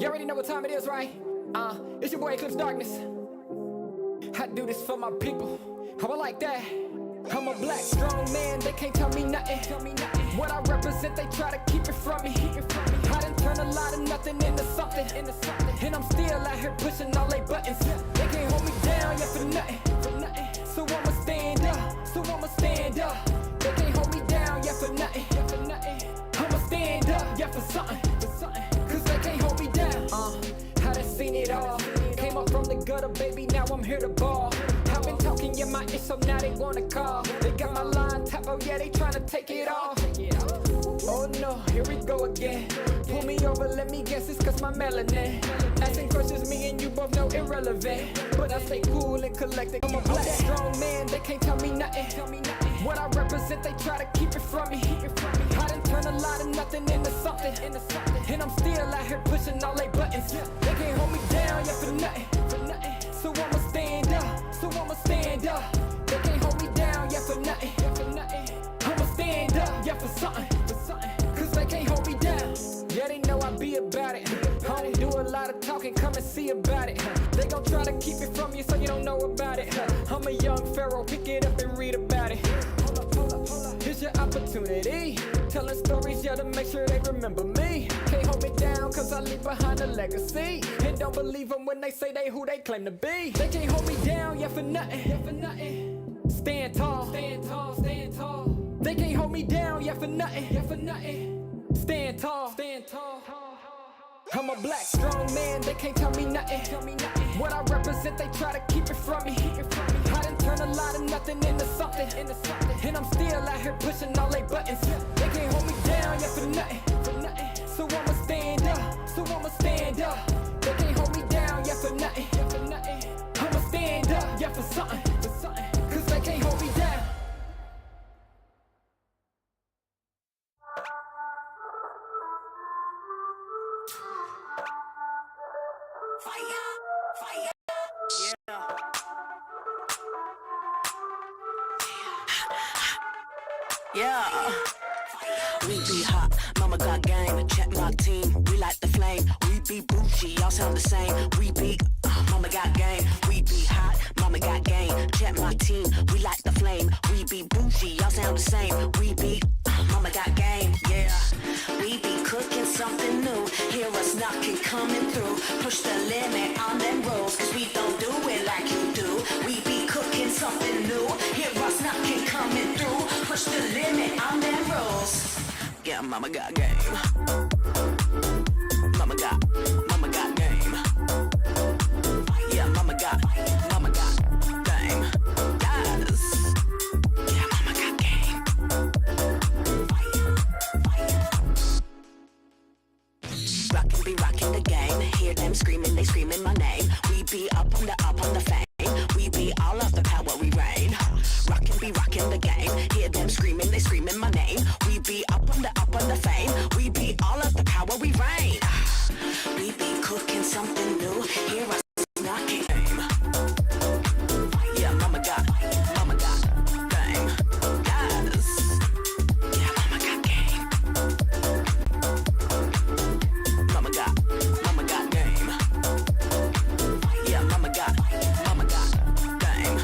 You already know what time it is, right? It's your boy Eclipse Darkness. I do this for my people. How I like that. I'm a black, strong man, they can't tell me nothing. What I represent, they try to keep it from me. I done turned a lot of nothing into something. And I'm still out here pushing all they buttons. They can't hold me down, yeah, for nothing. So I'ma stand up. They can't hold me down, yeah, for nothing. I'ma stand up, yeah, for something. Cause they can't hold me down. I done seen it all. Came up from the gutter, baby, now I'm here to ball. I've been talking, yeah, my ish, so now they wanna call. They got my line tap, oh yeah, they tryna take it off. Oh no, here we go again. Pull me over, let me guess, it's cause my melanin. Asking questions, me and you both know irrelevant. But I stay cool and collected. I'm a black, strong man, they can't tell me nothing. What I represent, they try to keep it from me. I done turned a lot of nothing into something. And I'm still out here pushing all they buttons. They can't hold me down, yeah, for nothing. So I'ma stand up. They can't hold me down, yeah, for nothing. I'ma stand up, yeah, for something. Cause they can't hold me down. Yeah, they know I be about it. I don't do a lot of talking, come and see about it. They gon' try to keep it from you so you don't know about it. I'm a young pharaoh, pick it up and read about it. Here's your opportunity. Telling stories, yeah, to make sure they remember me. Can't hold me down, cause I leave behind a legacy. And don't believe them when they say they who they claim to be. They can't hold me down, yeah, for nothing. Stand tall. They can't hold me down, yeah, for nothing. Stand tall. I'm a black, strong man, they can't tell me nothing. What I represent, they try to keep it from me. I done turned a lot of nothing into something. And I'm still out here pushing all they buttons. They can't hold me down, yeah, for nothing. So I'ma stand up. They can't hold me down, yeah, for nothing. I'ma stand up, yeah, for something. Cause they can't hold me down. Fire. Yeah. We be hot, mama got game. Check my team, we like the flame. We be bougie, y'all sound the same. We be, mama got game. We be hot, mama got game. Check my team, we like the flame. We be bougie, y'all sound the same. We be, mama got game, yeah. We be cooking something new. Hear us knocking, coming through. Push the limit on them rolls, cause we don't do it like you do. We be cooking something new. Hear us knocking, coming through. Push the limit on them rolls. Yeah, mama got game. Mama got game. Yeah, mama got game. Yes. Yeah, mama got game. Rockin' the game. Hear them screaming, they screaming my name. We be up on the fame. We be all of the power, we reign. Rockin' the game. Hear them screaming, they screaming my name. We be up on the fame. We be all of the power, we reign. We be cooking something new. Hear us knocking. Yeah, mama got game. Yes. Yeah, mama got game. Mama got game. Yeah, mama got game.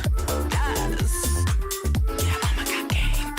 Yes. Yeah, mama got game.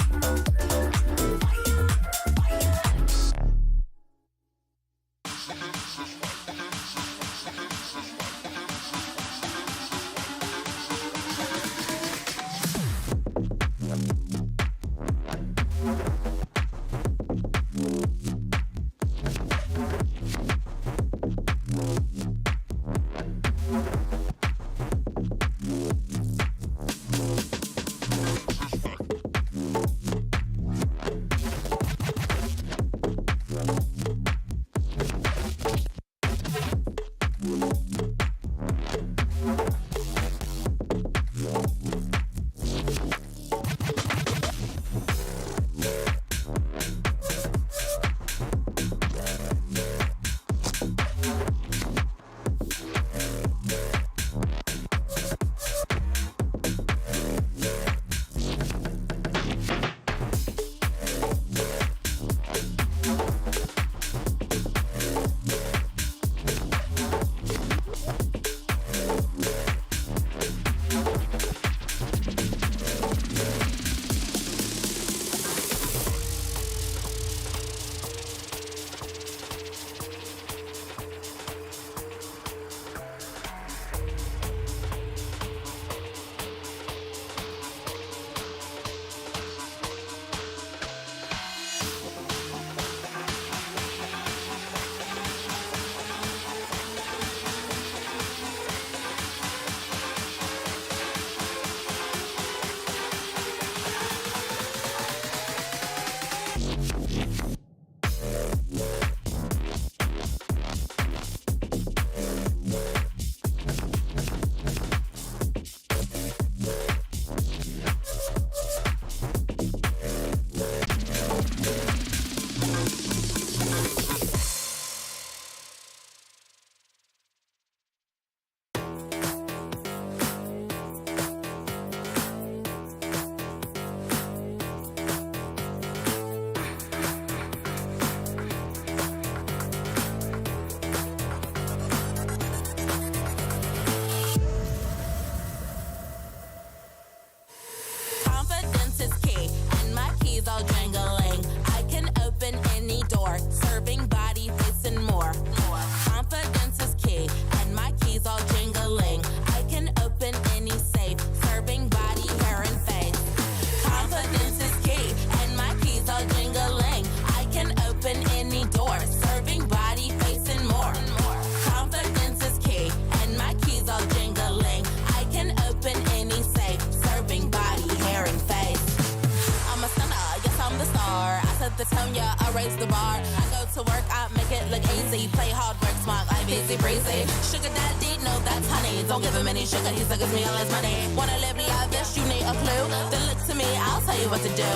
it look easy. Play hard, work smart, I easy breezy. Sugar daddy, no, that's honey. Don't give him any sugar, he suckers me all his money. Wanna live lavish, you need a clue. Then look to me, I'll tell you what to do.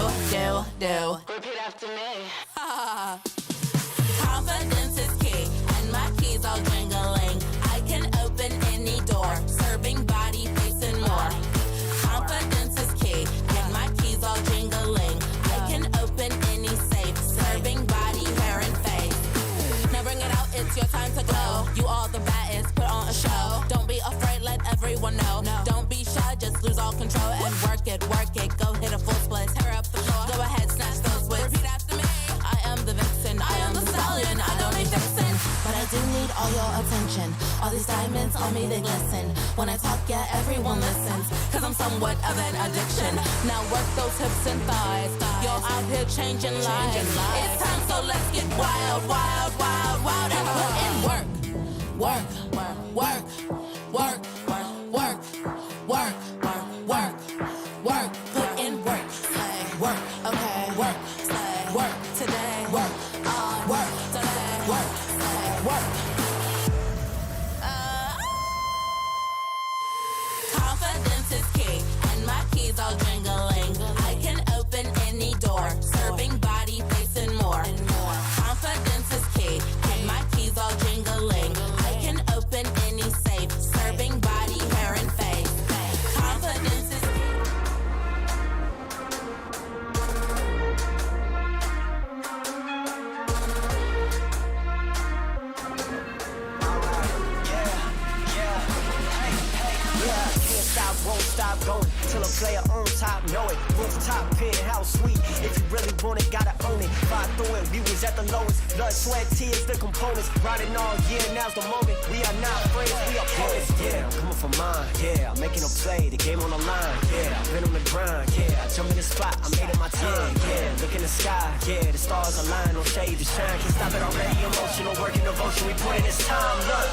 Do. Repeat after me. Confidence is key, and my keys all jingling. I can open any door, serving body, face, and more. Confidence is key, and my keys all jingling. I can open any safe, serving body, hair, and face. Now bring it out, it's your time to glow. You all the baddest, put on a show. Don't be afraid, let everyone know. Don't be shy, just lose all control and work it. Go hit a full split, tear up the floor. Go ahead, snatch those wits. Repeat after me. I am the vixen, I am the stallion. I don't need fixin', but I do need all your attention. All these diamonds on me, they glisten. When I talk, yeah, everyone listens. Cause I'm somewhat of an addiction. Now work those hips and thighs. You're out here changing lives. It's time, so let's get wild, and put in work. Put in work. Work, okay. Work today. Work today. Work. Confidence is key, and my keys all jingling. I can open any door, serving body, face, and more. Confidence is key, and my keys all jingling. I can open any safe, serving body, hair, and face. Confidence is Won't stop going till a player on top know it. Rooftop penthouse suite. If you really want it, gotta own it. Fight through it, we was at the lowest. Blood, sweat, tears, the components. Riding all year, now's the moment. We are not friends, we are opponents. Yeah, I'm coming for mine. Yeah, I'm making a play, the game on the line. Yeah, I've been on the grind. Yeah, I jump in the spot, I made it my time. Yeah, look in the sky. Yeah, the stars align, no shade to shine. Can't stop it already. Emotional work and devotion. We put in this time. Look.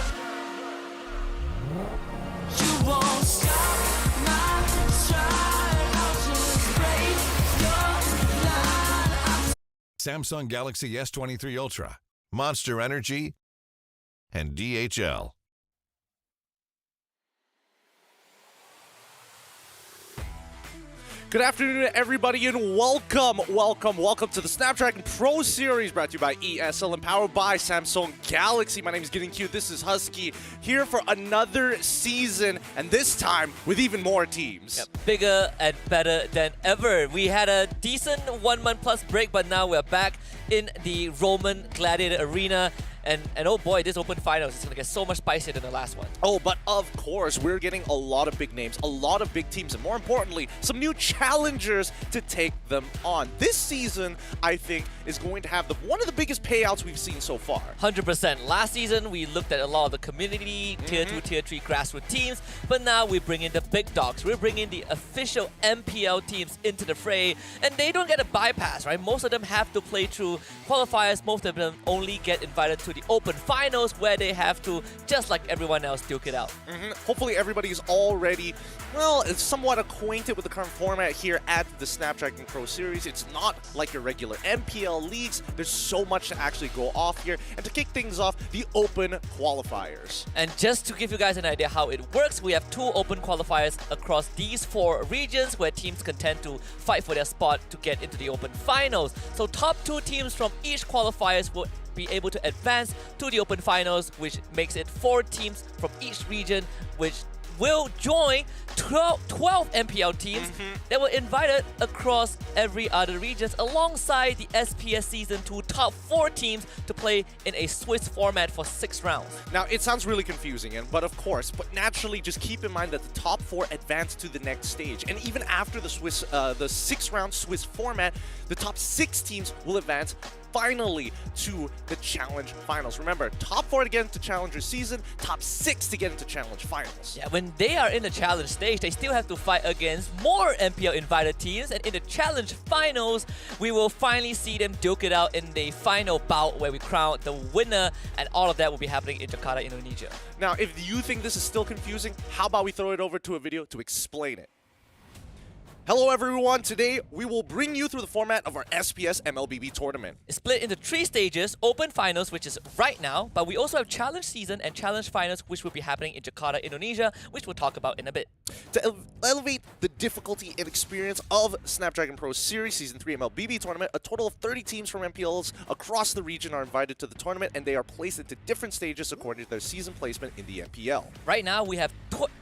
You won't stop my stride. I'll just break your line. Samsung Galaxy S23 Ultra, Monster Energy, and DHL. Good afternoon, everybody, and welcome to the Snapdragon Pro Series, brought to you by ESL and powered by Samsung Galaxy. My name is Getting Cute. This is Husky, here for another season, and this time with even more teams. Yep, bigger and better than ever. We had a decent 1 month plus break, but now we're back in the Roman Gladiator Arena. And oh boy, this Open Finals is going to get so much spicier than the last one. Oh, but of course, we're getting a lot of big names, a lot of big teams, and more importantly, some new challengers to take them on. This season, I think, is going to have one of the biggest payouts we've seen so far. 100%. Last season, we looked at a lot of the community, Tier 2, Tier 3 grassroots teams, but now we bring in the big dogs. We're bringing the official MPL teams into the fray, and they don't get a bypass, right? Most of them have to play through qualifiers. Most of them only get invited to the Open Finals, where they have to, just like everyone else, duke it out. Hopefully everybody is already, well, somewhat acquainted with the current format here at the Snapdragon Pro Series. It's not like your regular MPL leagues. There's so much to actually go off here. And to kick things off, the Open Qualifiers. And just to give you guys an idea how it works, we have 2 Open Qualifiers across these 4 regions where teams contend to fight for their spot to get into the Open Finals. So top 2 teams from each qualifiers will be able to advance to the Open Finals, which makes it 4 teams from each region, which will join 12 MPL teams that were invited across every other regions, alongside the SPS Season 2 top 4 teams to play in a Swiss format for 6 rounds. Now, it sounds really confusing, but naturally, just keep in mind that the top 4 advance to the next stage. And even after the 6-round Swiss format, the top 6 teams will advance finally to the Challenge Finals. Remember, top 4 to get into Challenger Season, top 6 to get into Challenge Finals. Yeah, when they are in the Challenge stage, they still have to fight against more MPL invited teams, and in the Challenge Finals, we will finally see them duke it out in the final bout where we crown the winner, and all of that will be happening in Jakarta, Indonesia. Now, if you think this is still confusing, how about we throw it over to a video to explain it? Hello everyone, today we will bring you through the format of our SPS MLBB tournament. It's split into 3 stages, Open Finals, which is right now, but we also have Challenge Season and Challenge Finals, which will be happening in Jakarta, Indonesia, which we'll talk about in a bit. To elevate the difficulty and experience of Snapdragon Pro Series Season 3 MLBB tournament, a total of 30 teams from MPLs across the region are invited to the tournament, and they are placed into different stages according to their season placement in the MPL. Right now, we have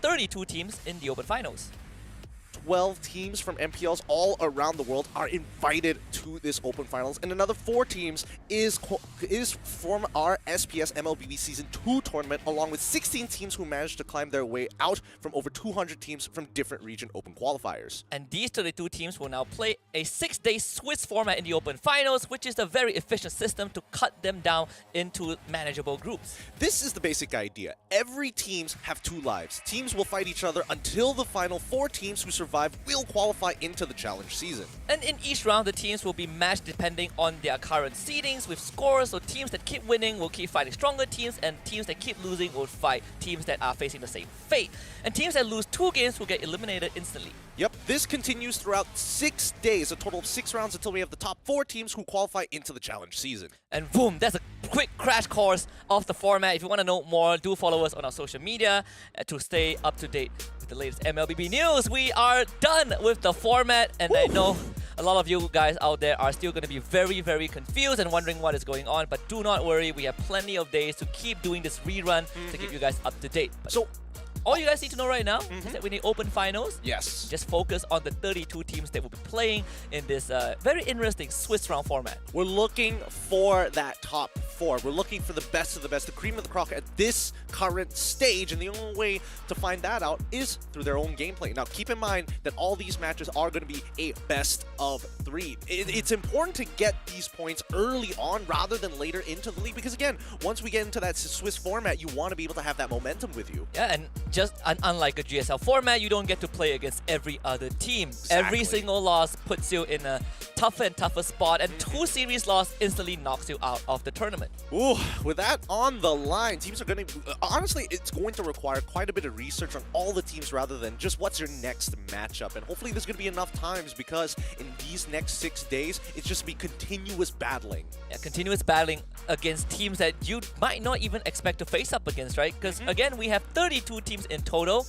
32 teams in the Open Finals. 12 teams from MPLs all around the world are invited to this Open Finals, and another 4 teams is from our SPS MLBB Season 2 tournament, along with 16 teams who managed to climb their way out from over 200 teams from different region Open qualifiers. And these 32 teams will now play a 6-day Swiss format in the Open Finals, which is a very efficient system to cut them down into manageable groups. This is the basic idea. Every teams have 2 lives. Teams will fight each other until the final 4 teams who survive will qualify into the challenge season. And in each round, the teams will be matched depending on their current seedings with scores, so teams that keep winning will keep fighting stronger teams, and teams that keep losing will fight teams that are facing the same fate. And teams that lose 2 games will get eliminated instantly. Yep, this continues throughout 6 days, a total of 6 rounds until we have the top 4 teams who qualify into the challenge season. And boom, that's a quick crash course of the format. If you want to know more, do follow us on our social media to stay up to date with the latest MLBB news. We are done with the format, and I know a lot of you guys out there are still going to be very, very confused and wondering what is going on, but do not worry, we have plenty of days to keep doing this rerun to keep you guys up to date. But So, all you guys need to know right now is that we need Open Finals. yes. Just focus on the 32 teams that will be playing in this very interesting Swiss round format. We're looking for that top 4. We're looking for the best of the best, the cream of the crop at this current stage, and the only way to find that out is through their own gameplay. Now, keep in mind that all these matches are going to be a best of 3. It's important to get these points early on rather than later into the league, because again, once we get into that Swiss format, you want to be able to have that momentum with you. Yeah, and just unlike a GSL format, you don't get to play against every other team. Exactly. Every single loss puts you in a tougher and tougher spot, and 2 series loss instantly knocks you out of the tournament. Ooh, with that on the line, teams are going to... honestly, it's going to require quite a bit of research on all the teams rather than just what's your next matchup. And hopefully there's going to be enough times, because in these next 6 days, it's just be continuous battling. Yeah, continuous battling against teams that you might not even expect to face up against, right? Because again, we have 32 teams in total.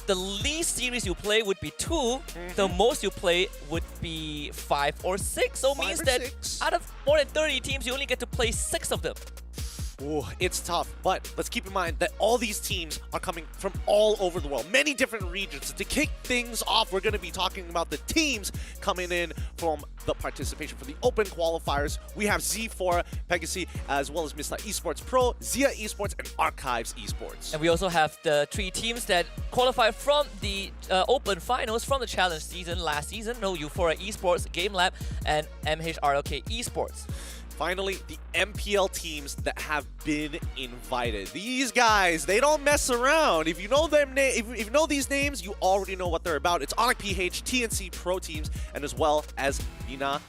The least series you play would be 2. The most you play would be 5 or 6. So it 5 means or that 6. out of more than 30 teams, you only get to play 6 of them. Ooh, it's tough, but let's keep in mind that all these teams are coming from all over the world, many different regions. To kick things off, we're going to be talking about the teams coming in from the participation for the Open qualifiers. We have Z4, Pegasi, as well as Mr. Esports Pro, Zia Esports, and Archives Esports. And we also have the 3 teams that qualified from the Open Finals from the Challenge season last season. No, Euphoria Esports, Game Lab, and MHRLK Esports. Finally, the MPL teams that have been invited. These guys, they don't mess around. If you know them, if you know these names, you already know what they're about. It's Onyx PH, TNC Pro teams, and as well as Minana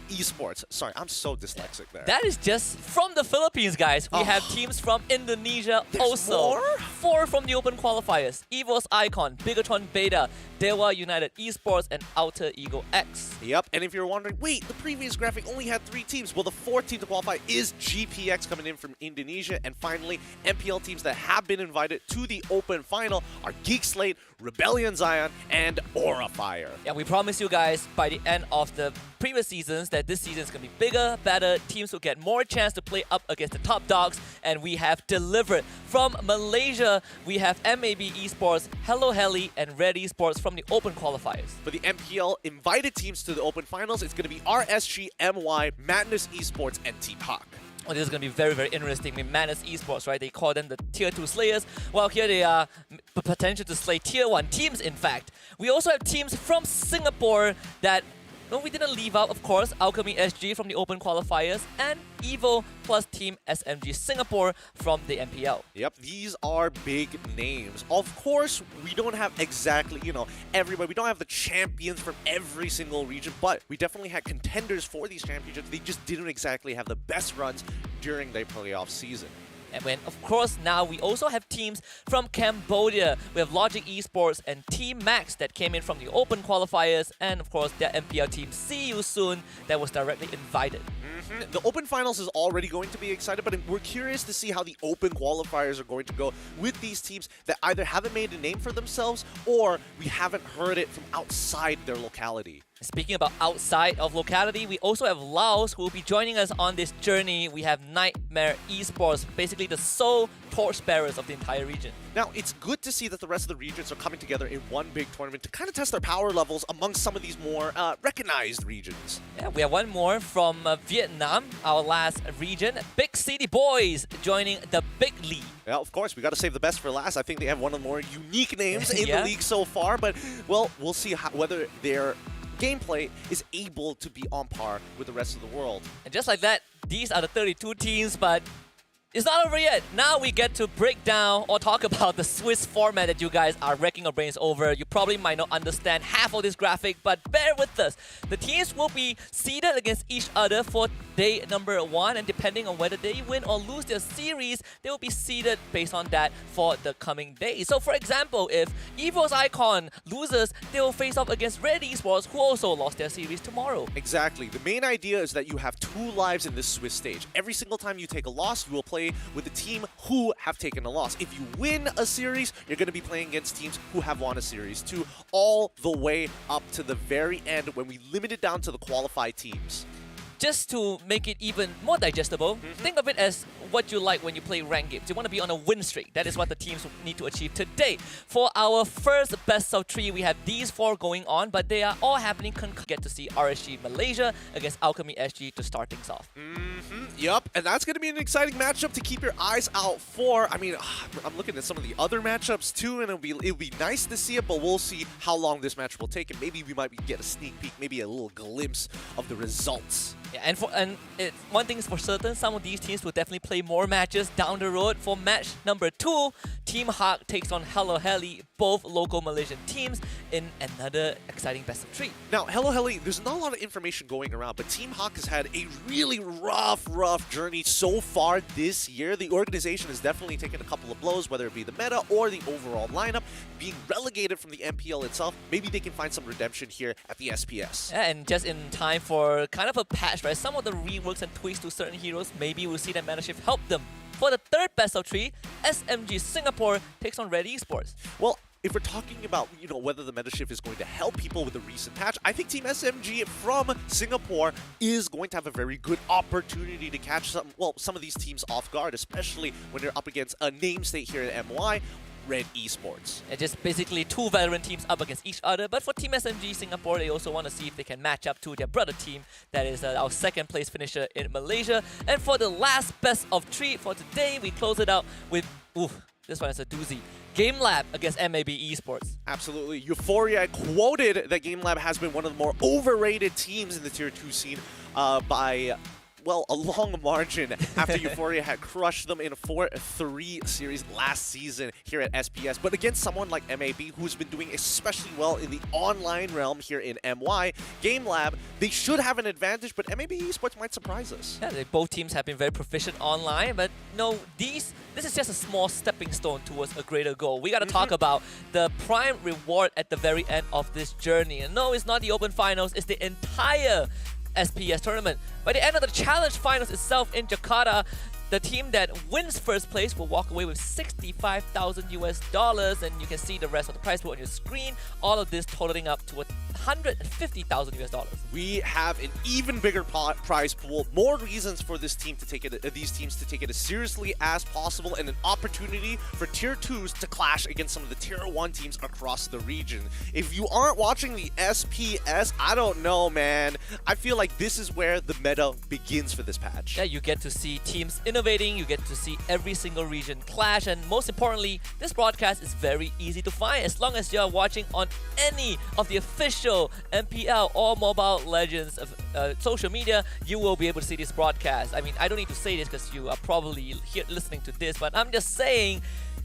Esports. Sorry, I'm so dyslexic there. That is just from the Philippines, guys. We have teams from Indonesia also. More? 4 from the Open qualifiers. EVOS Icon, Bigatron Beta, Dewa United Esports, and Outer Ego X. Yep, and if you're wondering, wait, the previous graphic only had 3 teams. Well, the 4th team to qualify is GPX coming in from Indonesia. And finally, MPL teams that have been invited to the Open Final are Geek Slate, Rebellion Zion, and Aura Fire. Yeah, we promise you guys by the end of the previous seasons that this season is going to be bigger, better, teams will get more chance to play up against the top dogs, and we have delivered. From Malaysia, we have MAB Esports, Hello Heli, and Red Esports from the Open qualifiers. For the MPL invited teams to the Open Finals, it's going to be RSG, MY, Madness Esports, and Team Hawk. Oh, this is going to be very, very interesting. I mean, Madness Esports, right? They call them the Tier 2 Slayers. Well, here they are potential to slay Tier 1 teams, in fact. We also have teams from Singapore that... No, we didn't leave out, of course, Alchemy SG from the Open qualifiers and Evo plus Team SMG Singapore from the MPL. Yep, these are big names. Of course, we don't have exactly, everybody. We don't have the champions from every single region, but we definitely had contenders for these championships. They just didn't exactly have the best runs during their playoff season. And when, of course, now we also have teams from Cambodia. We have Logic eSports and Team Max that came in from the Open qualifiers, and of course their MPL team See You Soon that was directly invited. The Open Finals is already going to be excited, but we're curious to see how the Open qualifiers are going to go with these teams that either haven't made a name for themselves or we haven't heard it from outside their locality. Speaking about outside of locality, we also have Laos who will be joining us on this journey. We have Nightmare eSports, basically the sole torchbearers of the entire region. Now, it's good to see that the rest of the regions are coming together in one big tournament to kind of test their power levels amongst some of these more recognized regions. Yeah, we have one more from Vietnam, our last region. Big City Boys joining the Big League. Yeah, of course, we got to save the best for last. I think they have one of the more unique names in Yeah. the league so far, but, well, we'll see whether their gameplay is able to be on par with the rest of the world. And just like that, these are the 32 teams, but it's not over yet. Now we get to break down or talk about the Swiss format that you guys are wrecking your brains over. You probably might not understand half of this graphic, but bear with us. The teams will be seeded against each other for day number 1, and depending on whether they win or lose their series, they will be seeded based on that for the coming days. So for example, if EVO's Icon loses, they will face off against Red eSports, who also lost their series tomorrow. Exactly. The main idea is that you have 2 lives in this Swiss stage. Every single time you take a loss, you will play with the team who have taken a loss. If you win a series, you're going to be playing against teams who have won a series too, all the way up to the very end when we limit it down to the qualified teams. Just to make it even more digestible, think of it as what you like when you play ranked games. You want to be on a win streak. That is what the teams need to achieve today. For our first best of 3, we have these 4 going on, but they are all happening concurrently. Get to see RSG Malaysia against Alchemy SG to start things off. Yup, and that's going to be an exciting matchup to keep your eyes out for. I mean, I'm looking at some of the other matchups too, and it'll be nice to see it, but we'll see how long this match will take, and maybe we might get a sneak peek, maybe a little glimpse of the results. Yeah, one thing is for certain, some of these teams will definitely play more matches down the road. For match number 2, Team Hawk takes on Hello Heli, both local Malaysian teams, in another exciting best of 3. Now, Hello Heli, there's not a lot of information going around, but Team Hawk has had a really rough journey so far this year. The organization has definitely taken a couple of blows, whether it be the meta or the overall lineup. Being relegated from the MPL itself, maybe they can find some redemption here at the SPS. Yeah, and just in time for kind of a patch, right? Some of the reworks and tweaks to certain heroes, maybe we'll see that meta shift help them. For the third best of 3, SMG Singapore takes on Red eSports. Well, if we're talking about, whether the meta shift is going to help people with the recent patch, I think Team SMG from Singapore is going to have a very good opportunity to catch some of these teams off guard, especially when they're up against a namesake here at MY, Red eSports. And just basically 2 veteran teams up against each other. But for Team SMG Singapore, they also want to see if they can match up to their brother team. That is our second place finisher in Malaysia. And for the last best of 3 for today, we close it out with, this one is a doozy. GameLab against MLBB eSports. Absolutely. Euphoria quoted that GameLab has been one of the more overrated teams in the Tier 2 scene by a long margin after Euphoria had crushed them in a 4-3 series last season here at SPS. But against someone like MAB, who's been doing especially well in the online realm here in MY, GameLab, they should have an advantage, but MAB eSports might surprise us. Yeah, both teams have been very proficient online, but no, this is just a small stepping stone towards a greater goal. We got to talk about the prime reward at the very end of this journey. And no, it's not the Open Finals, it's the entire SPS tournament. By the end of the Challenge Finals itself in Jakarta, the team that wins first place will walk away with $65,000 US, and you can see the rest of the prize pool on your screen. All of this totaling up to $150,000 US. We have an even bigger prize pool, more reasons for these teams to take it as seriously as possible, and an opportunity for Tier 2s to clash against some of the Tier 1 teams across the region. If you aren't watching the SPS, I don't know, man. I feel like this is where the meta begins for this patch. Yeah, you get to see teams innovating, you get to see every single region clash, and most importantly, this broadcast is very easy to find as long as you're watching on any of the official MPL or Mobile Legends social media, you will be able to see this broadcast. I mean, I don't need to say this because you are probably here listening to this, but I'm just saying,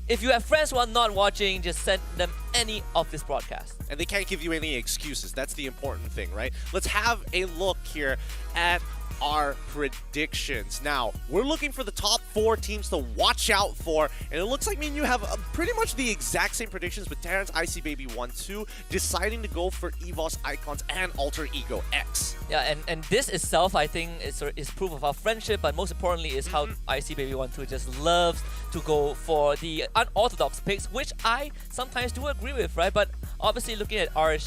if you have friends who are not watching, just send them any of this broadcast. And they can't give you any excuses. That's the important thing, right? Let's have a look here at our predictions. Now, we're looking for the top 4 teams to watch out for, and it looks like me and you have pretty much the exact same predictions, with Terrence ICBaby 1-2 deciding to go for EVOS Icons and Alter Ego X. Yeah, and this itself, I think, is proof of our friendship, but most importantly is how ICBaby12 just loves to go for the unorthodox picks, which I sometimes do agree with, right? But obviously looking at RSG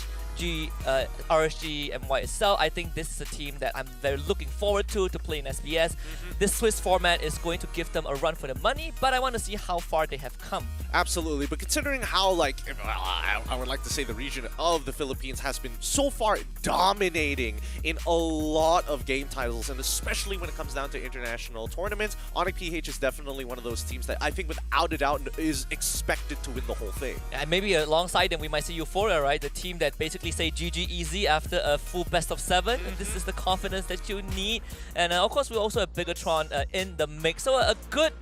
and YSL, I think this is a team that I'm very looking forward to play in SBS. This Swiss format is going to give them a run for the money, but I want to see how far they have come. Absolutely, but considering how, like, I would like to say the region of the Philippines has been so far dominating in a lot of game titles, and especially when it comes down to international tournaments, Onyx PH is definitely one of those teams that I think without a doubt is expected to win the whole thing. And maybe alongside them we might see Euphoria, right? The team that basically say GG easy after a full best of 7, and this is the confidence that you need. And of course we also have Bigatron in the mix, so a good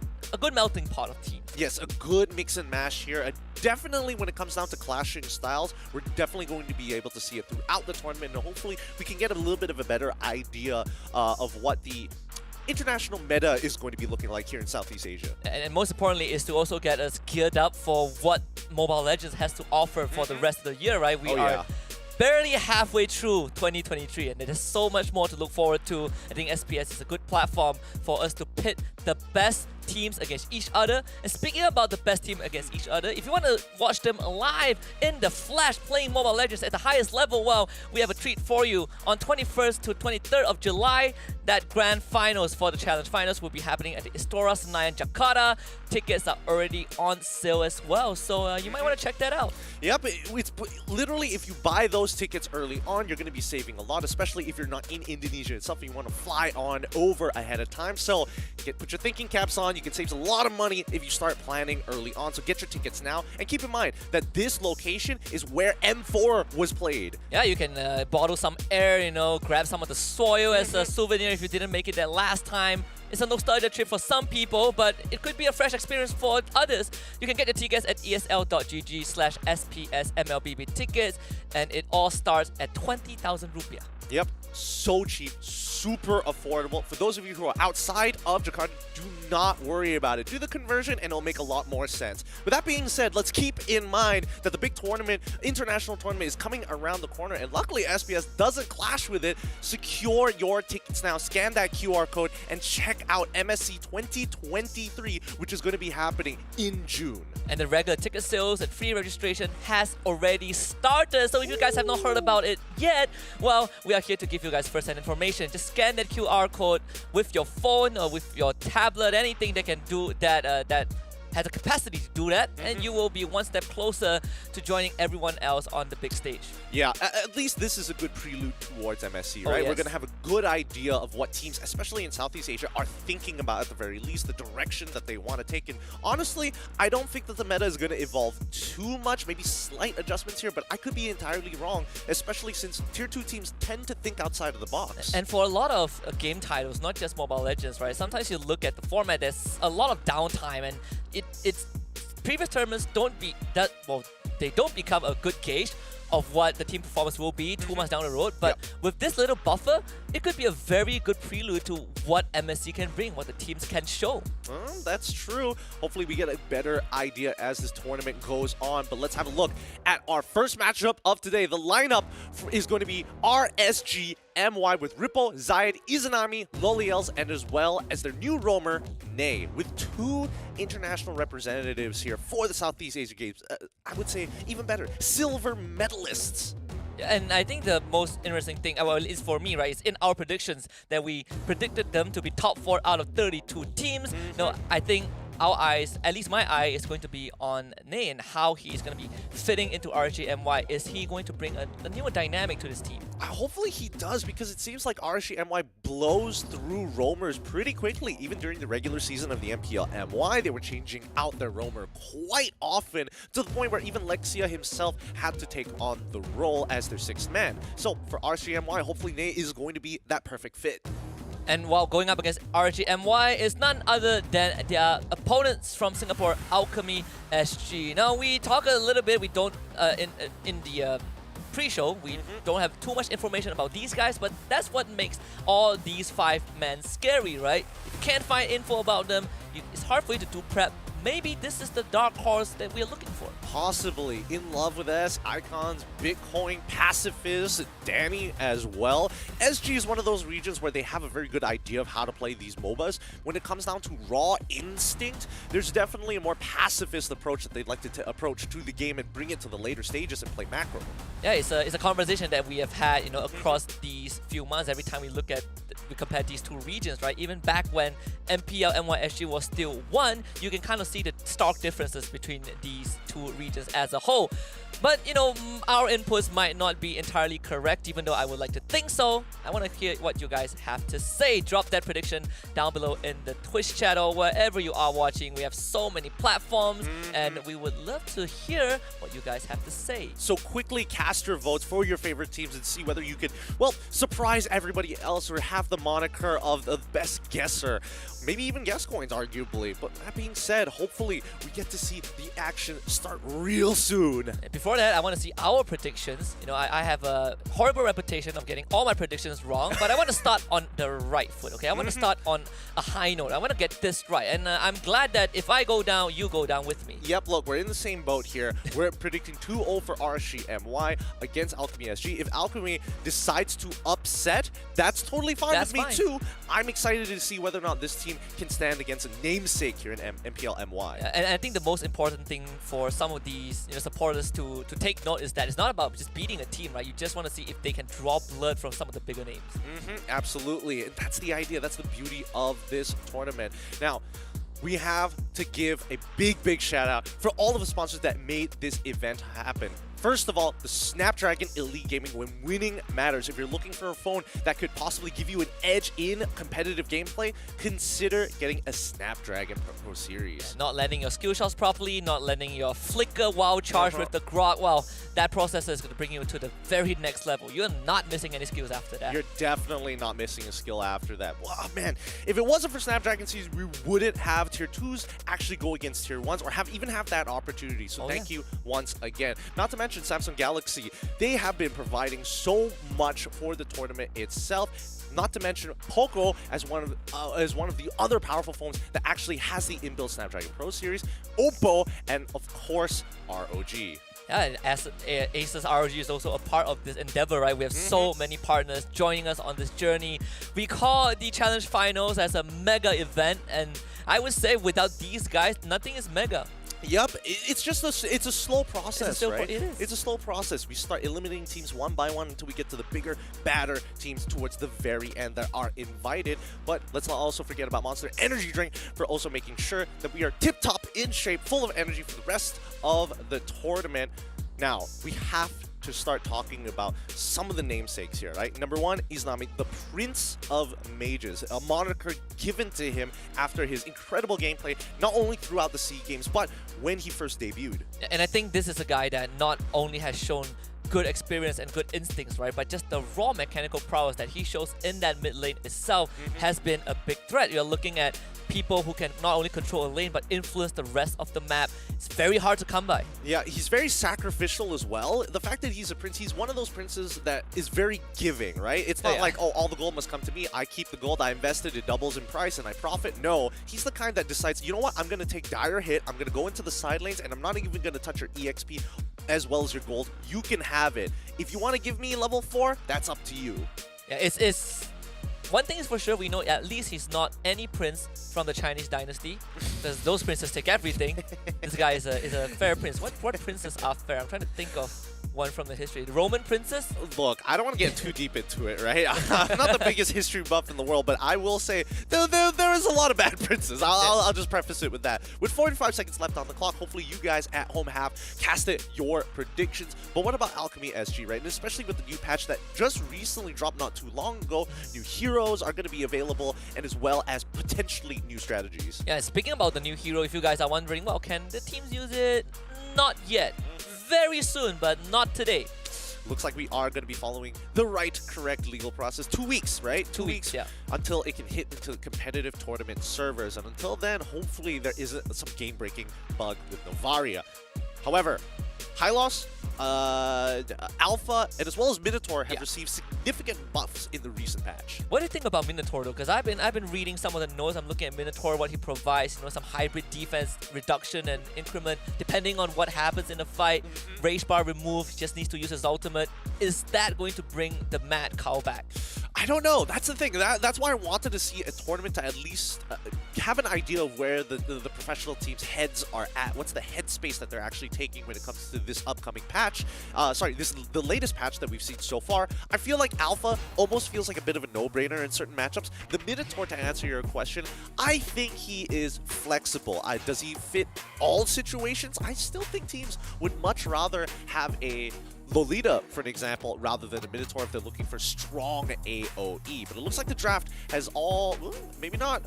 melting pot of teams. Yes, a good mix and mash here. Definitely when it comes down to clashing styles, we're definitely going to be able to see it throughout the tournament, and hopefully we can get a little bit of a better idea of what the international meta is going to be looking like here in Southeast Asia. And most importantly is to also get us geared up for what Mobile Legends has to offer for the rest of the year, right? We are barely halfway through 2023, and there's so much more to look forward to. I think SPS is a good platform for us to pit the best teams against each other. And speaking about the best team against each other, if you want to watch them live in the flesh playing Mobile Legends at the highest level, well, we have a treat for you. On 21st to 23rd of July, that grand finals for the challenge finals will be happening at the Istora Senayan, Jakarta. Tickets are already on sale as well, so you might want to check that out. Yep, it's literally, if you buy those tickets early on, you're going to be saving a lot, especially if you're not in Indonesia itself and you want to fly on over ahead of time. So put your thinking caps on. You can save a lot of money if you start planning early on, so get your tickets now. And keep in mind that this location is where M4 was played. Yeah, you can bottle some air, you know, grab some of the soil as a souvenir if you didn't make it that last time. It's a nostalgia trip for some people, but it could be a fresh experience for others. You can get your tickets at esl.gg/SPS MLBB tickets, and it all starts at 20,000 rupiah. Yep, so cheap, super affordable. For those of you who are outside of Jakarta, do not worry about it. Do the conversion and it'll make a lot more sense. With that being said, let's keep in mind that the big tournament, international tournament, is coming around the corner, and luckily SPS doesn't clash with it. Secure your tickets now, scan that QR code, and check out MSC 2023, which is going to be happening in June. And the regular ticket sales and free registration has already started. So if you guys have not heard about it yet, well, we are here to give you guys first-hand information. Just scan that QR code with your phone or with your tablet, anything that can do that, that has the capacity to do that, and you will be one step closer to joining everyone else on the big stage. Yeah, at least this is a good prelude towards MSC, right? Yes. We're going to have a good idea of what teams, especially in Southeast Asia, are thinking about at the very least, the direction that they want to take. And honestly, I don't think that the meta is going to evolve too much, maybe slight adjustments here, but I could be entirely wrong, especially since Tier 2 teams tend to think outside of the box. And for a lot of game titles, not just Mobile Legends, right? Sometimes you look at the format, there's a lot of downtime, and it's previous tournaments they don't become a good gauge of what the team performance will be 2 months down the road, but with this little buffer, it could be a very good prelude to what MSC can bring, what the teams can show. That's true. Hopefully we get a better idea as this tournament goes on, but let's have a look at our first matchup of today. The lineup is going to be RSG MY with Rippo, Zayed, Izanami, Loliels, and as well as their new roamer, Nay, with 2 international representatives here for the Southeast Asia Games. I would say even better, silver medalists. And I think the most interesting thing, well, at least for me, right, is in our predictions that we predicted them to be top 4 out of 32 teams. No, I think our eyes, at least my eye, is going to be on Ney and how he's going to be fitting into RGMY. Is he going to bring a newer dynamic to this team? Hopefully he does, because it seems like RSGMY blows through roamers pretty quickly. Even during the regular season of the MPL MY, they were changing out their roamer quite often, to the point where even Lexia himself had to take on the role as their 6th man. So for RSGMY, hopefully Ney is going to be that perfect fit. And while going up against RGMY is none other than their opponents from Singapore, Alchemy SG. Now we talk a little bit, we don't, in the pre-show, we don't have too much information about these guys, but that's what makes all these 5 men scary, right? If you can't find info about them, it's hard for you to do prep. Maybe this is the dark horse that we're looking for. Possibly. In Love with S, Icons, Bitcoin, Pacifist, Danny as well. SG is one of those regions where they have a very good idea of how to play these MOBAs. When it comes down to raw instinct, there's definitely a more pacifist approach that they'd like to approach to the game and bring it to the later stages and play macro. Yeah, it's a conversation that we have had, you know, across these few months. Every time we compare these two regions, right? Even back when MPL NYSG was still one, you can kind of see the stark differences between these two regions as a whole. But, you know, our inputs might not be entirely correct, even though I would like to think so. I want to hear what you guys have to say. Drop that prediction down below in the Twitch chat or wherever you are watching. We have so many platforms, and we would love to hear what you guys have to say. So quickly cast your votes for your favorite teams and see whether you could, well, surprise everybody else or have the moniker of the best guesser. Maybe even guess coins, arguably. But that being said, hopefully we get to see the action start real soon. Before that, I want to see our predictions. You know, I have a horrible reputation of getting all my predictions wrong, but I want to start on the right foot, okay? I want to start on a high note. I want to get this right, and I'm glad that if I go down, you go down with me. Yep, look, we're in the same boat here. We're predicting 2-0 for RSGMY against Alchemy SG. If Alchemy decides to upset, that's totally fine with me too. I'm excited to see whether or not this team can stand against a namesake here in MPL MY. And I think the most important thing for some of these supporters to take note is that it's not about just beating a team, right? You just want to see if they can draw blood from some of the bigger names. Absolutely, and that's the idea. That's the beauty of this tournament. Now, we have to give a big shout out for all of the sponsors that made this event happen. First of all, the Snapdragon Elite Gaming, when winning matters. If you're looking for a phone that could possibly give you an edge in competitive gameplay, consider getting a Snapdragon Pro Series. Not landing your skill shots properly, not landing your flicker while charged with the grok. Well, that processor is going to bring you to the very next level. You're not missing any skills after that. You're definitely not missing a skill after that. Wow, man. If it wasn't for Snapdragon Series, we wouldn't have Tier 2s actually go against Tier 1s or even have that opportunity. So thank you once again. Not to mention Samsung Galaxy, they have been providing so much for the tournament itself. Not to mention Poco as one of the other powerful phones that actually has the inbuilt Snapdragon Pro Series, Oppo, and of course ROG. Yeah, and Asus ROG is also a part of this endeavor, right? We have so many partners joining us on this journey. We call the Challenge Finals as a mega event, and I would say without these guys, nothing is mega. Yep, it's a slow process, right? It is. It's a slow process. We start eliminating teams one by one until we get to the bigger, badder teams towards the very end that are invited. But let's not also forget about Monster Energy Drink for also making sure that we are tip-top in shape, full of energy for the rest of the tournament. Now, we have to start talking about some of the namesakes here, right? Number one, Izanami, the Prince of Mages, a moniker given to him after his incredible gameplay, not only throughout the SEA Games, but when he first debuted. And I think this is a guy that not only has shown good experience and good instincts, right? But just the raw mechanical prowess that he shows in that mid lane itself has been a big threat. You're looking at people who can not only control a lane but influence the rest of the map. It's very hard to come by. Yeah, he's very sacrificial as well. The fact that he's a prince, he's one of those princes that is very giving, right? It's not like, oh, all the gold must come to me. I keep the gold I invested, it doubles in price and I profit. No, he's the kind that decides, you know what, I'm going to take dire hit, I'm going to go into the side lanes, and I'm not even going to touch your EXP as well as your gold. You can have it. If you want to give me level 4, that's up to you. Yeah, it's one thing is for sure, we know at least he's not any prince from the Chinese dynasty, because those princes take everything. This guy is a fair prince. What princes are fair? I'm trying to think of one from the history. The Roman princess? Look, I don't want to get too deep into it, right? I'm not the biggest history buff in the world, but I will say there is a lot of bad princes. I'll just preface it with that. With 45 seconds left on the clock, hopefully you guys at home have casted your predictions. But what about Alchemy SG, right? And especially with the new patch that just recently dropped not too long ago, new heroes are going to be available, and as well as potentially new strategies. Yeah, speaking about the new hero, if you guys are wondering, well, can the teams use it? Not yet. Very soon, but not today. Looks like we are going to be following the correct legal process. 2 weeks, right? 2 weeks, yeah. Until it can hit into competitive tournament servers. And until then, hopefully there isn't some game-breaking bug with Novaria. However, Hylos, Alpha, and as well as Minotaur have received significant buffs in the recent patch. What do you think about Minotaur though? Because I've been reading some of the notes. I'm looking at Minotaur, what he provides. You know, some hybrid defense reduction and increment depending on what happens in the fight. Rage bar removed. He just needs to use his ultimate. Is that going to bring the Mad Cow back? I don't know. That's the thing. That's why I wanted to see a tournament to at least have an idea of where the professional teams' heads are at. What's the headspace that they're actually taking when it comes to this upcoming patch? The latest patch that we've seen so far. I feel like Alpha almost feels like a bit of a no-brainer in certain matchups. The Minotaur, to answer your question, I think he is flexible. Does he fit all situations? I still think teams would much rather have a Lolita, for an example, rather than a Minotaur if they're looking for strong AoE. But it looks like the draft has all... maybe not.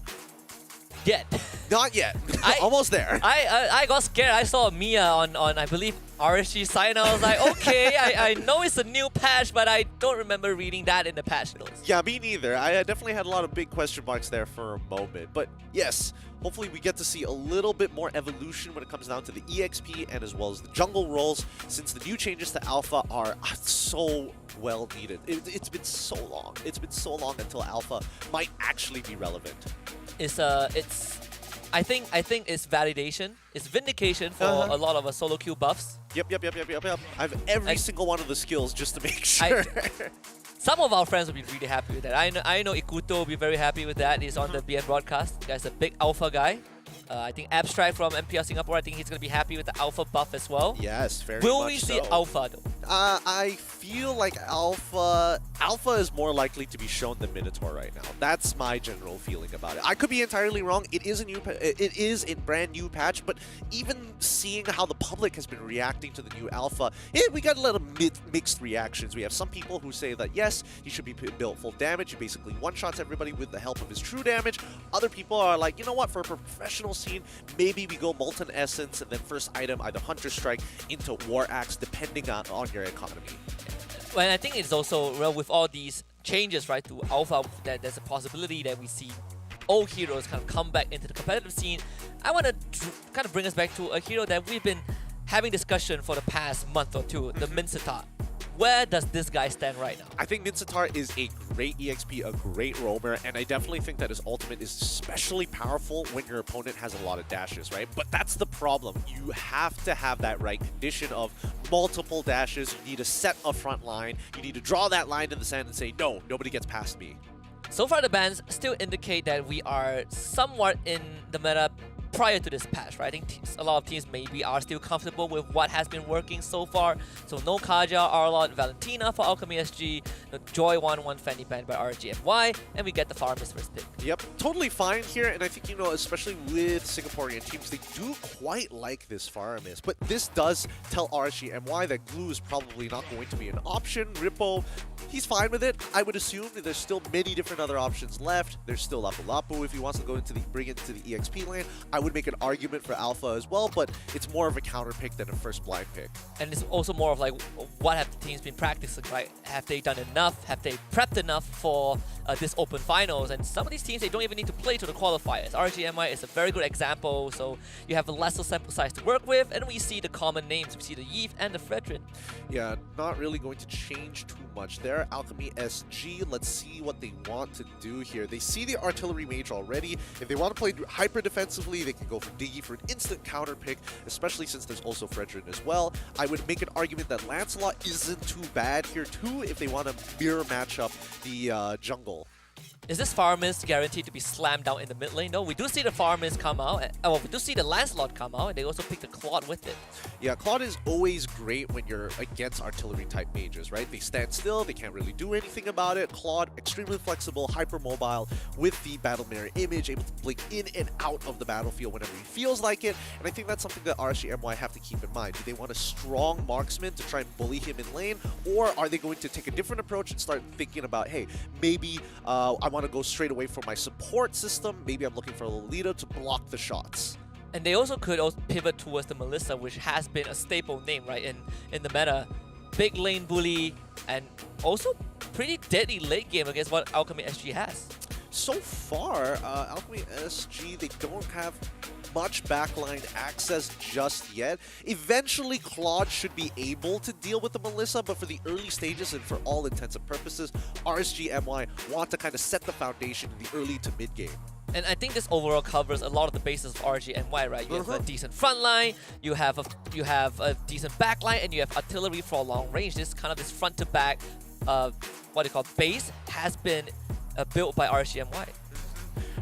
Yet. Not yet. Almost there. I got scared. I saw Mia on I believe, RSG sign. I was like, okay, I know it's a new patch, but I don't remember reading that in the patch notes. Yeah, me neither. I definitely had a lot of big question marks there for a moment. But yes, hopefully we get to see a little bit more evolution when it comes down to the EXP and as well as the jungle roles, since the new changes to Alpha are so well needed. It's been so long. It's been so long until Alpha might actually be relevant. I think it's validation, it's vindication for a lot of solo queue buffs. Yep. I have every single one of the skills just to make sure. Some of our friends will be really happy with that. I know Ikuto will be very happy with that. He's on the BN broadcast. The guy's a big Alpha guy. I think Abstract from MPL Singapore, I think he's going to be happy with the Alpha buff as well. Yes, very much so. Will we see Alpha though? I feel like Alpha is more likely to be shown than Minotaur right now. That's my general feeling about it. I could be entirely wrong. It is a brand new patch, but even seeing how the public has been reacting to the new Alpha, we got a little mixed reactions. We have some people who say that yes, he should be built full damage. He basically one-shots everybody with the help of his true damage. Other people are like, you know what, for a professional scene, maybe we go Molten Essence and then first item, either Hunter Strike into War Axe, depending on your economy. Well, I think it's also, well, with all these changes, right, to Alpha, that there's a possibility that we see old heroes kind of come back into the competitive scene. I want to kind of bring us back to a hero that we've been having discussion for the past month or two, the Mincetar. Where does this guy stand right now? I think Mincetar is a great EXP, a great roamer, and I definitely think that his ultimate is especially powerful when your opponent has a lot of dashes, right? But that's the problem. You have to have that right condition of multiple dashes. You need to set a front line. You need to draw that line in the sand and say, no, nobody gets past me. So far, the bans still indicate that we are somewhat in the meta prior to this patch, right? I think a lot of teams maybe are still comfortable with what has been working so far. So no Kaja, Arlott, Valentina for Alchemy SG, no Joy 1-1 Fanny banned by RGFY, and we get the Farmers first pick. Yep, totally fine here, and I think, you know, especially with Singaporean teams, they do quite like this Farmers, but this does tell RGMY that glue is probably not going to be an option. Rippo, he's fine with it. I would assume that there's still many different other options left. There's still Lapu Lapu if he wants to go into bring it into the EXP lane. I would make an argument for Alpha as well, but it's more of a counter pick than a first blind pick. And it's also more of like, what have the teams been practicing, right? Have they done enough? Have they prepped enough for this open finals? And some of these teams, they don't even need to play to the qualifiers. RGMI is a very good example, so you have a lesser sample size to work with, and we see the common names. We see the Yves and the Fredrin. Yeah, not really going to change too much there. Alchemy SG, let's see what they want to do here. They see the Artillery Mage already. If they want to play hyper defensively, they can go for Diggy for an instant counter pick, especially since there's also Fredrin as well. I would make an argument that Lancelot isn't too bad here too if they want to mirror match up the jungle. Is this Fire Mist guaranteed to be slammed down in the mid lane? No, we do see the Fire Mist come out. We do see the Lancelot come out, and they also pick the Claude with it. Yeah, Claude is always great when you're against artillery-type mages, right? They stand still, they can't really do anything about it. Claude, extremely flexible, hyper-mobile, with the Battle Mirror image, able to blink in and out of the battlefield whenever he feels like it. And I think that's something that RSGMY have to keep in mind. Do they want a strong marksman to try and bully him in lane, or are they going to take a different approach and start thinking about, hey, maybe I want to go straight away for my support system. Maybe I'm looking for a Lolita to block the shots. And they also could pivot towards the Melissa, which has been a staple name, right, in the meta. Big lane bully, and also pretty deadly late game against what Alchemy SG has. So far, Alchemy SG, they don't have much backline access just yet. Eventually, Claude should be able to deal with the Melissa, but for the early stages and for all intents and purposes, RSGMY want to kind of set the foundation in the early to mid game. And I think this overall covers a lot of the bases of RGMY, right? You have a decent front line, you have a decent back line, and you have artillery for long range. This kind of this front to back, what you call base, has been built by RGMY.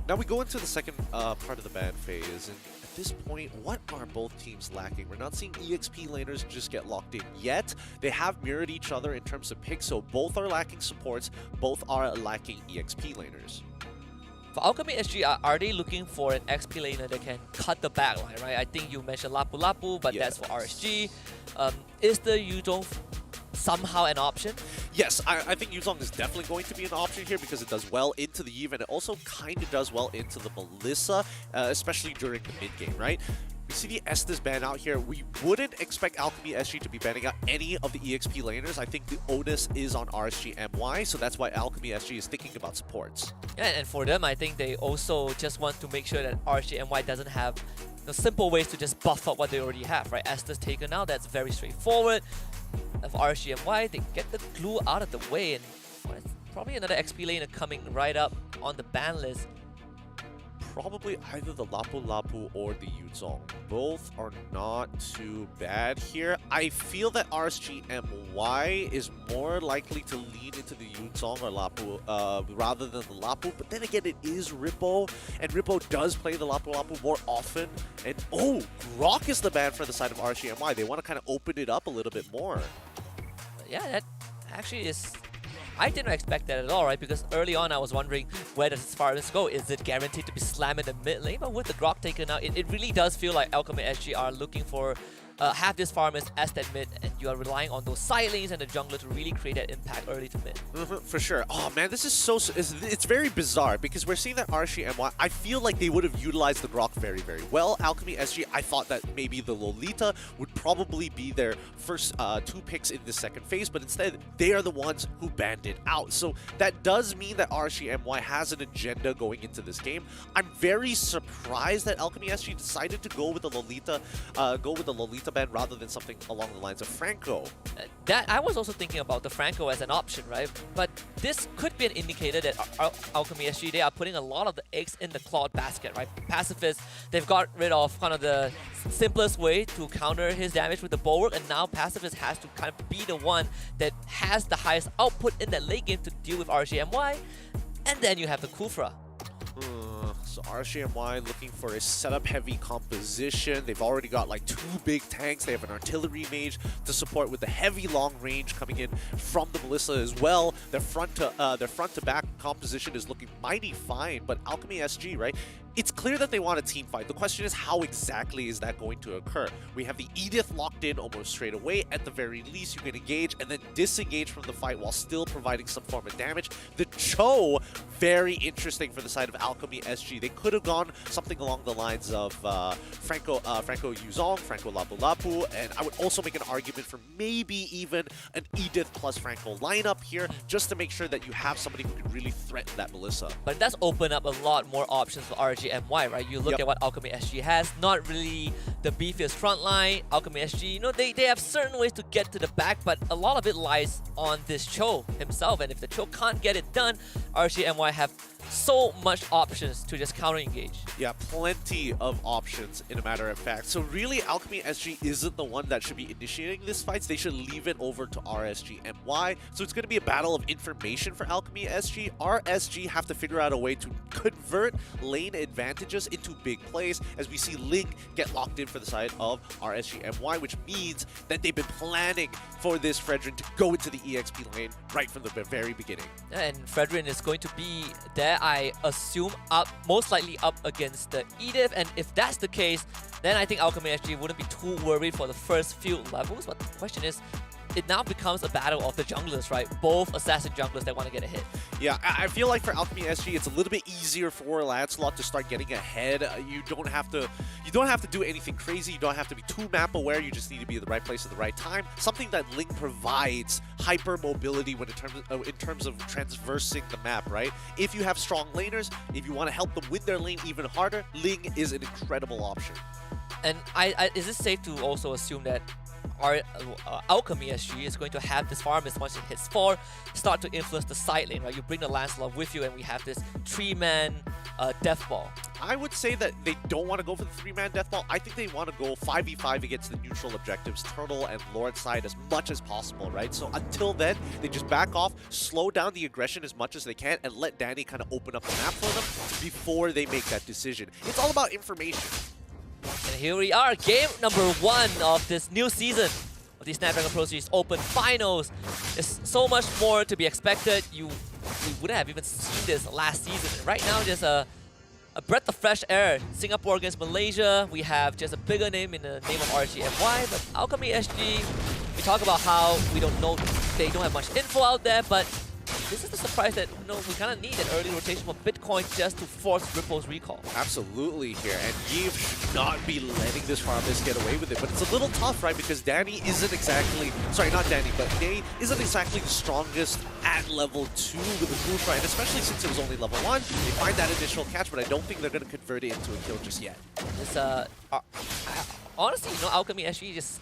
Now we go into the second part of the ban phase, and at this point, what are both teams lacking? We're not seeing EXP laners just get locked in yet. They have mirrored each other in terms of picks, so both are lacking supports, both are lacking EXP laners. For Alchemy SG, are they looking for an XP laner that can cut the backline, right? I think you mentioned Lapu Lapu, but that's for RSG. Is the Yuzong somehow an option? Yes, I think Yuzong is definitely going to be an option here because it does well into the Eve, and it also kind of does well into the Melissa, especially during the mid game, right? We see the Estes ban out here. We wouldn't expect Alchemy SG to be banning out any of the EXP laners. I think the onus is on RSGMY, so that's why Alchemy SG is thinking about supports. Yeah, and for them, I think they also just want to make sure that RSGMY doesn't have simple ways to just buff up what they already have, right? Estes taken out, that's very straightforward. And for RSGMY, they get the glue out of the way, and probably another XP laner coming right up on the ban list. Probably either the Lapu Lapu or the Yuzong. Both are not too bad here. I feel that RSGMY is more likely to lean into the Yuzong or Lapu rather than the Lapu, but then again, it is Rippo, and Rippo does play the Lapu Lapu more often. And oh, Grok is the ban for the side of RSGMY. They want to kind of open it up a little bit more. Yeah, that actually is... I didn't expect that at all, right? Because early on, I was wondering, where does this Fire Mist go? Is it guaranteed to be slammed in the mid lane? But with the Grok taken out, it really does feel like Alchemy SG are looking for have this Fire Mist as that mid, and you are relying on those side lanes and the jungler to really create that impact early to mid. For sure. Oh man, this is it's very bizarre because we're seeing that RSGMY, I feel like they would have utilized the Grok very, very well. Alchemy SG, I thought that maybe the Lolita would probably be their first two picks in the second phase, but instead they are the ones who banned it out. So that does mean that RSGMY has an agenda going into this game. I'm very surprised that Alchemy SG decided to go with the Lolita, ban rather than something along the lines of Franco. That I was also thinking about the Franco as an option, right? But this could be an indicator that Alchemy SG, they are putting a lot of the eggs in the Claude basket, right? Pacifist, they've got rid of kind of the simplest way to counter his damage with the Bulwark, and now Pacifist has to kind of be the one that has the highest output in that late game to deal with RSGMY, and then you have the Kufra. So RSGMY looking for a setup-heavy composition. They've already got like 2 big tanks. They have an artillery mage to support with the heavy long range coming in from the Melissa as well. Their front to back composition is looking mighty fine, but Alchemy SG, right? It's clear that they want a team fight. The question is, how exactly is that going to occur? We have the Edith locked in almost straight away. At the very least, you can engage and then disengage from the fight while still providing some form of damage. The Cho, very interesting for the side of Alchemy SG. They could have gone something along the lines of Franco Yuzong, Franco Lapu Lapu, and I would also make an argument for maybe even an Edith plus Franco lineup here, just to make sure that you have somebody who can really threaten that Melissa. But it does open up a lot more options for RSGMY, right? You look at what Alchemy SG has, not really the beefiest front line. Alchemy SG, you know, they have certain ways to get to the back, but a lot of it lies on this Cho himself, and if the Cho can't get it done, RSGMY have so much options to just counter-engage. Yeah, plenty of options in a matter of fact. So really, Alchemy SG isn't the one that should be initiating this fight. They should leave it over to RSG MY. So it's going to be a battle of information for Alchemy SG. RSG have to figure out a way to convert lane advantages into big plays, as we see Ling get locked in for the side of RSG MY, which means that they've been planning for this Fredrin to go into the EXP lane right from the very beginning. And Fredrin is going to be there, I assume, most likely up against the Edith. And if that's the case, then I think Alchemy SG wouldn't be too worried for the first few levels. But the question is, it now becomes a battle of the junglers, right? Both assassin junglers that want to get a hit. Yeah, I feel like for Alchemy SG, it's a little bit easier for Lancelot to start getting ahead. You don't have to do anything crazy. You don't have to be too map aware. You just need to be in the right place at the right time. Something that Ling provides, hyper mobility when in terms of transversing the map, right? If you have strong laners, if you want to help them win their lane even harder, Ling is an incredible option. And is it safe to also assume that our Alchemy SG is going to have this farmist once it hits 4 start to influence the side lane, right? You bring the Lancelot with you and we have this 3-man death ball. I would say that they don't want to go for the 3-man death ball. I think they want to go 5v5 against the neutral objectives, Turtle and Lord side, as much as possible, right? So until then, they just back off, slow down the aggression as much as they can, and let Danny kind of open up the map for them before they make that decision. It's all about information. And here we are, game number 1 of this new season of the Snapdragon Pro Series Open Finals. There's so much more to be expected. We wouldn't have even seen this last season. And right now, there's a breath of fresh air. Singapore against Malaysia. We have just a bigger name in the name of RGMY. But Alchemy SG, we talk about how we don't know, they don't have much info out there, but this is the surprise that we kind of need an early rotation for Bitcoin just to force Ripple's recall. Absolutely here, and Yves should not be letting this farmist get away with it, but it's a little tough, right? Because Danny isn't exactly, sorry, not Danny, but Nay isn't exactly the strongest at level 2 with the Gulfra, and especially since it was only level 1, they find that initial catch, but I don't think they're going to convert it into a kill just yet. This, honestly, Alchemy SG just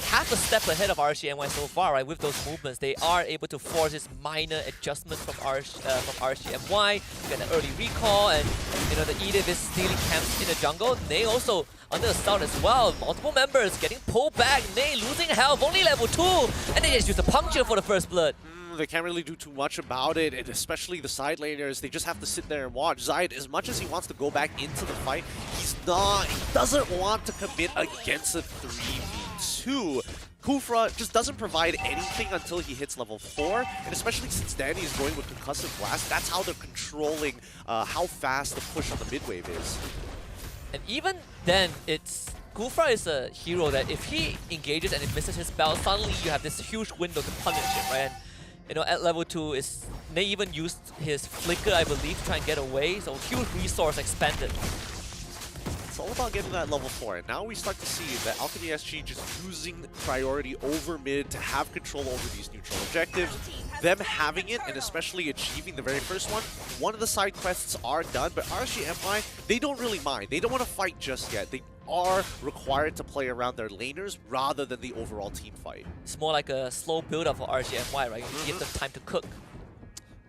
half a step ahead of RCNY so far, right? With those movements, they are able to force this minor adjustment from RCNY, get an early recall, and the Edith is stealing camps in the jungle. Nay also under assault as well. Multiple members getting pulled back. Nay losing health, only level 2, and they just use a puncture for the first blood. They can't really do too much about it, and especially the side laners, they just have to sit there and watch. Zayed, as much as he wants to go back into the fight, he doesn't want to commit against a 3v2. Kufra just doesn't provide anything until he hits level 4, and especially since Danny is going with Concussive Blast, that's how they're controlling how fast the push on the mid-wave is. And even then, Kufra is a hero that if he engages and it misses his spell, suddenly you have this huge window to punish him, right? And at level 2, they even used his Flicker, I believe, to try and get away, so huge resource expended. It's all about getting that level 4, and now we start to see that Alchemy SG just using priority over mid to have control over these neutral objectives. Them having it, and especially achieving the very first one of the side quests are done, but RSGMI, they don't really mind. They don't want to fight just yet. They are required to play around their laners rather than the overall team fight. It's more like a slow build-up for RGMY, right? You give them time to cook.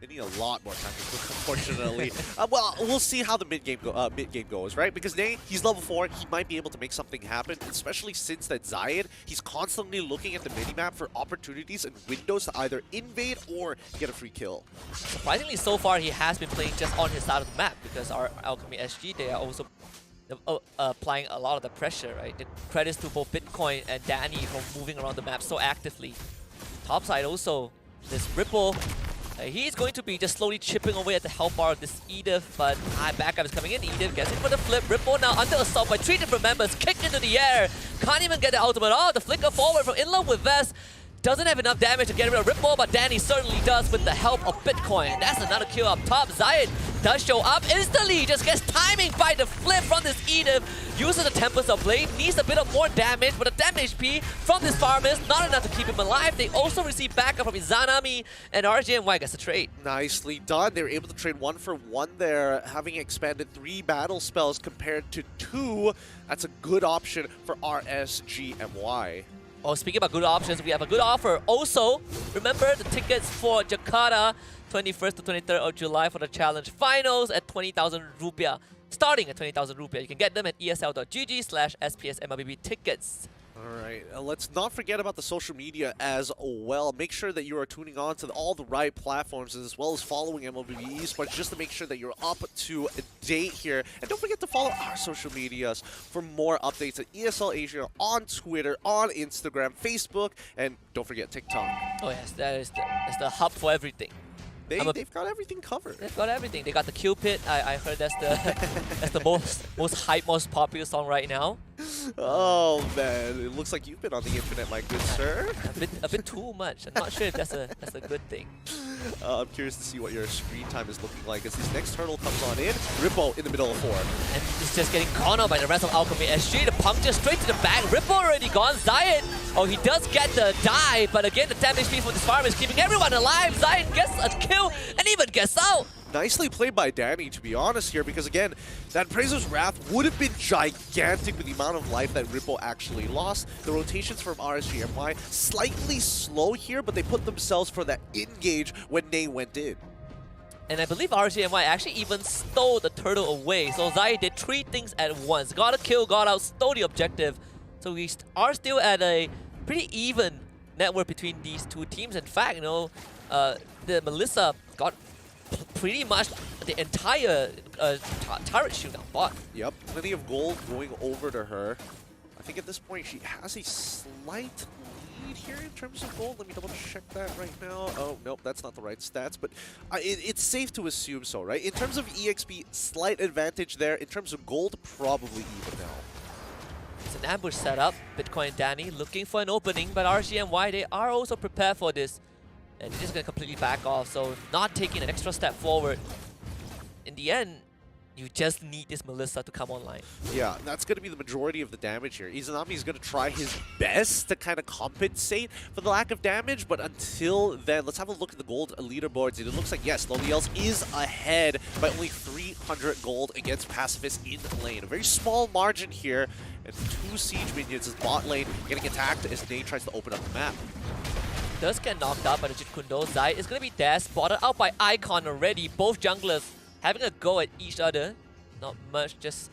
They need a lot more time to cook, unfortunately. Well, we'll see how the mid-game goes, right? Because Nay, he's level 4, he might be able to make something happen, especially since that Zayed, he's constantly looking at the minimap for opportunities and windows to either invade or get a free kill. Surprisingly, so far, he has been playing just on his side of the map, because our Alchemy SG, they are also applying a lot of the pressure, right? The credits to both Bitcoin and Danny for moving around the map so actively. Top side also, this Ripple, he's going to be just slowly chipping away at the health bar of this Edith, but backup is coming in. Edith gets in for the flip. Ripple now under assault by 3 different members, kicked into the air. Can't even get the ultimate. Oh, the flicker forward from Inland with Vest. Doesn't have enough damage to get rid of Ripple, but Danny certainly does with the help of Bitcoin. That's another kill up top. Zayed does show up instantly, just gets timing by the flip from this Edith. Uses the Tempest of Blade, needs a bit of more damage, but the damage HP from this farmist, not enough to keep him alive. They also receive backup from Izanami, and RGMY gets a trade. Nicely done. They were able to trade 1 for 1 there, having expanded 3 battle spells compared to 2. That's a good option for RSGMY. Oh, speaking about good options, we have a good offer. Also, remember the tickets for Jakarta 21st to 23rd of July for the challenge finals at 20,000 rupiah. Starting at 20,000 rupiah. You can get them at esl.gg/SPS MLBB tickets. Alright, let's not forget about the social media as well. Make sure that you are tuning on to all the right platforms as well as following MLBB eSports just to make sure that you're up to date here. And don't forget to follow our social medias for more updates at ESL Asia on Twitter, on Instagram, Facebook, and don't forget TikTok. Oh yes, that's the hub for everything. They've got everything covered. They've got everything. They got the Cupid. I heard that's the most hype, most popular song right now. Oh man, it looks like you've been on the internet, my good sir. A bit too much. I'm not sure if that's a good thing. I'm curious to see what your screen time is looking like as this next turtle comes on in. Rippo in the middle of 4. And it's just getting cornered by the rest of Alchemy SG. The puncture straight to the back. Rippo already gone. Zion, oh, he does get the die, but again, the damage speed from this farm is keeping everyone alive. Zion gets a kill and even gets out. Nicely played by Danny, to be honest here, because again, that Praiser's Wrath would have been gigantic with the amount of life that Rippo actually lost. The rotations from RSGMY slightly slow here, but they put themselves for that engage when Ney went in. And I believe RSGMY actually even stole the turtle away. So Zai did 3 things at once. Got a kill, got out, stole the objective. So we are still at a pretty even network between these two teams. In fact, you know, the Melissa got pretty much the entire turret shield on bot. Yep, plenty of gold going over to her. I think at this point she has a slight lead here in terms of gold. Let me double check that right now. Oh, nope, that's not the right stats, but it's safe to assume so, right? In terms of EXP, slight advantage there. In terms of gold, probably even now. It's an ambush setup. Bitcoin and Danny looking for an opening, but RGMY, they are also prepared for this. And they're just going to completely back off, so not taking an extra step forward. In the end, you just need this Melissa to come online. Yeah, that's going to be the majority of the damage here. Izanami is going to try his best to kind of compensate for the lack of damage, but until then, let's have a look at the gold leaderboards. It looks like, yes, Loliels is ahead by only 300 gold against Pacifist in lane. A very small margin here, and 2 siege minions as bot lane getting attacked as Ney tries to open up the map. Does get knocked out by the Jeet Kune Do. Zai is going to be there, spotted out by Icon already. Both junglers having a go at each other. Not much, just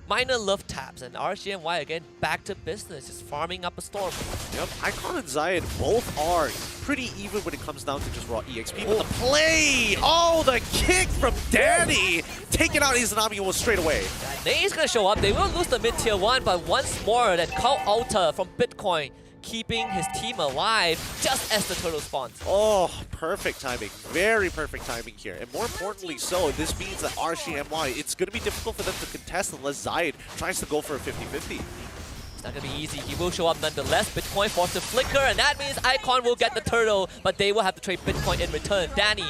minor love taps. And RGMY again back to business, just farming up a storm. Yep, Icon and Zion both are pretty even when it comes down to just raw EXP. But the play! Oh, the kick from Danny! Taking out Izanami almost straight away. Ney's going to show up. They will lose the mid-tier 1, but once more, that Cult Altar from Bitcoin keeping his team alive just as the turtle spawns. Oh, perfect timing. Very perfect timing here. And more importantly so, this means that RGMY, it's going to be difficult for them to contest unless Zayed tries to go for a 50-50. It's not going to be easy. He will show up nonetheless. Bitcoin forced to flicker, and that means Icon will get the turtle, but they will have to trade Bitcoin in return. Danny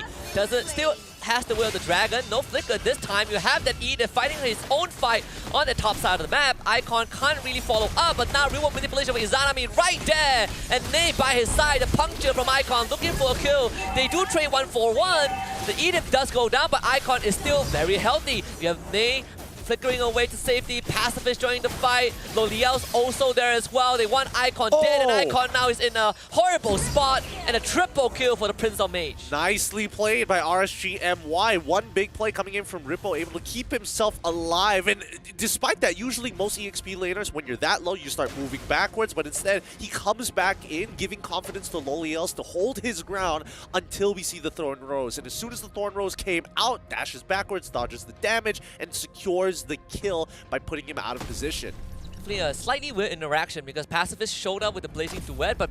still has the will of the dragon. No flicker this time. You have that Edith fighting his own fight on the top side of the map. Icon can't really follow up, but now real manipulation with Izanami right there. And Ney by his side. The puncture from Icon looking for a kill. They do trade 1-for-1. The Edith does go down, but Icon is still very healthy. You have Ney flickering away to safety. Pacifist joining the fight. Loliel's also there as well. They want Icon dead, and Icon now is in a horrible spot. And a triple kill for the Prince of Mage. Nicely played by RSGMY. One big play coming in from Rippo, able to keep himself alive. And despite that, usually most EXP laners, when you're that low, you start moving backwards. But instead, he comes back in, giving confidence to Loliels to hold his ground until we see the Thorn Rose. And as soon as the Thorn Rose came out, dashes backwards, dodges the damage, and secures the kill by putting him out of position. Definitely a slightly weird interaction because Pacifist showed up with the Blazing Duet, but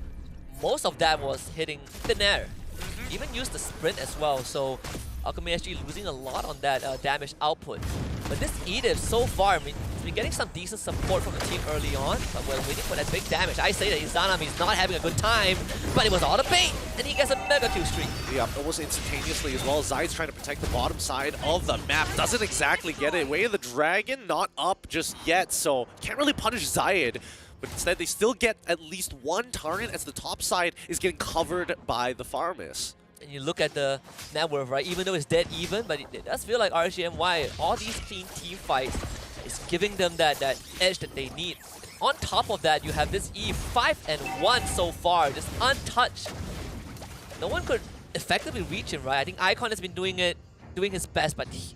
most of that was hitting thin air. Even used the sprint as well, so Alchemy SG losing a lot on that damage output. But this Edith so far, I mean, he's been getting some decent support from the team early on, but we're waiting for that big damage. I say that Izanami is not having a good time, but it was all the bait, and he gets a mega kill streak. Yeah, almost instantaneously as well. Zayed's trying to protect the bottom side of the map. Doesn't exactly get it. Way of the Dragon, not up just yet, so can't really punish Zayed. But instead, they still get at least one turret as the top side is getting covered by the Farmis. And you look at the net worth, right? Even though it's dead even, but it does feel like RGMY, all these clean team fights is giving them that edge that they need. On top of that, you have this E 5-1 so far, just untouched. No one could effectively reach him, right? I think Icon has been doing his best, but he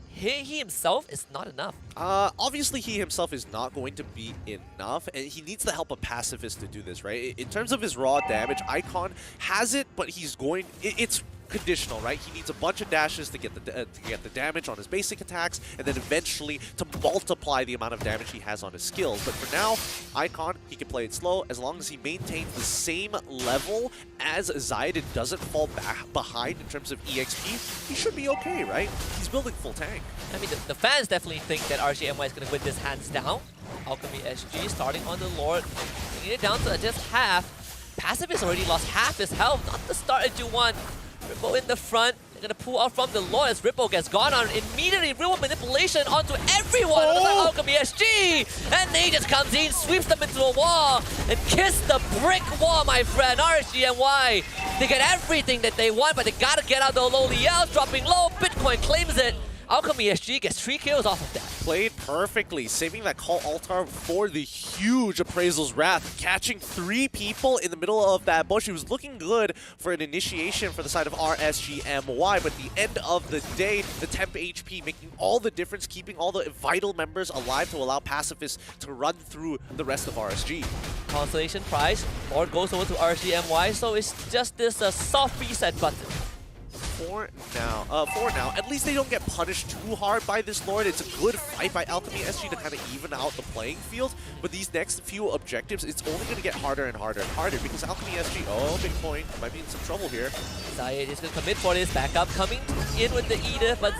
himself is not enough. Obviously, he himself is not going to be enough, and he needs the help of Pacifist to do this, right? In terms of his raw damage, Icon has it, but he's going... It's conditional, right? He needs a bunch of dashes to get the damage on his basic attacks, and then eventually to multiply the amount of damage he has on his skills. But for now, Icon, he can play it slow as long as he maintains the same level as Zayed and doesn't fall behind in terms of EXP. He should be okay, right? He's building full tank. I mean, the fans definitely think that RGMY is going to win this hands down. Alchemy SG starting on the Lord, bringing it down to just half. Pacifist already lost half his health, not the start that you want. Ripple in the front. They're going to pull out from the Lord as Ripple gets gone on immediately. Real manipulation onto everyone. Oh. Alchemy SG. And Natus comes in, sweeps them into a wall, and kiss the brick wall, my friend. RGMY. They get everything that they want, but they got to get out the low. Liel's dropping low. Bitcoin claims it. Alchemy SG gets 3 kills off of that. Played perfectly, saving that call altar for the huge Appraisal's Wrath, catching 3 people in the middle of that bush. He was looking good for an initiation for the side of RSGMY, but at the end of the day, the temp HP making all the difference, keeping all the vital members alive to allow Pacifist to run through the rest of RSG. Consolation prize, Lord goes over to RGMY, so it's just this soft reset button. For now, at least they don't get punished too hard by this Lord. It's a good fight by Alchemy SG to kind of even out the playing field. But these next few objectives, it's only going to get harder and harder and harder because Alchemy SG, oh, big point, might be in some trouble here. Zayed is going to commit for this backup, coming in with the Edith, but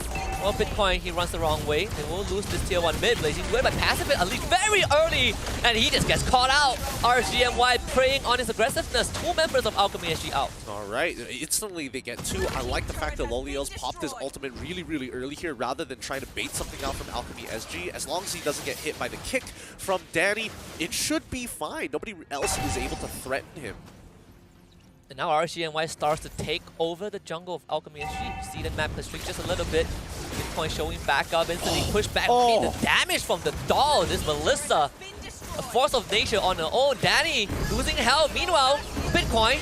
well, Bitcoin, he runs the wrong way. They will lose this tier 1 mid, blazing good, but Pacifist at least very early, and he just gets caught out. RGMY preying on his aggressiveness. 2 members of Alchemy SG out. All right, instantly they get 2. I like the fact that Loliel's popped his ultimate really early here rather than trying to bait something out from Alchemy SG. As long as he doesn't get hit by the kick from Danny, it should be fine. Nobody else is able to threaten him. And now RGMY starts to take over the jungle of Alchemy SG. You see the map constrict just a little bit. Bitcoin showing back up, instantly push back. The damage from the doll, this Melissa. A force of nature on her own. Danny losing health. Meanwhile, Bitcoin,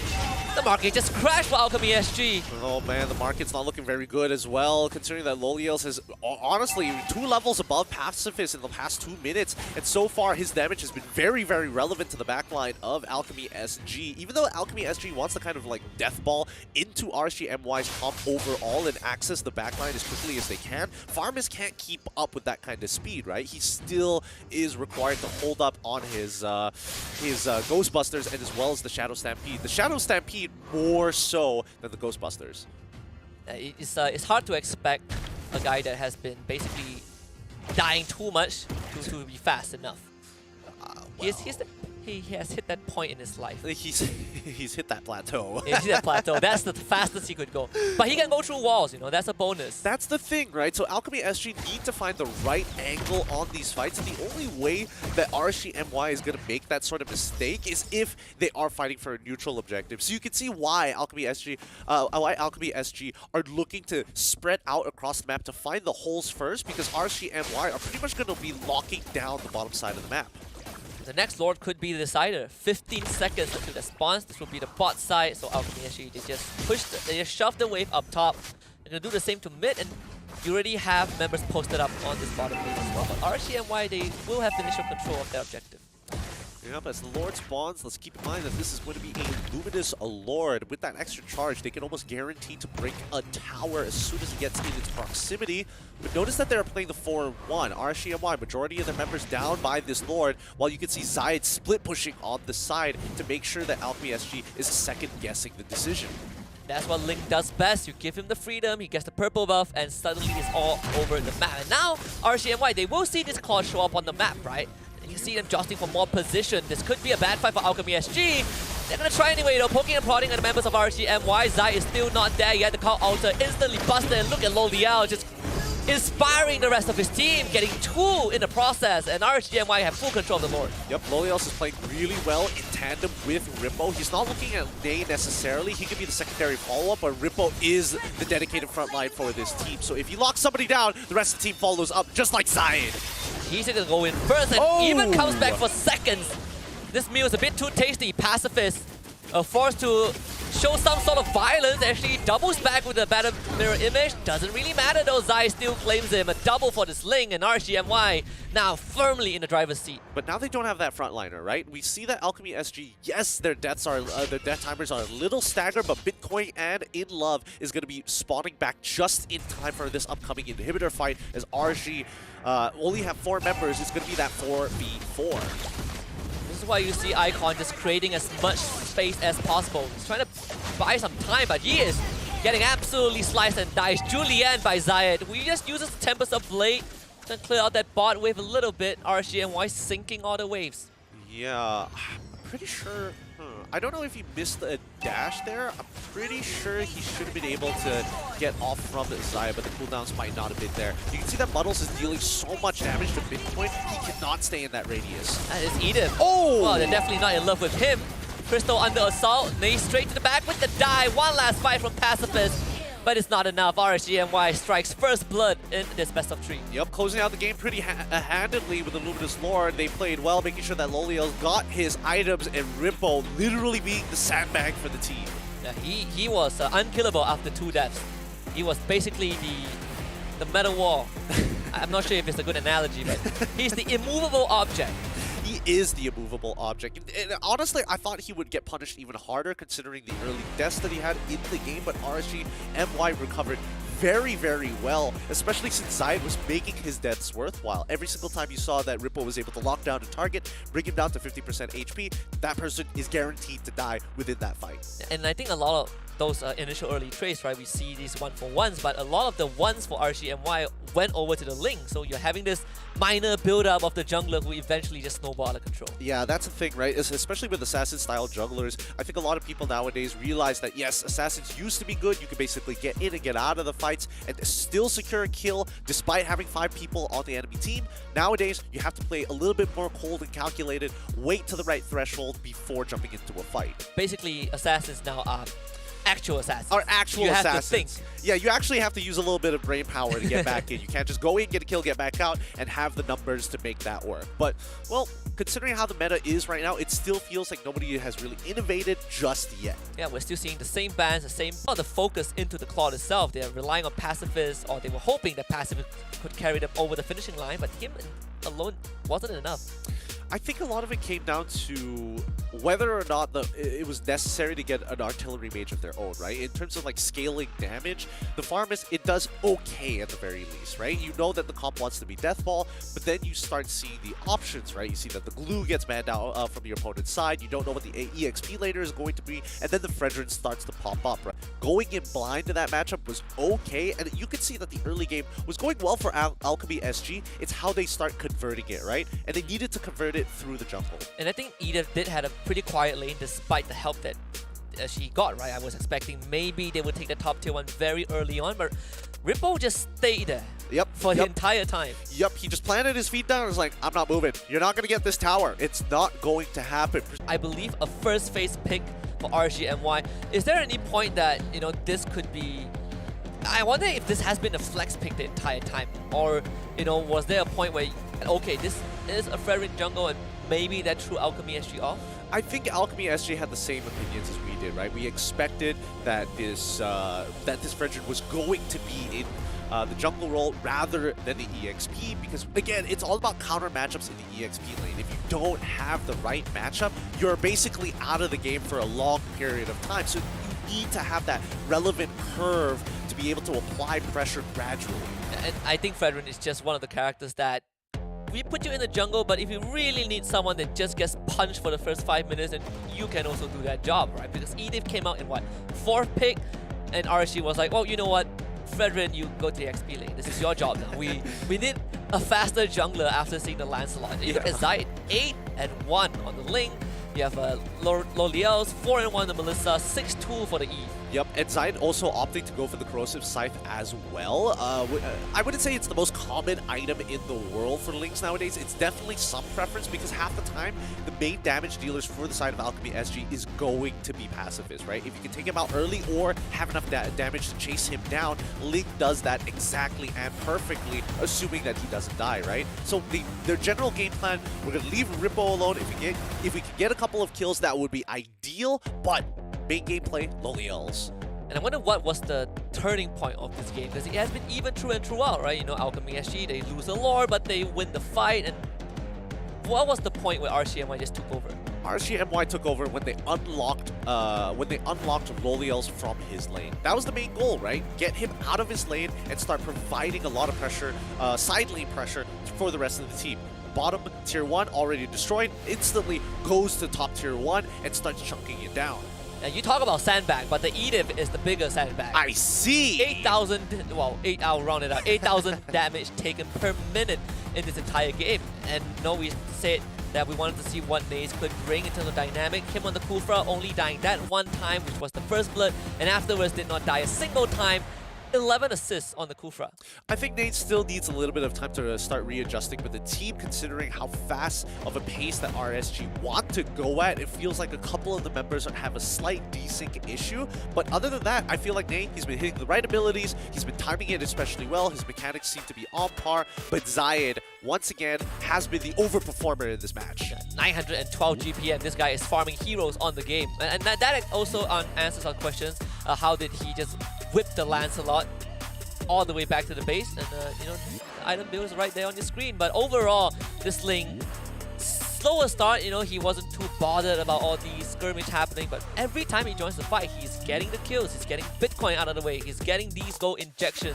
the market just crashed for Alchemy SG. Oh man, the market's not looking very good as well, considering that Loliels has honestly 2 levels above Pacifist in the past 2 minutes, and so far his damage has been very relevant to the backline of Alchemy SG. Even though Alchemy SG wants to kind of like death ball into RGMY's top overall and access the backline as quickly as they can, Farmers can't keep up with that kind of speed, right? He still is required to hold up on his Ghostbusters and as well as the Shadow Stampede. The Shadow Stampede more so than the Ghostbusters. It's hard to expect a guy that has been basically dying too much to be fast enough. He has hit that point in his life. He's hit that plateau. He's hit that plateau. That's the fastest he could go. But he can go through walls, you know, that's a bonus. That's the thing, right? So Alchemy SG need to find the right angle on these fights. And the only way that RGMY is going to make that sort of mistake is if they are fighting for a neutral objective. So you can see why Alchemy SG are looking to spread out across the map to find the holes first, because RGMY are pretty much going to be locking down the bottom side of the map. The next Lord could be the decider. 15 seconds until the spawns. This will be the bot side. So Alchemy SG, they just shove the wave up top. They're going to do the same to mid, and you already have members posted up on this bottom lane as well. But RGMY, they will have initial control of their objective. Yep, as the Lord spawns, let's keep in mind that this is going to be a Luminous Lord. With that extra charge, they can almost guarantee to break a tower as soon as he gets in its proximity. But notice that they're playing the 4-1. RGMY, majority of their members down by this Lord, while you can see Zayed split pushing on the side to make sure that Alchemy SG is second-guessing the decision. That's what Link does best. You give him the freedom, he gets the purple buff, and suddenly it's all over the map. And now, RGMY, they will see this claw show up on the map, right? And you see them jostling for more position. This could be a bad fight for Alchemy SG. They're gonna try anyway though, poking and prodding at the members of RGMY. Zai is still not there yet. The call altar instantly busted, and look at Loliel just inspiring the rest of his team, getting 2 in the process, and RGMY have full control of the Lord. Yep, Loliel is playing really well in tandem with Rippo. He's not looking at Nay necessarily. He could be the secondary follow-up, but Rippo is the dedicated front line for this team. So if he locks somebody down, the rest of the team follows up, just like Zayed. He's gonna go in first and even comes back for seconds. This meal is a bit too tasty. Pacifist forced to show some sort of violence. Actually doubles back with a better mirror image. Doesn't really matter though. Zai still claims him. A double for this Ling, and RGMY now firmly in the driver's seat. But now they don't have that frontliner, right? We see that Alchemy SG, yes, their death timers are a little staggered, but Bitcoin and In Love is going to be spawning back just in time for this upcoming inhibitor fight, as RG only have 4 members. It's going to be that 4v4. This is why you see Icon just creating as much space as possible. He's trying to buy some time, but he is getting absolutely sliced and diced. Julian by Zayed, who just uses Tempest of Blade to clear out that bot wave a little bit. RGMY sinking all the waves. Yeah, I'm pretty sure. I don't know if he missed a dash there. I'm pretty sure he should have been able to get off from Zaya, but the cooldowns might not have been there. You can see that Muddles is dealing so much damage to Bitcoin, he cannot stay in that radius. That is Eden. Oh! Well, they're definitely not in love with him. Crystal under assault, Nate straight to the back with the die. One last fight from Pacifist, but it's not enough. RGMY strikes first blood in this best of 3. Yep, closing out the game pretty handedly with the Luminous Lord. They played well, making sure that Loliel got his items, and Rimpo literally being the sandbag for the team. Yeah, he was unkillable after 2 deaths. He was basically the metal wall. I'm not sure if it's a good analogy, but he's the immovable object. He is the immovable object. And honestly, I thought he would get punished even harder considering the early deaths that he had in the game, but RSG MY recovered very, very well, especially since Zayed was making his deaths worthwhile. Every single time you saw that Ripple was able to lock down a target, bring him down to 50% HP, that person is guaranteed to die within that fight. And I think a lot of those initial early trades, right, we see these 1-for-1s, but a lot of the ones for RGMY went over to the Ling, so you're having this minor build-up of the jungler who eventually just snowball out of control. Yeah, that's the thing, right? Especially with assassin-style junglers, I think a lot of people nowadays realize that, yes, assassins used to be good. You could basically get in and get out of the fights and still secure a kill despite having 5 people on the enemy team. Nowadays, you have to play a little bit more cold and calculated, wait to the right threshold before jumping into a fight. Basically, assassins now are actual assassins. Are actual you assassins. Have to think. Yeah, you actually have to use a little bit of brain power to get back in. You can't just go in, get a kill, get back out, and have the numbers to make that work. But, well, considering how the meta is right now, it still feels like nobody has really innovated just yet. Yeah, we're still seeing the same bans, the focus into the Claude itself. They're relying on Pacifists, or they were hoping that Pacifists could carry them over the finishing line, but him alone wasn't enough. I think a lot of it came down to whether or not it was necessary to get an artillery mage of their own, right? In terms of like scaling damage, the Farmist, it does okay at the very least, right? You know that the comp wants to be Deathball, but then you start seeing the options, right? You see that the glue gets banned out from your opponent's side. You don't know what the EXP later is going to be, and then the Fredrin starts to pop up, right? Going in blind to that matchup was okay, and you could see that the early game was going well for Alchemy SG. It's how they start converting it, right? And they needed to convert it through the jungle. And I think Edith did have a pretty quiet lane despite the help that she got, right? I was expecting maybe they would take the top tier 1 very early on, but Ripple just stayed there for the entire time. Yep, he just planted his feet down and was like, I'm not moving. You're not going to get this tower. It's not going to happen. I believe a first phase pick for RGMY. Is there any point that, you know, this could be... I wonder if this has been a flex pick the entire time, or, you know, was there a point where, okay, this is a Fredrin jungle and maybe that threw Alchemy SG off? I think Alchemy SG had the same opinions as we did, right? We expected that this Fredrin was going to be in the jungle role rather than the EXP, because again, it's all about counter matchups in the EXP lane. If you don't have the right matchup, you're basically out of the game for a long period of time. So you need to have that relevant curve to be able to apply pressure gradually. And I think Fredrin is just one of the characters that we put you in the jungle, but if you really need someone that just gets punched for the first 5 minutes, then you can also do that job, right? Because Edith came out in what, 4th pick, and RSG was like, well, you know what, Fredrin, you go to the XP lane. This is your job now. We need a faster jungler after seeing the Lancelot. You look at Zayed, 8-1 on the Ling. You have Loliel's 4-1 on the Melissa, 6-2 for the Eve. Yep, and Zayed also opting to go for the Corrosive Scythe as well. I wouldn't say it's the most common item in the world for Lings nowadays. It's definitely some preference because half the time, the main damage dealers for the side of Alchemy SG is going to be Pacifist, right? If you can take him out early or have enough damage to chase him down, Ling does that exactly and perfectly, assuming that he doesn't die, right? So their general game plan, we're going to leave Rippo alone. If we can get a couple of kills, that would be ideal, but main gameplay, Loliels. And I wonder what was the turning point of this game, because it has been even through and throughout, right? You know, Alchemy SG, they lose a lore, but they win the fight. And what was the point where RCMY just took over? RCMY took over when they unlocked Loliels from his lane. That was the main goal, right? Get him out of his lane and start providing a lot of pressure, side lane pressure for the rest of the team. Bottom tier 1 already destroyed, instantly goes to top tier 1 and starts chunking it down. And you talk about sandbag, but the Edith is the bigger sandbag. I see! 8,000, well, I'll round it out, 8,000 damage taken per minute in this entire game. And no, we said that we wanted to see what Naze could bring in terms of dynamic. Him on the Kufra only dying that one time, which was the first blood, and afterwards did not die a single time. 11 assists on the Kufra. I think Nate still needs a little bit of time to start readjusting with the team, considering how fast of a pace that RSG want to go at. It feels like a couple of the members have a slight desync issue, but other than that, I feel like Nate, he's been hitting the right abilities, he's been timing it especially well, his mechanics seem to be on par, but Zayed, once again, has been the overperformer in this match. 912 GPM, this guy is farming heroes on the game. And that also answers our questions. How did he just whip the Lancelot all the way back to the base? And you know, the item build is right there on your screen. But overall, this Ling, slower start, you know, he wasn't too bothered about all these skirmish happening, but every time he joins the fight, he's getting the kills, he's getting Bitcoin out of the way, he's getting these gold injections.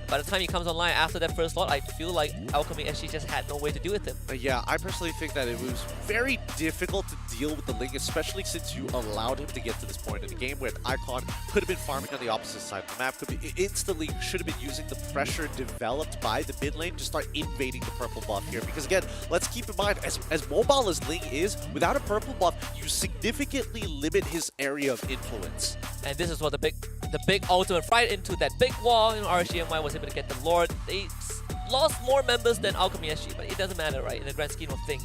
By the time he comes online after that first slot, I feel like Alchemy SG just had no way to deal with him. Yeah, I personally think that it was very difficult to deal with the Ling, especially since you allowed him to get to this point in the game where Icon could have been farming on the opposite side of the map, instantly should have been using the pressure developed by the mid lane to start invading the purple buff here. Because again, let's keep in mind, as mobile as Ling is, without a purple buff, you significantly limit his area of influence. And this is what the big ultimate right into that big wall. You know, RCMY was able to get the Lord. They lost more members than Alchemy SG, but it doesn't matter, right, in the grand scheme of things.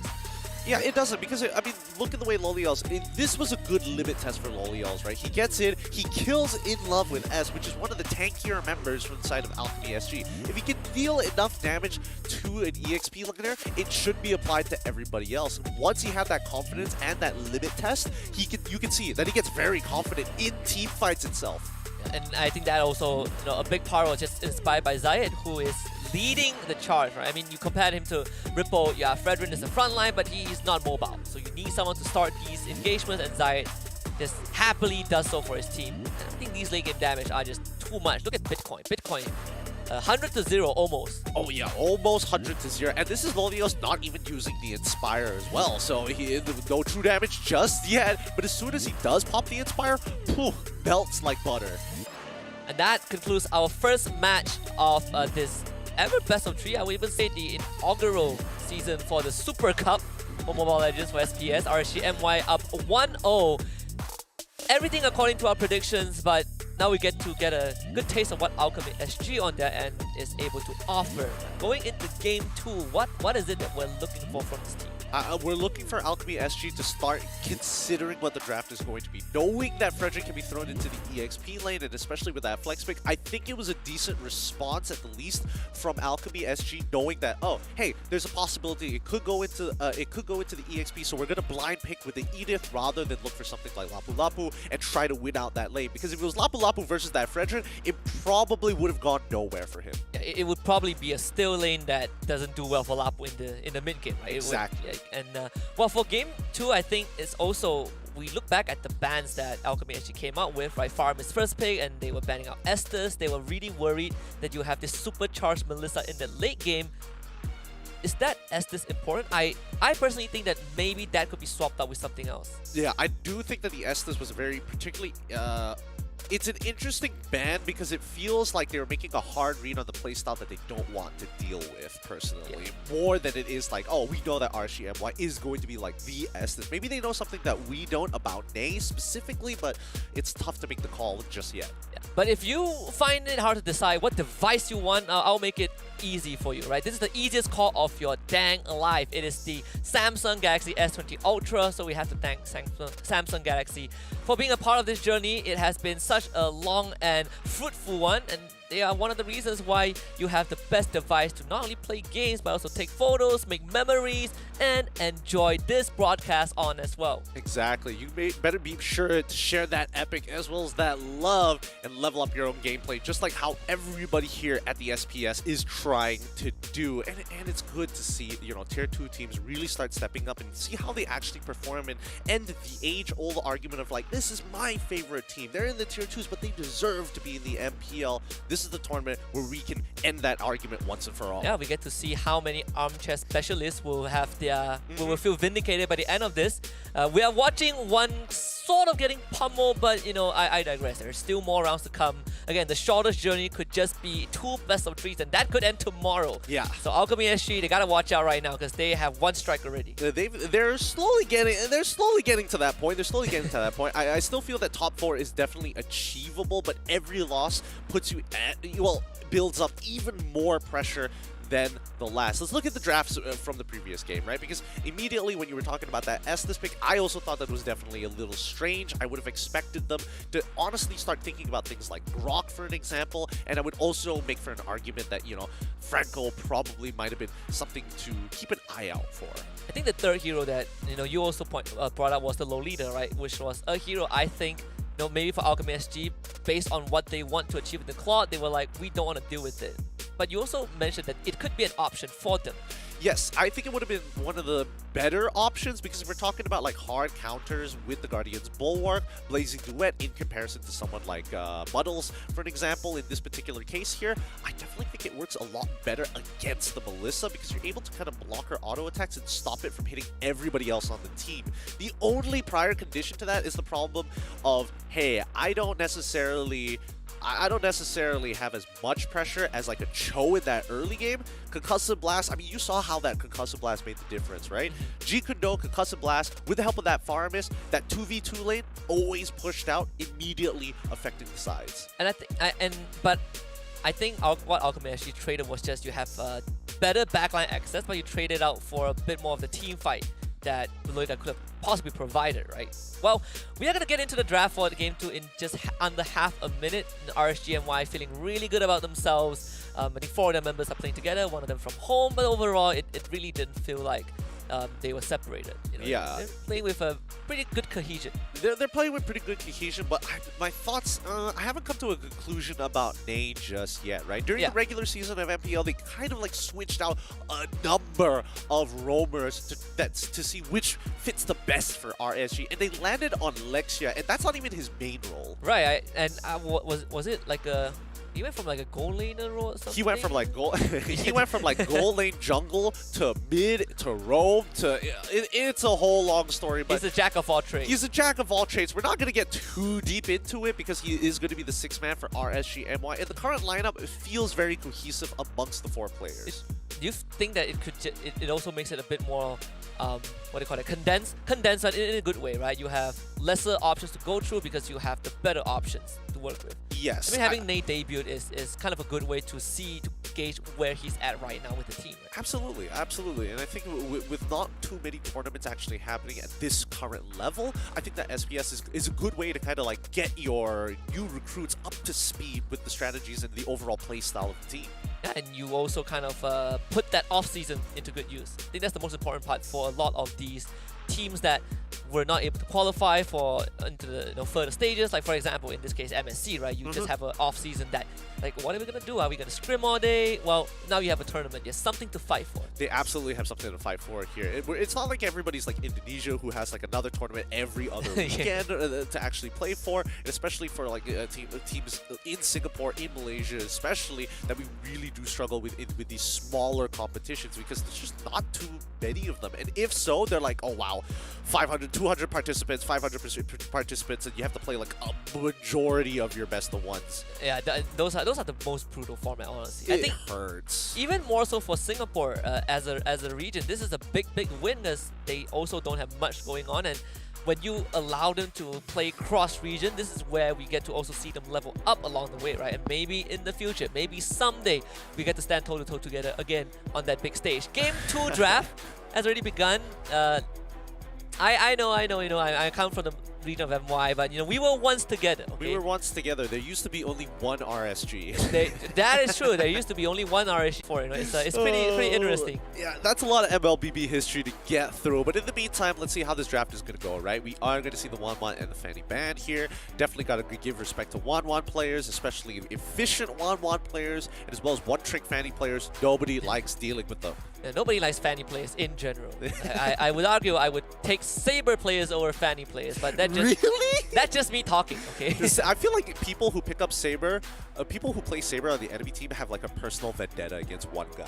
Yeah, it doesn't, because, I mean, look at the way Loliels, this was a good limit test for Loliels, right? He gets in, he kills In Love with S, which is one of the tankier members from the side of Alchemy SG. If he can deal enough damage to an EXP laner, it should be applied to everybody else. Once he had that confidence and that limit test, you can see that he gets very confident in team fights itself. And I think that also, you know, a big part was just inspired by Zayed, who is leading the charge, right? I mean, you compared him to Ripple, yeah, Fredrin is the front line, but he is not mobile. So you need someone to start these engagements, and Zayed just happily does so for his team. And I think these late game damage are just too much. Look at Bitcoin. Bitcoin, 100 to 0 almost. Oh yeah, almost 100 to 0. And this is Lolios not even using the Inspire as well. So he no true damage just yet. But as soon as he does pop the Inspire, poof, melts like butter. And that concludes our first match of this ever best of 3. I would even say the inaugural season for the Super Cup for Mobile Legends for SPS. RCMY up 1-0. Everything according to our predictions, but now we get a good taste of what Alchemy SG on their end is able to offer. Going into Game 2, what is it that we're looking for from this team? We're looking for Alchemy SG to start considering what the draft is going to be. Knowing that Frederick can be thrown into the EXP lane, and especially with that flex pick, I think it was a decent response at the least from Alchemy SG, knowing that, oh, hey, there's a possibility it could go into the EXP, so we're gonna blind pick with the Edith rather than look for something like Lapu Lapu and try to win out that lane. Because if it was Lapu Lapu versus that Frederick, it probably would have gone nowhere for him. It would probably be a still lane that doesn't do well for Lapu in the mid game, right? Exactly. And well, for Game 2, I think it's also, we look back at the bans that Alchemy actually came out with, right? Farm is first pick, and they were banning out Estes. They were really worried that you have this supercharged Melissa in the late game. Is that Estes important? I personally think that maybe that could be swapped out with something else. Yeah, I do think that the Estes was a very particularly... it's an interesting ban because it feels like they're making a hard read on the playstyle that they don't want to deal with, personally. Yeah. More than it is like, oh, we know that RCMY is going to be like the Estes. Maybe they know something that we don't about Ney specifically, but it's tough to make the call just yet. Yeah. But if you find it hard to decide what device you want, I'll make it easy for you, right? This is the easiest call of your dang life. It is the Samsung Galaxy S20 Ultra, so we have to thank Samsung Galaxy for being a part of this journey. It has been such a long and fruitful one, and they are one of the reasons why you have the best device to not only play games but also take photos, make memories, and enjoy this broadcast on as well. Exactly. You better be sure to share that epic as well as that love and level up your own gameplay, just like how everybody here at the SPS is trying to do. And it's good to see, you know, tier 2 teams really start stepping up and see how they actually perform and end the age-old argument of like, this is my favorite team. They're in the tier 2s, but they deserve to be in the MPL. This is the tournament where we can end that argument once and for all. Yeah, we get to see how many armchair specialists will have their will feel vindicated by the end of this. We are watching one sort of getting pummeled, but you know, I digress. There's still more rounds to come. Again, the shortest journey could just be 2 best of 3s, and that could end tomorrow. Yeah. So Alchemy SG, they gotta watch out right now because they have 1 strike already. They're slowly getting to that point. I still feel that top 4 is definitely achievable, but every loss puts you at, well, builds up even more pressure than the last. Let's look at the drafts from the previous game, right? Because immediately when you were talking about that Estes pick, I also thought that was definitely a little strange. I would have expected them to honestly start thinking about things like Grok, for an example, and I would also make for an argument that, you know, Franco probably might have been something to keep an eye out for. I think the third hero that, you know, you also brought up was the Lolita, right? Which was a hero I think, you know, maybe for Alchemy SG, based on what they want to achieve with the Claude, they were like, we don't want to deal with it. But you also mentioned that it could be an option for them. Yes, I think it would have been one of the better options, because if we're talking about like hard counters with the Guardian's Bulwark, Blazing Duet in comparison to someone like Muddles, for an example, in this particular case here, I definitely think it works a lot better against the Melissa, because you're able to kind of block her auto attacks and stop it from hitting everybody else on the team. The only prior condition to that is the problem of, hey, I don't necessarily have as much pressure as like a Cho in that early game. Concussive Blast, I mean, you saw how that Concussive Blast made the difference, right? G Kundo, Concussive Blast, with the help of that Faramis, that 2v2 lane always pushed out, immediately affecting the sides. And I think what Alchemy actually traded was just you have better backline access, but you traded out for a bit more of the team fight that Lolita could have possibly provided, right? Well, we are going to get into the draft for the Game 2 in just under half a minute. RSGMY feeling really good about themselves. I think 4 of their members are playing together, 1 of them from home, but overall it really didn't feel like they were separated. You know? Yeah. They're playing with a pretty good cohesion. They're playing with pretty good cohesion, but my thoughts, I haven't come to a conclusion about Ney just yet, right? During the regular season of MPL, they kind of like switched out a number of roamers to see which fits the best for RSG, and they landed on Lexia, and that's not even his main role. Right, was it like a... He went from like a goal laner role or something? He went from like goal lane jungle to mid to roam to it's a whole long story, but he's a jack of all trades. He's a jack of all trades. We're not going to get too deep into it because he is going to be the 6th man for RSGMY, and the current lineup feels very cohesive amongst the 4 players. Do you think that it also makes it a bit more what do you call it, condensed in a good way, right? You have lesser options to go through because you have the better options to work with. Yes. I mean, having Nate debut is kind of a good way to gauge where he's at right now with the team. Right? Absolutely, absolutely. And I think with not too many tournaments actually happening at this current level, I think that SPS is a good way to kind of like get your new recruits up to speed with the strategies and the overall play style of the team. Yeah, and you also kind of put that off-season into good use. I think that's the most important part for a lot of these teams that were not able to qualify into the further stages. Like for example, in this case, MSC, right? You just have an off season that, like, what are we gonna do? Are we gonna scrim all day? Well, now you have a tournament. There's something to fight for. They absolutely have something to fight for here. It's not like everybody's like Indonesia, who has like another tournament every other weekend to actually play for, and especially for like teams in Singapore, in Malaysia, especially, that we really do struggle with these smaller competitions because there's just not too many of them. And if so, they're like, oh wow, 500, 200 participants, 500 participants, and you have to play like a majority of your best of ones. Yeah, those are the most brutal format, honestly. I think hurts. Even more so for Singapore as a region, this is a big win as they also don't have much going on, and when you allow them to play cross-region, this is where we get to also see them level up along the way, right? And maybe in the future, maybe someday, we get to stand toe-to-toe together again on that big stage. Game 2 draft has already begun. I know, you know, I come from the region of MY, but we were once together. Okay? We were once together. There used to be only one RSG. That is true. There used to be only one RSG for it. It's pretty interesting. Yeah, that's a lot of MLBB history to get through. But in the meantime, let's see how this draft is going to go, right? We are going to see the Wanwan and the Fanny band here. Definitely got to give respect to Wanwan players, especially efficient Wanwan players, and as well as one-trick Fanny players. Nobody likes dealing with them. Yeah, nobody likes Fanny players in general. I would argue I would take Saber players over Fanny players, but that's just me talking, okay? I feel like people who pick up Saber, people who play Saber on the enemy team have like a personal vendetta against one guy.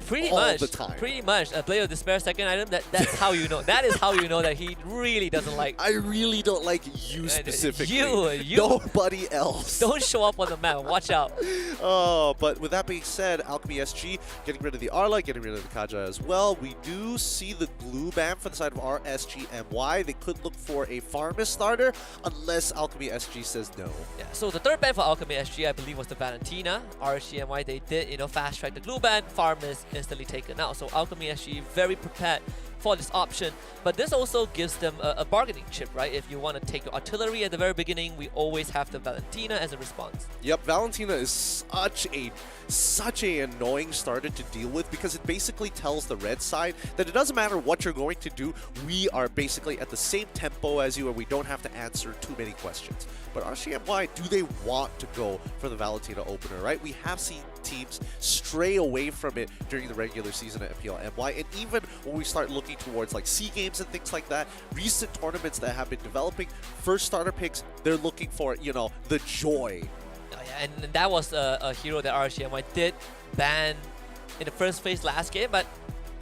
Pretty all much. the time. Pretty much. A Blade of Despair second item, that's how you know. That is how you know that he really doesn't like... I really don't like you specifically. You. Nobody else. Don't show up on the map. Watch out. Oh, but with that being said, Alchemy SG getting rid of the Arla, getting rid of the Kaja as well. We do see the glue ban for the side of RSGMY. They could look for a Farmist starter unless Alchemy SG says no. Yeah, so the third ban for Alchemy SG, I believe, was the Valentina. RSGMY, they did, fast track the glue ban. Farmist instantly taken out. So Alchemy SG very prepared for this option, but this also gives them a bargaining chip, right? If you want to take your artillery at the very beginning, we always have the Valentina as a response. Yep, Valentina is such a annoying starter to deal with because it basically tells the red side that it doesn't matter what you're going to do, we are basically at the same tempo as you and we don't have to answer too many questions. But RCMY, do they want to go for the Valentina opener, right? We have seen teams stray away from it during the regular season at MPL-MY, and even when we start looking towards like SEA Games and things like that, recent tournaments that have been developing, first starter picks, they're looking for, the joy. Oh, yeah, and that was a hero that RSGMY did ban in the first phase last game, but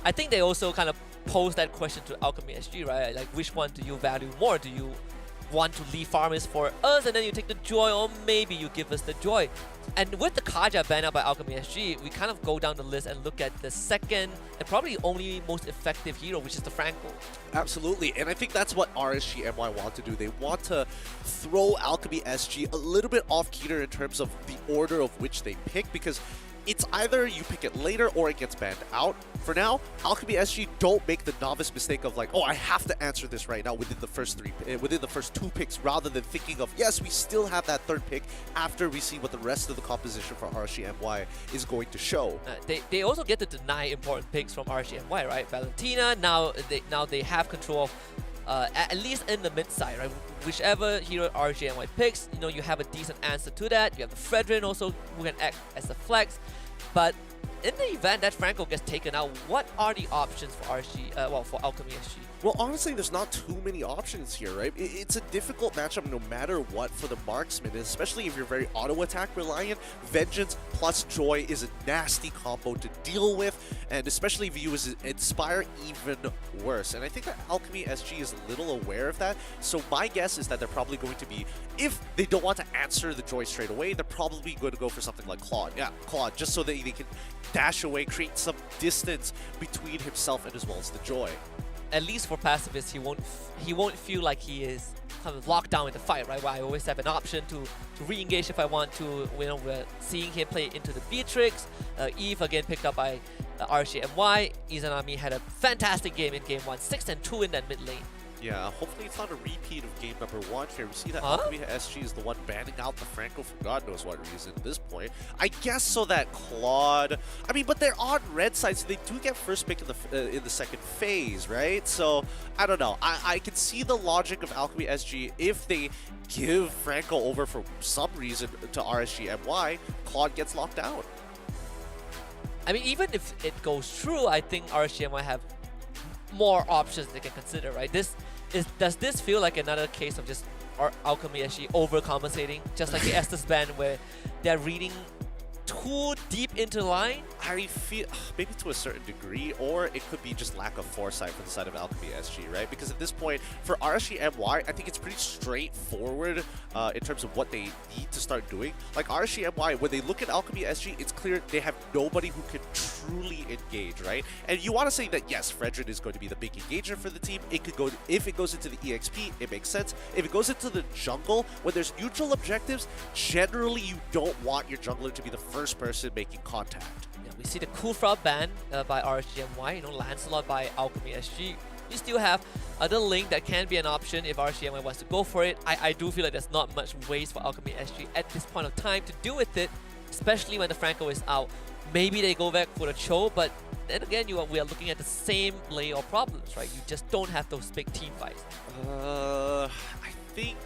I think they also kind of posed that question to Alchemy SG, right? Like, which one do you value more? Do you want to leave Farmers for us and then you take the joy, or maybe you give us the joy? And with the Kaja ban out by Alchemy SG, we kind of go down the list and look at the second and probably only most effective hero, which is the Franco. Absolutely, and I think that's what RSGMY want to do. They want to throw Alchemy SG a little bit off-keter in terms of the order of which they pick, because it's either you pick it later or it gets banned out. For now, Alchemy SG don't make the novice mistake of like, oh, I have to answer this right now within the first two picks, rather than thinking of, yes, we still have that third pick after we see what the rest of the composition for RSGMY is going to show. They also get to deny important picks from RSGMY, right? Valentina, now they have control of at least in the mid side, right? Whichever hero RSGMY picks, you have a decent answer to that. You have the Fredrin also who can act as a flex, but in the event that Franco gets taken out, what are the options for for Alchemy SG? Well, honestly, there's not too many options here, right? It's a difficult matchup no matter what for the marksman, especially if you're very auto-attack reliant. Vengeance plus Joy is a nasty combo to deal with, and especially if you use Inspire, even worse. And I think that Alchemy SG is a little aware of that, so my guess is that they're probably going to be, if they don't want to answer the Joy straight away, they're probably going to go for something like Claude. Yeah, Claude, just so that they can dash away, create some distance between himself and as well as the Joy. At least for pacifist, he won't feel like he is kind of locked down in the fight, right? Where I always have an option to re-engage if I want to. We're seeing him play into the Beatrix. Eve again picked up by RSGMY. Izanami had a fantastic game in game 1, 6-2 in that mid lane. Yeah, hopefully it's not a repeat of game number 1 here. We see that Alchemy SG is the one banning out the Franco for God knows what reason at this point. I guess so that Claude... I mean, but they're on red side, so they do get first pick in the second phase, right? So, I don't know. I can see the logic of Alchemy SG if they give Franco over for some reason to RSGMY, Claude gets locked out. I mean, even if it goes through, I think RSGMY have more options they can consider, right? Does this feel like another case of just Alchemy SG overcompensating, just like the Estes ban where they're reading too deep into the line? I feel maybe to a certain degree, or it could be just lack of foresight from the side of Alchemy SG, right? Because at this point, for RSGMY, I think it's pretty straightforward in terms of what they need to start doing. Like RSGMY, when they look at Alchemy SG, it's clear they have nobody who can truly engage, right? And you want to say that yes, Fredrin is going to be the big engager for the team. It could go, if it goes into the EXP, it makes sense. If it goes into the jungle, when there's neutral objectives, generally you don't want your jungler to be the first person making contact. Yeah, we see the Kufra ban by RSGMY, Lancelot by Alchemy SG. You still have other link that can be an option if RCMI wants to go for it. I do feel like there's not much ways for Alchemy SG at this point of time to do with it, especially when the Franco is out. Maybe they go back for the Cho, but then again, we are looking at the same layer of problems, right? You just don't have those big team fights. I think,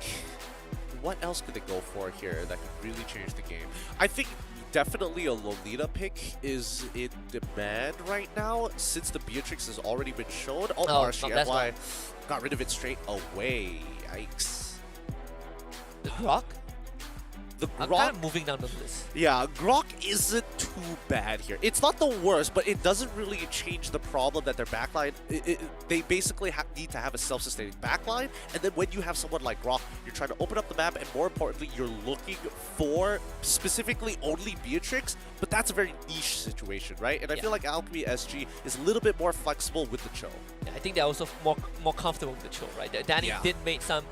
what else could they go for here that could really change the game? I think definitely a Lolita pick is in demand right now, since the Beatrix has already been shown. Oh, RCMY got rid of it straight away. Yikes. The Grok? The I'm Grok, kind of moving down the list. yeah, Grok isn't too bad here. It's not the worst, but it doesn't really change the problem that their backline, they basically need to have a self-sustaining backline, and then when you have someone like Grok, you're trying to open up the map, and more importantly, you're looking for specifically only Beatrix, but that's a very niche situation, right? And I feel like Alchemy SG is a little bit more flexible with the Cho. Yeah, I think they're also more comfortable with the Cho, right? Danny did make some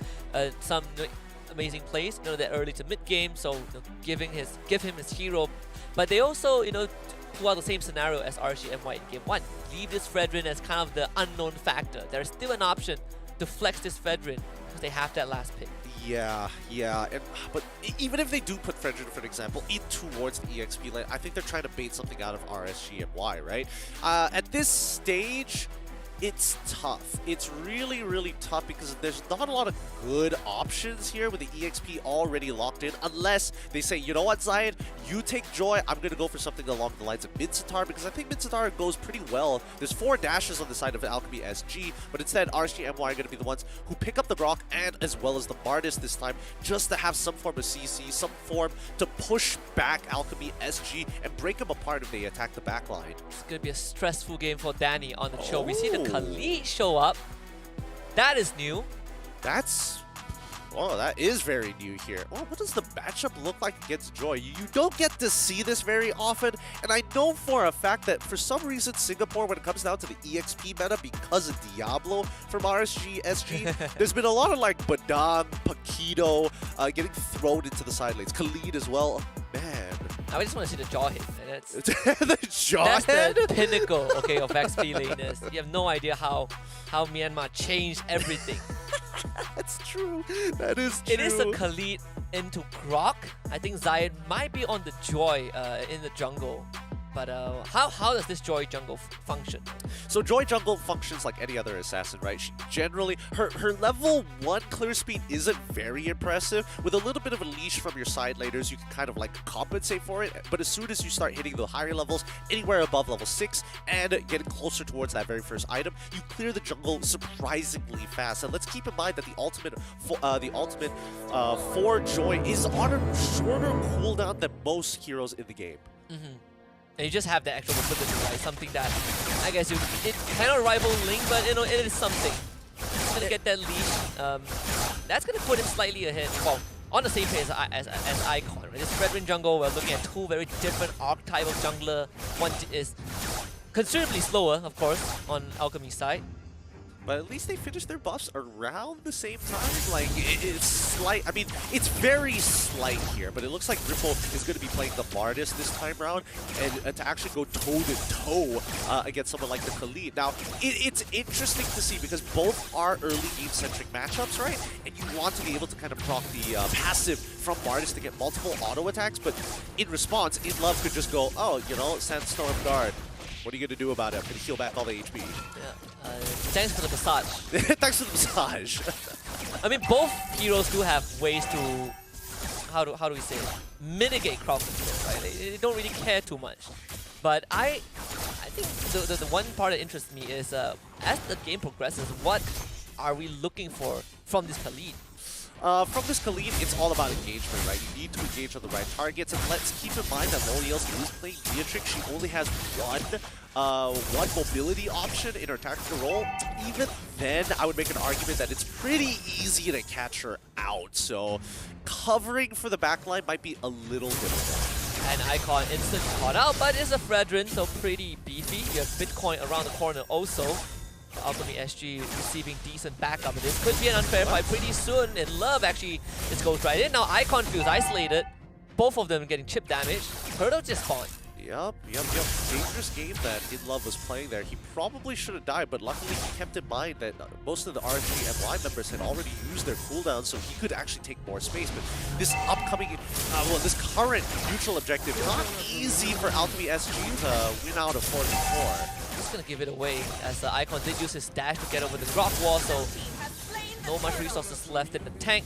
amazing plays, that early to mid game, so give him his hero. But they also, pull out the same scenario as RCMY in game 1. Leave this Fredrin as kind of the unknown factor. There's still an option to flex this Fredrin because they have that last pick. Yeah, but even if they do put Fredrin, for example, in towards the EXP lane, I think they're trying to bait something out of RSGMY, right? At this stage, it's tough. It's really, really tough because there's not a lot of good options here with the EXP already locked in, unless they say, you know what, Zion, you take Joy, I'm going to go for something along the lines of Mincetar, because I think Mincetar goes pretty well. There's 4 dashes on the side of Alchemy SG, but instead RSGMY are going to be the ones who pick up the Grok and as well as the Bardis this time, just to have some form of CC, some form to push back Alchemy SG and break them apart if they attack the backline. It's going to be a stressful game for Danny on the show. We see the Khalid show up. That is new. That is very new here. Oh, what does the matchup look like against Joy? You don't get to see this very often, and I know for a fact that for some reason Singapore, when it comes down to the EXP meta, because of Diablo from RSG SG, there's been a lot of like Badang, Paquito getting thrown into the side lanes. Khalid as well. Man. I just want to see the jaw hit. That's the jaw that's head? the pinnacle, of XP laners. You have no idea how Myanmar changed everything. That's true. That is true. It is a Khalid into Grok. I think Zion might be on the Joy in the jungle. But how does this Joy jungle function? So Joy jungle functions like any other assassin, right? She generally, her level 1 clear speed isn't very impressive. With a little bit of a leash from your side laners, you can kind of like compensate for it. But as soon as you start hitting the higher levels, anywhere above level 6, and getting closer towards that very first item, you clear the jungle surprisingly fast. And let's keep in mind that the ultimate for Joy is on a shorter cooldown than most heroes in the game. And you just have the actual mobility, right? Something that, I guess, it cannot rival Link, but it is something. He's gonna get that lead. That's gonna put him slightly ahead. Well, on the same page as Icon. Right? This Fredrin jungle, we're looking at 2 very different archetypal jungler. One is considerably slower, of course, on Alchemy's side. But at least they finished their buffs around the same time. Like, it's slight. I mean, it's very slight here, but it looks like Ripple is going to be playing the Bardis this time around, and to actually go toe-to-toe against someone like the Khalid. Now, it's interesting to see because both are early game-centric matchups, right? And you want to be able to kind of proc the passive from Bardis to get multiple auto attacks, but in response, InLove could just go, oh, Sandstorm Guard. What are you going to do about it? I'm going to heal back all the HP. Yeah. Thanks for the massage. Thanks for the massage. I mean, both heroes do have ways to, how do we say it? Mitigate crowd control, right? They don't really care too much. But I think the one part that interests me is as the game progresses, what are we looking for from this Khalid? From this Khalid, it's all about engagement, right? You need to engage on the right targets, and let's keep in mind that Loliels is playing Beatrix. She only has one mobility option in her tactical role. Even then, I would make an argument that it's pretty easy to catch her out. So covering for the backline might be a little difficult. And Icon instant caught out, but it's a Fredrin, so pretty beefy. You have Bitcoin around the corner also. Alchemy SG receiving decent backup. This could be an unfair fight pretty soon, and Love actually just goes right in. Now Icon feels isolated. Both of them getting chip damage. Hurdle just spawned. Yep. Dangerous game that InLove was playing there. He probably should have died, but luckily he kept in mind that most of the RSG MY members had already used their cooldown, so he could actually take more space. But this upcoming, this current neutral objective, not easy for Alchemy SG to win out of 4v4. Just gonna give it away as Icon did use his dash to get over the rock wall, so no much resources left in the tank.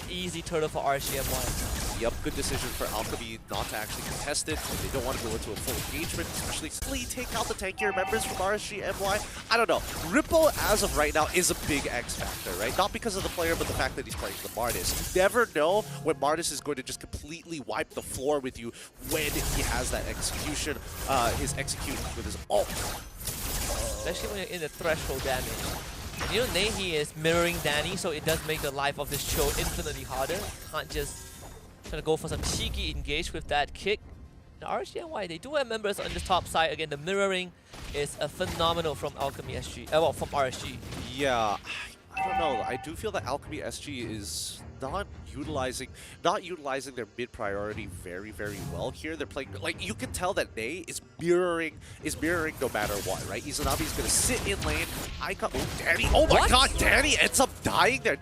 Easy turtle for RSGMY. Yep, good decision for Alchemy not to actually contest it. They don't want to go into a full engagement, especially take out the tankier members from RSGMY. I don't know. Ripple, as of right now, is a big X factor, right? Not because of the player, but the fact that he's playing the Martis. You never know when Martis is going to just completely wipe the floor with you when he has that execution, his execute with his ult. Especially when you're in the threshold damage. And you know, Nehi is mirroring Danny, so it does make the life of this show infinitely harder. Can't just try to go for some cheeky engage with that kick. The RSGNY, they do have members on this top side. Again, the mirroring is a phenomenal from Alchemy SG, well, from RSG. Yeah, I don't know. I do feel that Alchemy SG is not utilizing their mid priority very, very well here. They're playing, like, you can tell that Ney is mirroring no matter what, right? Izanabe's gonna sit in lane. Danny, oh my god, Danny ends up dying there.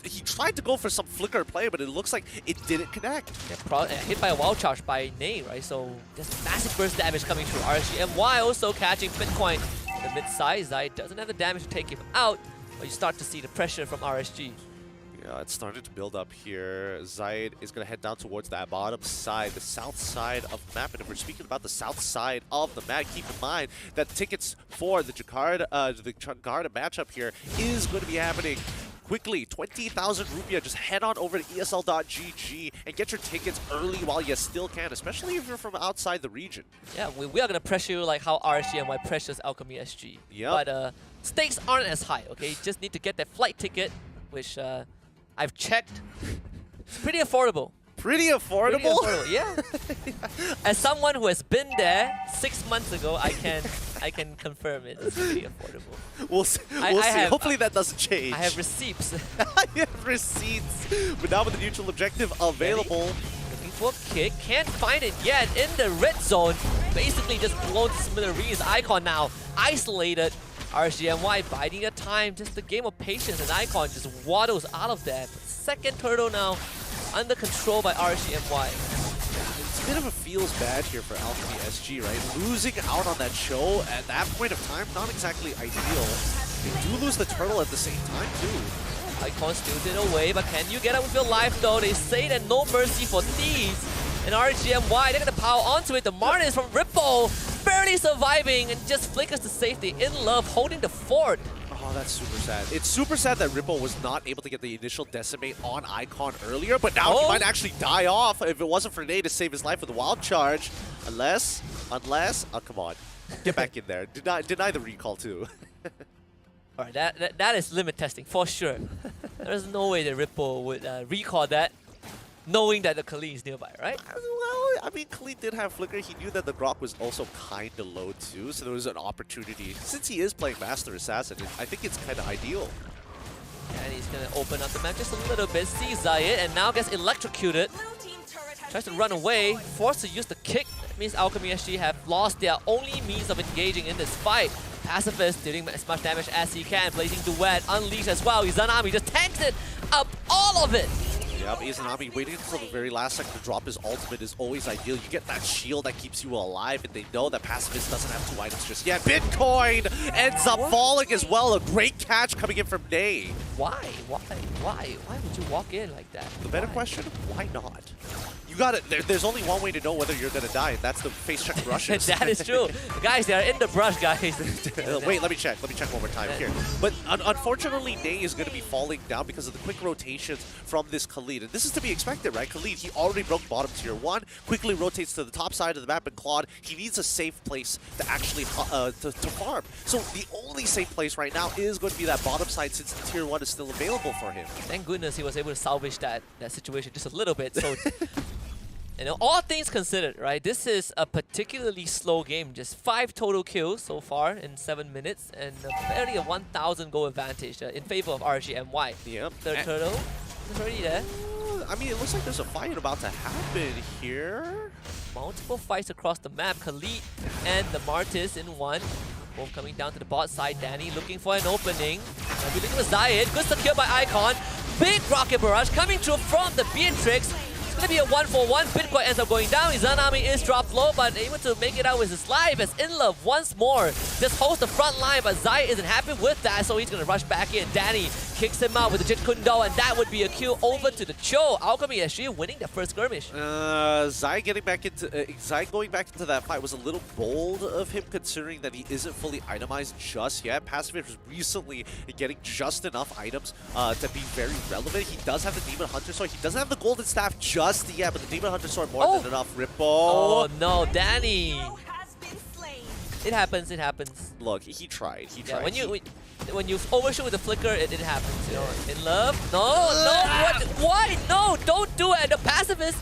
He tried to go for some flicker play, but it looks like it didn't connect. Yeah, hit by a wild charge by Ney, right? So just massive burst damage coming through RSG. And while also catching Bitcoin in the mid side, Zai doesn't have the damage to take him out, but you start to see the pressure from RSG. Yeah, it's starting to build up here. Zaid is going to head down towards that bottom side, the south side of the map. And if we're speaking about the south side of the map, keep in mind that tickets for the Jakarta matchup here is going to be happening quickly. 20,000 rupiah. Just head on over to ESL.gg and get your tickets early while you still can, especially if you're from outside the region. Yeah, we are going to pressure you like how RSGNY pressures Alchemy SG. Yep. But stakes aren't as high, okay? You just need to get that flight ticket, which I've checked. It's pretty affordable. Pretty affordable? Yeah. As someone who has been there 6 months ago, I can confirm it. It's pretty affordable. We'll see. Hopefully that doesn't change. I have receipts. You have receipts. But now with the neutral objective available. Looking for a kick. Can't find it yet in the red zone. Basically just blown to smithereens. Icon now isolated. RSGNY biding their time, just a game of patience, and Icon just waddles out of there. Second turtle now under control by RSGNY. It's a bit of a feels bad here for Alchemy SG, right? Losing out on that show at that point of time, not exactly ideal. They do lose the turtle at the same time too. Icon still did away, but can you get up with your life though? They say that no mercy for thieves. And RSGNY, they're gonna power onto it. The Martins from Ripple barely surviving and just flickers to safety. InLove holding the fort. Oh, that's super sad. It's super sad that Ripple was not able to get the initial decimate on Icon earlier, but now he might actually die off if it wasn't for Ney to save his life with a wild charge. Unless, oh, come on. Get back in there. Deny the recall too. Alright, that is limit testing for sure. There's no way that Ripple would recall that, knowing that the Kali is nearby, right? Well, I mean, Kali did have flicker. He knew that the Grok was also kind of low too, so there was an opportunity. Since he is playing Master Assassin, I think it's kind of ideal. And he's going to open up the map just a little bit, sees Zayed, and now gets electrocuted. Tries to run away, forced to use the kick. That means Alchemy SG have lost their only means of engaging in this fight. Pacifist dealing as much damage as he can. Blazing Duet, Unleash as well. Izanami just tanks it up, all of it. Yep, Izanami waiting until the very last second to drop his ultimate is always ideal. You get that shield that keeps you alive, and they know that Pacifist doesn't have 2 items just yet. Bitcoin ends up falling as well. A great catch coming in from Ney. Why? Why would you walk in like that? The better question, why not? You got it. There's only one way to know whether you're going to die, and that's the face check rushes. That is true. Guys, they are in the brush, guys. Wait, let me check. Let me check one more time here. But unfortunately, Ney is going to be falling down because of the quick rotations from this Khalid. And this is to be expected, right? Khalid, he already broke bottom tier 1, quickly rotates to the top side of the map, and Claude, he needs a safe place to actually to farm. So the only safe place right now is going to be that bottom side since the tier 1 is still available for him. Thank goodness he was able to salvage that situation just a little bit. So, you know, all things considered, right? This is a particularly slow game. Just 5 total kills so far in 7 minutes, and barely a 1,000 goal advantage in favor of RSGNY. Yep. Third turtle is already there. I mean, it looks like there's a fight about to happen here. multiple fights across the map. Khalid and the Martis in one. Both coming down to the bot side. Danny looking for an opening. Now we're looking for Zayed. Good secure by Icon. Big rocket barrage coming through from the Beatrix. It's gonna be a 1-for-1. Bitcoin ends up going down. Izanami is dropped low, but able to make it out with his life as InLove once more just holds the front line, but Zayed isn't happy with that, so he's gonna rush back in. Danny kicks him out with the Jit Kundo, and that would be a kill over to the Cho. Alchemy SG winning their first skirmish. Zai going back into that fight was a little bold of him, considering that he isn't fully itemized just yet. Pacifist was recently getting just enough items to be very relevant. He does have the Demon Hunter Sword. He doesn't have the Golden Staff just yet, but the Demon Hunter Sword more than enough. Ripple. Oh no, Danny. It happens. It happens. Look, he tried. He tried. Yeah, when you overshoot with the flicker, it happens. You know, in love. No, what? Why? No, don't do it. The pacifist.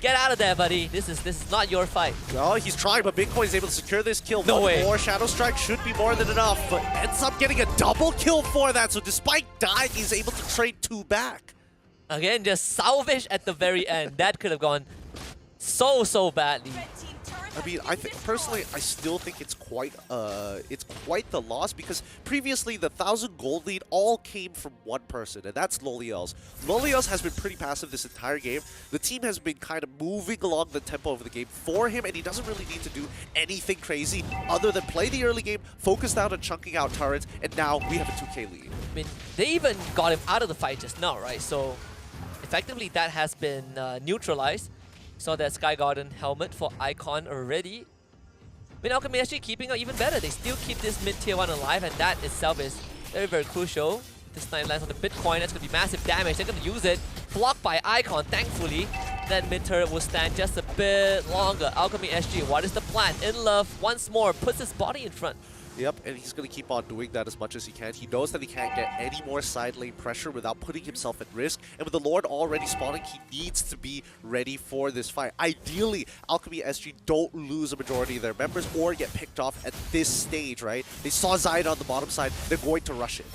Get out of there, buddy. This is not your fight. No, he's trying, but Bitcoin is able to secure this kill. No way. More Shadow Strike should be more than enough, but ends up getting a double kill for that. So despite dying, he's able to trade 2 back. Again, just salvage at the very end. That could have gone so badly. I mean, I think personally, I still think it's quite the loss, because previously the 1,000 gold lead all came from one person, and that's Loliels. Loliels has been pretty passive this entire game. The team has been kind of moving along the tempo of the game for him, and he doesn't really need to do anything crazy other than play the early game, focus out on chunking out turrets, and now we have a 2k lead. I mean, they even got him out of the fight just now, right? So effectively, that has been neutralized. Saw that Sky Garden helmet for Icon already. I mean, Alchemy actually keeping up even better. They still keep this mid-tier 1 alive, and that itself is very crucial. This snipe lands on the Bitcoin. That's going to be massive damage. They're going to use it. Blocked by Icon, thankfully. That mid-turret will stand just a bit longer. Alchemy SG, what is the plan? InLove once more puts his body in front. Yep, and he's going to keep on doing that as much as he can. He knows that he can't get any more side lane pressure without putting himself at risk. And with the Lord already spawning, he needs to be ready for this fight. Ideally, Alchemy SG don't lose a majority of their members or get picked off at this stage, right? They saw Zayed on the bottom side. They're going to rush it.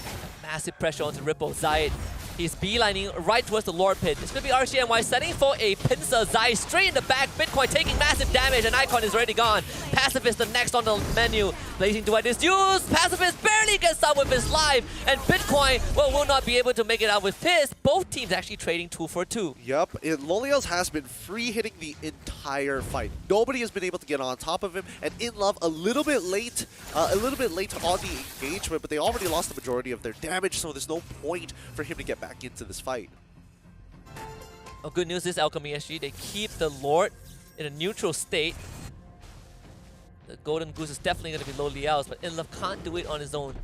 Massive pressure onto Ripple. Zayed, he's beelining right towards the Lord Pit. It's going to be RCNY setting for a pincer. Zayed straight in the back. Bitcoin taking massive damage, and Icon is already gone. Pacifist the next on the menu. Blazing Duet is used. Pacifist barely gets out with his life, and Bitcoin, well, will not be able to make it out with his. Both teams actually trading 2 for 2. Yep, Loliels has been free hitting the entire fight. Nobody has been able to get on top of him, and InLove a little bit late on the engagement, but they already lost the majority of their damage, so there's no point for him to get back into this fight. Oh, good news is Alchemy SG, they keep the Lord in a neutral state. The Golden Goose is definitely going to be Loliels, but InLove can't do it on his own.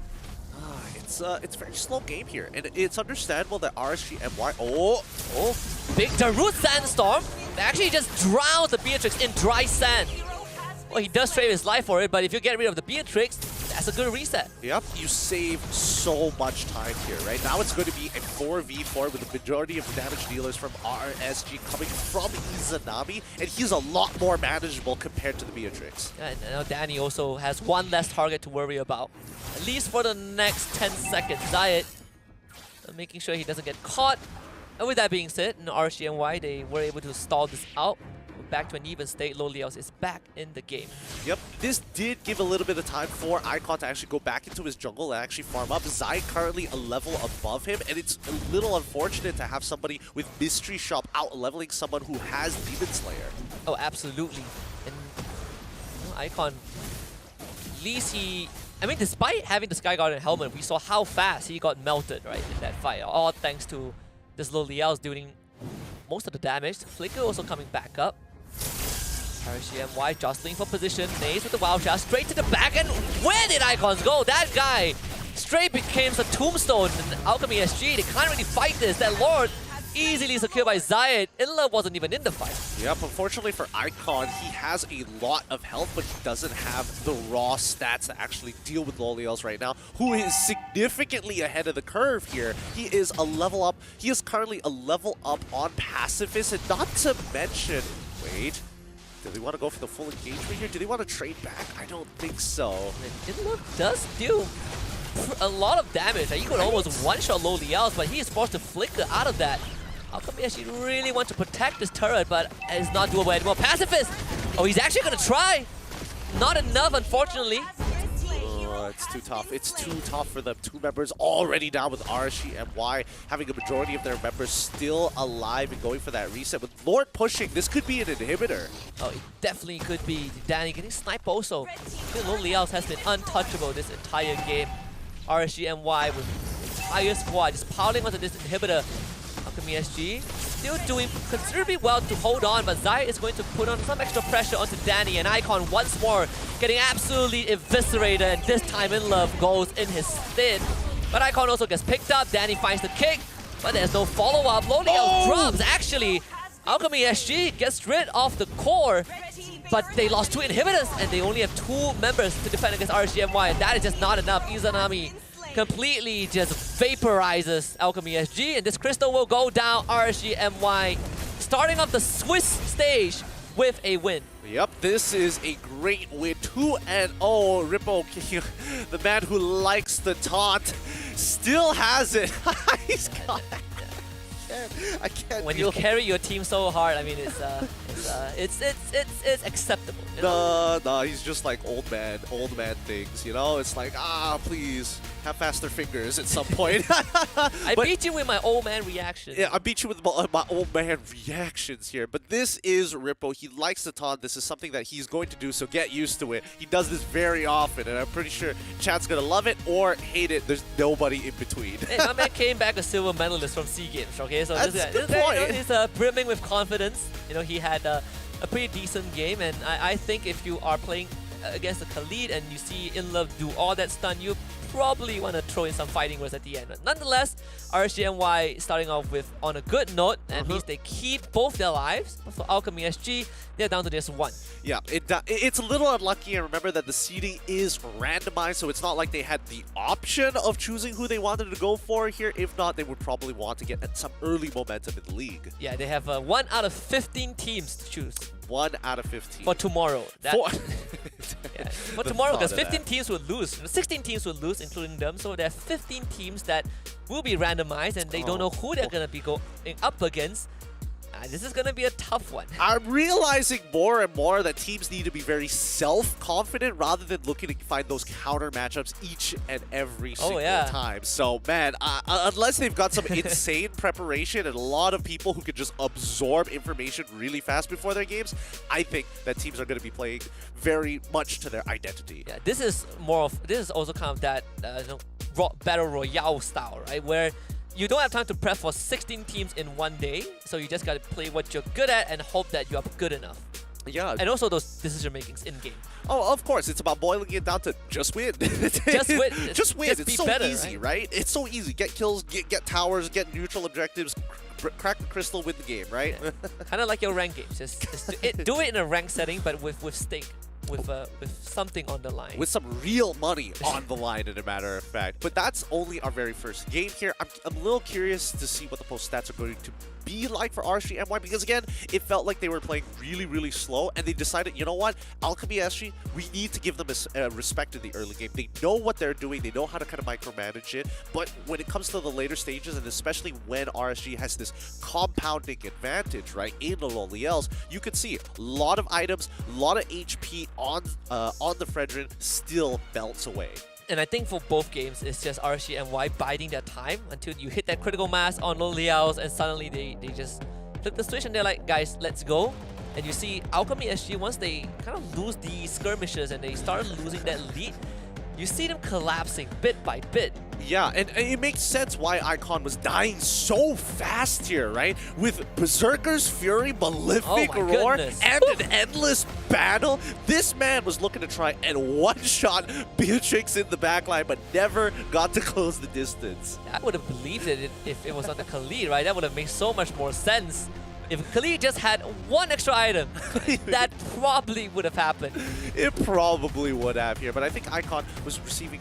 It's a very slow game here, and it's understandable that RSG MY. Big Darut Sandstorm. They actually just drowned the Beatrix in dry sand. Well, he does trade his life for it, but if you get rid of the Beatrix, that's a good reset. Yep, you save so much time here, right? Now it's going to be a 4v4 with the majority of damage dealers from RSG coming from Izanami, and he's a lot more manageable compared to the Beatrix. And now Danny also has one less target to worry about, at least for the next 10 seconds. Zayed making sure he doesn't get caught. And with that being said, in RCNY, they were able to stall this out. Back to an even state. Loliels is back in the game. Yep, this did give a little bit of time for Icon to actually go back into his jungle and actually farm up. Zai currently a level above him, and it's a little unfortunate to have somebody with Mystery Shop out-leveling someone who has Demon Slayer. Oh, absolutely. And you know, Icon, at least he... I mean, despite having the Sky Garden helmet, we saw how fast he got melted, right, in that fight. All thanks to this Loliels doing most of the damage. Flicker also coming back up. RCMY jostling for position. Naze with the wild shot straight to the back, and where did Icons go? That guy straight became a tombstone. And Alchemy SG, they can't really fight this. That Lord easily secured by Zayed. InLove wasn't even in the fight. Yep, unfortunately for Icon, he has a lot of health, but he doesn't have the raw stats to actually deal with Loliels right now, who is significantly ahead of the curve here. He is a level up. He is currently a level up on Pacifist, and not to mention... Wait. Do they want to go for the full engagement here? Do they want to trade back? I don't think so. InLove does do a lot of damage. He could almost one-shot Loliels, but he is forced to flicker out of that. Alchemy actually really want to protect this turret, but it's not doable anymore. Pacifist! Oh, he's actually gonna try! Not enough, unfortunately. It's too tough. It's too tough for them. 2 members already down with RSG and Y, having a majority of their members still alive and going for that reset. With Lord pushing, this could be an inhibitor. Oh, it definitely could be. Danny getting sniped also. Lone Liaos has been untouchable this entire game. RSG and Y with entire squad just piling onto this inhibitor. Alchemy SG still doing considerably well to hold on, but Zai is going to put on some extra pressure onto Danny, and Icon once more getting absolutely eviscerated, and this time InLove goes in his stead. But Icon also gets picked up, Danny finds the kick, but there's no follow-up. Lone Liaos drops, actually. Alchemy SG gets rid of the core, but they lost 2 inhibitors, and they only have 2 members to defend against RSGMY, and that is just not enough. Izanami completely just vaporizes Alchemy SG, and this crystal will go down. RSGMY starting off the Swiss stage with a win. Yep, this is a great win. 2-0. Rippo, the man who likes the taunt, still has it. He's got it. I can't. When you carry your team so hard, I mean, it's acceptable. You know? No, he's just like old man things, you know? It's like, please, have faster fingers at some point. I beat you with my old man reaction. Yeah, I beat you with my old man reactions here. But this is Rippo. He likes the taunt. This is something that he's going to do, so get used to it. He does this very often, and I'm pretty sure chat's gonna love it or hate it. There's nobody in between. Hey, my man came back a silver medalist from SEA Games, okay? So That's this a good guy, point. you know, he's brimming with confidence. You know, he had a pretty decent game, and I think if you are playing against a Khalid and you see InLove do all that stun, you probably want to throw in some fighting words at the end. But nonetheless, RSGMY starting off with on a good note, and means they keep both their lives. But for Alchemy SG, they're down to just 1. Yeah, it's a little unlucky, and remember that the seeding is randomized, so it's not like they had the option of choosing who they wanted to go for here. If not, they would probably want to get some early momentum in the league. Yeah, they have 1 out of 15 teams to choose. 1 out of 15. For tomorrow. Yeah, for tomorrow, because 15 teams will lose. 16 teams will lose, including them. So there are 15 teams that will be randomized, and they don't know who they're going to be going up against. This is going to be a tough one. I'm realizing more and more that teams need to be very self-confident rather than looking to find those counter matchups each and every single time. So, man, unless they've got some insane preparation and a lot of people who can just absorb information really fast before their games, I think that teams are going to be playing very much to their identity. Yeah, this is also kind of that battle royale style, right? Where you don't have time to prep for 16 teams in one day, so you just gotta play what you're good at and hope that you are good enough. Yeah. And also those decision makings in game. Oh, of course. It's about boiling it down to just win. Just win. Just win. It's so better, easy, right? It's so easy. Get kills, get towers, get neutral objectives, crack the crystal, win the game, right? Yeah. Kind of like your rank games. Just do it in a rank setting, but with stake. With something on the line. With some real money on the line, as a matter of fact. But that's only our very first game here. I'm a little curious to see what the post stats are going to be like for RSGMY, because again, it felt like they were playing really, really slow, and they decided, you know what, Alchemy SG, we need to give them respect in the early game. They know what they're doing, they know how to kind of micromanage it, but when it comes to the later stages, and especially when RSG has this compounding advantage, right, in the Lone Liaos, you can see a lot of items, a lot of HP on the Fredrin still belts away. And I think for both games, it's just RSGMY biding their time until you hit that critical mass on Lone Liaos, and suddenly they just flip the switch and they're like, guys, let's go. And you see Alchemy SG, once they kind of lose these skirmishes and they start losing that lead, you see them collapsing bit by bit. Yeah, and it makes sense why Icon was dying so fast here, right? With Berserker's Fury, Malefic Roar, and an endless battle. This man was looking to try and one-shot Beatrix in the backline, but never got to close the distance. I would have believed it if it was on the Khalid, right? That would have made so much more sense. If Khalid just had one extra item, that probably would have happened. It probably would have here, but I think Icon was receiving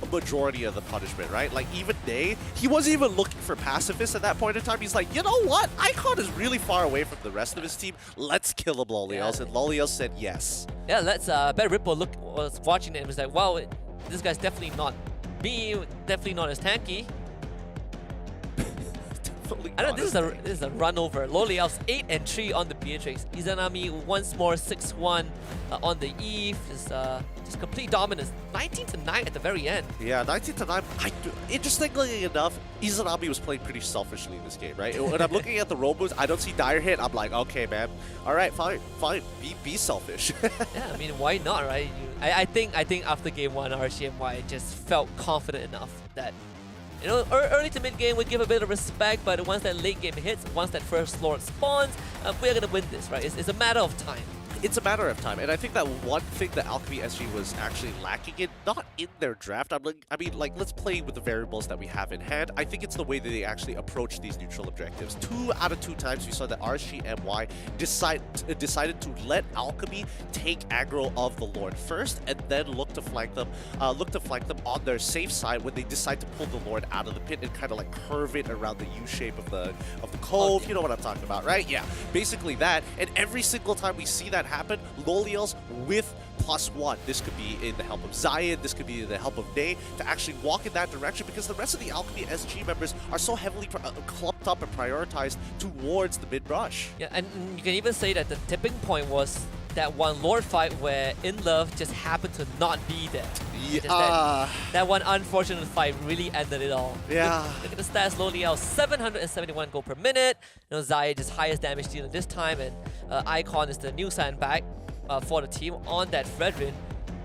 a majority of the punishment, right? Like, even Day, he wasn't even looking for pacifists at that point in time. He's like, you know what? Icon is really far away from the rest of his team. Let's kill him, Lone Liaos. And Lone Liaos said yes. Yeah, let's, Bet Ripple was watching it and was like, wow, this guy's definitely not me, definitely not as tanky. definitely. I know this is a run over. Lo Liao's 8-3 on the Beatrix. Izanami once more 6-1 on the Eve. Just complete dominance. 19-9 at the very end. Yeah, 19-9. Interestingly enough, Izanami was playing pretty selfishly in this game, right? When I'm looking at the roll moves, I don't see Dire hit. I'm like, okay, man. All right, fine. Be selfish. Yeah, I mean, why not, right? I think after game 1, RCMY just felt confident enough that, you know, early to mid game we give a bit of respect, but once that late game hits, once that first Lord spawns, we're gonna win this, right? It's a matter of time. It's a matter of time, and I think that one thing that Alchemy SG was actually lacking in, not in their draft, let's play with the variables that we have in hand. I think it's the way that they actually approach these neutral objectives. 2 out of 2 times we saw that RCMY decided to let Alchemy take aggro of the Lord first, and then look to flank them on their safe side when they decide to pull the Lord out of the pit and kind of like curve it around the U shape of the cove. Okay. You know what I'm talking about, right? Yeah, basically that. And every single time we see that happen, Loliel's with +1. This could be in the help of Zion, this could be in the help of Nay, to actually walk in that direction, because the rest of the Alchemy SG members are so heavily clumped up and prioritized towards the mid-rush. Yeah, and you can even say that the tipping point was that one Lord fight where In Love just happened to not be there. Yeah. That one unfortunate fight really ended it all. Yeah. Look at the stats. Lo Liao 771 gold per minute. You know, Zion is highest damage dealer this time, and Icon is the new sandbag for the team on that Fredrin.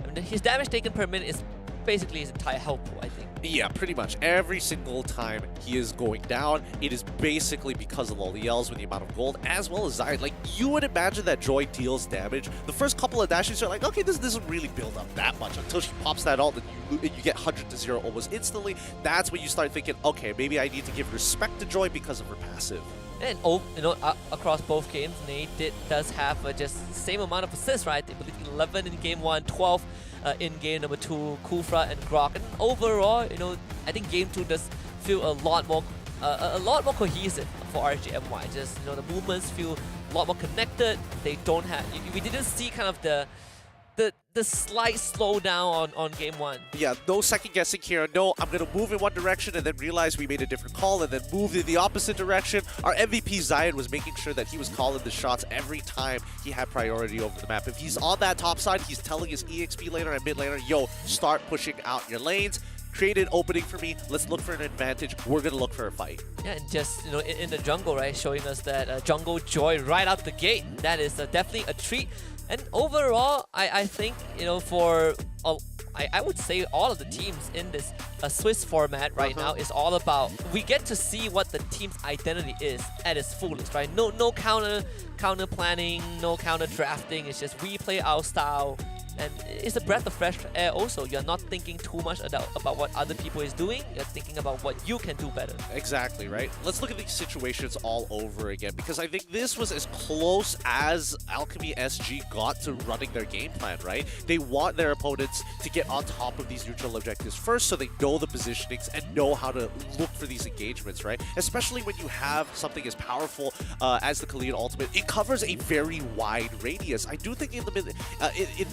I mean, his damage taken per minute is basically his entire health pool, I think. Yeah, pretty much. Every single time he is going down, it is basically because of Loliel's with the amount of gold, as well as Zion. Like, you would imagine that Joy deals damage. The first couple of dashes, you're like, okay, this doesn't really build up that much until she pops that ult, and you get 100-0 almost instantly. That's when you start thinking, okay, maybe I need to give respect to Joy because of her passive. And you know, across both games, Nate does have just same amount of assists, right? I believe 11 in game 1, 12 in game number 2, Kufra and Grok. And overall, you know, I think game 2 does feel a lot more cohesive for RGMY. Just, you know, the movements feel a lot more connected. They don't have, we didn't see kind of the slight slowdown on game 1. Yeah, no second guessing here. No, I'm going to move in one direction and then realize we made a different call and then move in the opposite direction. Our MVP Zion was making sure that he was calling the shots every time he had priority over the map. If he's on that top side, he's telling his EXP laner and mid laner, yo, start pushing out your lanes. Create an opening for me. Let's look for an advantage. We're going to look for a fight. Yeah, and just, you know, in the jungle, right, showing us that jungle joy right out the gate. That is definitely a treat. And overall, I think, you know, for I would say all of the teams in this Swiss format right now is all about, we get to see what the team's identity is at its fullest, right? No counter planning, no counter drafting. It's just we play our style. And it's a breath of fresh air also. You're not thinking too much about what other people is doing. You're thinking about what you can do better. Exactly, right? Let's look at these situations all over again, because I think this was as close as Alchemy SG got to running their game plan, right? They want their opponents to get on top of these neutral objectives first, so they know the positionings and know how to look for these engagements, right? Especially when you have something as powerful as the Khalid ultimate. It covers a very wide radius. I do think in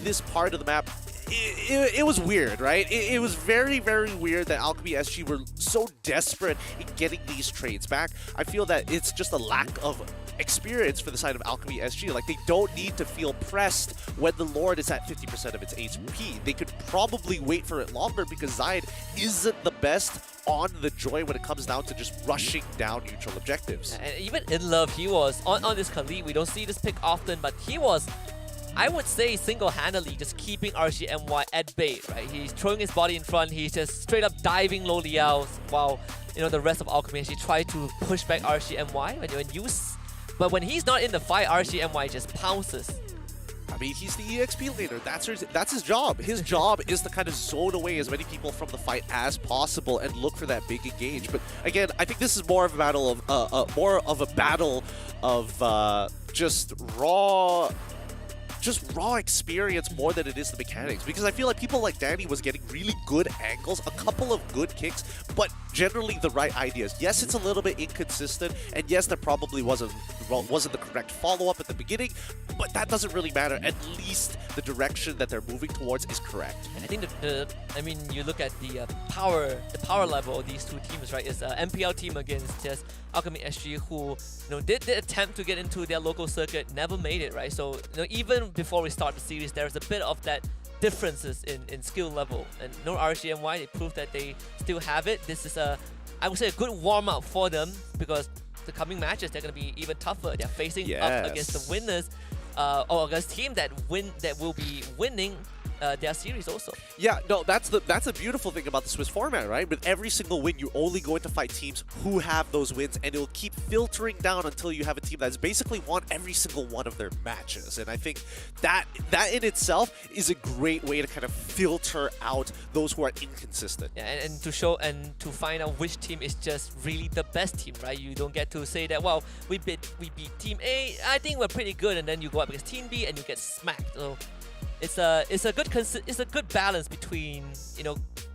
this part of the map, it was weird, right? It was very, very weird that Alchemy SG were so desperate in getting these trades back. I feel that it's just a lack of experience for the side of Alchemy SG. Like, they don't need to feel pressed when the Lord is at 50% of its HP. They could probably wait for it longer because Zion isn't the best on the Joy when it comes down to just rushing down neutral objectives. And even In Love, he was on this Khalid. We don't see this pick often, but he was, I would say, single-handedly just keeping RCMY at bay, right? He's throwing his body in front, he's just straight up diving Lo Liao while, you know, the rest of Alchemy actually try to push back RCMY. But when he's not in the fight, RCMY just pounces. I mean, he's the EXP leader. That's his job. His job is to kind of zone away as many people from the fight as possible and look for that big engage. But again, I think this is more of a battle of just raw experience more than it is the mechanics, because I feel like people like Danny was getting really good angles, a couple of good kicks, but generally the right ideas. Yes, it's a little bit inconsistent, and yes, there probably wasn't the correct follow-up at the beginning, but that doesn't really matter. At least the direction that they're moving towards is correct. I think I mean, you look at the power level of these two teams, right? It's an MPL team against just Alchemy SG, who did attempt to get into their local circuit, never made it, right? So even before we start the series, there's a bit of that differences in skill level, and RCMY, they proved that they still have it. This is I would say a good warm-up for them, because the coming matches, they're going to be even tougher. They're facing up against the winners, or against team that will be winning their series also. Yeah, no, that's a beautiful thing about the Swiss format, right? With every single win, you're only going to fight teams who have those wins, and it'll keep filtering down until you have a team that's basically won every single one of their matches. And I think that in itself is a great way to kind of filter out those who are inconsistent. Yeah, and to show and to find out which team is just really the best team, right? You don't get to say that, well, we beat Team A, I think we're pretty good, and then you go up against Team B and you get smacked. So it's a good balance between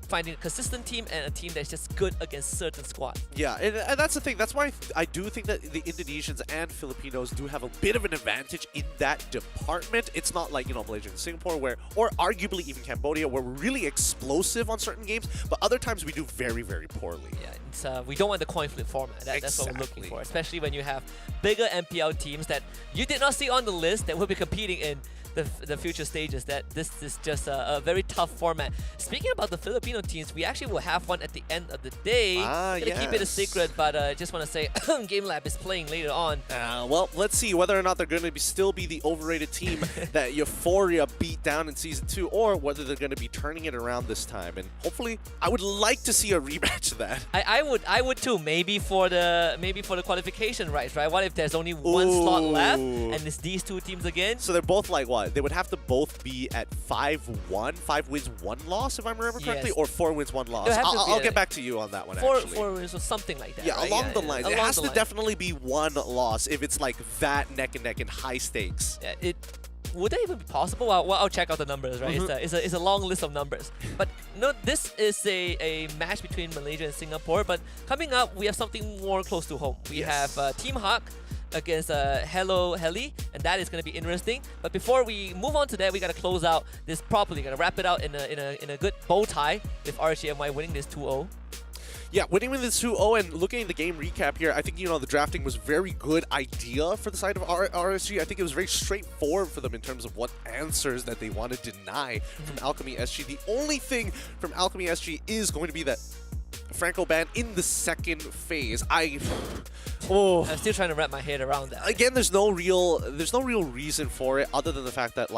finding a consistent team and a team that's just good against certain squads. Yeah, and that's the thing. That's why I do think that the Indonesians and Filipinos do have a bit of an advantage in that department. It's not like Malaysia and Singapore, or arguably even Cambodia, where we're really explosive on certain games, but other times we do very, very poorly. Yeah, we don't want the coin flip format. That's what we're looking for, especially when you have bigger MPL teams that you did not see on the list that will be competing in the future stages. That this is just a very tough format. Speaking about the Filipino teams, we actually will have one at the end of the day. Gonna keep it a secret, but I just want to say Game Lab is playing later on. Well, let's see whether or not they're going to still be the overrated team that Euphoria beat down in Season 2, or whether they're going to be turning it around this time. And hopefully, I would like to see a rematch of that. I would too. Maybe for the qualification rights, right? What if there's only one slot left and it's these two teams again? So they're both like what? They would have to both be at 5-1, 5 wins, 1 loss, if I remember correctly, or 4 wins, 1 loss. I'll get back to you on that one, actually. 4 wins or something like that. Yeah, right? along the lines. It has to line. definitely be 1 loss if it's like that neck and neck and high stakes. Yeah, would that even be possible? I'll check out the numbers, right? It's a long list of numbers. But this is a match between Malaysia and Singapore. But coming up, we have something more close to home. We have Team Hawk against Hello Heli, and that is going to be interesting. But before we move on to that, we got to close out this properly. Got to wrap it out in a good bow tie with RCMY winning this 2-0. Yeah, winning with this 2-0, and looking at the game recap here, I think, the drafting was a very good idea for the side of RSG. I think it was very straightforward for them in terms of what answers that they want to deny from Alchemy SG. The only thing from Alchemy SG is going to be that Franco ban in the second phase. I'm still trying to wrap my head around that. Again, there's no real reason for it other than the fact that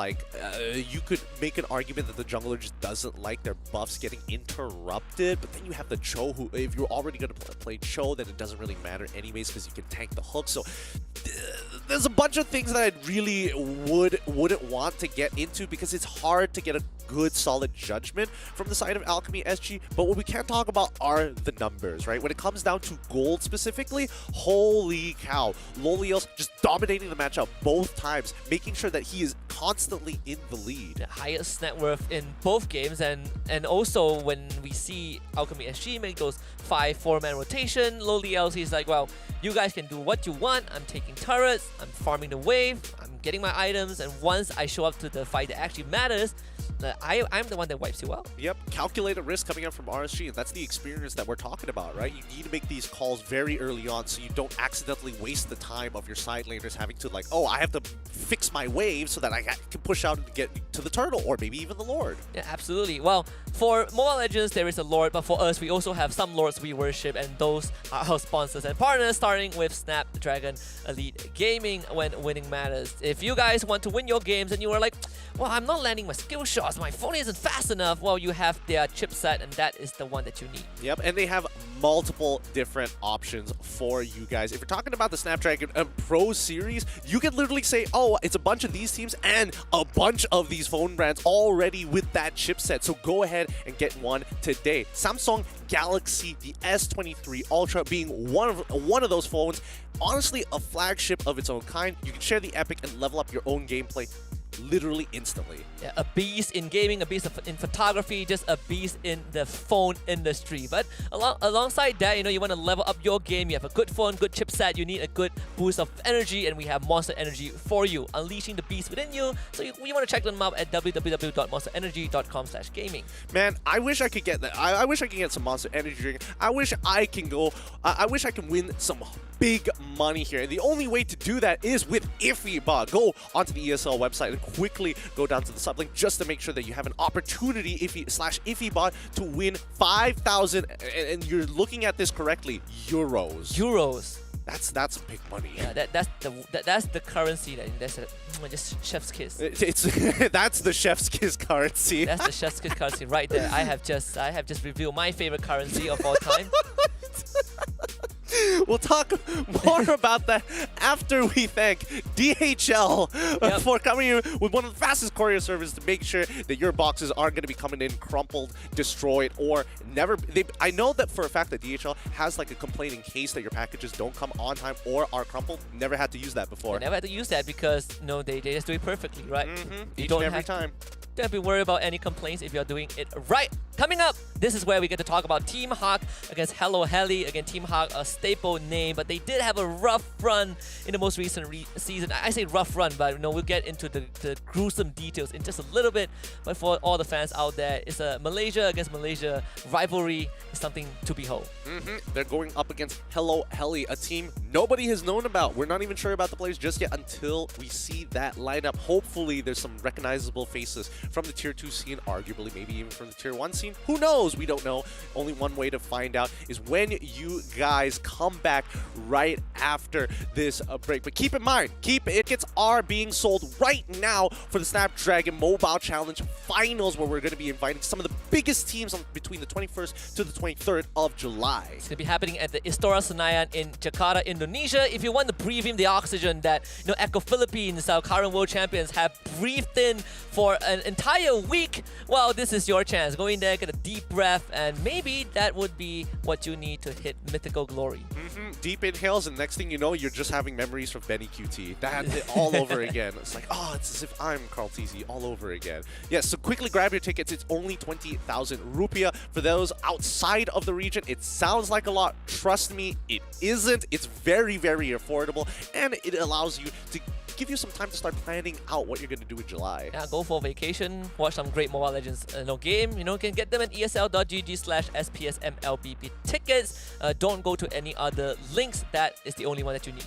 you could make an argument that the jungler just doesn't like their buffs getting interrupted, but then you have the Cho, who, if you're already going to play Cho, then it doesn't really matter anyways because you can tank the hook. So there's a bunch of things that I really wouldn't want to get into because it's hard to get a good solid judgment from the side of Alchemy SG. But what we can talk about are the numbers, right? When it comes down to gold specifically, holy cow, Lolios just dominating the matchup both times, making sure that he is constantly in the lead. The highest net worth in both games, and also when we see Alchemy SG make those 4-man rotation, Lolios, he's like, well, you guys can do what you want. I'm taking turrets, I'm farming the wave, I'm getting my items, and once I show up to the fight that actually matters, I'm the one that wipes you out. Yep, calculated risk coming up from RSG, and that's the experience that we're talking about, right? You need to make these calls very early on so you don't accidentally waste the time of your side laners having to I have to fix my wave so that I can push out and get to the turtle, or maybe even the Lord. Yeah, absolutely. Well, for Mobile Legends, there is a Lord, but for us, we also have some Lords we worship, and those are our sponsors and partners, starting with Snapdragon Elite Gaming when winning matters. If you guys want to win your games and you are like, well, I'm not landing my skill shots, my phone isn't fast enough, well, you have their chipset, and that is the one that you need. Yep, and they have multiple different options for you guys. If you're talking about the Snapdragon Pro Series, you can literally say, oh, it's a bunch of these teams and a bunch of these phone brands already with that chipset. So go ahead and get one today. Samsung Galaxy, the S23 Ultra being one of those phones. Honestly, a flagship of its own kind. You can share the epic and level up your own gameplay literally instantly. Yeah, a beast in gaming, a beast in photography, just a beast in the phone industry. But alongside that, you want to level up your game. You have a good phone, good chipset. You need a good boost of energy, and we have Monster Energy for you, unleashing the beast within you. So you want to check them out at www.monsterenergy.com/gaming. Man, I wish I could get that. I wish I could get some Monster Energy drink. I wish I can go. I wish I can win some big money here. And the only way to do that is with IffyBot. Go onto the ESL website and quickly go down to the sublink just to make sure that you have an opportunity, IffyBot, to win 5,000, and you're looking at this correctly, euros. That's big money. Yeah, that's the currency. That's just chef's kiss. That's the chef's kiss currency. That's the chef's kiss currency right there. I have just revealed my favorite currency of all time. We'll talk more about that after we thank DHL for coming here with one of the fastest courier services to make sure that your boxes aren't going to be coming in crumpled, destroyed, or never. I know that for a fact that DHL has like a complaint in case that your packages don't come on time or are crumpled. Never had to use that before. I never had to use that because they just do it perfectly, right? Each and every time. Don't be worried about any complaints if you're doing it right. Coming up, this is where we get to talk about Team Hawk against Hello Heli. Again, Team Hawk, a staple name, but they did have a rough run in the most recent season. I say rough run, but we'll get into the gruesome details in just a little bit. But for all the fans out there, it's a Malaysia against Malaysia rivalry. It's something to behold. They're going up against Hello Heli, a team nobody has known about. We're not even sure about the players just yet until we see that lineup. Hopefully, there's some recognizable faces from the Tier 2 scene, arguably maybe even from the Tier 1 scene. Who knows? We don't know. Only one way to find out is when you guys come back right after this break. But keep in mind, tickets are being sold right now for the Snapdragon Mobile Challenge Finals, where we're going to be inviting some of the biggest teams between the 21st to the 23rd of July. It's going to be happening at the Istora Senayan in Jakarta, Indonesia. If you want to breathe in the oxygen that Echo Philippines, our current world champions, have breathed in for an entire week, well, this is your chance. Go in there, get a deep breath, and maybe that would be what you need to hit mythical glory. Deep inhales, and next thing you know, you're just having memories from Benny QT. That's it all over again. It's like, oh, it's as if I'm Carl TZ all over again. Yes, so quickly grab your tickets. It's only 20,000 rupiah. For those outside of the region, it sounds like a lot. Trust me, it isn't. It's very, very affordable, and it allows you to give you some time to start planning out what you're going to do in July. Yeah, go for vacation, watch some great Mobile Legends game. You can get them at esl.gg/SPSMLBB tickets. Don't go to any other links. That is the only one that you need.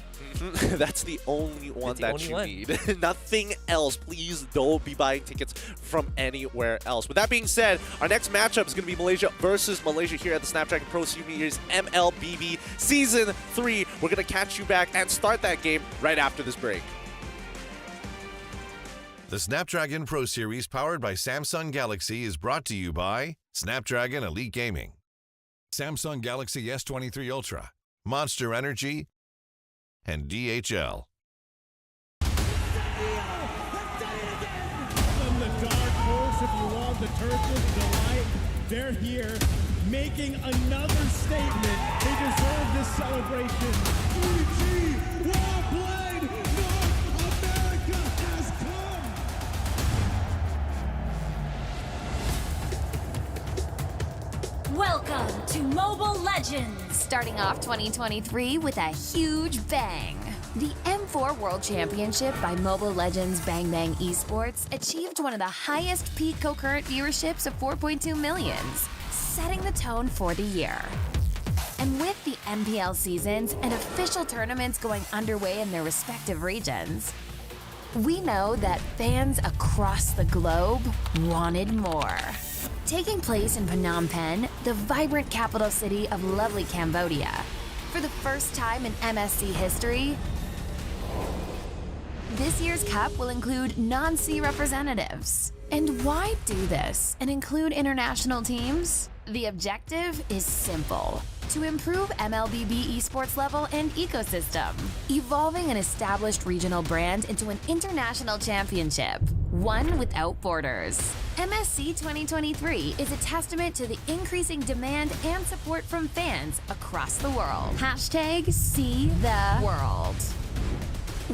That's the only one that you need. Nothing else. Please don't be buying tickets from anywhere else. With that being said, our next matchup is going to be Malaysia versus Malaysia here at the Snapdragon Pro Series MLBB Season 3. We're going to catch you back and start that game right after this break. The Snapdragon Pro Series powered by Samsung Galaxy is brought to you by Snapdragon Elite Gaming, Samsung Galaxy S23 Ultra, Monster Energy, and DHL. From the dark horse, if you want the Turkish delight, they're here making another statement. They deserve this celebration. EG, well played, North America has come. Welcome to Mobile Legends! Starting off 2023 with a huge bang. The M4 World Championship by Mobile Legends Bang Bang eSports achieved one of the highest peak concurrent viewerships of 4.2 millions, setting the tone for the year. And with the MPL seasons and official tournaments going underway in their respective regions, we know that fans across the globe wanted more. Taking place in Phnom Penh, the vibrant capital city of lovely Cambodia, for the first time in MSC history, this year's cup will include non-C representatives. And why do this and include international teams? The objective is simple: to improve MLBB esports level and ecosystem, evolving an established regional brand into an international championship, one without borders. MSC 2023 is a testament to the increasing demand and support from fans across the world. #SeeTheWorld.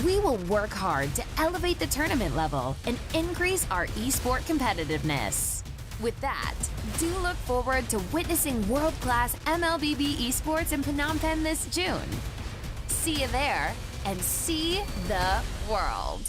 We will work hard to elevate the tournament level and increase our esport competitiveness. With that, do look forward to witnessing world-class MLBB eSports in Phnom Penh this June. See you there and see the world.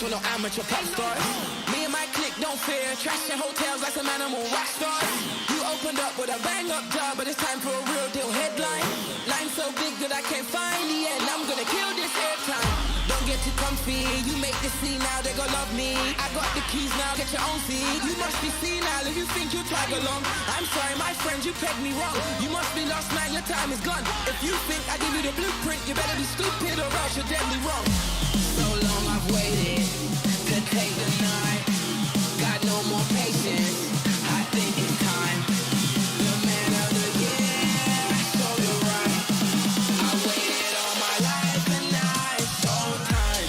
For no amateur pop stars. Me and my clique don't fear trashing hotels like some animal rock stars. You opened up with a bang up job, but it's time for a real deal headline. Line so big that I can't find the end. I'm gonna kill this airtime. Don't get too comfy. You make the scene now, they gon' love me. I got the keys now, get your own seat. You must be senile if you think you tag along. I'm sorry, my friend, you pegged me wrong. You must be lost now, your time is gone. If you think I give you the blueprint, you better be stupid or else you're deadly wrong. So long I've waited to take the night. Got no more patience. I think it's time. The man of the year, so you're right. I waited all my life and now it's showtime.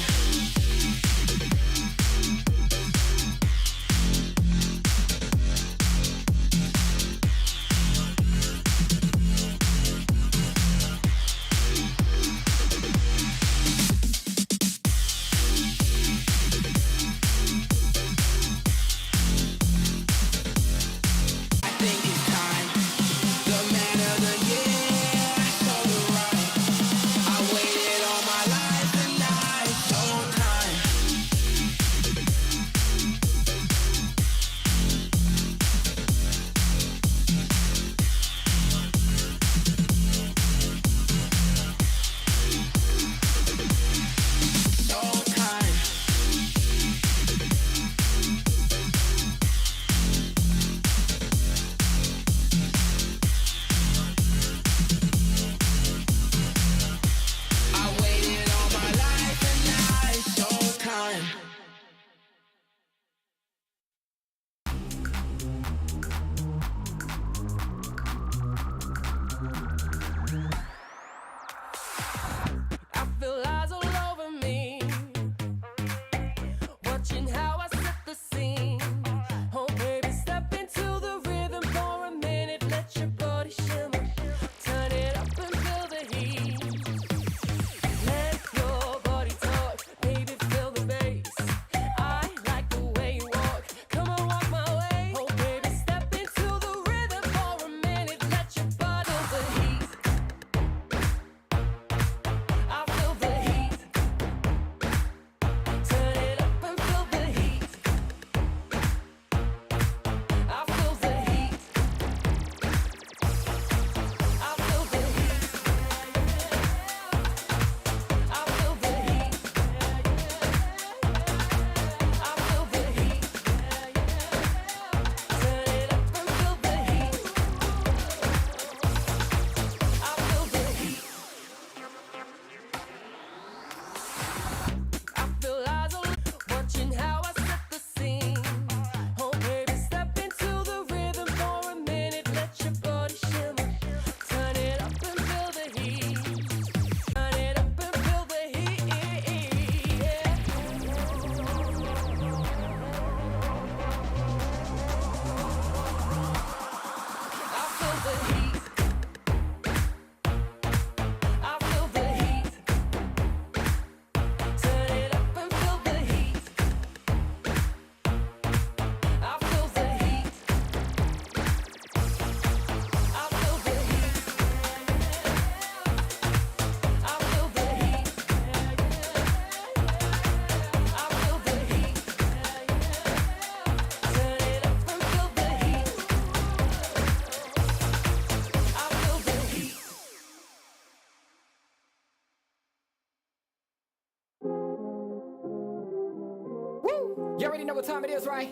You already know what time it is, right?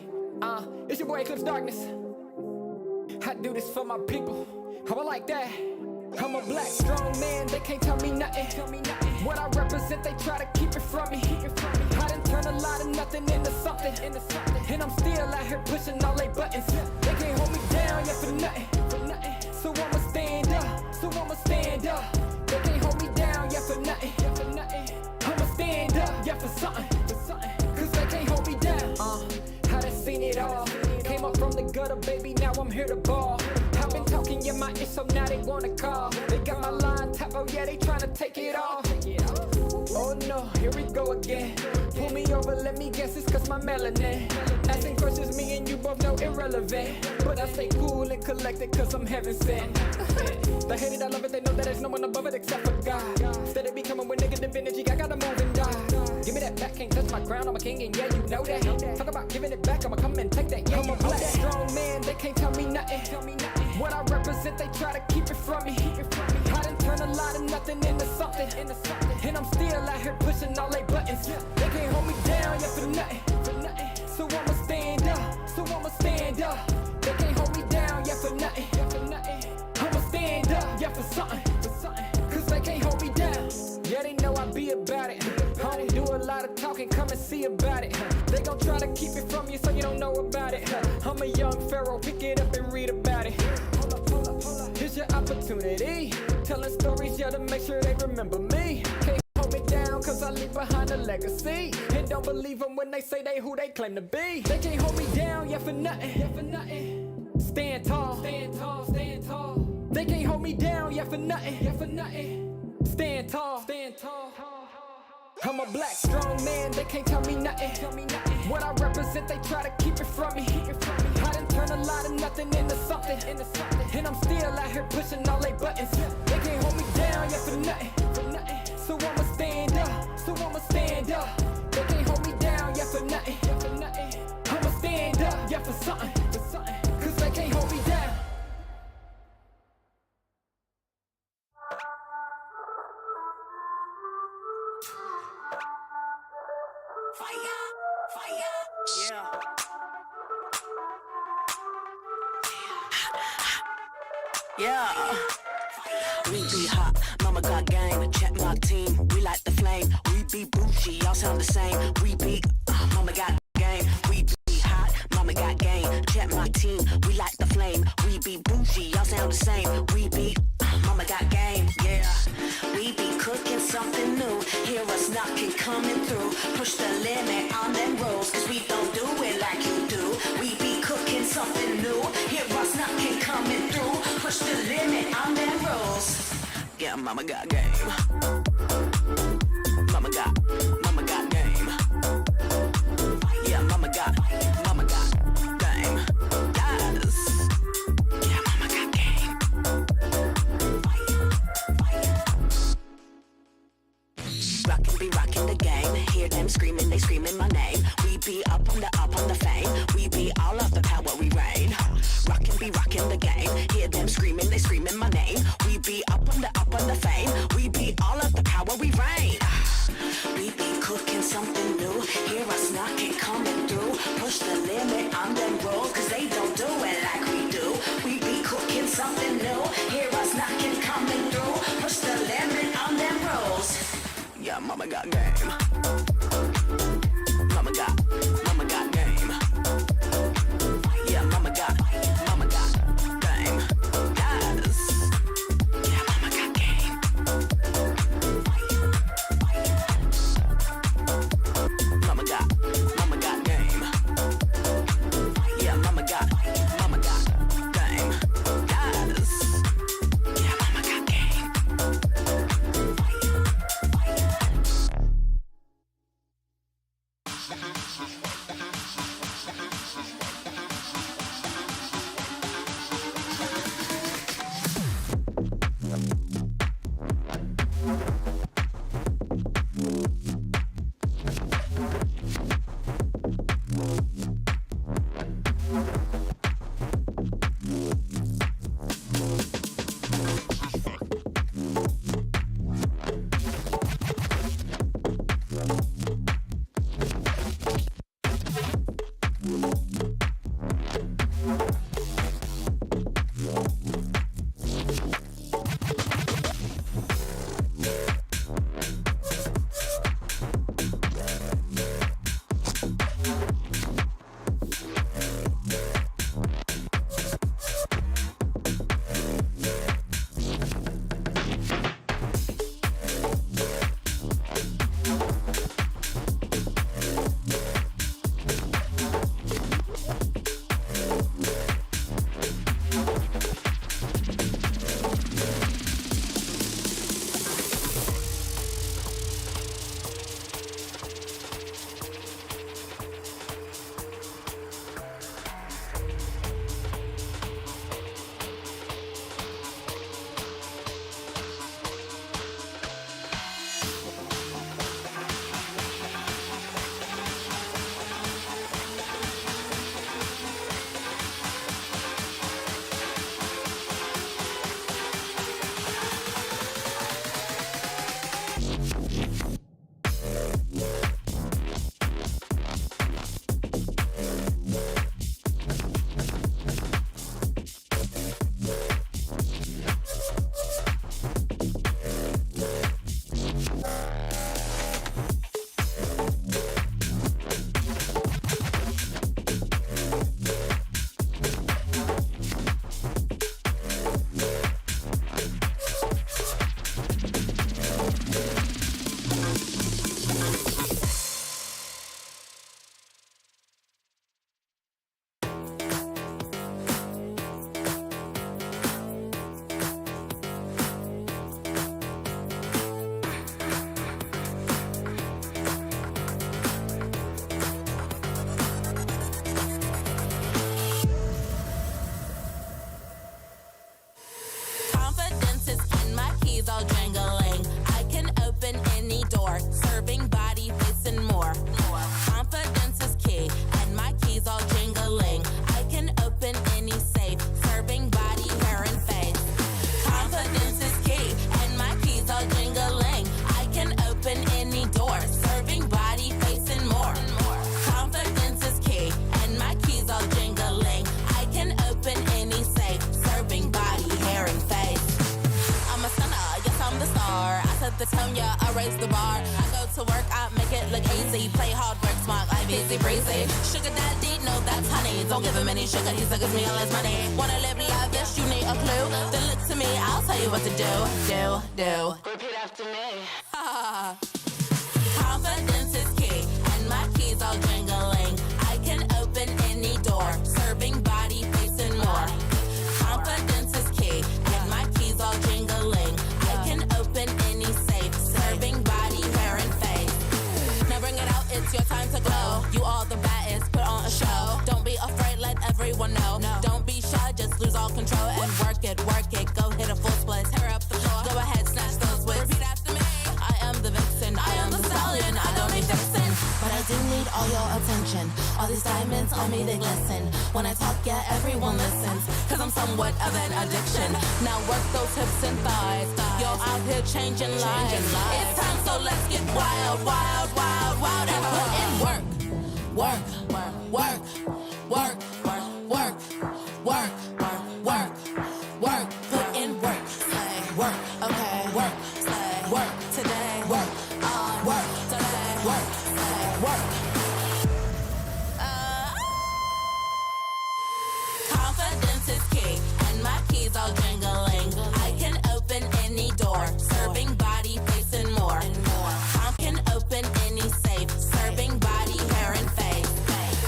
It's your boy Eclipse Darkness. I do this for my people. How I like that. I'm a black, strong man, they can't tell me nothing. What I represent, they try to keep it from me. I done turned a lot of nothing into something. And I'm still out here pushing all they buttons. They can't hold me down, yeah, for nothing. So I'ma stand up. They can't hold me down, yeah, for nothing. I'ma stand up, yeah, for something. Cause they can't hold me down. I done seen it all. Came up from the gutter, baby, now I'm here to ball. I've been talking in my ear, so now they wanna call. They got my line tapped, oh yeah, they tryna take it off. Oh no, here we go again. Pull me over, let me guess, it's cause my melanin. Asking questions, me and you both know irrelevant. But I stay cool and collected cause I'm heaven sent. They hate it, I love it, they know that there's no one above it except for God. Instead of becoming with negative energy, I gotta move and die. Give me that back, can't touch my crown, I'm a king and yeah, you know that. Talk about giving it back, I'ma come and take that, yeah, I'm a black, strong man, they can't tell me nothing. What I represent, they try to keep it from me. I done turned a lot of nothing into something. And I'm still out here pushing all they buttons. They can't hold me down, yeah, for nothing. So I'ma stand up. They can't hold me down, yeah, for nothing. I'ma stand up, yeah, for something. Cause they can't hold me down. Yeah, they know I be about it. I don't do a lot of talking, come and see about it. They gon' try to keep it from you so you don't know about it. I'm a young pharaoh, pick it up and read about it. Hold up. Here's your opportunity. Telling stories, yeah, to make sure they remember me. Can't hold me down, cause I leave behind a legacy. And don't believe them when they say they who they claim to be. They can't hold me down, yeah, for nothing. Stand tall. They can't hold me down, yeah, for nothing. Stand tall. I'm a black, strong man, they can't tell me nothing. What I represent, they try to keep it from me. I done turned a lot of nothing into something. And I'm still out here pushing all they buttons. They can't hold me down, yeah, for nothing. So I'ma stand up. They can't hold me down, yeah, for nothing. I'ma stand up, yeah, for something. Cause they can't hold me down. Yeah. We be hot, mama got game. Check my team, we like the flame. We be bougie, y'all sound the same. We be, mama got game. We be hot, mama got game. Check my team, we like the flame. We be bougie, y'all sound the same. We be, mama got game. Yeah. We be cooking something new. Hear us knocking, coming through. Push the limit on them rolls, cause we don't do it like you do. We be cooking something new. Hear us knocking, coming through. Push the limit on them rolls. Yeah, mama got game. Mama got game. Yeah, mama got game. Yes. Yeah, mama got game. Rockin' the game. Hear them screaming, they screaming my name. We be up on the fame. We be all of the power, we reign. Rockin' the game. Hear them screaming, they screaming my name. We be up on the fame. We be all of the power, we reign. We be cooking something new. Hear us knocking, coming through. Push the limit on them rolls, cause they don't do it like we do. We be cooking something new. Hear us knocking, coming through. Push the limit on them rolls. Yeah, mama got game. Mama got game. Yeah, mama got game. Yes. Yeah, mama got game. Mama got game. Yeah, mama got game. Yes. Yeah, mama got game. the tone, yeah, I raise the bar. I go to work, I make it look easy. Play hard, work smart, like easy breezy. Sugar daddy, no, that's honey. Don't give him any sugar, he suckers me all his money. Wanna live lavish, you need a clue. Then look to me, I'll tell you what to do. Do. Repeat after me. Confidence is key, and my keys all jingling. I can open any door, serving body, face, and more. Confidence is key, and my keys all jingling. I can open any safe, serving body, hair, and face. Now bring it out, it's your time to glow. You all the baddest, put on a show. Don't be afraid, let everyone know. Don't be shy, just lose all control and work it. Go hit a full split, tear up the floor. Go ahead, snatch those whips. Repeat after me. I am the vixen, I am the stallion. I don't need fixin', but I do need all your attention. All these diamonds on me, they glisten. When I talk, yeah, everyone listens. Cause I'm somewhat of an addiction. Now work those hips and thighs. You're out here changing lives. It's time, so let's get wild, and put in work. Put in work. Work, okay. Work today. Work today. Work. Confidence is key, and my keys all jingling. I can open any door, serving body, face, and more. I can open any safe, serving body, hair, and face.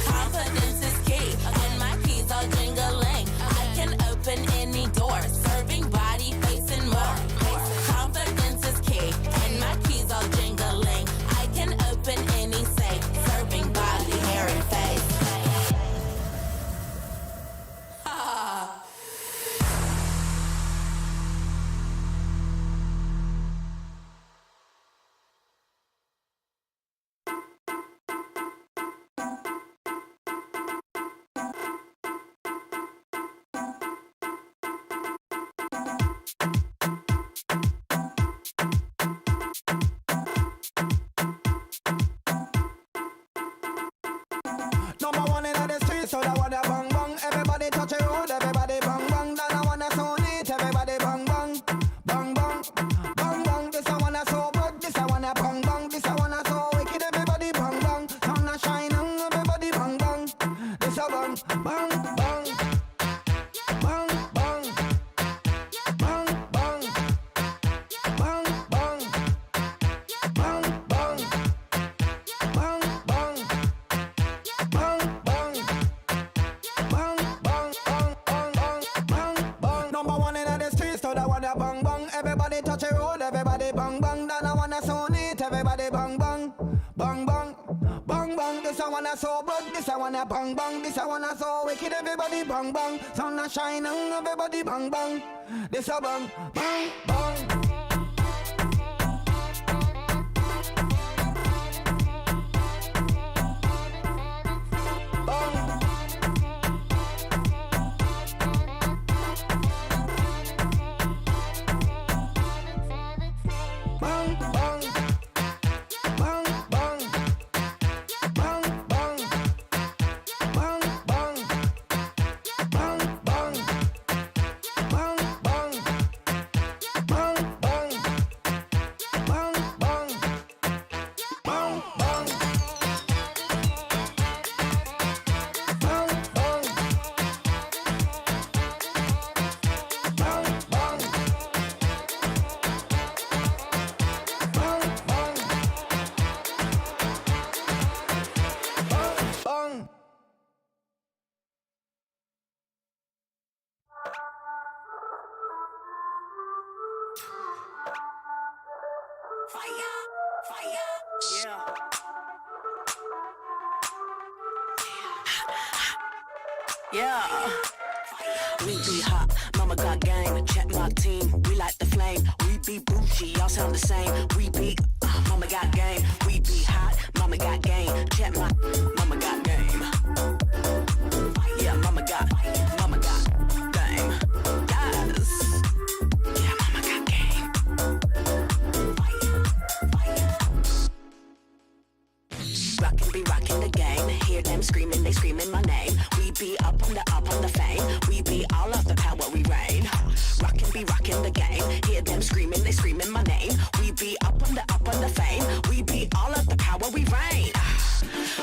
Confidence is key, and my keys all jingling. I can open any door, serving body, face, and more. Confidence is key, and my keys all jingling. I can open any safe, serving body, hair, and face. Number one in the street, so that wanna bang bang. Everybody touch a road, everybody bang bang. Then I wanna so neat, everybody bang bang. Bang bang, bang bang. This I wanna so good, this I wanna bang bang. This I wanna so wicked, everybody bang bang. Sun a shining, everybody bang bang. This a bang, bang, bang. Bang, bang. Bang, bang. Bang, bang. Bang, bang. Bang, bang. Bang, bang. Bang, bang, bang. Number one in the streets, so that wanna bang bang. Everybody touch a road, everybody bang bang. Then I wanna so neat, everybody bang bang. Bang bang, bang bang. This I wanna so good, this I wanna bang bang. This I wanna so wicked, everybody bang bang. Sun a shining, everybody bang bang. This a bang, bang, bang. Bang, bang. Bang, bang. Bang, bang. Bang, bang. Bang, bang. Bang, bang. Bang, bang. Bang, bang. Bang, bang. Bang, bang. Bang, bang. Bang. Yeah. We be hot, mama got game. Check my team, we like the flame. We be bougie, y'all sound the same. We be, mama got game. We be hot, mama got game. Check my, mama got game. Yeah, mama got game. Yes. Yeah, mama got game. Rockin' be rockin' the game. Hear them screaming, they screaming my name. We be up on the fame. We be all of the power, we reign. Rockin' be rockin' the game. Hear them screaming, they screaming my name. We be up fame. We be all of the power, we reign.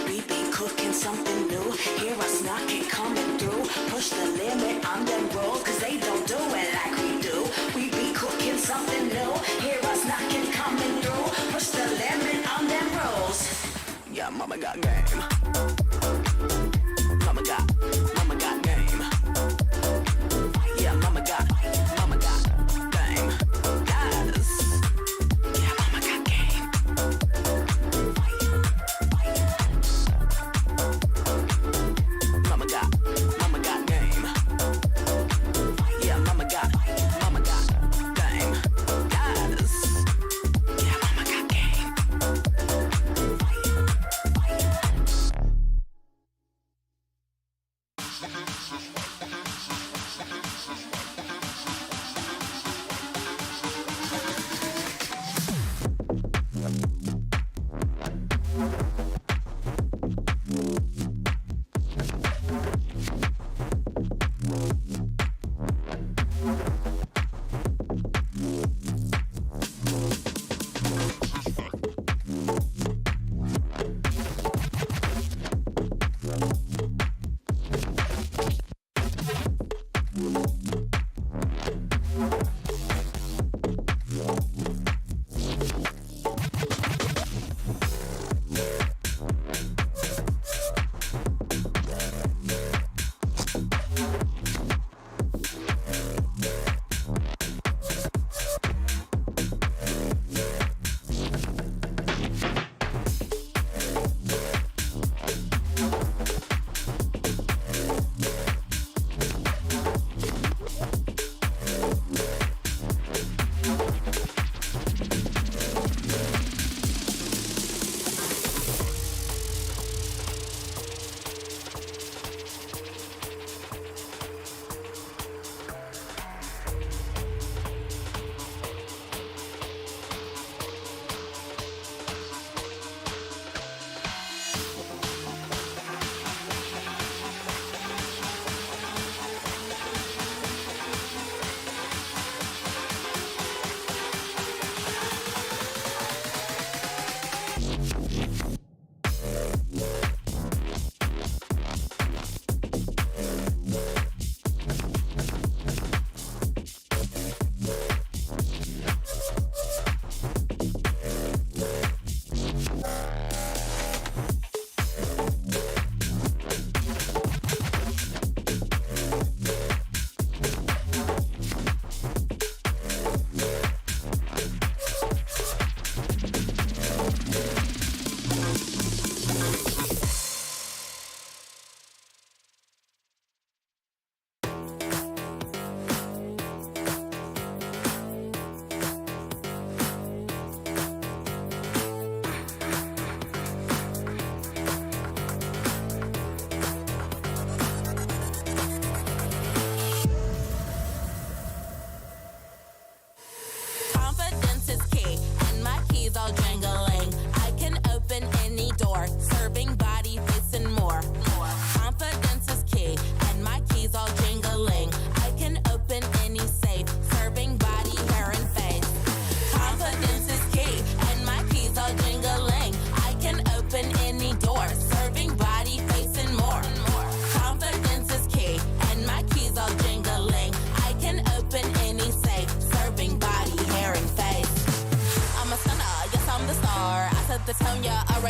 We be cooking something new. Hear us knocking, coming through. Push the limit on them rules, cause they don't do it like we do. We be cooking something new. Hear us knocking, coming through. Push the limit on them rules. Yeah, mama got game. Mama got game. Yeah, mama got game. Yes. Yeah, mama got game. Mama got game. Yeah, mama got game. Yes. Yeah, mama got game.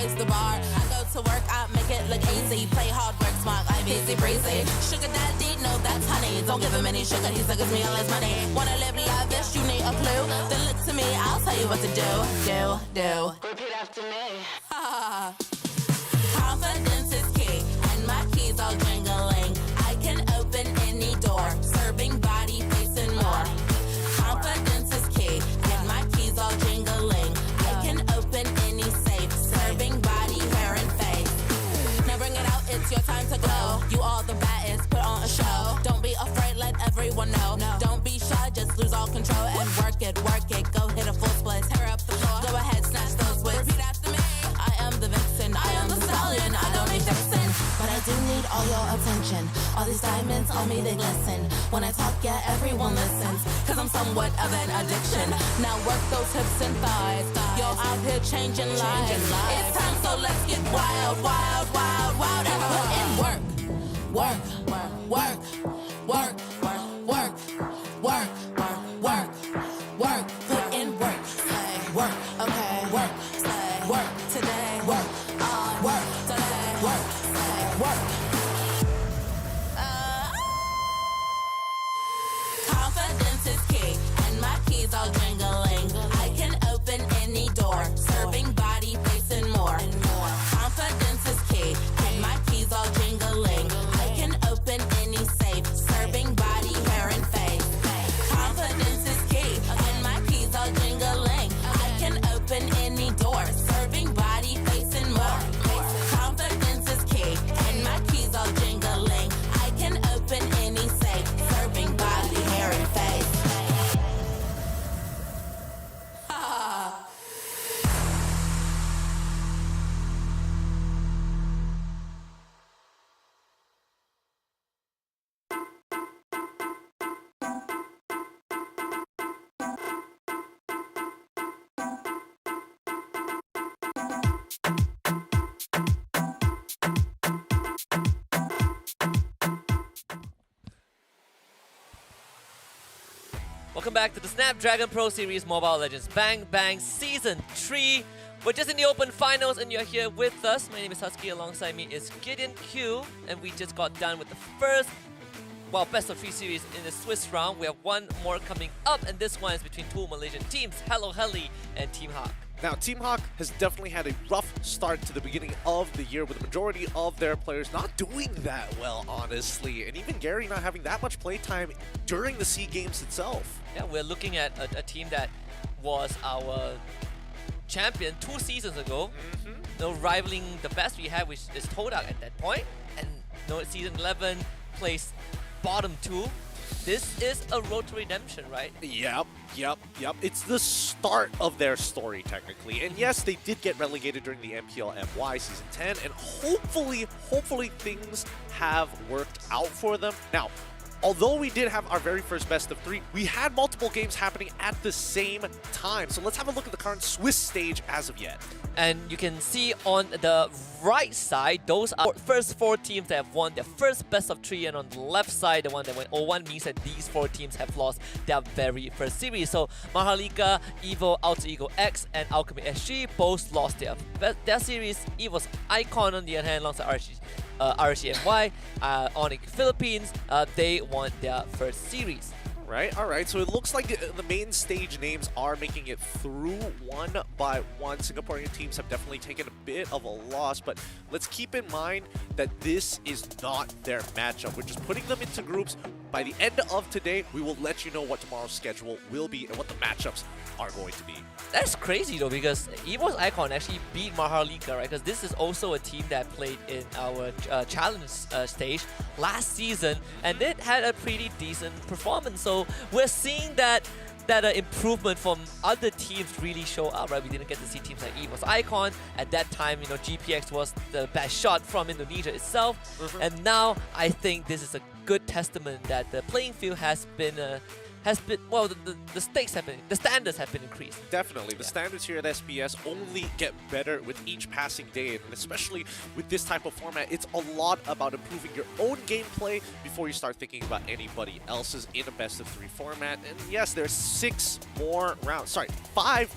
raise the bar. I go to work, I make it look easy. Play hard, work smart, I'm easy breezy. Sugar daddy, no, that's honey. Don't give him any sugar, he suckers me all his money. Wanna live lavish, you need a clue. Then look to me, I'll tell you what to do. Repeat after me. Confidence is key, and my keys all jingling. I can open any door, serving body, face, and more. Confidence is key, and my keys all jingling. I can open any safe, serving body, hair, and face. Now bring it out, it's your time to glow. You all the baddest, put on a show. Don't be afraid, let everyone know. Don't be shy, just lose all control and work it. Go hit a full split, tear up the floor. Go ahead, snatch those whips. Repeat after me. I am the vixen, I am the stallion. I don't need fixin', but I do need all your attention. All these diamonds on me, they glisten. When I talk, yeah, everyone listens. Cause I'm somewhat of an addiction. Now work those hips and thighs. Yo, out here changing lives. It's time, so let's get wild, wild, wild, wild. And put in work. Work, work, work, work, work, work, work. Put in work. Work, okay. Work, work today. Work, work today. Work, work. Confidence is key, and my keys all jingling. I can open any door, serving body, face, and more. Confidence is key, and my keys all jingling. I can open any safe, serving body, hair, and face. Confidence is key, and my keys all jingling. I can open any door, serving body, face, and more. Confidence is key, and my keys all jingling. I can open any safe, serving body, hair, and face. Welcome back to the Snapdragon Pro Series Mobile Legends Bang Bang Season 3. We're just in the Open Finals and you're here with us. My name is Husky, alongside me is Gideon Q, and we just got done with the first, best of 3 series in the Swiss round. We have one more coming up, and this one is between two Malaysian teams, Hello Heli and Team Hawk. Now, Team Hawk has definitely had a rough start to the beginning of the year, with the majority of their players not doing that well, honestly. And even Gary not having that much playtime during the SEA Games itself. Yeah, we're looking at a team that was our champion 2 seasons ago, rivaling the best we had, which is Todak at that point. And season 11 placed bottom 2. This is a road to redemption, right? Yep. It's the start of their story, technically. And yes, they did get relegated during the MPL MY Season 10, and hopefully things have worked out for them. Now, although we did have our very first best of 3, we had multiple games happening at the same time. So let's have a look at the current Swiss stage as of yet. And you can see on the right side, those are first 4 teams that have won their first best of 3, and on the left side, the one that went 0-1 means that these 4 teams have lost their very first series. So Maharlika, EVO, Alter Ego X, and Alchemy SG both lost their series. EVO's Icon, on the other hand, alongside RSGNY, Onyx Philippines, they won their first series. Right, alright, so it looks like the main stage names are making it through one by one. Singaporean teams have definitely taken a bit of a loss, but let's keep in mind that this is not their matchup. We're just putting them into groups. By the end of today, we will let you know what tomorrow's schedule will be and what the matchups are going to be. That's crazy though, because EVO's Icon actually beat Maharlika, right? Because this is also a team that played in our challenge stage last season, and it had a pretty decent performance. So we're seeing that improvement from other teams really show up, right? We didn't get to see teams like EVO's Icon. At that time, GPX was the best shot from Indonesia itself. And now I think this is a good testament that the playing field has been the stakes have been, the standards have been increased. Definitely. The standards here at SPS only get better with each passing day, and especially with this type of format, it's a lot about improving your own gameplay before you start thinking about anybody else's in a best of 3 format. And yes, there's 5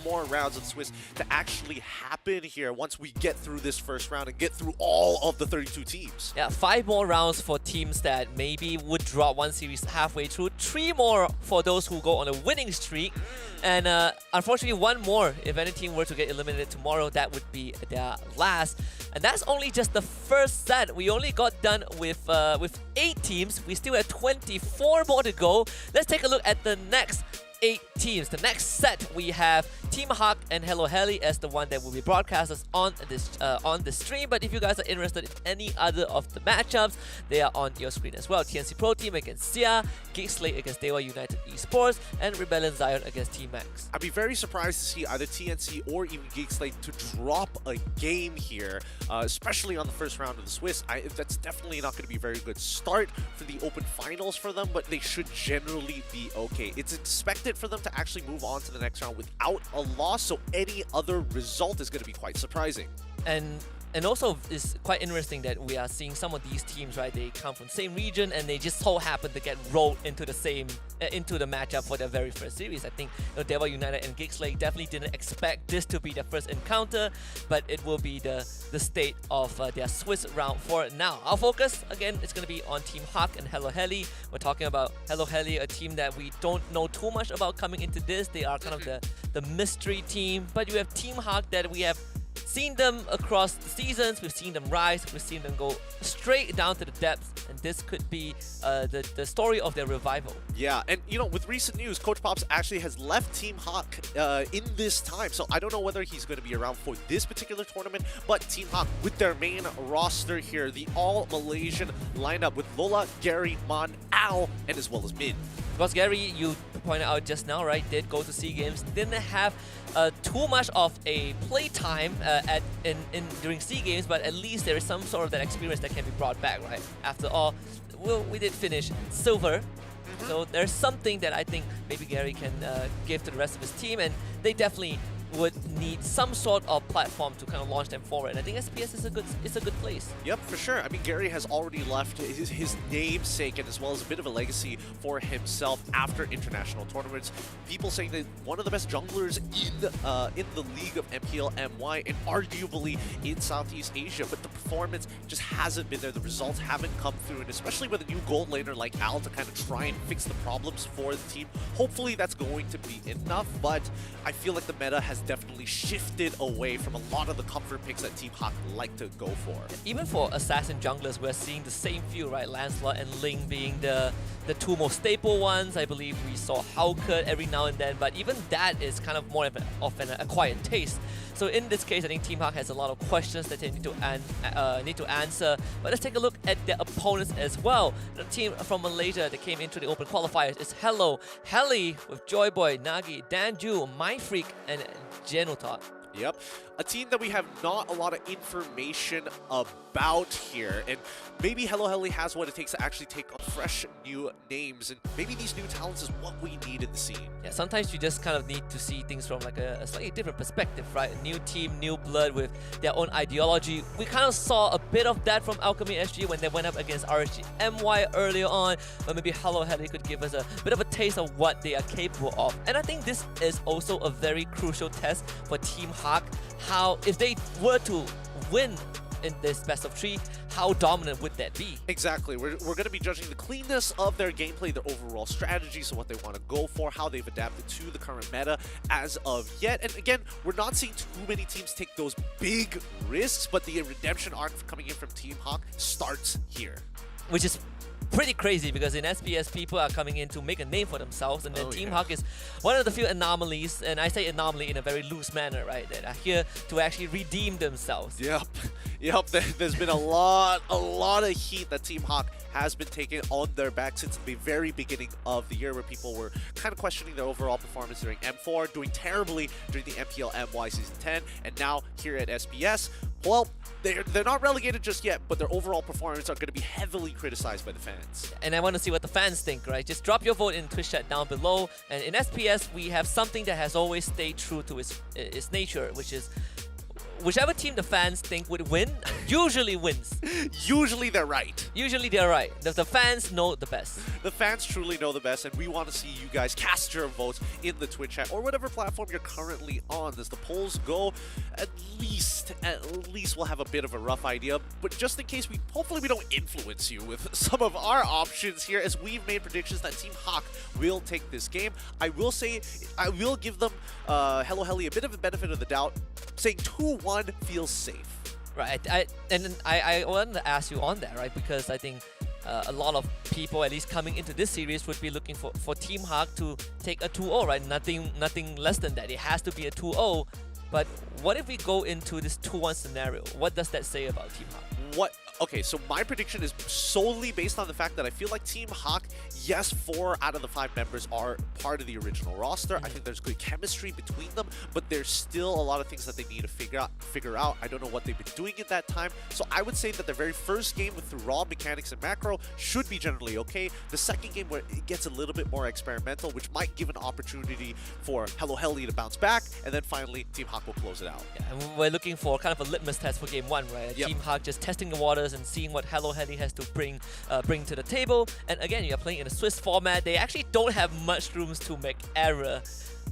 more rounds of Swiss to actually happen here once we get through this first round and get through all of the 32 teams. Yeah, 5 more rounds for teams that maybe would drop one series halfway through, 3 more for those who go on a winning streak, and unfortunately 1 more if any team were to get eliminated tomorrow. That would be their last, and that's only just the first set. We only got done with 8 teams. We still have 24 more to go. Let's take a look at the next 8 teams. The next set we have Team Hawk and Hello Heli as the one that will be broadcasted on the stream. But if you guys are interested in any other of the matchups, they are on your screen as well. TNC Pro Team against Sia, Geek Slate against Dewa United eSports, and Rebellion Zion against Team Max. I'd be very surprised to see either TNC or even Geek Slate to drop a game here, especially on the first round of the Swiss. That's definitely not going to be a very good start for the Open Finals for them, but they should generally be okay. It's expected for them to actually move on to the next round without a loss, so any other result is going to be quite surprising. And also, it's quite interesting that we are seeing some of these teams, right? They come from the same region and they just so happen to get rolled into the same into the matchup for their very first series. I think Dewa United and Geek Slate definitely didn't expect this to be their first encounter, but it will be the state of their Swiss round for now. Our focus, again, is going to be on Team Hawk and Hello Heli. We're talking about Hello Heli, a team that we don't know too much about coming into this. They are kind of the mystery team, but you have Team Hawk that we have seen them across the seasons, we've seen them rise, we've seen them go straight down to the depths, and this could be the story of their revival. Yeah, and you know, with recent news, Coach Pops actually has left Team Hawk in this time, so I don't know whether he's going to be around for this particular tournament, but Team Hawk with their main roster here, the all-Malaysian lineup with Lola, Gary, Mon, Al, and as well as Min. Because Gary, you pointed out just now, right, did go to SEA Games, didn't have too much of a play time during SEA Games, but at least there is some sort of that experience that can be brought back, right? After all, we did finish silver, so there's something that I think maybe Gary can give to the rest of his team, and they definitely would need some sort of platform to kind of launch them forward. And I think SPS is a good place. Yep, for sure. I mean, Gary has already left his namesake and as well as a bit of a legacy for himself after international tournaments. People saying that one of the best junglers in the league of MPL MY and arguably in Southeast Asia, but the performance just hasn't been there. The results haven't come through, and especially with a new gold laner like Al to kind of try and fix the problems for the team. Hopefully that's going to be enough, but I feel like the meta has definitely shifted away from a lot of the comfort picks that Team Hawk like to go for. Even for assassin junglers, we're seeing the same few, right? Lancelot and Ling being the two most staple ones. I believe we saw Hauke every now and then, but even that is kind of more of an acquired taste. So in this case, I think Team Hawk has a lot of questions that they need to answer. But let's take a look at their opponents as well. The team from Malaysia that came into the Open Qualifiers is Hello Heli with Joyboy, Nagi, Danju, MyFreak, and Genotot. Yep, a team that we have not a lot of information about here, and maybe Hello Heli has what it takes to actually take on fresh new names, and maybe these new talents is what we need in the scene. Yeah, sometimes you just kind of need to see things from like a slightly different perspective, right? A new team, new blood with their own ideology. We kind of saw a bit of that from Alchemy SG when they went up against RSG MY earlier on, but maybe Hello Heli could give us a bit of a taste of what they are capable of. And I think this is also a very crucial test for Team Hawk. How, if they were to win in this best of 3, how dominant would that be? Exactly. We're going to be judging the cleanness of their gameplay, their overall strategy, so what they want to go for, how they've adapted to the current meta as of yet. And again, we're not seeing too many teams take those big risks, but the redemption arc coming in from Team Hawk starts here. Which is pretty crazy, because in SPS people are coming in to make a name for themselves, and then Team Hawk is one of the few anomalies, and I say anomaly in a very loose manner, right, that are here to actually redeem themselves. Yep. There's been a lot of heat that Team Hawk has been taking on their back since the very beginning of the year, where people were kind of questioning their overall performance during M4, doing terribly during the MPL MY Season 10, and now here at SPS, well, they're not relegated just yet, but their overall performance are going to be heavily criticized by the fans. And I want to see what the fans think, right? Just drop your vote in Twitch chat down below. And in SPS, we have something that has always stayed true to its nature, which is whichever team the fans think would win, usually wins. Usually they're right. Usually they're right. The fans know the best. The fans truly know the best, and we want to see you guys cast your votes in the Twitch chat or whatever platform you're currently on. As the polls go, at least we'll have a bit of a rough idea. But just in case, hopefully we don't influence you with some of our options here, as we've made predictions that Team Hawk will take this game. I will say, I will give them Hello Heli a bit of the benefit of the doubt, saying 2-1 feels safe. Right, I want to ask you on that, right? Because I think a lot of people, at least coming into this series, would be looking for Team Hawk to take a 2-0, right? Nothing less than that. It has to be a 2-0. But what if we go into this 2-1 scenario? What does that say about Team Hawk? Okay, so my prediction is solely based on the fact that I feel like Team Hawk, yes, 4 out of the 5 members are part of the original roster. I think there's good chemistry between them, but there's still a lot of things that they need to figure out. I don't know what they've been doing at that time. So I would say that the very first game with the raw mechanics and macro should be generally okay. The second game where it gets a little bit more experimental, which might give an opportunity for Hello Heli to bounce back, and then finally Team Hawk will close it out. Yeah, and we're looking for kind of a litmus test for game 1, right? Yep. Team Hawk just testing the waters and seeing what Hello Heli has to bring to the table. And again, you're playing in a Swiss format. They actually don't have much rooms to make error,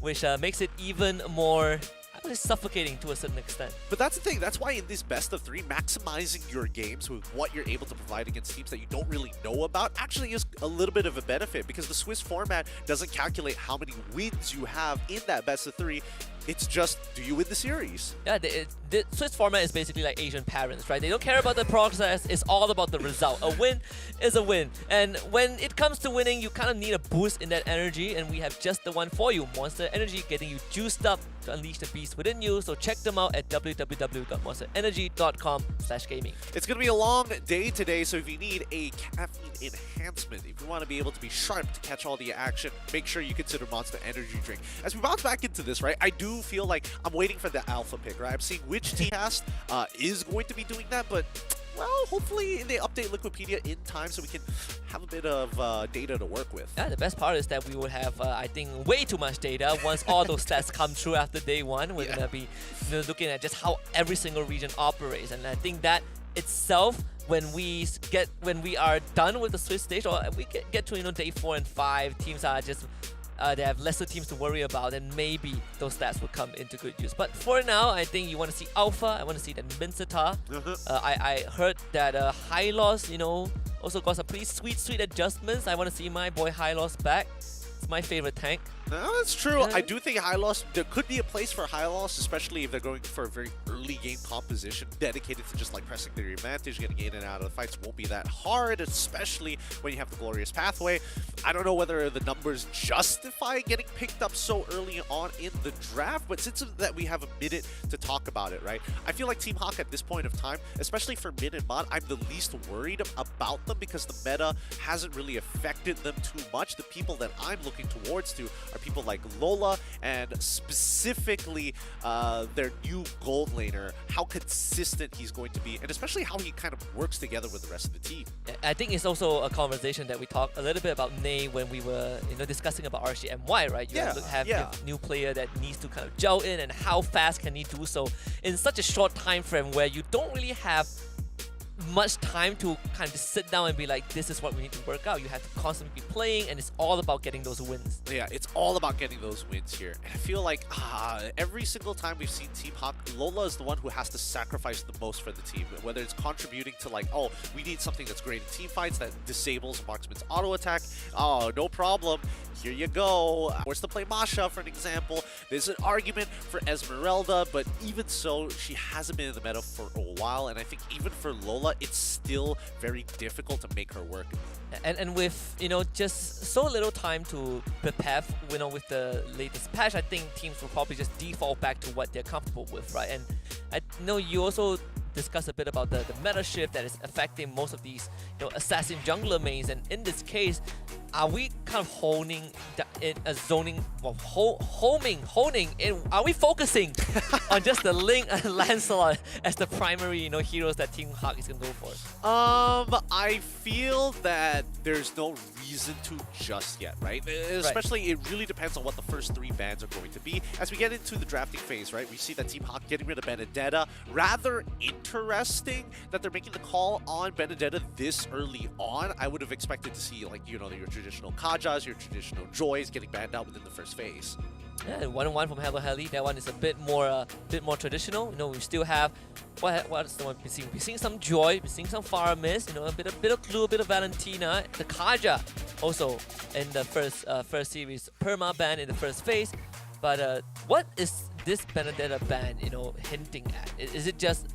which makes it even more, I would say, suffocating to a certain extent. But that's the thing. That's why in this best of 3, maximizing your games with what you're able to provide against teams that you don't really know about actually is a little bit of a benefit, because the Swiss format doesn't calculate how many wins you have in that best of 3. It's just, do you win the series? Yeah, the Swiss format is basically like Asian parents, right? They don't care about the process, it's all about the result. A win is a win. And when it comes to winning, you kind of need a boost in that energy, and we have just the one for you. Monster Energy, getting you juiced up to unleash the beast within you. So check them out at www.monsterenergy.com/gaming. It's going to be a long day today, so if you need a caffeine enhancement, if you want to be able to be sharp to catch all the action, make sure you consider Monster Energy drink. As we bounce back into this, right, I do feel like I'm waiting for the alpha pick, right? I'm seeing which TCast is going to be doing that, but well, hopefully they update Liquipedia in time so we can have a bit of data to work with. Yeah, the best part is that we will have, I think, way too much data once all those stats come through after day 1. We're gonna be looking at just how every single region operates, and I think that itself, when we are done with the Swiss stage, or we get to day 4 and 5, teams are just they have lesser teams to worry about, and maybe those stats will come into good use. But for now, I think you want to see Alpha. I want to see that Minsata. I heard that Hylos, also got some pretty sweet adjustments. I want to see my boy Hylos back. It's my favorite tank. No, that's true. I do think Hylos, there could be a place for Hylos, especially if they're going for a very early game composition dedicated to just like pressing their advantage. Getting in and out of the fights won't be that hard, especially when you have the glorious pathway. I don't know whether the numbers justify getting picked up so early on in the draft, but since that we have a minute to talk about it, right? I feel like Team Hawk at this point of time, especially for mid and mod, I'm the least worried about them because the meta hasn't really affected them too much. The people that I'm looking towards to are people like Lola, and specifically their new gold laner, how consistent he's going to be, and especially how he kind of works together with the rest of the team. I think it's also a conversation that we talked a little bit about Ney when we were discussing about RCMY, right? You have a new player that needs to kind of gel in, and how fast can he do so in such a short time frame where you don't really have much time to kind of sit down and be like, this is what we need to work out. You have to constantly be playing, and it's all about getting those wins. Yeah, it's all about getting those wins here. And I feel like every single time we've seen Team Hawk, Lola is the one who has to sacrifice the most for the team. Whether it's contributing to like, oh, we need something that's great in team fights that disables Marksman's auto attack. Oh, no problem. Here you go. Forced to play Masha, for an example. There's an argument for Esmeralda, but even so, she hasn't been in the meta for a while. And I think even for Lola, it's still very difficult to make her work. And with just so little time to prepare with the latest patch, I think teams will probably just default back to what they're comfortable with, right? And I know you also discussed a bit about the meta shift that is affecting most of these assassin jungler mains, and in this case, are we kind of honing in a zoning, well, honing in? Are we focusing on just the Link and Lancelot as the primary heroes that Team Hawk is gonna go for? I feel that there's no reason to just yet, right? Especially, it really depends on what the first 3 bans are going to be. As we get into the drafting phase, right, we see that Team Hawk getting rid of Benedetta. Rather interesting that they're making the call on Benedetta this early on. I would have expected to see, like, your traditional Kajas, your traditional Joys getting banned out within the first phase. Yeah, 1-1 from Hello Heli. That one is a bit more traditional. We still have what's the one we're seeing? We're seeing some Joy, we're seeing some Faramis, a bit of Clue, a bit of Valentina. The Kaja also in the first series, perma ban in the first phase. But what is this Benedetta ban hinting at? Is it just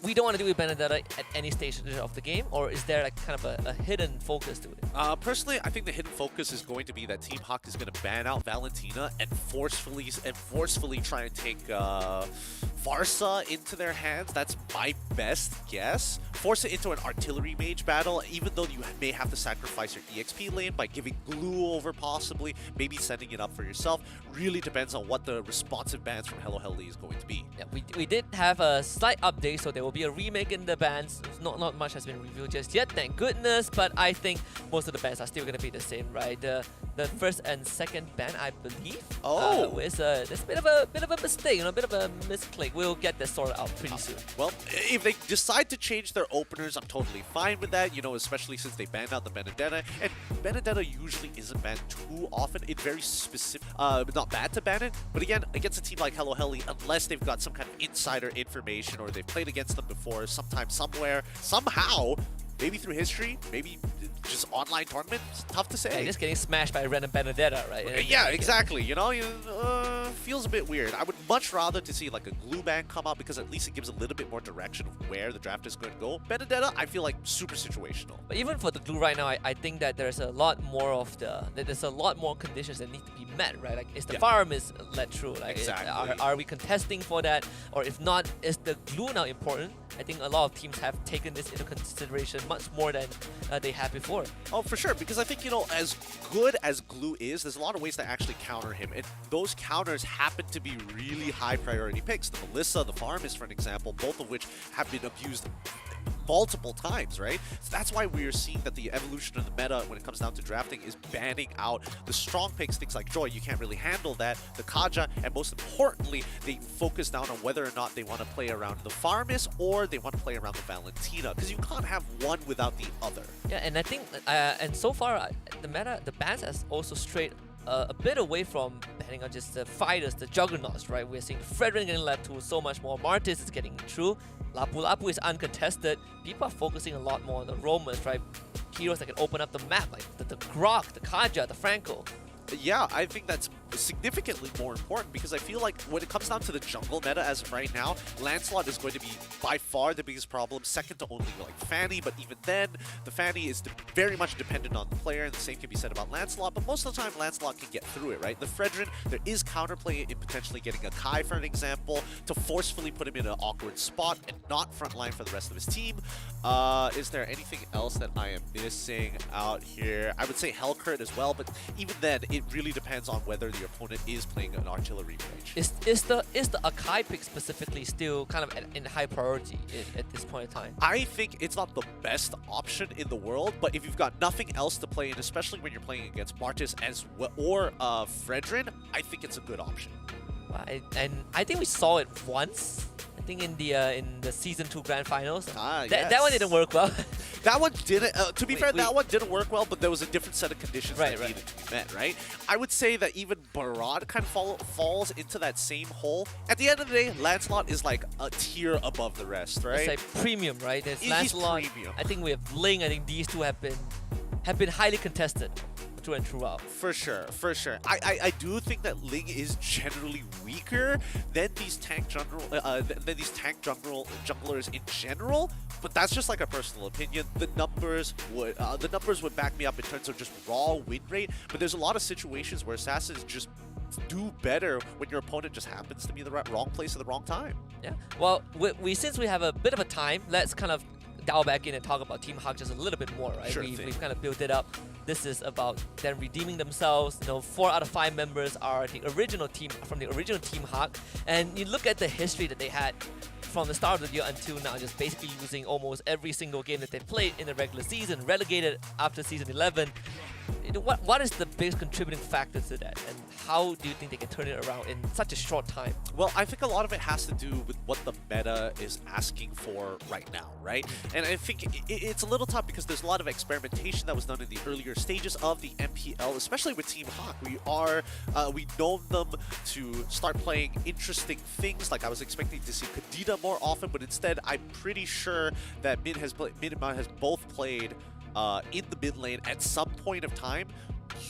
we don't want to do with Benedetta at any stage of the game, or is there like kind of a hidden focus to it? Personally, I think the hidden focus is going to be that Team Hawk is going to ban out Valentina and forcefully try and take Farsa into their hands. That's my best guess. Force it into an artillery mage battle, even though you may have to sacrifice your EXP lane by giving glue over possibly, maybe setting it up for yourself. Really depends on what the responsive bans from Hello Helly is going to be. Yeah, we did have a slight update, so there will be a remake in the bans. Not much has been revealed just yet, thank goodness, but I think most of the bans are still going to be the same, right? The first and second ban, I believe. Oh, there's a bit of a mistake, a bit of a misclick. We'll get that sorted out pretty soon. Well, if they decide to change their openers, I'm totally fine with that, especially since they banned out the Benedetta. And Benedetta usually isn't banned too often. It's very specific, not bad to ban it, but again, against a team like Hello Helly, unless they've got some kind of insider information or they've played against them before, sometime, somewhere, somehow, maybe through history, maybe just online tournament, it's tough to say. Yeah, just getting smashed by a random Benedetta, right? Yeah, exactly. Feels a bit weird. I would much rather to see like a glue ban come out because at least it gives a little bit more direction of where the draft is going to go. Benedetta, I feel like super situational. But even for the glue right now, I think that there's a lot more there's a lot more conditions that need to be met, right? Like, is the farm is let through? Like, exactly. Are we contesting for that? Or if not, is the glue now important? I think a lot of teams have taken this into consideration much more than they had before. Oh, for sure, because I think, as good as glue is, there's a lot of ways to actually counter him, and those counters happen to be really high priority picks. The Melissa, the Farmist, for an example, both of which have been abused multiple times, right? So that's why we are seeing that the evolution of the meta when it comes down to drafting is banning out the strong picks, things like Joy. You can't really handle that, the Kaja, and most importantly, they focus down on whether or not they want to play around the Farmist or they want to play around the Valentina, because you can't have one without the other. Yeah, and I think, and so far, the bans has also strayed a bit away from banning on just the fighters, the juggernauts, right? We're seeing Fredrin getting led to so much more. Martis is getting through. Lapu Lapu is uncontested. People are focusing a lot more on the roamers, right? Heroes that can open up the map, like the Grok, the Kaja, the Franco. Yeah, I think that's significantly more important because I feel like when it comes down to the jungle meta as of right now, Lancelot is going to be by far the biggest problem, second to only like Fanny, but even then, the Fanny is very much dependent on the player, and the same can be said about Lancelot, but most of the time Lancelot can get through it, right? The Fredrin, there is counterplay in potentially getting a Kai, for an example, to forcefully put him in an awkward spot and not frontline for the rest of his team. Is there anything else that I am missing out here? I would say Hellcurt as well, but even then, it really depends on whether the opponent is playing an artillery range. Is the Akai pick specifically still kind of in high priority at this point in time? I think it's not the best option in the world, but if you've got nothing else to play in, especially when you're playing against Martis as well, or Fredrin, I think it's a good option. And I think we saw it once. I think in the season 2 grand finals. Yes. That one didn't work well. That one didn't. To be fair, that one didn't work well, but there was a different set of conditions that needed to be met, right? I would say that even Barad kind of falls into that same hole. At the end of the day, Lancelot is like a tier above the rest, right? It's like premium, right? There's He's Lancelot. premium. I think we have Ling. I think these two have been highly contested through and throughout. For sure, for sure. I do think that Ling is generally weaker than these tank junglers in general, but that's just like a personal opinion. The numbers would back me up in terms of just raw win rate, but there's a lot of situations where assassins just do better when your opponent just happens to be in the wrong place at the wrong time. Yeah. Well, since we have a bit of a time, let's kind of dial back in and talk about Team Hawk just a little bit more, right? Sure We've kind of built it up. This is about them redeeming themselves. 4 out of 5 members are the original team from the original Team Hawk, and you look at the history that they had from the start of the year until now, just basically losing almost every single game that they played in the regular season, relegated after season 11. What is the biggest contributing factor to that, and how do you think they can turn it around in such a short time? Well, I think a lot of it has to do with what the meta is asking for right now, right? And I think it's a little tough because there's a lot of experimentation that was done in the earlier stages of the MPL, especially with Team Hawk. We know them to start playing interesting things. Like I was expecting to see Kadita more often, but instead I'm pretty sure that Mid and Mount has both played in the mid lane at some point of time.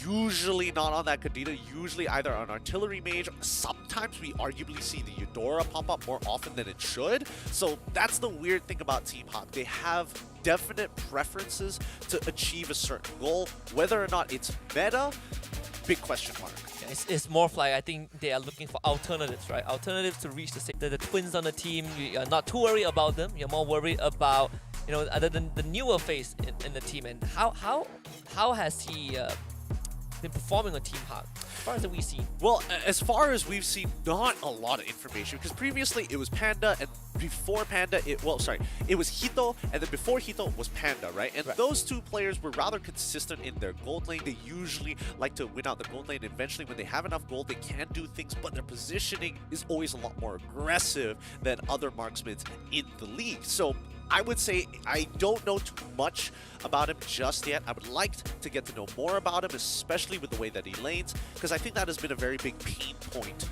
Usually not on that Kadena, usually either on Artillery Mage. Sometimes we arguably see the Eudora pop up more often than it should. So that's the weird thing about Team Hawk. They have definite preferences to achieve a certain goal. Whether or not it's meta, big question mark. Yeah, it's more of like, I think they are looking for alternatives, right? Alternatives to reach the twins on the team. You're not too worried about them. You're more worried about, you know, other than the newer face in the team. And how has he been performing on Team Hawk? As far as we've seen. Well, as far as we've seen, not a lot of information, because previously it was Panda, and before Panda, it was Hito, and then before Hito was Panda, right? And those two players were rather consistent in their gold lane. They usually like to win out the gold lane. Eventually, when they have enough gold, they can do things, but their positioning is always a lot more aggressive than other marksmen in the league. So I would say I don't know too much about him just yet. I would like to get to know more about him, especially with the way that he lanes, because I think that has been a very big pain point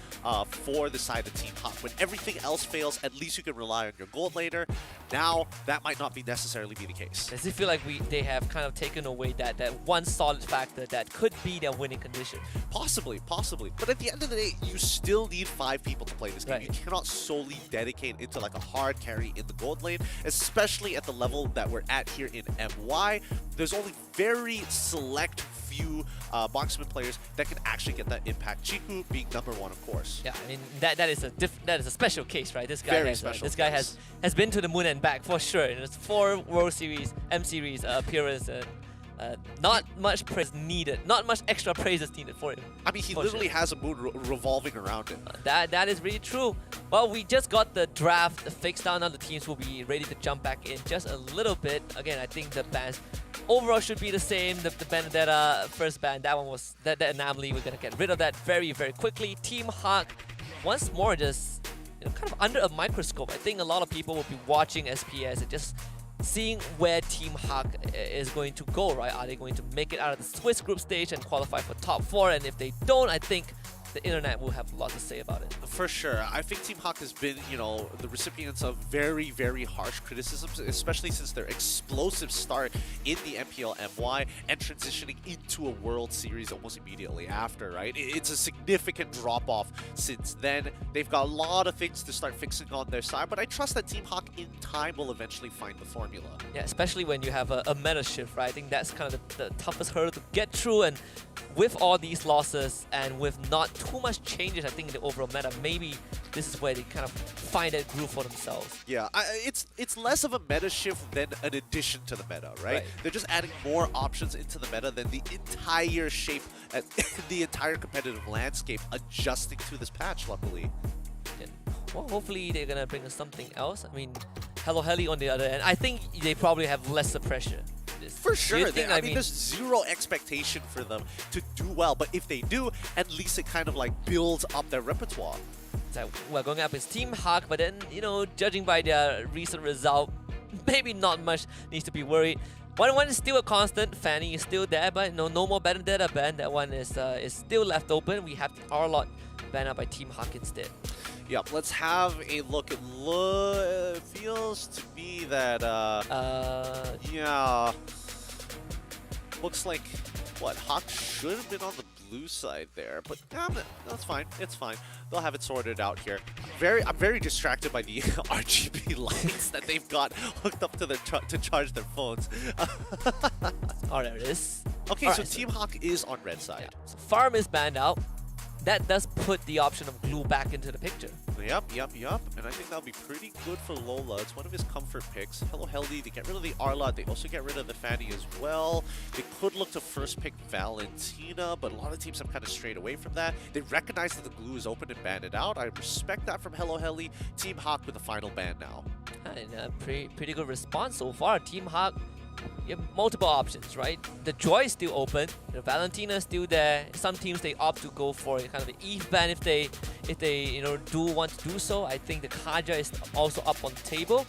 for the side of Team Hawk. When everything else fails, at least you can rely on your gold laner. Now, that might not necessarily be the case. Does it feel like they have kind of taken away that one solid factor that could be their winning condition? Possibly. But at the end of the day, you still need 5 people to play this game. Right. You cannot solely dedicate into like a hard carry in the gold lane, especially at the level that we're at here in MY. There's only very select few marksman players that can actually get that impact. Chiku being number 1, of course. Yeah, I mean that is a special case, right? This guy Very has special this guy case. has been to the moon and back for sure. And it's 4 World Series, M Series appearance. Not much praise needed. Not much extra praise is needed for him. I mean, he literally has a moon revolving around him. That is really true. Well, we just got the draft fixed down. Now the teams will be ready to jump back in just a little bit. Again, I think the bans overall should be the same. The Benedetta first ban, that one was that anomaly. We're gonna get rid of that very, very quickly. Team Hawk, once more, just kind of under a microscope. I think a lot of people will be watching SPS and just seeing where Team Hawk is going to go, right? Are they going to make it out of the Swiss group stage and qualify for top 4? And if they don't, I think the internet will have a lot to say about it. For sure. I think Team Hawk has been, the recipients of very, very harsh criticisms, especially since their explosive start in the MPL MY and transitioning into a World Series almost immediately after, right? It's a significant drop-off since then. They've got a lot of things to start fixing on their side, but I trust that Team Hawk in time will eventually find the formula. Yeah, especially when you have a meta shift, right? I think that's kind of the toughest hurdle to get through, and with all these losses and with not too much changes, I think, in the overall meta, maybe this is where they kind of find that groove for themselves. Yeah, it's less of a meta shift than an addition to the meta, right? They're just adding more options into the meta than the entire shape, the entire competitive landscape adjusting to this patch, luckily. And, well, hopefully they're going to bring us something else. I mean, Hello Heli on the other end, I think they probably have lesser pressure. For sure. I mean, there's there's zero expectation for them to do well, but if they do, at least it kind of like builds up their repertoire. So we're going up as Team Hawk, but then, judging by their recent result, maybe not much needs to be worried. 1-1 is still a constant. Fanny is still there, but no more Benedetta ban. That one is still left open. We have the R-Lot banned out by Team Hawk instead. Yep, let's have a look. It feels to me that, yeah, looks like, Hawk should have been on the blue side there, but that's fine. It's fine. They'll have it sorted out here. I'm very distracted by the RGB lights that they've got hooked up to to charge their phones. Oh, there it is. Okay, so Team Hawk is on red side. Yeah. So Farm is banned out. That does put the option of glue back into the picture. Yep. And I think that'll be pretty good for Lola. It's one of his comfort picks. Hello Healthy, they get rid of the R-Lot. They also get rid of the Fanny as well. They could look to first pick Valentina, but a lot of teams have kind of strayed away from that. They recognize that the glue is open and banned it out. I respect that from Hello Healthy. Team Hawk with the final ban now. And a pretty good response so far. Team Hawk, you have multiple options, right? The Joy is still open. The Valentina is still there. Some teams, they opt to go for kind of the Eve ban if they do want to do so. I think the Kaja is also up on the table.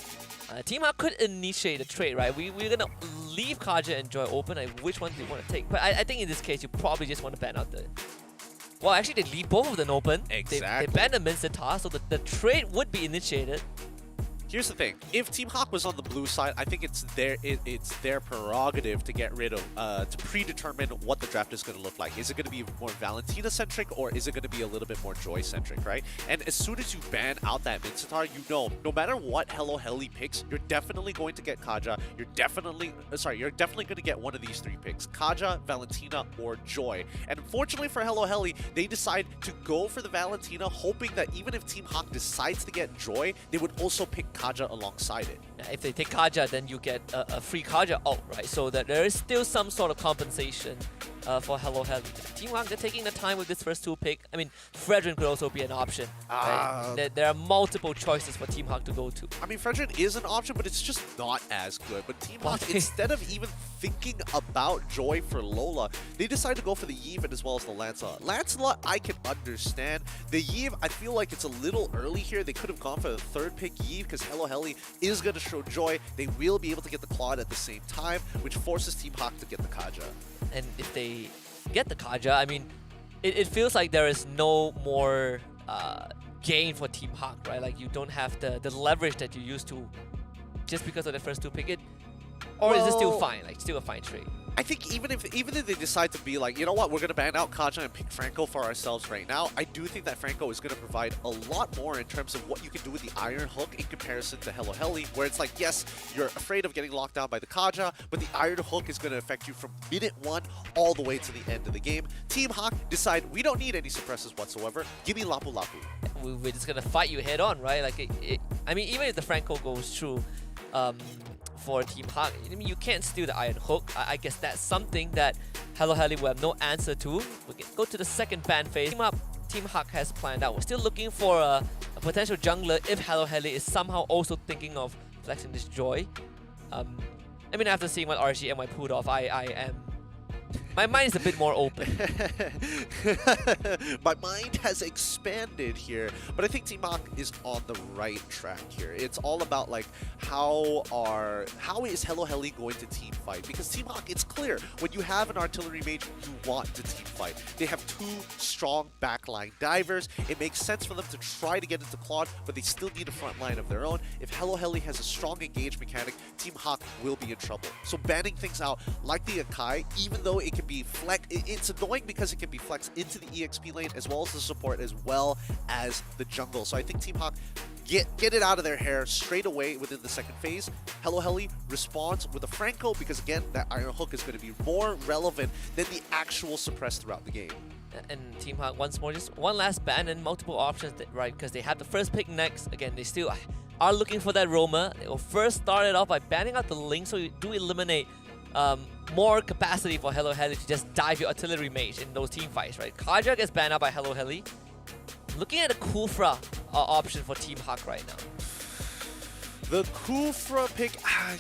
Team Hawk could initiate a trade, right? We're gonna leave Kaja and Joy open. Which one do you want to take? But I think in this case, you probably just want to ban out the. Well, actually, they leave both of them open. Exactly. They ban the Mincetar, so the trade would be initiated. Here's the thing: if Team Hawk was on the blue side, I think it's their prerogative to get rid of to predetermine what the draft is going to look like. Is it going to be more Valentina centric, or is it going to be a little bit more Joy centric, right? And as soon as you ban out that Mincetar, you know, no matter what Hello Heli picks, you're definitely going to get Kaja. You're definitely going to get one of these 3 picks: Kaja, Valentina, or Joy. And unfortunately for Hello Heli, they decide to go for the Valentina, hoping that even if Team Hawk decides to get Joy, they would also pick Kaja alongside it. If they take Kaja, then you get a free Kaja out, right? So that there is still some sort of compensation for Hello Heli. Team Hawk, they're taking the time with this first 2 pick. I mean, Fredrin could also be an option. Right? There are multiple choices for Team Hawk to go to. I mean, Fredrin is an option, but it's just not as good. But Team Hawk, instead of even thinking about Joy for Lola, they decide to go for the Yevon as well as the Lancelot. Lancelot, I can understand. The Yevon, I feel like it's a little early here. They could have gone for the 3rd pick Yevon because Hello Heli is going to show Joy. They will be able to get the Claude at the same time, which forces Team Hawk to get the Kaja. And if they get the Kaja, I mean, it feels like there is no more gain for Team Hawk, right? Like, you don't have the leverage that you used to just because of the first 2 pick. Or is it still fine? Like, still a fine trade? I think even if they decide to be like, you know what, we're going to ban out Kaja and pick Franco for ourselves right now, I do think that Franco is going to provide a lot more in terms of what you can do with the Iron Hook in comparison to Hello Heli, where it's like, yes, you're afraid of getting locked down by the Kaja, but the Iron Hook is going to affect you from minute 1 all the way to the end of the game. Team Hawk decide, we don't need any suppressors whatsoever. Give me Lapu Lapu. We're just going to fight you head on, right? Like, I mean, even if the Franco goes through, for Team Hawk, I mean, you can't steal the Iron Hook. I guess that's something that Hello Heli will have no answer to. We can go to the 2nd ban phase. Team Hawk has planned out. We're still looking for a potential jungler if Hello Heli is somehow also thinking of flexing this Joy. I mean, after seeing what RGMY pulled off, my mind is a bit more open. My mind has expanded here, but I think Team Hawk is on the right track here. It's all about like how is Hello Heli going to team fight? Because Team Hawk, it's clear when you have an artillery mage, you want to team fight. They have 2 strong backline divers. It makes sense for them to try to get into Claude, but they still need a front line of their own. If Hello Heli has a strong engage mechanic, Team Hawk will be in trouble. So banning things out like the Akai, even though it can be it's annoying because it can be flexed into the EXP lane as well as the support as well as the jungle. So I think Team Hawk get it out of their hair straight away within the 2nd phase. Hello Heli responds with a Franco because again, that Iron Hook is going to be more relevant than the actual suppress throughout the game. And Team Hawk once more, just one last ban and multiple options, right? Because they have the first pick next. Again, they still are looking for that Roamer. They will first start it off by banning out the Link, so you do eliminate more capacity for Hello Heli to just dive your artillery mage in those team fights, right? Kaja gets banned out by Hello Heli. Looking at a Kufra option for Team Hawk right now. The Kufra pick,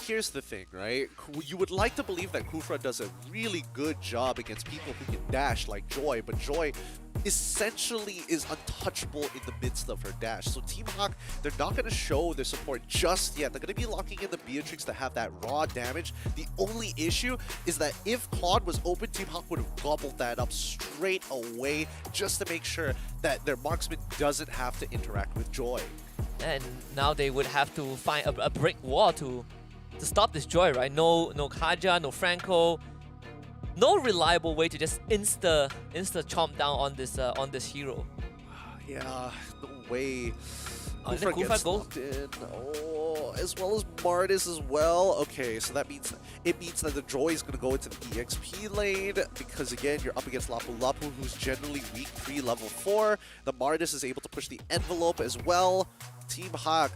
here's the thing, right? You would like to believe that Kufra does a really good job against people who can dash like Joy, but Joy essentially is untouchable in the midst of her dash. So Team Hawk, they're not going to show their support just yet. They're going to be locking in the Beatrix to have that raw damage. The only issue is that if Claude was open, Team Hawk would have gobbled that up straight away just to make sure that their marksman doesn't have to interact with Joy. And now they would have to find a brick wall to stop this Joy, right? No Kaja, no Franco. No reliable way to just insta chomp down on this hero. Yeah, no way. Kufra gets locked in. Oh, as well as Martis as well. Okay, so that means that the Joy is gonna go into the EXP lane because again you're up against Lapu Lapu, who's generally weak pre-level 4. The Martis is able to push the envelope as well. Team Hawk,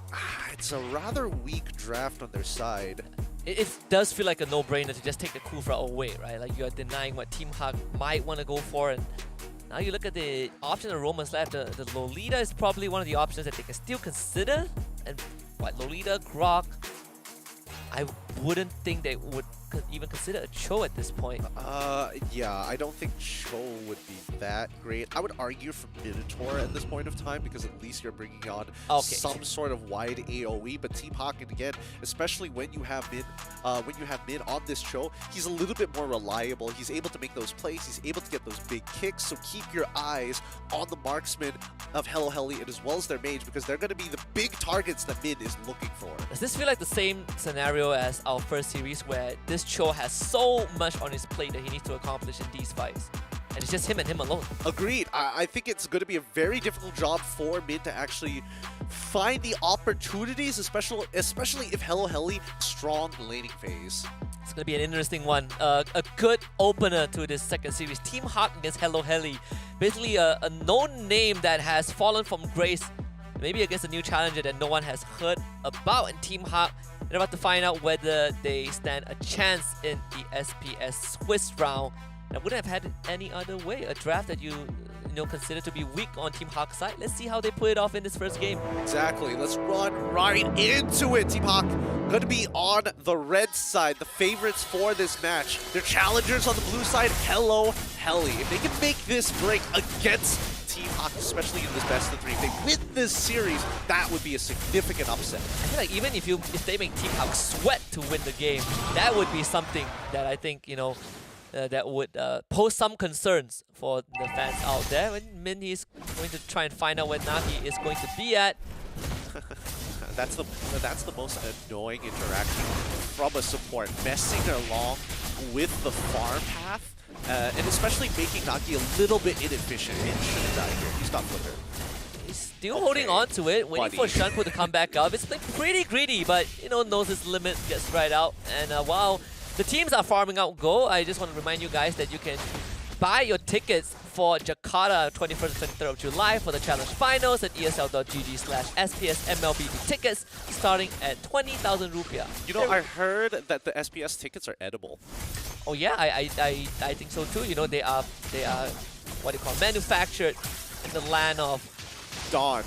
it's a rather weak draft on their side. It does feel like a no-brainer to just take the Kufra away, right? Like you're denying what Team Hawk might want to go for, and now you look at the option of Roman's left. The Lolita is probably one of the options that they can still consider. And what, Lolita, Grok, I wouldn't think they would even consider a Cho at this point. Yeah, I don't think Cho would be that great. I would argue for Minotaur at this point of time because at least you're bringing on some sort of wide AoE. But Team Hawken again, especially when you have Min, on this Cho, he's a little bit more reliable. He's able to make those plays. He's able to get those big kicks. So keep your eyes on the marksman of Hello Heli and as well as their mage because they're going to be the big targets that Min is looking for. Does this feel like the same scenario as our first series where this Cho has so much on his plate that he needs to accomplish in these fights? And it's just him and him alone. Agreed. I think it's going to be a very difficult job for Min to actually find the opportunities, especially if Hello Heli strong laning phase. It's going to be an interesting one. A good opener to this second series. Team Hawk against Hello Heli. Basically a known name that has fallen from grace. Maybe against a new challenger that no one has heard about in Team Hawk. They're about to find out whether they stand a chance in the SPS Swiss round. And I wouldn't have had it any other way. A draft that you consider to be weak on Team Hawk's side. Let's see how they pull it off in this first game. Exactly. Let's run right into it. Team Hawk going to be on the red side, the favorites for this match. Their challengers on the blue side, Hello Heli. If they can make this break against Team Hawk, especially in this best of 3, if they win this series, that would be a significant upset. I feel like even if they make Team Hawk sweat to win the game, that would be something that I think, that would pose some concerns for the fans out there. When Min is going to try and find out where Nagi is going to be at. That's the most annoying interaction from a support, messing along with the farm path, and especially making Nagi a little bit inefficient. Min should have died here. He's got Flicker. He's still holding on to it, waiting for Shanku to come back up. It's like pretty greedy, but knows his limit, gets right out. And while the teams are farming out gold, I just want to remind you guys that you can buy your tickets for Jakarta 21st and 23rd of July for the Challenge Finals at esl.gg/SPS MLBB tickets starting at 20,000 rupiah. I heard that the SPS tickets are edible. Oh yeah, I think so too. They are what do you call manufactured in the land of Dawn.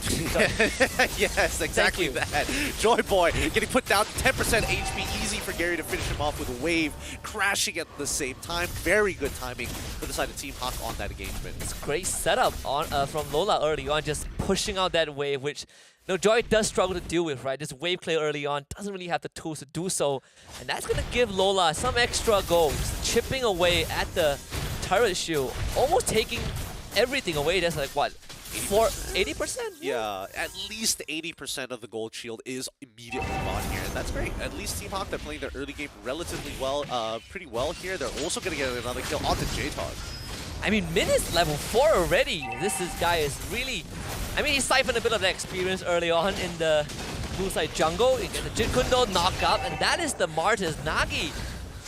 Yes, exactly that. Joy Boy getting put down 10% HP. Easy for Gary to finish him off with a wave crashing at the same time. Very good timing for the side of Team Hawk on that engagement. It's a great setup from Lola early on, just pushing out that wave, which Joy does struggle to deal with, right? This wave clear early on, doesn't really have the tools to do so. And that's going to give Lola some extra gold, just chipping away at the turret shield, almost taking everything away. That's like, what? 80%? Yeah, at least 80% of the gold shield is immediately gone here, and that's great. At least Team Hawk, they're playing their early game relatively well, pretty well here. They're also going to get another kill on the J-Tog. I mean, Min is level 4 already. This guy is really... I mean, he siphoned a bit of that experience early on in the blue side jungle. You get the Jit Kundo knock up, and that is the Martyrs. Nagi,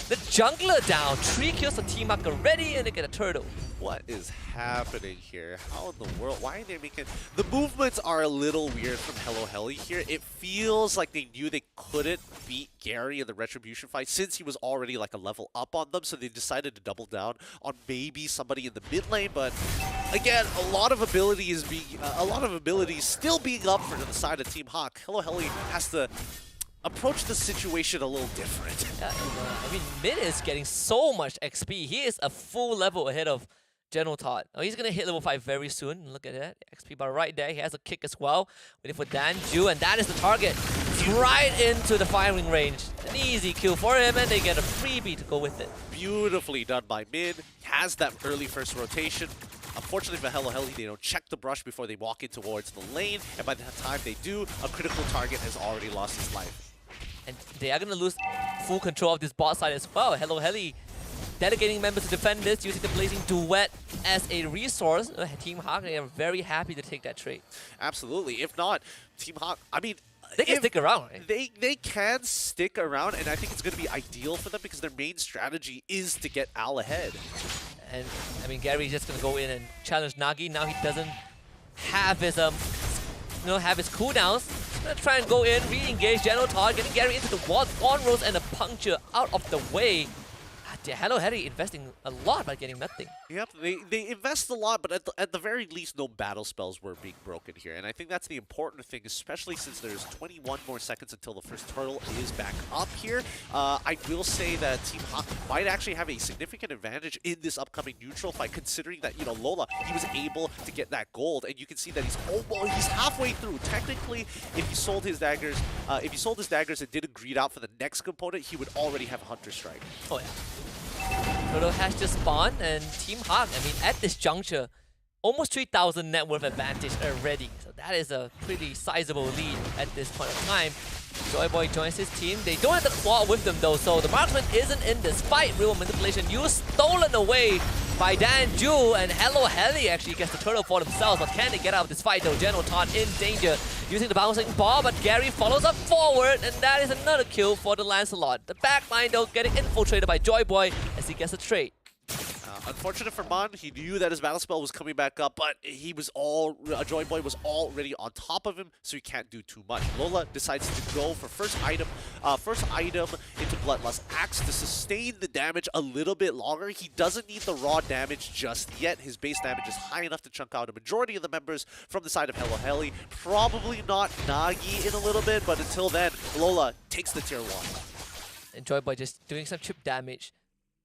the jungler down. 3 kills for Team Hawk already, and they get a turtle. What is happening here? How in the world? Why are they making... The movements are a little weird from Hello Heli here. It feels like they knew they couldn't beat Gary in the Retribution fight since he was already like a level up on them, so they decided to double down on maybe somebody in the mid lane, but again, a lot of abilities still being up for the side of Team Hawk. Hello Heli has to approach the situation a little different. Yeah, I mean, Min is getting so much XP. He is a full level ahead of General Todd. Oh, he's going to hit level 5 very soon. Look at that. XP bar right there. He has a kick as well. Waiting for Danju, and that is the target. Right into the firing range. An easy kill for him, and they get a freebie to go with it. Beautifully done by Min. Has that early first rotation. Unfortunately for Hello Heli, they don't check the brush before they walk in towards the lane, and by the time they do, a critical target has already lost his life. And they are going to lose full control of this bot side as well. Hello Heli delegating members to defend this, using the Blazing Duet as a resource. Team Hawk, they are very happy to take that trade. Absolutely. If not, Team Hawk, I mean... They can stick around, right? They can stick around, and I think it's going to be ideal for them because their main strategy is to get Al ahead. And, I mean, Gary's just going to go in and challenge Nagi. Now he doesn't have his, have his cooldowns. He's going to try and go in, re-engage General Todd, getting Gary into the wall, on rolls, and a puncture out of the way. Hello Heli investing a lot by getting nothing. Yep, they invest a lot, but at the very least, no battle spells were being broken here. And I think that's the important thing, especially since there's 21 more seconds until the first turtle is back up here. I will say that Team Hawk might actually have a significant advantage in this upcoming neutral fight, considering that, you know, Lola, he was able to get that gold, and you can see that he's halfway through. Technically, if he sold his daggers, and didn't greed out for the next component, he would already have a Hunter Strike. Oh yeah. Turtle has just spawned, and Team Hawk, I mean, at this juncture, almost 3,000 net worth advantage already. So that is a pretty sizable lead at this point of time. Joyboy joins his team. They don't have the claw with them though, so the marksman isn't in this fight. Real manipulation used, stolen away by Danju, and Hello Heli actually gets the turtle for themselves. But can they get out of this fight though? General Todd in danger, using the bouncing ball, but Gary follows up forward, and that is another kill for the Lancelot. The backline though getting infiltrated by Joyboy as he gets a trade. Unfortunate for Mon, he knew that his battle spell was coming back up, but Joyboy was already on top of him, so he can't do too much. Lola decides to go for first item into Bloodlust Axe to sustain the damage a little bit longer. He doesn't need the raw damage just yet. His base damage is high enough to chunk out a majority of the members from the side of Hello Heli. Probably not Nagi in a little bit, but until then, Lola takes the tier 1. And Joyboy just doing some chip damage.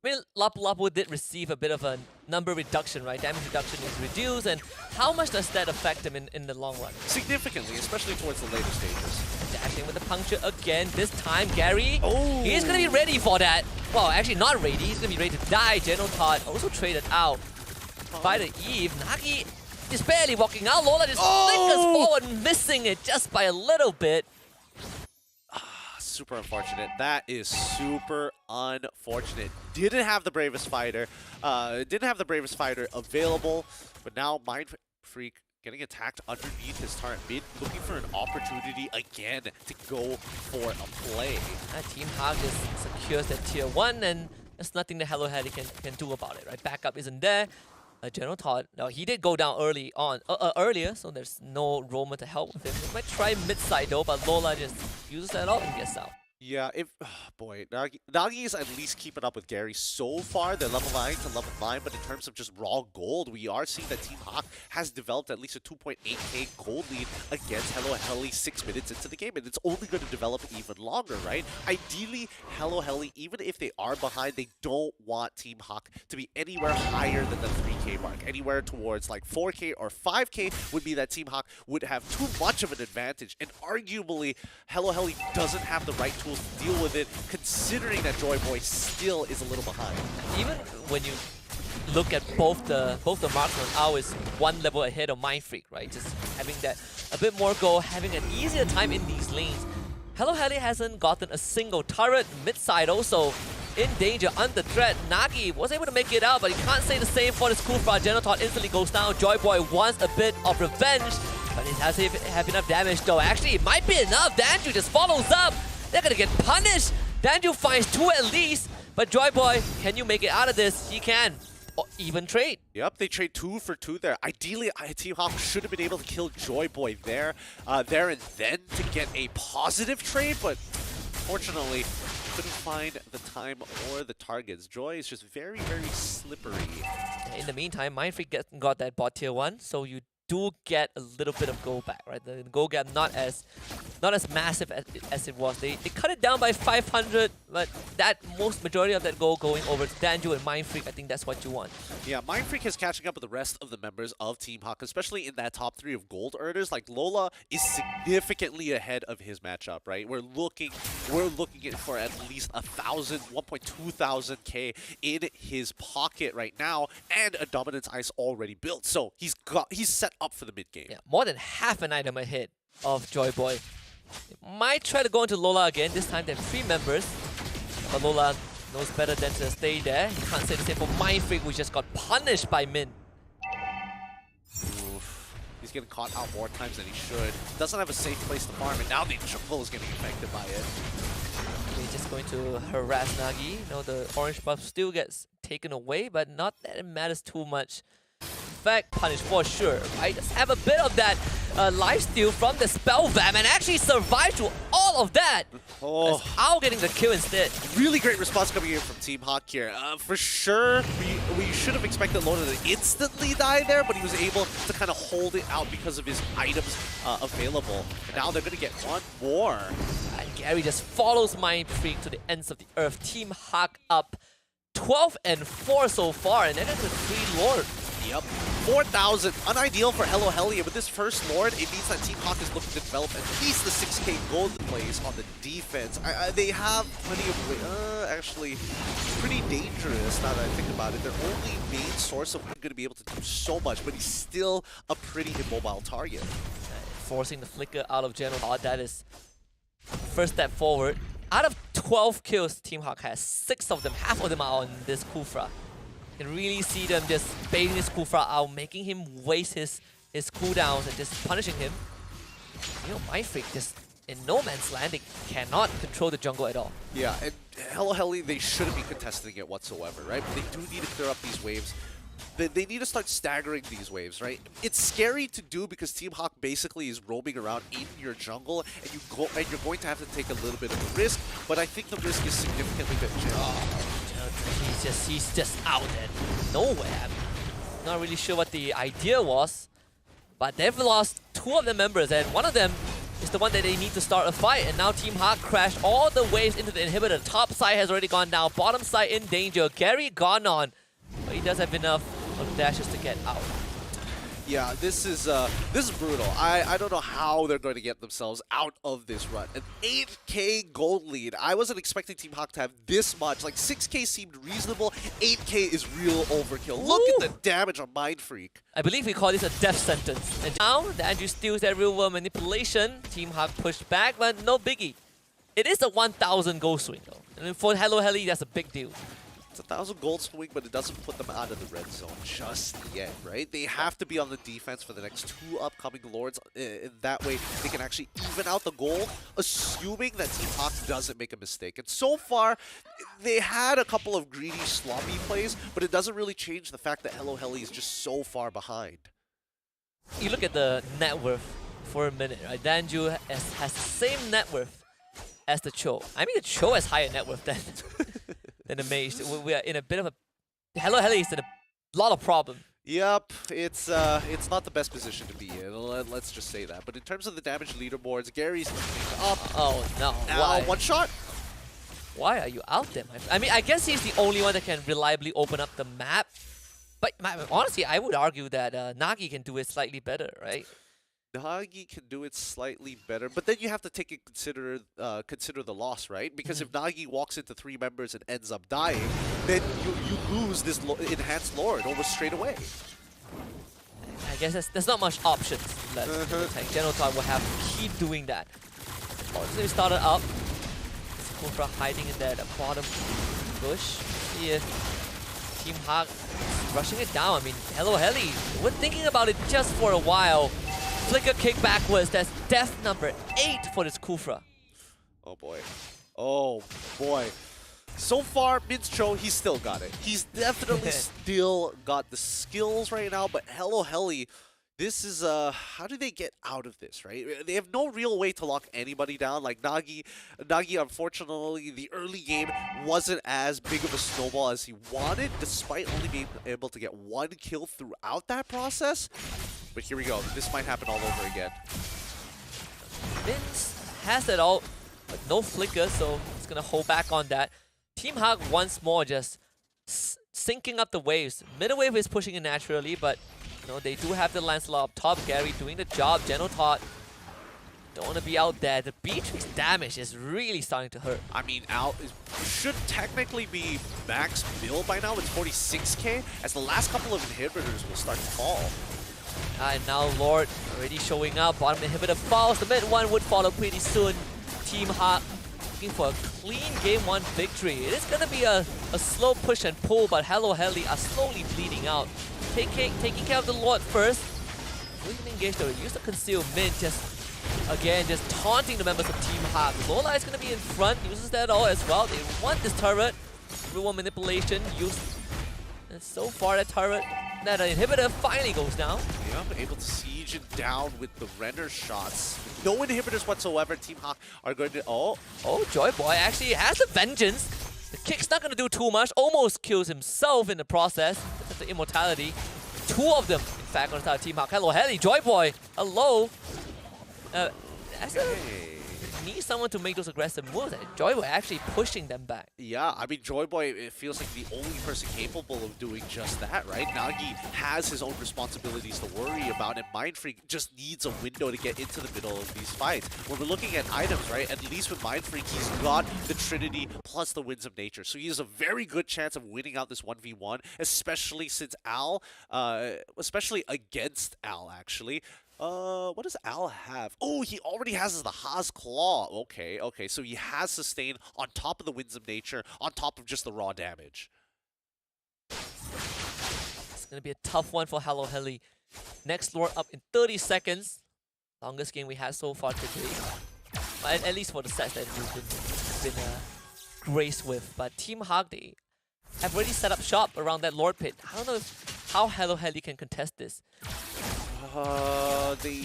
I mean, Lapu Lapu did receive a bit of a number reduction, right? Damage reduction is reduced, and how much does that affect him in the long run? Significantly, especially towards the later stages. Dashing with the puncture again. This time, Gary, he's going to be ready for that. Well, actually not ready. He's going to be ready to die. General Todd also traded out by the Eve. Nagi is barely walking out. Lola just flickers forward, missing it just by a little bit. Super unfortunate. That is super unfortunate. Didn't have the bravest fighter. Available, but now Mind Freak getting attacked underneath his turret mid, looking for an opportunity again to go for a play. Team Hawk just secures that tier 1, and there's nothing that Hello Heli can do about it, right? Backup isn't there. General Todd, no, he did go down earlier, so there's no roamer to help with him. He might try mid-side though, but Lola just uses that up and gets out. Yeah, boy, Nagi is at least keeping up with Gary so far. They're level 9 to level 9, but in terms of just raw gold, we are seeing that Team Hawk has developed at least a 2.8k gold lead against Hello Heli 6 minutes into the game, and it's only going to develop even longer, right? Ideally, Hello Heli, even if they are behind, they don't want Team Hawk to be anywhere higher than the 3k mark. Anywhere towards like 4k or 5k would be that Team Hawk would have too much of an advantage, and arguably, Hello Heli doesn't have the right tools to deal with it, considering that Joyboy still is a little behind. Even when you look at both the marksmen, Ao is one level ahead of Mind Freak, right? Just having that a bit more goal, having an easier time in these lanes. Hello Heli hasn't gotten a single turret. Mid-side also in danger, under threat. Nagi was able to make it out, but he can't say the same for this Kufra. General Todd instantly goes down. Joyboy wants a bit of revenge, but he doesn't have enough damage though. Actually, it might be enough. Danju just follows up. They're gonna get punished. Danju finds 2 at least, but Joyboy, can you make it out of this? He can. Or even trade. Yep, they trade 2 for 2 there. Ideally, Team Hawk should have been able to kill Joyboy there and then to get a positive trade, but fortunately, couldn't find the time or the targets. Joy is just very, very slippery. In the meantime, Mind Freak got that bot tier 1, so you do get a little bit of goal back, right? The goal gap not as massive as it was. They cut it down by 500, but that majority of that goal going over to Danju and Mind Freak, I think that's what you want. Yeah, Mind Freak is catching up with the rest of the members of Team Hawk, especially in that top 3 of gold earners. Like Lola is significantly ahead of his matchup, right? We're looking for at least 1.2 thousand K in his pocket right now, and a dominance ice already built. So he's set up for the mid game. Yeah, more than half an item ahead of Joyboy. Might try to go into Lola again. This time they have 3 members, but Lola knows better than to stay there. He can't say the same for Mind Freak, who just got punished by Min. Oof. He's getting caught out more times than he should. Doesn't have a safe place to farm, and now the jungle is getting affected by it. He's just going to harass Nagi. You know, the orange buff still gets taken away, but not that it matters too much. In fact, punish for sure, right? Just have a bit of that a lifesteal from the Spell Vamp and actually survived through all of that. Oh. Owl getting the kill instead. Really great response coming in from Team Hawk here. For sure, we should have expected Lorna to instantly die there, but he was able to kind of hold it out because of his items available. And now they're going to get one more. And Gary just follows Mind Freak to the ends of the earth. Team Hawk up 12 and 4 so far, and they're going to 3 Lord. Yep. 4,000. Unideal for Hello Helly. With this first Lord, it means that Team Hawk is looking to develop at least the 6k gold plays on the defense. They have plenty of... actually, pretty dangerous now that I think about it. Their only main source of going to be able to do so much, but he's still a pretty immobile target. Forcing the flicker out of General Hawk. That is first step forward. Out of 12 kills Team Hawk has, 6 of them, half of them are on this Kufra. You can really see them just baiting this Kufra out, making him waste his cooldowns and just punishing him. You know, Mind Freak just in no man's land, they cannot control the jungle at all. Yeah, and Hello Helly, they shouldn't be contesting it whatsoever, right? But they do need to clear up these waves. They need to start staggering these waves, right? It's scary to do because Team Hawk basically is roaming around in your jungle, and you're going to have to take a little bit of risk. But I think the risk is significantly bit. He's just out there, nowhere. Not really sure what the idea was, but they've lost 2 of their members, and one of them is the one that they need to start a fight. And now Team Hawk crashed all the waves into the inhibitor. Top side has already gone down, bottom side in danger. Gary gone on, but he does have enough of dashes to get out. Yeah, this is brutal. I don't know how they're going to get themselves out of this run. An 8k gold lead. I wasn't expecting Team Hawk to have this much. Like 6k seemed reasonable. 8k is real overkill. Look at the damage on Mind Freak. I believe we call this a death sentence. And now the Andrew steals that real world manipulation. Team Hawk pushed back, but no biggie. It is a 1,000 gold swing though. And for Hello Helly, that's a big deal. It's 1,000 gold swing, but it doesn't put them out of the red zone just yet, right? They have to be on the defense for the next 2 upcoming Lords. In that way, they can actually even out the goal, assuming that Team Hawk doesn't make a mistake. And so far, they had a couple of greedy, sloppy plays, but it doesn't really change the fact that Hello Helly is just so far behind. You look at the net worth for a minute, right? Danju has the same net worth as the Cho. I mean, the Cho has higher net worth than... than the Mage. We are in a bit of a... Hello Helly is in a lot of problem. Yep, it's not the best position to be in. Let's just say that. But in terms of the damage leaderboards, Gary's up. Oh no! Now, why? one shot. Why are you out there, my friend? I mean, I guess he's the only one that can reliably open up the map. But honestly, I would argue that Nagi can do it slightly better, right? Nagi can do it slightly better, but then you have to take it consider the loss, right? Because if Nagi walks into 3 members and ends up dying, then you lose this enhanced Lord almost straight away. I guess there's not much options left. General Todd will have to keep doing that. Oh, so he started up. Kufra hiding in that bottom bush. See if Team Hawk is rushing it down. I mean, Hello Helly, we're thinking about it just for a while. Flicker kick backwards. That's death number 8 for this Kufra. Oh boy. Oh boy. So far, Mincho, he's still got it. He's definitely still got the skills right now, but Hello Helly, this is, how do they get out of this, right? They have no real way to lock anybody down. Like Nagi, unfortunately, the early game wasn't as big of a snowball as he wanted, despite only being able to get 1 kill throughout that process. But here we go. This might happen all over again. Vince has it all, but no flicker, so he's going to hold back on that. Team Hawk once more just syncing up the waves. Middle wave is pushing in naturally, but you know, they do have the Lancelot up top. Gary doing the job. General Todd don't want to be out there. The Beatrix damage is really starting to hurt. I mean, should technically be max build by now. It's 46k, as the last couple of inhibitors will start to fall. And now Lord already showing up. Bottom inhibitor falls. The mid one would follow pretty soon. Team Hawk looking for a clean game 1 victory. It is going to be a slow push and pull, but Hello Helly are slowly bleeding out. Taking care of the Lord first. We can engage though. Use the conceal mid, just taunting the members of Team Hawk. Lola is going to be in front, uses that all as well. They want this turret. Everyone manipulation, and so far that turret, that inhibitor finally goes down. Yep. Yep, able to siege it down with the Renner shots. No inhibitors whatsoever. Team Hawk are going to... Oh, Joy Boy actually has a vengeance. The kick's not going to do too much. Almost kills himself in the process. That's the immortality. Two of them, in fact, on the side of Team Hawk. Hello, Helly, Joy Boy. Hello. Need someone to make those aggressive moves. Joy Boy actually pushing them back. yeah, I mean, Joy Boy, it feels like the only person capable of doing just that, right? Nagi has his own responsibilities to worry about, and Mind Freak just needs a window to get into the middle of these fights. When we're looking at items, right, at least with Mind Freak, he's got the Trinity plus the Winds of Nature. So he has a very good chance of winning out this 1v1, especially since Al, especially against Al, actually. What does Al have? Oh, he already has the Haas Claw. Okay, so he has sustain on top of the Winds of Nature, on top of just the raw damage. It's going to be a tough one for Hello Helly. Next lord up in 30 seconds. Longest game we had so far today. At least for the sets that we've been graced with. But Team Hawk, they have already set up shop around that Lord Pit. I don't know how Hello Helly can contest this. They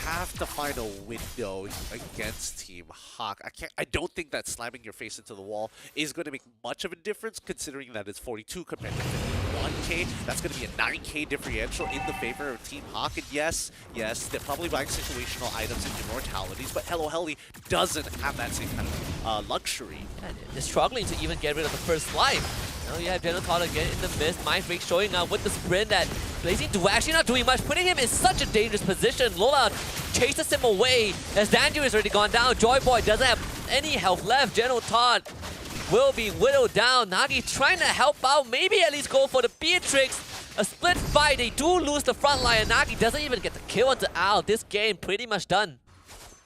have to find a window against Team Hawk. I don't think that slamming your face into the wall is going to make much of a difference, considering that it's 42 compared to 51k. That's going to be a 9k differential in the favor of Team Hawk. And yes, they're probably buying situational items and immortalities, but Hello Helly doesn't have that same kind of luxury. And they're struggling to even get rid of the first life. Now you have General Todd again in the mist. Mind Freak showing up with the sprint that Blazing Do actually not doing much, putting him in such a dangerous position. Lola chases him away as Danju is already gone down. Joy Boy doesn't have any health left. General Todd will be whittled down. Nagi trying to help out, maybe at least go for the Beatrix. A split fight, they do lose the front line. Nagi doesn't even get the kill onto Al. This game pretty much done.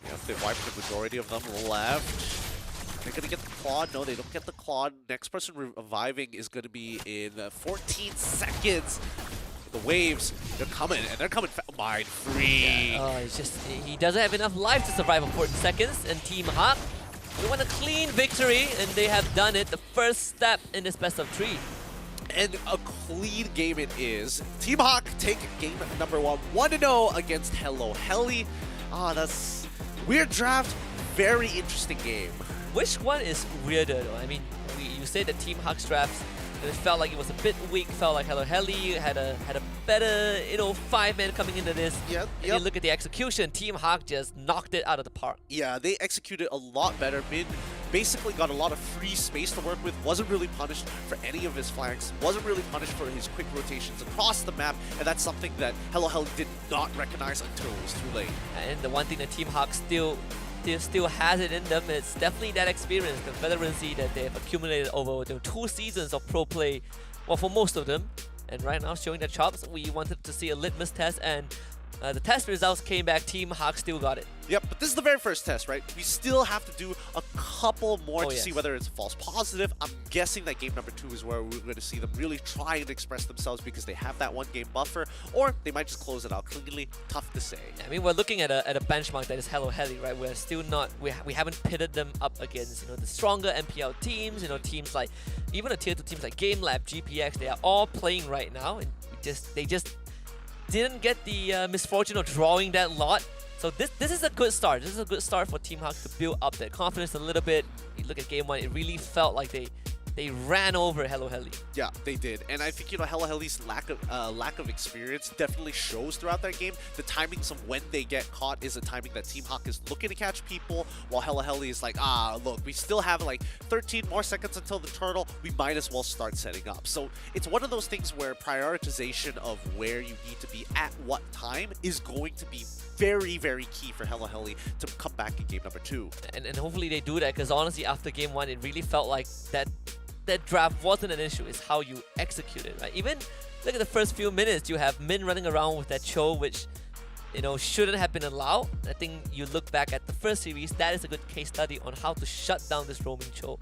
Yep, they wiped the majority of them left. They're going to get the Claw. No, they don't get the Claw. Next person reviving is going to be in 14 seconds. The waves, they're coming, and they're coming Mind Freak. Yeah. Oh, it's just, he doesn't have enough life to survive for 14 seconds. And Team Hawk, they want a clean victory, and they have done it. The first step in this best of 3. And a clean game it is. Team Hawk take game number 1, 1-0 against Hello Helly. That's weird draft, very interesting game. Which one is weirder though? I mean, you say that Team Hawk's drafts, it felt like it was a bit weak, felt like Hello Helly had a better, 5-man coming into this. Yep. And you look at the execution, Team Hawk just knocked it out of the park. Yeah, they executed a lot better. Min basically got a lot of free space to work with, wasn't really punished for any of his flanks, wasn't really punished for his quick rotations across the map, and that's something that Hello Helly did not recognize until it was too late. And the one thing that Team Hawk still has it in them, it's definitely that experience, the veterancy that they have accumulated over 2 seasons of pro play, well, for most of them. And right now, showing their chops, we wanted to see a litmus test, and the test results came back. Team Hawk still got it. Yep, but this is the very first test, right? We still have to do a couple more to yes. see whether it's a false positive. I'm guessing that game number 2 is where we're going to see them really try and express themselves because they have that 1-game buffer, or they might just close it out cleanly. Tough to say. I mean, we're looking at a benchmark that is Hello Helly, right? We're still not, we haven't pitted them up against, the stronger MPL teams, teams like, even the tier 2 teams like Game Lab, GPX, they are all playing right now, and they just didn't get the misfortune of drawing that lot. So this is a good start. This is a good start for Team Hawk to build up their confidence a little bit. You look at game 1, it really felt like they ran over Hello Helly. Yeah, they did. And I think, Hello Helly's lack of experience definitely shows throughout that game. The timings of when they get caught is a timing that Team Hawk is looking to catch people, while Hello Helly is like, look, we still have like 13 more seconds until the turtle. We might as well start setting up. So it's one of those things where prioritization of where you need to be at what time is going to be very, very key for Hello Helly to come back in game number 2. And hopefully they do that, because honestly, after game 1, it really felt like that draft wasn't an issue. It's how you execute it, right? Even look at the first few minutes, you have Min running around with that Cho, which shouldn't have been allowed. I think you look back at the first series, that is a good case study on how to shut down this roaming Cho.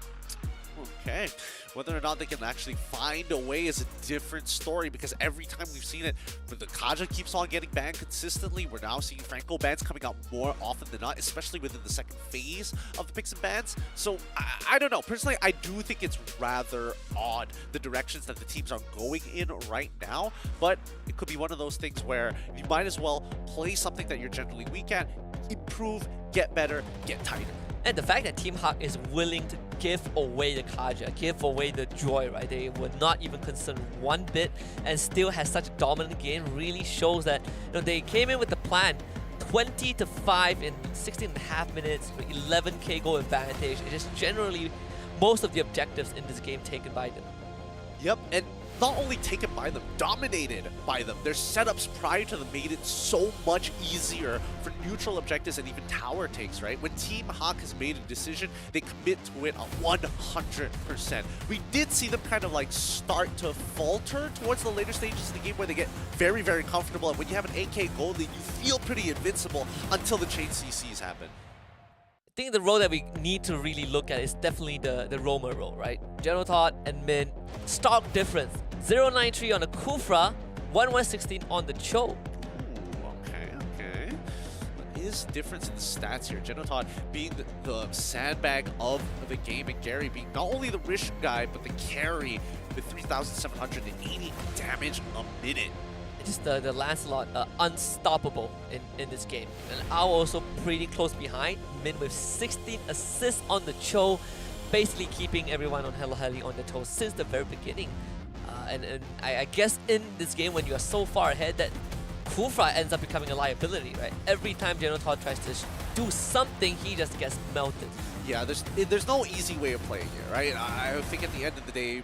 Okay. Whether or not they can actually find a way is a different story, because every time we've seen it, but the Kaja keeps on getting banned consistently. We're now seeing Franco bans coming out more often than not, especially within the second phase of the picks and bans. So I don't know. Personally, I do think it's rather odd, the directions that the teams are going in right now, but it could be one of those things where you might as well play something that you're generally weak at, improve, get better, get tighter. And the fact that Team Hawk is willing to give away the Kaja, give away the joy, right? They were not even concerned one bit and still has such a dominant game really shows that they came in with the plan. 20-5 in 16.5 minutes, 11k goal advantage. It is generally most of the objectives in this game taken by them. Yep, and not only taken by them, dominated by them. Their setups prior to them made it so much easier for neutral objectives and even tower takes, right? When Team Hawk has made a decision, they commit to it 100%. We did see them kind of like start to falter towards the later stages of the game where they get very, very comfortable. And when you have an AK goal, then you feel pretty invincible until the chain CCs happen. I think the role that we need to really look at is definitely the roamer role, right? Genotot and Min, stark difference. 093 on the Kufra, 1116 on the Cho. Okay. What is difference in the stats here? Genotot being the sandbag of the game, and Gary being not only the Rish guy, but the carry with 3,780 damage a minute. Just the Lancelot unstoppable in this game. And Ao also pretty close behind. Min with 16 assists on the Cho, basically keeping everyone on Hello Heli on their toes since the very beginning. And I guess in this game when you are so far ahead that Kufra ends up becoming a liability, right? Every time Genotot tries to do something, he just gets melted. Yeah, there's no easy way of playing it, right? I think at the end of the day,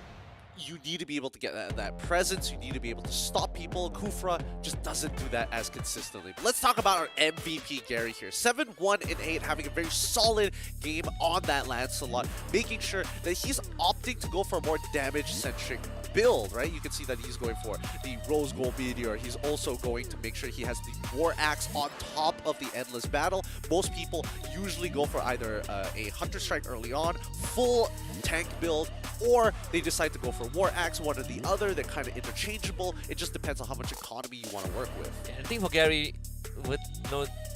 you need to be able to get that presence. You need to be able to stop people. Kufra just doesn't do that as consistently. But let's talk about our MVP Gary here. 7-1-8, having a very solid game on that Lancelot, making sure that he's opting to go for a more damage-centric build, right? You can see that he's going for the Rose Gold Meteor. He's also going to make sure he has the War Axe on top of the Endless Battle. Most people usually go for either a Hunter Strike early on, full tank build, or they decide to go for War Axe, one or the other. They're kind of interchangeable. It just depends on how much economy you want to work with. Yeah, I think for Gary, with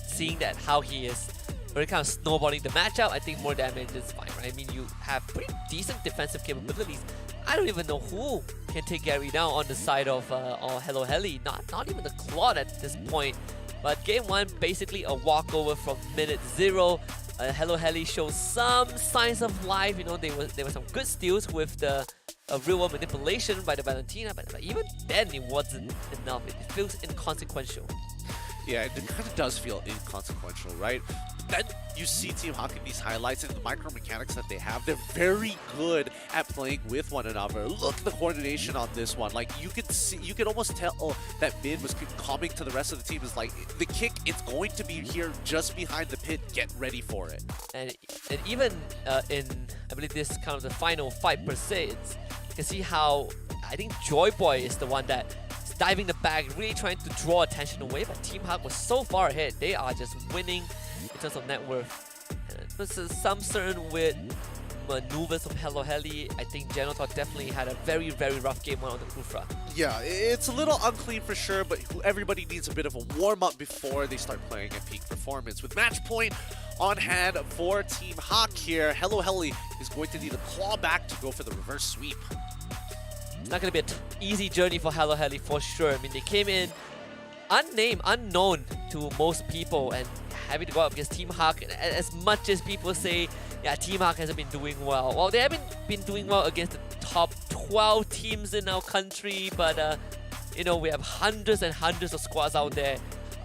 seeing that how he is already kind of snowballing the matchup, I think more damage is fine, right? I mean, you have pretty decent defensive capabilities. I don't even know who can take Gary down on the side of Hello Heli. Not even the Claude at this point. But game one, basically a walkover from minute 0. Hello Heli shows some signs of life. There were some good steals with the real-world manipulation by the Valentina, but even then it wasn't enough. It feels inconsequential. Yeah, it kind of does feel inconsequential, right? Then you see Team Hawk in these highlights and the micro mechanics that they have. They're very good at playing with one another. Look at the coordination on this one. Like, you can almost tell that Min was coming to the rest of the team. Is like, the kick, it's going to be here just behind the pit. Get ready for it. And even in, I believe this is kind of the final fight per se, you can see how I think Joy Boy is the one that diving the bag, really trying to draw attention away, but Team Hawk was so far ahead. They are just winning in terms of net worth. This is some certain weird maneuvers from Hello Heli. I think Genotot definitely had a very, very rough game one on the Kufra. Yeah, it's a little unclean for sure, but everybody needs a bit of a warm-up before they start playing at peak performance. With match point on hand for Team Hawk here, Hello Heli is going to need a claw back to go for the reverse sweep. It's not going to be an easy journey for Hello Heli for sure. I mean, they came in unnamed, unknown to most people, and having to go up against Team Hawk. As much as people say, yeah, Team Hawk hasn't been doing well. Well, they haven't been doing well against the top 12 teams in our country, but we have hundreds and hundreds of squads out there.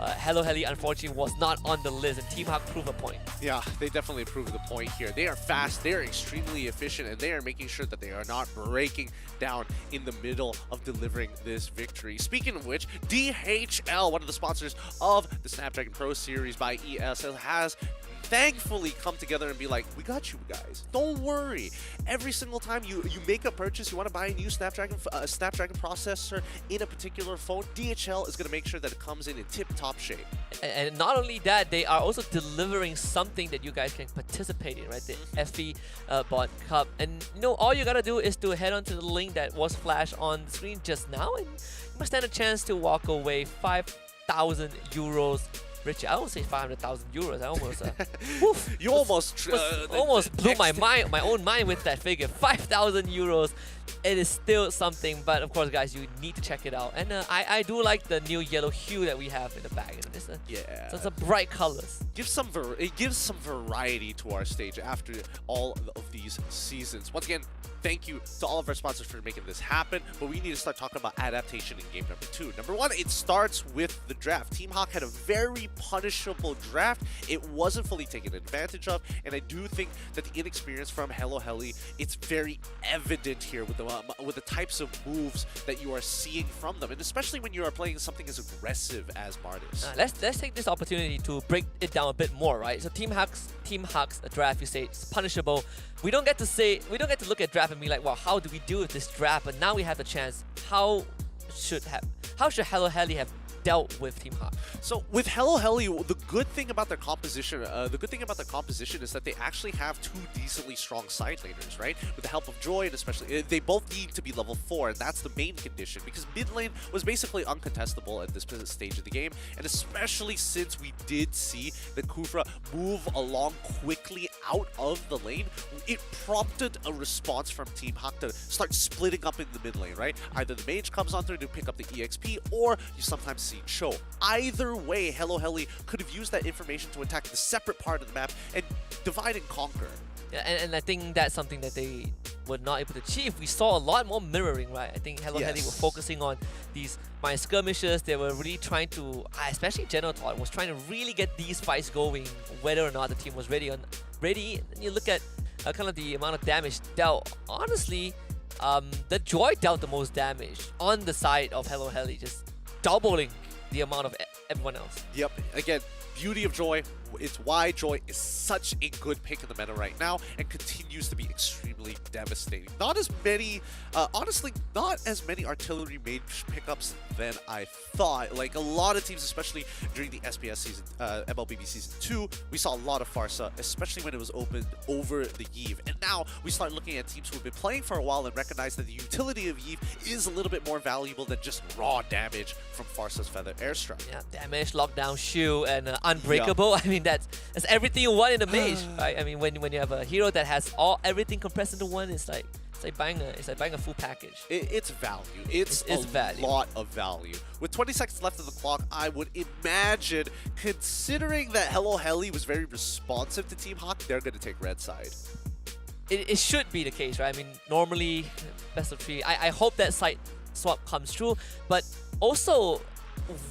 Hello Heli, unfortunately, was not on the list, and Team Hawk proved a point. Yeah, they definitely proved the point here. They are fast, they are extremely efficient, and they are making sure that they are not breaking down in the middle of delivering this victory. Speaking of which, DHL, one of the sponsors of the Snapdragon Pro Series by ESL, has thankfully come together and be like, we got you guys. Don't worry. Every single time you make a purchase, you want to buy a new Snapdragon processor in a particular phone, DHL is going to make sure that it comes in tip-top shape. And not only that, they are also delivering something that you guys can participate in, right? The FE Bond Cup. And all you gotta do is to head on to the link that was flashed on the screen just now, and you must stand a chance to walk away 5,000 euros. Richie, I won't say 500,000 euros. I almost, woof, You almost blew my own mind with that figure. 5,000 euros. It is still something, but of course, guys, you need to check it out. And I do like the new yellow hue that we have in the bag. It's a bright colors. It gives some variety to our stage after all of these seasons. Once again, thank you to all of our sponsors for making this happen, but we need to start talking about adaptation in game number 2. Number 1, it starts with the draft. Team Hawk had a very punishable draft. It wasn't fully taken advantage of, and I do think that the inexperience from Hello Heli, it's very evident here with the types of moves that you are seeing from them, and especially when you are playing something as aggressive as Martis. Let's take this opportunity to break it down a bit more, right? So Team Hawk's draft, you say it's punishable. We don't get to look at draft and be like, wow, how do we deal with this draft? But now we have the chance. How should Hello Heli have dealt with Team Hawk? So with Hello Heli, the good thing about their composition is that they actually have 2 decently strong side laners, right? With the help of Joy, and especially they both need to be level 4, and that's the main condition, because mid lane was basically uncontestable at this stage of the game, and especially since we did see the Kufra move along quickly out of the lane, it prompted a response from Team Hawk to start splitting up in the mid lane, right? Either the mage comes on through to pick up the EXP, or you sometimes see Cho. Either way, Hello Heli could have used that information to attack the separate part of the map and divide and conquer. Yeah, and I think that's something that they were not able to achieve. We saw a lot more mirroring, right? I think Hello Heli were focusing on these mine skirmishes. They were really trying to, especially Genotot, was trying to really get these fights going, whether or not the team was ready. And you look at kind of the amount of damage dealt. Honestly, the Joy dealt the most damage on the side of Hello Heli, just doubling the amount of everyone else. Yep. Again, beauty of Joy. It's why Joy is such a good pick in the meta right now and continues to be extremely devastating. Not as many, honestly, not as many artillery mage pickups than I thought. Like a lot of teams, especially during the SPS season, MLBB season 2, we saw a lot of Farsa, especially when it was opened over the Eve. And now we start looking at teams who have been playing for a while and recognize that the utility of Eve is a little bit more valuable than just raw damage from Farsa's Feather Airstrike. Yeah, damage, lockdown, shield, and unbreakable. I mean, that's everything you want in a mage, right? I mean, when you have a hero that has everything compressed into one, it's like buying a full package. It's value. It's a lot of value. With 20 seconds left of the clock, I would imagine, considering that Hello Heli was very responsive to Team Hawk, they're going to take red side. It should be the case, right? I mean, normally best of 3. I hope that side swap comes true, but also,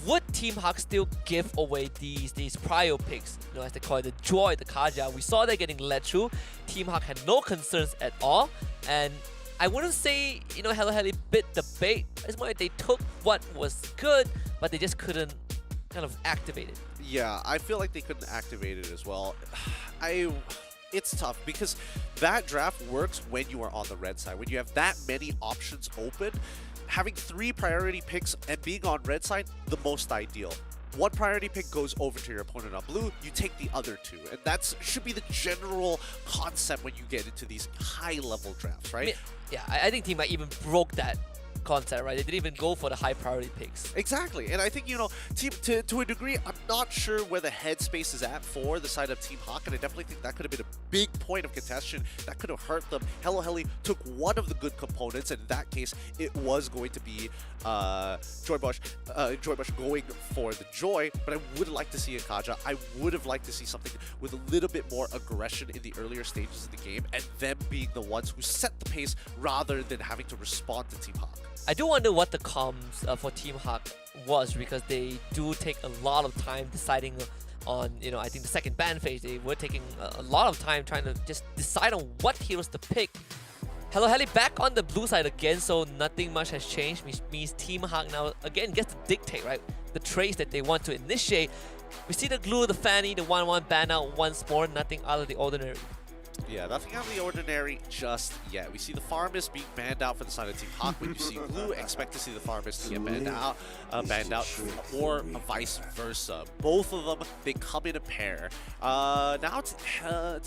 would Team Hawk still give away these prio picks, as they call it, the Joy, the Kaja? We saw that getting led through. Team Hawk had no concerns at all, and I wouldn't say, Hello Heli bit the bait. It's more like they took what was good, but they just couldn't kind of activate it. Yeah, I feel like they couldn't activate it as well. It's tough because that draft works when you are on the red side. When you have that many options open, having 3 priority picks and being on red side, the most ideal. 1 priority pick goes over to your opponent on blue, you take the other 2. And that should be the general concept when you get into these high-level drafts, right? I think Team Hawk even broke that concept, right? They didn't even go for the high priority picks. Exactly, and I think, team to a degree, I'm not sure where the headspace is at for the side of Team Hawk, and I definitely think that could have been a big point of contention. That could have hurt them. Hello Heli took one of the good components, and in that case, it was going to be Joybush going for the Joy, but I would like to see a Kaja. I would have liked to see something with a little bit more aggression in the earlier stages of the game, and them being the ones who set the pace rather than having to respond to Team Hawk. I do wonder what the comms for Team Hawk was, because they do take a lot of time deciding on, I think the second ban phase, they were taking a lot of time trying to just decide on what heroes to pick. Hello Heli back on the blue side again, so nothing much has changed, which means Team Hawk now again gets to dictate, right, the trades that they want to initiate. We see the Glue, the Fanny, the 1-1 ban out once more, nothing out of the ordinary. Yeah, nothing out of the ordinary just yet. We see the Farmist being banned out for the side of Team Hawk. When you see Glue, expect to see the Farmist to get banned out, or vice versa. Both of them, they come in a pair. Now it's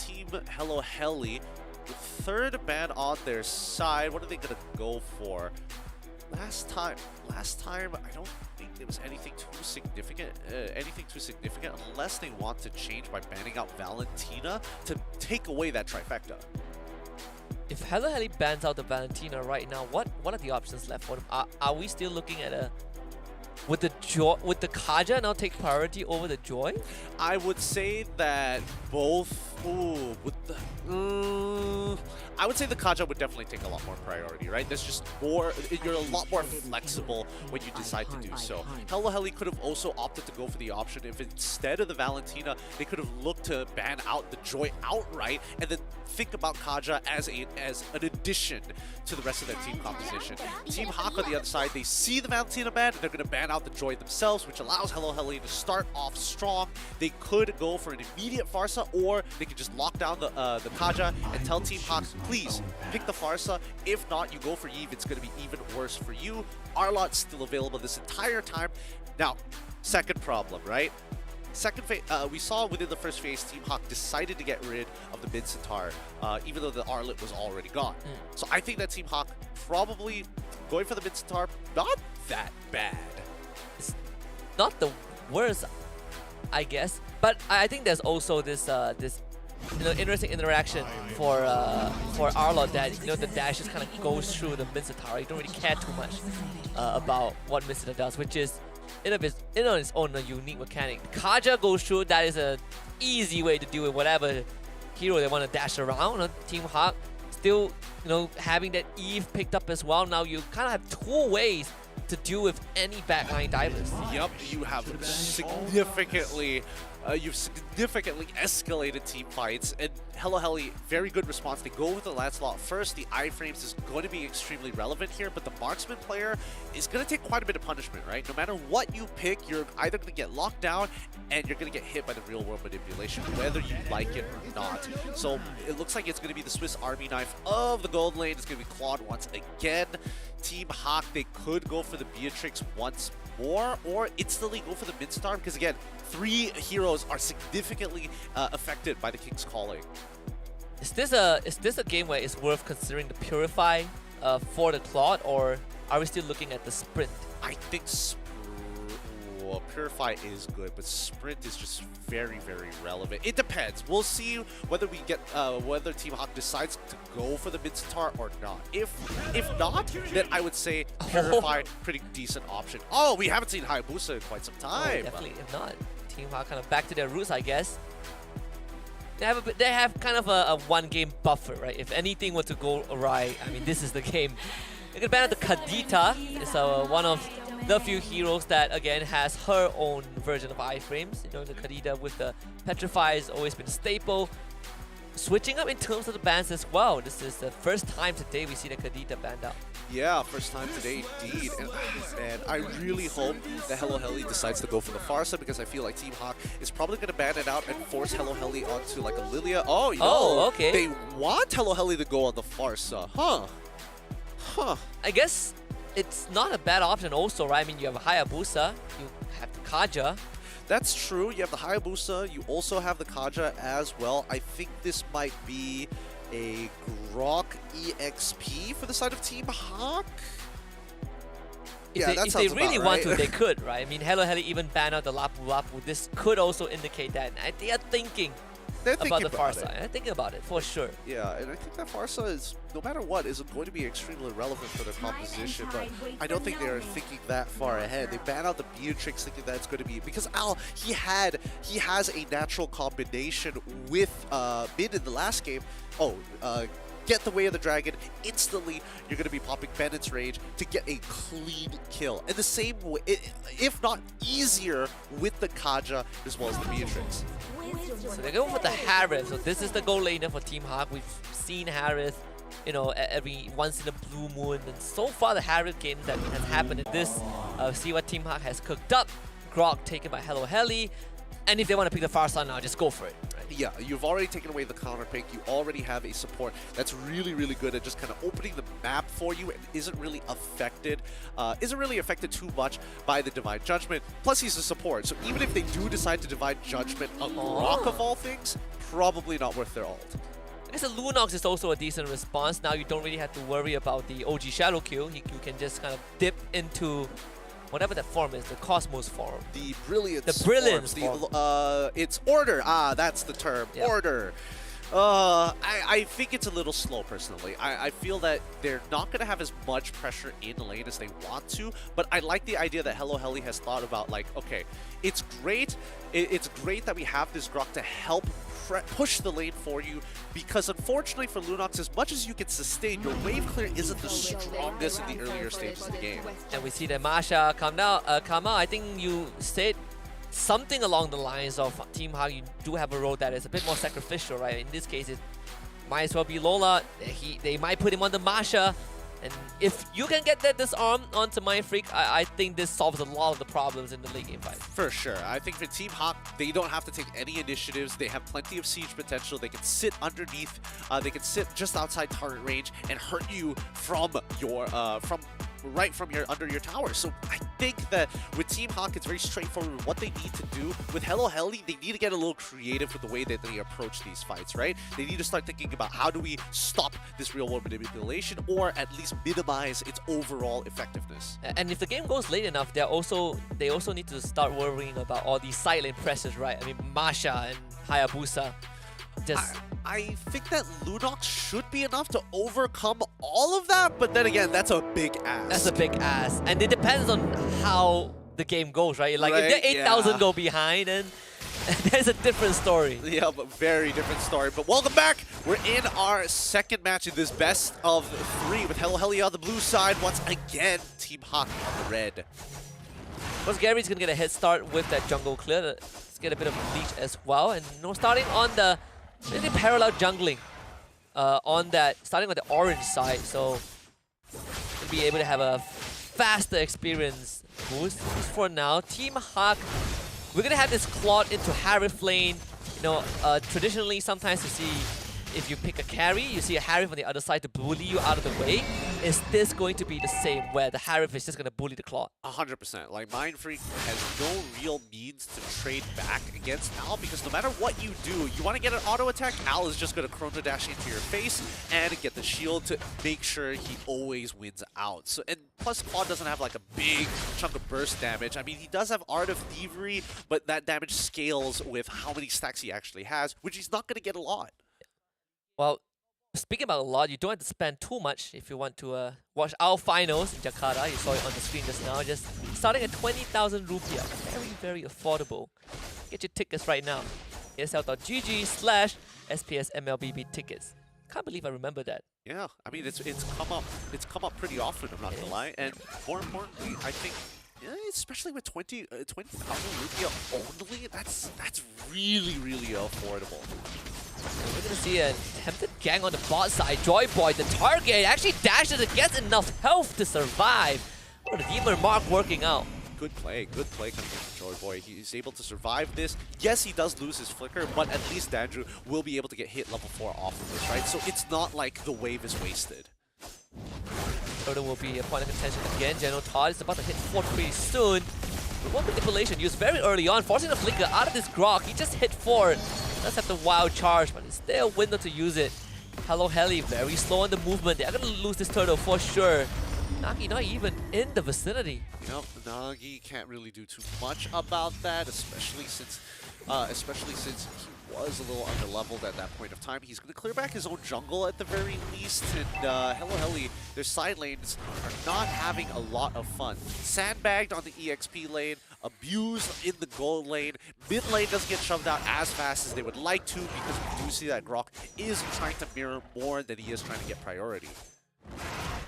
Team Hello Heli. The third ban on their side. What are they gonna go for? Last time, I don't think there was anything too significant. Unless they want to change by banning out Valentina to take away that trifecta. If Hello Heli bans out the Valentina right now, what are the options left for them? Are we still looking at a would the Kaja now take priority over the Joy? I would say that both. I would say the Kaja would definitely take a lot more priority, right? There's just more. You're a lot more flexible when you decide to do so. Hello Heli could have also opted to go for the option if instead of the Valentina, they could have looked to ban out the Joy outright and then think about Kaja as an addition to the rest of their team composition. Team Hawk on the other side, they see the Valentina ban, they're going to ban out the Joy themselves, which allows Hello Heli to start off strong. They could go for an immediate Farsa, or they could just lock down the Kaja and tell Team Hawk, please pick the Farsa. If not, you go for Eve. It's going to be even worse for you. Arlot's still available this entire time. Now, second problem, right? Second phase, we saw within the first phase, Team Hawk decided to get rid of the mid Centaur, even though the Arlet was already gone. So I think that Team Hawk probably going for the mid Centaur, not that bad. It's not the worst, I guess. But I think there's also this interesting interaction for Arlot that the dash just kind of goes through the mid Centaur. You don't really care too much about what mid Centaur does, which is in on its own a unique mechanic. Kaja goes through, that is an easy way to deal with whatever hero they want to dash around. Team Hawk still having that Eve picked up as well. Now you kind of have two ways to deal with any backline divers. Yep, you have significantly escalated team fights, and Hello Heli, very good response. They go with the Lancelot first. The iframes is going to be extremely relevant here, but the marksman player is going to take quite a bit of punishment, right? No matter what you pick, you're either going to get locked down and you're going to get hit by the real world manipulation, whether you like it or not. So it looks like it's going to be the Swiss Army knife of the gold lane. It's going to be clawed once again. Team Hawk, they could go for the Beatrix once more, or instantly go for the mid-star, because again, 3 heroes are significantly affected by the King's Calling. Is this a game where it's worth considering the Purify for the Claude, or are we still looking at the Sprint? I think Purify is good, but Sprint is just very, very relevant. It depends. We'll see whether we get whether Team Hawk decides to go for the mid Centaur or not. If not, then I would say Purify, pretty decent option. Oh, we haven't seen Hayabusa in quite some time. Oh, definitely. If not, Team Hawk kind of back to their roots, I guess. They have kind of a one-game buffer, right? If anything were to go awry, I mean, this is the game. You can ban out the Kadita. It's one of the few heroes that, again, has her own version of iframes. The Kadita with the Petrify has always been a staple. Switching up in terms of the bans as well. This is the first time today we see the Kadita banned out. Yeah, first time today indeed. And I really hope that Hello Heli decides to go for the Farsa, because I feel like Team Hawk is probably going to ban it out and force Hello Heli onto like a Lilia. Oh, okay. They want Hello Heli to go on the Farsa. Huh. I guess it's not a bad option also, right? I mean, you have a Hayabusa, you have the Kaja. That's true. You have the Hayabusa. You also have the Kaja as well. I think this might be a Grok EXP for the side of Team Hawk. If they really want to, they could, right? I mean, Hello Heli even banned out the Lapu Lapu. This could also indicate that. They are thinking about the Farsa. They're thinking about it, for sure. Yeah, and I think that Farsa is, no matter what, is going to be extremely relevant for their composition, but I don't think they're thinking that far ahead. They ban out the Beatrix thinking that it's going to be, because Al, he has a natural combination with Mid in the last game. Get the Way of the Dragon, instantly you're going to be popping Bennett's Rage to get a clean kill. And the same way, if not easier, with the Kaja as well as the Beatrix. So they're going for the Harith. So this is the goal laner for Team Hawk. We've seen Harith, every once in a blue moon. And so far the Harith game that has happened in this, see what Team Hawk has cooked up. Grok taken by Hello Heli. And if they want to pick the far side now, just go for it. Right? Yeah, you've already taken away the counter pick. You already have a support that's really, really good at just kind of opening the map for you and isn't really affected too much by the Divine Judgment. Plus, he's a support, so even if they do decide to Divine Judgment a Grok of all things, probably not worth their ult. I guess the Lunox is also a decent response. Now you don't really have to worry about the OG Shadow Q. You can just kind of dip into whatever that form is, the Cosmos form. The Brilliance. The Brilliance forms. form. It's Order. Ah, that's the term. Yeah. Order. I think it's a little slow, personally. I feel that they're not going to have as much pressure in lane as they want to, but I like the idea that Hello Heli has thought about, like, okay, it's great. It's great that we have this Grok to help push the lane for you, because unfortunately for Lunox, as much as you can sustain, your wave clear isn't the strongest in the earlier stages of the game. And we see that Masha come out. I think you said something along the lines of Team Hawk, you do have a role that is a bit more sacrificial, right? In this case, it might as well be Lola. They might put him on the Masha. And if you can get that disarm onto Mind Freak, I think this solves a lot of the problems in the late game fight. For sure. I think for Team Hawk, they don't have to take any initiatives. They have plenty of siege potential. They can sit underneath. They can sit just outside target range and hurt you from your under your tower. So I think that with Team Hawk, it's very straightforward what they need to do. With Hello Heli, they need to get a little creative with the way that they approach these fights, right? They need to start thinking about how do we stop this real-world manipulation, or at least minimize its overall effectiveness. And if the game goes late enough, they also need to start worrying about all these side lane pressures, right? I mean, Masha and Hayabusa. I think that Lunox should be enough to overcome all of that, but then again, that's a big ask. That's a big ask. And it depends on how the game goes, right? Like, right, if they're 8,000 yeah. go behind, then there's a different story. Yeah, but very different story. But welcome back. We're in our second match in this best of 3 with Hello Heli on the blue side. Once again, Team Hawk on the red. Because Gary's going to get a head start with that jungle clear. Let's get a bit of leech as well. And starting on the really parallel jungling starting on the orange side. So to be able to have a faster experience boost. Just for now, Team Hawk, we're gonna have this Claude into Harif lane. Traditionally, sometimes you see if you pick a carry, you see a Harif on the other side to bully you out of the way. Is this going to be the same, where the Harif is just going to bully the Claude? 100%. Like, Mind Freak has no real means to trade back against Al, because no matter what you do, you want to get an auto attack, Al is just going to Chrono Dash into your face and get the shield to make sure he always wins out. So, and plus, Claude doesn't have like a big chunk of burst damage. I mean, he does have Art of Thievery, but that damage scales with how many stacks he actually has, which he's not going to get a lot. Well, speaking about a lot, you don't have to spend too much if you want to watch our finals in Jakarta. You saw it on the screen just now. Just starting at 20,000 rupiah. Very, very affordable. Get your tickets right now. ESL.gg/SPS MLBB tickets. Can't believe I remember that. Yeah, I mean, it's come up pretty often, I'm not gonna lie. And more importantly, I think, especially with 20,000 rupiah only, that's really, really affordable. We're going to see a attempted gang on the bot side. Joy Boy, the target, actually dashes and gets enough health to survive. Oh, the Demon Mark working out. Good play coming from Joy Boy. He's able to survive this. Yes, he does lose his flicker, but at least Dandrew will be able to get hit level 4 off of this, right? So it's not like the wave is wasted. Turtle will be a point of contention again. General Todd is about to hit 4 pretty soon. But one manipulation used very early on, forcing the flicker out of this Grok. He just hit 4. Does have the wild charge, but it's still a window to use it. Hello Heli, very slow on the movement. They're going to lose this turtle for sure. Nagi not even in the vicinity. Yep, Nagi can't really do too much about that, especially since he was a little underleveled at that point of time. He's going to clear back his own jungle at the very least, and Hello Heli, their side lanes are not having a lot of fun. Sandbagged on the EXP lane, abused in the gold lane. Mid lane doesn't get shoved out as fast as they would like to, because we do see that Grok is trying to mirror more than he is trying to get priority.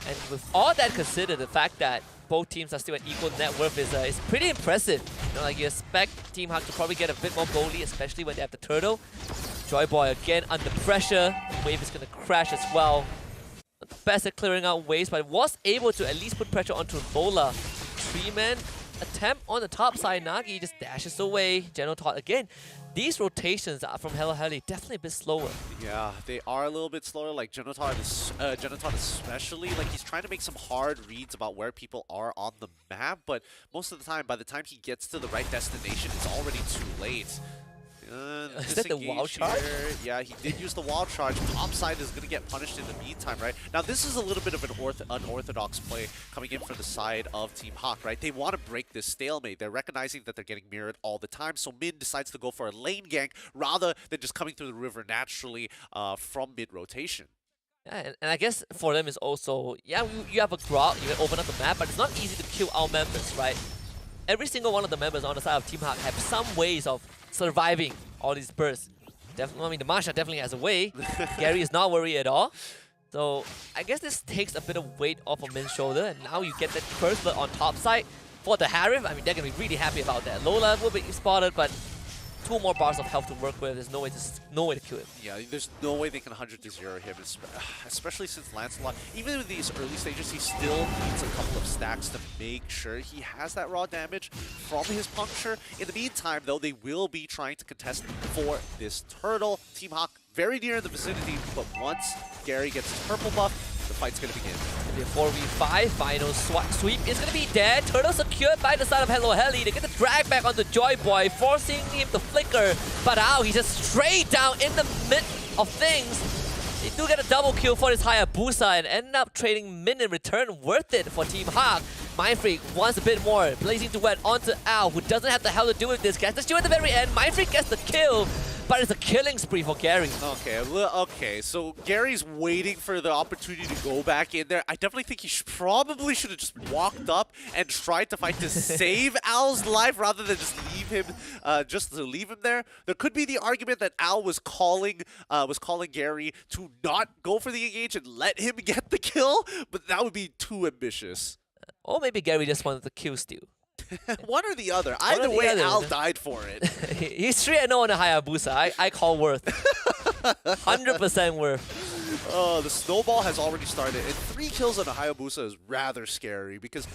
And with all that considered, the fact that both teams are still at equal net worth is pretty impressive. Like, you expect Team Hawk to probably get a bit more goalie, especially when they have the turtle. Joy Boy again under pressure. The wave is going to crash as well. Not the best at clearing out waves, but was able to at least put pressure onto Lola. 3-man attempt on the top side. Nagi just dashes away. General Todd again. These rotations are from Hello Helly definitely a bit slower. Yeah, they are a little bit slower. Like Genotod especially, like he's trying to make some hard reads about where people are on the map, but most of the time, by the time he gets to the right destination, it's already too late. Is that the wall charge? Yeah, he did use the wall charge. Topside is going to get punished in the meantime, right? Now, this is a little bit of an unorthodox play coming in for the side of Team Hawk, right? They want to break this stalemate. They're recognizing that they're getting mirrored all the time, so Min decides to go for a lane gank rather than just coming through the river naturally from mid-rotation. Yeah, and I guess for them is also, yeah, you have a Grok, you can open up the map, but it's not easy to kill our members, right? Every single one of the members on the side of Team Hawk have some ways of surviving all these bursts. Definitely, I mean, the Masha definitely has a way. Gary is not worried at all. So I guess this takes a bit of weight off of Min's shoulder, and now you get that first blood on top side for the Harif. I mean, they're going to be really happy about that. Lola will be spotted, but 2 more bars of health to work with. There's no way to kill him. Yeah, there's no way they can 100 to 0 him, especially since Lancelot, even in these early stages, he still needs a couple of stacks to make sure he has that raw damage from his puncture. In the meantime, though, they will be trying to contest for this turtle. Team Hawk very near in the vicinity, but once Gary gets his purple buff, the fight's going to begin. The 4v5 final sweep is going to be dead. Turtle secured by the side of Hello Heli. They get the drag back onto Joy Boy, forcing him to flicker. But now he's just straight down in the mid of things. They do get a double kill for his Hayabusa and end up trading Min in return. Worth it for Team Hawk. Mindfreak wants a bit more. Blazing Duet onto Al, who doesn't have the hell to do with this. Gets the steal at the very end. Mindfreak gets the kill. But it's a killing spree for Gary. Okay, so Gary's waiting for the opportunity to go back in there. I definitely think he probably should have just walked up and tried to fight to save Al's life rather than just leave him, there. There could be the argument that Al was calling Gary to not go for the engage and let him get the kill, but that would be too ambitious. Or maybe Gary just wanted to kill steal. One or the other. Either way, Al died for it. He's 3-0 on the Hayabusa. I call worth. 100% worth. Oh, the snowball has already started, and 3 kills on a Hayabusa is rather scary because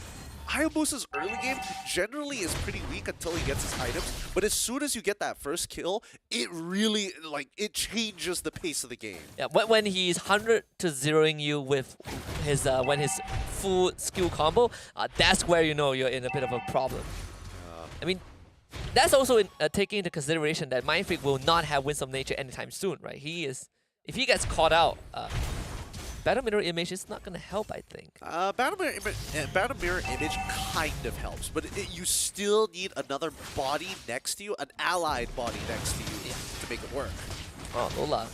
Hayabusa's early game generally is pretty weak until he gets his items, but as soon as you get that first kill, it really, it changes the pace of the game. Yeah, when he's 100 to 0ing you with his when his full skill combo, that's where you know you're in a bit of a problem. I mean, that's also taking into consideration that Mindfreak will not have Winsome Nature anytime soon, right? If he gets caught out, Battle Mirror Image is not going to help, I think. Battle Mirror Image kind of helps, but you still need another body next to you, an allied body next to you to make it work. Oh, Lola.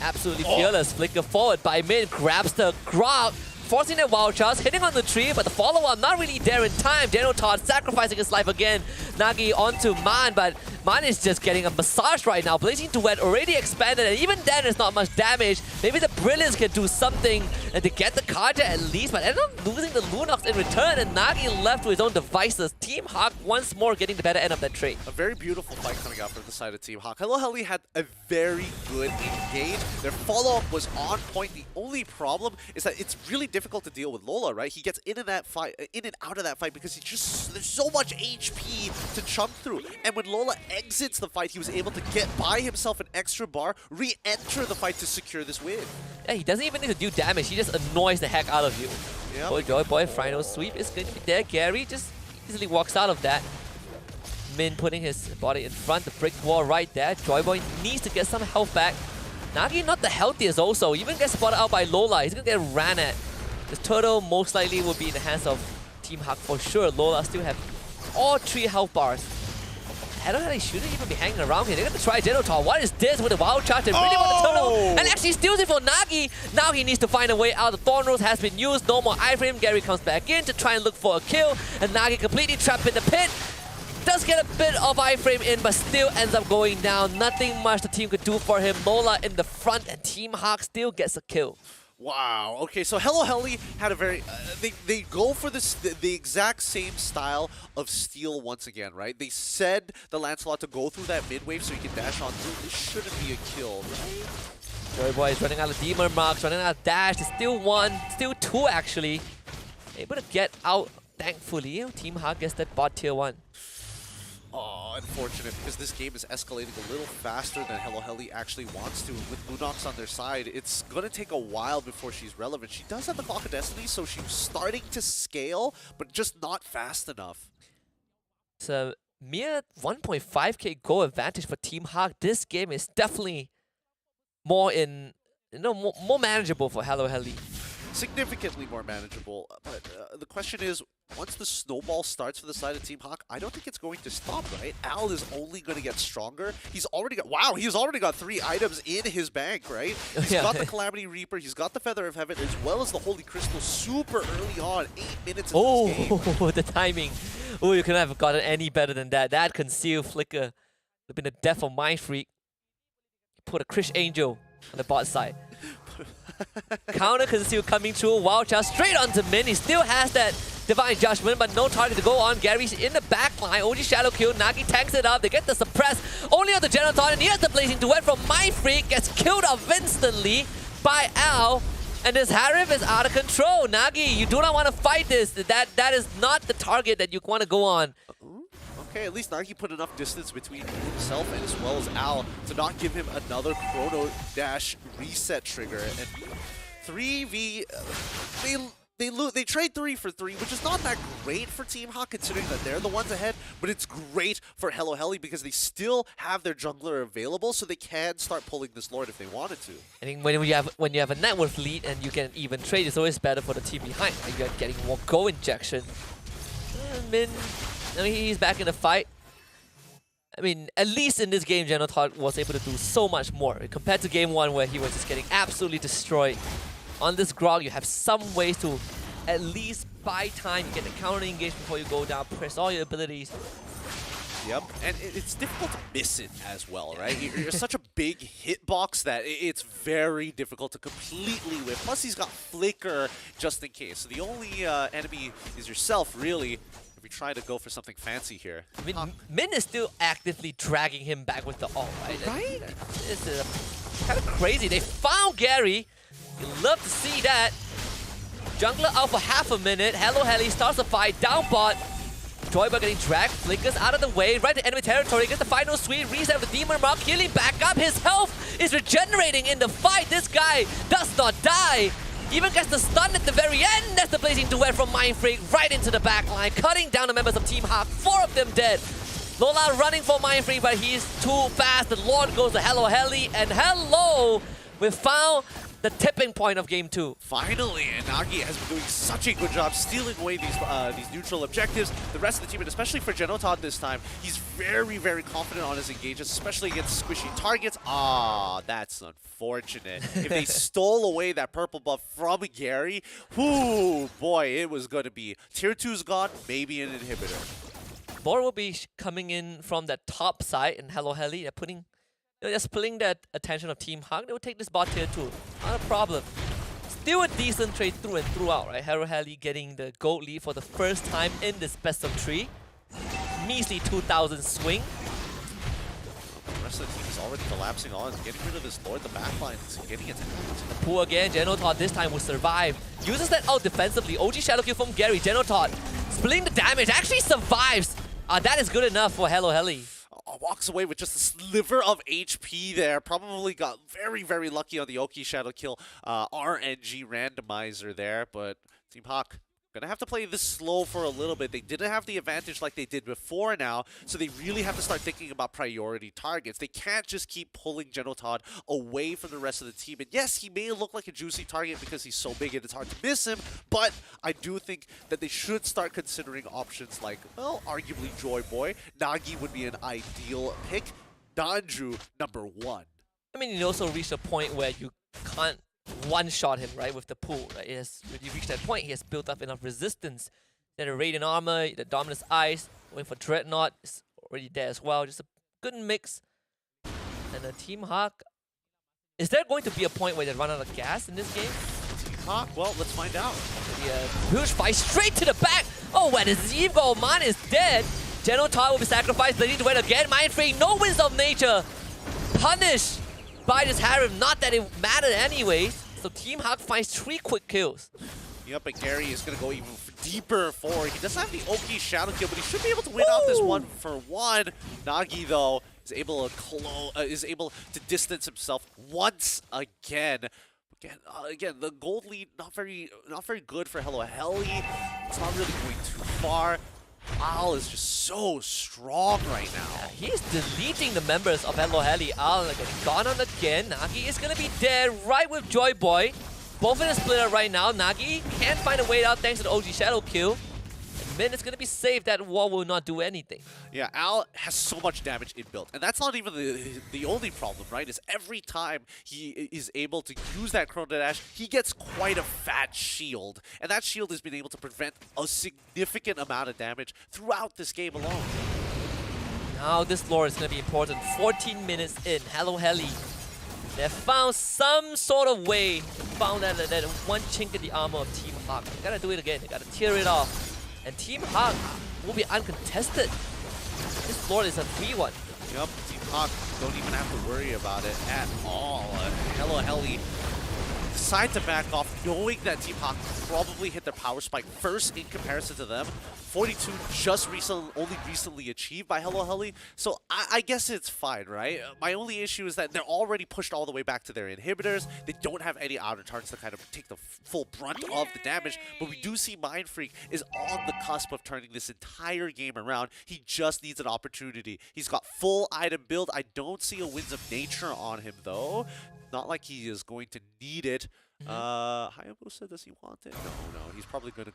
Absolutely fearless. Flicker forward by Min, grabs the Grog, forcing that wild charge, hitting on the tree, but the follow-up not really there in time. Daniel Todd sacrificing his life again. Nagi onto Man, but Man is just getting a massage right now. Blazing Duet already expanded, and even then it's not much damage. Maybe the Brilliance can do something to get the Karja at least, but end up losing the Lunox in return, and Nagi left to his own devices. Team Hawk once more getting the better end of that trade. A very beautiful fight coming out from the side of Team Hawk. Hello Heli had a very good engage. Their follow-up was on point. The only problem is that it's really difficult to deal with Lola, right? He gets in and out of that fight because there's so much HP to chunk through. And when Lola exits the fight, he was able to get by himself an extra bar, re-enter the fight to secure this win. Yeah, he doesn't even need to do damage. He just annoys the heck out of you. Yep. Boy, Joy Boy, final sweep is going to be there. Gary just easily walks out of that. Min putting his body in front, the brick wall right there. Joy Boy needs to get some health back. Nagi not the healthiest also. Even gets spotted out by Lola. He's going to get ran at. This turtle most likely will be in the hands of Team Hawk for sure. Lola still have all 3 health bars. I don't know, they shouldn't even be hanging around here. They're going to try Genotar. What is this with the wild charge? They really want the turtle. And actually steals it for Nagi. Now he needs to find a way out. The Thorn Rose has been used. No more iframe. Gary comes back in to try and look for a kill. And Nagi completely trapped in the pit. Does get a bit of iframe in, but still ends up going down. Nothing much the team could do for him. Lola in the front, and Team Hawk still gets a kill. Wow. Okay, so Hello Heli had a very... they go for the exact same style of steal once again, right? They said the Lancelot to go through that mid-wave so he can dash on through. This shouldn't be a kill, right? Joy Boy is running out of Demon Marks, running out of dash. There's still 1, still 2 actually. Able to get out thankfully, Team Hawk gets that bot tier 1. Oh, unfortunate, because this game is escalating a little faster than Hello Heli actually wants to. With Lunox on their side, it's going to take a while before she's relevant. She does have the Clock of Destiny, so she's starting to scale, but just not fast enough. It's a mere 1.5k goal advantage for Team Hawk. This game is definitely more more manageable for Hello Heli. Significantly more manageable, but the question is, once the snowball starts for the side of Team Hawk, I don't think it's going to stop, right? Al is only going to get stronger. He's already got, wow, he's already got 3 items in his bank, right? He's got the Calamity Reaper, he's got the Feather of Heaven, as well as the Holy Crystal super early on, 8 minutes into this game. Oh, the timing. Oh, you couldn't have gotten any better than that. That concealed flicker would have been the death of Mind Freak. Put a Krish Angel on the bot side. Counter conceal coming through. Wild Child straight onto Min. He still has that Divine Judgment, but no target to go on. Gary's in the back line. OG Shadow kill. Nagi tanks it up. They get the suppress. Only on the Genoton. And here's the Blazing Duet from Mind Freak. Gets killed off instantly by Al. And this Harif is out of control. Nagi, you do not want to fight this. That is not the target that you want to go on. Okay, at least Nagi put enough distance between himself and as well as Al to not give him another Chrono Dash reset trigger. And 3v, they trade 3 for 3, which is not that great for Team Hawk considering that they're the ones ahead, but it's great for Hello Heli because they still have their jungler available, so they can start pulling this Lord if they wanted to. I think when you have a net worth lead and you get an even trade, it's always better for the team behind. You're getting more go injection. Min, I mean, he's back in the fight. I mean, at least in this game, Genotot was able to do so much more compared to game 1 where he was just getting absolutely destroyed. On this Grog, you have some ways to at least buy time. You get the counter engage before you go down, press all your abilities. Yep, and it's difficult to miss it as well, right? You're such a big hitbox that it's very difficult to completely whip. Plus, he's got Flicker just in case. So the only enemy is yourself, really. We try to go for something fancy here. I mean, Min is still actively dragging him back with the ult, right? Right? It's kind of crazy. They found Gary. You love to see that. Jungler out for half a minute. Hello Heli starts the fight. Down bot. Joyba getting dragged. Flickers out of the way. Right to enemy territory. Gets the final sweep. Reset with the Demon Mark. Healing back up. His health is regenerating in the fight. This guy does not die. Even gets the stun at the very end. That's the Blazing Duet from Mind Freak right into the back line, cutting down the members of Team Hawk. 4 of them dead. Lola running for Mind Freak, but he's too fast. The Lord goes to Hello Heli, and hello! We found the tipping point of game 2. Finally, and Nagi has been doing such a good job stealing away these neutral objectives. The rest of the team, and especially for Genotot this time, he's very, very confident on his engages, especially against squishy targets. Ah, that's unfortunate. If they stole away that purple buff from Gary, whoo, boy, it was going to be tier 2's gone, maybe an inhibitor. Bor will be coming in from that top side, and Hello Heli, they're just pulling that attention of Team Hawk. They will take this bot tier 2. Not a problem. Still a decent trade through and throughout, right? Hello Heli getting the gold lead for the first time in this best of 3. Measly 2,000 swing. The rest of the team is already collapsing on, getting rid of this Lord, the backline, getting it. The pull again, Genotot this time will survive. Uses that out defensively. OG Shadow kill from Gary. Genotot splitting the damage, actually survives. That is good enough for Hello Heli. Walks away with just a sliver of HP there. Probably got very, very lucky on the Oki Shadow kill RNG randomizer there, but Team Hawk gonna have to play this slow for a little bit. They didn't have the advantage like they did before now, so they really have to start thinking about priority targets. They can't just keep pulling Genotot away from the rest of the team. And yes, he may look like a juicy target because he's so big and it's hard to miss him, but I do think that they should start considering options like, well, arguably Joy Boy. Nagi would be an ideal pick. Danju, number 1. I mean, you also reach a point where you can't one-shot him, right, with the pull. Right? When you reach that point, he has built up enough resistance. Then the Radiant Armor, the Dominus Ice, going for Dreadnought is already there as well. Just a good mix. And the Team Hawk, is there going to be a point where they run out of gas in this game? Team Hawk, well, let's find out. Huge fight straight to the back. Oh, when his Eve Gold Man is dead. Genotot will be sacrificed. They need to win again. Mind Freak, no Winds of Nature. Punished by this Harem. Not that it mattered anyways. So Team Hawk finds 3 quick kills. Yep, and Gary is going to go even deeper forward. He doesn't have the OP shadow kill, but he should be able to win out this 1-for-1. Nagi, though, is able to distance himself once again. Again, the gold lead not very good for Hello Heli. It's not really going too far. Al is just so strong right now. Yeah, he's deleting the members of Hello Heli. Al getting gone on again. Nagi is gonna be dead right with Joy Boy. Both in a splitter right now. Nagi can't find a way out thanks to the OG Shadow kill. And Min is gonna be safe. That wall will not do anything. Yeah, Al has so much damage inbuilt, and that's not even the only problem, right? Is every time he is able to use that Chrono Dash, he gets quite a fat shield, and that shield has been able to prevent a significant amount of damage throughout this game alone. Now this lore is gonna be important. 14 minutes in, Hello Heli. They found some sort of way. They found that one chink in the armor of Team Hawk. They gotta do it again. They gotta tear it off. And Team Hawk will be uncontested. This lord is a free one. Yep, Team Hawk don't even have to worry about it at all. Hello Heli decide to back off, knowing that Team Hawk probably hit their power spike first in comparison to them. 42 just only recently achieved by Hello Heli, so I guess it's fine, right? My only issue is that they're already pushed all the way back to their inhibitors. They don't have any outer targets to kind of take the full brunt of the damage, but we do see Mind Freak is on the cusp of turning this entire game around. He just needs an opportunity. He's got full item build. I don't see a Winds of Nature on him, though. Not like he is going to need it. Hayabusa, does he want it? No. He's probably gonna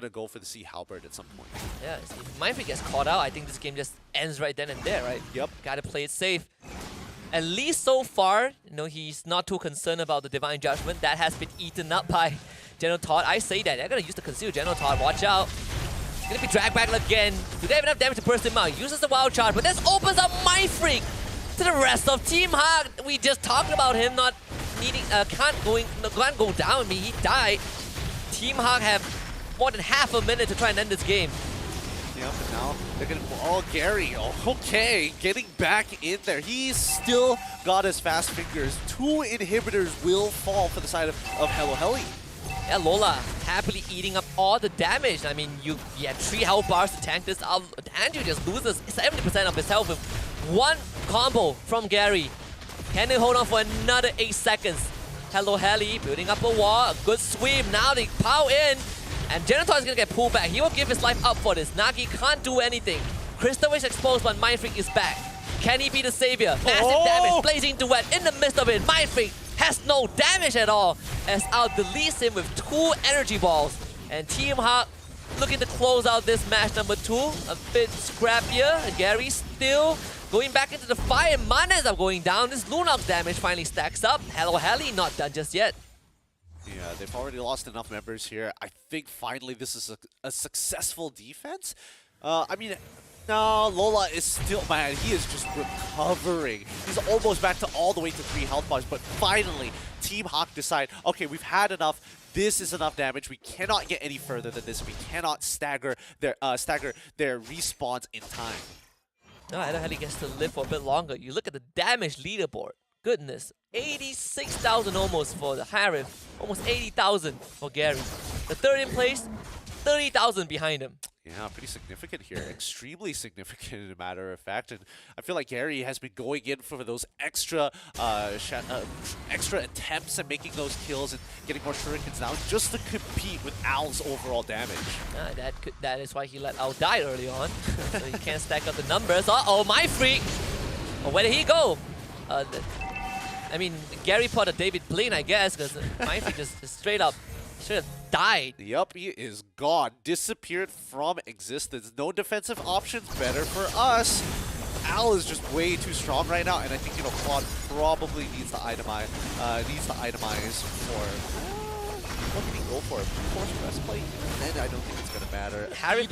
go for the Sea Halberd at some point. Yeah, if Mind Freak gets caught out, I think this game just ends right then and there, right? Yep. Gotta play it safe. At least so far, he's not too concerned about the Divine Judgment. That has been eaten up by General Todd. I say that. They're gonna use the Conceal General Todd. Watch out. He's gonna be dragged back again. Do they have enough damage to burst him out? Uses the Wild Charge, but this opens up Mind Freak to the rest of Team Hawk. We just talked about him not needing, can't go down. I mean, he died. Team Hawk have more than half a minute to try and end this game. Yep, and now they're gonna. Oh, Gary. Oh, okay, getting back in there. He's still got his fast fingers. 2 inhibitors will fall for the side of Hello Heli. Yeah, Lola happily eating up all the damage. I mean, you had 3 health bars to tank this out. Andrew just loses 70% of his health with 1 combo from Gary. Can they hold on for another 8 seconds? Hello Heli building up a wall, a good sweep. Now they power in, and Genotor is gonna get pulled back. He will give his life up for this. Nagi can't do anything. Crystal is exposed, but Mind Freak is back. Can he be the savior? Massive damage, blazing duet in the midst of it. Mind Freak has no damage at all, as Al deletes him with 2 energy balls. And Team Hawk looking to close out this match number 2. A bit scrappier. Gary still going back into the fire. Mana ends up going down. This Lunox damage finally stacks up. Hello Heli not done just yet. Yeah, they've already lost enough members here. I think finally this is a successful defense. I mean, no, Lola is still, man, he is just recovering. He's almost back to all the way to 3 health bars, but finally, Team Hawk decide, okay, we've had enough. This is enough damage. We cannot get any further than this. We cannot stagger their respawns in time. No, Hello Heli gets to live for a bit longer. You look at the damage leaderboard. Goodness, 86,000 almost for the Harif. Almost 80,000 for Gary. The third in place, 30,000 behind him. Yeah, pretty significant here. Extremely significant, as a matter of fact. And I feel like Gary has been going in for those extra attempts at making those kills and getting more shurikens down just to compete with Al's overall damage. That is why he let Al die early on. So he can't stack up the numbers. Uh-oh, Mind Freak! Oh, where did he go? I mean, Gary put a David Blaine, I guess, because Mind Freak just straight up should have died. Yup, he is gone. Disappeared from existence. No defensive options. Better for us. Al is just way too strong right now, and I think, Quad probably needs to itemize. For what can he go for? Force breastplate? And I don't think it's gonna matter.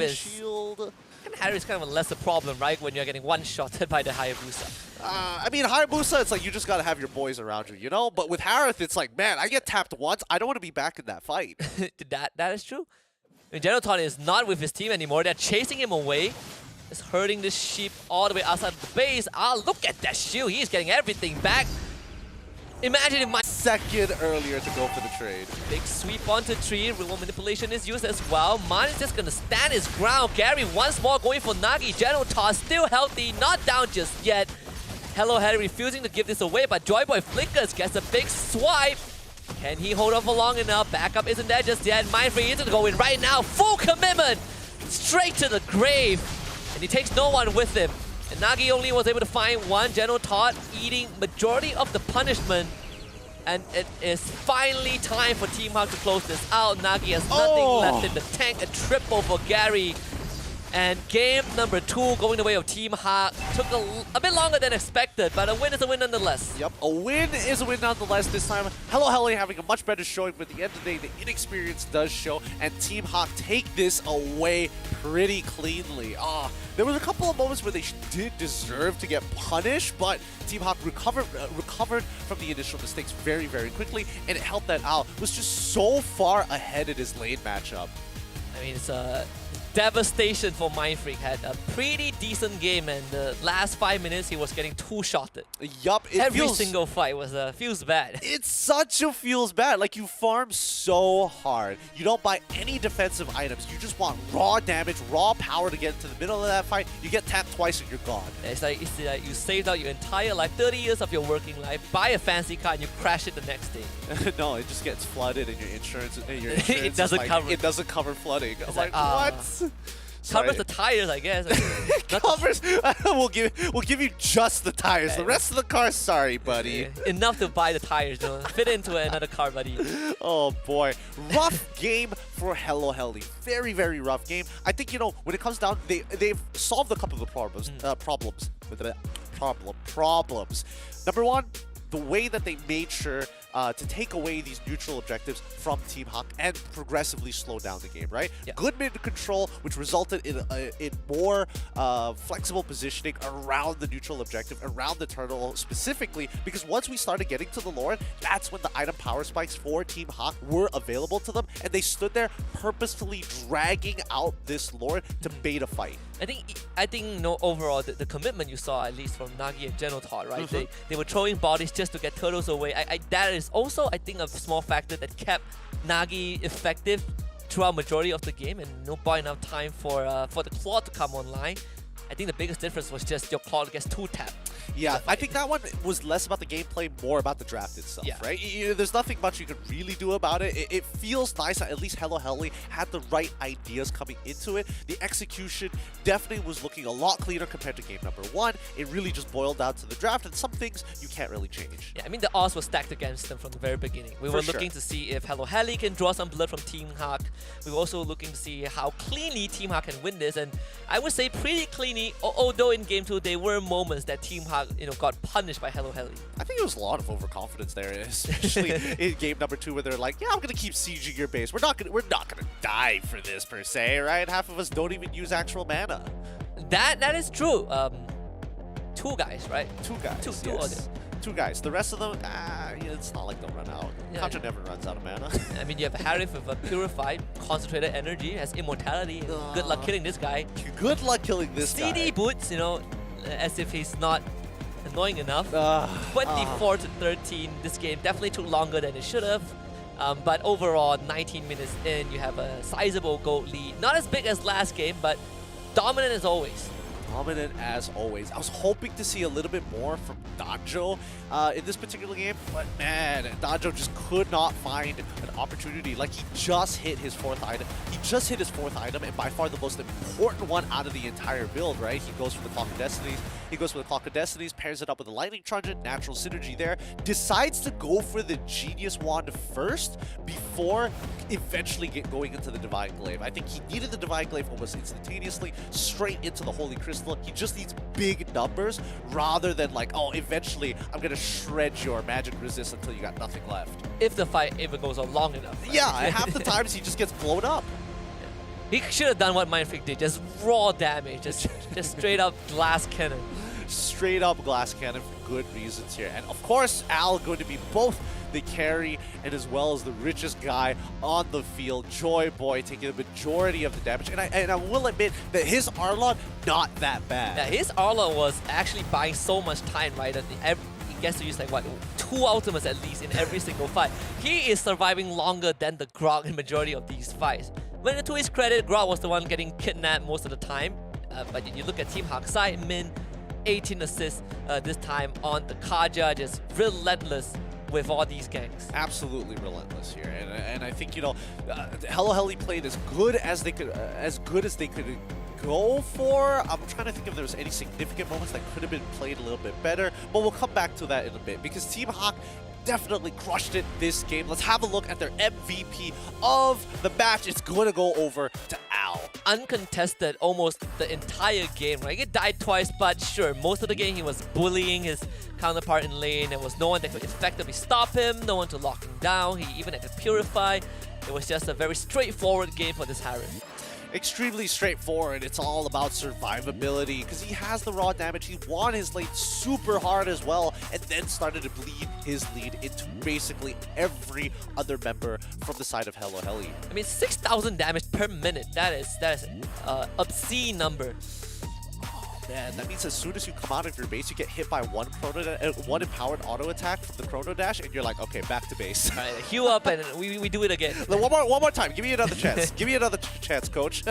Shield. Harry is kind of a lesser problem, right? When you're getting one-shotted by the Hayabusa. I mean, Hayabusa, it's like you just gotta have your boys around you, But with Harith, it's like, man, I get tapped once. I don't want to be back in that fight. that is true. I mean, Genoton is not with his team anymore. They're chasing him away. It's hurting the sheep all the way outside of the base. Ah, look at that shield. He's getting everything back. Imagine if my second earlier to go for the trade. Big sweep onto tree. Remote manipulation is used as well. Man is just gonna stand his ground. Gary once more going for Nagi. General Toss still healthy, not down just yet. Hello Harry refusing to give this away, but Joyboy flickers, gets a big swipe. Can he hold on for long enough? Backup isn't there just yet. Mindfree is going right now. Full commitment! Straight to the grave. And he takes no one with him. And Nagi only was able to find one. General Todd eating majority of the punishment. And it is finally time for Team Hawk to close this out. Nagi has nothing left in the tank. A triple for Gary. And game number 2 going the way of Team Hawk. Took a bit longer than expected, but a win is a win nonetheless. Yep, a win is a win nonetheless this time. Hello Helly having a much better showing, but at the end of the day, the inexperience does show, and Team Hawk take this away pretty cleanly. There was a couple of moments where they did deserve to get punished, but Team Hawk recovered from the initial mistakes very, very quickly, and it helped that Al was just so far ahead in his lane matchup. I mean, it's a devastation for Mindfreak. Had a pretty decent game, and the last 5 minutes he was getting two-shotted. Yup, Every single fight was feels bad. It's such a feels bad. Like, you farm so hard. You don't buy any defensive items. You just want raw damage, raw power to get into the middle of that fight. You get tapped twice and you're gone. It's like you saved out your entire life, 30 years of your working life, buy a fancy car, and you crash it the next day. No, it just gets flooded, and your insurance it doesn't cover. It doesn't cover flooding. I'm like, what? Covers the tires, I guess. Covers. We'll give you just the tires. The rest of the car, sorry, buddy. Enough to buy the tires, you know. Fit into another car, buddy. Oh boy, rough game for Hello Helly. Very, very rough game. I think, you know, when it comes down, they've solved a couple of the problems. Number one, the way that they made sure to take away these neutral objectives from Team Hawk and progressively slow down the game, right? Yeah. Good mid control, which resulted in more flexible positioning around the neutral objective, around the turtle specifically, because once we started getting to the Lord, that's when the item power spikes for Team Hawk were available to them, and they stood there purposefully dragging out this Lord to bait a fight. I think no, overall, the commitment you saw, at least from Nagi and General Todd, right? They were throwing bodies just to get turtles away. That is also, I think, a small factor that kept Nagi effective throughout majority of the game, and no bought enough time for the claw to come online. I think the biggest difference was just your claw gets two-tapped. Yeah, I think that one was less about the gameplay, more about the draft itself, right? There's nothing much you can really do about it. It feels nice that at least Hello Helly had the right ideas coming into it. The execution definitely was looking a lot cleaner compared to game number 1. It really just boiled down to the draft, and some things you can't really change. Yeah, I mean, the odds were stacked against them from the very beginning. We were looking to see if Hello Helly can draw some blood from Team Hawk. We were also looking to see how cleanly Team Hawk can win this, and I would say pretty cleanly, although in game 2 there were moments that Team Hawk, you know, got punished by Hello Helly. I think it was a lot of overconfidence there, especially in game number 2, where they're like, yeah, I'm gonna keep sieging your base. We're not gonna die for this per se, right? Half of us don't even use actual mana. That is true. 2 guys, right? 2 guys. Two Yes. 2 guys. The rest of them, it's not like they'll run out. Yeah. Contra never runs out of mana. I mean, you have Harif with a purified, concentrated energy, has immortality. Good luck killing this guy. Good luck killing this guy. CD boots, you know, as if he's not annoying enough. 24 to 13. This game definitely took longer than it should have. But overall, 19 minutes in, you have a sizable gold lead. Not as big as last game, but dominant as always. Dominant as always. I was hoping to see a little bit more from Danjo in this particular game, but man, Danjo just could not find an opportunity. Like, he just hit his 4th item. He just hit his 4th item, and by far the most important one out of the entire build, right? He goes for the Clock of Destinies. Pairs it up with a Lightning Truncheon, natural synergy there. Decides to go for the Genius Wand first before eventually going into the Divine Glaive. I think he needed the Divine Glaive almost instantaneously, straight into the Holy Crystal. He just needs big numbers rather than like, oh, eventually I'm gonna shred your magic resist until you got nothing left. If the fight ever goes on long enough. Right? Yeah, half the times he just gets blown up. He should have done what Mindfreak did, just raw damage, just straight up glass cannon. Straight up glass cannon for good reasons here. And of course, Al going to be both the carry and as well as the richest guy on the field. Joy Boy taking the majority of the damage. And I will admit that his Arlon, not that bad. Yeah, his Arlon was actually buying so much time, right? gets to use like what, 2 ultimates at least in every single fight. He is surviving longer than the Grog in majority of these fights. But to his credit, Grog was the one getting kidnapped most of the time. But you look at Team Hawk side, Min, 18 assists this time on the Kaja, just relentless with all these ganks. Absolutely relentless here, and I think, you know, Hello Heli played as good as they could go for. I'm trying to think if there was any significant moments that could have been played a little bit better, but we'll come back to that in a bit because Team Hawk definitely crushed it this game. Let's have a look at their MVP of the match. It's going to go over to Al. Uncontested almost the entire game, right? He died twice, but sure, most of the game he was bullying his counterpart in lane. There was no one that could effectively stop him, no one to lock him down. He even had to purify. It was just a very straightforward game for this Harris. Extremely straightforward. It's all about survivability because he has the raw damage. He won his lane super hard as well, and then started to bleed his lead into basically every other member from the side of Hello Heli. I mean, 6,000 damage per minute. That is an obscene number. Man, that means as soon as you come out of your base, you get hit by one empowered auto attack from the Chrono Dash, and you're like, okay, back to base. All right, heal up and we do it again. One more time. Give me another chance. Give me another chance, coach.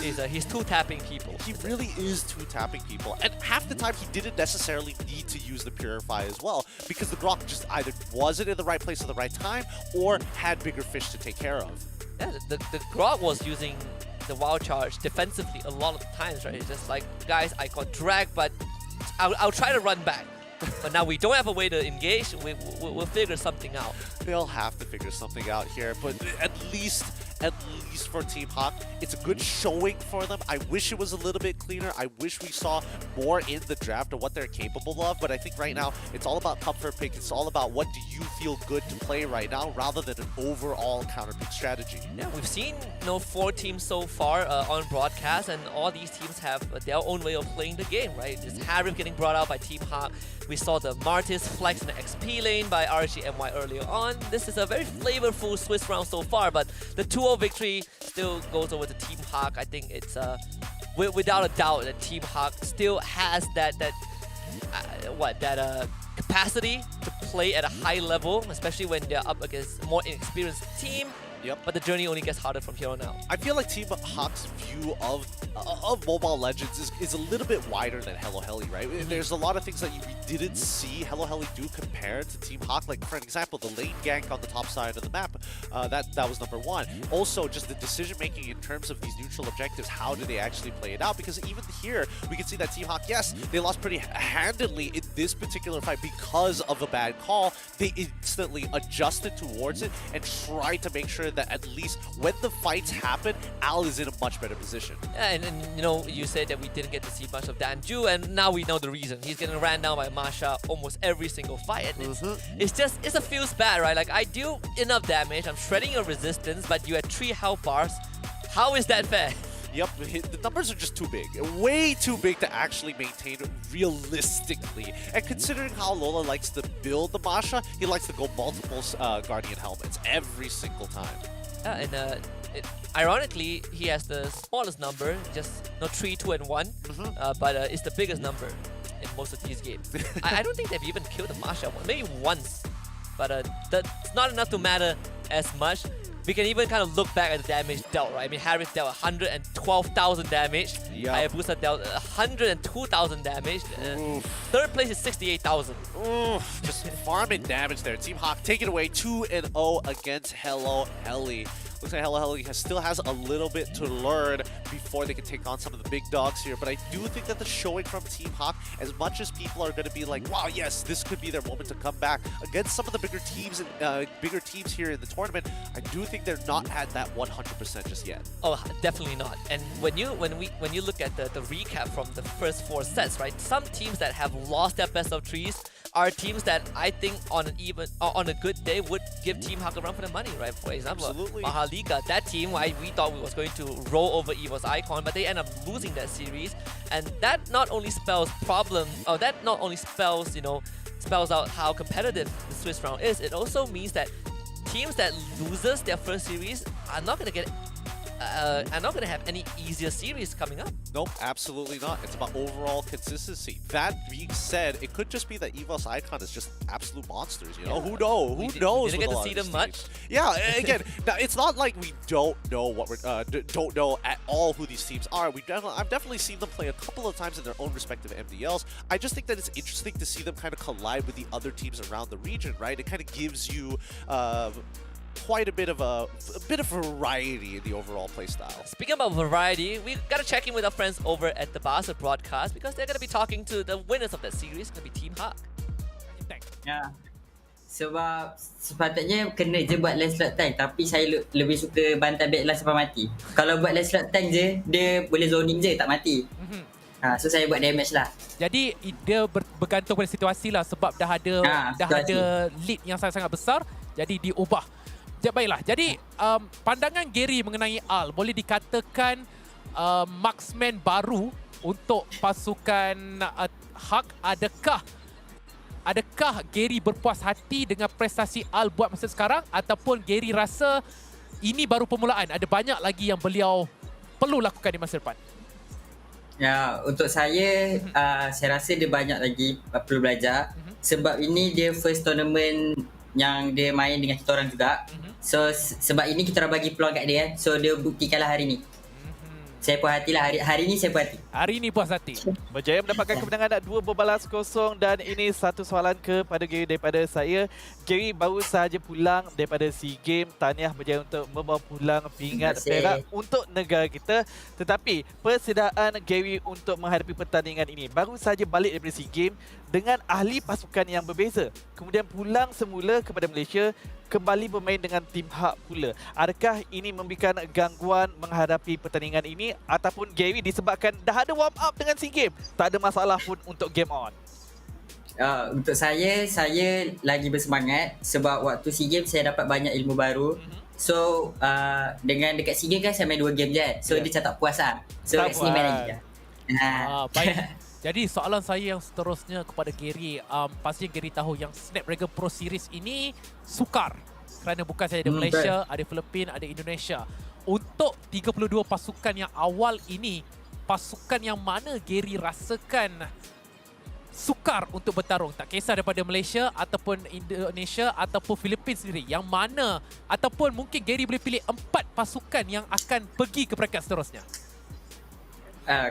He's two-tapping people. He really is two-tapping people. And half the time, he didn't necessarily need to use the Purify as well, because the Grok just either wasn't in the right place at the right time, or had bigger fish to take care of. Yeah, the Grok was using the wild charge defensively a lot of the times, right? It's just like, guys, I got dragged, but I'll try to run back. But now we don't have a way to engage. We'll figure something out. They'll have to figure something out here, but at least for Team Hawk, it's a good showing for them. I wish it was a little bit cleaner. I wish we saw more in the draft of what they're capable of, but I think right now it's all about comfort pick. It's all about what do you feel good to play right now rather than an overall counter pick strategy. Yeah, we've seen 4 teams so far on broadcast, and all these teams have their own way of playing the game, right? There's Harif getting brought out by Team Hawk. We saw the Martis flex in the XP lane by RGMY earlier on. This is a very flavorful Swiss round so far, but the 2-0 victory still goes over to Team Hawk. I think it's without a doubt that Team Hawk still has that capacity to play at a high level, especially when they're up against a more inexperienced team. Yep. But the journey only gets harder from here on out. I feel like Team Hawk's view of Mobile Legends is a little bit wider than Hello Heli, right? There's a lot of things that we didn't see Hello Heli do compared to Team Hawk. Like, for example, the lane gank on the top side of the map, that was number 1. Also, just the decision-making in terms of these neutral objectives, how do they actually play it out? Because even here, we can see that Team Hawk, yes, they lost pretty handedly in this particular fight because of a bad call. They instantly adjusted towards it and tried to make sure that at least when the fights happen, Al is in a much better position. Yeah, and you know, you said that we didn't get to see much of Danju, and now we know the reason. He's getting ran down by Masha almost every single fight, and it feels bad, right? Like, I do enough damage, I'm shredding your resistance, but you had 3 health bars. How is that fair? Yep, the numbers are just too big. Way too big to actually maintain realistically. And considering how Lola likes to build the Masha, he likes to go multiple Guardian helmets every single time. Yeah, and ironically, he has the smallest number, just 3, 2, and 1, but it's the biggest number in most of these games. I don't think they've even killed the Masha one, maybe once, but that's not enough to matter as much. We can even kind of look back at the damage dealt, right? I mean, Harris dealt 112,000 damage. Yep. Hayabusa dealt 102,000 damage. Third place is 68,000. Just farming damage there. Team Hawk take it away 2-0 against Hello Heli. Looks like Hello Heli still has a little bit to learn before they can take on some of the big dogs here. But I do think that the showing from Team Hawk, as much as people are going to be like, wow, yes, this could be their moment to come back against some of the bigger teams and here in the tournament, I do think they're not at that 100% just yet. Oh, definitely not. And when you look at the recap from the first 4 sets, right? Some teams that have lost their best of 3s are teams that I think on a good day would give Team Hawk a run for the money, right? For example, Mahalika, that team we thought we was going to roll over EVO's Icon, but they end up losing that series, and that not only spells spells out how competitive the Swiss round is. It also means that teams that loses their first series are not going to get are not going to have any easier series coming up. Nope, absolutely not. It's about overall consistency. That being said, it could just be that EVOS Icon is just absolute monsters, you know? Who knows? Who knows? We didn't get to see them much. Yeah, again, now, it's not like we don't know what we're don't know at all who these teams are. I've definitely seen them play a couple of times in their own respective MDLs. I just think that it's interesting to see them kind of collide with the other teams around the region, right? It kind of gives you quite a bit of variety in the overall playstyle. Speaking about variety, we gotta check in with our friends over at the Barca broadcast because they're gonna be talking to the winners of that series, gonna be Team Hawk. Ya. Sebab sepatutnya kena je buat last slot tank, tapi saya lebih suka bantai backline sampai mati. Kalau buat last slot tank je, dia boleh zoning je tak mati. So saya buat damage lah. Jadi dia bergantung pada situasi lah sebab dah ada lead yang sangat-sangat besar, jadi diubah. Baiklah, jadi pandangan Gary mengenai Al boleh dikatakan marksman baru untuk pasukan Hawk. Adakah Gary berpuas hati dengan prestasi Al buat masa sekarang ataupun Gary rasa ini baru permulaan, ada banyak lagi yang beliau perlu lakukan di masa depan? Ya, untuk saya rasa dia banyak lagi perlu belajar sebab ini dia first tournament yang dia main dengan kita orang juga. So sebab ini kita orang bagi peluang kat dia, so dia buktikanlah hari ni. Saya puas hatilah hari ni, saya puas hati. Hari ni puas hati. Berjaya mendapatkan kemenangan 2-0 dan ini satu soalan kepada Gary daripada saya. Gary baru sahaja pulang daripada SEA Games. Tahniah berjaya untuk membawa pulang pingat perak untuk negara kita. Tetapi persediaan Gary untuk menghadapi pertandingan ini baru sahaja balik daripada SEA Games dengan ahli pasukan yang berbeza. Kemudian pulang semula kepada Malaysia, kembali bermain dengan tim Hawk pula. Adakah ini memberikan gangguan menghadapi pertandingan ini ataupun Gary disebabkan dah ada warm up dengan SEA Games, tak ada masalah pun untuk game on? Untuk saya lagi bersemangat sebab waktu SEA Games saya dapat banyak ilmu baru. So dengan dekat SEA Games kan saya main 2 game je kan. So dia macam tak puas lah. So kat sini main lagi je. Baik. Jadi soalan saya yang seterusnya kepada Gary, pastinya Gary tahu yang Snapdragon Pro Series ini sukar kerana bukan sahaja ada Malaysia, ada Filipina, ada Indonesia. Untuk 32 pasukan yang awal ini, pasukan yang mana Gary rasakan sukar untuk bertarung? Tak kisah daripada Malaysia ataupun Indonesia ataupun Filipina sendiri. Yang mana ataupun mungkin Gary boleh pilih 4 pasukan yang akan pergi ke peringkat seterusnya?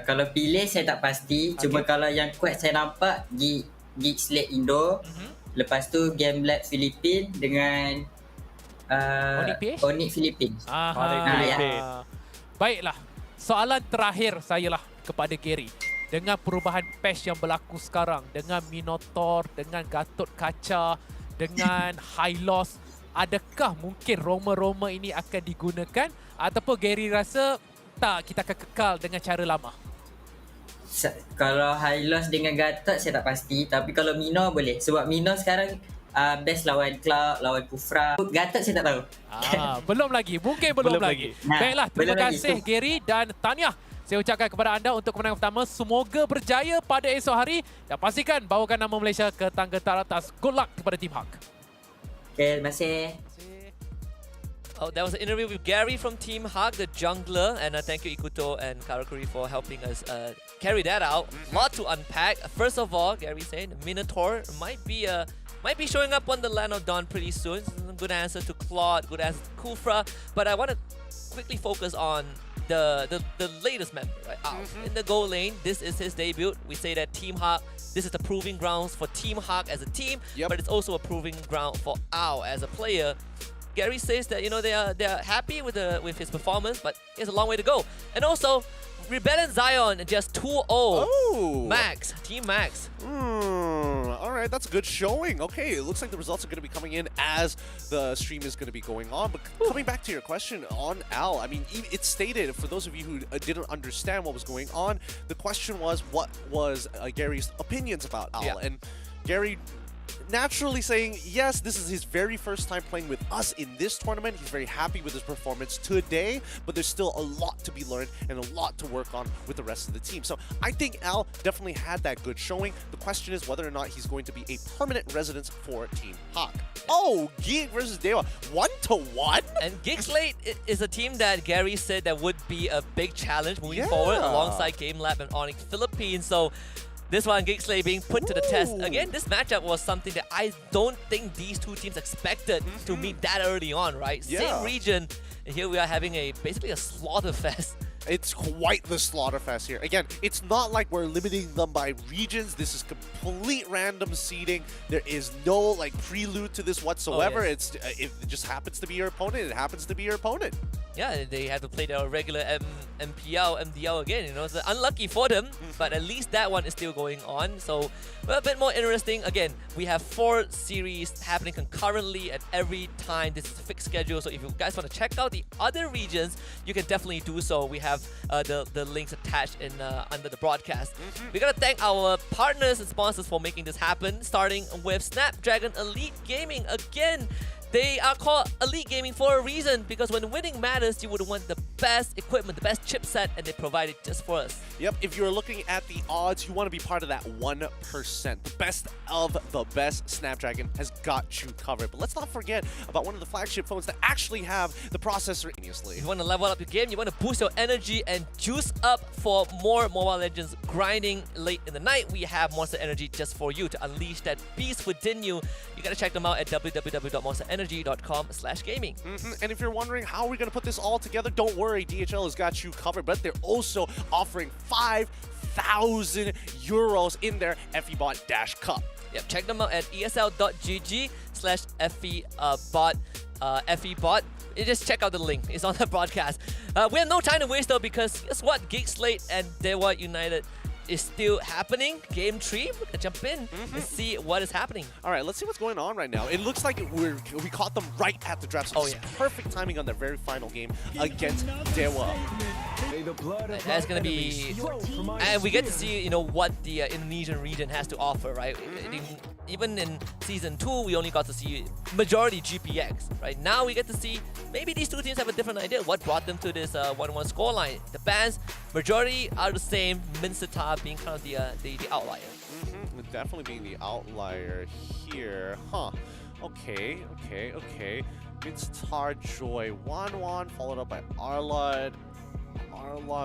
Kalau pilih saya tak pasti. Cuma kalau yang kuat saya nampak Geek Slate Indo. Lepas tu Game Lab Filipina dengan Onyx Filipina. Baiklah, soalan terakhir saya lah kepada Gary. Dengan perubahan patch yang berlaku sekarang, dengan Minotaur, dengan Gatot Kaca, dengan High Loss, adakah mungkin Roma-Roma ini akan digunakan ataupun Gary rasa tak, kita akan kekal dengan cara lama? Kalau High Loss dengan Gatot saya tak pasti, tapi kalau Mino boleh. Sebab Mino sekarang best lawan Cloud, lawan Kufra. Gatot saya tak tahu. Belum lagi, mungkin belum lagi. Baiklah, terima kasih Gary dan tahniah saya ucapkan kepada anda untuk kemenangan pertama. Semoga berjaya pada esok hari dan pastikan bawakan nama Malaysia ke tangga teratas. Good luck kepada Team Hawk. Okay, terima kasih. Oh, that was an interview with Gary from Team Hawk, the jungler, and thank you Ikuto and Karakuri for helping us carry that out. Lot to unpack. First of all, Gary saying Minotaur might be showing up on the Land of Dawn pretty soon. Good answer to Claude, good answer to Kufra, but I want to quickly focus on the latest member, right? In the goal lane, this is his debut. We say that Team Hawk, this is the proving grounds for Team Hawk as a team, but it's also a proving ground for Ao as a player. Gary says that they are happy with his performance, but he has a long way to go. And also, Rebellion Zion just 2-0. Max, Team Max. Alright, that's a good showing. Okay, it looks like the results are going to be coming in as the stream is going to be going on. But coming back to your question on Al, I mean, it's stated, for those of you who didn't understand what was going on, the question was, what was Gary's opinions about Al? And Gary naturally saying, yes, this is his very first time playing with us in this tournament. He's very happy with his performance today, but there's still a lot to be learned and a lot to work on with the rest of the team. So I think Al definitely had that good showing. The question is whether or not he's going to be a permanent residence for Team Hawk. Oh, Geek versus Dewa, 1-1. And Geekslate is a team that Gary said that would be a big challenge moving forward alongside Game Lab and Onyx Philippines. So this one, Geekslate being put to the test. Again, this matchup was something that I don't think these two teams expected to meet that early on, right? Same region, and here we are having basically a slaughter fest. It's quite the slaughterfest here. Again, it's not like we're limiting them by regions. This is complete random seeding. There is no like prelude to this whatsoever. If it just happens to be your opponent, it happens to be your opponent. Yeah, they have to play their regular MPL, MDL again, you know. So unlucky for them, but at least that one is still going on. So a bit more interesting. Again, we have 4 series happening concurrently at every time. This is a fixed schedule, so if you guys want to check out the other regions, you can definitely do so. We have the links attached in under the broadcast. We gotta thank our partners and sponsors for making this happen, starting with Snapdragon Elite Gaming. Again, they are called Elite Gaming for a reason, because when winning matters, you would want the best equipment, the best chipset, and they provide it just for us. Yep, if you're looking at the odds, you want to be part of that 1%. The best of the best, Snapdragon has got you covered. But let's not forget about one of the flagship phones that actually have the processor ingeniously. If you want to level up your game, you want to boost your energy and juice up for more Mobile Legends grinding late in the night, we have Monster Energy just for you to unleash that beast within you. You gotta check them out at www.monsterenergy.com/gaming. And if you're wondering how we're gonna put this all together, don't worry, DHL has got you covered, but they're also offering 5,000 euros in their FEBot Dash Cup. Yep, check them out at esl.gg/FEBot. FEBot. You just check out the link. It's on the broadcast. We have no time to waste though, because guess what? Geekslate and Dewa United is still happening. Game 3, we're gonna jump in and see what is happening. All right, let's see what's going on right now. It looks like we caught them right at the draft. So perfect timing on their very final game against Dewa. That's gonna be, and we get to see, you know, what the Indonesian region has to offer, right? Even in Season 2, we only got to see majority GPX, right? Now we get to see maybe these two teams have a different idea. What brought them to this 1-1 scoreline? The bans, majority are the same, Minsita being kind of the outlier. Definitely being the outlier here. Okay. Minstar, Joy, 1-1, followed up by Arla,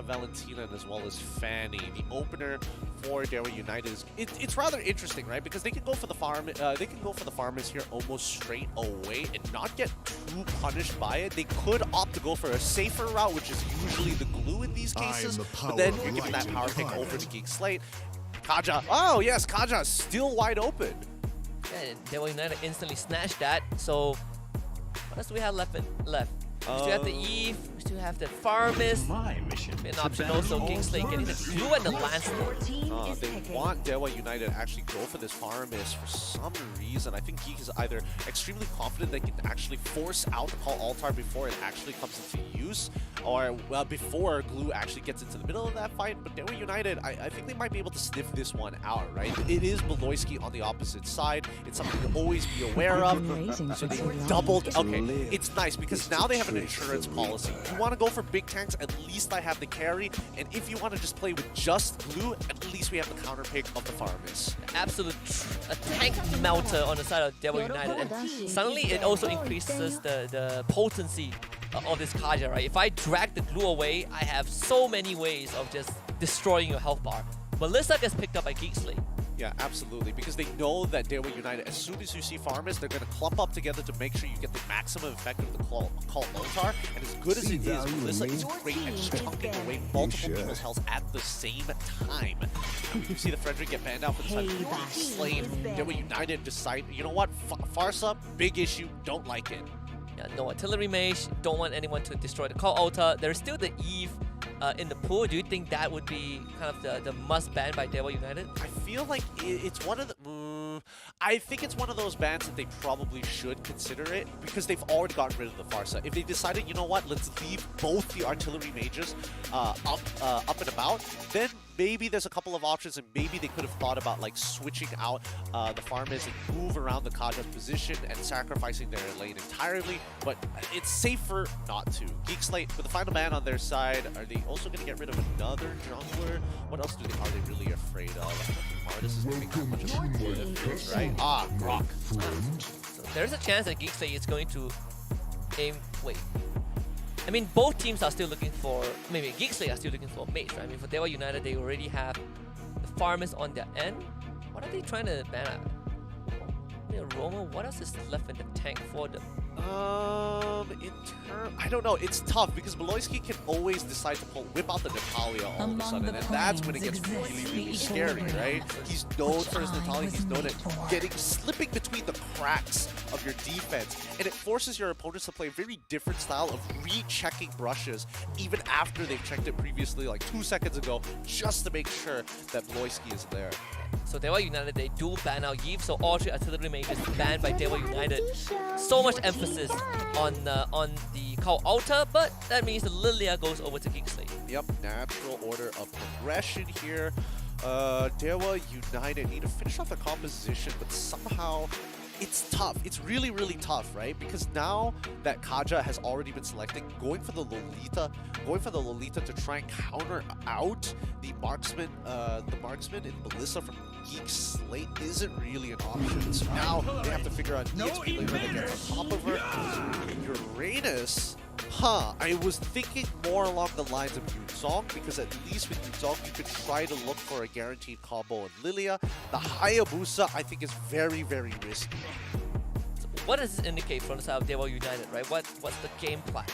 Valentina, and as well as Fanny. The opener for Dewa United is it's rather interesting, right? Because they can go for the farmers here almost straight away and not get too punished by it. They could opt to go for a safer route, which is usually the glue in these cases. But then you're giving that power pick over to Geekslate. Kaja. Oh yes, Kaja still wide open. Yeah, Dewa United instantly snatched that. So what else do we have left? We still have the Eve, we still have the Farmist. An option also, Geekslate getting the glue and the Lancelot. They want Dewa United to actually go for this Farmist for some reason. I think Geek is either extremely confident they can actually force out the call Altar before it actually comes into use, or before Glue actually gets into the middle of that fight. But Dewa United, I think they might be able to sniff this one out, right? It is Beloyski on the opposite side. It's something to always be aware of. So they doubled. Okay, it's nice because now they have an insurance policy. If you want to go for big tanks, at least I have the carry. And if you want to just play with just Glue, at least we have the counter pick of the Farmers. Absolute tank melter on the side of Dewa United. And suddenly it also increases the potency of this Kaja, right? If I drag the Glue away, I have so many ways of just destroying your health bar. Melissa gets picked up by Geekslate. Yeah, absolutely, because they know that Dewa United, as soon as you see Farmers, they're going to clump up together to make sure you get the maximum effect of the call Altar. And as good as it is, Melissa is great at chunking away multiple people's health at the same time. You see the Frederick get banned out for the side of Slave. Dewa United decide, you know what, Farsa, big issue, don't like it. Yeah, no artillery mage, don't want anyone to destroy the call Altar. There's still the Eve in the pool. Do you think that would be kind of the must ban by Dewa United? I feel like it's one of the... I think it's one of those bans that they probably should consider it, because they've already gotten rid of the Farsa. If they decided, you know what, let's leave both the artillery mages up and about, then maybe there's a couple of options, and maybe they could have thought about like switching out the farmers and move around the Kaja's position and sacrificing their lane entirely, but it's safer not to. Geekslate, with the final ban on their side, are they also going to get rid of another jungler? What else are they really afraid of? Martis is giving that much of a right? Rock. So there's a chance that Geekslay is going to aim. Wait. I mean, both teams are still looking for. Maybe Geekslay are still looking for mates, right? I mean, for Dewa United, they already have the farmers on their end. What are they trying to ban out? Roma, what else is left in the tank for them? I don't know. It's tough because Maloyski can always decide to whip out the Natalia all of a sudden, and that's when it gets really, really scary, right? He's known for his Natalia. He's known at slipping between the cracks of your defense, and it forces your opponents to play a very different style of rechecking brushes even after they've checked it previously, like 2 seconds ago, just to make sure that Maloyski is there. So Dewa United, they do ban out Yves, so all 3 artillery mages banned by Dewa United. So much emphasis on the Cow Altar, but that means the Lilia goes over to Geekslay. Yep, natural order of progression here. Dewa United need to finish off the composition, but somehow it's tough. It's really, really tough, right? Because now that Kaja has already been selected, going for the Lolita to try and counter out the marksman in Melissa from Geek Slate isn't really an option. So now they have to figure out EXP later that gets on top of her. Uranus. I was thinking more along the lines of Yuzong, because at least with Yuzong you could try to look for a guaranteed combo on Lilia. The Hayabusa I think is very, very risky. So what does this indicate from the side of Dewa United, right? What's the game plan?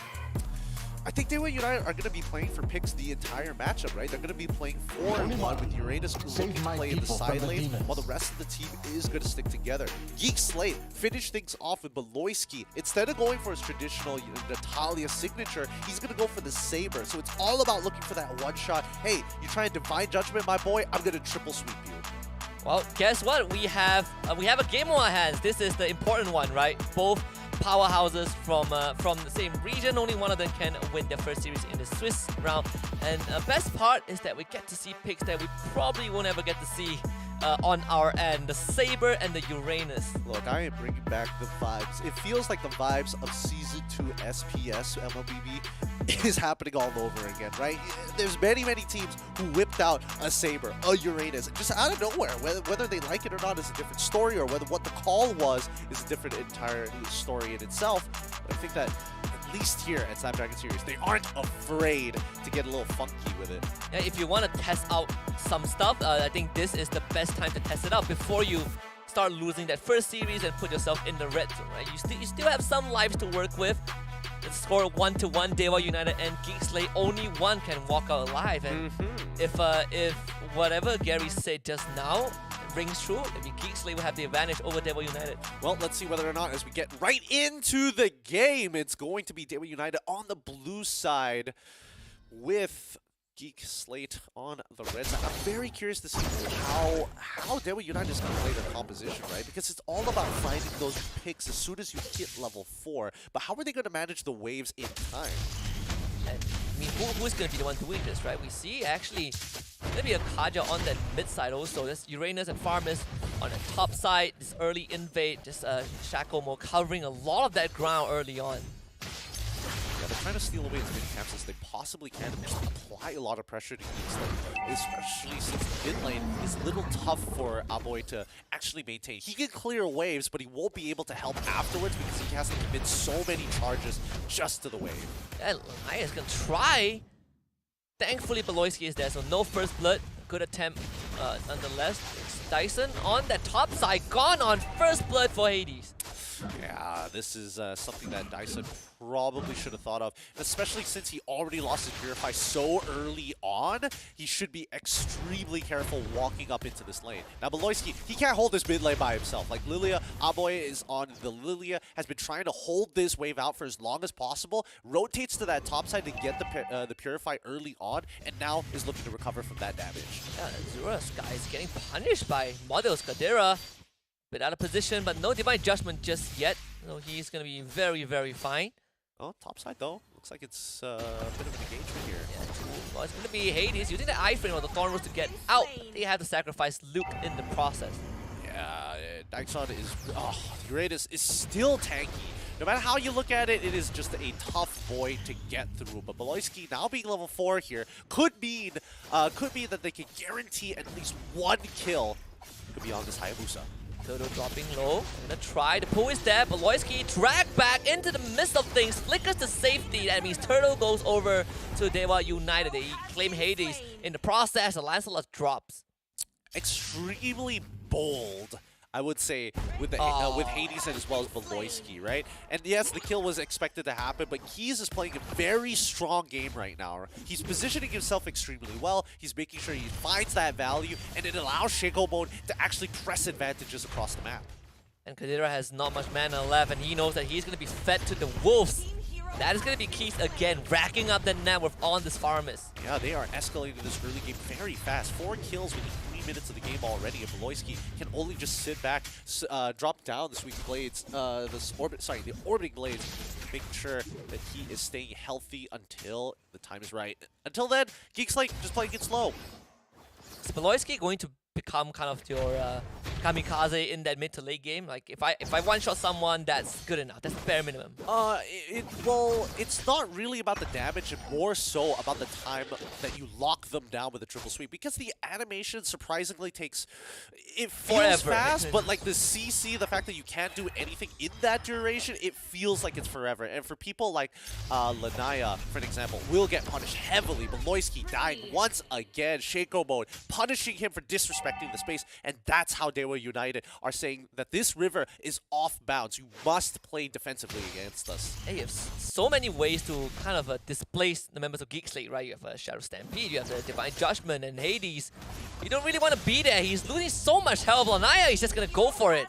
I think Dewa United are going to be playing for picks the entire matchup, right? They're going to be playing 4-1 with Uranus looking to play in the side lane, while the rest of the team is going to stick together. Geek Slate finish things off with Maloyski. Instead of going for his traditional Natalia signature, he's going to go for the Saber. So it's all about looking for that one shot. Hey, you try and Divine Judgment, my boy, I'm going to triple sweep you. Well, guess what? We have a game on our hands. This is the important one, right? Both powerhouses from the same region. Only one of them can win their first series in the Swiss round. And best part is that we get to see picks that we probably won't ever get to see on our end. The Saber and the Uranus. Look, I am bringing back the vibes. It feels like the vibes of Season 2 SPS MLBB is happening all over again, right? There's many, many teams who whipped out a Saber, a Uranus, just out of nowhere. Whether they like it or not is a different story, or whether what the call was is a different entire story in itself. But I think that at least here at Snapdragon Series, they aren't afraid to get a little funky with it. Yeah, if you want to test out some stuff, I think this is the best time to test it out before you start losing that first series and put yourself in the red zone, right? You still have some lives to work with. The score 1-1, Dewa United and Geek Slate, only one can walk out alive. And if whatever Gary said just now rings true, maybe Geek Slate will have the advantage over Dewa United. Well, let's see whether or not, as we get right into the game, it's going to be Dewa United on the blue side with Geek Slate on the red side. I'm very curious to see how Dewa United is going to play their composition, right? Because it's all about finding those picks as soon as you hit level 4. But how are they going to manage the waves in time? And, I mean, who's going to be the one doing this, right? We see actually maybe a Kaja on that mid side also. There's Uranus and Farmers on the top side. This early invade, just Shackle covering a lot of that ground early on. Yeah, they're trying to steal away as many camps as they possibly can and just apply a lot of pressure to Geek, especially since the mid lane is a little tough for Aboy to actually maintain. He can clear waves, but he won't be able to help afterwards because he has to commit so many charges just to the wave. Yeah, Laya is going to try. Thankfully, Beloyski is there, so no first blood. Good attempt nonetheless. It's Dyson on that top side, gone on first blood for Hades. Yeah, this is something that Dyson probably should have thought of, especially since he already lost his Purify so early on. He should be extremely careful walking up into this lane. Now, Beloyski, he can't hold this mid lane by himself. Like, Lilia, Aboy is on the Lilia, has been trying to hold this wave out for as long as possible, rotates to that top side to get the Purify early on, and now is looking to recover from that damage. Yeah, Azura's guy is getting punished by Models Kadira. Bit out of position, but no Divine Judgment just yet. So he's going to be very, very fine. Oh, top side though. Looks like it's a bit of an engagement here. Yeah, well, it's going to be Hades using the iframe of the Thorn Rose to get out. They have to sacrifice Luke in the process. Yeah, Dyson is... Oh, Uranus is still tanky. No matter how you look at it, it is just a tough void to get through. But Beloyski now being level 4 here could mean that they can guarantee at least one kill. Could be on this Hayabusa. Turtle dropping low. Gonna try to pull his dab. Beloyski dragged back into the midst of things. Flickers to safety. That means Turtle goes over to Dewa United. They claim Hades. In the process, the Lancelot drops. Extremely bold, I would say, with the with Hades and as well as Beloyski, right? And yes, the kill was expected to happen, but Keys is playing a very strong game right now. He's positioning himself extremely well. He's making sure he finds that value, and it allows Shaco Mode to actually press advantages across the map. And Kadira has not much mana left, and he knows that he's going to be fed to the wolves. That is going to be Keys again, racking up the net worth on this Farmers. Yeah, they are escalating this early game very fast. 4 kills within 3 minutes of the game already, and Beloyski can only just sit back, drop down the Sweet Blades, the Orbiting Blades, making sure that he is staying healthy until the time is right. Until then, Geekslate just playing it slow. Is Beloyski going to become kind of your kamikaze in that mid to late game? Like if I one-shot someone, that's good enough. That's bare minimum. Well, it's not really about the damage, and more so about the time that you lock them down with a triple sweep. Because the animation surprisingly takes, it feels forever. fast, but like the CC, the fact that you can't do anything in that duration, it feels like it's forever. And for people like Lanaya, for an example, will get punished heavily. Beloyski dying once again. Shaco Mode punishing him for disrespecting the space, and that's how Dewa United are saying that this river is off bounds. You must play defensively against us. Hey, you have so many ways to kind of displace the members of Geek Slate, right? You have Shadow Stampede, you have the Divine Judgment, and Hades. You don't really want to be there. He's losing so much health. Lanaya is just going to go for it.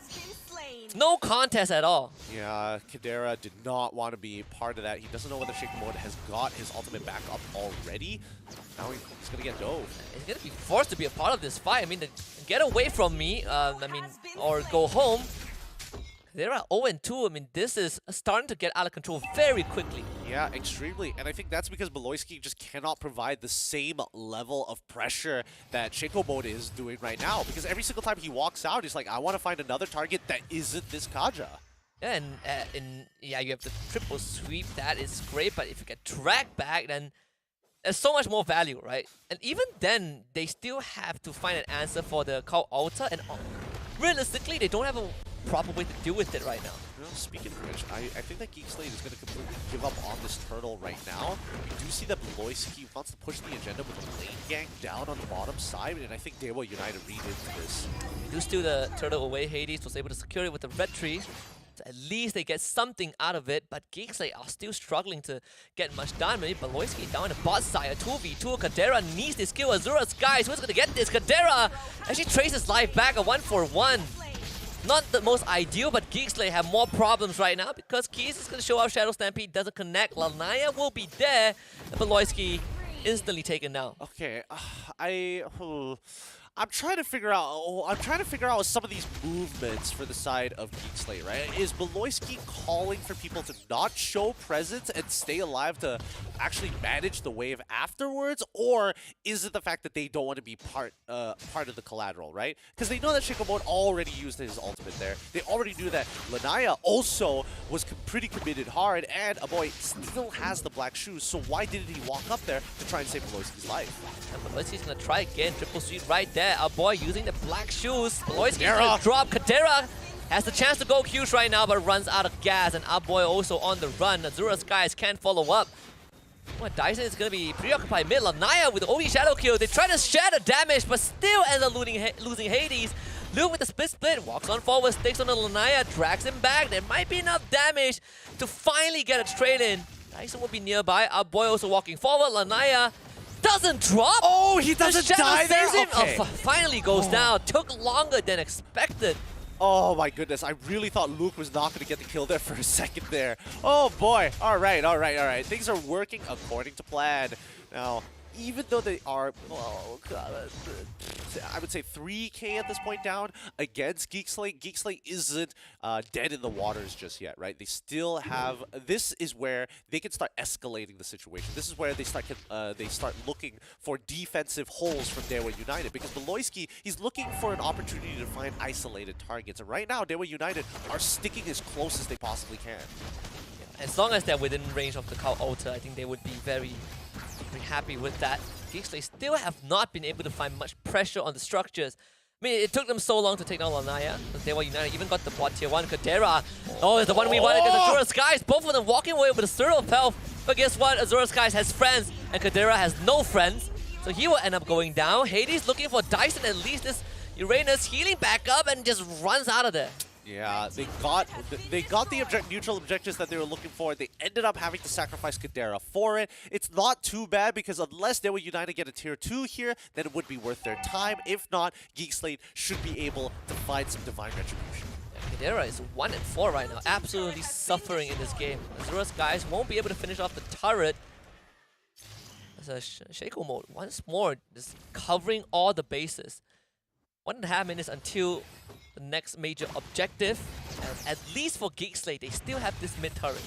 No contest at all. Yeah, Kadera did not want to be part of that. He doesn't know whether Shaco Mode has got his ultimate back up already. Now he's going to get dove. He's going to be forced to be a part of this fight. I mean, get away from me, or go home. They're at 0-2. I mean, this is starting to get out of control very quickly. Yeah, extremely. And I think that's because Beloyski just cannot provide the same level of pressure that Shaco Mode is doing right now. Because every single time he walks out, he's like, I want to find another target that isn't this Kaja. Yeah, and you have the triple sweep. That is great. But if you get dragged back, then there's so much more value, right? And even then, they still have to find an answer for the Cult Altar. And realistically, they don't have a proper way to deal with it right now. Well, speaking of which, I think that Geekslate is going to completely give up on this turtle right now. We do see that Beloyski wants to push the agenda with a lane gang down on the bottom side, and I think Dewa United read into this. Do steal the turtle away. Hades was able to secure it with the red tree. So at least they get something out of it, but Geekslate are still struggling to get much done. Maybe Beloyski down the bot side, a 2v2. Kadera needs this kill. Azura Skies, who's going to get this? Kadera actually traces life back, a 1-for-1. Not the most ideal, but Geekslate have more problems right now because Keys is going to show up. Shadow Stampede doesn't connect. Lanaya will be there. And Beloyski instantly taken down. Okay, I'm trying to figure out some of these movements for the side of Geekslate, right? Is Beloyski calling for people to not show presence and stay alive to actually manage the wave afterwards? Or is it the fact that they don't want to be part of the collateral, right? Because they know that Shaco Mode already used his ultimate there. They already knew that Lanaya also was pretty committed hard, and Aboy still has the black shoes, so why didn't he walk up there to try and save Beloyski's life? And Beloyski's going to try again. Triple sweep right there. Our boy using the black shoes. Beloyski's going to drop. Kadera has the chance to go Q's right now, but runs out of gas. And our boy also on the run. Azura Skies can't follow up. Well, Dyson is going to be preoccupied mid. Lanaya with the OE shadow kill. They try to share the damage, but still ends up losing Hades. Luke with the split, walks on forward, sticks on the Lanaya, drags him back. There might be enough damage to finally get a trade in. Dyson will be nearby. Our boy also walking forward. Lanaya doesn't drop. Oh, he doesn't die there? Okay. Finally goes down. Took longer than expected. Oh my goodness, I really thought Luke was not going to get the kill there for a second there. Oh boy. All right. Things are working according to plan. Now, even though they are, well, I would say 3K at this point down against Geekslate. Geekslate isn't dead in the waters just yet, right? They still have, this is where they can start escalating the situation. This is where they start looking for defensive holes from Dewa United, because Beloyski, he's looking for an opportunity to find isolated targets. And right now, Dewa United are sticking as close as they possibly can. Yeah, as long as they're within range of the Cult Altar, I think they would be very happy with that. Geekslate still have not been able to find much pressure on the structures. mean, it took them so long to take down Lanaya. They were United, even got the bot tier 1. Kadera, oh, it's the one we wanted against Azura Skies. Both of them walking away with a 0 of health. But guess what? Azura Skies has friends, and Kadera has no friends. So he will end up going down. Hades looking for Dyson, at least this Uranus healing back up and just runs out of there. Yeah, they got the neutral objectives that they were looking for. They ended up having to sacrifice Kadera for it. It's not too bad because unless they were United get a tier 2 here, then it would be worth their time. If not, Geek Slate should be able to find some divine retribution. Yeah, Kadera is 1-4 right now, absolutely suffering in this game. Azura's guys won't be able to finish off the turret. As a Shaco mode once more, just covering all the bases. 1.5 minutes until the next major objective, and at least for Geek Slate, they still have this mid turret.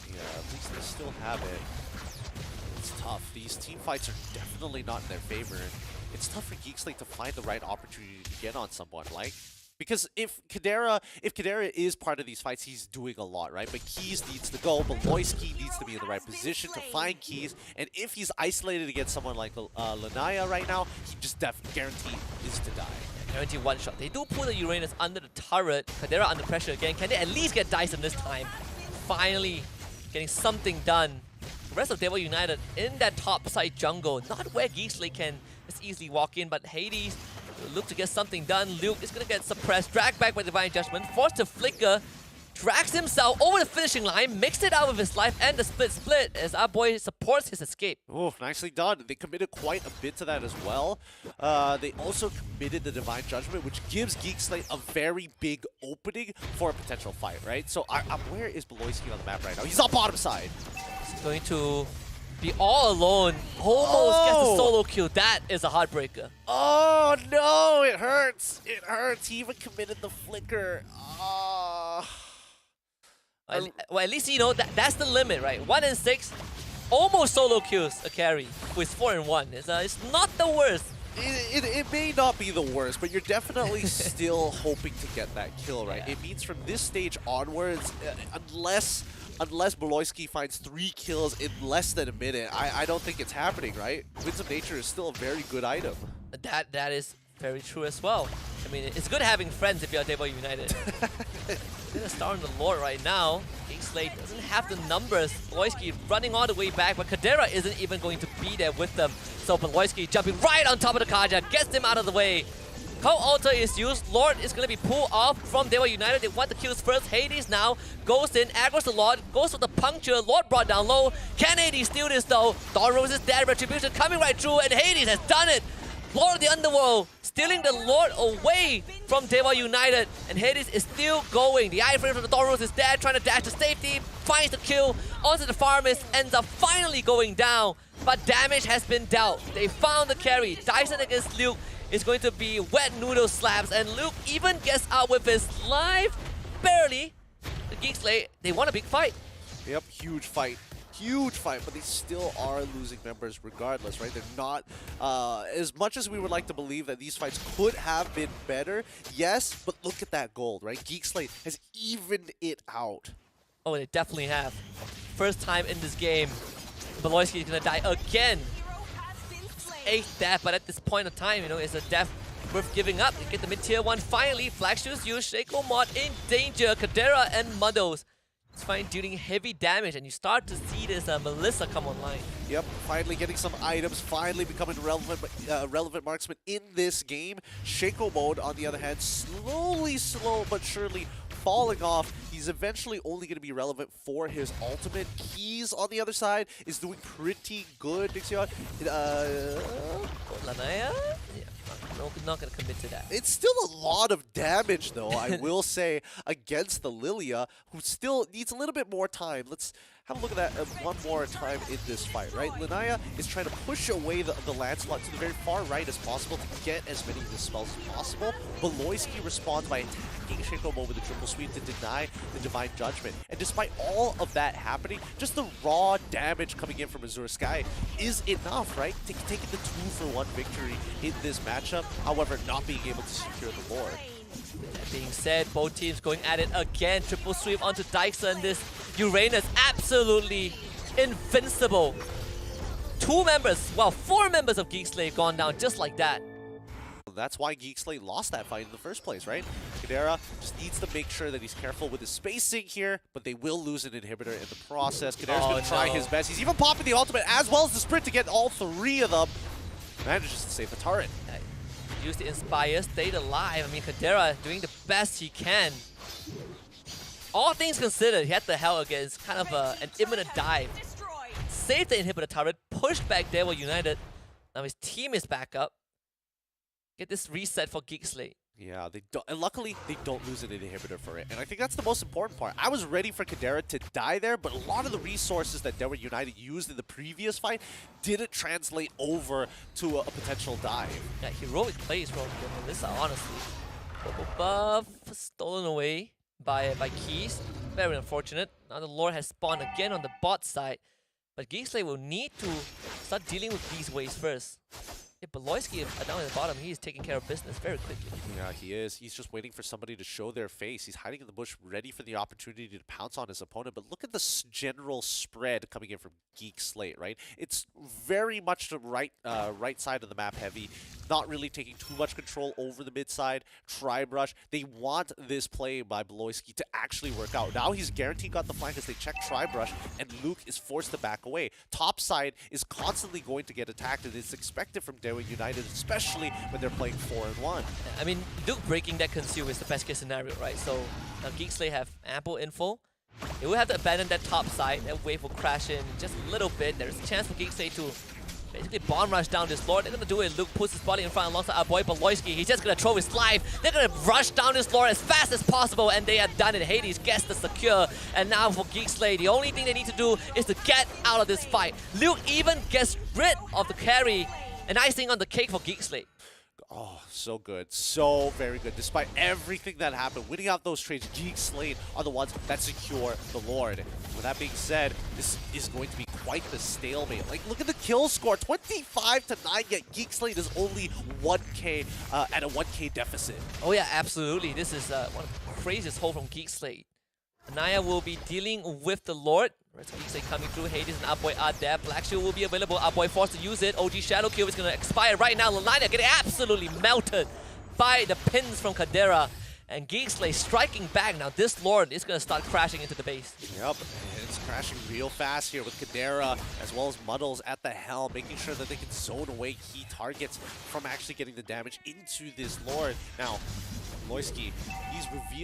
Yeah, at least they still have it. It's tough. These team fights are definitely not in their favor. It's tough for Geek Slate to find the right opportunity to get on someone, like. Because if Kadera is part of these fights, he's doing a lot, right? But Keys needs to go, but Loisky needs to be in the right position to find Keys. And if he's isolated against someone like Lanaya right now, he just guaranteed is to die. Guarantee one shot. They do pull the Uranus under the turret. Kadera under pressure again. Can they at least get Dyson this time? Finally getting something done. The rest of Devil United in that top side jungle. Not where Geek Slate can just easily walk in, but Hades will look to get something done. Luke is going to get suppressed. Dragged back by Divine Judgment. Forced to flicker. Drags himself over the finishing line, mixed it out with his life and the split as our boy supports his escape. Oh, nicely done. They committed quite a bit to that as well. They also committed the Divine Judgment, which gives Geek Slate a very big opening for a potential fight, right? So where is Beloyski on the map right now? He's on bottom side. He's going to be all alone. Almost gets a solo kill. That is a heartbreaker. Oh no, it hurts. It hurts. He even committed the flicker. Well, at least you know that's the limit, right? 1-6, almost solo kills a carry who is 4-1. It's not the worst. It may not be the worst, but you're definitely still hoping to get that kill, right? Yeah. It means from this stage onwards, unless Beloyski finds 3 kills in less than a minute, I don't think it's happening, right? Winds of Nature is still a very good item. That is very true as well. I mean, it's good having friends if you're Devil United. Gonna start on the Lord right now. Geek Slate doesn't have the numbers. Beloyski running all the way back, but Kadera isn't even going to be there with them. So Beloyski jumping right on top of the Kaja, gets them out of the way. Co-alter is used. Lord is going to be pulled off from Devil United. They want the kills first. Hades now goes in, aggroes the Lord, goes for the puncture. Lord brought down low. Can Hades steal this though? Dawn is dead. Retribution coming right through, and Hades has done it. Lord of the Underworld stealing the Lord away from Devil United, and Hades is still going. The iframe from the Dawn is dead, trying to dash to safety, finds the kill onto the Farmist, ends up finally going down, but damage has been dealt. They found the carry. Dyson against Luke is going to be wet noodle slaps, and Luke even gets out with his life, barely. The Geek Slate, they want a big fight. Yep, huge fight. Huge fight, but they still are losing members regardless, right? They're not, as much as we would like to believe that these fights could have been better, yes, but look at that gold, right? Geek Slate has evened it out. Oh, they definitely have. First time in this game, Beloyski is gonna die again. 8th death, but at this point of time, you know, it's a death worth giving up. They get the mid-tier 1 finally. Flag shoes used, Shaco mod in danger. Kadera and Muddles. It's fine dealing heavy damage, and you start to see this Melissa come online. Yep, finally getting some items, finally becoming relevant marksman in this game. Shaco mode, on the other hand, slow but surely falling off. He's eventually only going to be relevant for his ultimate. Keys, on the other side, is doing pretty good. Dixion, Lanaya? Yeah. Not going to commit to that. It's still a lot of damage, though, I will say, against the Lilia, who still needs a little bit more time. Let's have a look at that one more time in this fight, right? Lanaya is trying to push away the Lancelot to the very far right as possible to get as many dispels as possible. Beloyski responds by attacking Shaco with a triple sweep to deny the Divine Judgment. And despite all of that happening, just the raw damage coming in from Azure Sky is enough, right? To take it to 2-for-1 victory in this matchup, however, not being able to secure the Lord. That being said, both teams going at it again. Triple sweep onto Dyson. This Uranus absolutely invincible. 4 members of Geek Slate gone down just like that. That's why Geekslate lost that fight in the first place, right? Kadera just needs to make sure that he's careful with his spacing here, but they will lose an inhibitor in the process. Kadera's going to try his best. He's even popping the ultimate as well as the sprint to get all 3 of them. Manages to save the turret. Use the Inspire, stayed alive. I mean, Kadera doing the best he can. All things considered, he had the hell against kind of an imminent dive. Saved the inhibitor turret, pushed back Devil United. Now his team is back up. Get this reset for Geekslate. Yeah, they don't, and luckily they don't lose an inhibitor for it. And I think that's the most important part. I was ready for Kadera to die there, but a lot of the resources that Devil United used in the previous fight didn't translate over to a potential dive. Yeah, heroic plays from Melissa, honestly. Buff stolen away by Keys. Very unfortunate. Now the Lord has spawned again on the bot side. But Geekslate will need to start dealing with these waves first. If Beloyski is down at the bottom, he is taking care of business very quickly. Yeah, he is. He's just waiting for somebody to show their face. He's hiding in the bush, ready for the opportunity to pounce on his opponent. But look at the general spread coming in from Geekslate, right? It's very much the right side of the map heavy. Not really taking too much control over the mid side. Tribrush. They want this play by Beloyski to actually work out. Now he's guaranteed got the flank as they check Tribrush, and Luke is forced to back away. Top side is constantly going to get attacked, and it's expected from Dewa United, especially when they're playing 4-1. I mean, Luke breaking that conceal is the best case scenario, right? So now Geekslate have ample info. They will have to abandon that top side. That wave will crash in just a little bit. There's a chance for Geekslate to basically bomb rush down this Lord. They're gonna do it. Luke puts his body in front alongside our boy Beloyski. He's just gonna throw his life. They're gonna rush down this Lord as fast as possible, and they have done it. Hades gets the secure, and now for Geekslate, the only thing they need to do is to get out of this fight. Luke even gets rid of the carry. An icing on the cake for Geekslate. Oh, so good. So very good. Despite everything that happened, winning out those trades, Geekslate are the ones that secure the Lord. With that being said, this is going to be quite the stalemate. Like, look at the kill score. 25-9, yet Geekslate is only 1K at a 1K deficit. Oh yeah, absolutely. This is one of the craziest holds from Geekslate. Naya will be dealing with the Lord. Geekslate coming through. Hades and Upboy are there. Black Shield will be available. Upboy forced to use it. OG Shadow Kill is going to expire right now. Lalina getting absolutely melted by the pins from Kadera. And Geekslate striking back. Now this Lord is going to start crashing into the base. Yep, it's crashing real fast here with Kadera as well as Muddles at the helm, making sure that they can zone away key targets from actually getting the damage into this Lord. Now, Loyski,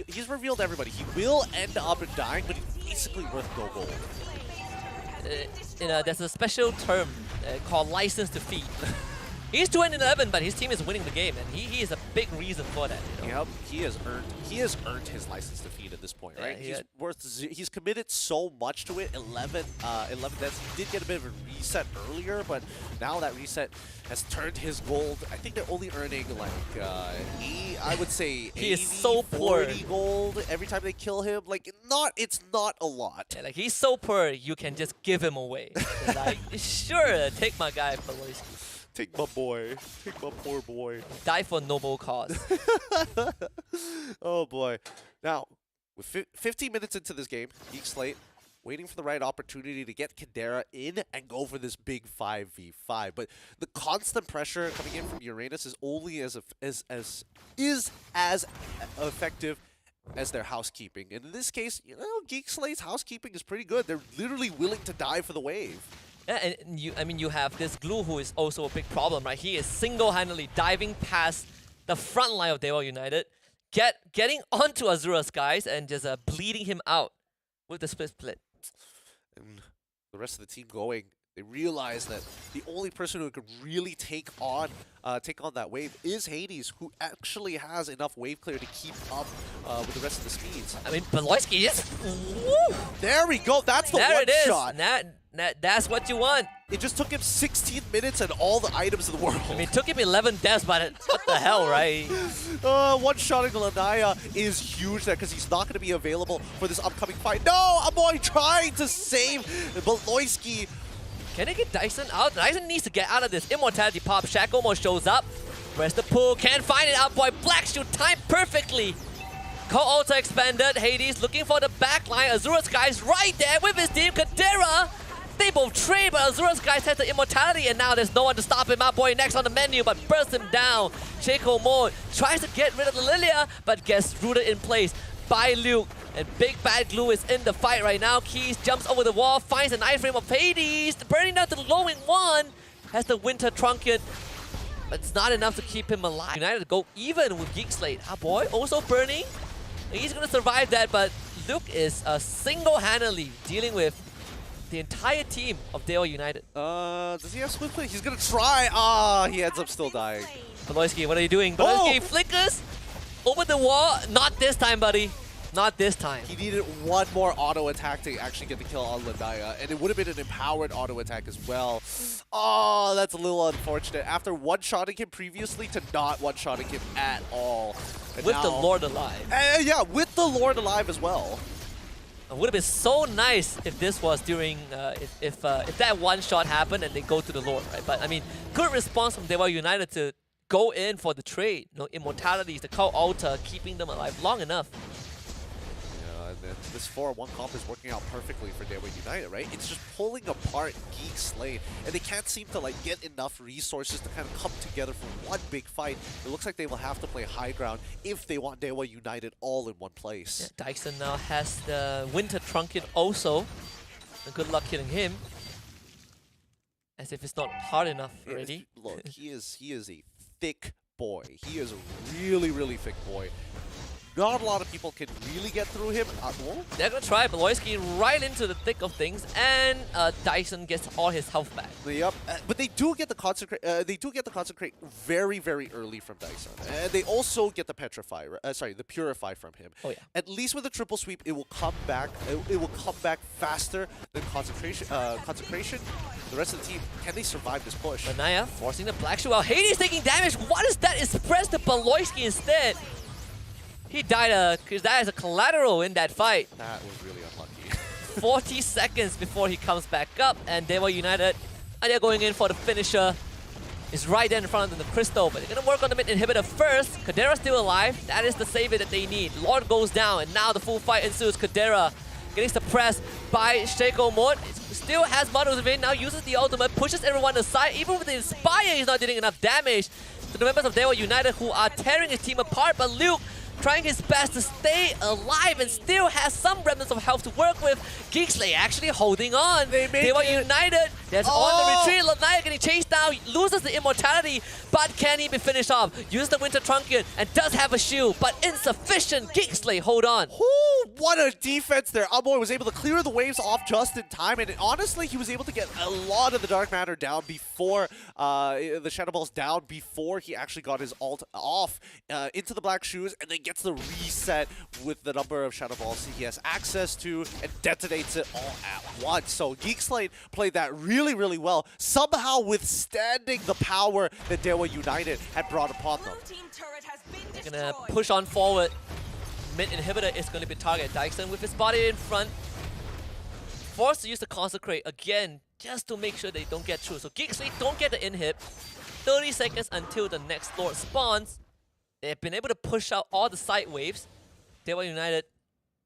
he's revealed everybody. He will end up dying, but he's basically worth no gold. There's a special term called license to feed. He's 2-11, but his team is winning the game, and he is a big reason for that. You know? Yep, he has earned his license to feed at this point, right? Yeah, He's committed so much to it. 11 deaths. He did get a bit of a reset earlier, but now that reset has turned his gold. I think they're only earning like I would say 80, is so 40 gold every time they kill him. Like it's not a lot. Yeah, like he's so poor, you can just give him away. Like sure, take my guy for Loyski. Take my boy. Take my poor boy. Die for noble cause. Oh boy. Now, with 15 minutes into this game, Geekslate waiting for the right opportunity to get Kadera in and go for this big 5v5. But the constant pressure coming in from Uranus is only as effective as their housekeeping. And in this case, you know, Geekslate's housekeeping is pretty good. They're literally willing to die for the wave. Yeah, and you have this Glue who is also a big problem, right? He is single-handedly diving past the front line of Dewa United, getting onto Azura Skies and just bleeding him out with the split. And the rest of the team going, they realize that the only person who could really take on that wave is Hades, who actually has enough wave clear to keep up with the rest of the speeds. I mean, Beloyski is... Woo! There we go. That's the one shot. That's what you want. It just took him 16 minutes and all the items in the world. I mean, it took him 11 deaths, but what the hell, right? One shot in Lanaya is huge there because he's not going to be available for this upcoming fight. No, a boy trying to save Beloyski. Can they get Dyson out? Dyson needs to get out of this. Immortality pop. Shack almost shows up. Where's the pull? Can't find it out, boy. Black Shield timed perfectly. Co-Ultra expanded. Hades looking for the back line. Azura Skies right there with his team. Kadera. They both trade, but Azura's guys has the immortality, and now there's no one to stop him. My boy next on the menu, but bursts him down. Shaco Mode tries to get rid of the Lilia, but gets rooted in place by Luke. And Big Bad Glue is in the fight right now. Keys jumps over the wall, finds an iframe of Hades, burning down to the low in one. Has the Winter Trunket, but it's not enough to keep him alive. United go even with Geekslate. Our boy also burning. He's gonna survive that, but Luke is single-handedly dealing with the entire team of Daewoo United. Does he have split play? He's gonna try. Ah, he ends up still dying. Baloyski, what are you doing? Baloyski flickers over the wall. Not this time, buddy. Not this time. He needed one more auto attack to actually get the kill on Lanaya, and it would have been an empowered auto attack as well. Oh, that's a little unfortunate. After one-shotting him previously to not one-shotting him at all. And with now, the Lord alive. Yeah, with the Lord alive as well. It would have been so nice if this was during, if that one shot happened and they go to the Lord, right? But I mean, good response from Daewoo United to go in for the trade. You know, immortalities, the Cult Altar, keeping them alive long enough. This 4-1 comp is working out perfectly for Daewoo United, right? It's just pulling apart Geekslate, and they can't seem to like get enough resources to kind of come together for one big fight. It looks like they will have to play high ground if they want Daewoo United all in one place. Yeah, Dyson now has the Winter Trunket also. And good luck killing him. As if it's not hard enough already. Look, he is a thick boy. He is a really, really thick boy. Not a lot of people can really get through him. They're gonna try Baloyski right into the thick of things, and Dyson gets all his health back. Yep, but they do get the concentrate. They do get the concentrate very, very early from Dyson, and they also get the petrify. The purify from him. Oh yeah. At least with the triple sweep, it will come back. It will come back faster than concentration. Consecration. The rest of the team, can they survive this push? Lanaya forcing the black shoe while Hades taking damage. What is that? It's pressed to Baloyski instead. He died as a collateral in that fight. That was really unlucky. 40 seconds before he comes back up, and Daewoo United, and they're going in for the finisher. Is right there in front of the crystal, but they're gonna work on the mid inhibitor first. Kadera's still alive. That is the savior that they need. Lord goes down, and now the full fight ensues. Kadera getting suppressed by Shaco Mode. Still has Models of it, now uses the ultimate, pushes everyone aside. Even with the Inspire, he's not doing enough damage to the members of Daewoo United who are tearing his team apart, but Luke trying his best to stay alive and still has some remnants of health to work with. Geekslate actually holding on. Daewoo United, that's on the retreat. Lanaya getting chased down, loses the immortality, but can he be finished off? Uses the Winter Trunket and does have a shield, but insufficient. Geekslate, hold on. What a defense there. Boy was able to clear the waves off just in time, and honestly, he was able to get a lot of the Dark Matter down before, the Shadow Balls down before he actually got his ult off into the Black Shoes, and then gets the reset with the number of Shadow Balls he has access to and detonates it all at once. So Geekslate played that really, really well, somehow withstanding the power that Daewoo United had brought upon them. They're gonna push on forward. Mid inhibitor is gonna be targeted. Dyson with his body in front. Forced to use the Consecrate again, just to make sure they don't get through. So Geekslate don't get the inhib. 30 seconds until the next Lord spawns. They've been able to push out all the side waves. Daewoo United,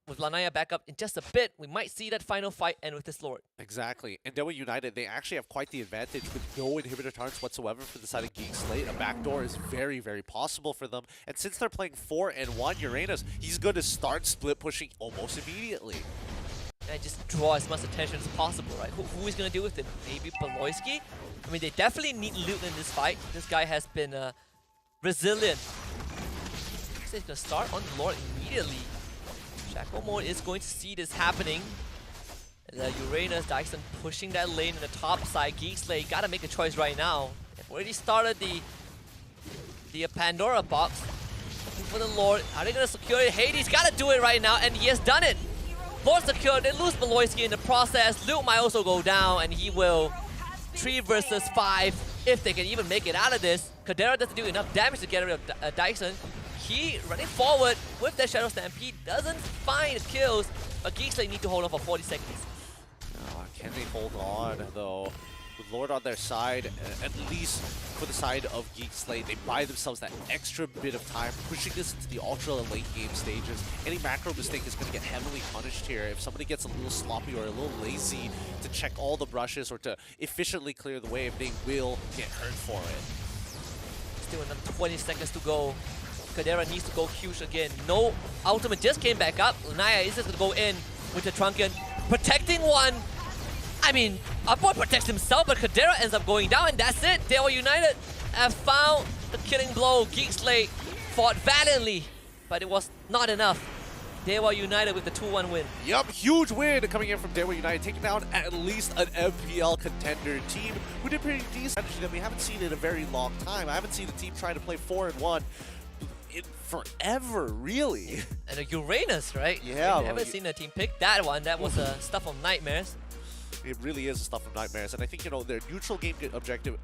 with Lanaya back up in just a bit, we might see that final fight end with this Lord. Exactly. And Daewoo United, they actually have quite the advantage with no inhibitor targets whatsoever for the side of Geekslate. A backdoor is very, very possible for them. And since they're playing 4-1 Uranus, he's going to start split pushing almost immediately. And just draw as much attention as possible, right? Who is going to deal with him? Maybe Baloyski? I mean, they definitely need Luke in this fight. This guy has been resilient. He's going to start on the Lord immediately. Shaco Mode is going to see this happening. The Uranus, Dyson pushing that lane in the top side. Geekslate got to make a choice right now. They've already started the Pandora box. Looking for the Lord. Are they going to secure it? Hades got to do it right now, and he has done it. Lord secured. They lose Baloyski in the process. Luke might also go down, and he will 3 versus 5 if they can even make it out of this. Kadera doesn't do enough damage to get rid of Dyson. He running forward with that Shadow Stampede doesn't find kills, but Geekslate need to hold on for 40 seconds. Can they hold on though? with Lord on their side, at least for the side of Geek Slate, they buy themselves that extra bit of time, pushing this into the ultra late game stages. Any macro mistake is going to get heavily punished here. If somebody gets a little sloppy or a little lazy to check all the brushes or to efficiently clear the wave, they will get hurt for it. Still another 20 seconds to go. Kadera needs to go huge again. No ultimate just came back up. Naya is just going to go in with the Trunken, protecting one. I mean, Upboy protects himself, but Kadera ends up going down, and that's it. Dewa United have found the killing blow. Geek Slate fought valiantly, but it was not enough. Dewa United with the 2-1 win. Yup, huge win coming in from Dewa United, taking down at least an FPL contender team who did pretty decent that we haven't seen in a very long time. I haven't seen a team try to play 4-1 in forever, really. And a Uranus, right? Yeah. I've never seen a team pick that one. That was stuff of nightmares. It really is stuff of nightmares, and I think, you know, their neutral game objective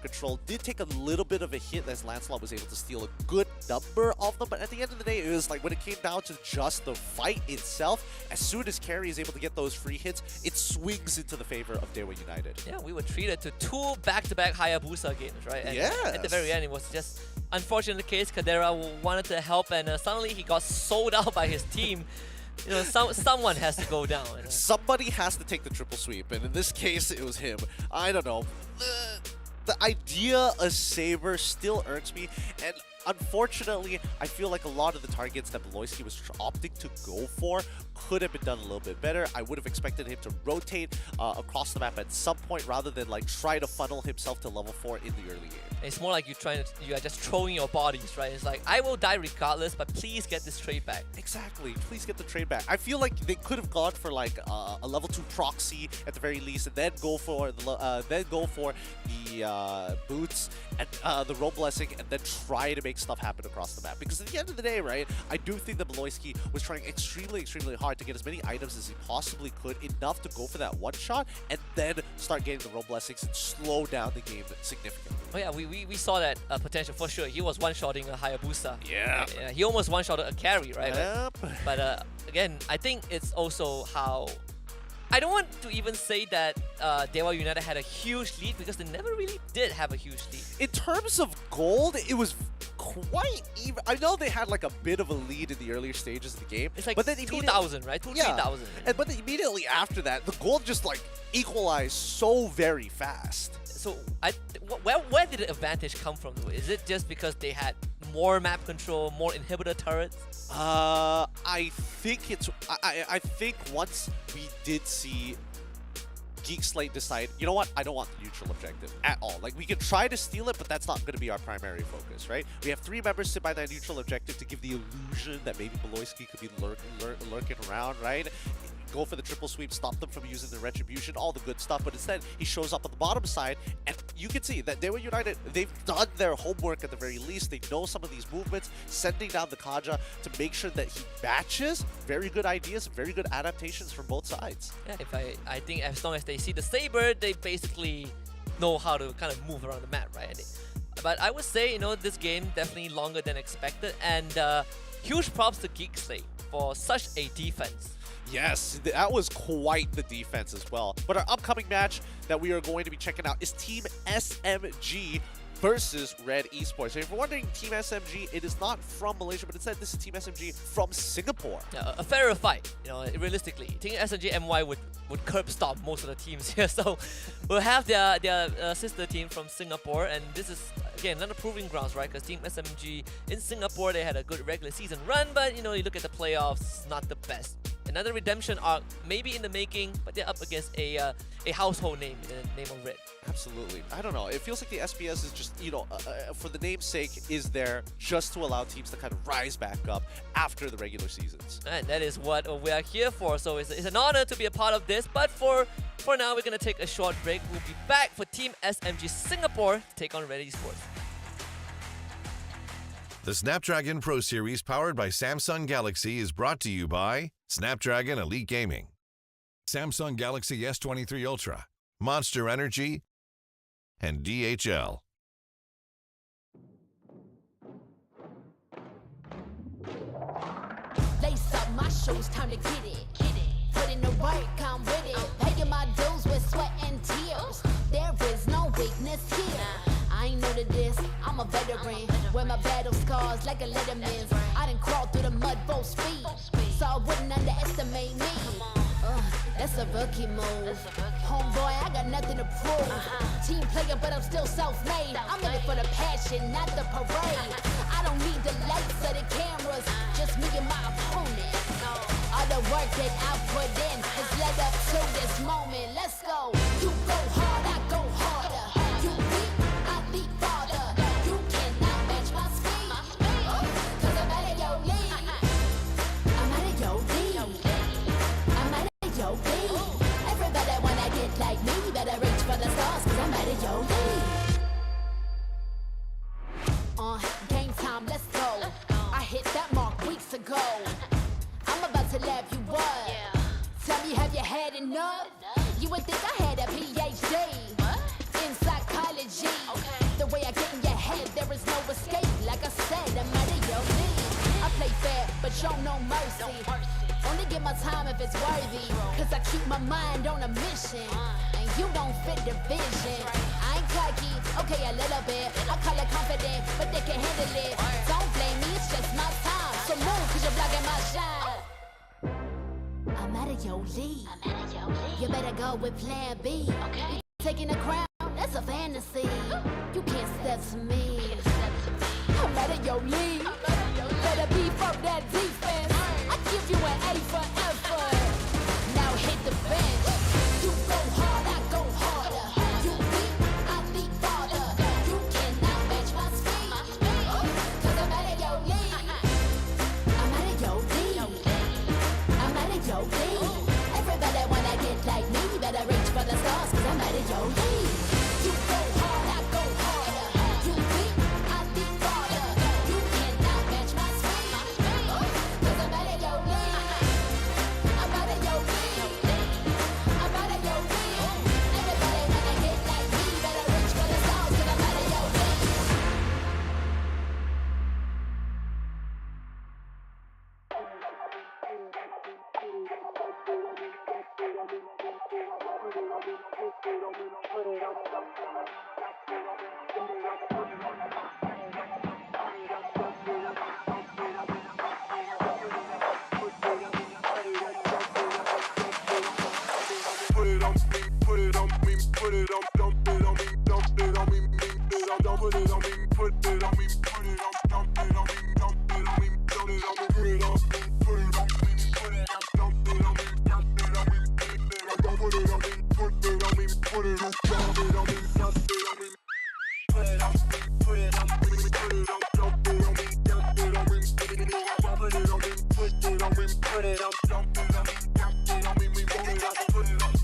control did take a little bit of a hit as Lancelot was able to steal a good number of them, but at the end of the day, it was like when it came down to just the fight itself, as soon as Carry is able to get those free hits, it swings into the favor of Dewa United. Yeah, we were treated to 2 back-to-back Hayabusa games, right? And at the very end, it was just unfortunate case. Kadera wanted to help, and suddenly he got sold out by his team. You know, someone has to go down. Somebody has to take the triple sweep, and in this case, it was him. I don't know. The idea of Saber still irks me, and unfortunately, I feel like a lot of the targets that Beloyski was opting to go for could have been done a little bit better. I would have expected him to rotate across the map at some point rather than like try to funnel himself to level 4 in the early game. It's more like you are just throwing your bodies, right? It's like, I will die regardless, but please get this trade back. Exactly. Please get the trade back. I feel like they could have gone for like a level 2 proxy at the very least, and then go for the boots and the roll blessing, and then try to make stuff happen across the map. Because at the end of the day, right, I do think that Beloyski was trying extremely hard to get as many items as he possibly could, enough to go for that one shot, and then start getting the roll blessings and slow down the game significantly. Oh yeah, we saw that potential for sure. He was one-shotting a Hayabusa. Yeah. He almost one-shotted a carry, right? Yep. But again, I think it's also how... I don't want to even say that Dewa United had a huge lead, because they never really did have a huge lead. In terms of gold, it was quite even. I know they had like a bit of a lead in the earlier stages of the game. It's like but then 2,000, right? 3,000. But then immediately after that, the gold just like equalized so very fast. So where did the advantage come from though? Is it just because they had more map control, more inhibitor turrets? I think it's. I think once we did see Geek Slate decide, you know what, I don't want the neutral objective at all. Like, we can try to steal it, but that's not going to be our primary focus, right? We have 3 members sit by that neutral objective to give the illusion that maybe Beloyski could be lurking around, right? Go for the triple sweep, stop them from using the retribution, all the good stuff, but instead he shows up on the bottom side, and you can see that Dewa United, they've done their homework at the very least. They know some of these movements, sending down the Kaja to make sure that he batches. Very good ideas, very good adaptations from both sides. Yeah, I think as long as they see the Saber, they basically know how to kind of move around the map, right? But I would say, you know, this game definitely longer than expected, and huge props to Geek Slate for such a defense. Yes, that was quite the defense as well. But our upcoming match that we are going to be checking out is Team SMG versus Red eSports. So if you're wondering, Team SMG, it is not from Malaysia, but instead this is Team SMG from Singapore. Yeah, a fairer fight, you know, realistically. Team SMG MY would curb stomp most of the teams here. So we'll have their sister team from Singapore, and this is, again, another proving grounds, right? Because Team SMG in Singapore, they had a good regular season run, but, you know, you look at the playoffs, not the best. Another redemption arc, maybe in the making, but they're up against a household name in the name of Red. Absolutely. I don't know. It feels like the SPS is just, you know, for the name's sake, is there just to allow teams to kind of rise back up after the regular seasons. And that is what we are here for. So it's an honor to be a part of this. But for now, we're going to take a short break. We'll be back for Team SMG Singapore to take on Red eSports. The Snapdragon Pro Series powered by Samsung Galaxy is brought to you by Snapdragon Elite Gaming, Samsung Galaxy S23 Ultra, Monster Energy, and DHL. Lace up my shoes, time to get it. Put in the work, I'm with it. Paying my dues with sweat and tears. a veteran. Wear my battle scars like a letterman's. I done crawled through the mud full speed, so I wouldn't underestimate me. That's a rookie move. Homeboy, I got nothing to prove. Team player, but I'm still self-made. I'm in it for the passion, not the parade. I don't need the lights or the cameras, just me and my opponent. All the work that I put in has led up to this moment. Let's go. You go hard, I go harder. You beat, I beat farther. You cannot match my speed, 'cause I'm out of your league. I'm out of your league. I'm out of your league. Everybody wanna get like me, better reach for the stars, 'cause I'm out of your league. Game time, let's go. I hit that mark weeks ago. I'm about to laugh you up. Tell me, have you had enough? You would think I had a PhD in psychology. The way I get in your head, there is no escape. Like I said, I'm out of your league. I play fair, but show no mercy. Only give my time if it's worthy, 'cause I keep my mind on a mission. And you don't fit the vision. I ain't cocky, okay, a little bit. I call it confident, but they can handle it. Don't blame me, it's just my time. So move, 'cause you're blocking my shine. I'm out of your league. You better go with plan B. You taking a crown, that's a fantasy. You can't step to me. I'm out of your league. Better beef up that defense. I give you an A for effort. Now hit the bench. You go hard, I go harder. You beat, I beat farther. You cannot match my speed, 'cause I'm out of your league. I'm out of your league. I'm out of your league. Everybody wanna get like me, better reach for the stars, 'cause I'm out of your league. You go hard, I go harder. You beat, I beat farther. You cannot match my speed, 'cause I'm out of your league. I'm out of your league. I'm out of your league. Everybody wanna get like me, better reach for the stars, 'cause I'm out of your league. Put it on me, put it on me, put it on, dump it on me, dump it on me, don't put it on me, put it on me, put it on, dump it on me, dump it on me, dump it on me, put it on me, put it on me, put it on, dump it on me, dump it on me, don't put it on me, put it on me, put it on, dump it on me, dump it on me, put it on me, put it on me, put it on, dump it on me, dump it on me, put it on me, put it on me, put it on, dump it on me, dump it on me, we want it up, put it on.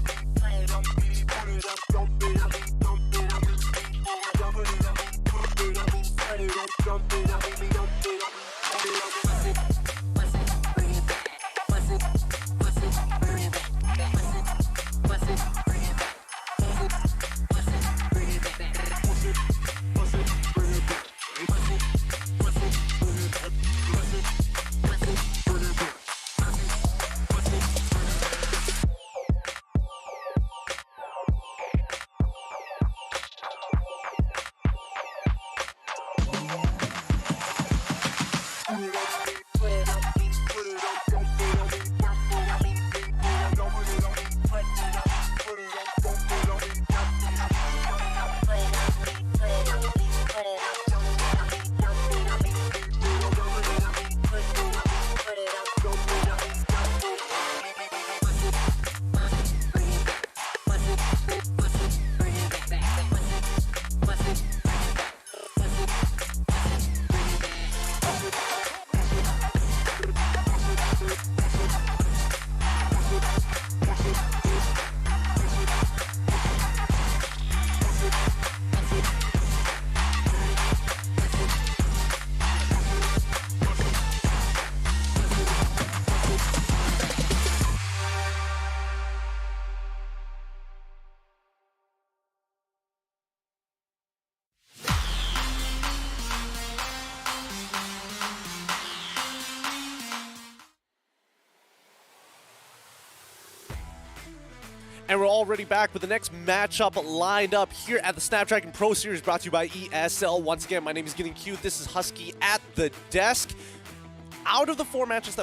And we're already back with the next matchup lined up here at the Snapdragon Pro Series, brought to you by ESL. Once again, my name is Getting Cute. This is Husky at the desk. Out of the four matches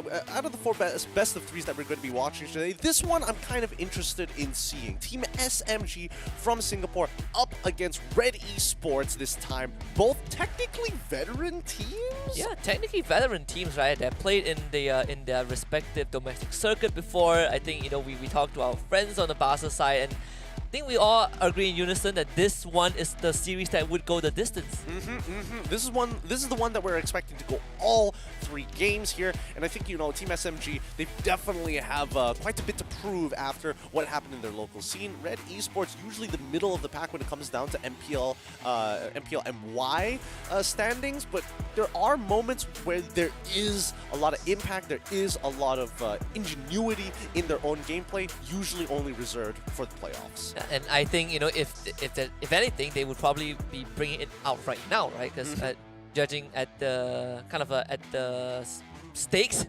best of threes that we're going to be watching today, this one I'm kind of interested in seeing. Team SMG from Singapore up against Red eSports this time. Both technically veteran teams? Yeah, technically veteran teams, right? They've played in their respective domestic circuit before. I think, you know, we talked to our friends on the Barca side, and I think we all agree in unison that this one is the series that would go the distance. This is the one that we're expecting to go all 3 games here, and I think, you know, Team SMG, they definitely have quite a bit to prove after what happened in their local scene. Red eSports usually the middle of the pack when it comes down to MPL MY standings, but there are moments where there is a lot of impact, there is a lot of ingenuity in their own gameplay, usually only reserved for the playoffs. And I think, you know, if anything, they would probably be bringing it out right now, right? Because judging at the stakes.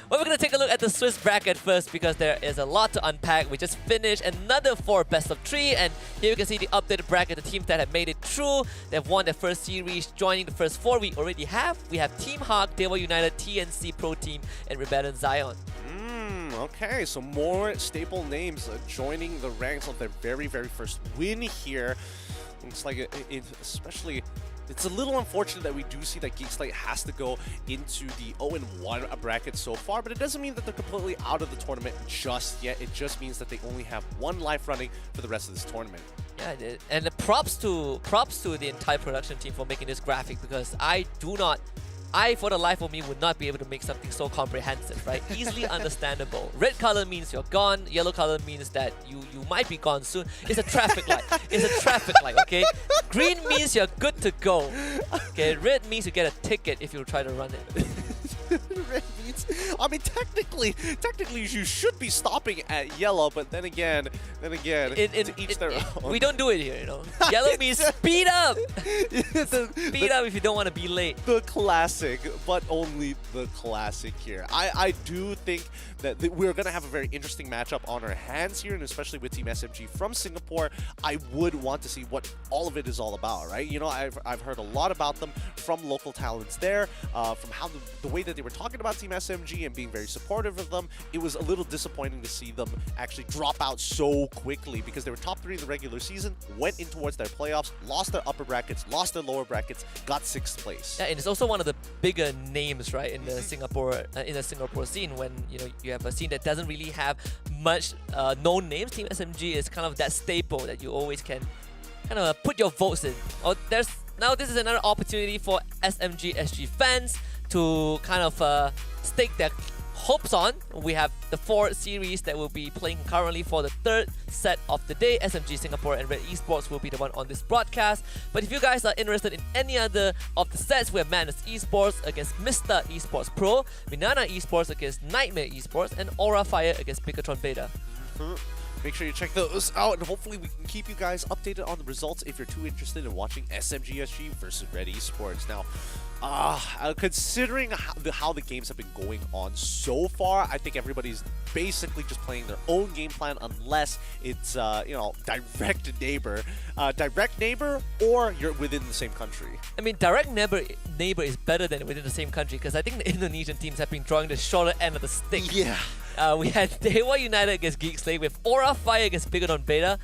Well, we're going to take a look at the Swiss bracket first because there is a lot to unpack. We just finished another 4 best of 3, and here you can see the updated bracket, the teams that have made it through. They've won their first series, joining the first 4 we already have. We have Team Hawk, Dewa United, TNC Pro Team, and Rebellion Zion. Okay, so more staple names joining the ranks of their very, very first win here. Looks like especially... It's a little unfortunate that we do see that Geekslate has to go into the 0-1 bracket so far, but it doesn't mean that they're completely out of the tournament just yet. It just means that they only have 1 life running for the rest of this tournament. Yeah, and the props to the entire production team for making this graphic, because for the life of me, would not be able to make something so comprehensive, right? Easily understandable. Red color means you're gone. Yellow color means that you might be gone soon. It's a traffic light. It's a traffic light, okay? Green means you're good to go. Okay, red means you get a ticket if you try to run it. Red means, I mean, technically you should be stopping at yellow, but then again, to each their own. We don't do it here, you know. Yellow means speed up. Speed up if you don't want to be late. The classic, but only the classic here. I do think that we're going to have a very interesting matchup on our hands here, and especially with Team SMG from Singapore. I would want to see what all of it is all about, right? You know, I've heard a lot about them from local talents there, from how the way that they were talking about Team SMG and being very supportive of them. It was a little disappointing to see them actually drop out so quickly, because they were top 3 in the regular season, went in towards their playoffs, lost their upper brackets, lost their lower brackets, got 6th place. Yeah, and it's also one of the bigger names, right, in the Singapore scene, when, you know, you have a scene that doesn't really have much known names. Team SMG is kind of that staple that you always can kind of put your votes in. Now this is another opportunity for SMG SG fans to kind of stake their hopes on. We have the 4 series that will be playing currently for the 3rd set of the day. SMG Singapore and Red eSports will be the one on this broadcast. But if you guys are interested in any other of the sets, we have Madness Esports against Mr. Esports Pro, Minana Esports against Nightmare Esports, and Aura Fire against Picatron Beta. Make sure you check those out, and hopefully we can keep you guys updated on the results if you're too interested in watching SMGSG versus Red eSports. Now, considering how the games have been going on so far, I think everybody's basically just playing their own game plan, unless it's you know, direct neighbor, or you're within the same country. I mean, direct neighbor is better than within the same country, because I think the Indonesian teams have been drawing the shorter end of the stick. Yeah. We had Dewa United against Geekslate with Aura Fire against Picatron Beta.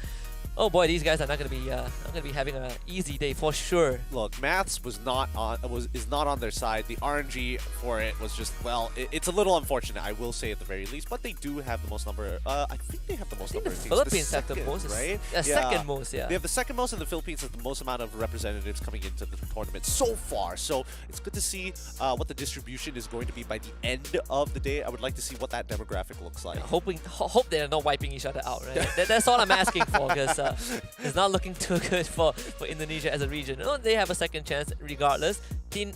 Oh boy, these guys are not gonna be having an easy day for sure. Look, maths is not on their side. The RNG for it was just, well, it's a little unfortunate, I will say, at the very least. But they do have the most number. I think they have the most number of teams. The Philippines have the most, right? Second most, yeah. They have the second most, and the Philippines has the most amount of representatives coming into the tournament so far. So it's good to see what the distribution is going to be by the end of the day. I would like to see what that demographic looks like. Hope they're not wiping each other out, right? That's all I'm asking for, because it's not looking too good for Indonesia as a region. Oh, they have a second chance regardless.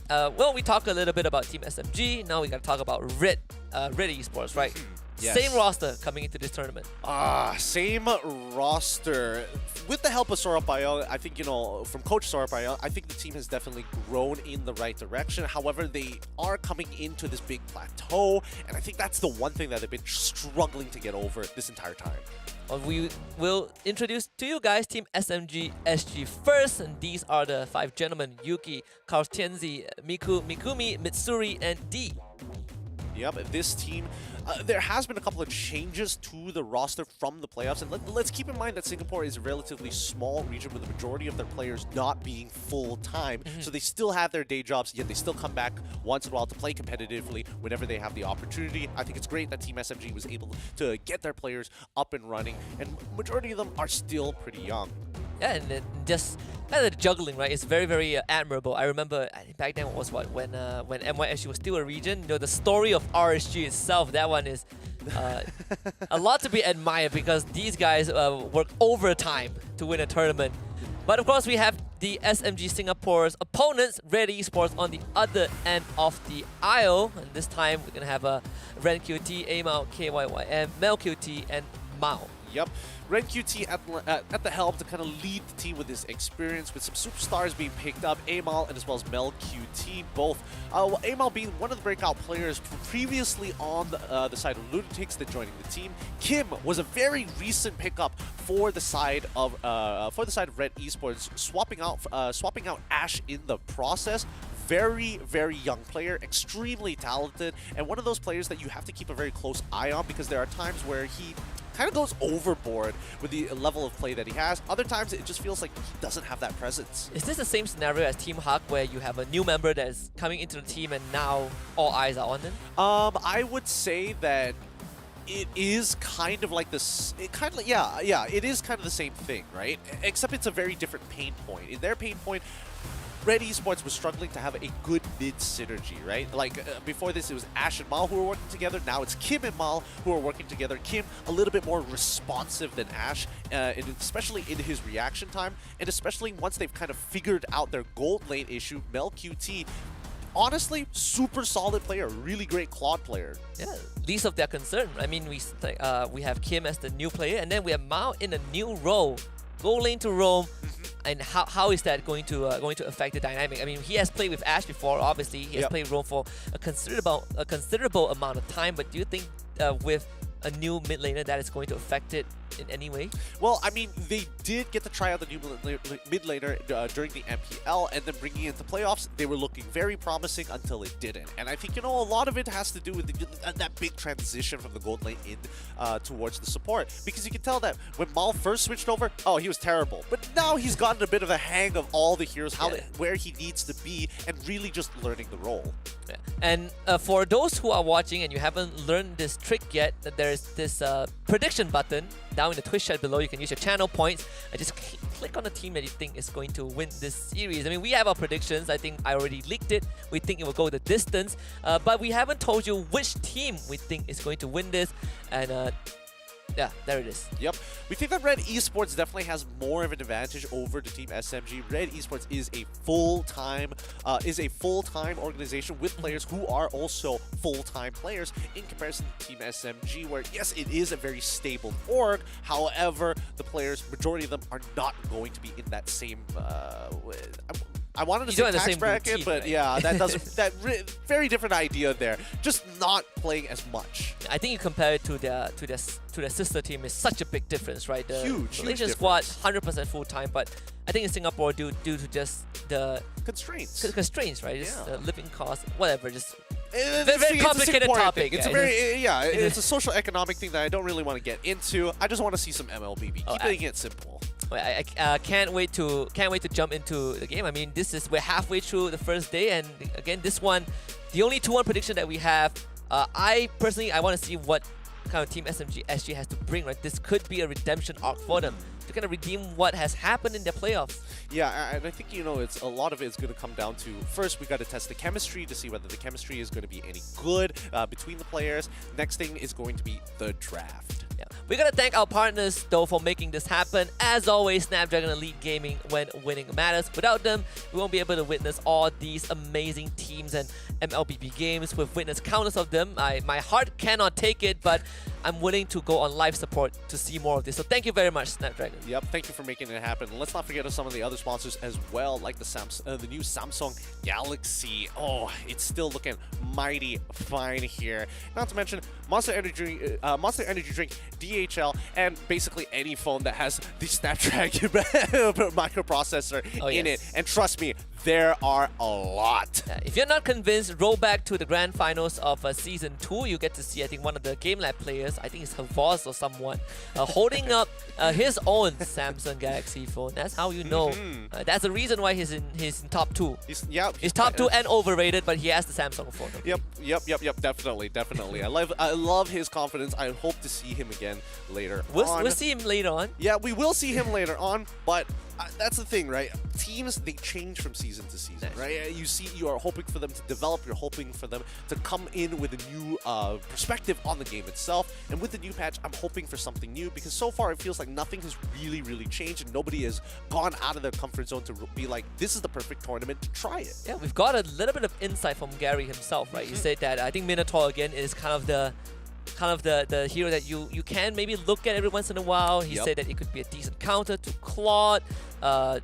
Well, we talked a little bit about Team SMG. Now we got to talk about Red eSports, right? Yes. Same roster coming into this tournament. Same roster. With the help of Soropayo, I think, you know, from Coach Soropayo, I think the team has definitely grown in the right direction. However, they are coming into this big plateau, and I think that's the one thing that they've been struggling to get over this entire time. We will introduce to you guys Team SMG SG first, and these are the 5 gentlemen: Yuki, Karltienzi, Miku, Mikumi, Mitsuri, and D. Yep, this team, there has been a couple of changes to the roster from the playoffs, and let's keep in mind that Singapore is a relatively small region with the majority of their players not being full-time, so they still have their day jobs, yet they still come back once in a while to play competitively whenever they have the opportunity. I think it's great that Team SMG was able to get their players up and running, and majority of them are still pretty young. Yeah, and then just the juggling, right? It's very, very admirable. I remember back then was when MYSG was still a region. You know, the story of RSG itself. That one is a lot to be admired because these guys work overtime to win a tournament. But of course, we have the SMG Singapore's opponents, Red eSports, on the other end of the aisle. And this time, we're gonna have a Ren QT, Amao, KYYM, Mel QT, and Mao. Yep. Ren QT at the helm to kind of lead the team with his experience, with some superstars being picked up, Amal and as well as Mel QT, both. Amal being one of the breakout players previously on the side of Lunatics that joining the team. Kim was a very recent pickup for the side of Red eSports, swapping out Ash in the process. Very, very young player, extremely talented, and one of those players that you have to keep a very close eye on because there are times where he kind of goes overboard with the level of play that he has. Other times, it just feels like he doesn't have that presence. Is this the same scenario as Team Huck, where you have a new member that is coming into the team and now all eyes are on them? I would say that it is kind of like this. It kind of, yeah, it is kind of the same thing, right? Except it's a very different pain point. In their pain point, Red eSports was struggling to have a good mid synergy, right? Like before this, it was Ash and Mal who were working together. Now it's Kim and Mal who are working together. Kim a little bit more responsive than Ash, especially in his reaction time, and especially once they've kind of figured out their gold lane issue. Mel QT, honestly, super solid player, really great Claude player. Yeah, least of their concern. I mean, we have Kim as the new player, and then we have Mao in a new role. Gold lane to roam, and how is that going to affect the dynamic? I mean, he has played with Ash before. Obviously, he has played roam for a considerable amount of time. But do you think with a new mid laner that is going to affect it in any way? Well, I mean, they did get to try out the new mid laner during the MPL, and then bringing it into playoffs, they were looking very promising until it didn't. And I think, you know, a lot of it has to do with that big transition from the gold lane in towards the support. Because you can tell that when Mal first switched over, oh, he was terrible. But now he's gotten a bit of a hang of all the heroes, where he needs to be, and really just learning the role. Yeah. And for those who are watching and you haven't learned this trick yet, there's this prediction button down in the Twitch chat below. You can use your channel points and just click on the team that you think is going to win this series. I mean, we have our predictions. I think I already leaked it. We think it will go the distance, but we haven't told you which team we think is going to win this. And yeah, there it is. Yep. We think that Red eSports definitely has more of an advantage over the Team SMG. Red eSports is a full-time organization with players who are also full-time players in comparison to Team SMG, where yes, it is a very stable org. However, the players, majority of them, are not going to be in that same. I wanted to say tax bracket, routine, but right? Yeah, that doesn't. Very different idea there. Just not playing as much. I think you compare it to their sister team is such a big difference, right? The huge Malaysian squad 100% full time, but I think in Singapore due to just the constraints, right? Just the living costs, whatever. Just very complicated topic. It's a very it's a social economic thing that I don't really want to get into. I just want to see some MLBB. Keeping it simple. I can't wait to jump into the game. I mean, we're halfway through the first day, and again, this one, the only 2-1 prediction that we have. I personally want to see what kind of team SG has to bring. Right, this could be a redemption arc for them to kind of redeem what has happened in their playoffs. Yeah, and I think, you know, it's a lot of it is going to come down to, first we got to test the chemistry to see whether the chemistry is going to be any good between the players. Next thing is going to be the draft. Yeah. We're going to thank our partners, though, for making this happen. As always, Snapdragon Elite Gaming, when winning matters. Without them, we won't be able to witness all these amazing teams and MLBB games. We've witnessed countless of them. My heart cannot take it, but I'm willing to go on live support to see more of this. So thank you very much, Snapdragon. Yep, thank you for making it happen. Let's not forget of some of the other sponsors as well, like the new Samsung Galaxy. Oh, it's still looking mighty fine here. Not to mention Monster Energy Drink, DHL, and basically any phone that has the Snapdragon microprocessor in it. And trust me, there are a lot. If you're not convinced, roll back to the grand finals of Season 2. You get to see, I think, one of the Game Lab players, I think it's Havas or someone, holding up his own Samsung Galaxy phone. That's how you know. That's the reason why he's in top 2. He's top 2 and overrated, but he has the Samsung phone. Okay? Yep. Definitely. I love his confidence. I hope to see him again later on. We'll see him later on. Yeah, we will see him later on, but that's the thing, right? Teams, they change from season to season, right? You are hoping for them to develop, you're hoping for them to come in with a new perspective on the game itself, and with the new patch, I'm hoping for something new, because so far it feels like nothing has really changed, and nobody has gone out of their comfort zone to be like, this is the perfect tournament to try it. Yeah, we've got a little bit of insight from Gary himself, right? He said that I think Minotaur again is kind of the hero that you can maybe look at every once in a while. He said that it could be a decent counter to Claude, to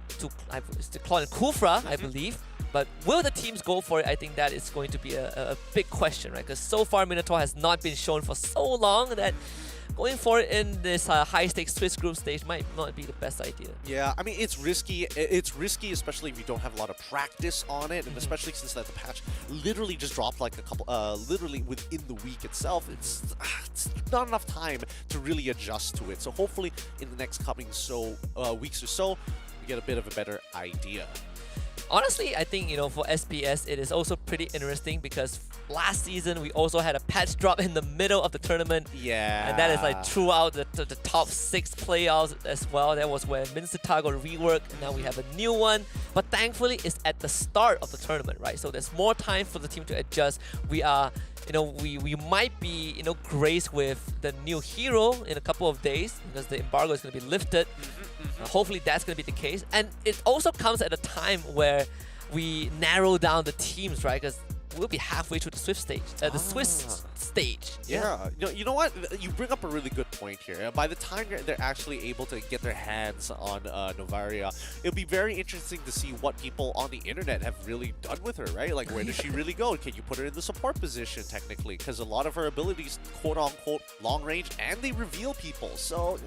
Claude and Kufra, I believe. But will the teams go for it? I think that is going to be a big question, right? Because so far Minotaur has not been shown for so long that going for it in this high-stakes Swiss group stage might not be the best idea. Yeah, I mean, it's risky. It's risky, especially if you don't have a lot of practice on it, and especially since that the patch literally just dropped like a couple, literally within the week itself. It's not enough time to really adjust to it. So hopefully, in the next coming weeks or so, we get a bit of a better idea. Honestly, I think, for SPS, it is also pretty interesting because last season we also had a patch drop in the middle of the tournament. Yeah. And that is like throughout the top 6 playoffs as well. That was when Minster got reworked, and now we have a new one. But thankfully, it's at the start of the tournament, right? So there's more time for the team to adjust. We are, we might be, graced with the new hero in a couple of days because the embargo is going to be lifted. Hopefully that's going to be the case. And it also comes at a time where we narrow down the teams, right? Because we'll be halfway through the Swiss stage, the Swiss stage. Yeah. You know what? You bring up a really good point here. By the time they're actually able to get their hands on Novaria, it'll be very interesting to see what people on the internet have really done with her, right? Like, where does she really go? Can you put her in the support position, technically? Because a lot of her abilities, quote-unquote, long range, and they reveal people. So,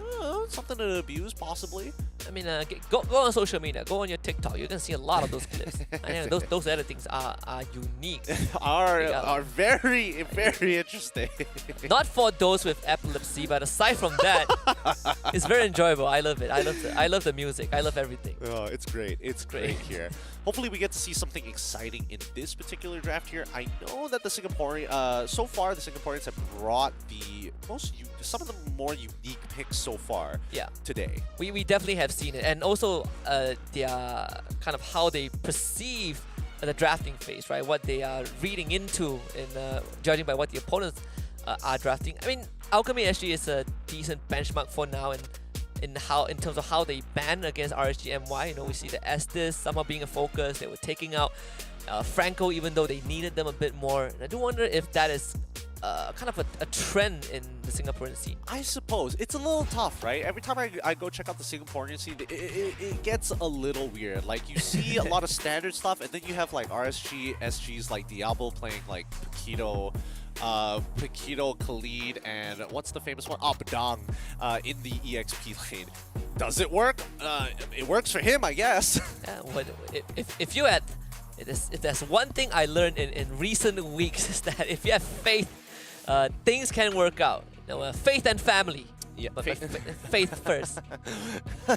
something to abuse, possibly. I mean, go on social media, go on your TikTok. You can see a lot of those clips. And those editings are unique. are very interesting. Not for those with epilepsy, but aside from that, it's very enjoyable. I love it. I love the music. I love everything. Oh, it's great. It's great here. Hopefully we get to see something exciting in this particular draft here. I know that the Singaporean, so far the Singaporeans have brought some of the more unique picks so far. Yeah. Today. We definitely have seen it, and also their kind of how they perceive the drafting phase, right? What they are reading into in judging by what the opponents are drafting. I mean, Alchemy SG is a decent benchmark for now, and in terms of how they ban against RSGMY. We see the Estes somehow being a focus. They were taking out Franco, even though they needed them a bit more. And I do wonder if that is kind of a trend in the Singaporean scene. I suppose. It's a little tough, right? Every time I go check out the Singaporean scene, it gets a little weird. Like, you see a lot of standard stuff, and then you have like SGs like Diablo playing like Paquito, Khalid, and what's the famous one? Badang in the EXP lane. Does it work? It works for him, I guess. If there's one thing I learned in recent weeks is that if you have faith, things can work out. Faith and family. Yeah, but faith first.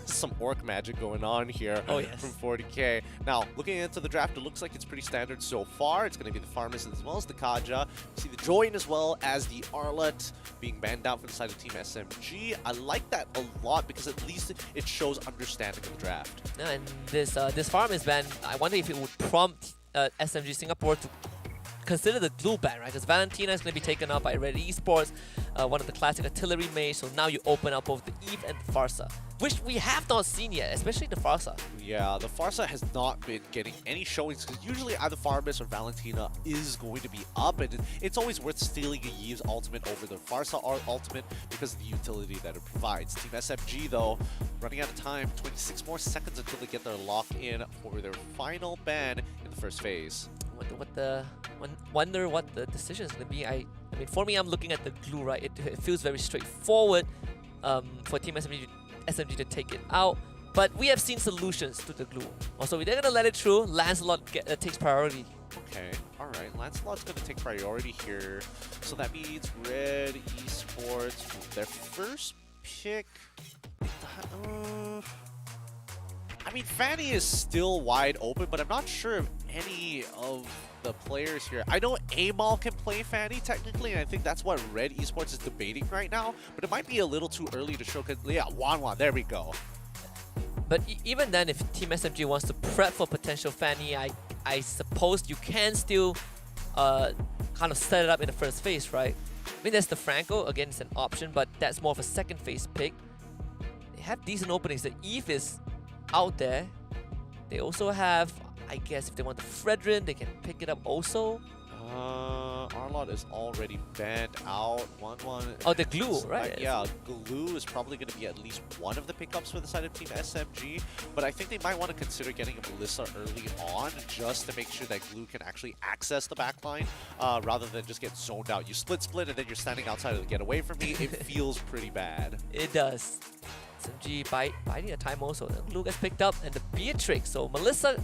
Some orc magic going on here from 40k. Now, looking into the draft, it looks like it's pretty standard so far. It's going to be the Pharmacist as well as the Kaja. We see the Join as well as the Arlet being banned out from the side of Team SMG. I like that a lot because at least it shows understanding of the draft. Yeah, and this Pharmacist ban, I wonder if it would prompt SMG Singapore to consider the glue ban, right? Because Valentina is going to be taken up by Red eSports, one of the classic artillery mages. So now you open up both the Eve and Farsa. which we have not seen yet, especially the Farsa. Yeah, the Farsa has not been getting any showings because usually either Farmis or Valentina is going to be up, and it's always worth stealing a Yive's ultimate over the Farsa ultimate because of the utility that it provides. Team SMG, though, running out of time, 26 more seconds until they get their lock in for their final ban in the first phase. Wonder what the decision is going to be. I mean, for me, I'm looking at the glue, right? It feels very straightforward for Team SMG to take it out. But we have seen solutions to the glue. Also, they're going to let it through. Lancelot takes priority. Okay, alright. Lancelot's going to take priority here. So that means Red eSports with their first pick. I mean, Fanny is still wide open, but I'm not sure if any of the players here. I know Amal can play Fanny technically, and I think that's what Red eSports is debating right now, but it might be a little too early to show. Yeah, Wanwan, there we go. But even then, if Team SMG wants to prep for potential Fanny, I suppose you can still kind of set it up in the first phase, right? I mean, there's the Franco, again, it's an option, but that's more of a second phase pick. They have decent openings. The Eve is out there. They also have, I guess, if they want the Fredrin, they can pick it up also. Arlot is already banned out. 1-1. Oh, the glue, right? Yeah, glue is probably going to be at least one of the pickups for the side of Team SMG, but I think they might want to consider getting a Melissa early on just to make sure that glue can actually access the backline rather than just get zoned out. You split and then you're standing outside of the get away from me. It feels pretty bad. It does. SMG biding a time also. The glue gets picked up and the Beatrix. So Melissa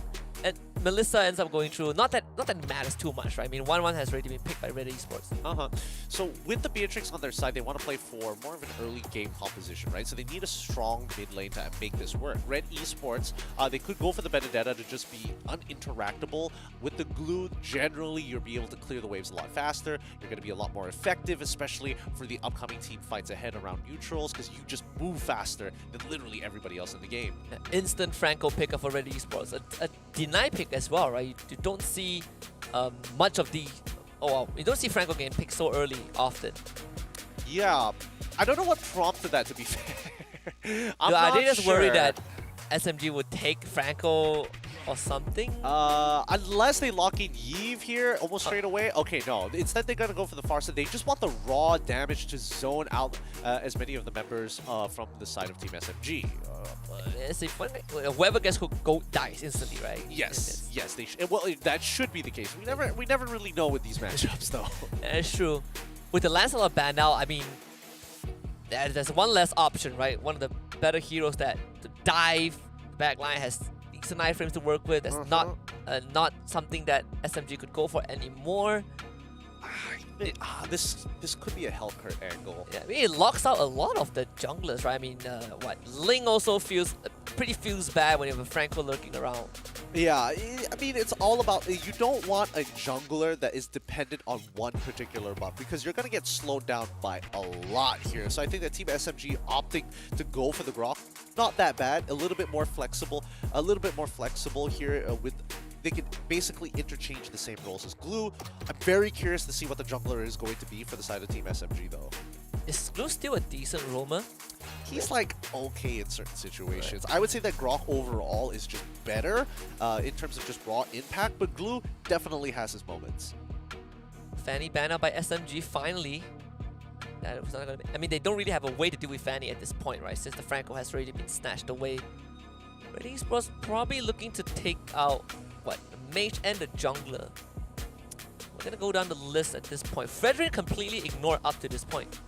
ends up going through. Not that it matters too much, right? I mean, 1-1 has already been picked by Red eSports. So with the Beatrix on their side, they want to play for more of an early game composition, right? So they need a strong mid lane to make this work. Red eSports, they could go for the Benedetta to just be uninteractable. With the glue, generally, you'll be able to clear the waves a lot faster. You're going to be a lot more effective, especially for the upcoming team fights ahead around neutrals, because you just move faster than literally everybody else in the game. Instant Franco pickup for Red eSports. A deny pick as well, right? You don't see much of the... Oh, wow. You don't see Franco getting picked so early often. Yeah. I don't know what prompted that, to be fair. Are they just worried that SMG would take Franco or something? Unless they lock in Yve here almost straight away. Okay, no. Instead, they're going to go for the Farsa. They just want the raw damage to zone out as many of the members from the side of Team SMG. Whoever gets hooked dies instantly, right? Yes, yes. Well, that should be the case. We never really know with these matchups, though. That's true. With the Lancelot ban now, I mean, there's one less option, right? One of the better heroes that to dive backline has decent iframes to work with. That's not something that SMG could go for anymore. This could be a Hellcurt angle. Yeah, I mean, it locks out a lot of the junglers, right? I mean, Ling also feels bad when you have a Franco lurking around. Yeah, I mean, it's all about, you don't want a jungler that is dependent on one particular buff because you're going to get slowed down by a lot here. So I think that Team SMG opting to go for the Grok, not that bad, a little bit more flexible here with... They can basically interchange the same roles as glue. I'm very curious to see what the jungler is going to be for the side of Team SMG, though. Is glue still a decent roamer? He's like okay in certain situations. Right. I would say that Grok overall is just better in terms of just raw impact, but glue definitely has his moments. Fanny banned out by SMG finally. That was not gonna be, I mean, they don't really have a way to deal with Fanny at this point, right? Since the Franco has already been snatched away. Red eSports probably looking to take out what? The mage and the jungler. We're gonna go down the list at this point. Fredrin completely ignored up to this point.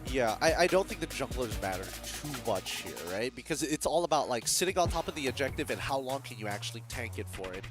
Yeah, I don't think the junglers matter too much here, right? Because it's all about like sitting on top of the objective and how long can you actually tank it for it.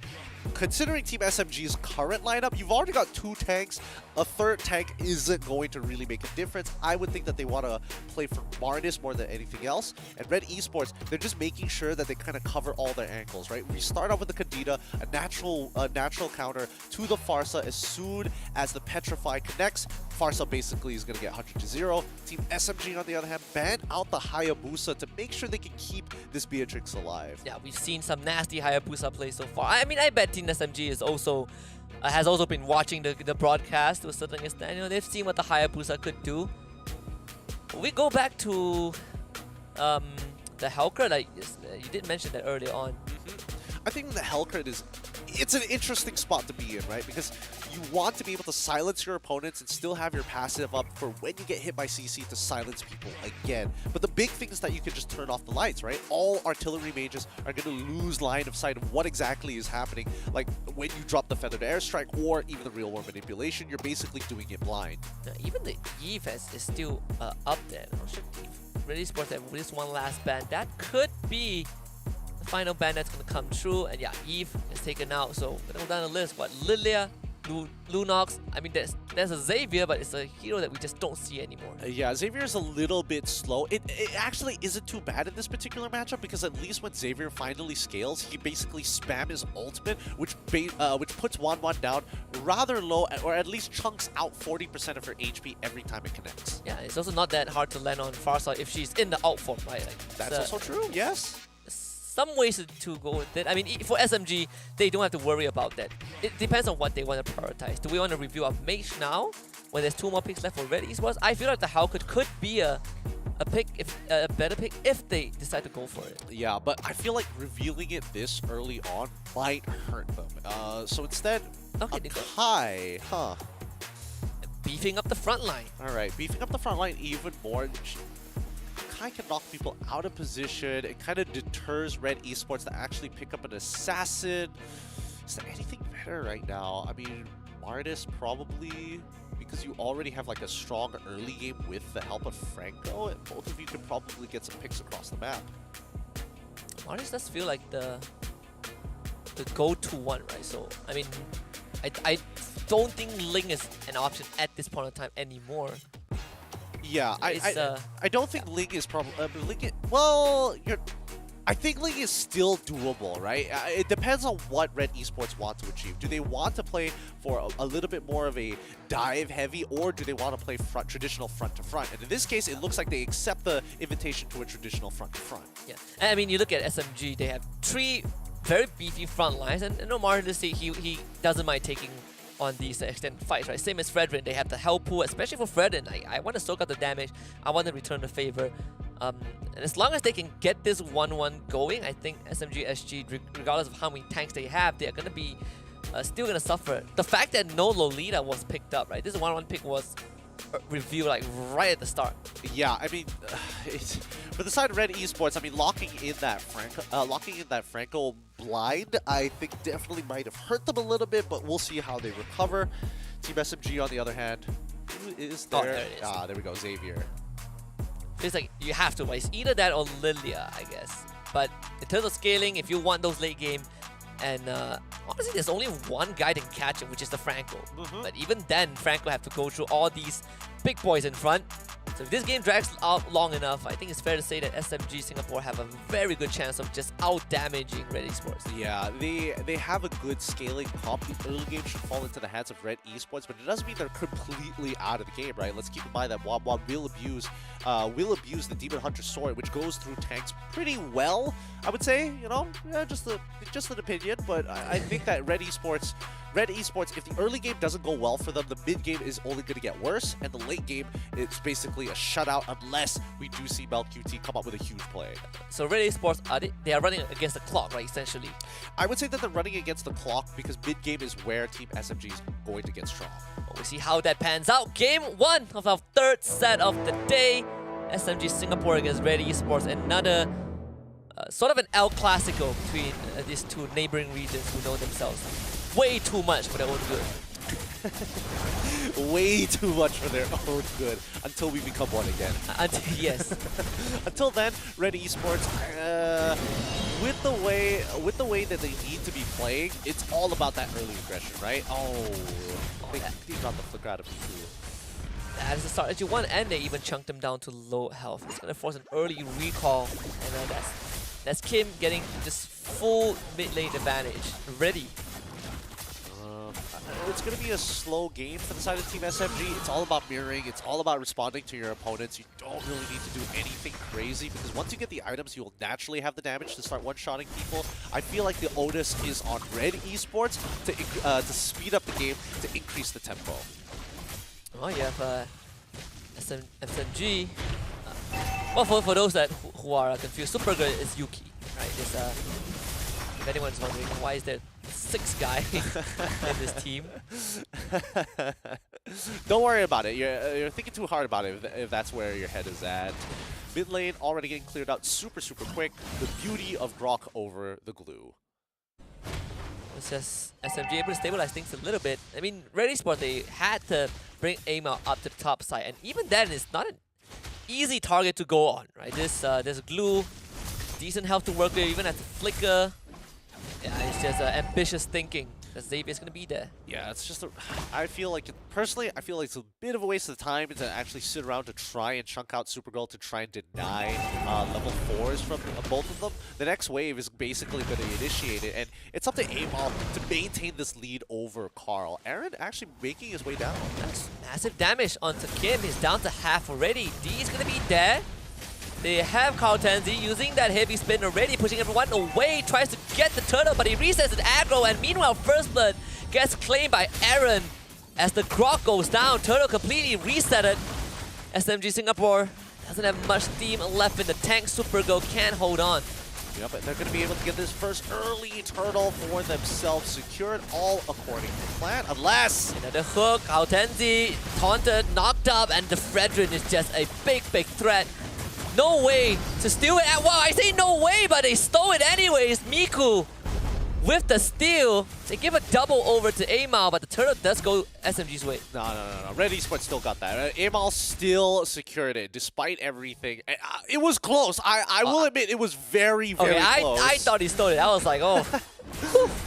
Considering Team SMG's current lineup, you've already got 2 tanks. A 3rd tank isn't going to really make a difference. I would think that they want to play for Marnus more than anything else. And Red eSports, they're just making sure that they kind of cover all their angles, right? We start off with the Candida, a natural counter to the Farsa. As soon as the Petrify connects, Farsa basically is going to get 100-0. Team SMG, on the other hand, ban out the Hayabusa to make sure they can keep this Beatrix alive. Yeah, we've seen some nasty Hayabusa plays so far. I mean, I bet Team SMG is also has also been watching the broadcast to a certain extent. You know, they've seen what the Hayabusa could do. We go back to the Hellcurt, like you did mention that earlier on. I think the Hellcurt it's an interesting spot to be in, right? Because you want to be able to silence your opponents and still have your passive up for when you get hit by CC to silence people again. But the big thing is that you can just turn off the lights, right? All artillery mages are going to lose line of sight of what exactly is happening. Like when you drop the feathered airstrike or even the real world manipulation, you're basically doing it blind. Even the Eve is still up there. I'm not sure if Red eSports have released one last ban. That could be the final ban that's going to come true. And yeah, Eve is taken out. So we're going down the list. What, Lilia, Lunox. I mean, there's a Xavier, but it's a hero that we just don't see anymore. Yeah, Xavier is a little bit slow. It actually isn't too bad in this particular matchup because at least when Xavier finally scales, he basically spams his ultimate, which puts Wanwan down rather low, or at least chunks out 40% of her HP every time it connects. Yeah, it's also not that hard to land on Farsight if she's in the out form, right? Like, that's also true, yes. Some ways to go with it. I mean, for SMG, they don't have to worry about that. It depends on what they want to prioritize. Do we want to review our Mage now, when there's 2 more picks left for Red eSports? I feel like the Hellcurt could be a pick, a better pick, if they decide to go for it. Yeah, but I feel like revealing it this early on might hurt them. So instead, okay, Kai, beefing up the front line. All right, beefing up the front line even more. Kai can knock people out of position. It kind of deters Red eSports to actually pick up an assassin. Is there anything better right now? I mean, Mardis probably, because you already have like a strong early game with the help of Franco, and both of you could probably get some picks across the map. Mardis does feel like the go-to one, right? So, I mean, I don't think Ling is an option at this point in time anymore. Yeah, I don't think Ling is probably well. I think Ling is still doable, right? It depends on what Red eSports want to achieve. Do they want to play for a little bit more of a dive heavy, or do they want to play traditional front to front? And in this case, it looks like they accept the invitation to a traditional front to front. Yeah, and I mean, you look at SMG; they have 3 very beefy front lines, and Martin, he doesn't mind taking on these extended fights, right? Same as Fredrin, they have the hell pool, especially for Fredrin. I want to soak up the damage, I want to return the favor. And as long as they can get this 1-1 going, I think SMG SG, regardless of how many tanks they have, they're going to be still going to suffer. The fact that no Lolita was picked up, right? This 1-1 pick was revealed like right at the start. Yeah, I mean, for the side of Red eSports, I mean, locking in that Franco blind, I think definitely might have hurt them a little bit, but we'll see how they recover. Team SMG, on the other hand, who is there? Oh, there it is. Ah, there we go, Xavier. Feels like you have to, but it's either that or Lilia, I guess. But in terms of scaling, if you want those late game, and honestly, there's only one guy that can catch it, which is the Franco. But even then, Franco have to go through all these big boys in front. So if this game drags out long enough, I think it's fair to say that SMG Singapore have a very good chance of just out-damaging Red eSports. Yeah, they have a good scaling comp. The early game should fall into the hands of Red eSports, but it doesn't mean they're completely out of the game, right? Let's keep in mind that Wanwan will abuse the Demon Hunter sword, which goes through tanks pretty well, I would say. You know, yeah, just an opinion, but I think that Red eSports, if the early game doesn't go well for them, the mid game is only going to get worse, and the late game is basically a shutout unless we do see MLQT come up with a huge play. So Red eSports, they are running against the clock, right, essentially? I would say that they're running against the clock because mid game is where Team SMG is going to get strong. Well, we'll see how that pans out. Game 1 of our 3rd set of the day. SMG Singapore against Red eSports. Another sort of an El Clasico between these 2 neighboring regions who know themselves way too much for their own good. Way too much for their own good until we become one again. Yes. Until then, Red eSports, with the way that they need to be playing, it's all about that early aggression, right? They got the flicker out of P2. That is the start as you want, and they even chunked them down to low health. It's gonna force an early recall, and that's Kim getting this full mid-lane advantage. Ready. It's going to be a slow game for the side of Team SMG. It's all about mirroring. It's all about responding to your opponents. You don't really need to do anything crazy because once you get the items, you will naturally have the damage to start one-shotting people. I feel like the onus is on Red eSports to speed up the game, to increase the tempo. Well, you have SMG Well, for those that who are confused, Supergirl is Yuki, right? It's, if anyone's wondering, why is there 6 guy in this team? Don't worry about it. You're thinking too hard about it if that's where your head is at. Mid lane already getting cleared out super quick. The beauty of Grok over the glue. It's just SMG able to stabilize things a little bit. I mean, Red eSports, they had to bring Aimao up to the top side, and even then, it's not an easy target to go on, right? There's glue, decent health to work with, even at the flicker. Yeah, it's just ambitious thinking that Xavier's gonna be there. Yeah, it's just I feel like, personally, I feel like it's a bit of a waste of time to actually sit around to try and chunk out Supergirl to try and deny level 4s from both of them. The next wave is basically going to initiate it, and it's up to Amal to maintain this lead over Carl. Aaron actually making his way down. That's massive damage onto Kim. He's down to half already. D's gonna be dead. They have Carl Tenzi using that heavy spin already, pushing everyone away, tries to get the turtle, but he resets an aggro, and meanwhile First Blood gets claimed by Aaron as the Grok goes down. Turtle completely resetted. SMG Singapore doesn't have much steam left in the tank. Supergirl can hold on. Yep, and they're going to be able to get this first early turtle for themselves secured, all according to plan, unless... Another hook, Carl Tenzi taunted, knocked up, and the Fredrin is just a big threat. No way to steal it. Well, I say no way, but they stole it anyways. Miku with the steal. They give a double over to Amal, but the turtle does go SMG's way. No. Red eSports still got that. Amal still secured it despite everything. It was close. I will admit it was very close. I thought he stole it. I was like, oh.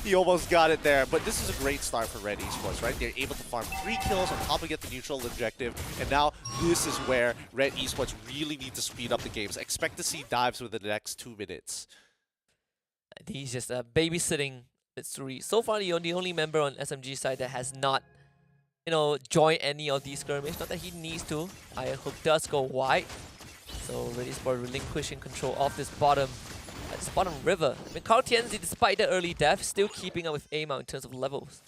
He almost got it there, but this is a great start for Red eSports, right? They're able to farm 3 kills on top of get the neutral objective, and now this is where Red eSports really need to speed up the games. Expect to see dives within the next 2 minutes. He's just babysitting Mitsuri. So far, the only member on SMG side that has not, joined any of these skirmishes. Not that he needs to. Iron Hook does go wide, so Red eSports relinquishing control of this bottom river. I mean, Carl Tianzi, despite the early death, still keeping up with Aimao in terms of levels.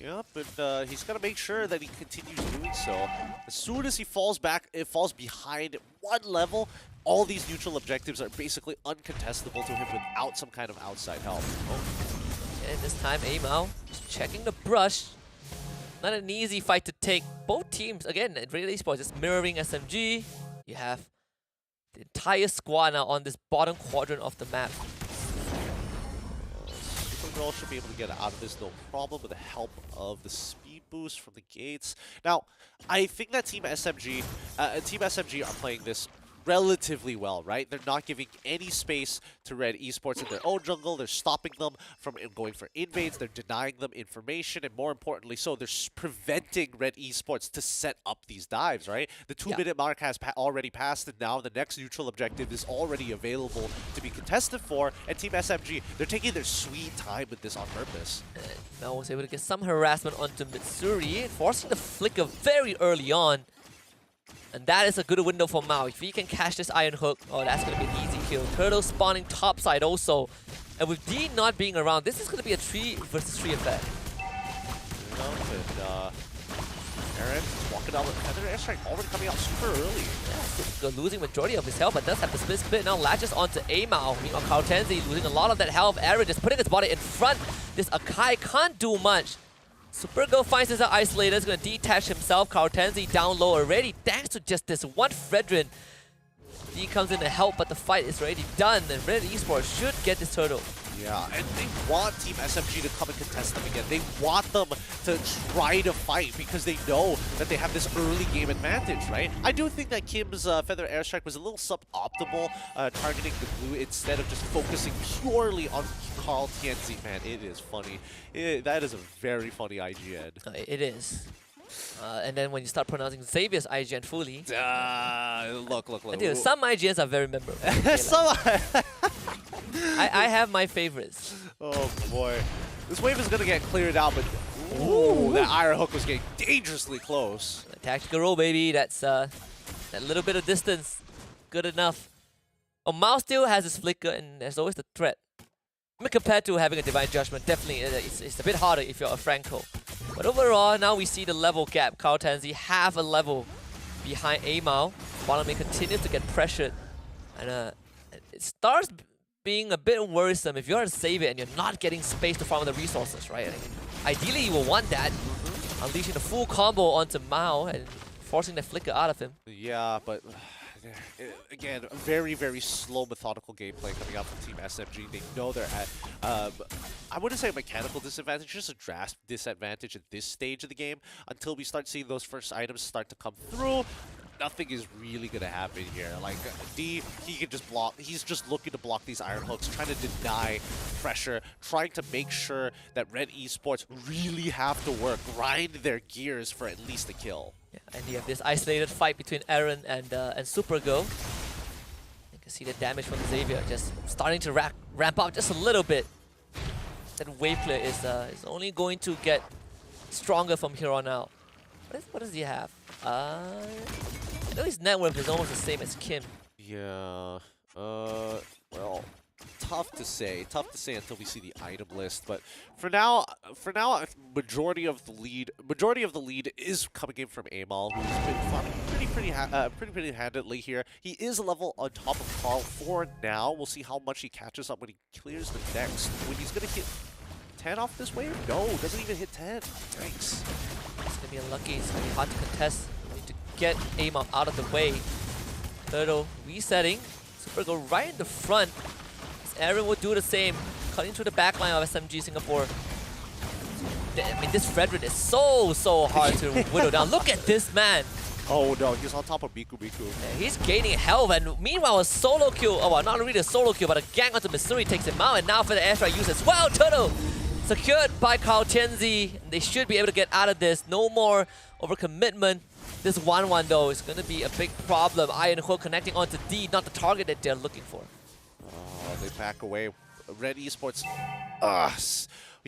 Yeah, but he's got to make sure that he continues doing so. As soon as he falls behind 1 level, all these neutral objectives are basically uncontestable to him without some kind of outside help. And this time, Aimao just checking the brush. Not an easy fight to take. Both teams, again, at Red eSports, just mirroring SMG. You have the entire squad now on this bottom quadrant of the map. Supergirl should be able to get out of this no problem with the help of the speed boost from the gates. Now, I think that Team SMG are playing this relatively well, right? They're not giving any space to Red eSports in their own jungle. They're stopping them from going for invades. They're denying them information, and more importantly so, they're preventing Red eSports to set up these dives, right? The 2-minute mark has already passed, and now the next neutral objective is already available to be contested for, and Team SMG, they're taking their sweet time with this on purpose. Now was able to get some harassment onto Mitsuri, forcing the flicker very early on. And that is a good window for Mao. If he can catch this Iron Hook, oh, that's going to be an easy kill. Turtle spawning topside also. And with D not being around, this is going to be a 3 versus 3 affair. Aaron walking out with Feather Airstrike already coming out super early. Yeah, losing majority of his health, but does have the split. Now latches onto Aimao. Meanwhile, Carl Tenzi losing a lot of that health. Aaron just putting his body in front. This Akai can't do much. Supergirl finds himself isolated, is going to detach himself. Carl Tenzi down low already, thanks to just this one Fredrin. D comes in to help, but the fight is already done, and Red eSports should get this turtle. Yeah, and they want Team SMG to come and contest them again. They want them to try to fight because they know that they have this early game advantage, right? I do think that Kim's Feather Airstrike was a little suboptimal, targeting the glue instead of just focusing purely on Carl Tianzi. Man, it is funny. That is a very funny IGN. It is. And then when you start pronouncing Xavier's IGN fully... Look. Dude, some IGNs are very memorable. I have my favorites. Oh boy. This wave is going to get cleared out, but ooh, that Iron Hook was getting dangerously close. Tactical roll, baby. That's that little bit of distance. Good enough. Oh, Mao still has his flicker, and there's always the threat. I mean, compared to having a Divine Judgment, definitely it's a bit harder if you're a Franco. But overall, now we see the level gap. Carl Tenzi half a level behind Aimao. bottom lane continues to get pressured, and it starts being a bit worrisome if you're to save it and you're not getting space to farm the resources, right? I mean, ideally, you will want that, unleashing the full combo onto Mao and forcing the flicker out of him. Yeah, but again, very, very slow, methodical gameplay coming out from Team SMG. They know they're at, I wouldn't say a mechanical disadvantage, just a drastic disadvantage at this stage of the game. Until we start seeing those first items start to come through, nothing is really going to happen here. Like, D, he can just block. He's just looking to block these iron hooks, trying to deny pressure, trying to make sure that Red eSports really have to work, grind their gears for at least a kill. Yeah, and you have this isolated fight between Aaron and Supergo. You can see the damage from Xavier just starting to ramp up just a little bit. That wave clear is only going to get stronger from here on out. What does he have? I know his net worth is almost the same as Kim. Yeah. Well, tough to say until we see the item list. But for now, majority of the lead is coming in from Amal, who's been farming pretty handedly here. He is a level on top of Carl for now. We'll see how much he catches up when he clears the next. When he's gonna hit 10 off this wave? No, doesn't even hit 10. Thanks. It's gonna be unlucky. It's gonna be hard to contest. We need to get Amal out of the way. Turtle resetting. Supergo right in the front. Aaron will do the same, cutting through the back line of SMG Singapore. I mean, this Frederick is so hard to whittle down. Look at this man. Oh no, he's on top of Miku. Yeah, he's gaining health, and meanwhile a solo kill, oh well, not really a solo kill, but a gang onto Missouri takes him out, and now for the airstrike use as well. Turtle secured by Carl Tianzi. They should be able to get out of this. No more overcommitment. This 1-1 though is going to be a big problem. Iron Hook connecting onto D, not the target that they're looking for. Oh, they back away. Red eSports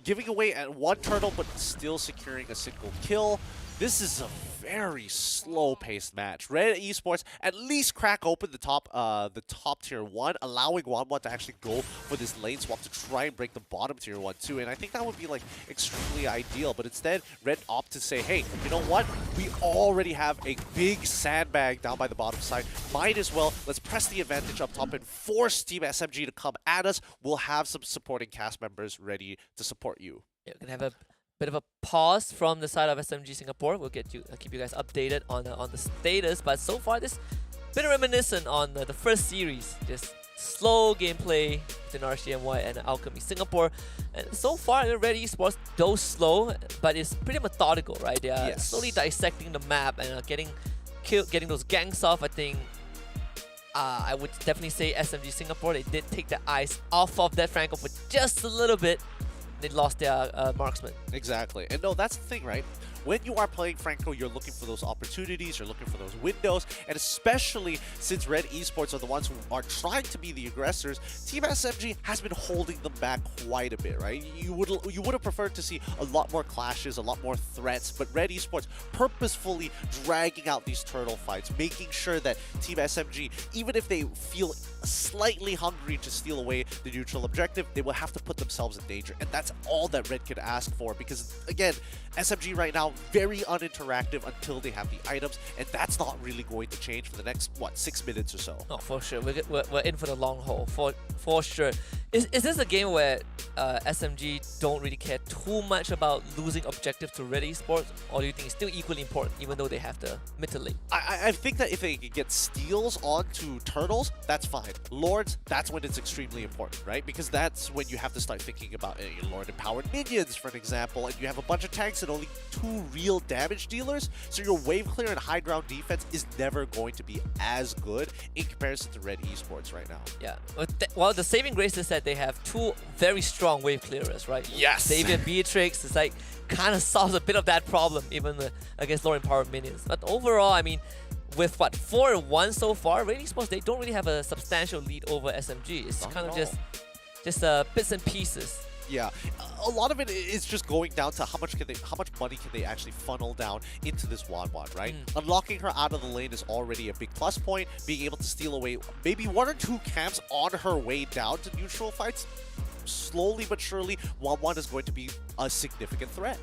giving away at one turtle, but still securing a single kill. This is a very slow-paced match. Red eSports at least crack open the top tier 1, allowing 1-1 to actually go for this lane swap to try and break the bottom tier 1 too. And I think that would be like extremely ideal. But instead, Red opt to say, hey, you know what? We already have a big sandbag down by the bottom side. Might as well, let's press the advantage up top and force Team SMG to come at us. We'll have some supporting cast members ready to support you. Yeah, we're gonna have a bit of a pause from the side of SMG Singapore. We'll keep you guys updated on the status. But so far, this bit reminiscent on the first series. Just slow gameplay between RCMY and Alchemy Singapore. And so far, the Red eSports, though slow, but it's pretty methodical, right? They are slowly dissecting the map and getting those ganks off. I think I would definitely say SMG Singapore, they did take the eyes off of that Franco for just a little bit. They lost their marksman. Exactly. And no, that's the thing, right? When you are playing Franco, you're looking for those opportunities, you're looking for those windows, and especially since Red eSports are the ones who are trying to be the aggressors, Team SMG has been holding them back quite a bit, right? You would have preferred to see a lot more clashes, a lot more threats, but Red eSports purposefully dragging out these turtle fights, making sure that Team SMG, even if they feel slightly hungry to steal away the neutral objective, they will have to put themselves in danger, and that's all that Red could ask for, because again, SMG right now very uninteractive until they have the items, and that's not really going to change for the next 6 minutes or so. Oh, for sure, we're in for the long haul, for sure. Is this a game where SMG don't really care too much about losing objectives to Red eSports, or do you think it's still equally important even though they have the mid to late? I think that if they can get steals onto turtles, that's fine. Lords, that's when it's extremely important, right? Because that's when you have to start thinking about Lord empowered minions, for an example, and you have a bunch of tanks and only 2 real damage dealers, so your wave clear and high ground defense is never going to be as good in comparison to Red eSports right now. Yeah, well, the saving grace is that they have 2 very strong wave clearers, right? Yes! Xavier Beatrix is like kind of solves a bit of that problem even against lower empowered minions. But overall, I mean, with what, 4-1 so far, Red eSports, they don't really have a substantial lead over SMG. It's kind of just bits and pieces. Yeah, a lot of it is just going down to how much money can they actually funnel down into this Wanwan, right? Unlocking her out of the lane is already a big plus point. Being able to steal away maybe 1 or 2 camps on her way down to neutral fights, slowly but surely, Wanwan is going to be a significant threat.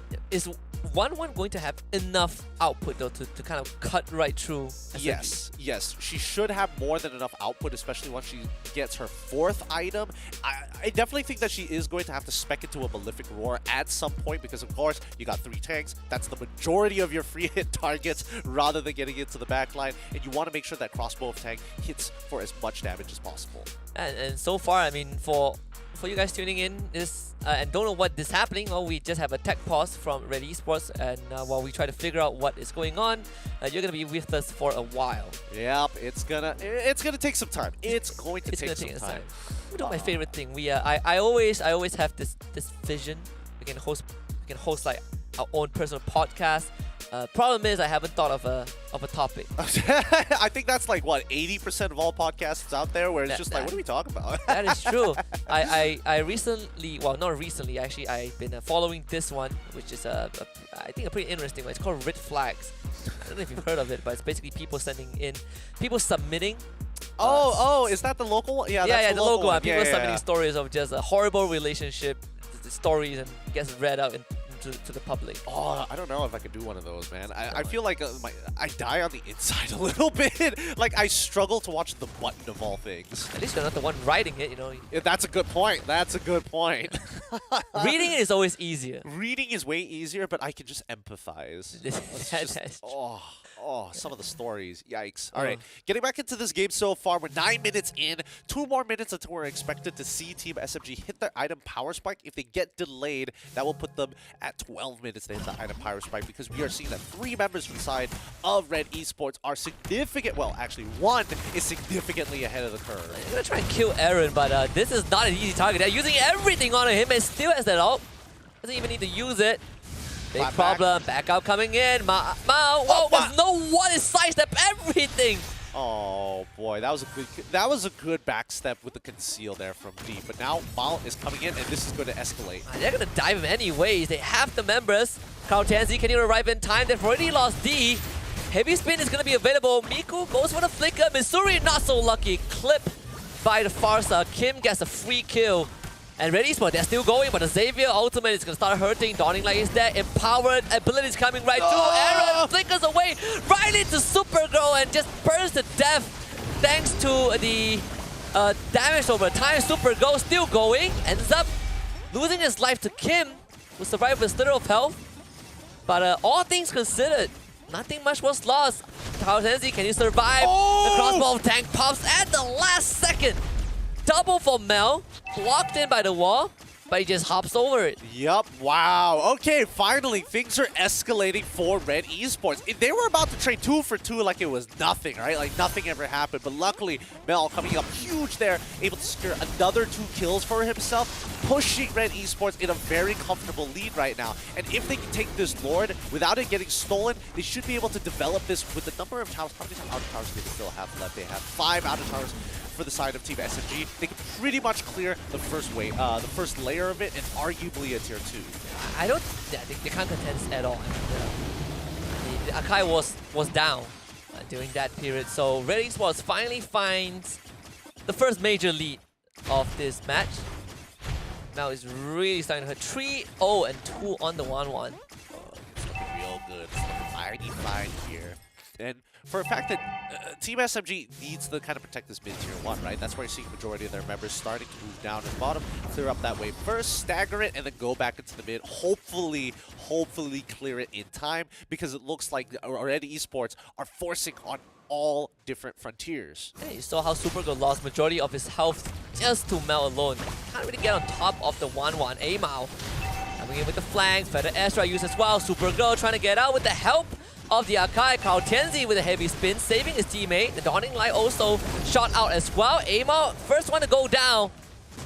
1-1 going to have enough output though to kind of cut right through SMG? Yes. She should have more than enough output, especially once she gets her 4th item. I definitely think that she is going to have to spec into a Malefic Roar at some point because, of course, you got 3 tanks. That's the majority of your free hit targets rather than getting into the backline. And you want to make sure that crossbow of tank hits for as much damage as possible. And so far, I mean, for you guys tuning in and don't know what is happening, well, we just have a tech pause from Red eSports, and while we try to figure out what is going on, you're gonna be with us for a while. Yep, it's gonna take some time. It's going to take some time. You know, my favorite thing. I always have this vision. We can host like our own personal podcast. Problem is, I haven't thought of a topic. I think that's like what 80% of all podcasts out there, where it's just like, what are we talking about? That is true. I recently, well, not recently actually, I've been following this one, which is I think a pretty interesting one. It's called Red Flags. I don't know if you've heard of it, but it's basically people submitting. Oh, is that the local one? Yeah, that's the local one. People submitting yeah. stories of just a horrible relationship, stories, and gets read out to the public. Oh, I don't know if I could do one of those, man. I feel like I die on the inside a little bit. Like, I struggle to watch the button of all things. At least you're not the one writing it, you know. Yeah, that's a good point. That's a good point. Reading it is always easier. Reading is way easier, but I can just empathize. Some of the stories. Yikes. All right, getting back into this game so far. We're 9 minutes in. 2 more minutes until we're expected to see Team SMG hit their item power spike. If they get delayed, that will put them at 12 minutes to hit the item power spike, because we are seeing that 3 members from the side of Red eSports are significant. Well, actually, 1 is significantly ahead of the curve. I'm going to try and kill Aaron, but this is not an easy target. They're using everything on him and still has that ult. Doesn't even need to use it. Big problem. Back out coming in. Mao. Whoa, there's no one is sidestep everything. Oh boy, that was a good backstep with the conceal there from D. But now Mao is coming in, and this is going to escalate. They're going to dive him anyways. They have the members. Kautenzi can even arrive in time. They've already lost D. Heavy spin is going to be available. Miku goes for the flicker. Missouri not so lucky. Clip by the Farsa. Kim gets a free kill. And Red eSports, they're still going, but the Xavier ultimate is going to start hurting. Dawning Light is there. Empowered abilities coming right through. Aaron flickers away right into Supergirl and just burns to death thanks to the damage over time. Supergirl still going. Ends up losing his life to Kim, who survived with little of health. But all things considered, nothing much was lost. Kautenzi, can you survive? The crossbow tank pops at the last second. Double for Mel, blocked in by the wall, but he just hops over it. Yup, wow. Okay, finally, things are escalating for Red eSports. They were about to trade 2 for 2 like it was nothing, right? Like nothing ever happened. But luckily, Mel coming up huge there, able to secure another 2 kills for himself, pushing Red eSports in a very comfortable lead right now. And if they can take this Lord without it getting stolen, they should be able to develop this with the number of towers. How many outer towers do they still have left? They have 5 outer towers for the side of Team SMG. They can pretty much clear the first wave, the first layer of it, and arguably a tier 2. They can't contest at all. The Akai was down during that period, so Red eSports finally finds the first major lead of this match. Now it's really starting to hurt. 3-0 and 2 on the 1-1. It's looking real good. It's looking fine here. And for a fact that Team SMG needs to kind of protect this mid-tier 1, right? That's where you're seeing the majority of their members starting to move down and bottom, clear up that wave first, stagger it, and then go back into the mid. Hopefully clear it in time, because it looks like Red eSports are forcing on all different frontiers. Yeah, you saw how Supergirl lost majority of his health just to Mel alone. Can't really get on top of the 1-1. Amao coming in with the flank, Feather Astra used as well. Supergirl trying to get out with the help of the Akai. Kautenzi with a heavy spin, saving his teammate. The Dawning Light also shot out as well. Amao, first one to go down,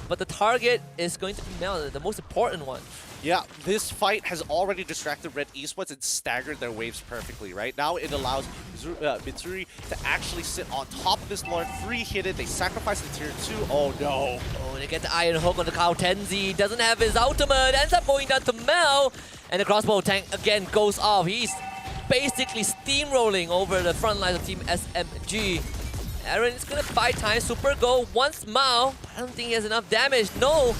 but the target is going to be Mel, the most important one. Yeah, this fight has already distracted Red eSports and staggered their waves perfectly, right? Now it allows Mitsuri to actually sit on top of this Lord, free hit it. They sacrifice the tier 2. Oh no. Oh, they get the Iron Hook on the Kautenzi. Doesn't have his ultimate. Ends up going down to Mel. And the crossbow tank again goes off. He's basically steamrolling over the front lines of Team SMG. Aaron is going to buy time. Supergirl wants Mao. I don't think he has enough damage. No.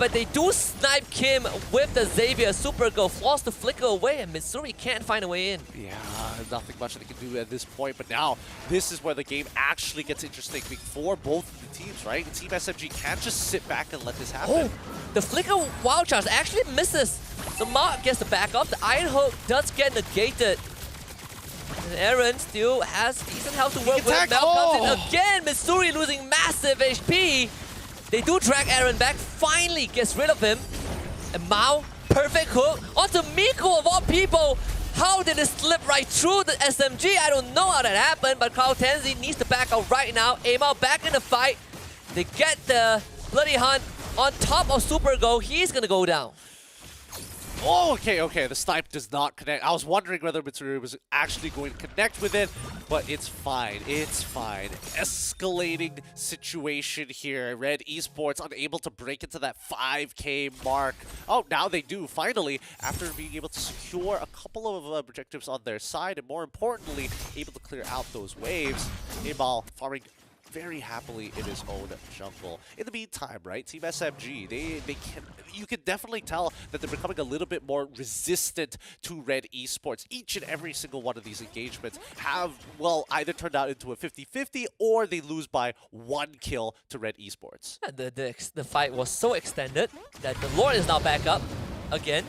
but they do snipe Kim with the Xavier. Super Go forced to flicker away, and Missouri can't find a way in. Yeah, nothing much they can do at this point, but now this is where the game actually gets interesting for both of the teams, right? Team SMG can't just sit back and let this happen. Oh, the flicker wild charge actually misses. So Mark gets the back off. The Iron Hook does get negated. And Aaron still has decent health to work with. Mel comes in again. Missouri losing massive HP. They do drag Aaron back. Finally gets rid of him. And Mao, perfect hook onto Miko of all people. How did it slip right through the SMG? I don't know how that happened, but Carl Tenzi needs to back out right now. Amao back in the fight. They get the Bloody Hunt on top of Super Go. He's gonna go down. Oh, okay. The snipe does not connect. I was wondering whether Mitsuru was actually going to connect with it, but it's fine. It's fine. Escalating situation here. Red eSports unable to break into that 5K mark. Oh, now they do, finally, after being able to secure a couple of objectives on their side, and more importantly, able to clear out those waves. Ibal farming very happily in his own jungle. In the meantime, right, Team SMG, you can definitely tell that they're becoming a little bit more resistant to Red eSports. Each and every single one of these engagements have, well, either turned out into a 50-50 or they lose by 1 kill to Red eSports. Yeah, the fight was so extended that the Lord is now back up again.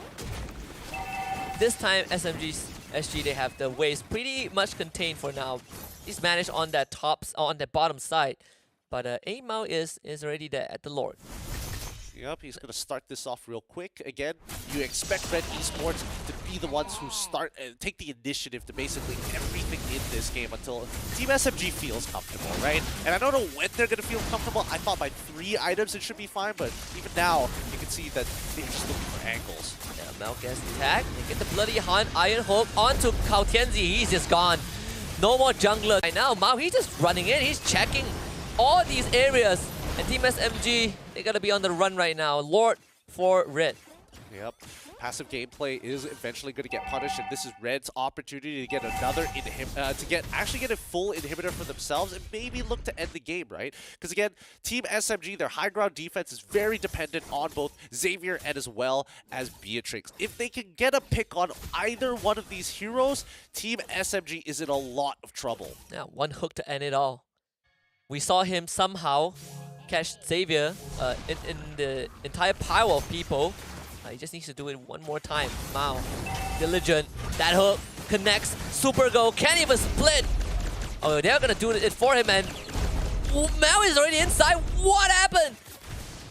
This time, SG, they have the waves pretty much contained for now. He's managed on that bottom side, but Amao is already there at the Lord. Yep, he's going to start this off real quick. Again, you expect Red eSports to be the ones who take the initiative to basically everything in this game until Team SMG feels comfortable, right? And I don't know when they're going to feel comfortable. I thought by 3 items it should be fine, but even now, you can see that they're just looking for angles. Yeah, Mao gets the tag. They get the Bloody Hunt, Iron Hook onto Kao Tianzi. He's just gone. No more jungler. Right now, Mao, he's just running in. He's checking all these areas. And Team SMG, they gotta be on the run right now. Lord for Red. Yep. Passive gameplay is eventually going to get punished, and this is Red's opportunity to get another actually get a full inhibitor for themselves and maybe look to end the game, right? Because again, Team SMG, their high ground defense is very dependent on both Xavier and as well as Beatrix. If they can get a pick on either one of these heroes, Team SMG is in a lot of trouble. Yeah, 1 hook to end it all. We saw him somehow catch Xavier in the entire pile of people. He just needs to do it one more time. Mao, diligent. That hook connects. Super Go can't even split. Oh, they're gonna do it for him, and Mao is already inside. What happened?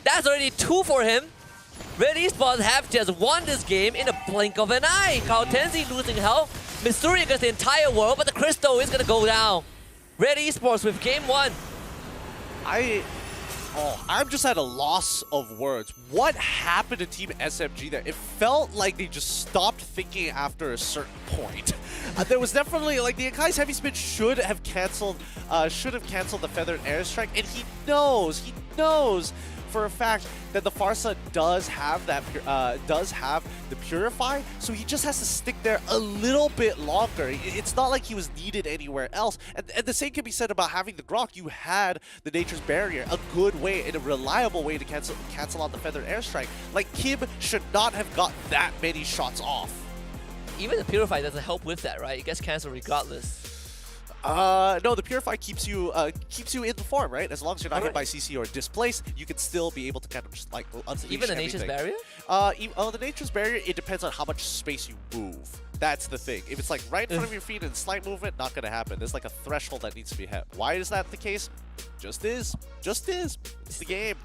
That's already 2 for him. Red eSports have just won this game in a blink of an eye. Kao Tenzi losing health. Missouri against the entire world, but the Crystal is gonna go down. Red eSports with game 1. I'm just at a loss of words. What happened to Team SMG there? It felt like they just stopped thinking after a certain point. There was definitely, like, the Akai's Heavy Spin should have canceled the Feathered Airstrike, and he knows for a fact that the Farsa does have the Purify, so he just has to stick there a little bit longer. It's not like he was needed anywhere else. And the same can be said about having the Grok. You had the Nature's Barrier, a good way and a reliable way to cancel out the Feathered Airstrike. Like, Kim should not have got that many shots off. Even the Purify doesn't help with that, right? It gets cancelled regardless. No, the Purify keeps you in the form, right? As long as you're not hit by CC or displace, you can still be able to kind of just like unleash even the Nature's Barrier? The Nature's Barrier, it depends on how much space you move. That's the thing. If it's like right in front of your feet and slight movement, not gonna happen. There's like a threshold that needs to be hit. Why is that the case? Just is. It's the game.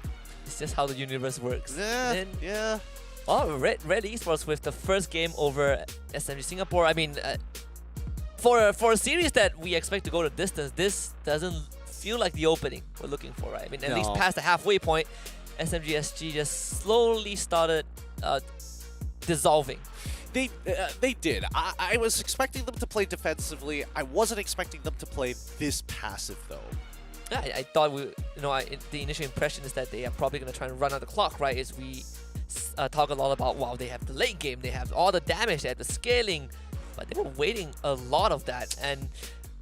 It's just how the universe works. Yeah. Oh, Red eSports with the first game over SMG Singapore. I mean, for a series that we expect to go the distance, this doesn't feel like the opening we're looking for, right? I mean, at least past the halfway point, SMG SG just slowly started dissolving. They did. I was expecting them to play defensively. I wasn't expecting them to play this passive, though. Yeah, I thought the initial impression is that they are probably going to try and run out the clock, right? As we talk a lot about, wow, they have the late game, they have all the damage, they have the scaling, but they were waiting a lot of that. And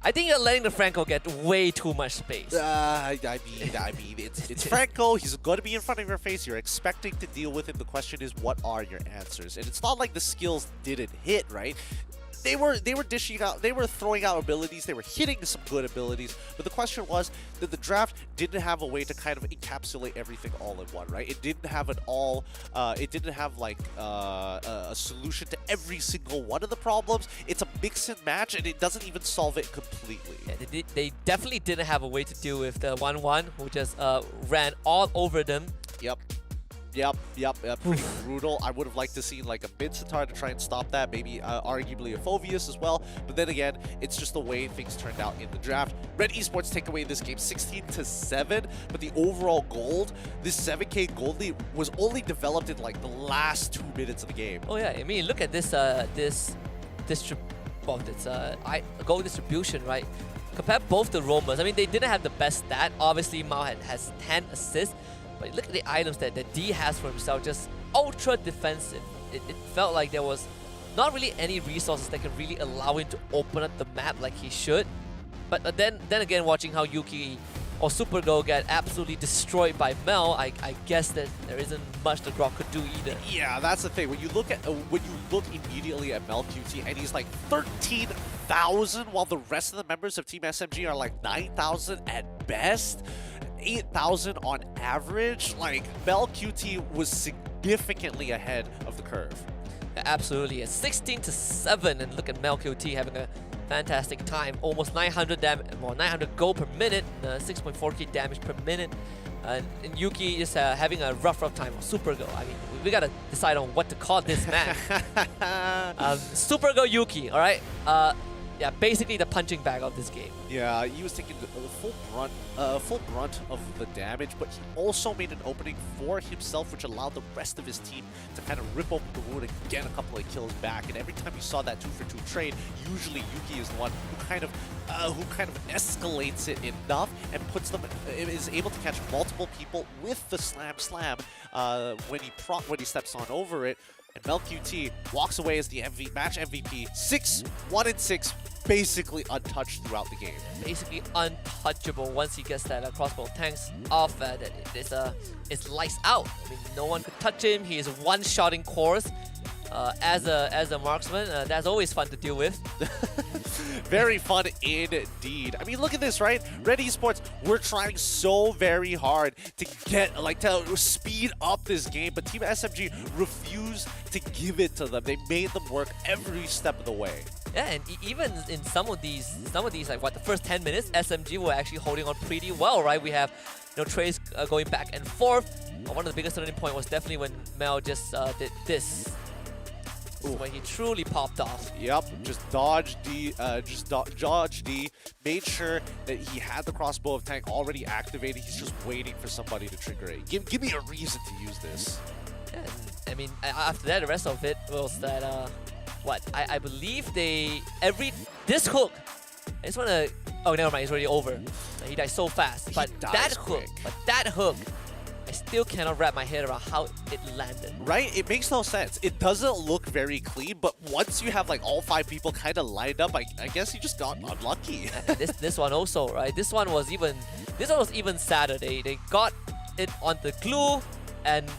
I think you're letting the Franco get way too much space. I mean, it's Franco. He's going to be in front of your face. You're expecting to deal with him. The question is, what are your answers? And it's not like the skills didn't hit, right? They were dishing out, they were throwing out abilities, they were hitting some good abilities, but the question was that the draft didn't have a way to kind of encapsulate everything all in one, right? It didn't have it didn't have like a solution to every single one of the problems. It's a mix and match, and it doesn't even solve it completely. Yeah, they definitely didn't have a way to deal with the 1-1 who just ran all over them. Yep, pretty brutal. I would have liked to see like a mid-Sitar to try and stop that, maybe arguably a Phoveus as well, but then again, it's just the way things turned out in the draft. Red eSports take away this game 16-7, but the overall gold, this 7K gold lead was only developed in like the last 2 minutes of the game. Oh yeah, I mean, look at this gold distribution, right? Compare both the roamers. I mean, they didn't have the best stat. Obviously, Mao has 10 assists. But look at the items that D has for himself, just ultra defensive. It felt like there was not really any resources that could really allow him to open up the map like he should. But then again, watching how Yuki or Supergo get absolutely destroyed by Mel, I guess that there isn't much the Grok could do either. Yeah, that's the thing. When you look immediately at Mel QT, and he's like 13,000, while the rest of the members of Team SMG are like 9,000 at best. 8,000 on average. Like, Mel QT was significantly ahead of the curve. Absolutely. It's 16-7, and look at Mel QT having a fantastic time. Almost 900 gold per minute, 6.4k damage per minute. And Yuki is having a rough time. Supergo. I mean, we gotta decide on what to call this man. Supergo Yuki, all right? Yeah, basically the punching bag of this game. Yeah, he was taking the full brunt of the damage, but he also made an opening for himself, which allowed the rest of his team to kind of rip open the wound and get a couple of kills back. And every time you saw that 2-for-2 trade, usually Yuki is the one who kind of escalates it enough and is able to catch multiple people with the slam when he steps on over it. And Mel QT walks away as the match MVP. 1-6, basically untouched throughout the game. Basically untouchable once he gets that crossbow tanks off. It's lights out. I mean, no one could touch him. He is one-shotting cores. As a marksman, that's always fun to deal with. Very fun indeed. I mean, look at this, right? Red eSports, we're trying so very hard to speed up this game, but Team SMG refused to give it to them. They made them work every step of the way. Yeah, and even in some of these, like the first 10 minutes, SMG were actually holding on pretty well, right? We have trades going back and forth. One of the biggest turning point was definitely when Mel just did this. When he truly popped off. Yep, just dodge D, dodge D, made sure that he had the crossbow of tank already activated. He's just waiting for somebody to trigger it. Give me a reason to use this. Yeah, I mean, after that, the rest of it was that, I believe this hook, I just want to, oh, never mind, it's already over. He died so fast. But that hook, I still cannot wrap my head around how it landed. Right? It makes no sense. It doesn't look very clean, but once you have like all 5 people kind of lined up, I guess you just got unlucky. this one also, right? This one was even sadder. They got it on the glue, and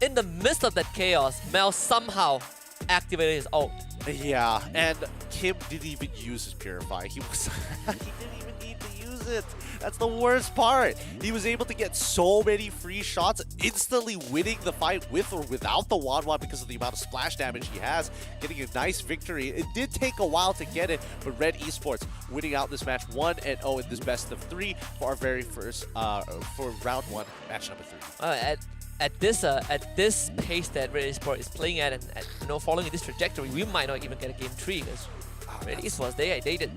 in the midst of that chaos, Mel somehow activated his ult. Yeah, and Kim didn't even use his Purify. He didn't even need to use it. That's the worst part. He was able to get so many free shots, instantly winning the fight with or without the Wanwan because of the amount of splash damage he has, getting a nice victory. It did take a while to get it, but Red eSports winning out this match 1-0 in this best of 3 for our very first, for round 1, match number 3. At this pace that Red eSports is playing at, and following this trajectory, we might not even get a game 3 because Red eSports, they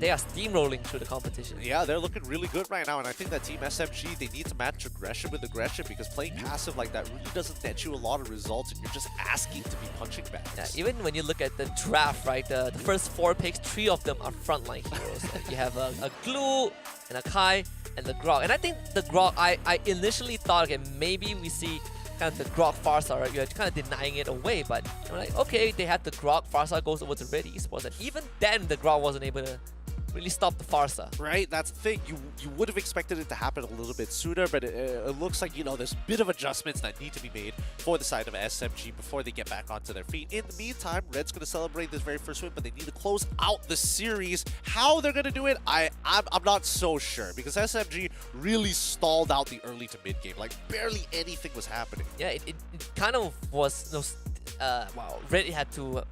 are steamrolling through the competition. Yeah, they're looking really good right now, and I think that Team SMG, they need to match aggression with aggression because playing passive like that really doesn't net you a lot of results, and you're just asking to be punching bags. Yeah, even when you look at the draft, right, the first 4 picks, 3 of them are frontline heroes. You have a Glue, and a Kai, and the Grok. And I think the Grok, I initially thought, okay, maybe we see kind of the Grok Farsa, right? You're kind of denying it away, but I'm like, okay, they had the Grok, Farsa goes over to Red eSports, and even then the Grok wasn't able to really stop the farsa. Right, that's the thing. You would have expected it to happen a little bit sooner, but it looks like, you know, there's a bit of adjustments that need to be made for the side of SMG before they get back onto their feet. In the meantime, Red's going to celebrate this very first win, but they need to close out the series. How they're going to do it, I'm not so sure, because SMG really stalled out the early to mid game. Like, barely anything was happening. Yeah, it kind of was, wow, Red had to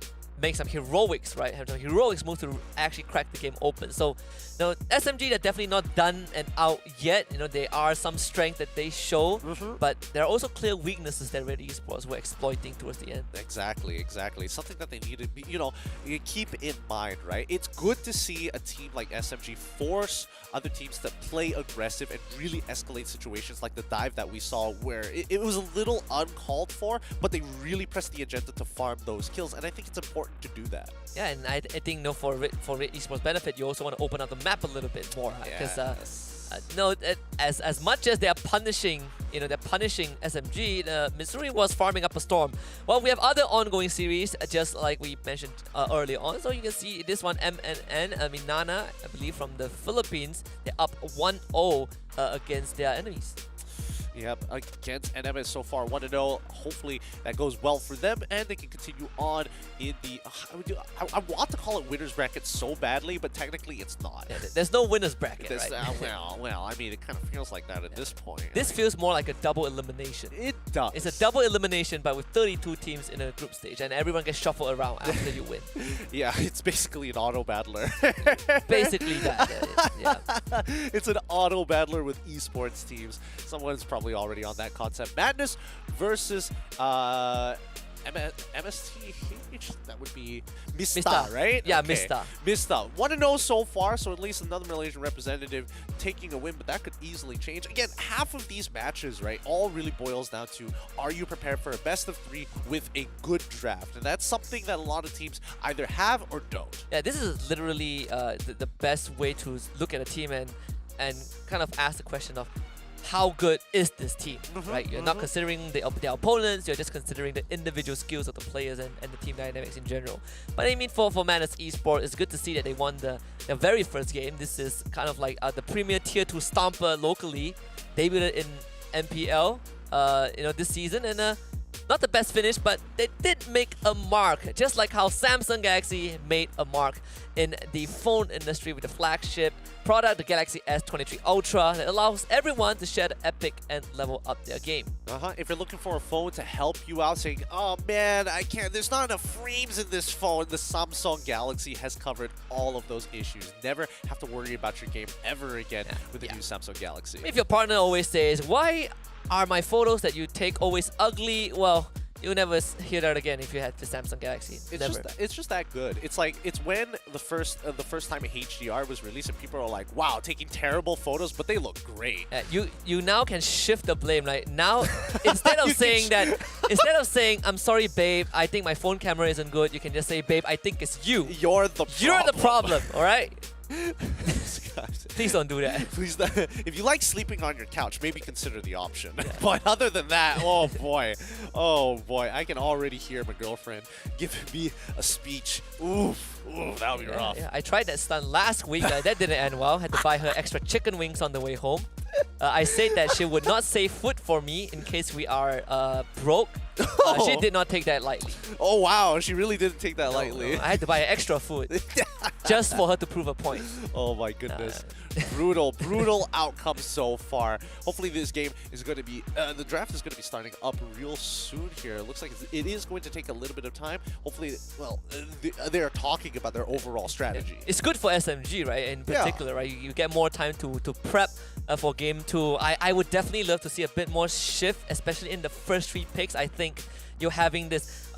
make some heroics, right? Have some heroics move to actually crack the game open. So, you know, SMG, they're definitely not done and out yet. You know, there are some strength that they show, but there are also clear weaknesses that Red eSports were exploiting towards the end. Exactly. Something that they need to be, you know, you keep in mind, right? It's good to see a team like SMG force other teams to play aggressive and really escalate situations like the dive that we saw, where it was a little uncalled for, but they really pressed the agenda to farm those kills, and I think it's important to do that. Yeah, and I think, you know, for Red eSports benefit, you also want to open up the map a little bit more, because no, as much as they're punishing, you know, they're punishing SMG, Missouri was farming up a storm. Well, we have other ongoing series, just like we mentioned earlier on. So you can see this one, MNN, Nana, I believe from the Philippines, they're up 1-0 against their enemies. Yep, against NMS so far 1-0. Hopefully that goes well for them and they can continue on in the... I want to call it winner's bracket so badly, but technically it's not. Yeah, there's no winner's bracket, right? Well, I mean, it kind of feels like that at this point. This feels more like a double elimination. It does. It's a double elimination, but with 32 teams in a group stage, and everyone gets shuffled around after you win. Yeah, it's basically an auto battler. Basically that, yeah. It's an auto battler with esports teams. Someone's probably already on that concept. Madness versus MSTH, that would be Mista, right? Yeah, okay. Mista. 1-0 so far, so at least another Malaysian representative taking a win, but that could easily change. Again, half of these matches, right, all really boils down to, are you prepared for a best of 3 with a good draft? And that's something that a lot of teams either have or don't. Yeah, this is literally the best way to look at a team and kind of ask the question of, how good is this team, right? You're not considering their opponents, you're just considering the individual skills of the players and the team dynamics in general. But I mean, for Madness eSports, it's good to see that they won their very first game. This is kind of like the premier tier 2 stomper locally, debuted in MPL, you know, this season, and not the best finish, but they did make a mark, just like how Samsung Galaxy made a mark in the phone industry with the flagship product, the Galaxy S23 Ultra, that allows everyone to share the epic and level up their game. If you're looking for a phone to help you out, saying, oh man, I can't, there's not enough frames in this phone, the Samsung Galaxy has covered all of those issues. Never have to worry about your game ever again with the new Samsung Galaxy. If your partner always says, why are my photos that you take always ugly? Well, you'll never hear that again if you had the Samsung Galaxy. It's just that good. It's like, it's when the first time HDR was released and people are like, wow, taking terrible photos, but they look great. You now can shift the blame. Like now, instead of saying I'm sorry, babe, I think my phone camera isn't good, you can just say, babe, I think it's you. You're the problem. All right. Please don't do that. Please don't. If you like sleeping on your couch, maybe consider the option. But other than that, oh boy, I can already hear my girlfriend giving me a speech. Oof, that would be rough. Yeah, I tried that stunt last week. That didn't end well. Had to buy her extra chicken wings on the way home. I said that she would not save food for me in case we are broke. She did not take that lightly. Oh wow, she really didn't take that lightly. No, I had to buy extra food just for her to prove a point. Oh my goodness. Brutal outcome so far. Hopefully this game is going to be, the draft is going to be starting up real soon here. It looks like it is going to take a little bit of time. Hopefully, well, they are talking about their overall strategy. It's good for SMG, right? In particular, right? You get more time to prep for game 2. I would definitely love to see a bit more shift, especially in the first 3 picks. I think you're having this,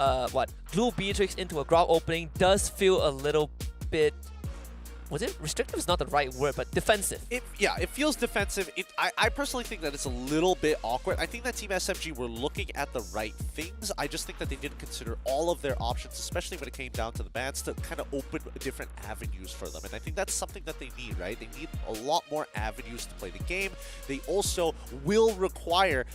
glue Beatrix into a ground opening does feel a little bit... Was it restrictive? Is not the right word, but defensive. It feels defensive. I personally think that it's a little bit awkward. I think that Team SMG were looking at the right things. I just think that they didn't consider all of their options, especially when it came down to the bans, to kind of open different avenues for them. And I think that's something that they need, right? They need a lot more avenues to play the game. They also will require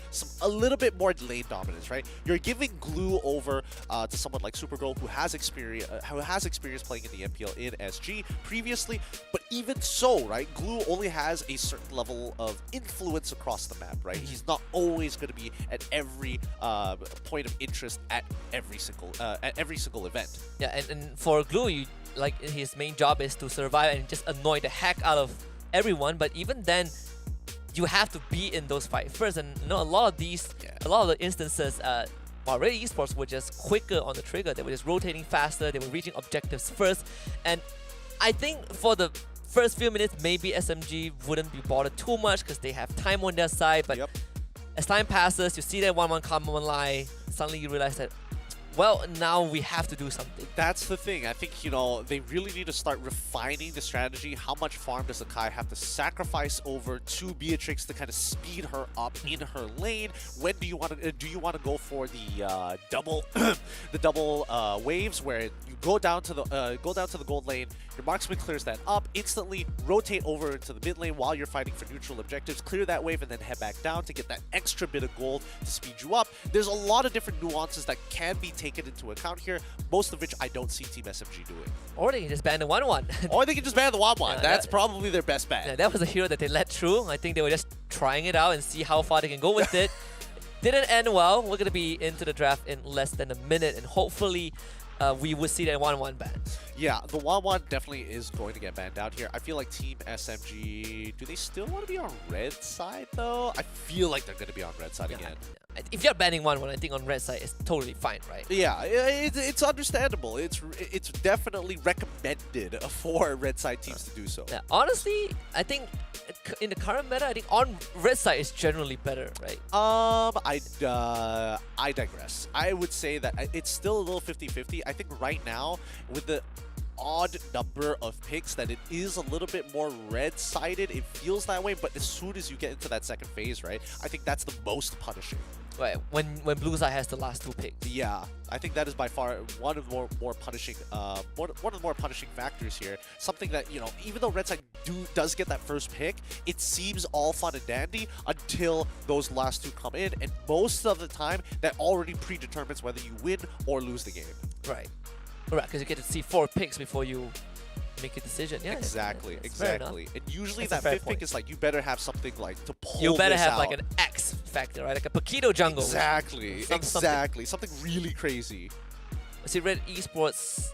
a little bit more lane dominance, right? You're giving glue over to someone like Supergirl, who has experience playing in the MPL in SG. Previously, honestly. But even so, right, Glue only has a certain level of influence across the map, right? He's not always going to be at every point of interest at every single event. Yeah, and for Glue, like his main job is to survive and just annoy the heck out of everyone. But even then, you have to be in those fights first. And a lot of the instances, Red eSports were just quicker on the trigger. They were just rotating faster. They were reaching objectives first. And I think for the first few minutes, maybe SMG wouldn't be bothered too much because they have time on their side. But as time passes, you see that 1-1 come online. Suddenly you realize that, well, now we have to do something. That's the thing. I think, they really need to start refining the strategy. How much farm does Akai have to sacrifice over to Beatrix to kind of speed her up in her lane? When do you want to go for the double waves where you go down to the gold lane, your marksman clears that up, instantly rotate over into the mid lane while you're fighting for neutral objectives, clear that wave, and then head back down to get that extra bit of gold to speed you up. There's a lot of different nuances that can be taken into account here, most of which I don't see Team SMG doing. Or they can just ban the 1-1. Or they can just ban the 1-1. That's probably their best bet. Yeah, that was a hero that they let through. I think they were just trying it out and see how far they can go with it. Didn't end well. We're going to be into the draft in less than a minute, and hopefully we would see that 1-1 ban. Yeah, the 1-1 definitely is going to get banned out here. I feel like Team SMG, do they still want to be on red side though? I feel like they're going to be on red side again. If you're banning 1-1, I think on red side it's totally fine, right? Yeah, it's understandable. It's definitely recommended for red side teams to do so. Yeah, honestly, I think in the current meta, I think on red side is generally better, right? I digress. I would say that it's still a little 50-50. I think right now, with the odd number of picks, that it is a little bit more red-sided. It feels that way, but as soon as you get into that second phase, right, I think that's the most punishing. Right, when blue side has the last 2 picks. Yeah, I think that is by far one of the more punishing factors here. Something that, even though red side does get that first pick, it seems all fun and dandy until those last 2 come in, and most of the time that already predetermines whether you win or lose the game. Right. Right, because you get to see 4 picks before you make a decision. Yeah, exactly. And usually that's that 5th pick is like, you better have something like to pull. You better this have out. like an X factor, right? Like a Paquito jungle. Exactly. Something really crazy. We see Red eSports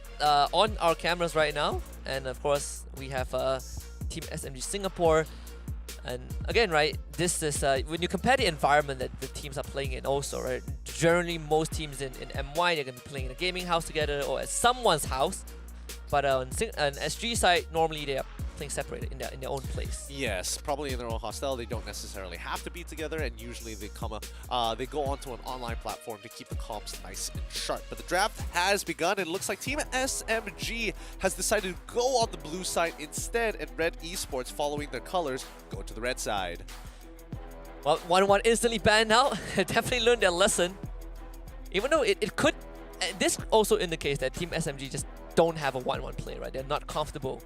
on our cameras right now, and of course we have Team SMG Singapore. And again, right, this is when you compare the environment that the teams are playing in also, right? Generally, most teams in MY, they're going to be playing in a gaming house together or at someone's house. But on SG side, normally they are playing separated in their own place. Yes, probably in their own hostel. They don't necessarily have to be together, and usually they go onto an online platform to keep the comps nice and sharp. But the draft has begun, and it looks like Team SMG has decided to go on the blue side instead, and Red eSports, following their colors, go to the red side. Well, 1-1 instantly banned now. Definitely learned their lesson. Even though it could... This also indicates that Team SMG just don't have a 1-1 play, right? They're not comfortable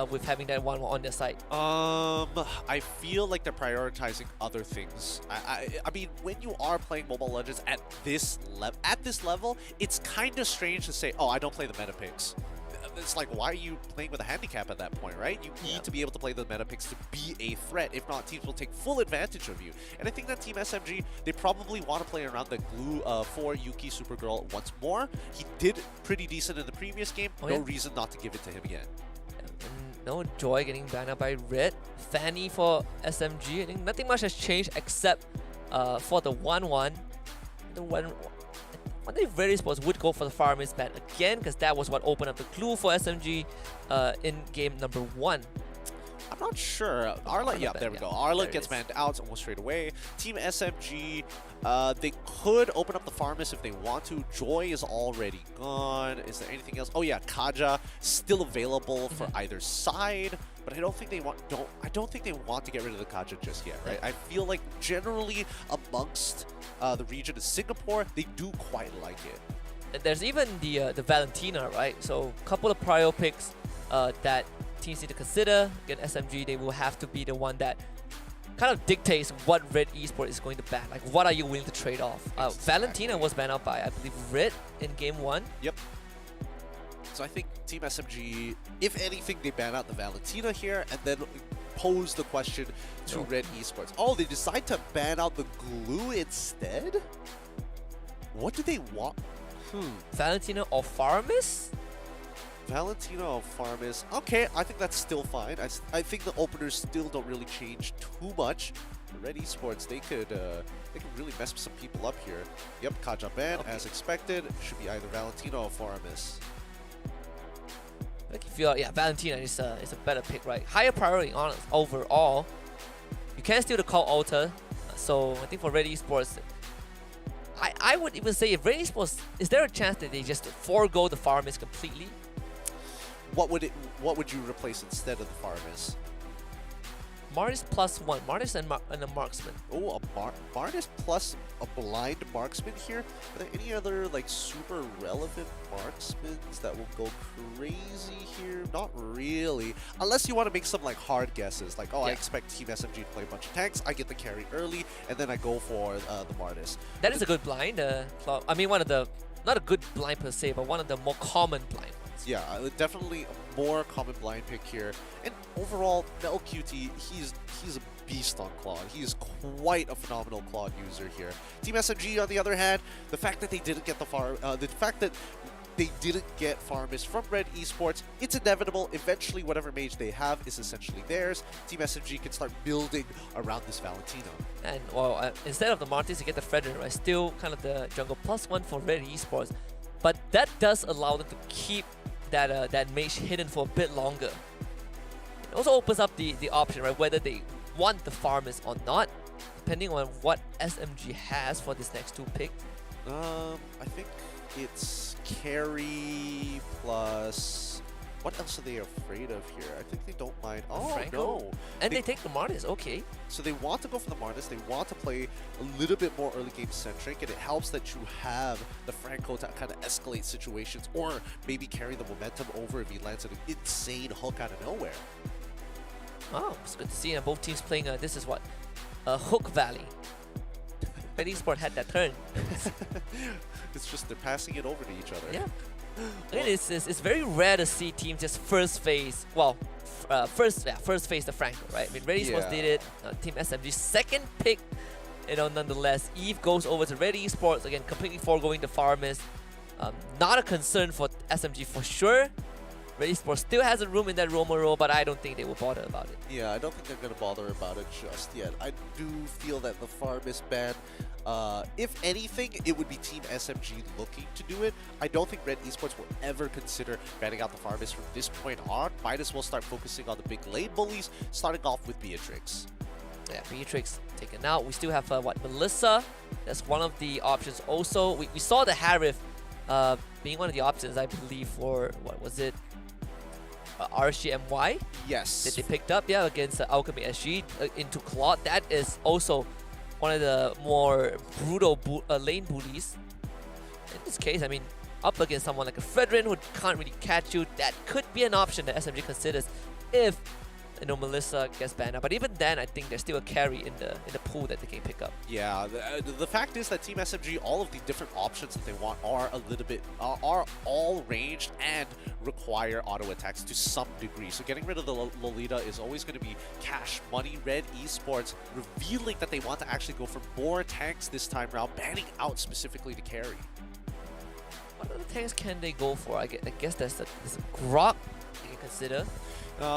with having that 1-1 on their side. I feel like they're prioritizing other things. I mean, when you are playing Mobile Legends at this level, it's kind of strange to say, oh, I don't play the meta picks. It's like, why are you playing with a handicap at that point, right? You need to be able to play the meta picks to be a threat. If not, teams will take full advantage of you. And I think that Team SMG, they probably want to play around the glue for Yuki Supergirl once more. He did pretty decent in the previous game. No reason not to give it to him again. No Joy getting banned out by Red. Fanny for SMG. I think nothing much has changed except for the 1-1. I think Red eSports would go for the Fire Mist ban again, because that was what opened up the clue for SMG in game number 1. I'm not sure. Arla, yeah, there we go. Arla gets banned out almost straight away. Team SMG, they could open up the Fire Mist if they want to. Joy is already gone. Is there anything else? Oh yeah, Kaja still available for either side, but I don't think they want to get rid of the Kaja just yet, right? I feel like generally amongst the region of Singapore, they do quite like it. There's even the Valentina, right? So a couple of prior picks that teams need to consider. Again, SMG, they will have to be the one that kind of dictates what Red eSports is going to ban. Like, what are you willing to trade off? Valentina was banned out by, I believe, Red in game 1. Yep. So I think Team SMG, if anything, they ban out the Valentina here and then pose the question to Red Esports. Oh, they decide to ban out the glue instead? What do they want? Valentina or Farmis? Valentina or Farmis. Okay, I think that's still fine. I think the openers still don't really change too much. Red Esports, they could really mess some people up here. Yep, Kaja ban as expected. Should be either Valentina or Farmis. Like if you're, Valentina is a better pick, right? Higher priority on overall. You can steal the call alter, so I think for Red Esports, I would even say if Red Esports, is there a chance that they just forego the Farmis completely? What would you replace instead of the Farmis? Martis +1, Martis and a marksman. Oh, Martis plus a blind marksman here? Are there any other like super relevant marksmen that will go crazy here? Not really. Unless you want to make some like hard guesses, like, I expect Team SMG to play a bunch of tanks, I get the carry early, and then I go for the Martis. That is a good blind. I mean, one of the, not a good blind per se, but one of the more common blind ones. Yeah, definitely a more common blind pick here. And overall, MelQT, he's a beast on Claude. He is quite a phenomenal Claude user here. Team SMG, on the other hand, the fact that they didn't get Farmis from Red Esports, it's inevitable. Eventually, whatever mage they have is essentially theirs. Team SMG can start building around this Valentino. And well, instead of the Martis, you get the Fredrin, right? Still kind of the jungle +1 for Red Esports, but that does allow them to keep that mage hidden for a bit longer. It also opens up the option, right, whether they want the Farmis or not, depending on what SMG has for this next two pick. I think it's carry plus... What else are they afraid of here? I think they don't mind... Oh, Franco? no. And they take the Martis, okay. So they want to go for the Martis. They want to play a little bit more early game centric, and it helps that you have the Franco to kind of escalate situations or maybe carry the momentum over if he lands an insane hook out of nowhere. Oh, it's good to see both teams playing, this is what? Hook Valley. Red Esports had that turn. It's just they're passing it over to each other. Yeah. It's very rare to see teams just first phase, first phase the Franco, right? I mean, Red Esports did it, Team SMG second pick, nonetheless. Eve goes over to Red Esports, again, completely foregoing the Farmis. Not a concern for SMG for sure. Red Esports still has a room in that Roma role, but I don't think they will bother about it. Yeah, I don't think they're going to bother about it just yet. I do feel that the Farmis ban, if anything, it would be Team SMG looking to do it. I don't think Red Esports will ever consider banning out the Farmis from this point on. Might as well start focusing on the big lane bullies, starting off with Beatrix. Yeah, Beatrix taken out. We still have, Melissa. That's one of the options also. We saw the Harith being one of the options, I believe, for, what was it? RCMY? Yes. That they picked up, against Alchemy SG into Claude. That is also one of the more brutal lane bullies. In this case, I mean, up against someone like a Fredrin who can't really catch you, that could be an option that SMG considers if Melissa gets banned out. But even then, I think there's still a carry in the pool that they can pick up. Yeah, the fact is that Team SMG, all of the different options that they want are a little bit, are all ranged and require auto attacks to some degree. So getting rid of the Lolita is always going to be cash money. Red Esports revealing that they want to actually go for more tanks this time around, banning out specifically to carry. What other tanks can they go for? I guess there's a Grok you can consider.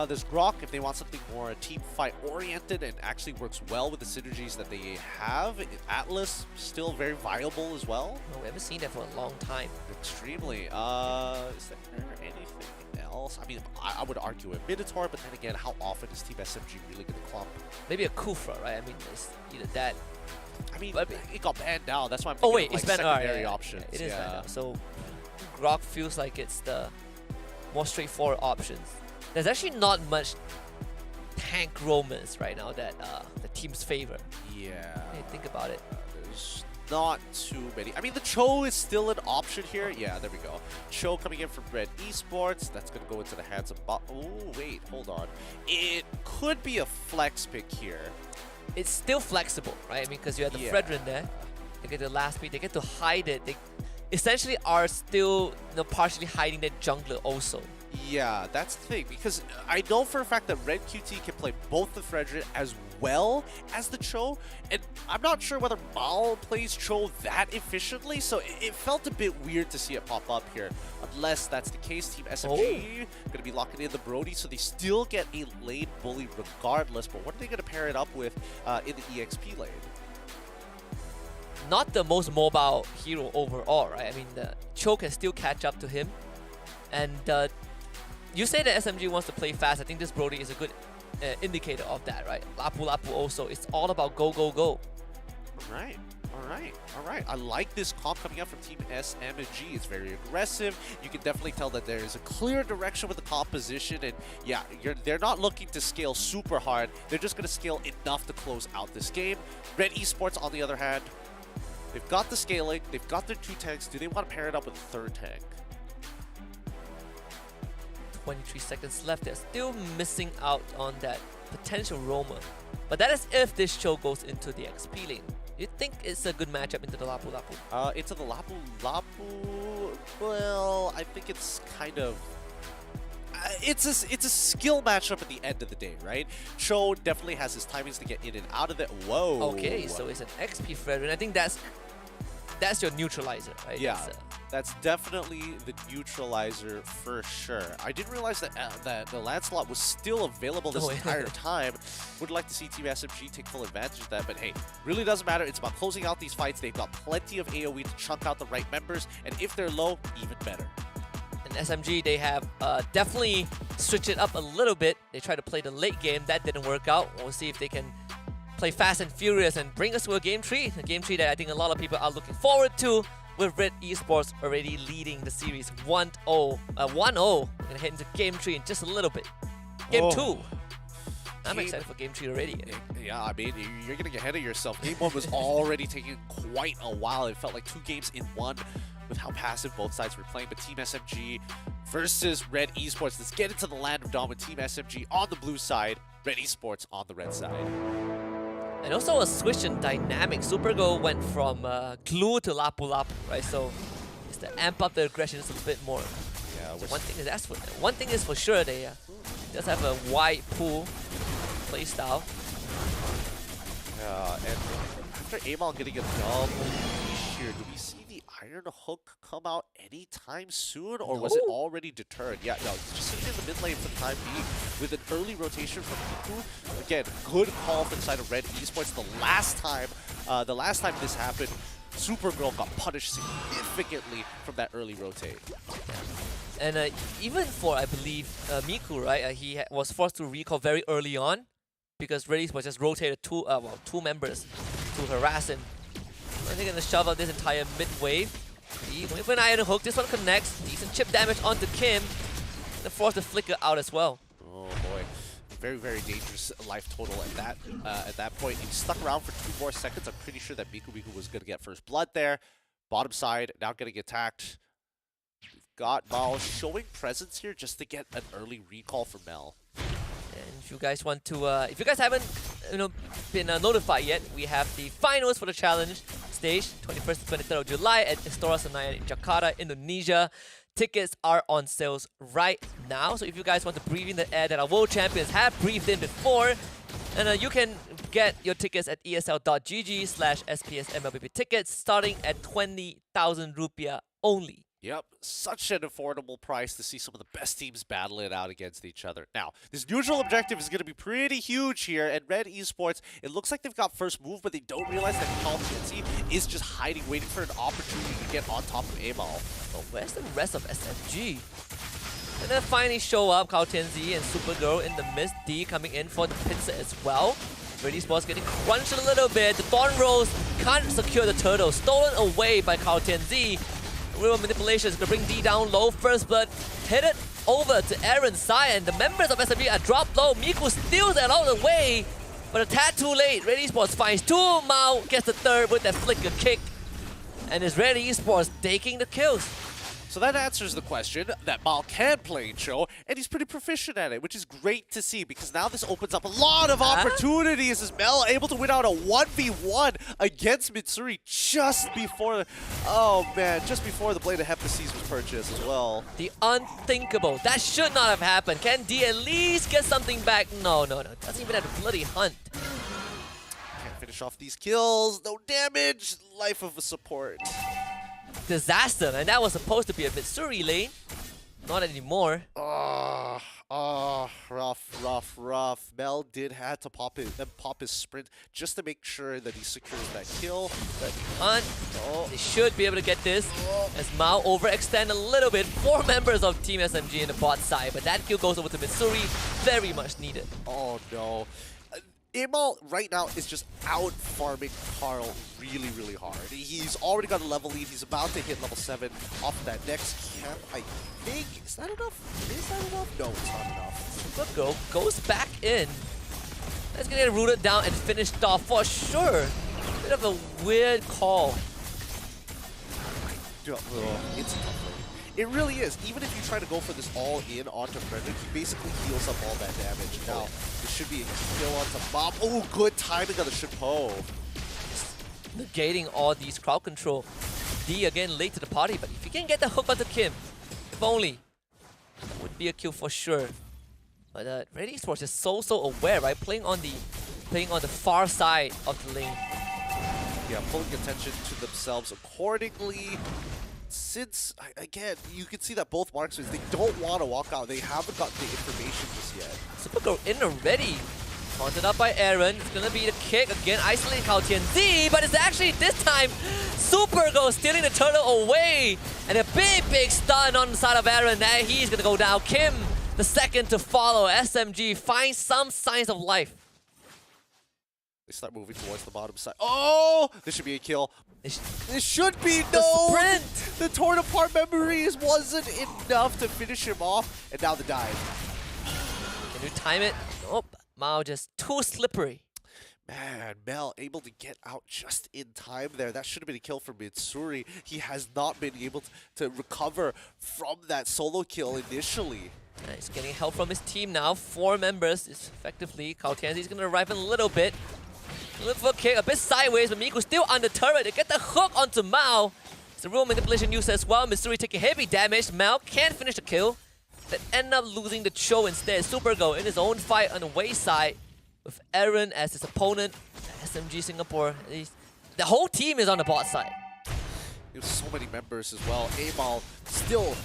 There's Grok if they want something more team fight oriented and actually works well with the synergies that they have. Atlas still very viable as well. No, we haven't seen that for a long time. Extremely. Is there anything else? I mean, I would argue a Minotaur, but then again, how often is Team SMG really going to clump? Maybe a Kufra, right? I mean, it's either that. I mean, it got banned now. That's why I'm thinking it's like banned. Secondary options. It is banned now. So Grok feels like it's the more straightforward options. There's actually not much tank romance right now that the teams favor. Yeah. Hey, think about it. There's not too many. I mean, the Cho is still an option here. Yeah, there we go. Cho coming in from Red Esports. That's going to go into the hands of... Oh, wait, hold on. It could be a flex pick here. It's still flexible, right? I mean, because you have the Fredrin there. They get the last pick. They get to hide it. essentially are still partially hiding their jungler also. Yeah, that's the thing, because I know for a fact that Red QT can play both the Frederick as well as the Cho, and I'm not sure whether Mal plays Cho that efficiently, so it felt a bit weird to see it pop up here. Unless that's the case, Team SMG going to be locking in the Brody, so they still get a lane bully regardless, but what are they going to pair it up with in the EXP lane? Not the most mobile hero overall, right? I mean, the Cho can still catch up to him, and you say that SMG wants to play fast. I think this Brody is a good indicator of that, right? Lapu Lapu also. It's all about go, go, go. All right. I like this comp coming up from Team SMG. It's very aggressive. You can definitely tell that there is a clear direction with the composition, and yeah, they're not looking to scale super hard. They're just going to scale enough to close out this game. Red eSports, on the other hand, they've got the scaling. They've got their 2 tanks. Do they want to pair it up with a 3rd tank? 23 seconds left. They're still missing out on that potential roamer. But that is if this Cho goes into the XP lane. You think it's a good matchup into the Lapu Lapu? Into the Lapu Lapu, well, I think it's kind of... it's a skill matchup at the end of the day, right? Cho definitely has his timings to get in and out of it. Whoa. Okay, so it's an XP Frederick. I think that's your neutralizer, right? Yeah, that's definitely the neutralizer for sure. I didn't realize that that the Lancelot was still available this entire time. Would like to see Team SMG take full advantage of that, but hey, really doesn't matter. It's about closing out these fights. They've got plenty of AoE to chunk out the right members, and if they're low, even better. And SMG, they have definitely switched it up a little bit. They tried to play the late game. That didn't work out. We'll see if they can play fast and furious and bring us to a game 3. A game 3 that I think a lot of people are looking forward to, with Red eSports already leading the series 1-0. 1-0. And head into game 3 in just a little bit. Game 2. I'm excited for game 3 already. Yeah, I mean, you're getting ahead of yourself. Game 1 was already taking quite a while. It felt like 2 games in 1 with how passive both sides were playing. But Team SMG versus Red eSports. Let's get into the land of Dom with Team SMG on the blue side, Red eSports on the red side. And also a switch in dynamic. Supergirl went from glue to Lapu Lapu, right? So it's to amp up the aggression just a bit more. Yeah. So one thing is for sure, they just have a wide pool playstyle. Yeah, and after Amal getting a double leash here, do we see the Iron Hook come out anytime soon, or was it already deterred? Yeah, no, just sitting in the mid lane for the time being with an early rotation from Miku. Again, good call from the side of Red eSports. The last time this happened, Supergirl got punished significantly from that early rotate. And even for, I believe, Miku, right? He was forced to recall very early on because Red eSports just rotated two members to harass him. I think they're gonna shove out this entire mid wave. Going for an Iron Hook. This one connects. Decent chip damage onto Kim. And force the flicker out as well. Oh boy. Very, very dangerous life total at that point. He stuck around for 2 more seconds. I'm pretty sure that Miku was gonna get first blood there. Bottom side, now getting attacked. We've got Mal showing presence here just to get an early recall from Mel. And if you guys want to, if you guys haven't, been notified yet, we have the finals for the challenge stage, 21st to 23rd of July at Istora Senayan in Jakarta, Indonesia. Tickets are on sales right now, so if you guys want to breathe in the air that our world champions have breathed in before, and you can get your tickets at esl.gg/SPS MLBB tickets, starting at 20,000 rupiah only. Yep, such an affordable price to see some of the best teams battle it out against each other. Now, this neutral objective is going to be pretty huge here, and Red eSports, it looks like they've got first move, but they don't realize that Kaltenzi is just hiding, waiting for an opportunity to get on top of Amal. But where's the rest of SMG? And then finally show up Kaltenzi and Supergirl in the mist. D coming in for the pincer as well. Red eSports getting crunched a little bit. The Thorn Rolls can't secure the turtle. Stolen away by Kaltenzi. Real manipulation is going to bring D down low. First blood headed over to Aaron's side, and the members of SMG are dropped low. Miku steals that all the way, but a tad too late. Red eSports finds 2. Mao gets the 3rd with that flicker kick, and it's Red eSports taking the kills. So that answers the question that Mal can play Cho, and he's pretty proficient at it, which is great to see because now this opens up a lot of opportunities as Mel able to win out a 1v1 against Mitsuri just before, oh man, just before the Blade of Hephaestus was purchased as well. The unthinkable. That should not have happened. Can D at least get something back? No. Doesn't even have a bloody hunt. Can't finish off these kills. No damage. Life of a support. Disaster, and that was supposed to be a Mitsuri lane. Not anymore. Rough. Mel did have to pop his sprint just to make sure that he secures that kill. But they should be able to get this as Mao overextend a little bit. 4 members of Team SMG in the bot side, but that kill goes over to Mitsuri. Very much needed. Oh no. Amal right now is just out farming Carl really hard. He's already got a level lead. He's about to hit level 7 off that next camp. I think, is that enough? Is that enough? No, it's not enough. Supergo goes back in. That's gonna get rooted down and finished off for sure. Bit of a weird call. It's a tough lane. It really is. Even if you try to go for this all-in onto Frederick, he basically heals up all that damage. Now, this should be a kill onto Bob. Oh, good timing on the Chapeau. Negating all these crowd control. D again late to the party, but if you can get the hook onto Kim, if only, that would be a kill for sure. But Red eSports is so aware, right? Playing on the far side of the lane. Yeah, pulling attention to themselves accordingly. Since, again, you can see that both marksmen, they don't want to walk out. They haven't got the information just yet. Supergirl in already. Taunted up by Aaron. It's going to be the kick again. Isolating Kao Tianzi, but it's actually this time Supergirl stealing the turtle away. And a big stun on the side of Aaron. Now he's going to go down. Kim, the second to follow. SMG finds some signs of life. They start moving towards the bottom side. Oh! This should be a kill. It should be, no! Sprint! The torn apart memories wasn't enough to finish him off, and now the dive. Can you time it? Nope. Mao just too slippery. Man, Mel able to get out just in time there. That should have been a kill for Mitsuri. He has not been able to recover from that solo kill initially. He's getting help from his team now. 4 members is effectively. Kao Tianzi's going to arrive in a little bit. Look for a kick, a bit sideways, but Miku still on the turret. They get the hook onto Mao. It's a real manipulation use as well. Mitsuri taking heavy damage. Mao can't finish the kill. Then end up losing the Cho instead. Supergo in his own fight on the way side with Aaron as his opponent. SMG Singapore. The whole team is on the bot side. There's so many members as well. Amal still,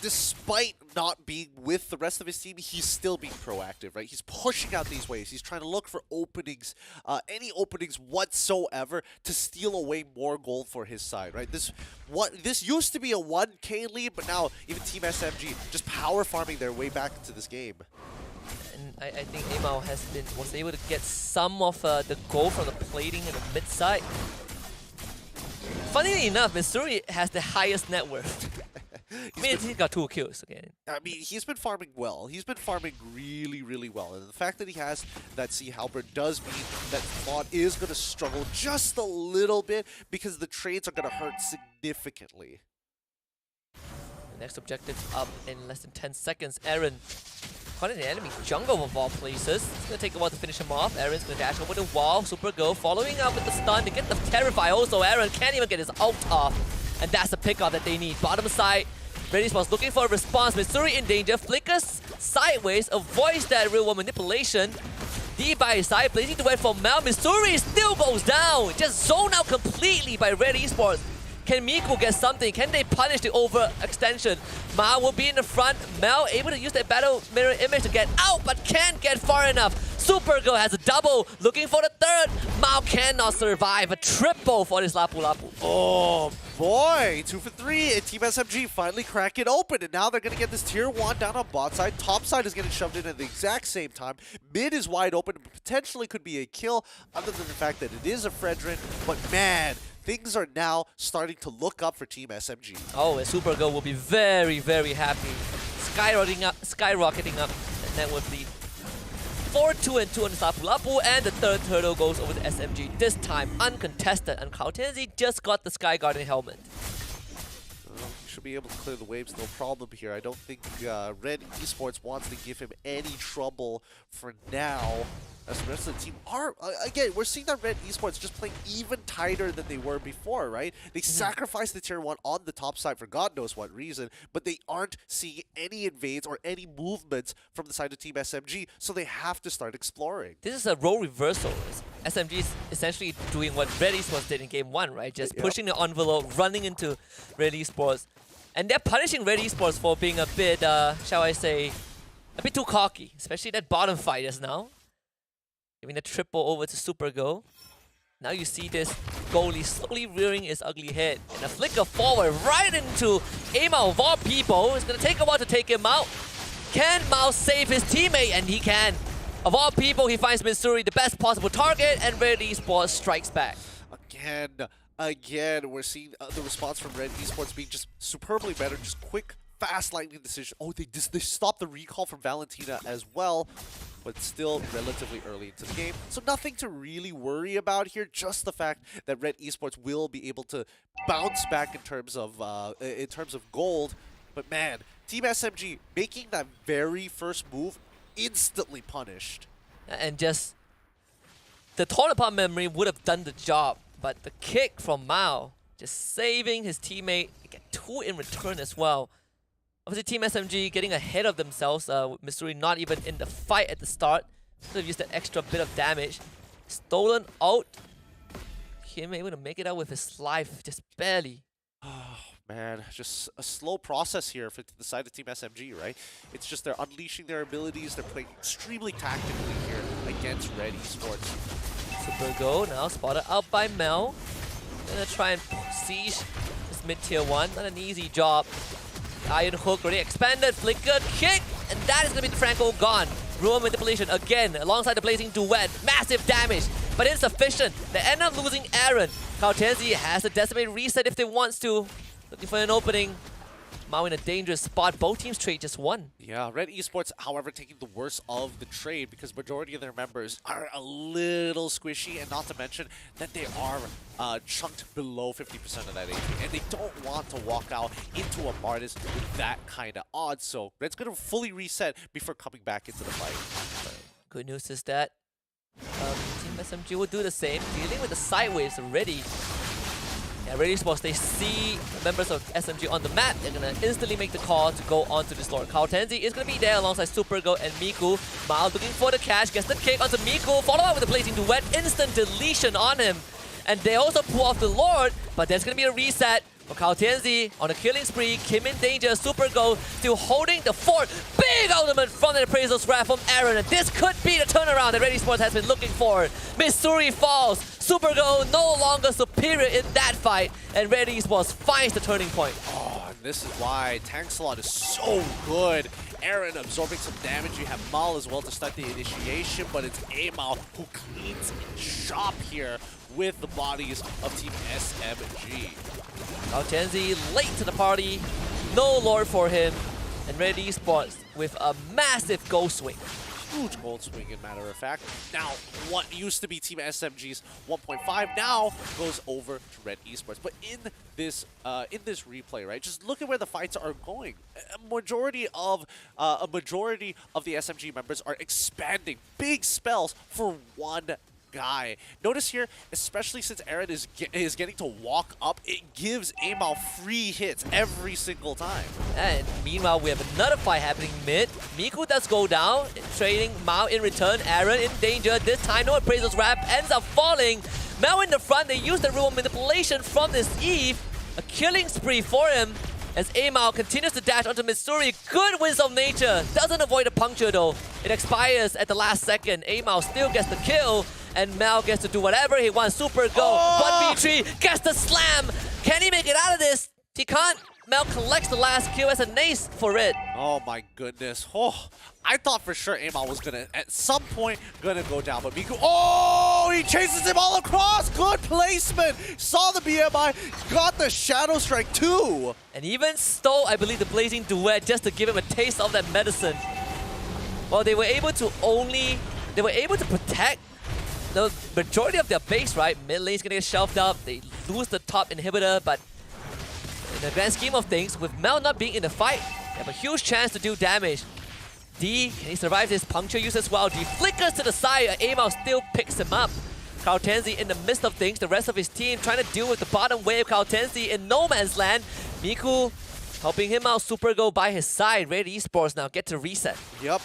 despite not being with the rest of his team, he's still being proactive, right? He's pushing out these waves. He's trying to look for openings, any openings whatsoever to steal away more gold for his side, right? This used to be a 1K lead, but now even Team SMG just power farming their way back into this game. And I think Amal was able to get some of the gold from the plating in the mid side. Funnily enough, Mitsuri has the highest net worth. He got 2 kills again. I mean, he's been farming well. He's been farming really well. And the fact that he has that Sea Halberd does mean that Claude is going to struggle just a little bit because the trades are going to hurt significantly. The next objective up in less than 10 seconds. Aaron caught in the enemy jungle of all places. It's going to take a while to finish him off. Aaron's going to dash over the wall. Supergirl following up with the stun to get the Terrify. Also, Aaron can't even get his ult off. And that's the pickup that they need. Bottom side, Red eSports looking for a response. Mitsuri in danger. Flickers sideways. Avoids that real world manipulation. D by his side. Blazing to wait for Mel. Mitsuri still goes down. Just zoned out completely by Red eSports. Can Miku get something? Can they punish the overextension? Mao will be in the front. Mel able to use that battle mirror image to get out, but can't get far enough. Supergirl has a double, looking for the third. Mao cannot survive. A triple for this Lapu Lapu. Oh boy, 2 for 3, and Team SMG finally crack it open, and now they're going to get this tier 1 down on bot side. Top side is getting shoved in at the exact same time. Mid is wide open, potentially could be a kill, other than the fact that it is a Fredrin, but man, things are now starting to look up for Team SMG. Oh, and Supergirl will be very happy. Skyrocketing up, and that would be 4-2-2 on the Lapu Lapu, and the third turtle goes over to SMG. This time uncontested, and Kao Tianzi just got the Sky Guardian helmet. should be able to clear the waves, no problem here. I don't think Red eSports wants to give him any trouble for now. As the rest of the team are, again, we're seeing that Red eSports just playing even tighter than they were before, right? They sacrificed the tier 1 on the top side for God knows what reason, but they aren't seeing any invades or any movements from the side of Team SMG, so they have to start exploring. This is a role reversal. SMG is essentially doing what Red eSports did in game 1, right? Just pushing the envelope, running into Red eSports. And they're punishing Red eSports for being a bit, shall I say, a bit too cocky, especially that bottom fight just now. Giving the triple over to Supergo. Now you see this goalie slowly rearing his ugly head. And a flicker forward right into Amao of all people. It's going to take a while to take him out. Can Mao save his teammate? And he can. Of all people, he finds Missouri the best possible target, and Red eSports strikes back. Again, we're seeing the response from Red eSports being just superbly better, just quick, fast lightning decision. Oh, they stopped the recall from Valentina as well, but still relatively early into the game. So nothing to really worry about here, just the fact that Red eSports will be able to bounce back in terms of gold. But man, Team SMG making that very first move instantly punished. And just the torn apart memory would have done the job, but the kick from Mao just saving his teammate, get 2 in return as well. Obviously, Team SMG getting ahead of themselves, with Missouri not even in the fight at the start. So they've used that extra bit of damage. Stolen out. Him able to make it out with his life, just barely. Oh man, just a slow process here for the side of Team SMG, right? It's just they're unleashing their abilities. They're playing extremely tactically here against Red eSports. Supergo now spotted out by Mel. Gonna try and siege this mid-tier 1. Not an easy job. Iron Hook already expanded, flicker, kick, and that is going to be the Franco gone. Ruin manipulation again, alongside the Blazing Duet. Massive damage, but insufficient. They end up losing Aaron. Kautenzi has a Decimate reset if they wants to. Looking for an opening. Mao in a dangerous spot. Both teams trade just 1. Yeah, Red eSports, however, taking the worst of the trade because majority of their members are a little squishy, and not to mention that they are chunked below 50% of that HP, and they don't want to walk out into a Martis with that kind of odds. So Red's going to fully reset before coming back into the fight. Good news is that Team SMG will do the same, dealing with the sideways already. Yeah, Red eSports, they see members of SMG on the map. They're going to instantly make the call to go on to this Lord. Kautenzi is going to be there alongside Supergo and Miku. Mao looking for the catch, gets the kick onto Miku, followed up with the Blazing Duet, instant deletion on him. And they also pull off the Lord, but there's going to be a reset for Kautenzi on a killing spree. Kim in danger, Supergo still holding the fort. Big ultimate from the appraisal's wrath from Aaron, and this could be the turnaround that Red eSports has been looking for. Missouri falls. Supergo no longer superior in that fight, and Red eSports finds the turning point. Oh, and this is why Tank Slot is so good. Aaron absorbing some damage. You have Mal as well to start the initiation, but it's Amal who cleans shop here with the bodies of Team SMG. Kautenzi late to the party, no Lord for him, and Red eSports with a massive goal swing. Huge gold swing, in matter of fact. Now, what used to be Team SMG's 1.5 now goes over to Red eSports. But in this replay, right, just look at where the fights are going. A majority of the SMG members are expanding big spells for one guy. Notice here, especially since Aaron is getting to walk up, it gives Amal free hits every single time. And meanwhile, we have another fight happening mid. Miku does go down, trading Mao in return. Aaron in danger. This time, no appraisal's wrap ends up falling. Mao in the front, they use the rule of manipulation from this Eve. A killing spree for him as Amal continues to dash onto Missouri. Good Winds of Nature. Doesn't avoid a puncture though. It expires at the last second. Amal still gets the kill, and Mal gets to do whatever he wants. Super go. 1v3. Gets the slam. Can he make it out of this? He can't. Mal collects the last kill as an ace for it. Oh my goodness. Oh, I thought for sure Amal was gonna, at some point, gonna go down, but Miku, oh, he chases him all across. Good placement. Saw the BMI, got the Shadow Strike too. And even stole, I believe, the Blazing Duet just to give him a taste of that medicine. Well, they were able to protect the majority of their base, right? Mid lane's gonna get shelved up. They lose the top inhibitor, but in the grand scheme of things, with Mel not being in the fight, they have a huge chance to do damage. D, can he survive this puncture use as well? D flickers to the side, Amao still picks him up. Kautenzi in the midst of things, the rest of his team trying to deal with the bottom wave. Kautenzi in no man's land. Miku helping him out, Super Go by his side. Red eSports now get to reset. Yep,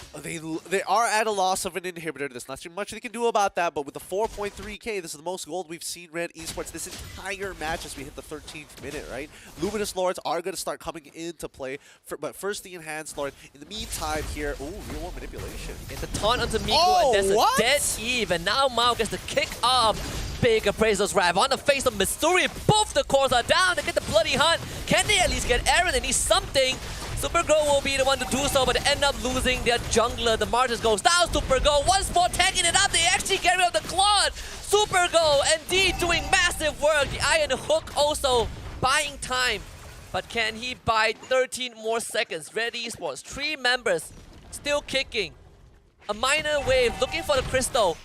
they are at a loss of an inhibitor. There's not too much they can do about that, but with the 4.3k, this is the most gold we've seen Red eSports this entire match as we hit the 13th minute, right? Luminous Lords are going to start coming into play, but first the Enhanced Lord. In the meantime here, ooh, real world manipulation. Get the taunt onto Miku, and there's a dead Eve, and now Mao gets the kick off. Big appraisals Rav on the face of Missouri. Both the cores are down. They get the bloody hunt. Can they at least get Aaron? They need something. Supergirl will be the one to do so, but they end up losing their jungler. The Martyrs goes down. Supergirl once more tagging it up. They actually get rid of the Claude. Supergirl and D doing massive work. The Iron Hook also buying time. But can he buy 13 more seconds? Red eSports, 3 members still kicking. A minor wave looking for the crystal.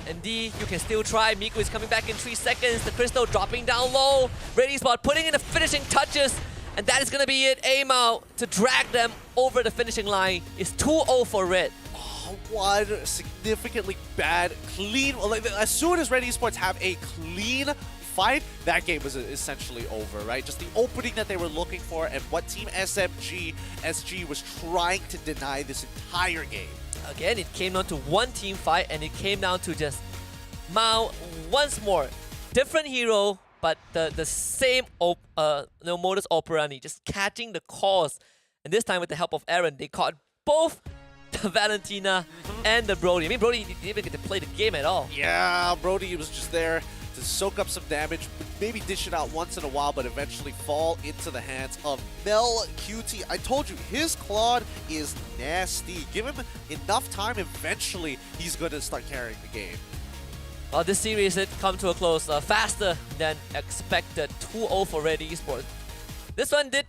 And D, you can still try. Miku is coming back in 3 seconds. The crystal dropping down low. Red eSports putting in the finishing touches. And that is going to be it. Amao to drag them over the finishing line. It's 2-0 for Red. Oh, one significantly bad, clean. Like, as soon as Red eSports have a clean fight, that game was essentially over, right? Just the opening that they were looking for and what Team SG was trying to deny this entire game. Again, it came down to one team fight, and it came down to just Mao once more. Different hero, but the same modus operandi, just catching the calls. And this time with the help of Aaron, they caught both the Valentina and the Brody. I mean, Brody didn't even get to play the game at all. Yeah, Brody was just there to soak up some damage, maybe dish it out once in a while, but eventually fall into the hands of Mel QT. I told you, his Claude is nasty. Give him enough time, eventually he's going to start carrying the game. Well, this series had come to a close faster than expected. 2-0 for Red eSports. This one did,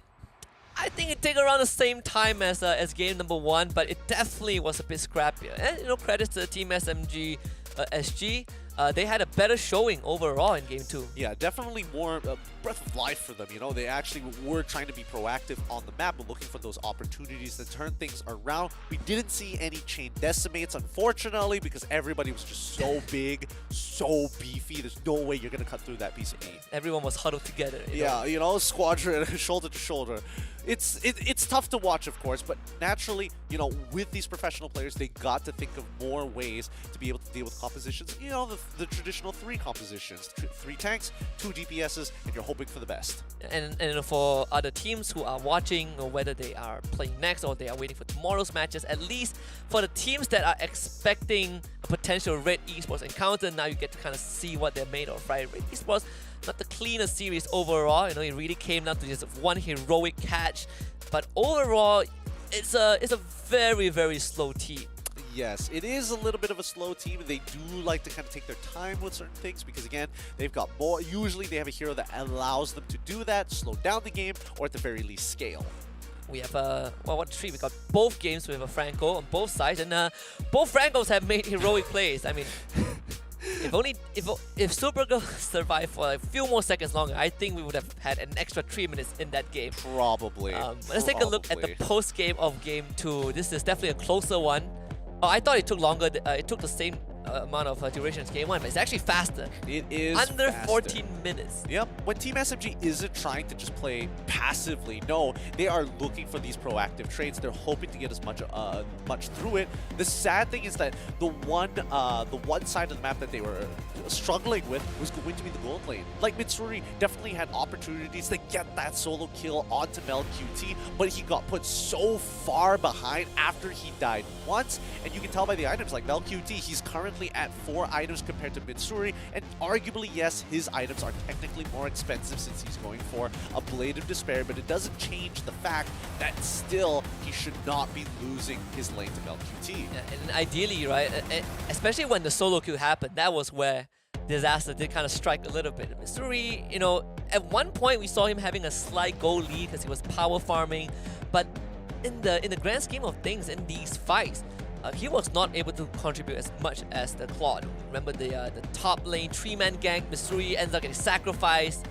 I think it took around the same time as game number 1, but it definitely was a bit scrappier. And, you know, credits to Team SMG SG. They had a better showing overall in game 2. Yeah, definitely more breath of life for them. You know, they actually were trying to be proactive on the map and looking for those opportunities to turn things around. We didn't see any chain decimates, unfortunately, because everybody was just so big, so beefy. There's no way you're going to cut through that piece of meat. Everyone was huddled together. You know, squadron, shoulder to shoulder. It's tough to watch, of course, but naturally, you know, with these professional players, they got to think of more ways to be able to deal with compositions. You know, the traditional 3 compositions, 3 tanks, 2 DPSs, and you're hoping for the best. And for other teams who are watching, or whether they are playing next or they are waiting for tomorrow's matches, at least for the teams that are expecting a potential Red eSports encounter, now you get to kind of see what they're made of, right? Red eSports, not the cleanest series overall. You know, it really came down to just one heroic catch, but overall, it's a very, very slow team. Yes, it is a little bit of a slow team. They do like to kind of take their time with certain things because, again, they've got more. Usually they have a hero that allows them to do that, slow down the game, or at the very least scale. We have we got both games with a Franco on both sides, and both Francos have made heroic plays. I mean, if Supergirl survived for a few more seconds longer, I think we would have had an extra 3 minutes in that game. Probably. Let's take a look at the post game of game 2. This is definitely a closer one. Oh, I thought it took longer. It took the same amount of duration as game 1, but it's actually faster. It is under faster. 14 minutes. Yep. When Team SMG isn't trying to just play passively, no, they are looking for these proactive trades. They're hoping to get as much through it. The sad thing is that the one side of the map that they were struggling with was going to be the gold lane. Like, Mitsuri definitely had opportunities to get that solo kill onto Mel QT, but he got put so far behind after he died once, and you can tell by the items, like Mel QT, he's currently at 4 items compared to Mitsuri, and arguably, yes, his items are technically more expensive since he's going for a Blade of Despair, but it doesn't change the fact that still he should not be losing his lane to Mel QT. Yeah, and ideally, right, especially when the solo kill happened, that was where disaster did kind of strike a little bit. Mitsuri, you know, at one point we saw him having a slight gold lead because he was power farming, but in the grand scheme of things, in these fights, he was not able to contribute as much as the Claude. Remember the top lane 3-man gank, Mitsuri ends up getting sacrificed.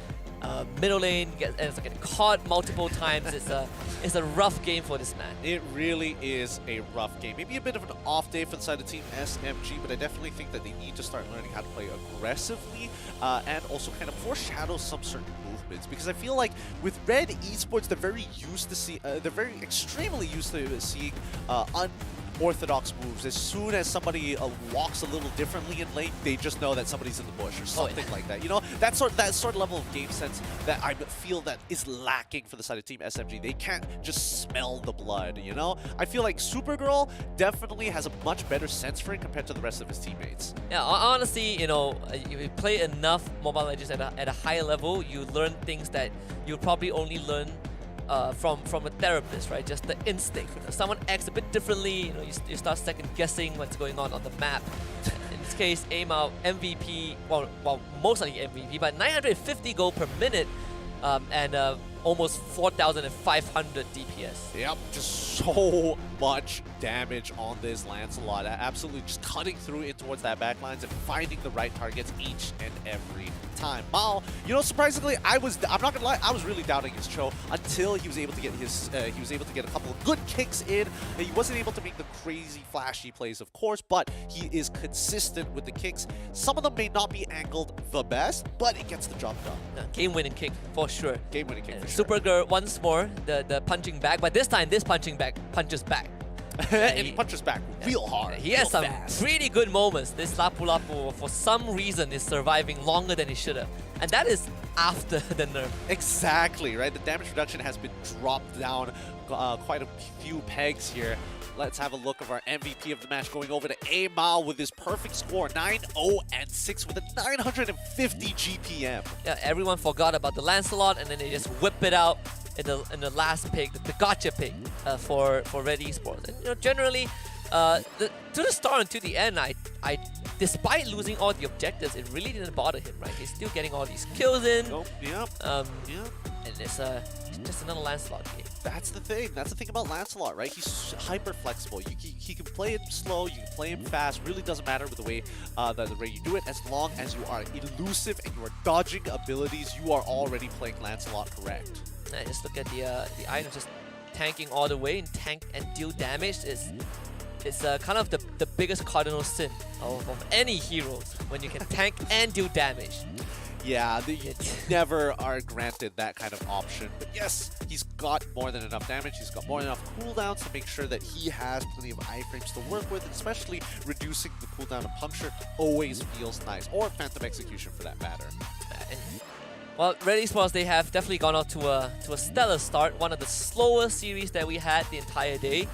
middle lane, ends up getting caught multiple times. It's a rough game for this man. It really is a rough game. Maybe a bit of an off day for the side of Team SMG, but I definitely think that they need to start learning how to play aggressively and also kind of foreshadow some certain movements. Because I feel like with Red eSports, they're very used to see, they're very extremely used to seeing unorthodox moves. As soon as somebody walks a little differently in lane, they just know that somebody's in the bush or something like that. You know, that sort of level of game sense that I feel that is lacking for the side of Team SMG. They can't just smell the blood, you know? I feel like Supergirl definitely has a much better sense for it compared to the rest of his teammates. Yeah, honestly, you know, if you play enough Mobile Legends at a high level, you learn things that you probably only learn from a therapist, right? Just the instinct. You know, someone acts a bit differently, you know, you start second guessing what's going on the map. In this case, aim out MVP, well, mostly MVP, but 950 gold per minute and almost 4,500 DPS. Yep, just so much damage on this Lancelot. Absolutely just cutting through in towards that backlines and finding the right targets each and every time. Mao, you know, surprisingly, I'm not gonna lie, I was really doubting his Cho until he was able to get a couple of good kicks in. He wasn't able to make the crazy flashy plays, of course, but he is consistent with the kicks. Some of them may not be angled the best, but it gets the job done. Game-winning kick for sure. Game-winning kick. Supergirl once more, the punching back, but this time this punching back punches back. And he punches back real hard. He has some pretty good moments. This Lapu Lapu, for some reason, is surviving longer than he should have. And that is after the nerf. Exactly, right? The damage reduction has been dropped down quite a few pegs here. Let's have a look of our MVP of the match going over to Amal with his perfect score, 9-0-6 with a 950 GPM. Yeah, everyone forgot about the Lancelot and then they just whip it out in the last pick, the gotcha pick for Red eSports. And you know, generally, to the start and to the end, I despite losing all the objectives, it really didn't bother him, right? He's still getting all these kills in. Oh, yep. And it's just another Lancelot game. That's the thing. That's the thing about Lancelot, right? He's hyper flexible. He can play him slow, you can play him fast. Really doesn't matter with the way you do it, as long as you are elusive and you are dodging abilities. You are already playing Lancelot correct. And just look at the item just tanking all the way and tank and deal damage is kind of the biggest cardinal sin of any heroes when you can tank and do damage. Yeah, you never are granted that kind of option. But yes, he's got more than enough damage. He's got more than enough cooldowns to make sure that he has plenty of iframes to work with, and especially reducing the cooldown of Puncture always feels nice, or Phantom Execution for that matter. Well, Red eSports, they have definitely gone out to a stellar start. One of the slower series that we had the entire day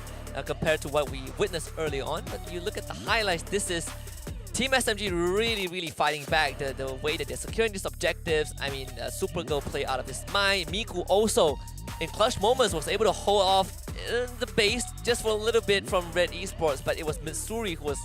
compared to what we witnessed early on. But you look at the highlights, this is Team SMG really fighting back the way that they're securing these objectives. I mean, Supergirl played out of his mind. Miku also, in clutch moments, was able to hold off the base just for a little bit from Red eSports, but it was Mitsuri who was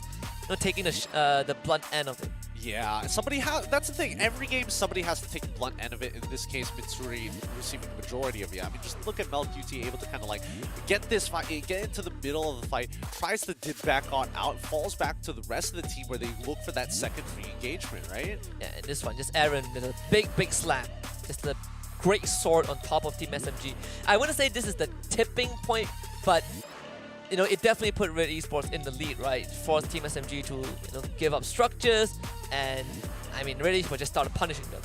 taking the blunt end of it. Yeah, that's the thing. Every game, somebody has to take the blunt end of it. In this case, Mitsuri receiving the majority of it. I mean, just look at MLBB able to kind of like get this fight, get into the middle of the fight, tries to dip back on out, falls back to the rest of the team where they look for that second re-engagement, right? Yeah, and this one, just Aaron with a big slam. Just a great sword on top of Team SMG. I wouldn't say this is the tipping point, but you know, it definitely put Red eSports in the lead, right? Forced Team SMG to give up structures, and I mean, Red eSports just started punishing them.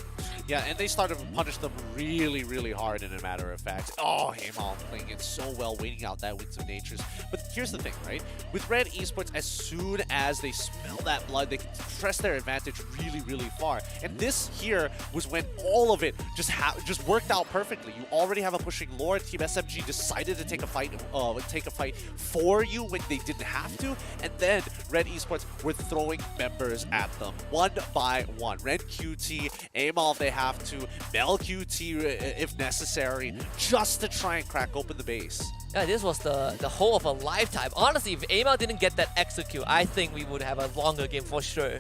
Yeah, and they started to punish them really hard, in a matter of fact. Oh, Haymal playing it so well, waiting out that Winds of Natures. But here's the thing, right? With Red eSports, as soon as they smell that blood, they can press their advantage really far. And this here was when all of it just worked out perfectly. You already have a pushing lore. Team SMG decided to take a fight for you when they didn't have to, and then Red eSports were throwing members at them one by one. Red QT, Amal if they have to, Mel QT if necessary, just to try and crack open the base. Yeah, this was the whole of a lifetime. Honestly, if Amal didn't get that execute, I think we would have a longer game for sure.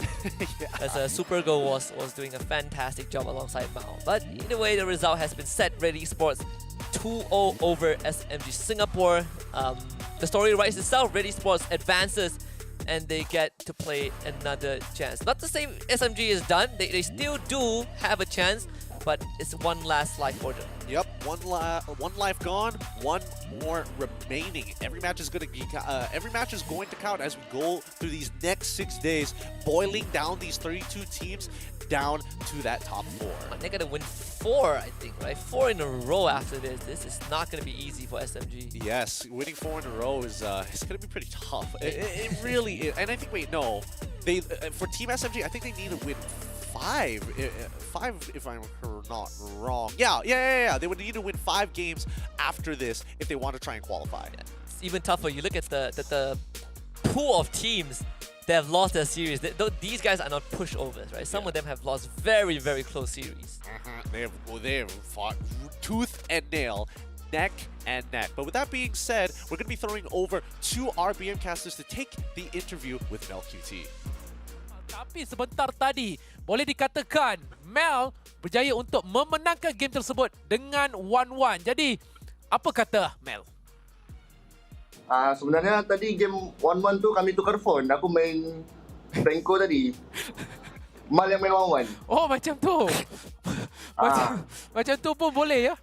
As Supergirl was doing a fantastic job alongside Mao. But either way, the result has been set. Red eSports 2-0 over SMG Singapore. The story writes itself. Red eSports advances and they get to play another chance. Not to say SMG is done, they still do have a chance, but it's one last life for them. Yep, one life gone, one more remaining. Every match is going to count as we go through these next 6 days, boiling down these 32 teams down to that top 4. They're gonna win 4, I think, right? 4 in a row after this. This is not gonna be easy for SMG. Yes, winning 4 in a row is it's gonna be pretty tough. It really is. And I think, wait, no, they for Team SMG, I think they need to win 5 if I'm not wrong. Yeah. They would need to win 5 games after this if they want to try and qualify. Yeah. It's even tougher. You look at the pool of teams that have lost their series. These guys are not pushovers, right? Some of them have lost very, very close series. They have fought tooth and nail, neck and neck. But with that being said, we're going to be throwing over to our BM casters to take the interview with Mel QT. Tapi sebentar tadi, boleh dikatakan Mel berjaya untuk memenangkan game tersebut dengan 1-1. Jadi, apa kata Mel? Sebenarnya tadi game 1-1 tu kami tukar phone. Aku main Franco tadi. Mal yang main 1-1. Oh, macam tu. Macam tu pun boleh ya?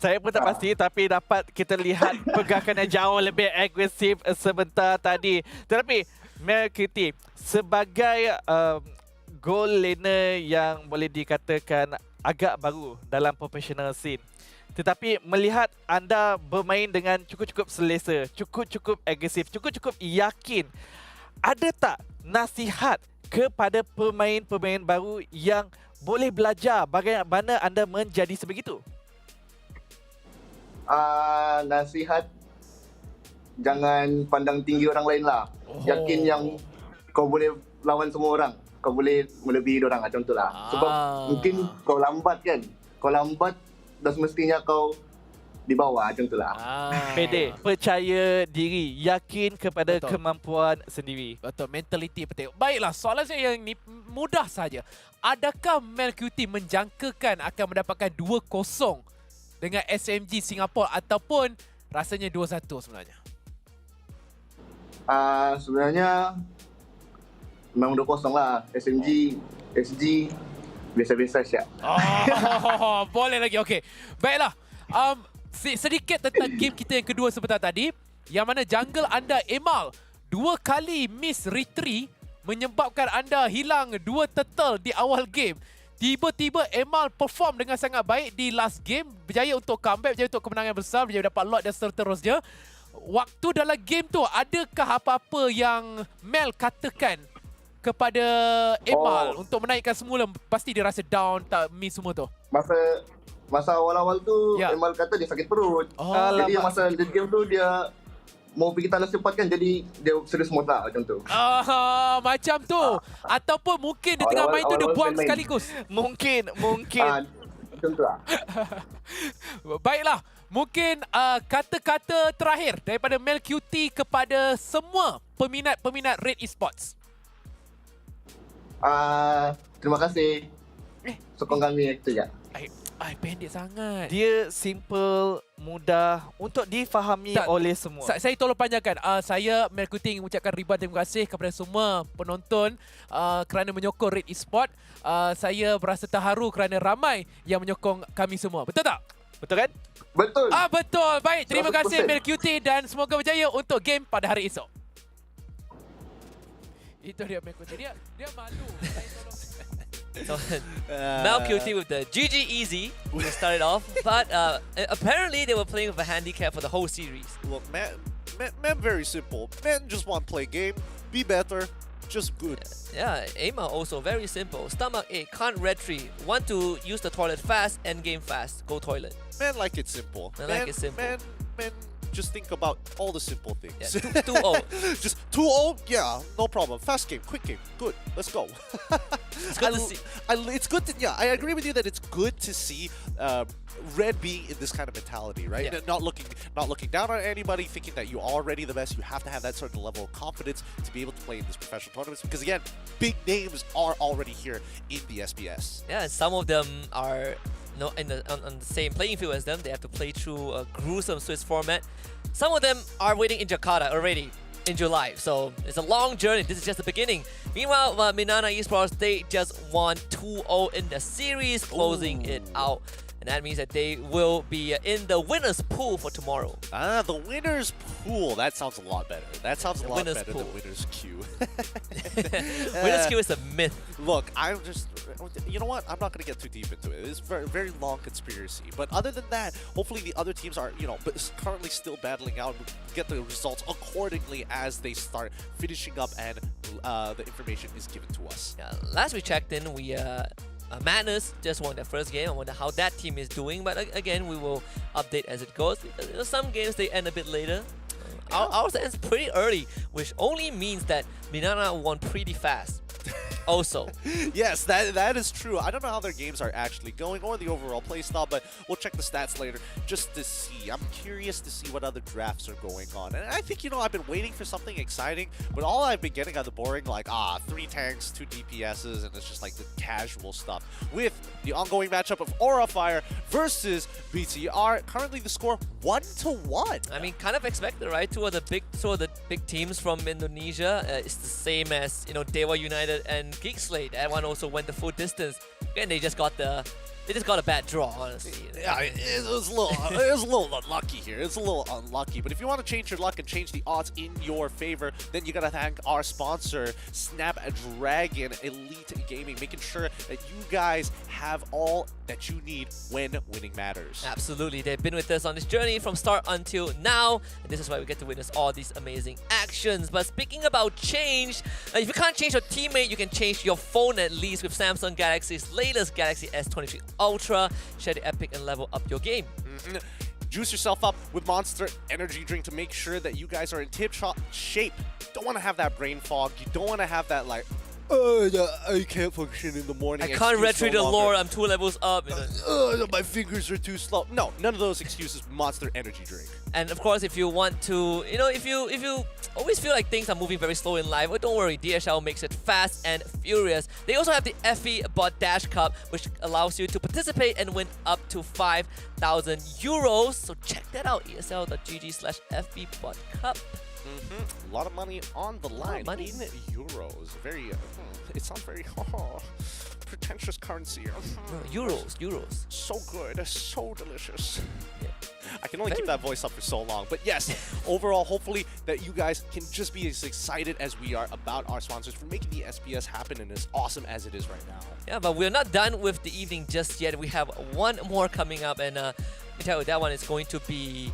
Saya pun tak pasti, tapi dapat kita lihat pergerakan yang jauh lebih agresif sebentar tadi. Tetapi Mel QT sebagai goal laner yang boleh dikatakan agak baru dalam professional scene, tetapi melihat anda bermain dengan cukup-cukup selesa, cukup-cukup agresif, cukup-cukup yakin, ada tak nasihat kepada pemain-pemain baru yang boleh belajar bagaimana anda menjadi sebegitu? Nasihat, jangan pandang tinggi orang lain lah. Yakin yang kau boleh lawan semua orang. Kau boleh melebihi orang macam tu lah. Sebab mungkin kau lambat kan. Kau lambat dah semestinya kau di bawah macam tu lah. Pede, percaya diri, yakin kepada kemampuan sendiri. Betul, mentality penting. Baiklah, soalan saya yang ni mudah saja. Adakah Mel QT menjangkakan akan mendapatkan 2-0 dengan SMG Singapura ataupun rasanya 2-1 sebenarnya? Sebenarnya memang 2-0 lah. SMG, SG biasa-biasa siap. Boleh lagi. Okey. Baiklah. Sedikit tentang game kita yang kedua sebentar tadi, yang mana jungle anda Emal 2 kali miss retreat menyebabkan anda hilang 2 turtle di awal game. Tiba-tiba Emal perform dengan sangat baik di last game, berjaya untuk comeback, berjaya untuk kemenangan besar, berjaya dapat lot dan seterusnya. Waktu dalam game tu, adakah apa-apa yang Mel katakan kepada Emal untuk menaikkan semula? Pasti dia rasa down, tak miss semua tu. Masa awal-awal tu, Emal kata dia sakit perut. Jadi masa the game tu, dia mau pergi tandas cepat kan, jadi dia serius motak macam tu. Macam tu. Ataupun mungkin dia tengah main tu, dia buang sekaligus. Mungkin. Macam tu lah. Baiklah. Mungkin kata-kata terakhir daripada Mel QT kepada semua peminat-peminat Red eSports. Terima kasih. Sokong kami itu je. Pendek sangat. Dia simple, mudah untuk difahami oleh semua. Saya tolong panjangkan. Saya Mel QT ingin mengucapkan ribuan terima kasih kepada semua penonton kerana menyokong Red eSports. Saya berasa terharu kerana ramai yang menyokong kami semua. Betul tak? Betul kan? Betul. Betul. Baik, terima kasih Mel QT dan semoga berjaya untuk game pada hari esok. Itu dia Mel QT. Dia malu. So, Mel QT with the GG easy to start it off, but apparently they were playing with a handicap for the whole series. Well, man, very simple. Man just want to play game, be better, just good. Yeah, Aima also very simple. Stomach ache, can't retreat, want to use the toilet fast, end game fast, go toilet. Man like it simple. Man like it simple. Man, just think about all the simple things. Yeah, 2-0. Just 2-0, yeah, no problem. Fast game, quick game, good. Let's go. It's good to see. It's good to, yeah, I agree with you that it's good to see Red being in this kind of mentality, right? Yeah. Not looking down on anybody, thinking that you're already the best. You have to have that certain level of confidence to be able to play in these professional tournaments because, again, big names are already here in the SBS. Yeah, some of them are on the same playing field as them. They have to play through a gruesome Swiss format. Some of them are waiting in Jakarta already in July. So it's a long journey. This is just the beginning. Meanwhile, Minana eSports, they just won 2-0 in the series, closing it out. And that means that they will be in the winner's pool for tomorrow. Ah, the winner's pool. That sounds a lot better. That sounds a lot winner's better pool. than winner's queue. Winner's queue is a myth. Look, I'm just... You know what? I'm not going to get too deep into it. It's a very, very long conspiracy. But other than that, hopefully the other teams are, but currently still battling out, get the results accordingly as they start finishing up and the information is given to us. Yeah, last we checked in, Madness just won their first game. I wonder how that team is doing, but again, we will update as it goes. Some games they end a bit later. Ours ends pretty early, which only means that Minana won pretty fast. Also, yes, that is true. I don't know how their games are actually going or the overall playstyle, but we'll check the stats later just to see. I'm curious to see what other drafts are going on. And I think, I've been waiting for something exciting, but all I've been getting are the boring, 3 tanks, 2 DPSs, and it's just like the casual stuff. With the ongoing matchup of Aura Fire versus BTR, currently the score 1-1. I mean, kind of expected, right? Two of the big teams from Indonesia. It's the same as Dewa United and Geek Slate. That one also went the full distance. And they just got a bad draw, honestly. Yeah, it was a little unlucky here. It's a little unlucky. But if you want to change your luck and change the odds in your favor, then you gotta thank our sponsor, Snapdragon Elite Gaming, making sure that you guys have all that you need when winning matters. Absolutely. They've been with us on this journey from start until now. And this is why we get to witness all these amazing actions. But speaking about change, if you can't change your teammate, you can change your phone at least with Samsung Galaxy's latest Galaxy S23 Ultra. Share the epic and level up your game. Juice yourself up with Monster Energy Drink to make sure that you guys are in tip-top shape. You don't want to have that brain fog. You don't want to have that I can't function in the morning. I can't retrieve the lore. I'm 2 levels up. My fingers are too slow. No, none of those excuses. Monster Energy Drink. And of course, if you want to, if you always feel like things are moving very slow in life, well, don't worry. DHL makes it fast and furious. They also have the FE Bot Dash Cup, which allows you to participate and win up to 5,000 euros. So check that out. ESL.gg/FE Bot Cup. A lot of money on the line. Money in euros. Very. It sounds very pretentious currency. Euros. So good. So delicious. Yeah. I can only keep that voice up for so long. But yes, overall, hopefully that you guys can just be as excited as we are about our sponsors for making the SPS happen and as awesome as it is right now. Yeah, but we're not done with the evening just yet. We have one more coming up, and let me tell you, that one is going to be...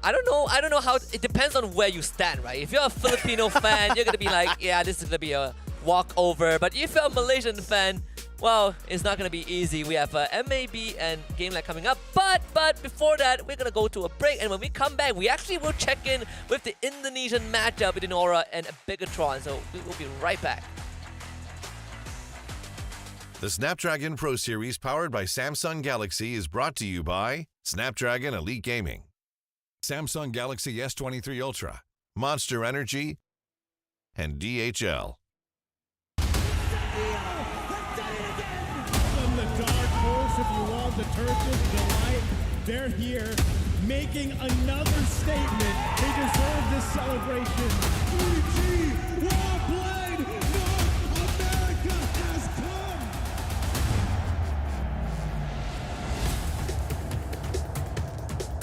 I don't know how... It depends on where you stand, right? If you're a Filipino fan, you're going to be like, yeah, this is going to be a walkover. But if you're a Malaysian fan, well, it's not going to be easy. We have MLBB and Game Lab coming up. But before that, we're going to go to a break. And when we come back, we actually will check in with the Indonesian matchup between Aura and Bigatron. So we will be right back. The Snapdragon Pro Series powered by Samsung Galaxy is brought to you by Snapdragon Elite Gaming, Samsung Galaxy S23 Ultra, Monster Energy, and DHL. From the dark horse, if you want the turquoise delight, they're here making another statement. They deserve this celebration. EG, well played, North America has come.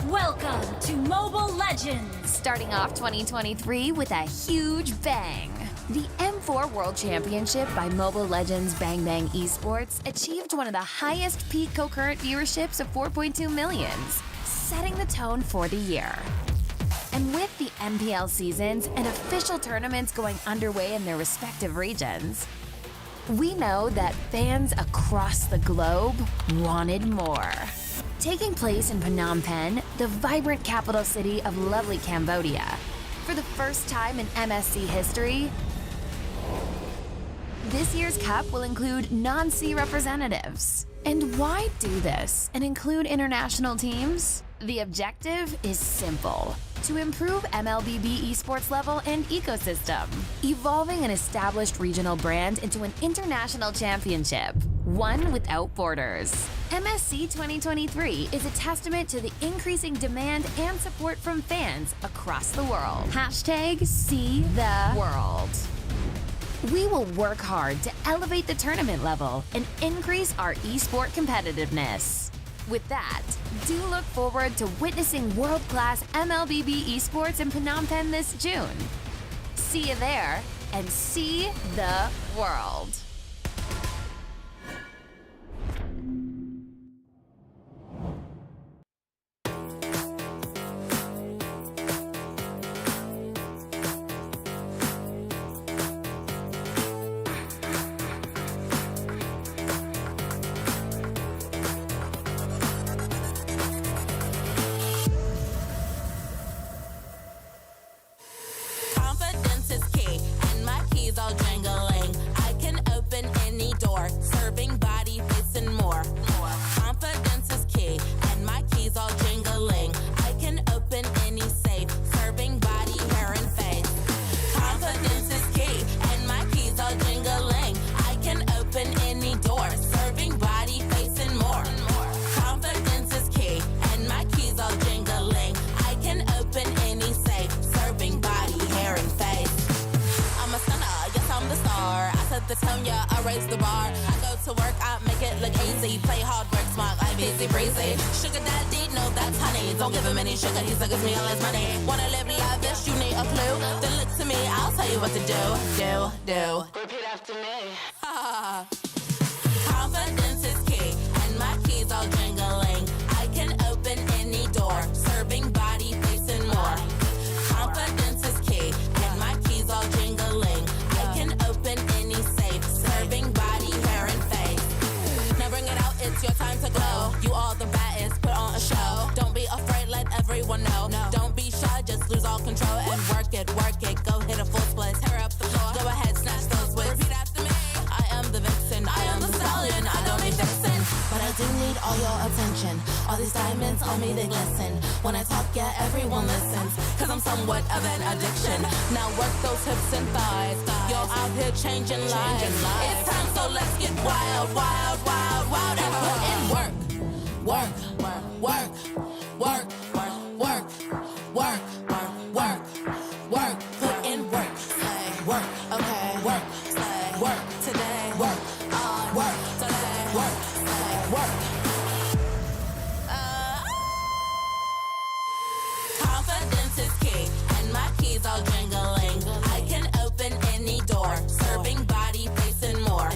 Welcome to Mobile Legends, starting off 2023 with a huge bang. The M4 World Championship by Mobile Legends Bang Bang eSports achieved one of the highest peak concurrent viewerships of 4.2 millions, setting the tone for the year. And with the MPL seasons and official tournaments going underway in their respective regions, we know that fans across the globe wanted more. Taking place in Phnom Penh, the vibrant capital city of lovely Cambodia, for the first time in MSC history, this year's cup will include non-C representatives. And why do this and include international teams? The objective is simple: to improve MLBB eSports level and ecosystem, evolving an established regional brand into an international championship, one without borders. MSC 2023 is a testament to the increasing demand and support from fans across the world. Hashtag See the World. We will work hard to elevate the tournament level and increase our esport competitiveness. With that, do look forward to witnessing world-class MLBB esports in Phnom Penh this June. See you there and see the world. Confidence is key, and my keys all jingling. I can open any door, serving body, face, and more. Confidence is key, and my keys all jingling. I can open any safe, serving body, hair, and face. Confidence is key, and my keys all jingling. I can open any door, serving body, face, and more. Confidence is key, and my keys all jingling. I can open any safe, serving body, hair, and face. I'm a stunner, yes, I'm the star. I set the tone, yeah, I raise the bar. I go to work, I make it look easy. Play hard, work smart, I'm easy breezy. Sugar daddy, no, that's honey. Don't give him any sugar, he suckers me all his money. Wanna live lavish, you need a clue? Then look to me, I'll tell you what to do. Do. Repeat after me. Confidence is key, and my keys all jingling. I can open any door, serving body, face, and more. Confidence is key, and my keys all jingling. I can open any safe, serving body, hair, and face. Now bring it out, it's your time to glow. You all the baddest, put on a show. Don't be afraid, let everyone know. Don't be shy, just lose all control and work it. Go hit a full split, tear up the floor. Go ahead, snatch those wits. Repeat after me. I am the vixen, I am the stallion. I don't need fixin', but I do need all your attention. All these diamonds on me, they glisten. When I talk, yeah, everyone listens. Cause I'm somewhat of an addiction. Now work those hips and thighs. You're out here changing lives. It's time, so let's get wild, wild, wild, wild. And put in work. Work. Put in work. Work, okay. Work today. Work today. Work. Confidence is key, and my keys all jingling. I can open any door, serving body, face, and more.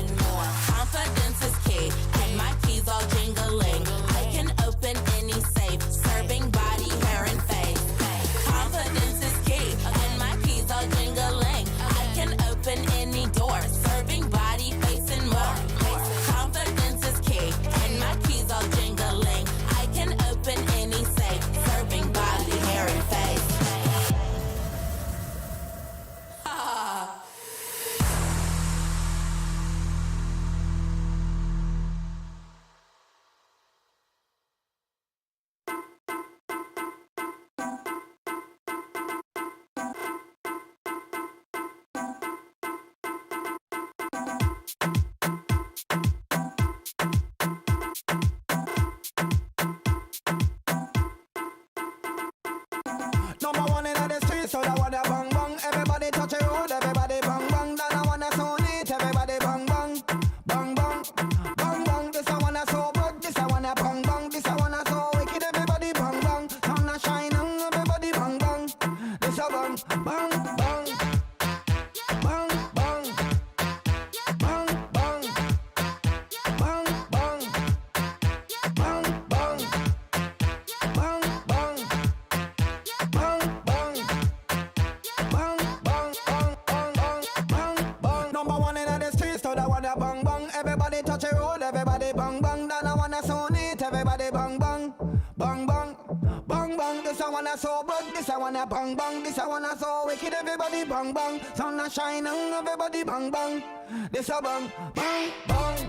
Confidence is key, and my keys all jingling. I can open any safe, serving body, hair, and face. Confidence is key, and my keys all jingling. I can open any door, serving body, face, and more. Confidence is key, and my keys all jingling. I can open any safe, serving body, hair, and face. Number one in the street, so that wanna bang bang. Everybody touch a road, everybody bang bang. Then I wanna so neat, everybody bang bang, bang bang, bang bang. This I wanna so good, this I wanna bang bang. This I wanna so wicked, everybody bang bang. Sun a shining, everybody bang bang. This a bang bang bang, bang bang, bang bang, bang bang, bang bang, bang bang. Number one in the streets, so that wanna bang bang. Everybody touch a road, everybody bang bang. Then I wanna so neat, everybody bang bang, bang bang, bang bang. This I wanna so good, this I wanna bang bang. This I wanna so wicked, everybody bang bang. Sun a shining, everybody bang bang. This a bang bang bang.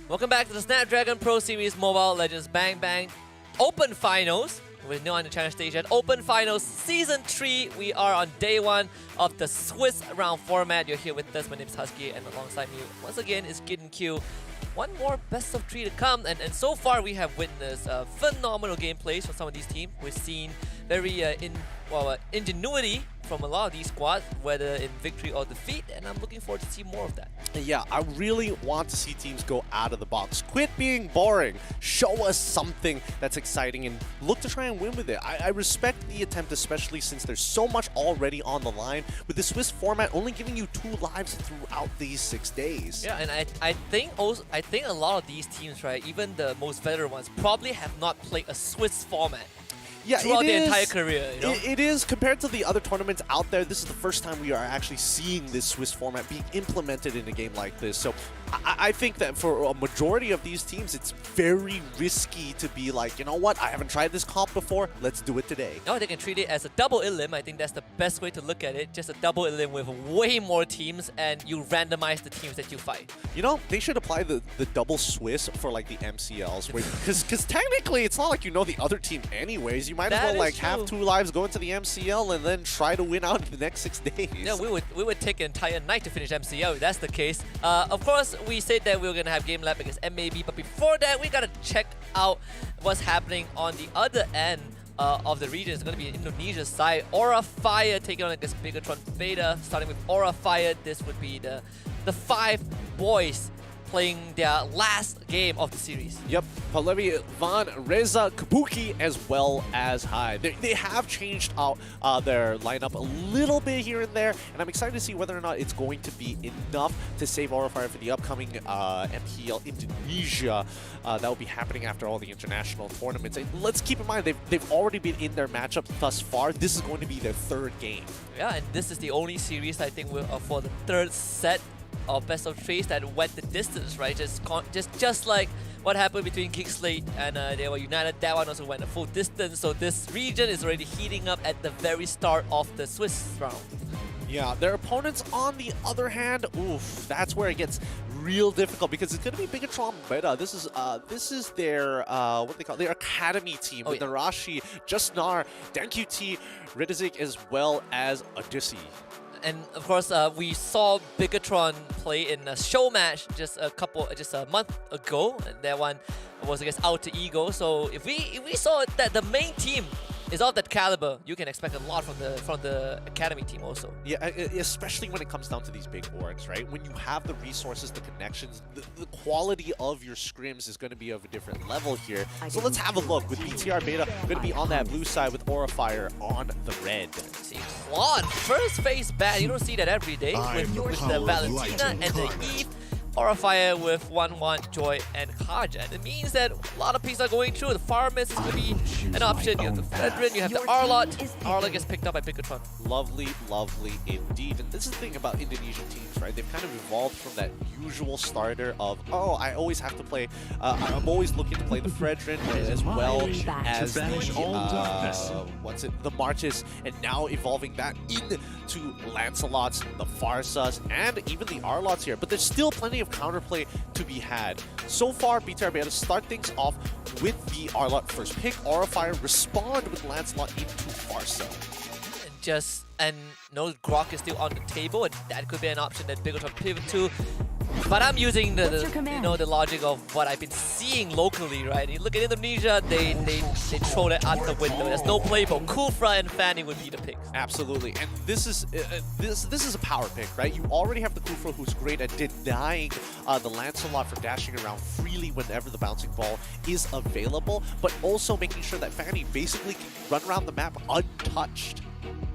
Welcome back to the Snapdragon Pro Series Mobile Legends Bang Bang Open Finals. We're new on the challenge stage at Open Finals Season 3. We are on day 1 of the Swiss round format. You're here with us. My name is Husky, and alongside me once again is Kid and Q. One more best of 3 to come, and so far we have witnessed phenomenal gameplays from some of these teams. We've seen very ingenuity from a lot of these squads, whether in victory or defeat, and I'm looking forward to see more of that. Yeah, I really want to see teams go out of the box. Quit being boring. Show us something that's exciting and look to try and win with it. I respect the attempt, especially since there's so much already on the line, with the Swiss format only giving you 2 lives throughout these 6 days. Yeah, and I think a lot of these teams, right, even the most veteran ones, probably have not played a Swiss format. Throughout their entire career, you know? It is, compared to the other tournaments out there, this is the first time we are actually seeing this Swiss format being implemented in a game like this. So I think that for a majority of these teams, it's very risky to be like, you know what, I haven't tried this comp before, let's do it today. No, they can treat it as a double elim. I think that's the best way to look at it. Just a double elim with way more teams, and you randomize the teams that you fight. You know, they should apply the double Swiss for like the MCLs, because technically it's not like you know the other team anyways. You might as well like have 2 lives, go into the MCL, and then try to win out in the next 6 days. Yeah, we would take an entire night to finish MCL if that's the case. Of course, we said that we were gonna have game lab against MLBB, but before that, we gotta check out what's happening on the other end of the region. It's gonna be Indonesia's side. Aura Fire taking on against Bigatron Beta. Starting with Aura Fire, this would be the 5 boys playing their last game of the series. Yep, Pallavi, Van, Reza, Kabuki, as well as Hai. They have changed out their lineup a little bit here and there, and I'm excited to see whether or not it's going to be enough to save Aura Fire for the upcoming MPL Indonesia that will be happening after all the international tournaments. And let's keep in mind, they've already been in their matchup thus far. This is going to be their 3rd game. Yeah, and this is the only series, I think, for the 3rd set of best of 3s that went the distance, right? Just like what happened between Kingsley and they were united. That one also went a full distance. So this region is already heating up at the very start of the Swiss round. Yeah, their opponents, on the other hand, oof, that's where it gets real difficult because it's going to be Bigatron Beta. This is their what they call their academy team with Narashi, Justnar, DanQT, Ridizik, as well as Odyssey. And of course, we saw Bigatron play in a show match just a month ago. And that one was against Alter Ego. So if we saw that the main team is of that caliber, you can expect a lot from the academy team also. Yeah, especially when it comes down to these big orgs, right? When you have the resources, the connections, the quality of your scrims is going to be of a different level here. So let's have a look with BTR Beta going to be on that blue side with Aura Fire on the red. See, Claude, first phase ban. You don't see that every day with the Valentina and the Eve. Aura Fire with 1-1, Joy, and Kaja. It means that a lot of picks are going through. The Farmist is going to be an option. You have the Fredrin, you have the Arlot. Arlot gets picked up by Bigatron. Lovely, lovely indeed. And this is the thing about Indonesian teams, right? They've kind of evolved from that usual starter of, oh, I always have to play, I'm always looking to play the Fredrin as well as the Marches, and now evolving that into Lancelots, the Farsas, and even the Arlots here. But there's still plenty of counterplay to be had. So far, BTR Beta start things off with the Arlot first pick, Aura Fire respond with Lancelot into Farsa. And no, Grok is still on the table, and that could be an option that Bigatron pivot to. But I'm using the the logic of what I've been seeing locally, right? You look at Indonesia, they throw that out the window. There's no playbook. Kufra and Fanny would be the picks. Absolutely, and this is a power pick, right? You already have the Kufra, who's great at denying the Lancelot for dashing around freely whenever the bouncing ball is available, but also making sure that Fanny basically can run around the map untouched.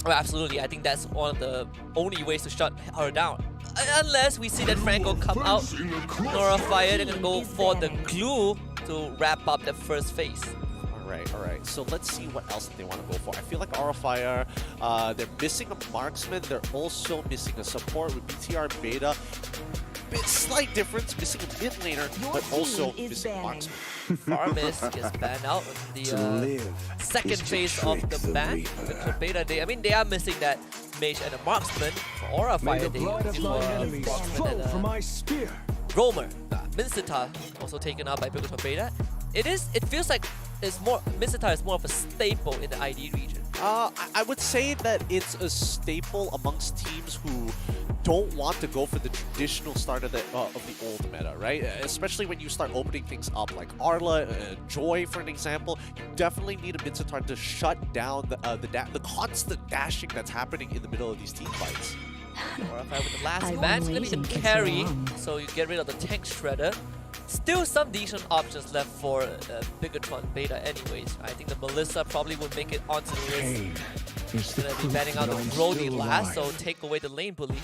Oh, absolutely. I think that's one of the only ways to shut her down. Unless we see that Franco come out, Nora Fire, they're gonna go for the glue to wrap up the first phase. Alright. So let's see what else they want to go for. I feel like Aura Fire, they're missing a marksman. They're also missing a support with BTR Beta. Slight difference, missing a mid laner, but also missing a marksman. Farmis gets banned out in the second phase of the ban. With Beta, they are missing that mage and a marksman. For Aura Fire, they use for a marksman and a roamer. Minstata also taken out by Bigotron Beta. It feels like Minstata is more of a staple in the ID region. I would say that it's a staple amongst teams who don't want to go for the traditional start of the old meta, right? Especially when you start opening things up like Arla, Joy, for an example. You definitely need a Minstata to shut down the constant dashing that's happening in the middle of these team fights. Aura Fire with the last ban, it's gonna be the carry, so you get rid of the tank shredder. Still some decent options left for Bigotron Beta anyways. I think the Melissa probably will make it onto the list. He's gonna be banning out the Brody last, so take away the lane bully.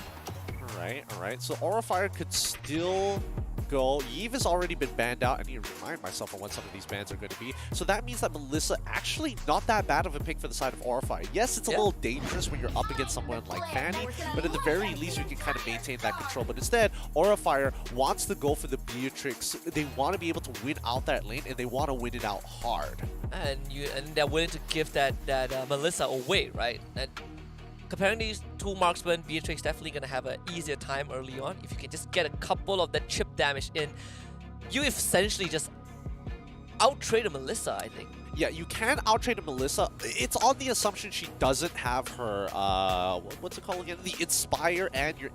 Alright. So Aura Fire could still go. Yves has already been banned out. I need to remind myself on when some of these bans are going to be. So that means that Melissa actually not that bad of a pick for the side of Aura Fire. Yes, it's a little dangerous when you're up against someone like Fanny, but at the very least you can kind of maintain that control. But instead, Aura Fire wants to go for the Beatrix. They want to be able to win out that lane, and they want to win it out hard. And they're willing to give that Melissa away, right? And comparing these two marksmen, Beatrix definitely going to have an easier time early on. If you can just get a couple of that chip damage in, you essentially just out-trade a Melissa, I think. Yeah, you can out-trade a Melissa. It's on the assumption she doesn't have her, what's it called again? The Inspire, and you're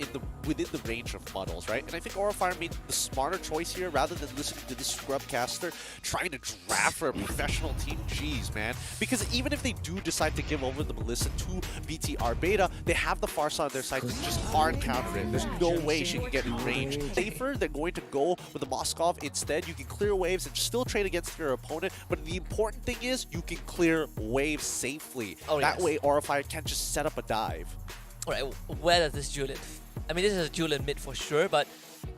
within the range of funnels, right? And I think Aura Fire made the smarter choice here rather than listening to the Scrubcaster trying to draft for a professional team. Jeez, man. Because even if they do decide to give over the Melissa to BTR Beta, they have the Farsa on their side to just hard counter it. There's no way she can get in range. Safer, they're going to go with the Moskov instead. You can clear waves and still trade against your opponent, but the important thing is you can clear waves safely. That way Aura Fire can't just set up a dive. Alright, where does this Julian I mean, this is a Julian mid for sure, but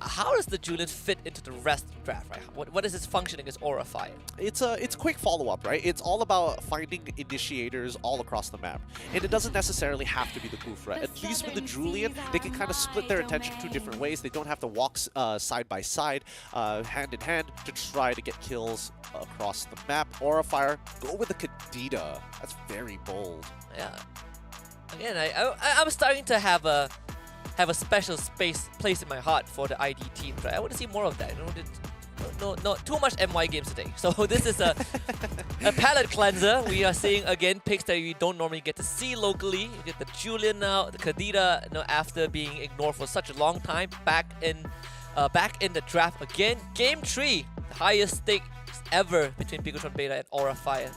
how does the Julian fit into the rest of the draft, right? What is its function against Aura Fire? It's a quick follow-up, right? It's all about finding initiators all across the map. And it doesn't necessarily have to be the Kufra. At least with the Julian, they can kind of split their attention two different ways. They don't have to walk side by side, hand in hand, to try to get kills across the map. Aura Fire, go with the Kadita. That's very bold. Yeah. Again, I'm starting to have a special place in my heart for the ID team, right? I want to see more of that. No, too much MY games today. So this is a palette cleanser. We are seeing again picks that we don't normally get to see locally. You get the Julian now, the Kadita, after being ignored for such a long time, back in the draft again. Game 3, the highest stake ever between Bigotron Beta and Aura Fire.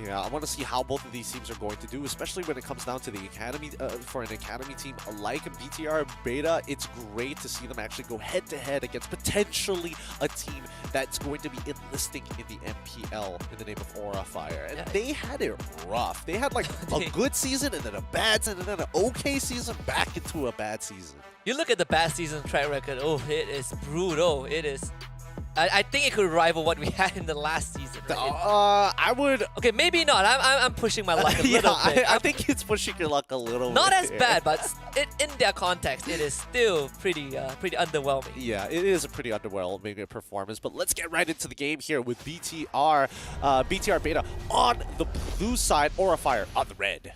Yeah, I want to see how both of these teams are going to do, especially when it comes down to the academy. For an academy team like BTR Beta, it's great to see them actually go head-to-head against potentially a team that's going to be enlisting in the MPL in the name of Aura Fire. And they had it rough. They had like a good season and then a bad season and then an okay season back into a bad season. You look at the bad season track record, oh, it is brutal. It is... I think it could rival what we had in the last season. Right? I would... Okay, maybe not. I'm pushing my luck a little bit. I think it's pushing your luck a little bit. Not as bad, but in their context, it is still pretty underwhelming. Yeah, it is a pretty underwhelming performance, but let's get right into the game here with BTR Beta on the blue side, Aura Fire on the red.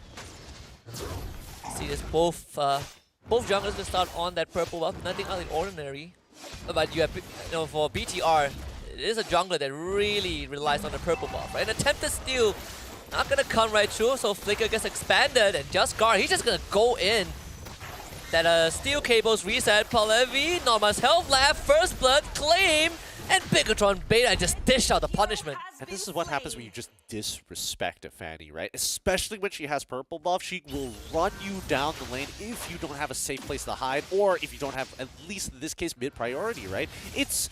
See this, both junglers will start on that purple buff, nothing out of the ordinary. But you have, for BTR, it is a jungler that really relies on the purple buff, right? An attempted steal, not gonna come right through, so Flicker gets expanded, and Just Guard, he's just gonna go in. That steel cables reset. Palevi, not much health left. First blood claim. And Bigatron Beta just dish out the punishment. And this is what happens when you just disrespect a Fanny, right? Especially when she has purple buff, she will run you down the lane if you don't have a safe place to hide, or if you don't have, at least in this case, mid priority, right? It's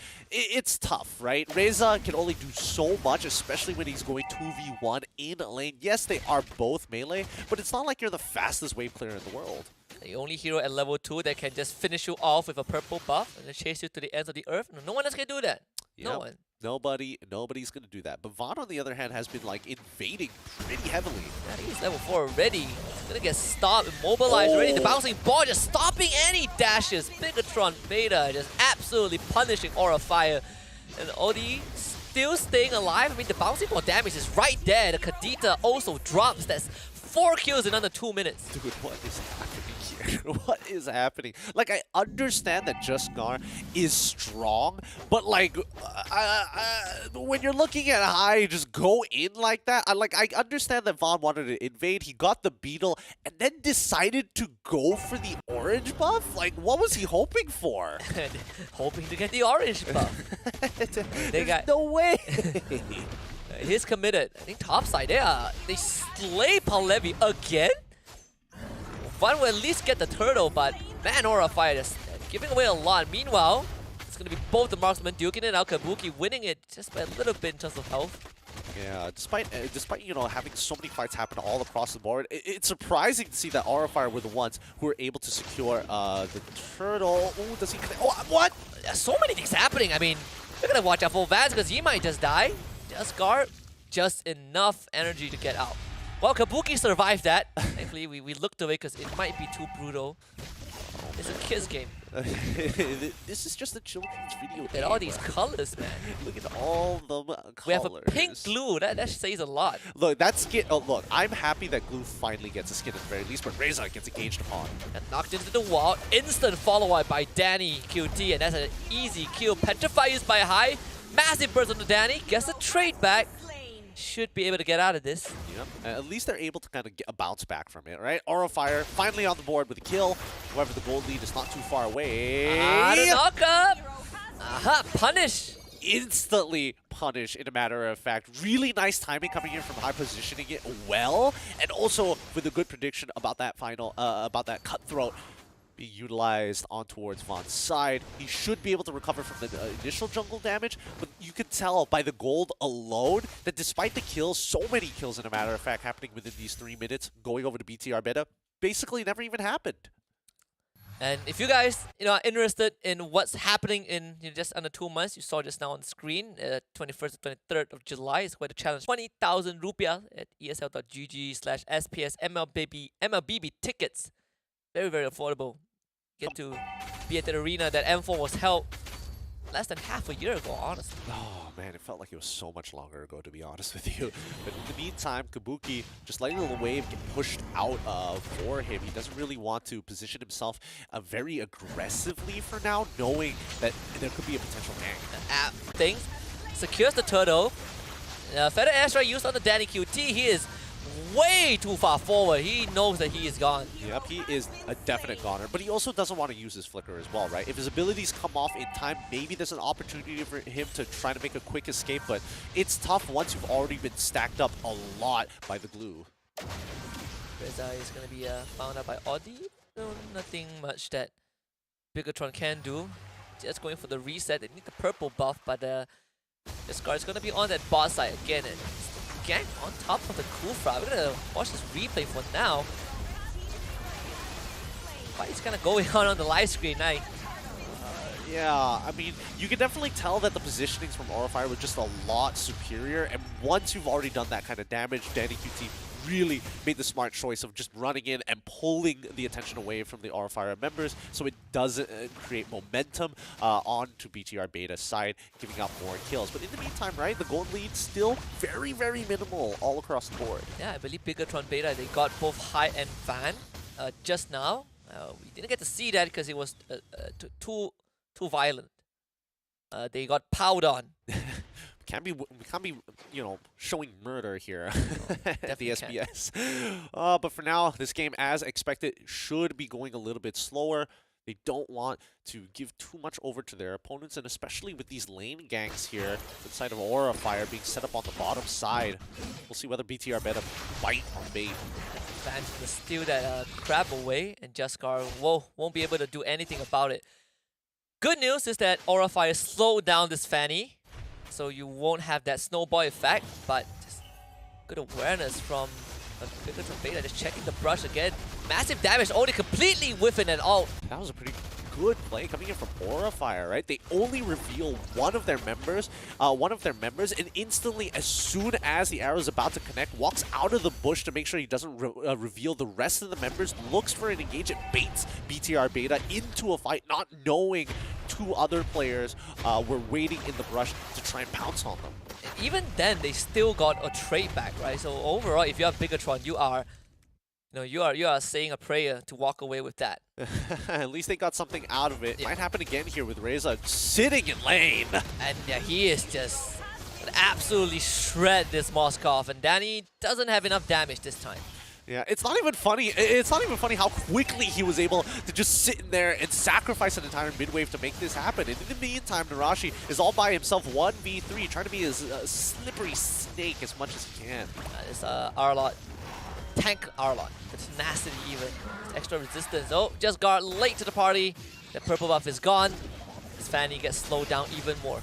tough, right? Reza can only do so much, especially when he's going 2v1 in a lane. Yes, they are both melee, but it's not like you're the fastest wave player in the world. The only hero at level 2 that can just finish you off with a purple buff and then chase you to the ends of the earth. No one else can do that. Yep. No one. Nobody's gonna do that. But Vaughn, on the other hand, has been like invading pretty heavily. Yeah, he's level 4 already. He's gonna get stopped, immobilized already. The bouncing ball just stopping any dashes. Bigatron Beta just absolutely punishing Aura Fire. And Odi still staying alive. I mean, the bouncing ball damage is right there. The Kadita also drops. That's 4 kills in under 2 minutes. Dude, what is happening here? What is happening? Like, I understand that Just Gar is strong, but like, when you're looking at high, just go in like that. I understand that Vaughn wanted to invade. He got the beetle and then decided to go for the orange buff. Like, what was he hoping for? Hoping to get the orange buff. There's no way. He's committed. I think topside. They slay Palevi again. Vaughn will at least get the turtle, but man, Aura Fire is giving away a lot. Meanwhile, it's going to be both the marksmen duking it out. Kabuki winning it just by a little bit in terms of health. Yeah, despite you know, having so many fights happen all across the board, it's surprising to see that Aura Fire were the ones who were able to secure the turtle. Ooh, does he? Oh, what? There's so many things happening. I mean, we're gonna watch out for Vaz because he might just die. Just guard, just enough energy to get out. Well, Kabuki survived that. Thankfully, we looked away because it might be too brutal. It's a kids game. This is just a children's video Look game. at all these colors, man. Look at all the colors. We have a pink glue. That says a lot. Look, that skin. Oh, look, I'm happy that Glue finally gets a skin at the very least, but Reza gets engaged upon. And knocked into the wall. Instant follow-up by Danny QT, and that's an easy kill. Petrify used by High. Massive burst onto Danny. Gets a trade back. Should be able to get out of this. Yep. At least they're able to kind of get a bounce back from it, right? Aura Fire finally on the board with a kill. However, the gold lead is not too far away. The knock-up! Aha, punish! Instantly punish, in a matter of fact. Really nice timing coming in from High, positioning it well. And also with a good prediction about that final, about that cutthroat being utilized on towards Vaughn's side. He should be able to recover from the initial jungle damage, but you can tell by the gold alone that despite the kills, so many kills in a matter of fact happening within these 3 minutes, going over to BTR Beta, basically never even happened. And if you guys are interested in what's happening in just under 2 months, you saw just now on the screen, 21st to 23rd of July is where the challenge 20,000 rupiah at esl.gg/SPS MLBB tickets. Very, very affordable. Get to be at the arena that M4 was held less than half a year ago, honestly. Oh man, it felt like it was so much longer ago, to be honest with you. But in the meantime, Kabuki just letting the wave get pushed out for him. He doesn't really want to position himself very aggressively for now, knowing that there could be a potential gank. Things secures the turtle. Feather Airstrike used on the Danny QT. He is way too far forward. He knows that he is gone. Yep, he is a definite goner, but he also doesn't want to use his flicker as well, right? If his abilities come off in time, maybe there's an opportunity for him to try to make a quick escape, but it's tough once you've already been stacked up a lot by the glue. Reza is going to be found out by Audi. No, nothing much that Bigatron can do. Just going for the reset. They need the purple buff, but the Scar is going to be on that bot side again. And gang on top of the Kufra. We're gonna watch this replay for now. What's kind of going on the live screen now? Yeah, I mean, you can definitely tell that the positionings from Aura Fire were just a lot superior, and once you've already done that kind of damage, Danny QT really made the smart choice of just running in and pulling the attention away from the Aura Fire members, so it doesn't create momentum onto BTR Beta's side, giving out more kills. But in the meantime, right, the gold lead still very, very minimal all across the board. Yeah, I believe Bigatron Beta, they got both High and Van just now. We didn't get to see that because it was too violent. They got powed on. we can't be, you know, showing murder here at the SBS. But for now, this game, as expected, should be going a little bit slower. They don't want to give too much over to their opponents, and especially with these lane ganks here, the side of Aura Fire being set up on the bottom side. We'll see whether BTR better bite on bait. Fans will steal that crab away, and Jaskar won't be able to do anything about it. Good news is that Aura Fire slowed down this Fanny, so you won't have that snowball effect, but just good awareness from Beta, just checking the brush again. Massive damage, only completely whiffing it all. That was a pretty good play coming in from Aura Fire, right? They only reveal one of their members, and instantly, as soon as the arrow is about to connect, walks out of the bush to make sure he doesn't reveal the rest of the members, looks for an engage, and baits BTR Beta into a fight, not knowing two other players were waiting in the brush to try and pounce on them. And even then, they still got a trade back, right? So overall, if you have Bigatron, you are saying a prayer to walk away with that. At least they got something out of it. Yeah. Might happen again here with Reza sitting in lane. And yeah, he is just absolutely shred this Moskov, and Danny doesn't have enough damage this time. Yeah, it's not even funny. It's not even funny how quickly he was able to just sit in there and sacrifice an entire mid-wave to make this happen. And in the meantime, Narashi is all by himself, 1v3, trying to be as slippery snake as much as he can. It's Arlot. Tank Arlot. The tenacity even. Extra resistance. Oh, just guard late to the party. The purple buff is gone. This Fanny gets slowed down even more.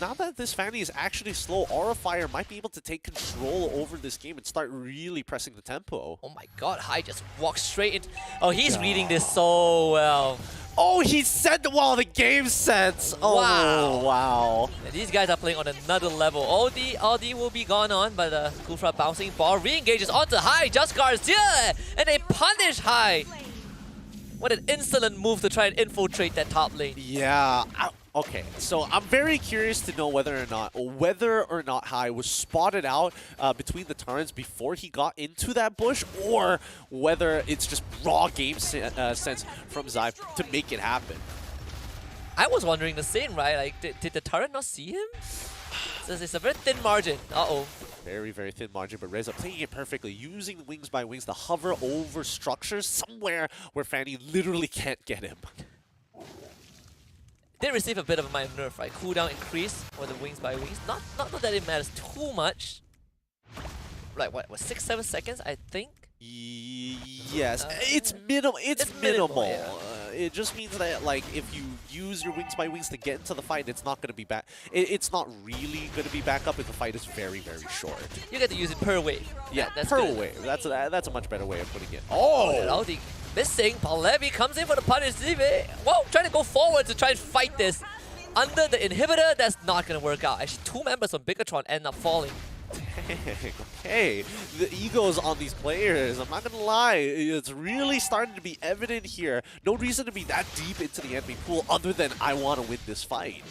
Now that this Fanny is actually slow, Aura Fire might be able to take control over this game and start really pressing the tempo. Oh my god, Hai just walked straight into... Oh, he's reading this so well. Oh, he said while the game sets. Oh, wow. And these guys are playing on another level. Aldi will be gone on, but Gufra bouncing ball re-engages onto Hai. Jaskar is here, and they punish Hai. What an insolent move to try and infiltrate that top lane. Yeah. Okay, so I'm very curious to know whether or not Hai was spotted out between the turns before he got into that bush, or whether it's just raw game sense from Zai to make it happen. I was wondering the same, right? Like, did the turret not see him? It's a very thin margin. Uh-oh. Very, very thin margin, but Reza playing it perfectly, using the wings by wings to hover over structures somewhere where Fanny literally can't get him. Did receive a bit of a minor nerf, right? Cooldown increase for the wings by wings. Not that it matters too much. Like what 6-7 seconds, I think. Yes, it's minimal. It's minimal. Yeah. It just means that, like, if you use your wings by wings to get into the fight, it's not going to be back. It's not really going to be back up if the fight is very, very short. You get to use it per wave. Yeah, that's per good. wave. That's a much better way of putting it. Oh, the missing. Palevi comes in for the punish. Whoa, trying to go forward to try and fight this. Under the inhibitor, that's not going to work out. Actually, two members of Bigatron end up falling. Okay, the egos on these players, I'm not gonna lie, it's really starting to be evident here. No reason to be that deep into the enemy pool other than I want to win this fight.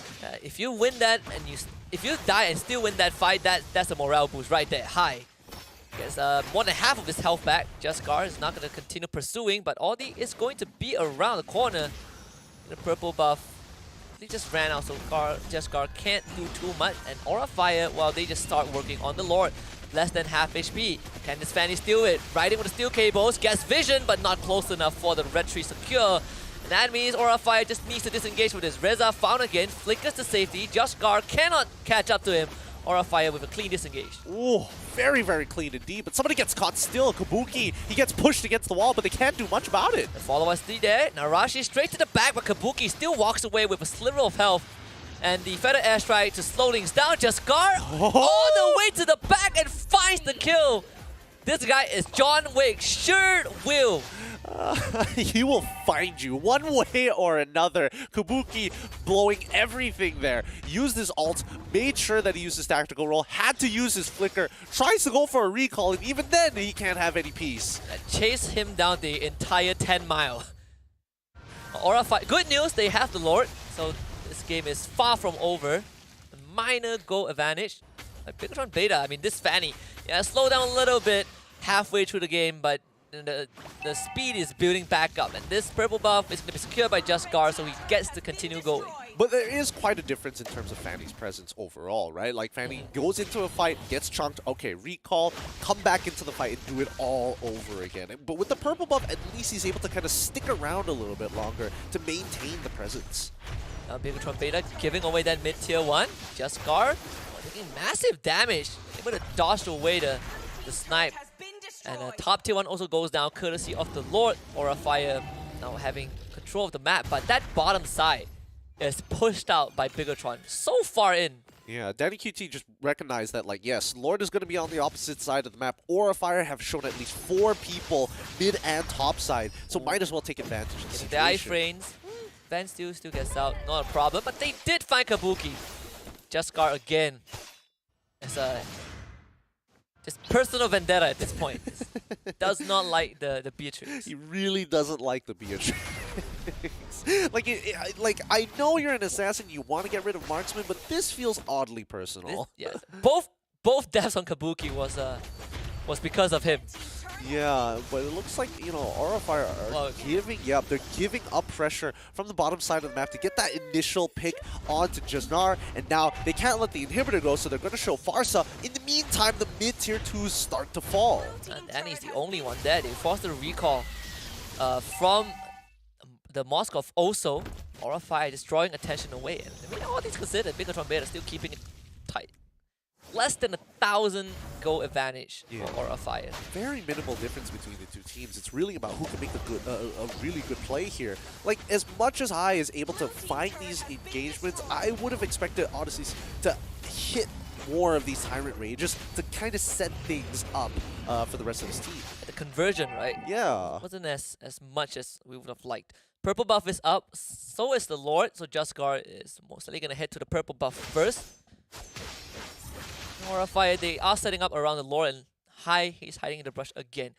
If you win that and if you die and still win that fight, that's a morale boost right there. High. Gets more than half of his health back. Jaskar is not going to continue pursuing, but Audi is going to be around the corner in the purple buff. They just ran out, so Jaskar can't do too much. And Aura Fire, well, they just start working on the Lord. Less than half HP. Can this Fanny steal it? Riding with the steel cables, gets vision, but not close enough for the red tree secure. And that means Aura Fire just needs to disengage with his Reza found again, flickers to safety. Jaskar cannot catch up to him. Aura Fire with a clean disengage. Ooh, very, very clean indeed. But somebody gets caught still. Kabuki, he gets pushed against the wall, but they can't do much about it. The follow SD there. Narashi straight to the back, but Kabuki still walks away with a sliver of health. And the Feather Airstrike to slow things down. Jaskar all the way to the back and finds the kill. This guy is John Wick. Sure will. He will find you one way or another. Kabuki blowing everything there. Used his ult, made sure that he used his tactical roll, had to use his flicker, tries to go for a recall, and even then he can't have any peace. Chase him down the entire 10 mile. Aura Fire. Good news, they have the Lord, so this game is far from over. A minor goal advantage. Like Bigatron Beta, I mean, this Fanny, yeah, slow down a little bit halfway through the game, but the speed is building back up. And this purple buff is going to be secured by Jaskar, so he gets to continue going. But there is quite a difference in terms of Fanny's presence overall, right? Like, Fanny goes into a fight, gets chunked, okay, recall, come back into the fight and do it all over again. But with the purple buff, at least he's able to kind of stick around a little bit longer to maintain the presence. Bigatron Beta giving away that mid-tier 1. Just guard, taking massive damage. Able to dodge away the snipe. And top tier 1 also goes down courtesy of the Lord. Aura Fire now having control of the map. But that bottom side is pushed out by Bigatron so far in. Yeah, Danny QT just recognized that, like, yes, Lord is going to be on the opposite side of the map. Aura Fire have shown at least 4 people mid and top side, so might as well take advantage of the situation. The iframes. Van still gets out, not a problem, but they did find Kabuki. Just guard again. It's a just personal vendetta at this point. Does not like the Beatrix. He really doesn't like the Beatrix. like I know you're an assassin, you want to get rid of marksman, but this feels oddly personal. Yes, both deaths on Kabuki was because of him. Yeah, but it looks like, you know, Aura Fire are they're giving up pressure from the bottom side of the map to get that initial pick onto Jasnar, and now they can't let the inhibitor go, so they're going to show Farsa. In the meantime, the mid-tier 2s start to fall. And Danny's the only one there. They forced the recall from the Mosque of Oso. Aura Fire just drawing attention away. And I mean, all these considered, Bigatron Beta still keeping it tight. Less than 1,000 goal advantage for Aura Fire. Very minimal difference between the two teams. It's really about who can make a really good play here. Like, as much as I is able to find these engagements, I would have expected Odyssey to hit more of these Tyrant Rages to kind of set things up for the rest of his team. The conversion, right? Yeah. Wasn't as much as we would have liked. Purple buff is up, so is the Lord, so Just Guard is most likely going to head to the purple buff first. Aura Fire, they are setting up around the Lord, and he's hiding in the brush again.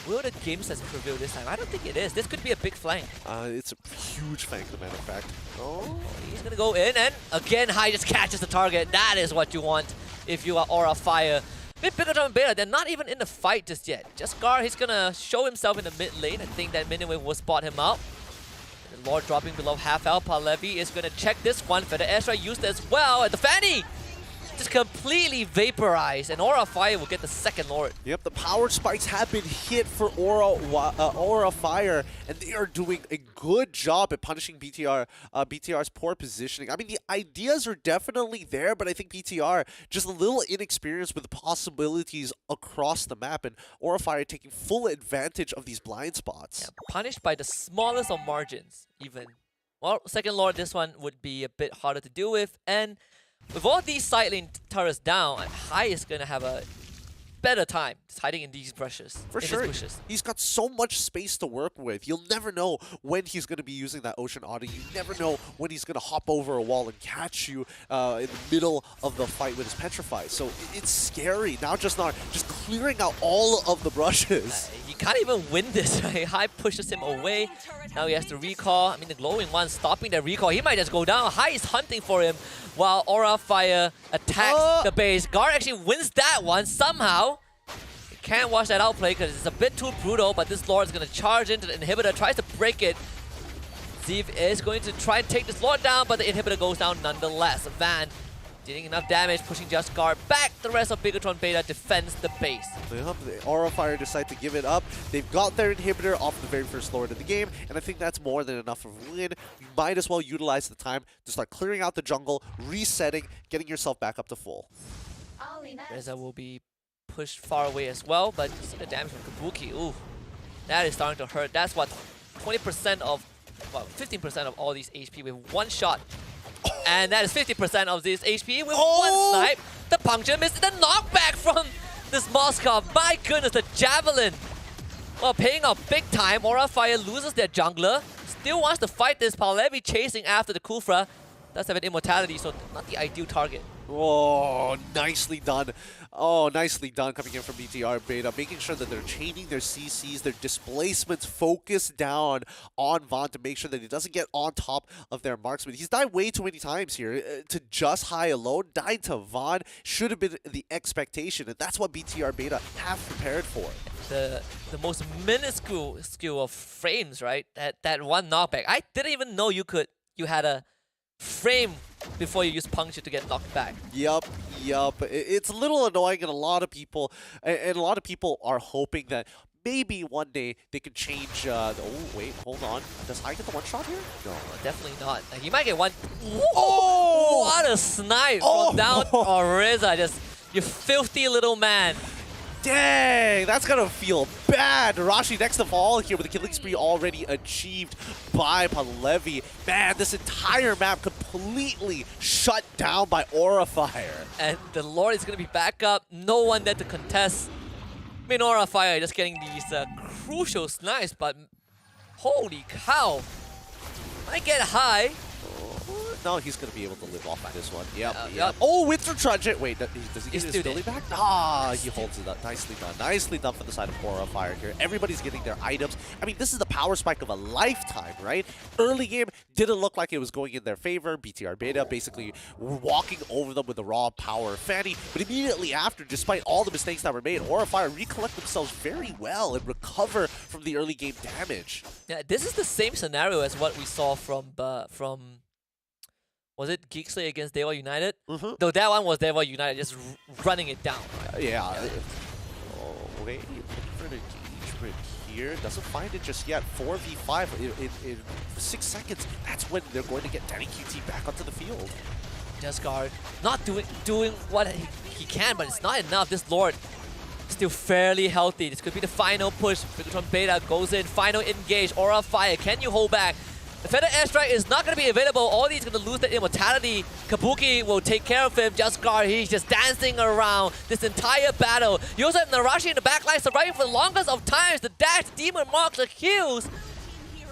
Will the game sense prevail this time? I don't think it is. This could be a big flank. It's a huge flank, as a matter of fact. Oh, he's going to go in, and again, just catches the target. That is what you want if you are Aura Fire. With Bigatron and Beta, they're not even in the fight just yet. Just Guard, he's going to show himself in the mid lane. I think that Miniwave will spot him out. The Lord dropping below half health. Palevi is going to check this one. Feather Ezra used as well. And the Fanny just completely vaporized, and Aura Fire will get the second Lord. Yep, the power spikes have been hit for Aura Fire, and they are doing a good job at punishing BTR's poor positioning. I mean, the ideas are definitely there, but I think BTR just a little inexperienced with the possibilities across the map, and Aura Fire taking full advantage of these blind spots. Yeah, punished by the smallest of margins, even. Well, second Lord, this one would be a bit harder to deal with, and with all these side lane turrets down, Hai is going to have a better time just hiding in these brushes. For sure. He's got so much space to work with. You'll never know when he's going to be using that Ocean Otter. You never know when he's going to hop over a wall and catch you in the middle of the fight with his Petrify. So it's scary. Now just clearing out all of the brushes. He can't even win this, right? Hai pushes him away. Now he has to recall. I mean, the glowing one stopping that recall. He might just go down. Hai is hunting for him while Aura Fire attacks the base. Guard actually wins that one somehow. He can't watch that outplay because it's a bit too brutal, but this Lord is going to charge into the inhibitor, tries to break it. Zeev is going to try and take this Lord down, but the inhibitor goes down nonetheless. Van dealing enough damage, pushing Just Guard back. The rest of Bigatron Beta defends the base. Yep, the Aura Fire decide to give it up. They've got their inhibitor off the very first Lord of the game, and I think that's more than enough of a win. You might as well utilize the time to start clearing out the jungle, resetting, getting yourself back up to full. Reza will be pushed far away as well, but you see the damage from Kabuki. Ooh, that is starting to hurt. That's what, 20% of, well, 15% of all these HP with one shot. And that is 50% of this HP with one snipe. The puncture missed, the knockback from this Moskov. My goodness, the Javelin. Well, paying off big time. Aura Fire loses their jungler. Still wants to fight this. Palevi chasing after the Kufra. Does have an immortality, so not the ideal target. Oh, nicely done. Oh, nicely done coming in from BTR Beta, making sure that they're chaining their CCs, their displacements, focus down on Vaughn to make sure that he doesn't get on top of their marksman. He's died way too many times here to just Hai alone. Died to Vaughn should have been the expectation, and that's what BTR Beta have prepared for. The most minuscule skill of frames, right? That one knockback. I didn't even know you had a frame before you use puncture to get knocked back. Yup. It's a little annoying, and a lot of people are hoping that maybe one day they can change. Oh wait, hold on. Does I get the one shot here? No, definitely not. He might get one. Oh, what a snipe from down Oriza. Just you filthy little man. Dang, that's gonna feel bad. Rashi next of all here with the killing spree already achieved by Palevi. Man, this entire map completely shut down by Aura Fire. And the Lord is gonna be back up. No one there to contest. I mean, Aura Fire just getting these crucial snipes, but holy cow. Might get high. No, he's going to be able to live off this one. Yep. Oh, Winter Trudge it. Wait, does he get his ability back? Ah, he holds it up. Nicely done. Nicely done for the side of Aura Fire here. Everybody's getting their items. I mean, this is the power spike of a lifetime, right? Early game didn't look like it was going in their favor. BTR Beta basically walking over them with the raw power Fanny. But immediately after, despite all the mistakes that were made, Aura Fire recollect themselves very well and recover from the early game damage. Yeah, this is the same scenario as what we saw from was it Geeksley against Dewa United? Though that one was Dewa United just running it down. Yeah. Oh, wait. Looking for an engagement here. Doesn't find it just yet. 4v5 in 6 seconds. That's when they're going to get Danny QT back onto the field. Jesgard not doing what he can, but it's not enough. This Lord still fairly healthy. This could be the final push. Bigatron Beta goes in. Final engage. Aura Fire. Can you hold back? The Feather Airstrike is not going to be available. All he's going to lose that immortality. Kabuki will take care of him. Jesgard, he's just dancing around this entire battle. You also have Narashi in the backline surviving for the longest of times. The dash, Demon marks, the heals.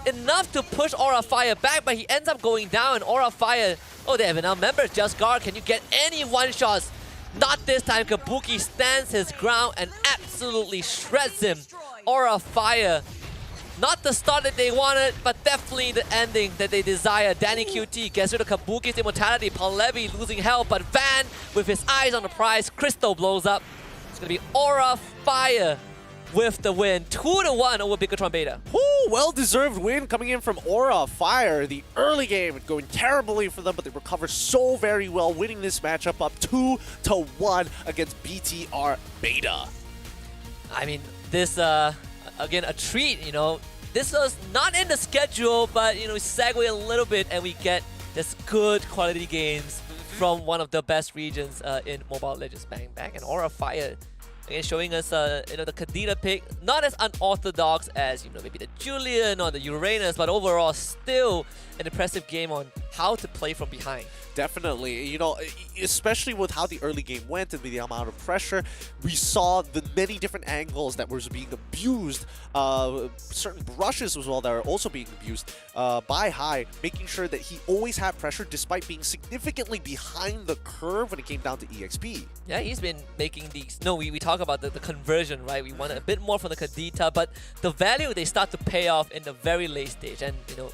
Enough to push Aura Fire back, but he ends up going down. Aura Fire, oh, they have enough members. Jesgard, can you get any one-shots? Not this time. Kabuki stands his ground and absolutely shreds him. Aura Fire. Not the start that they wanted, but definitely the ending that they desire. Danny QT gets rid of Kabuki's immortality. Palevi losing health, but Van, with his eyes on the prize, Crystal blows up. It's going to be Aura Fire with the win. 2-1 over Bigatron Beta. Well-deserved win coming in from Aura Fire. The early game going terribly for them, but they recover so very well, winning this matchup up 2-1 against BTR Beta. I mean, this, again, a treat, you know. This was not in the schedule, but, you know, we segue a little bit and we get this good quality games from one of the best regions in Mobile Legends. Bang Bang and Aura Fire. Again, showing us, you know, the Kadena pick, not as unorthodox as, you know, maybe the Julian or the Uranus, but overall still an impressive game on how to play from behind. Definitely, you know, especially with how the early game went and the amount of pressure, we saw the many different angles that was being abused, certain brushes as well that are also being abused by High, making sure that he always had pressure despite being significantly behind the curve when it came down to EXP. Yeah, he's been making these, no, we talk about the conversion, right? We want a bit more from the Kadita, but the value, they start to pay off in the very late stage. And, you know,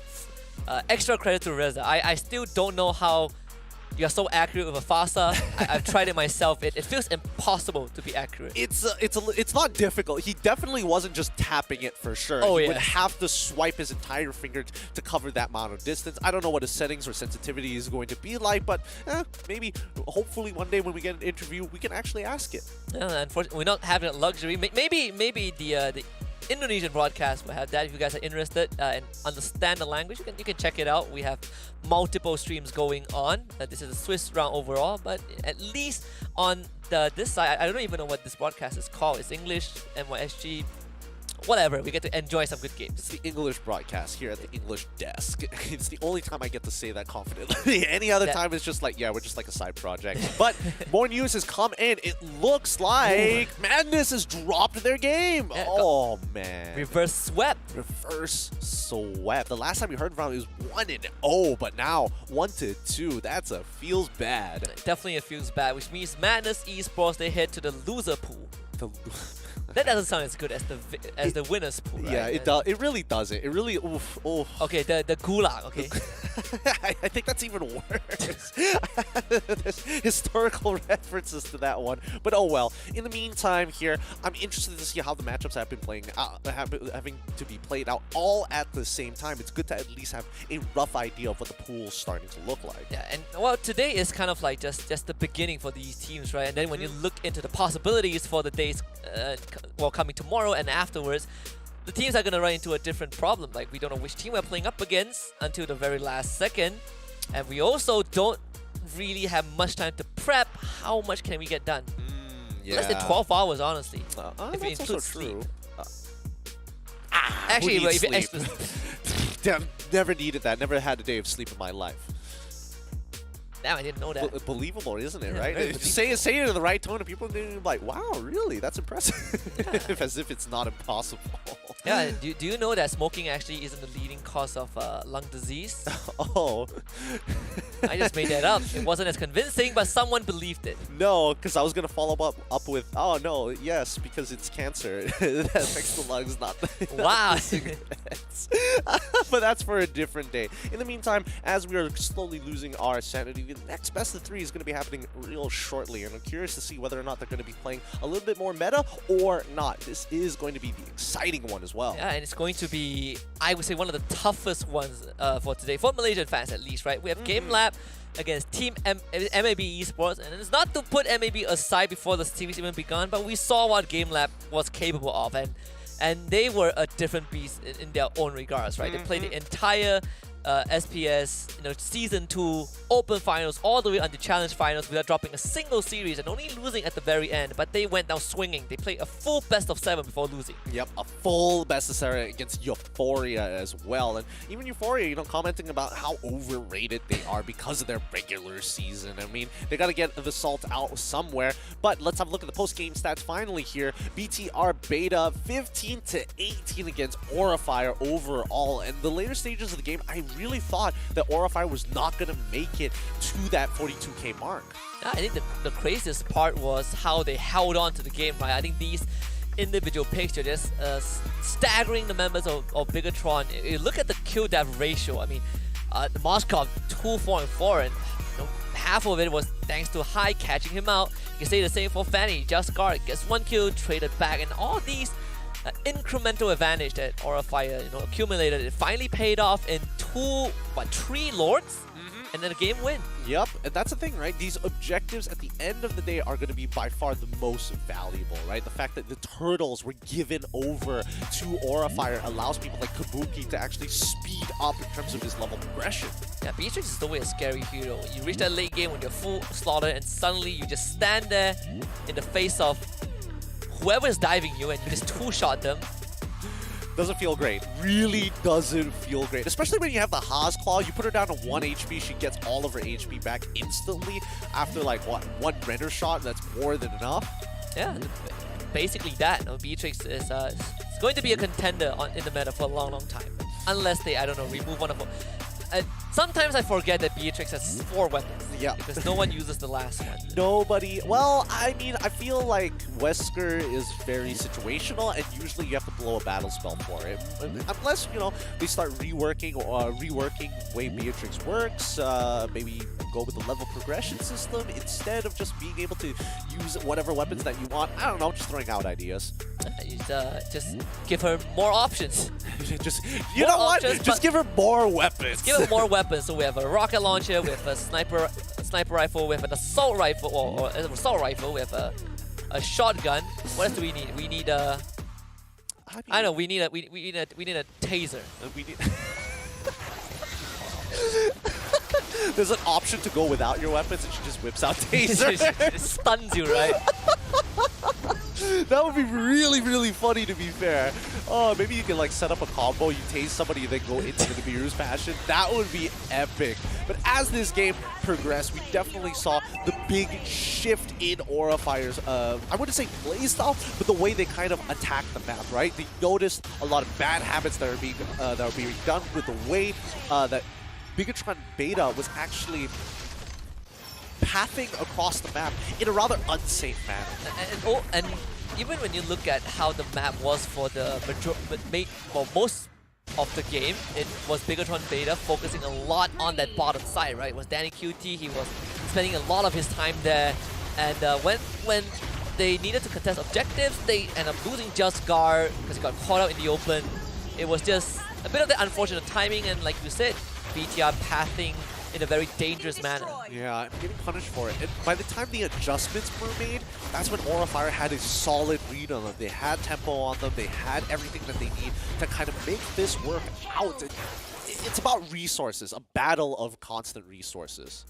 extra credit to Reza. I still don't know how you're so accurate with a Fasa. I've tried it myself. It feels impossible to be accurate. It's not difficult. He definitely wasn't just tapping it for sure. Oh, he would have to swipe his entire finger to cover that amount of distance. I don't know what his settings or sensitivity is going to be like, but maybe, hopefully one day when we get an interview, we can actually ask it. Yeah, unfortunately, we're not having that luxury. Maybe the Indonesian broadcast will have that. If you guys are interested and understand the language, you can check it out. We have multiple streams going on. This is a Swiss round overall, but at least on this side, I don't even know what this broadcast is called. It's English, NYSG, whatever. We get to enjoy some good games. It's the English broadcast here at the English desk. It's the only time I get to say that confidently. Any other time, it's just like, yeah, we're just like a side project. But more news has come in. It looks like Madness has dropped their game. Yeah, oh, man. Reverse swept. Reverse swept. The last time we heard about it was 1-0, but now 1-2. That's a feels bad. Definitely it feels bad, which means Madness eSports, they head to the loser pool. That doesn't sound as good as the winners pool, right? Yeah, it does. It really doesn't. It really. Oof. Okay, the gulag. Okay. I think that's even worse. There's historical references to that one, but oh well. In the meantime, here I'm interested to see how the matchups have been playing out, having to be played out all at the same time. It's good to at least have a rough idea of what the pool's starting to look like. Yeah, and well, today is kind of like just the beginning for these teams, right? And then when you look into the possibilities for the days, coming tomorrow and afterwards, the teams are going to run into a different problem. Like, we don't know which team we're playing up against until the very last second. And we also don't really have much time to prep. How much can we get done? Yeah. Less than 12 hours, honestly. If you that's include also sleep. true. Actually, Who needs if you sleep? Damn, never needed that. Never had a day of sleep in my life. Damn, I didn't know that. Believable, isn't it, Yeah, right? very Say it in the right tone and people are going to be like, wow, really? That's impressive. As if it's not impossible. Yeah, do you know that smoking actually isn't the leading cause of lung disease? Oh. I just made that up. It wasn't as convincing, but someone believed it. No, because I was going to follow up with, oh no, yes, because it's cancer. That affects the lungs, not the, wow. not the cigarettes. But that's for a different day. In the meantime, as we are slowly losing our sanity, the next best of 3 is going to be happening real shortly, and I'm curious to see whether or not they're going to be playing a little bit more meta or not. This is going to be the exciting one as well. Yeah, and it's going to be, I would say, one of the toughest ones for today, for Malaysian fans at least, right? We have Game Lab against Team MLBB eSports, and it's not to put MLBB aside before the series even begun, but we saw what Game Lab was capable of, and they were a different beast in their own regards, right? They played the entire SPS, Season 2 Open Finals all the way until Challenge Finals without dropping a single series and only losing at the very end. But they went down swinging. They played a full best of 7 before losing. Yep, a full best of 7 against Euphoria as well. And even Euphoria, commenting about how overrated they are because of their regular season. I mean, they got to get the salt out somewhere. But let's have a look at the post-game stats finally here. BTR Beta 15-18 against Aurafire overall. And the later stages of the game, I really thought that Aurafire was not going to make it to that 42k mark. I think the craziest part was how they held on to the game, right? I think these individual picks are just staggering the members of Bigatron. You look at the kill death ratio. I mean, the Moskov 2-4-4, and half of it was thanks to High catching him out. You can say the same for Fanny. Just guard, gets 1 kill, traded back, and all these incremental advantage that Aurafire accumulated, it finally paid off in 3 Lords, and then a game win. Yep, and that's the thing, right? These objectives at the end of the day are going to be by far the most valuable, right? The fact that the turtles were given over to Aurafire allows people like Kabuki to actually speed up in terms of his level progression. Yeah, Beatrix is always a scary hero. You reach that late game when you're full slaughter and suddenly you just stand there in the face of whoever is diving you and you just 2-shot them. Doesn't feel great. Really doesn't feel great. Especially when you have the Haas Claw. You put her down to 1 HP, she gets all of her HP back instantly after like, what, 1 render shot? That's more than enough. Yeah, basically that. Beatrix is going to be a contender in the meta for a long, long time. Unless they, I don't know, remove one of them. Sometimes I forget that Beatrix has 4 weapons. Yeah. Because no one uses the last one. Nobody. Well, I mean, I feel like Wesker is very situational, and usually you have to blow a battle spell for it. Unless, they start reworking the way Beatrix works, maybe go with the level progression system instead of just being able to use whatever weapons that you want. I don't know, just throwing out ideas. Just give her more options. You know what? Just give her more weapons. Give her more weapons. So we have a rocket launcher, we have a sniper rifle, we have an assault rifle, or an assault rifle, we have a shotgun. What else do we need? We need a. I know we need a taser. There's an option to go without your weapons, and she just whips out taser. It stuns you, right? That would be really, really funny, to be fair. Oh, maybe you can like set up a combo, you tase somebody, and then go into the Miru's passion. That would be epic. But as this game progressed, we definitely saw the big shift in Aurafire's, I wouldn't say playstyle, but the way they kind of attack the map, right? They noticed a lot of bad habits that are being done with the way that Bigatron Beta was actually pathing across the map in a rather unsafe manner. And even when you look at how the map was for the most of the game, it was Bigatron Beta focusing a lot on that bottom side, right? It was Danny QT, he was spending a lot of his time there, and when they needed to contest objectives, they end up losing Just Guard because he got caught out in the open. It was just a bit of the unfortunate timing, and like you said, BTR pathing in a very dangerous manner. Yeah, I'm getting punished for it. And by the time the adjustments were made, that's when Aura Fire had a solid read on them. They had tempo on them. They had everything that they need to kind of make this work out. It's about resources, a battle of constant resources.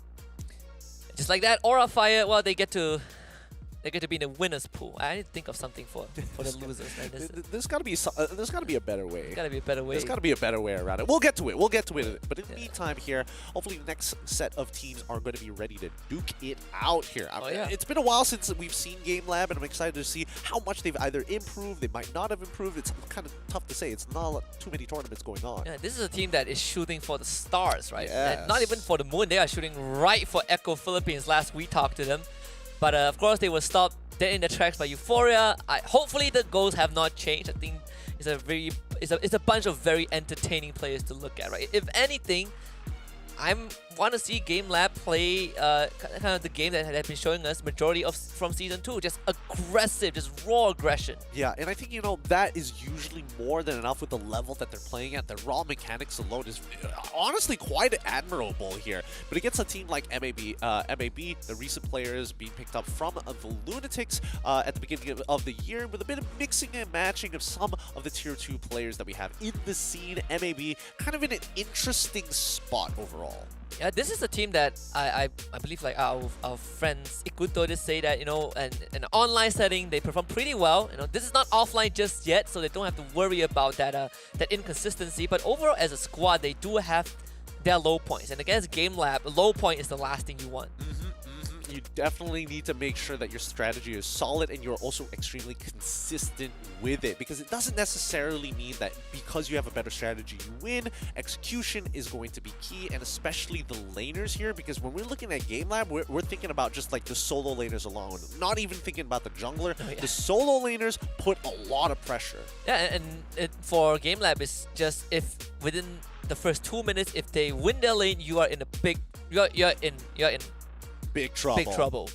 Just like that, Aura Fire, well, they get to be in the winner's pool. I need to think of something for the losers. There's got to be a better way. There's got to be a better way. There's got to be a better way around it. We'll get to it. We'll get to it. But in the meantime here, hopefully the next set of teams are going to be ready to duke it out here. It's been a while since we've seen Game Lab, and I'm excited to see how much they've either improved, they might not have improved. It's kind of tough to say. It's not too many tournaments going on. Yeah, this is a team that is shooting for the stars, right? Yes. Not even for the moon. They are shooting right for Echo Philippines. Last we talked to them. But of course, they were stopped dead in the tracks by Euphoria. Hopefully the goals have not changed. I think it's a bunch of very entertaining players to look at, right? If anything, I want to see Game Lab play kind of the game that had been showing us majority of from Season 2. Just aggressive, just raw aggression. Yeah, and I think, you know, that is usually more than enough with the level that they're playing at. The raw mechanics alone is honestly quite admirable here. But against a team like MLBB, the recent players being picked up from the Lunatics at the beginning of the year, with a bit of mixing and matching of some of the Tier 2 players that we have in the scene, MLBB kind of in an interesting spot overall. Yeah, this is a team that I believe, like our friends Ikuto just say that, you know, in an online setting they perform pretty well. You know, this is not offline just yet, so they don't have to worry about that inconsistency. But overall, as a squad, they do have their low points, and against Game Lab, a low point is the last thing you want. You definitely need to make sure that your strategy is solid and you're also extremely consistent with it, because it doesn't necessarily mean that because you have a better strategy you win. Execution is going to be key, and especially the laners here, because when we're looking at Game Lab, we're thinking about just like the solo laners alone, not even thinking about the jungler. The solo laners put a lot of pressure. Yeah, and for Game Lab, it's just if within the first 2 minutes, if they win their lane, you are in a big, you're in big trouble. Big trouble.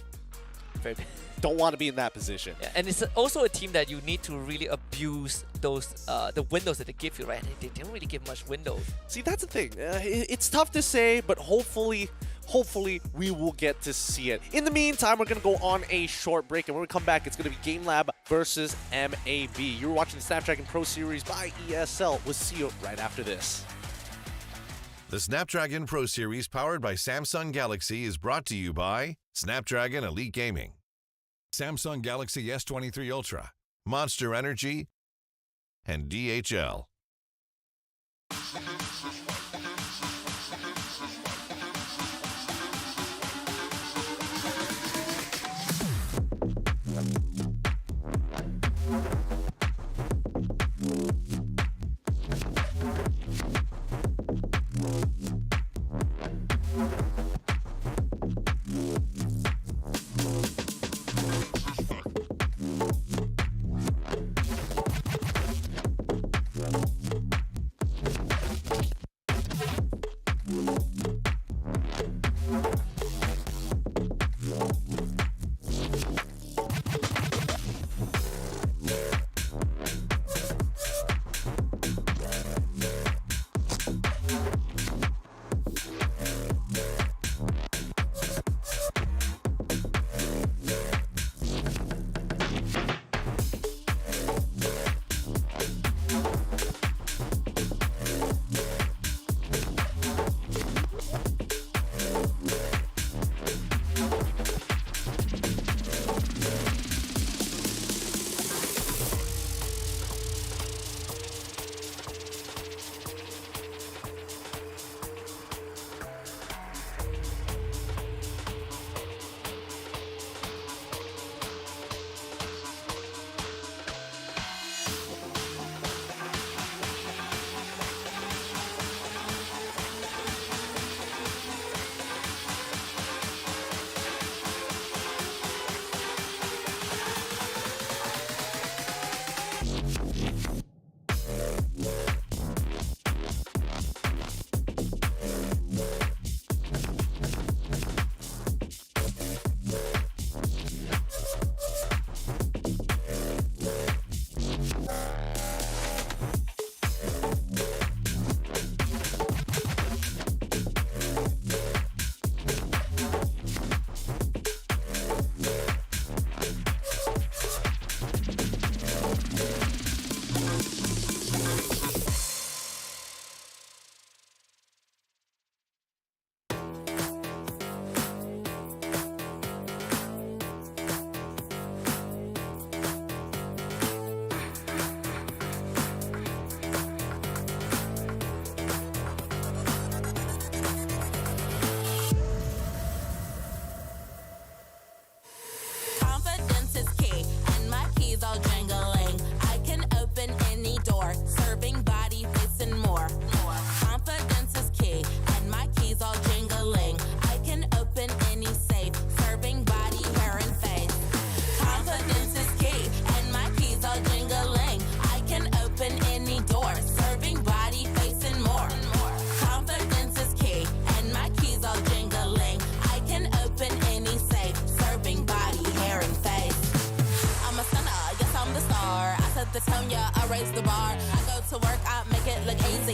Very Don't want to be in that position. Yeah, and it's also a team that you need to really abuse those the windows that they give you, right? They don't really give much windows. See, that's the thing. It's tough to say, but hopefully we will get to see it. In the meantime, we're going to go on a short break, and when we come back, it's going to be Game Lab versus MLBB. You're watching the Snapdragon Pro Series by ESL. We'll see you right after this. The Snapdragon Pro Series, powered by Samsung Galaxy, is brought to you by Snapdragon Elite Gaming, Samsung Galaxy S23 Ultra, Monster Energy, and DHL.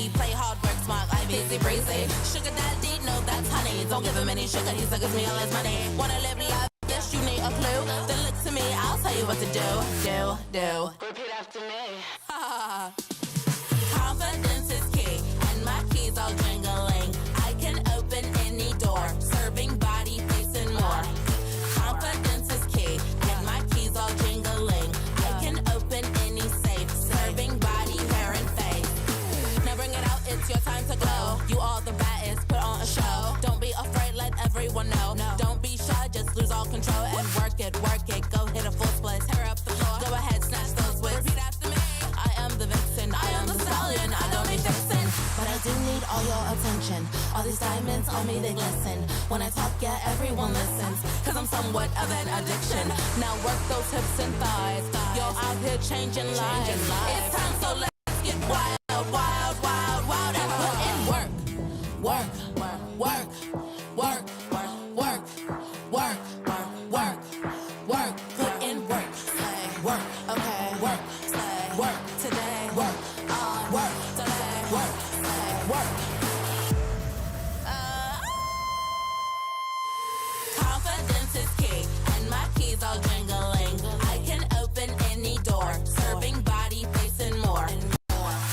easy. Play hard, work smart, I'm easy breezy. Sugar daddy, no, that's honey. Don't give him any sugar, he suckers me all his money. Wanna live life? Yes, you need a clue. Then look to me, I'll tell you what to do. Do. Repeat after me. Confidence is key, and my keys all jingling. I can open any door, serving body, face, and more. Confidence is key, and my keys all jingling. I can open any safe, serving body, hair, and face. Now bring it out, it's your time to glow. You all the baddest, put on a show. Don't be afraid, let everyone know. Don't be shy, just lose all control and work it. Go hit a full split, tear up the floor. Go ahead, snatch those whips. Repeat after me. I am the vixen, I am the stallion. I don't need fixin', but I do need all your attention. All these diamonds on me, they glisten. When I talk, yeah, everyone listens. Cause I'm somewhat of an addiction. Now work those hips and thighs. You're out here changing lives. It's time, so let's get wild. And put in work. Put in work. Work, okay. Work today. Work today. Work. Confidence is key, and my keys all jingling. I can open any door, serving body, face, and more.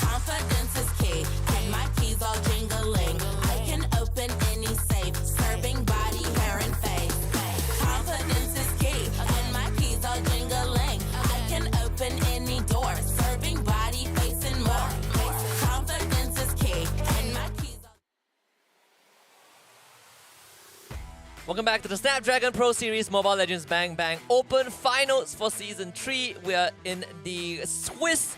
Confidence is key, and my keys all jingling. I can open any safe, serving body, hair, and face. Confidence is key, and my keys all jingling. I can open any door, serving body, face, and more. Confidence is key, and my keys all... Welcome back to the Snapdragon Pro Series Mobile Legends Bang Bang Open Finals for Season 3. We are in the Swiss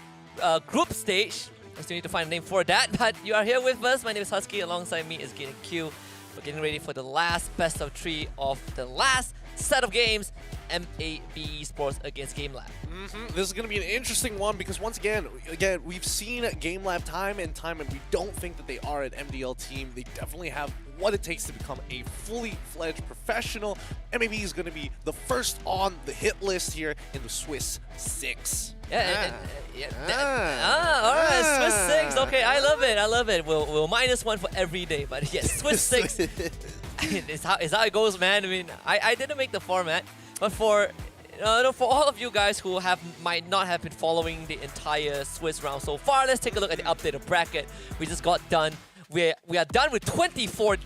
group stage. I still need to find a name for that, but you are here with us. My name is Husky. Alongside me is Gain and Q. We're getting ready for the last best of 3 of the last set of games, MLBB eSports against Game Lab. This is going to be an interesting one because once again, we've seen Game Lab time and time, and we don't think that they are an MDL team. They definitely have what it takes to become a fully fledged professional. MLBB is going to be the first on the hit list here in the Swiss 6. Alright, Swiss 6. Okay, I love it. We'll -1 for every day, but yes, Swiss 6 is how it goes, man. I mean, I didn't make the format, but for all of you guys who might not have been following the entire Swiss round so far, let's take a look at the updated bracket. We just got done. We are done with 24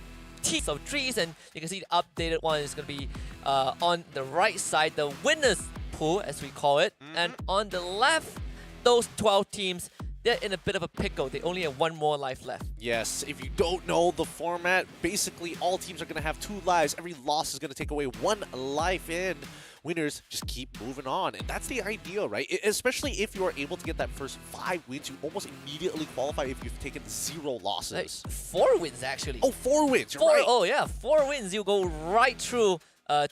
teams of 3s, and you can see the updated one is going to be on the right side, the winners pool, as we call it. And on the left, those 12 teams, they're in a bit of a pickle. They only have 1 more life left. Yes, if you don't know the format, basically all teams are going to have 2 lives. Every loss is going to take away 1 life, and winners just keep moving on. And that's the idea, right? Especially if you are able to get that first 5 wins, you almost immediately qualify if you've taken 0 losses. Like 4 wins, actually. Oh, 4 wins, you're right. Oh, yeah, 4 wins. You go right through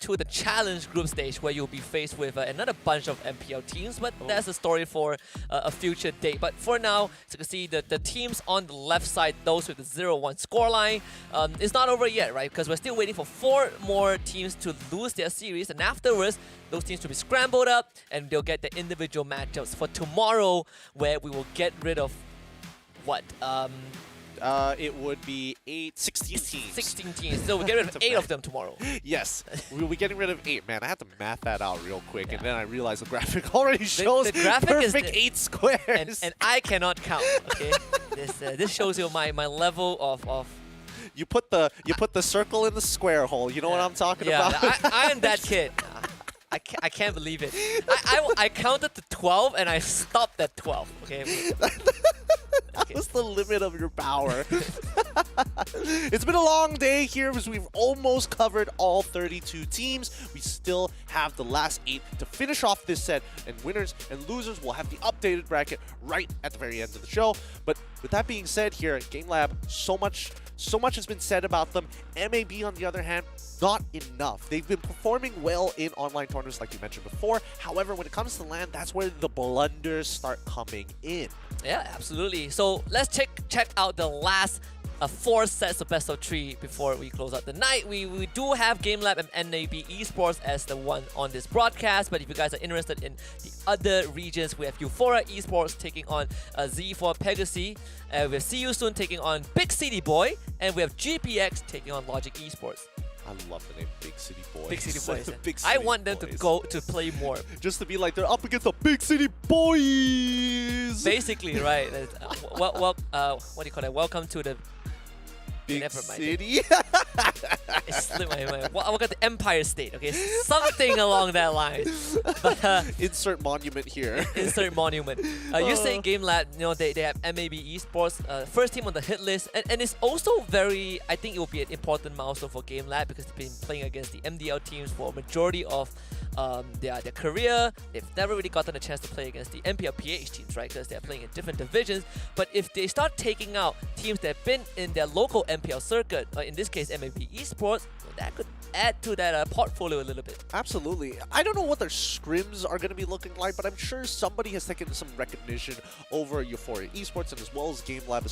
to the challenge group stage, where you'll be faced with another bunch of MPL teams, but that's a story for a future date. But for now, as you can see, the teams on the left side, those with the 0-1 scoreline, it's not over yet, right? Because we're still waiting for 4 more teams to lose their series, and afterwards, those teams will be scrambled up, and they'll get the individual matchups for tomorrow, where we will get rid of what? It would be 16 teams. 16 teams. So we'll get rid of 8 of them tomorrow. Yes, we'll be getting rid of 8. Man, I had to math that out real quick, and then I realized the graphic already shows the graphic perfect is 8 squares. And I cannot count. Okay, this shows you my level of. You put the circle in the square hole. You know what I'm talking about? I am that kid. I can't believe it. I counted to 12 and I stopped at 12. Okay. That was the limit of your power. It's been a long day here because we've almost covered all 32 teams. We still have the last 8 to finish off this set, and winners and losers will have the updated bracket right at the very end of the show. But with that being said here, Game Lab, so much has been said about them. MLBB, on the other hand, not enough. They've been performing well in online tournaments like you mentioned before. However, when it comes to LAN, that's where the blunders start coming in. Yeah, absolutely. So let's check out the last 4 sets of best of 3 before we close out the night. We do have GameLab and NAB Esports as the one on this broadcast, but if you guys are interested in the other regions, we have Euphoria Esports taking on Z4 Pegasi, we have See You Soon taking on Big City Boy, and we have GPX taking on Logic Esports. I love the name Big City Boys. Big City Boys. Big City I want them Boys. to go to play more. Just to be like, they're up against the Big City Boys! Basically, right. What do you call that? Welcome to the Big never mind. City? It slipped my mind. Welcome to Empire State, okay? Something along that line. But, insert monument here. Insert monument. You're saying GameLab, they have MLBB Esports, first team on the hit list, and it's also very, I think it will be an important milestone for GameLab because they've been playing against the MDL teams for a majority of their career. They've never really gotten a chance to play against the MPLPH teams, right? Because they're playing in different divisions. But if they start taking out teams that have been in their local MPL circuit, in this case MLBB Esports, that could add to that portfolio a little bit. Absolutely. I don't know what their scrims are going to be looking like, but I'm sure somebody has taken some recognition over Euphoria Esports and as well as GameLab,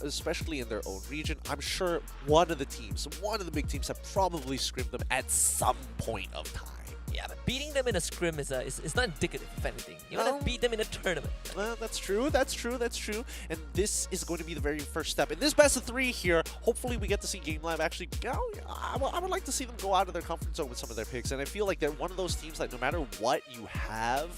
especially in their own region. I'm sure one of the big teams have probably scrimmed them at some point of time. Yeah, but beating them in a scrim is not indicative of anything. You want to beat them in a tournament. Well, that's true. And this is going to be the very first step. In this best of 3 here, hopefully we get to see GameLab actually, I would like to see them go out of their comfort zone with some of their picks. And I feel like they're one of those teams that no matter what you have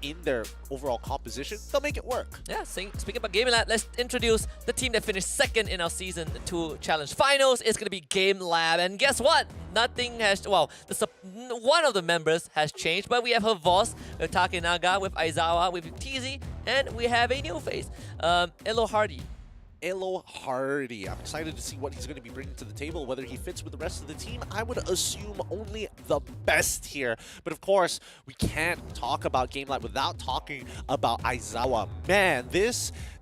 in their overall composition, they'll make it work. Yeah, speaking about GameLab, let's introduce the team that finished second in our Season 2 Challenge Finals. It's going to be GameLab, and guess what? Nothing has, one of the members has changed, but we have her boss, with Takenaga, with Aizawa, with TZ, and we have a new face, Elo Hardy. Elo Hardy. I'm excited to see what he's going to be bringing to the table, whether he fits with the rest of the team. I would assume only the best here. But of course, we can't talk about GameLab without talking about Aizawa. Man,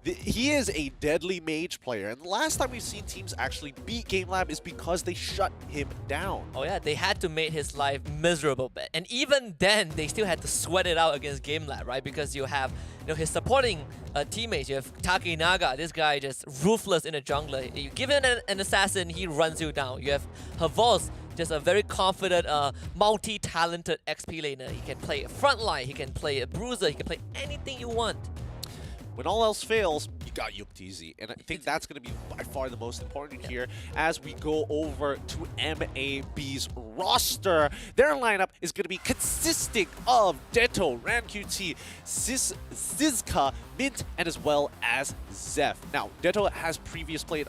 he is a deadly mage player. And the last time we've seen teams actually beat GameLab is because they shut him down. Oh yeah, they had to make his life miserable. And even then, they still had to sweat it out against GameLab, right? Because you have his supporting teammates. You have Takenaga, this guy just ruthless in the jungler. You give him an assassin, he runs you down. You have Havos, just a very confident, multi-talented XP laner. He can play a frontline, he can play a bruiser, he can play anything you want. When all else fails, you got YukiTZ, and I think that's going to be by far the most important here as we go over to MAB's roster. Their lineup is going to be consisting of Detto, RanQT, Zizka, Mint, and as well as Zeph. Now, Detto has previously played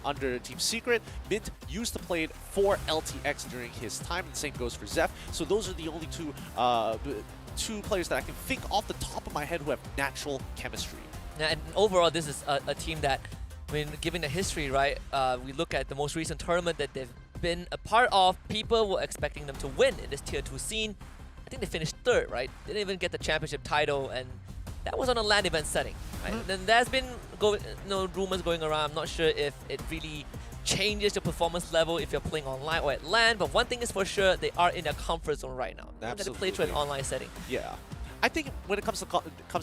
under Team Secret. Mint used to play it for LTX during his time, and the same goes for Zeph. So those are the only two players that I can think off the top of my head who have natural chemistry. Now, and overall, this is a team that, given the history, right, we look at the most recent tournament that they've been a part of, people were expecting them to win in this Tier 2 scene. I think they finished 3rd, right? They didn't even get the championship title, and that was on a LAN event setting, right? Then there's been rumors going around. I'm not sure if it really changes your performance level if you're playing online or at LAN, but one thing is for sure, they are in their comfort zone right now. They're going to play through an online setting. Yeah. I think when it comes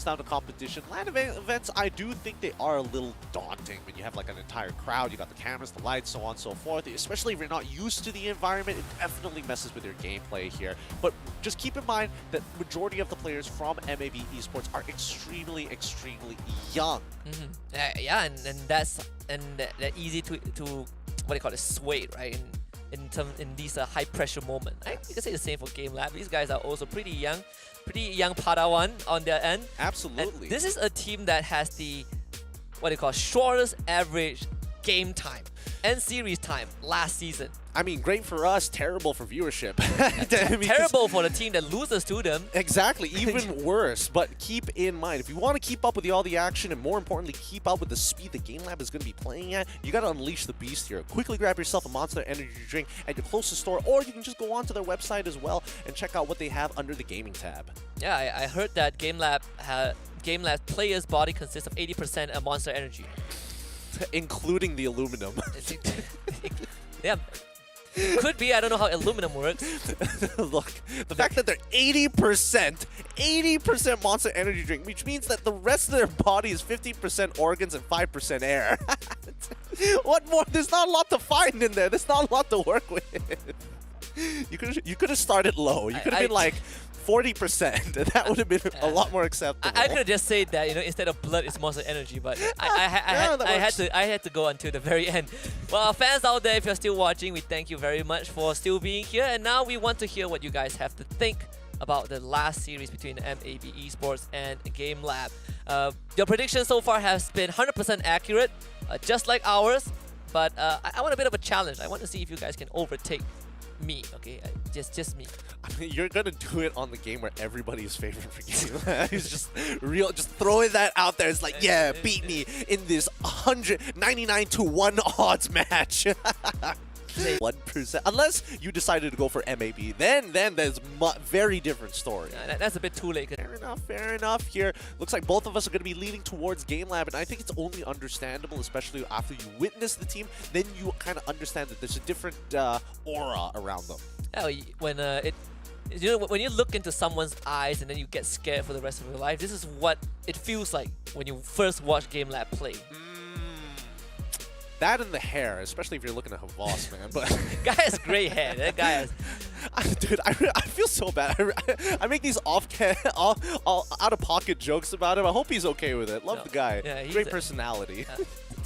down to competition, LAN events, I do think they are a little daunting when you have like an entire crowd, you got the cameras, the lights, so on and so forth. Especially if you're not used to the environment, it definitely messes with your gameplay here. But just keep in mind that majority of the players from MLBB Esports are extremely, extremely young. Yeah, and they're easy to what do you call it, sway, right? In these high pressure moments. You can say the same for GameLab. These guys are also pretty young Padawan on their end. Absolutely. And this is a team that has the shortest average game time and series time last season. I mean, great for us, terrible for viewership. Terrible for the team that loses to them. Exactly, even worse. But keep in mind, if you want to keep up with all the action and more importantly, keep up with the speed that GameLab is going to be playing at, you got to unleash the beast here. Quickly grab yourself a Monster Energy drink at your closest store, or you can just go onto their website as well and check out what they have under the gaming tab. Yeah, I heard that GameLab players' body consists of 80% of Monster Energy. Including the aluminum. Yeah. Could be. I don't know how aluminum works. Look, the fact that they're 80% Monster Energy drink, which means that the rest of their body is 50% organs and 5% air. What more? There's not a lot to find in there. There's not a lot to work with. You could have started low. You could have been like 40%. That would have been a lot more acceptable. I could have just said that, instead of blood, it's Monster Energy, but I had to go until the very end. Well, fans out there, if you're still watching, we thank you very much for still being here. And now we want to hear what you guys have to think about the last series between MLBB eSports and Game Lab. Your prediction so far has been 100% accurate, just like ours. But I want a bit of a challenge. I want to see if you guys can overtake me, okay? Just me. I mean, you're gonna do it on the game where everybody is favored for Game Lab. He's just throwing that out there. It's like, yeah, beat me in this 199-1 odds match. 1%. Unless you decided to go for MAB, then there's very different story. Yeah, that's a bit too late. Fair enough here. Looks like both of us are going to be leaning towards Game Lab, and I think it's only understandable, especially after you witness the team, then you kind of understand that there's a different aura around them. Yeah, when you look into someone's eyes and then you get scared for the rest of your life, this is what it feels like when you first watch Game Lab play. That and the hair, especially if you're looking at Havas, man. But guy has gray hair. That guy has. Dude, I feel so bad. I make these out-of-pocket jokes about him. I hope he's okay with it. Love the guy. Yeah, great personality.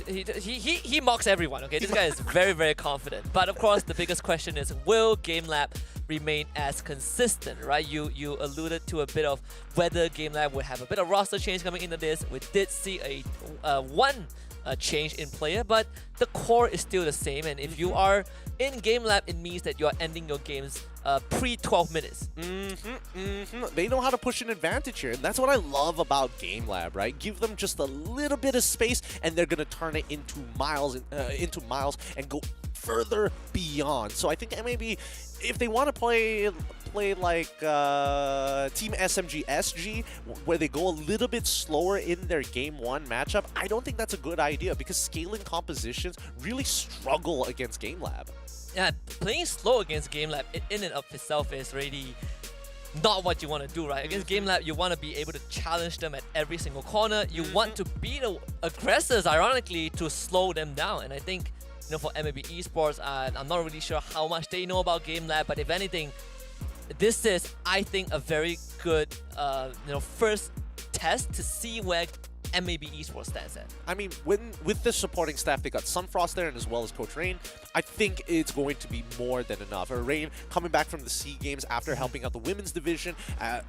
He mocks everyone. Okay, this guy is very, very confident. But of course, the biggest question is, will Game Lab remain as consistent, right? You alluded to a bit of whether Game Lab would have a bit of roster change coming into this. We did see a change in player, but the core is still the same. And if you are in Game Lab, it means that you are ending your games pre-12 minutes. They know how to push an advantage here, and that's what I love about Game Lab, right? Give them just a little bit of space, and they're gonna turn it into miles and go further beyond. So I think maybe if they want to play like Team SMG SG, where they go a little bit slower in their Game 1 matchup, I don't think that's a good idea because scaling compositions really struggle against Game Lab. Yeah, playing slow against Game Lab in and of itself is really not what you want to do, right? Against Game Lab, you want to be able to challenge them at every single corner. You want to be the aggressors, ironically, to slow them down. And I think, for MLB eSports, I'm not really sure how much they know about Game Lab, but if anything, this is, I think, a very good, first test to see where MLB eSports stands at. I mean, with the supporting staff, they got Sunfrost there, and as well as Coach Rain. I think it's going to be more than enough. Rain coming back from the SEA Games after helping out the women's division,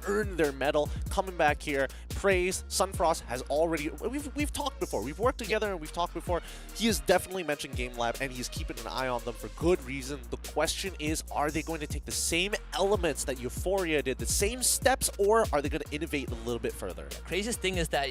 earned their medal, coming back here. Praise. Sunfrost has already... We've talked before. We've worked together and we've talked before. He has definitely mentioned Game Lab, and he's keeping an eye on them for good reason. The question is, are they going to take the same elements that Euphoria did, the same steps, or are they going to innovate a little bit further? The craziest thing is that,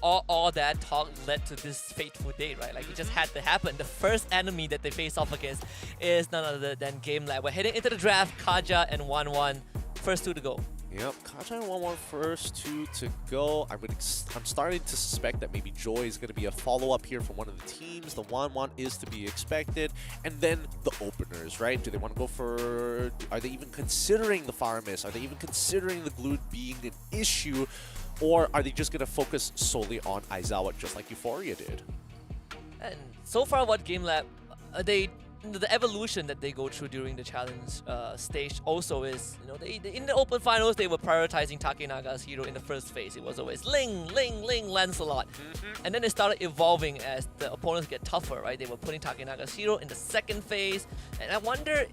all that talk led to this fateful day, right? Like, it just had to happen. The first enemy that they face off against is none other than Game Lab. We're heading into the draft. Kaja and 1-1, first two to go. Yep, Kaja and 1-1, first two to go. I'm starting to suspect that maybe Joy is going to be a follow-up here from one of the teams. The 1-1 is to be expected. And then the openers, right? Do they want to go for... Are they even considering the Fire Mist? Are they even considering the Glued being an issue? Or are they just going to focus solely on Aizawa, just like Euphoria did? And so far, what Game Lab, the evolution that they go through during the challenge stage also is, in the open finals, they were prioritizing Takenaga's hero in the first phase. It was always Ling, Lancelot. And then they started evolving as the opponents get tougher, right? They were putting Takenaga's hero in the second phase. And I wonder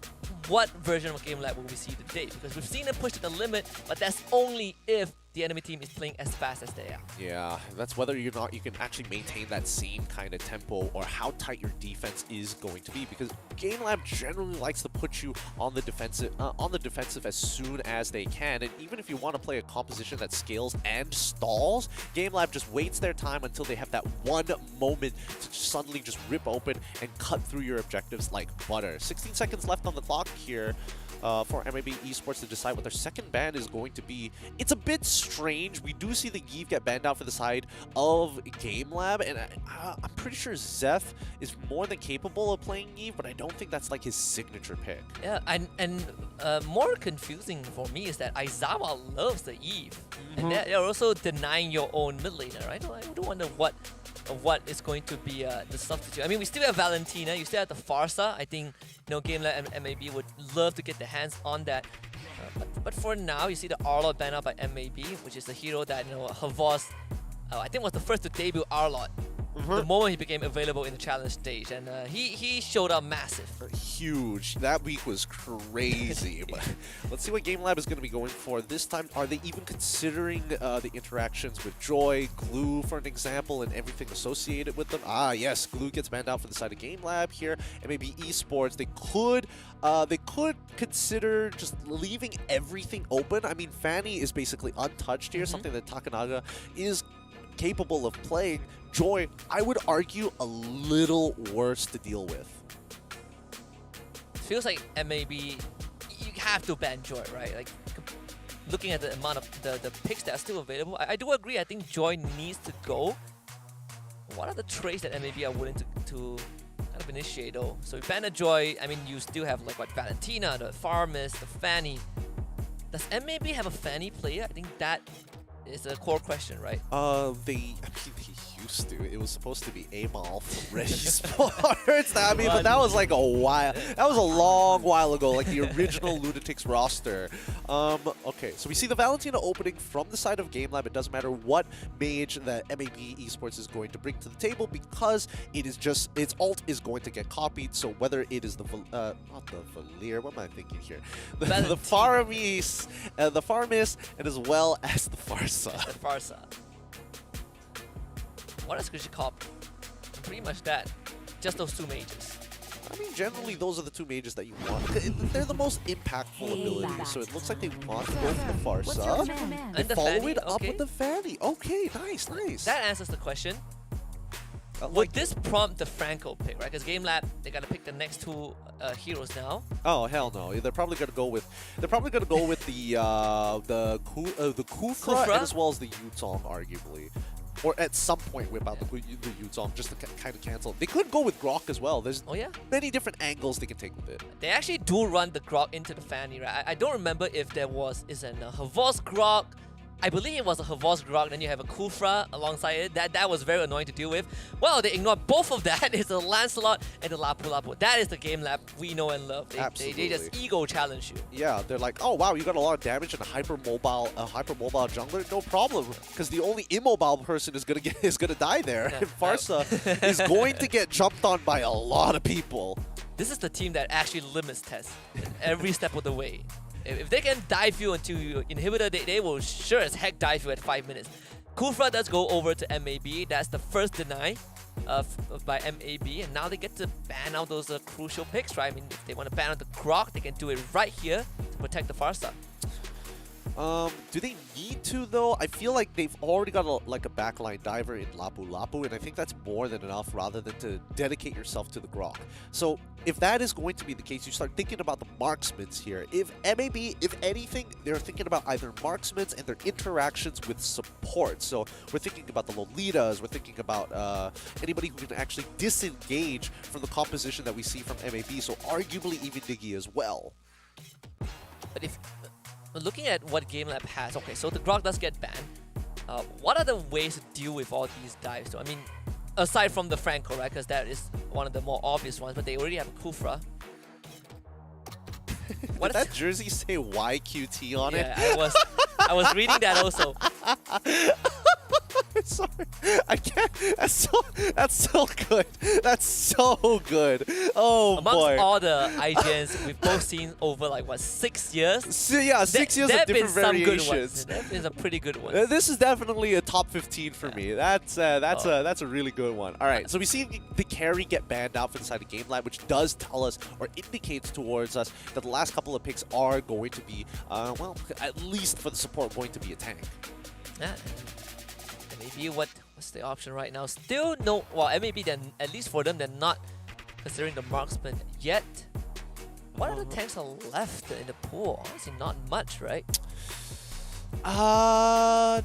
what version of Game Lab will we see today? Because we've seen them push to the limit, but that's only if the enemy team is playing as fast as they are. Yeah, that's whether or not you can actually maintain that same kind of tempo or how tight your defense is going to be, because Game Lab generally likes to put you on the defensive as soon as they can. And even if you want to play a composition that scales and stalls, Game Lab just waits their time until they have that one moment to suddenly just rip open and cut through your objectives like butter. 16 seconds left on the clock. here for MLBB eSports to decide what their second ban is going to be. It's a bit strange. We do see the Yves get banned out for the side of Game Lab, and I'm pretty sure Zeph is more than capable of playing Yves, but I don't think that's like his signature pick. Yeah, and more confusing for me is that Aizawa loves the Yves, and they're also denying your own mid laner, right? I do wonder what is going to be the substitute. I mean, we still have Valentina, you still have the Farsa. I think Game Lab and MLBB would love to get their hands on that. But for now, you see the Arlott banned out by MLBB, which is the hero that Havos, I think was the first to debut Arlott. The moment he became available in the challenge stage, and he showed up massive. Huge. That week was crazy. But let's see what Game Lab is going to be going for this time. Are they even considering the interactions with Joy, Glue, for an example, and everything associated with them? Ah, yes, Glue gets banned out for the side of Game Lab here, and maybe eSports. They could consider just leaving everything open. I mean, Fanny is basically untouched here, something that Takanaga is capable of playing. Joy, I would argue, a little worse to deal with. Feels like MLBB, you have to ban Joy, right? Like, looking at the amount of the picks that are still available, I do agree. I think Joy needs to go. What are the trades that MLBB are willing to kind of initiate though? So you ban a Joy, I mean, you still have like what, Valentina, the Farmist, the Fanny. Does MLBB have a Fanny player? I think that is a core question, right? They used to. It was supposed to be Amal from Red eSports. I mean, but that was like a while. That was a long while ago, like the original Lunatics roster. Okay, so we see the Valentina opening from the side of Game Lab. It doesn't matter what mage that MLBB eSports is going to bring to the table because it is just its ult is going to get copied. So whether it is the not the Valir, what am I thinking here? The Farmist, and as well as the Farsa. The Farsa. What else could you copy? Pretty much that. Just those two mages. I mean, generally, those are the two mages that you want. They're the most impactful abilities, so it looks like they want to go for the Farsa. And the follow Fanny, it up with the Fanny. Okay, nice, nice. That answers the question. Would this prompt the Franco pick, right? Because Game Lab, they gotta pick the next two heroes now. Oh hell no! They're probably gonna go with the Kufra and as well as the Yutong, arguably. Or at some point whip out the Yutong just to kind of cancel. They could go with Grok as well. There's many different angles they can take with it. They actually do run the Grok into the Fanny, right? I don't remember if there is a Havos Grok. I believe it was a Havos Grok, then you have a Kufra alongside it. That was very annoying to deal with. Well, they ignored both of that. It's the Lancelot and the Lapu Lapu. That is the Game Lab we know and love. They just ego challenge you. Yeah, they're like, oh wow, you got a lot of damage and a hyper mobile jungler. No problem, because the only immobile person is gonna die there. And Farsa is going to get jumped on by a lot of people. This is the team that actually limits Tess every step of the way. If they can dive you into your inhibitor, they will sure as heck dive you at 5 minutes. Kufra does go over to MLBB. That's the first deny by MLBB, and now they get to ban out those crucial picks, right? I mean, if they want to ban out the Grok, they can do it right here to protect the Farsa. Do they need to though? I feel like they've already got a backline diver in Lapu Lapu, and I think that's more than enough rather than to dedicate yourself to the Grok. So if that is going to be the case, you start thinking about the marksmen here. If MLBB, if anything, they're thinking about either marksmen and their interactions with support. So we're thinking about the Lolitas, we're thinking about anybody who can actually disengage from the composition that we see from MLBB, so arguably even Diggy as well. But if looking at what Game Lab has, okay, so the Grok does get banned. What are the ways to deal with all these dives? So I mean, aside from the Franco, right? Because that is one of the more obvious ones, but they already have a Kufra. Did that jersey say YQT on it? Yeah, I was reading that also. Sorry, I can't. That's so good. That's so good. Oh Amongst boy. all the IGNs we've both seen over like what 6 years. So, yeah, 6 years of different variations. There have been some pretty good ones. This is definitely a top 15 for me. That's a really good one. All right, so we see the carry get banned out for the side of Game Lab, which does tell us or indicates towards us that the last couple of picks are going to be, well, at least for the support, going to be a tank. Yeah. Maybe what's the option right now? Still no. Well, maybe then at least for them, they're not considering the marksman yet. What other tanks are left in the pool? Honestly, not much, right?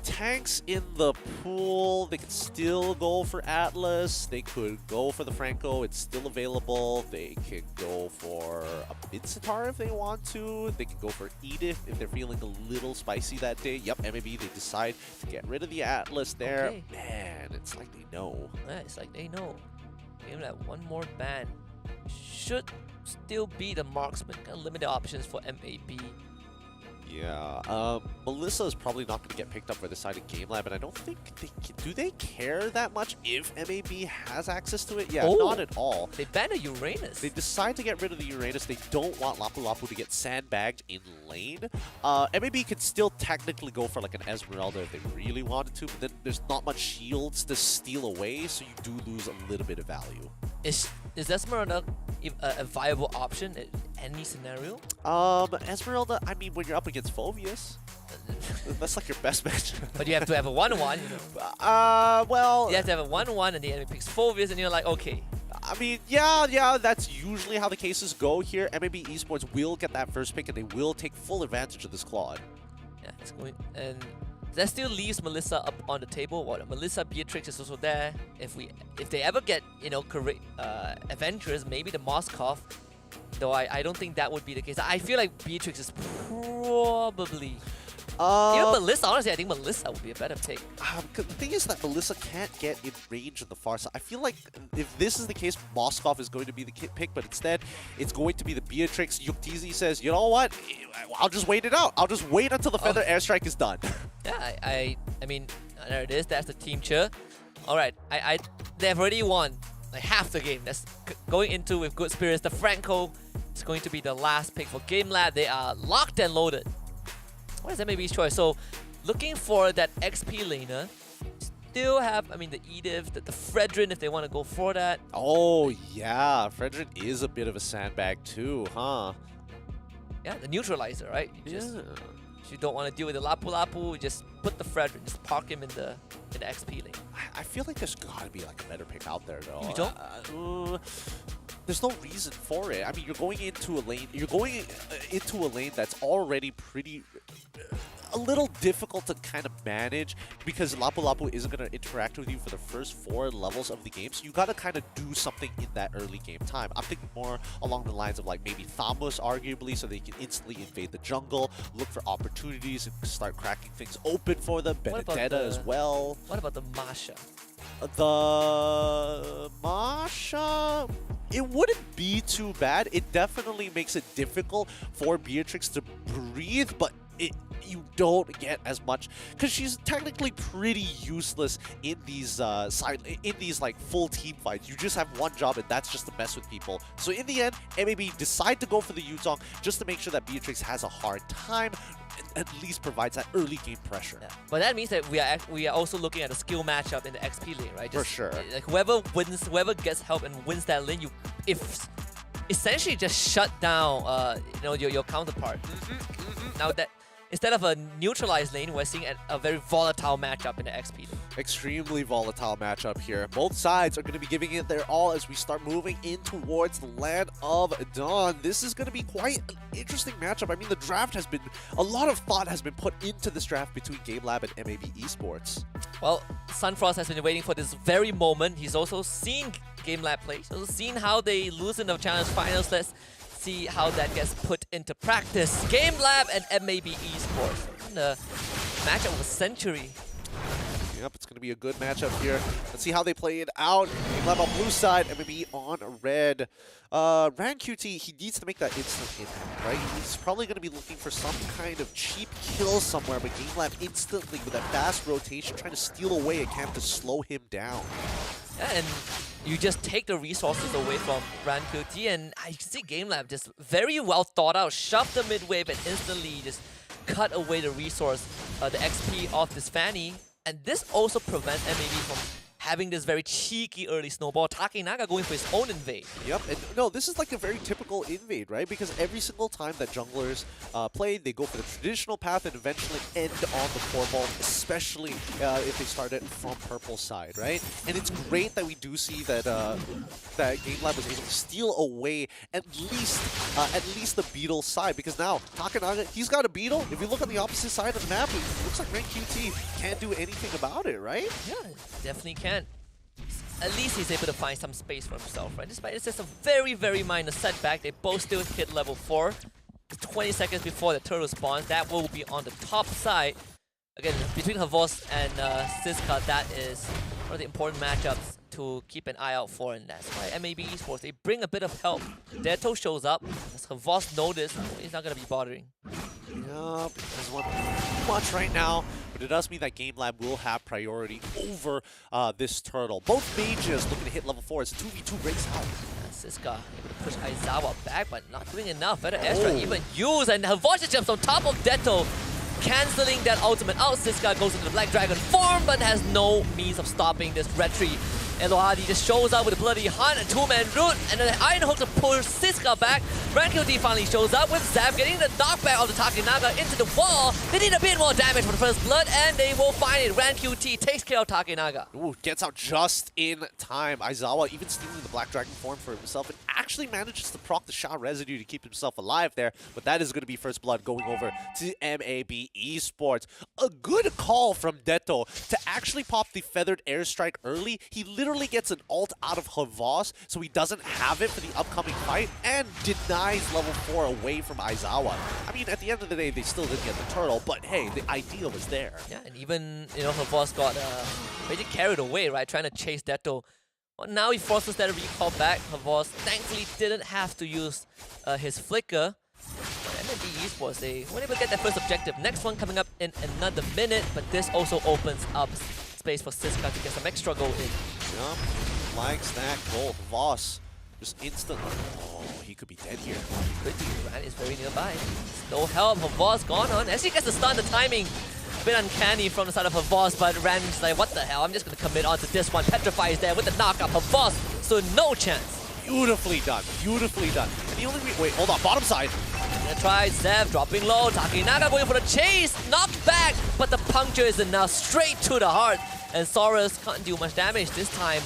Tanks in the pool. They could still go for Atlas. They could go for the Franco. It's still available. They could go for a Mid-Sitar if they want to. They could go for Edith if they're feeling a little spicy that day. Yep, MLBB, they decide to get rid of the Atlas there. Okay. Man, it's like they know. Yeah, it's like they know. Give that one more ban. Should still be the marksman. Kind of limited options for MAB. Yeah, Melissa is probably not going to get picked up by the side of Game Lab, and I don't think do they care that much if MAB has access to it? Yeah, not at all. They banned a Uranus. They decide to get rid of the Uranus. They don't want Lapu Lapu to get sandbagged in lane. MAB could still technically go for like an Esmeralda if they really wanted to, but then there's not much shields to steal away, so you do lose a little bit of value. Is Esmeralda a viable option in any scenario? Esmeralda, I mean, when you're up against Phobius, that's like your best match. But you have to have a 1-1, you know. Well... You have to have a 1-1 and the enemy picks Phobius and you're like, okay. I mean, yeah, that's usually how the cases go here. MLBB eSports will get that first pick and they will take full advantage of this Claude. Yeah, it's going... And that still leaves Melissa up on the table. What, Melissa, Beatrix is also there. If they ever get, you know, adventurers, maybe the Moskov. Though I don't think that would be the case. I feel like Beatrix is probably... even Melissa, honestly, I think Melissa would be a better pick. The thing is that Melissa can't get in range on the far side. I feel like if this is the case, Moskov is going to be the pick, but instead, it's going to be the Beatrix. Yuktizi says, you know what? I'll just wait it out. I'll just wait until the Feather Airstrike is done. Yeah, I mean, there it is. That's the team cheer. All right, they've already won like half the game. That's going into with good spirits. The Franco is going to be the last pick for Game Lab. They are locked and loaded. What is MLB's choice? So, looking for that XP laner. Still have, I mean, the Edith, the Fredrin if they want to go for that. Oh, yeah. Fredrin is a bit of a sandbag too, huh? Yeah, the neutralizer, right? If you don't want to deal with the Lapu Lapu, just put the Fredrin, just park him in the XP lane. I feel like there's got to be like a better pick out there, though. You don't? There's no reason for it. I mean, you're going into a lane. You're going into a lane that's already pretty, a little difficult to kind of manage because Lapu Lapu isn't going to interact with you for the first 4 levels of the game. So you got to kind of do something in that early game time. I'm thinking more along the lines of like maybe Thamus, arguably, so they can instantly invade the jungle, look for opportunities, and start cracking things open for them. Benedetta as well. What about the Masha? The Masha, it wouldn't be too bad. It definitely makes it difficult for Beatrix to breathe, but you don't get as much because she's technically pretty useless in these like full team fights. You just have one job, and that's just to mess with people. So in the end, MLBB decide to go for the Yuzong just to make sure that Beatrix has a hard time. At least provides that early game pressure. Yeah. But that means that we are also looking at a skill matchup in the XP lane, right? For sure. Like whoever gets help and wins that lane, if essentially just shut down, your counterpart. Now that instead of a neutralized lane, we're seeing a very volatile matchup in the XP lane. Extremely volatile matchup here. Both sides are going to be giving it their all as we start moving in towards the land of Dawn. This is going to be quite an interesting matchup. I mean, the draft has been, a lot of thought has been put into this draft between Game Lab and MLBB eSports. Well, Sunfrost has been waiting for this very moment. He's also seen Game Lab play. He's also seen how they lose in the Challenge Finals. Let's see how that gets put into practice. Game Lab and MLBB eSports. In the matchup of a century. Yep, it's going to be a good matchup here. Let's see how they play it out. Game Lab on blue side, MLBB on red. RanQT, he needs to make that instant impact, right? He's probably going to be looking for some kind of cheap kill somewhere, but Game Lab instantly with that fast rotation trying to steal away a camp to slow him down. Yeah, and you just take the resources away from RanQT, and I see Game Lab just very well thought out, shove the mid wave and instantly just cut away the resource, the XP off this Fanny. And this also prevents MLBB from having this very cheeky early snowball. Takenaga going for his own invade. Yep, and no, this is like a very typical invade, right? Because every single time that junglers play, they go for the traditional path and eventually end on the core vault, especially if they start it from purple side, right? And it's great that we do see that that GameLab was able to steal away at least the Beetle side, because now Takenaga, he's got a Beetle. If you look on the opposite side of the map, it looks like RankQT can't do anything about it, right? Yeah, definitely can. At least he's able to find some space for himself, right? Despite it's just a very, very minor setback, they both still hit level 4. 20 seconds before the turtle spawns, that will be on the top side. Again, between Havos and Siska, that is one of the important matchups to keep an eye out for, and that's why MLBB eSports, they bring a bit of help. Deto shows up, as Havos noticed, he's not going to be bothering. Yeah, there's one too much right now, but it does mean that GameLab will have priority over this turtle. Both mages looking to hit level 4 as the 2v2 breaks out. Siska able to push Aizawa back, but not doing enough. Better Astra even use, and Havos just jumps on top of Deto, cancelling that ultimate out. Siska goes into the Black Dragon form, but has no means of stopping this retreat. Elohadi just shows up with a bloody hunt, a two-man root, and then the Iron Hook to push Siska back. RankQT finally shows up with Zap getting the knockback of the Takenaga into the wall. They need a bit more damage for the first blood, and they will find it. RankQT takes care of Takenaga. Ooh, gets out just in time. Aizawa even stealing the Black Dragon form for himself and actually manages to proc the Sha residue to keep himself alive there. But that is going to be first blood going over to MLBB eSports. A good call from Deto to actually pop the Feathered Airstrike early. He literally gets an ult out of Havos, so he doesn't have it for the upcoming fight, and denies level 4 away from Aizawa. I mean, at the end of the day, they still didn't get the turtle, but hey, the idea was there. Yeah, and even, you know, Havos got really carried away, right, trying to chase Deto. Well, now he forces that recall back. Havos thankfully didn't have to use his flicker. MLBB eSports, they weren't able to get their first objective. Next one coming up in another minute, but this also opens up space for Siska to get some extra goal in. Yep, likes that goal. Voss just instantly. Oh, he could be dead here. He could be. Ran is very nearby. No help. Havos gone on. As he gets the stun, the timing a bit uncanny from the side of Havos, but Ran's like, what the hell? I'm just going to commit onto this one. Petrifies there with the knockup. Havos, so no chance. Beautifully done. Beautifully done. And the only wait, hold on. Bottom side. Gonna try Zev dropping low. Takenaga going for the chase. Knocked back, but the puncture is enough. Straight to the heart. And Saurus can't do much damage this time.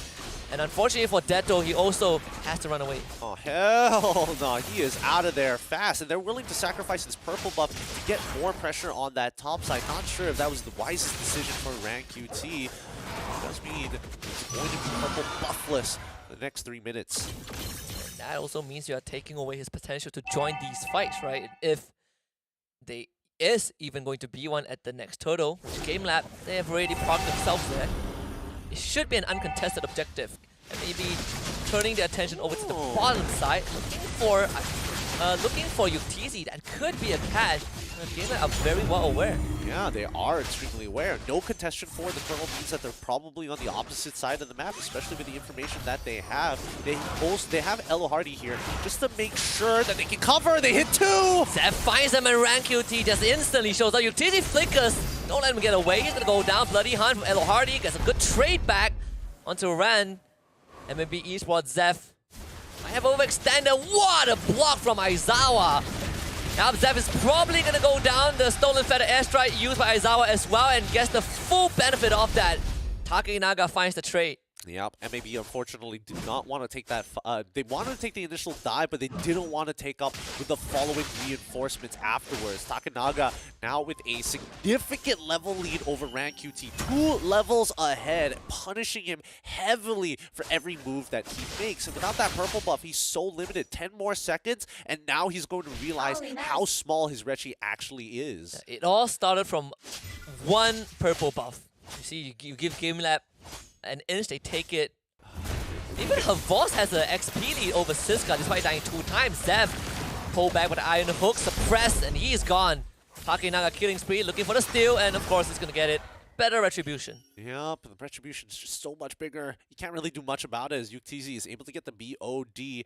And unfortunately for Deto, he also has to run away. Oh, hell no. He is out of there fast. And they're willing to sacrifice his purple buff to get more pressure on that top side. Not sure if that was the wisest decision for RankQT. It does mean it's going to be purple buffless for the next 3 minutes. And that also means you are taking away his potential to join these fights, right? If they is even going to be one at the next turtle, which GameLab, they have already procced themselves there. It should be an uncontested objective. And maybe turning their attention over to the bottom side, looking for Yuktisi. That could be a catch. GameLab are very well aware. Yeah, they are extremely aware. No contestation for the turtle means that they're probably on the opposite side of the map, especially with the information that they have. They have Elohadi here just to make sure that they can cover. They hit 2! Zev finds them, and RankQT just instantly shows up. Yuktisi flickers. Don't let him get away. He's gonna go down. Bloody hunt from Elohadi. Gets a good trade back onto Ran. MLBB eSports Zev might have overextended. What a block from Aizawa. Now Zev is probably going to go down. The Stolen Feather Airstrike used by Aizawa as well, and gets the full benefit of that. Takenaga finds the trade. Yep, MLBB unfortunately did not want to take that. They wanted to take the initial dive, but they didn't want to take up with the following reinforcements afterwards. Takenaga now with a significant level lead over RankQT, 2 levels ahead, punishing him heavily for every move that he makes. And without that purple buff, he's so limited. 10 more seconds, and now he's going to realize how small his Rechi actually is. It all started from one purple buff. You see, you give GameLab an inch, they take it. Even Havos has an XP lead over Siska despite dying 2 times. Zev pull back with the Iron Hook, suppressed, and he's gone. Takenaga killing spree, looking for the steal, and of course he's gonna get it. better retribution. Yep, the retribution is just so much bigger. You can't really do much about it as Yuktz is able to get the BOD.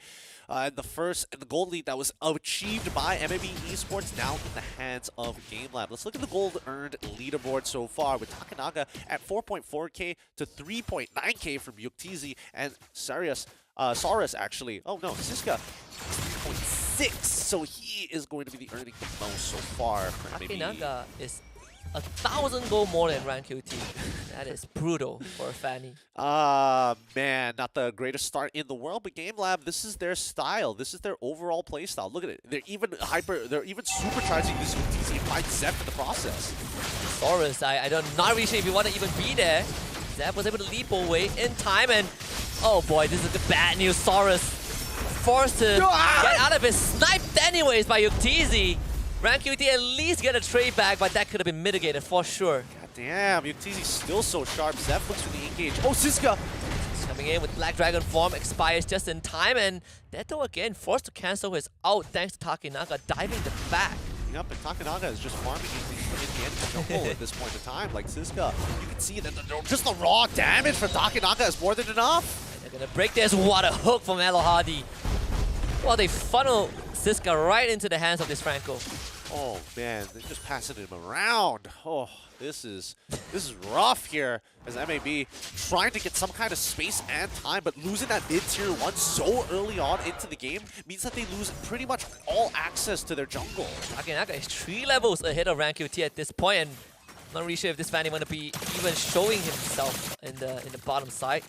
And the gold lead that was achieved by MLBB eSports now in the hands of GameLab. Let's look at the gold earned leaderboard so far with Takanaga at 4.4k to 3.9k from Yuktz and Saurus actually. Oh no, Siska 3.6. So he is going to be the earning the most so far. Takanaga is 1,000 gold more than RanQT. That is brutal for a Fanny. Man, not the greatest start in the world, but GameLab, this is their style. This is their overall play style. Look at it. They're even supercharging this with TC and find Zep in the process. Saurus, not really sure if you want to even be there. Zep was able to leap away in time, and oh boy, this is the bad news. Saurus forced to get out of it, sniped anyways by Yuktz. RanQT at least get a trade back, but that could have been mitigated for sure. God damn, Yuktz still so sharp. Zep looks for the engage. Oh, Siska! Coming in with Black Dragon form, expires just in time, and Neto again forced to cancel his out thanks to Takanaga diving the back. Yep, and Takanaga is just farming in the end jungle at this point in time. Like Siska, you can see that just the raw damage from Takanaga is more than enough. And they're gonna break this. What a hook from Elohadi. Well, they funnel Siska right into the hands of this Franco. Oh man, they're just passing him around. Oh, this is rough here as MLBB trying to get some kind of space and time, but losing that mid-tier 1 so early on into the game means that they lose pretty much all access to their jungle. Takanaga is 3 levels ahead of RanQT at this point, and I'm not really sure if this Fanny want to be even showing himself in the bottom side.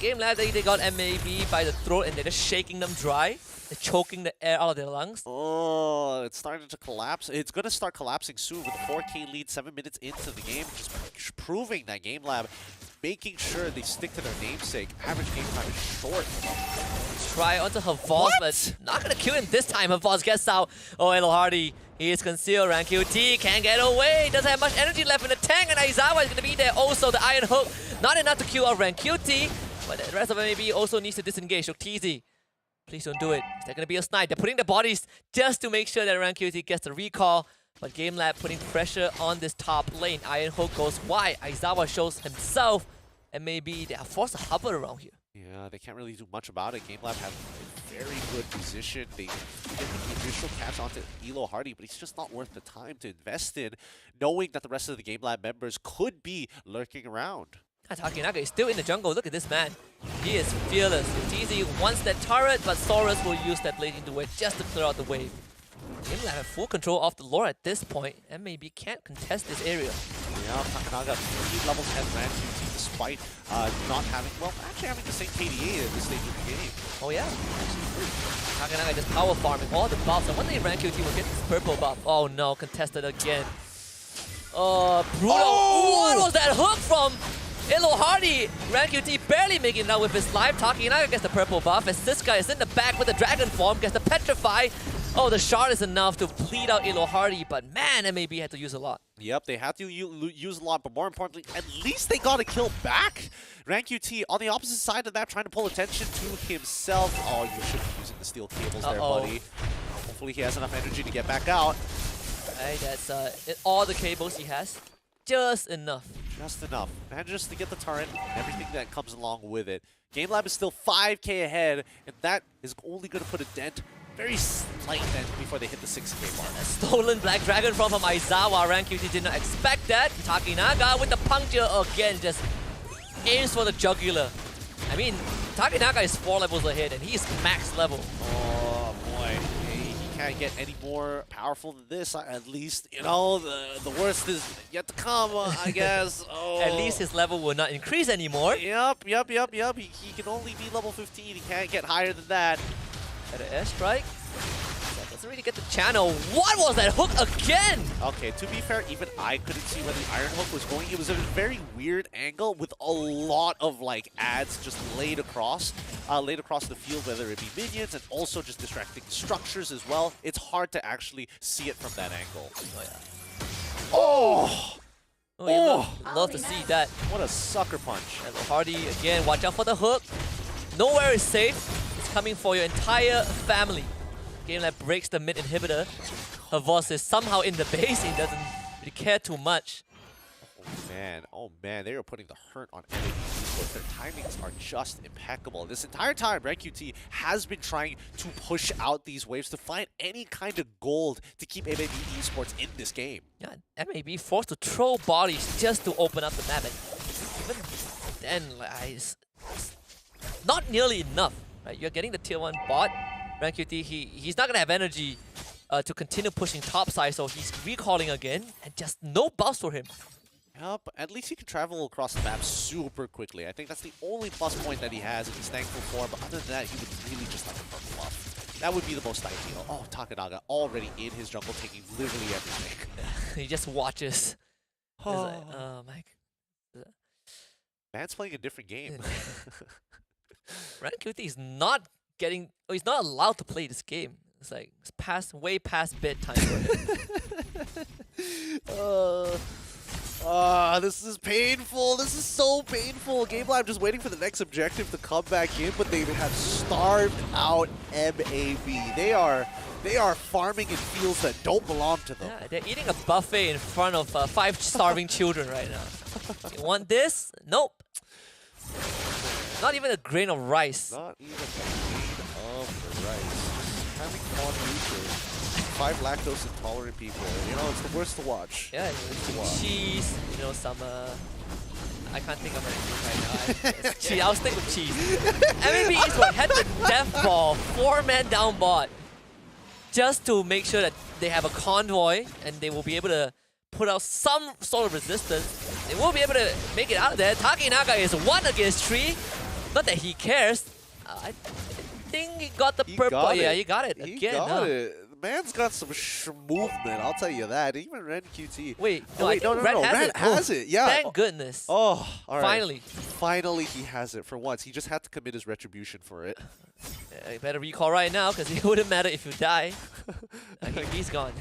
GameLab, they got MLBB by the throat and they're just shaking them dry. They're choking the air out of their lungs. Oh, it's starting to collapse. It's going to start collapsing soon with a 4K lead 7 minutes into the game. Just proving that GameLab, making sure they stick to their namesake. Average game time is short. Try onto Havaz, but not going to kill him this time. Havaz gets out. Oh, Elohadi, he is concealed. RanQT can't get away. Doesn't have much energy left in the tank, and Aizawa is going to be there. Also, the Iron Hook, not enough to kill out RanQT, but the rest of MLBB also needs to disengage. Yuktz, please don't do it. Is there going to be a snipe? They're putting the bodies just to make sure that RanQT gets the recall. But GameLab putting pressure on this top lane. Iron Hook goes wide. Aizawa shows himself. And maybe they are forced to hover around here. Yeah, they can't really do much about it. GameLab have a very good position. They get the initial catch onto Elohadi, but he's just not worth the time to invest in, knowing that the rest of the GameLab members could be lurking around. Takanaga is still in the jungle. Look at this man. He is fearless. Yuktz wants that turret, but Saurus will use that blazing duet just to clear out the wave. GameLab have full control of the lore at this point, and maybe can't contest this area. Yeah, Takanaga 3 levels ahead of RanQT despite not having, well, actually having the same KDA at this stage of the game. Oh yeah, Takanaga just power farming all the buffs. I wonder if RanQT will get this purple buff. Oh no, contested again. Oh, brutal. Oh! What was that hook from Elohadi? RanQT barely making it out with his life. Takanaga gets the purple buff as Siska is in the back with the dragon form, gets the petrify. Oh, the shard is enough to bleed out Elohadi, but man, MLBB had to use a lot. Yep, they had to use a lot, but more importantly, at least they got a kill back. RanQT on the opposite side of that, trying to pull attention to himself. Oh, you should be using the steel cables there, buddy. Hopefully he has enough energy to get back out. Hey, that's all the cables he has. Just enough. Just enough. Manages to get the turret and everything that comes along with it. GameLab is still 5k ahead, and that is only going to put a dent, very slight dent, before they hit the 6k mark. A stolen Black Dragon from Aizawa. RanQT did not expect that. Takanaga with the puncture again, just aims for the jugular. I mean, Takanaga is 4 levels ahead, and he's max level. Oh boy. He can't get any more powerful than this, at least. You know, the worst is yet to come, I guess. Oh. At least his level will not increase anymore. Yep. He can only be level 15. He can't get higher than that. At an airstrike. That doesn't really get the channel. What was that hook again? Okay, to be fair, even I couldn't see where the Iron Hook was going. It was a very weird angle with a lot of like ads just laid across the field, whether it be minions and also just distracting structures as well. It's hard to actually see it from that angle. Oh yeah. Oh! Love to see that. What a sucker punch. And Hardy again, watch out for the hook. Nowhere is safe. Coming for your entire family. GameLab breaks the mid inhibitor. Havaz is somehow in the base. He doesn't really care too much. Oh man, they are putting the hurt on MLBB eSports. Their timings are just impeccable. This entire time, RanQT has been trying to push out these waves to find any kind of gold to keep MLBB eSports in this game. Yeah, MLB forced to throw bodies just to open up the map, and even then, like, it's not nearly enough. Right, you're getting the tier 1 bot. RanQT, he's not gonna have energy to continue pushing topside, so he's recalling again, and just no buffs for him. Yeah, but at least he can travel across the map super quickly. I think that's the only plus point that he has and he's thankful for, but other than that, he would really just like a purple buff. That would be the most ideal. Oh, Takanaga already in his jungle taking literally everything. He just watches. It's like, oh my god. Man's playing a different game. RanQT is not getting, he's not allowed to play this game. It's like, it's way past bedtime for him. This is painful. This is so painful. Game Lab just waiting for the next objective to come back in, but they have starved out MAB. They are farming in fields that don't belong to them. Yeah, they're eating a buffet in front of 5 starving children right now. You want this? Nope. Not even a grain of rice. Not even a grain of rice. Having fun future. 5 lactose intolerant people. You know, it's the worst to watch. Yeah, cheese, you know, some I can't think of anything right now. Cheese. I'll stick with cheese. MLBB eSports had the death ball, 4-man down bot, just to make sure that they have a convoy and they will be able to put out some sort of resistance. They will be able to make it out of there. Takinaga is 1 against 3. Not that he cares. I think he got the purple. Yeah, he got it again. He got it. The man's got some movement, I'll tell you that. Even RanQT. Wait, no, Ren has it. Yeah. Thank goodness. Oh, all right. Finally. Finally, he has it for once. He just had to commit his retribution for it. Yeah, you better recall right now, because it wouldn't matter if you die. He's gone.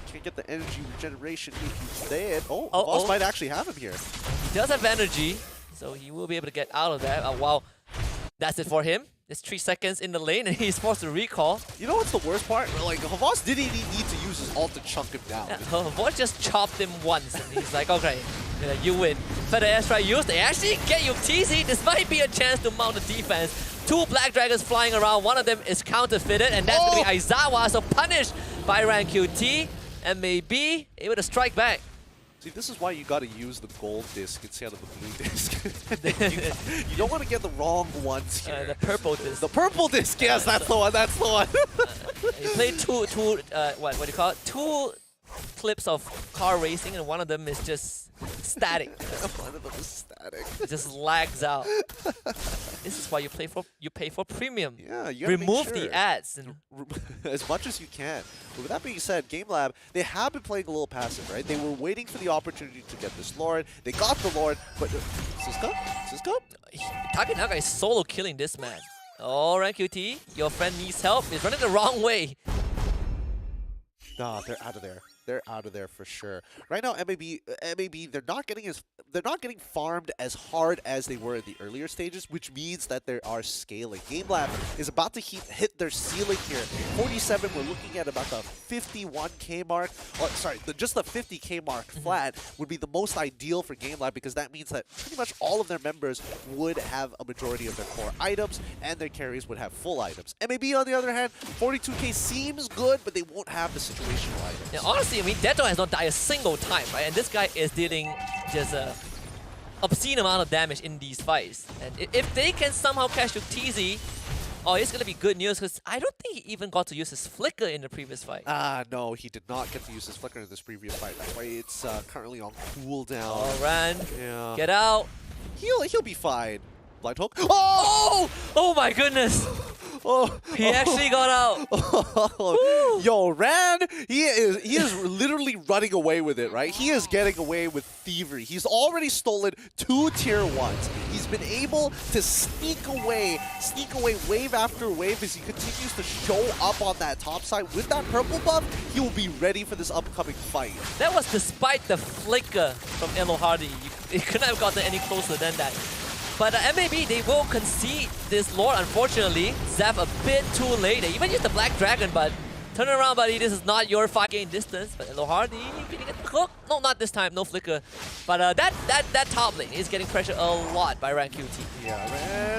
Can't get the energy regeneration if he's dead. Oh, boss might actually have him here. He does have energy, so he will be able to get out of that. Wow. That's it for him. It's 3 seconds in the lane and he's forced to recall. You know what's the worst part? Like, Havas didn't even need to use his ult to chunk him down. Yeah, Havas just chopped him once and he's like, okay, you win. Feather airstrike used. They actually get you TZ. This might be a chance to mount the defense. 2 Black Dragons flying around. One of them is counterfeited and that's going to be Aizawa. So punished by RanQT and maybe able to strike back. See, this is why you got to use the gold disc instead of the blue disc. you don't want to get the wrong ones here. The purple disc. The purple disc, yes, that's the one, that's the one. You played what do you call it? 2 clips of car racing and one of them is just static. One of them is static. It just lags out. This is why you pay for premium. Yeah, you gotta remove make sure. the ads and as much as you can. But with that being said, Game Lab, they have been playing a little passive, right? They were waiting for the opportunity to get this Lord. They got the Lord, but Cisco? Takinaga is solo killing this man. Oh, RanQT, your friend needs help. He's running the wrong way. Nah, they're out of there. They're out of there for sure. Right now, MLBB, they're not getting farmed as hard as they were in the earlier stages, which means that they are scaling. Game Lab is about to hit their ceiling here. 47, we're looking at about the 51k mark. Or, sorry, just the 50k mark flat would be the most ideal for Game Lab because that means that pretty much all of their members would have a majority of their core items and their carries would have full items. MLB, on the other hand, 42k seems good, but they won't have the situational items. Yeah, honestly, I mean, Deto has not died a single time, right? And this guy is dealing just a obscene amount of damage in these fights. And if they can somehow catch you TZ, oh, it's going to be good news because I don't think he even got to use his flicker in the previous fight. No, he did not get to use his flicker in this previous fight. That's why it's currently on cooldown. Oh, Ran, yeah. Get out. He'll be fine. Blind hook. Oh! Oh my goodness! He actually got out. Yo, Ran, he is literally running away with it, right? He is getting away with thievery. He's already stolen 2 tier 1s. He's been able to sneak away wave after wave as he continues to show up on that top side. With that purple buff, he will be ready for this upcoming fight. That was despite the flicker from Elo Hardy. You couldn't have gotten any closer than that. But MLBB, they will concede this Lord, unfortunately. Zap a bit too late. They even used the Black Dragon, but Turn around, buddy. This is not your fight. Gain distance, but Lohar, getting a hook. No, not this time. No flicker. But that top lane is getting pressured a lot by Rank QT. Yeah,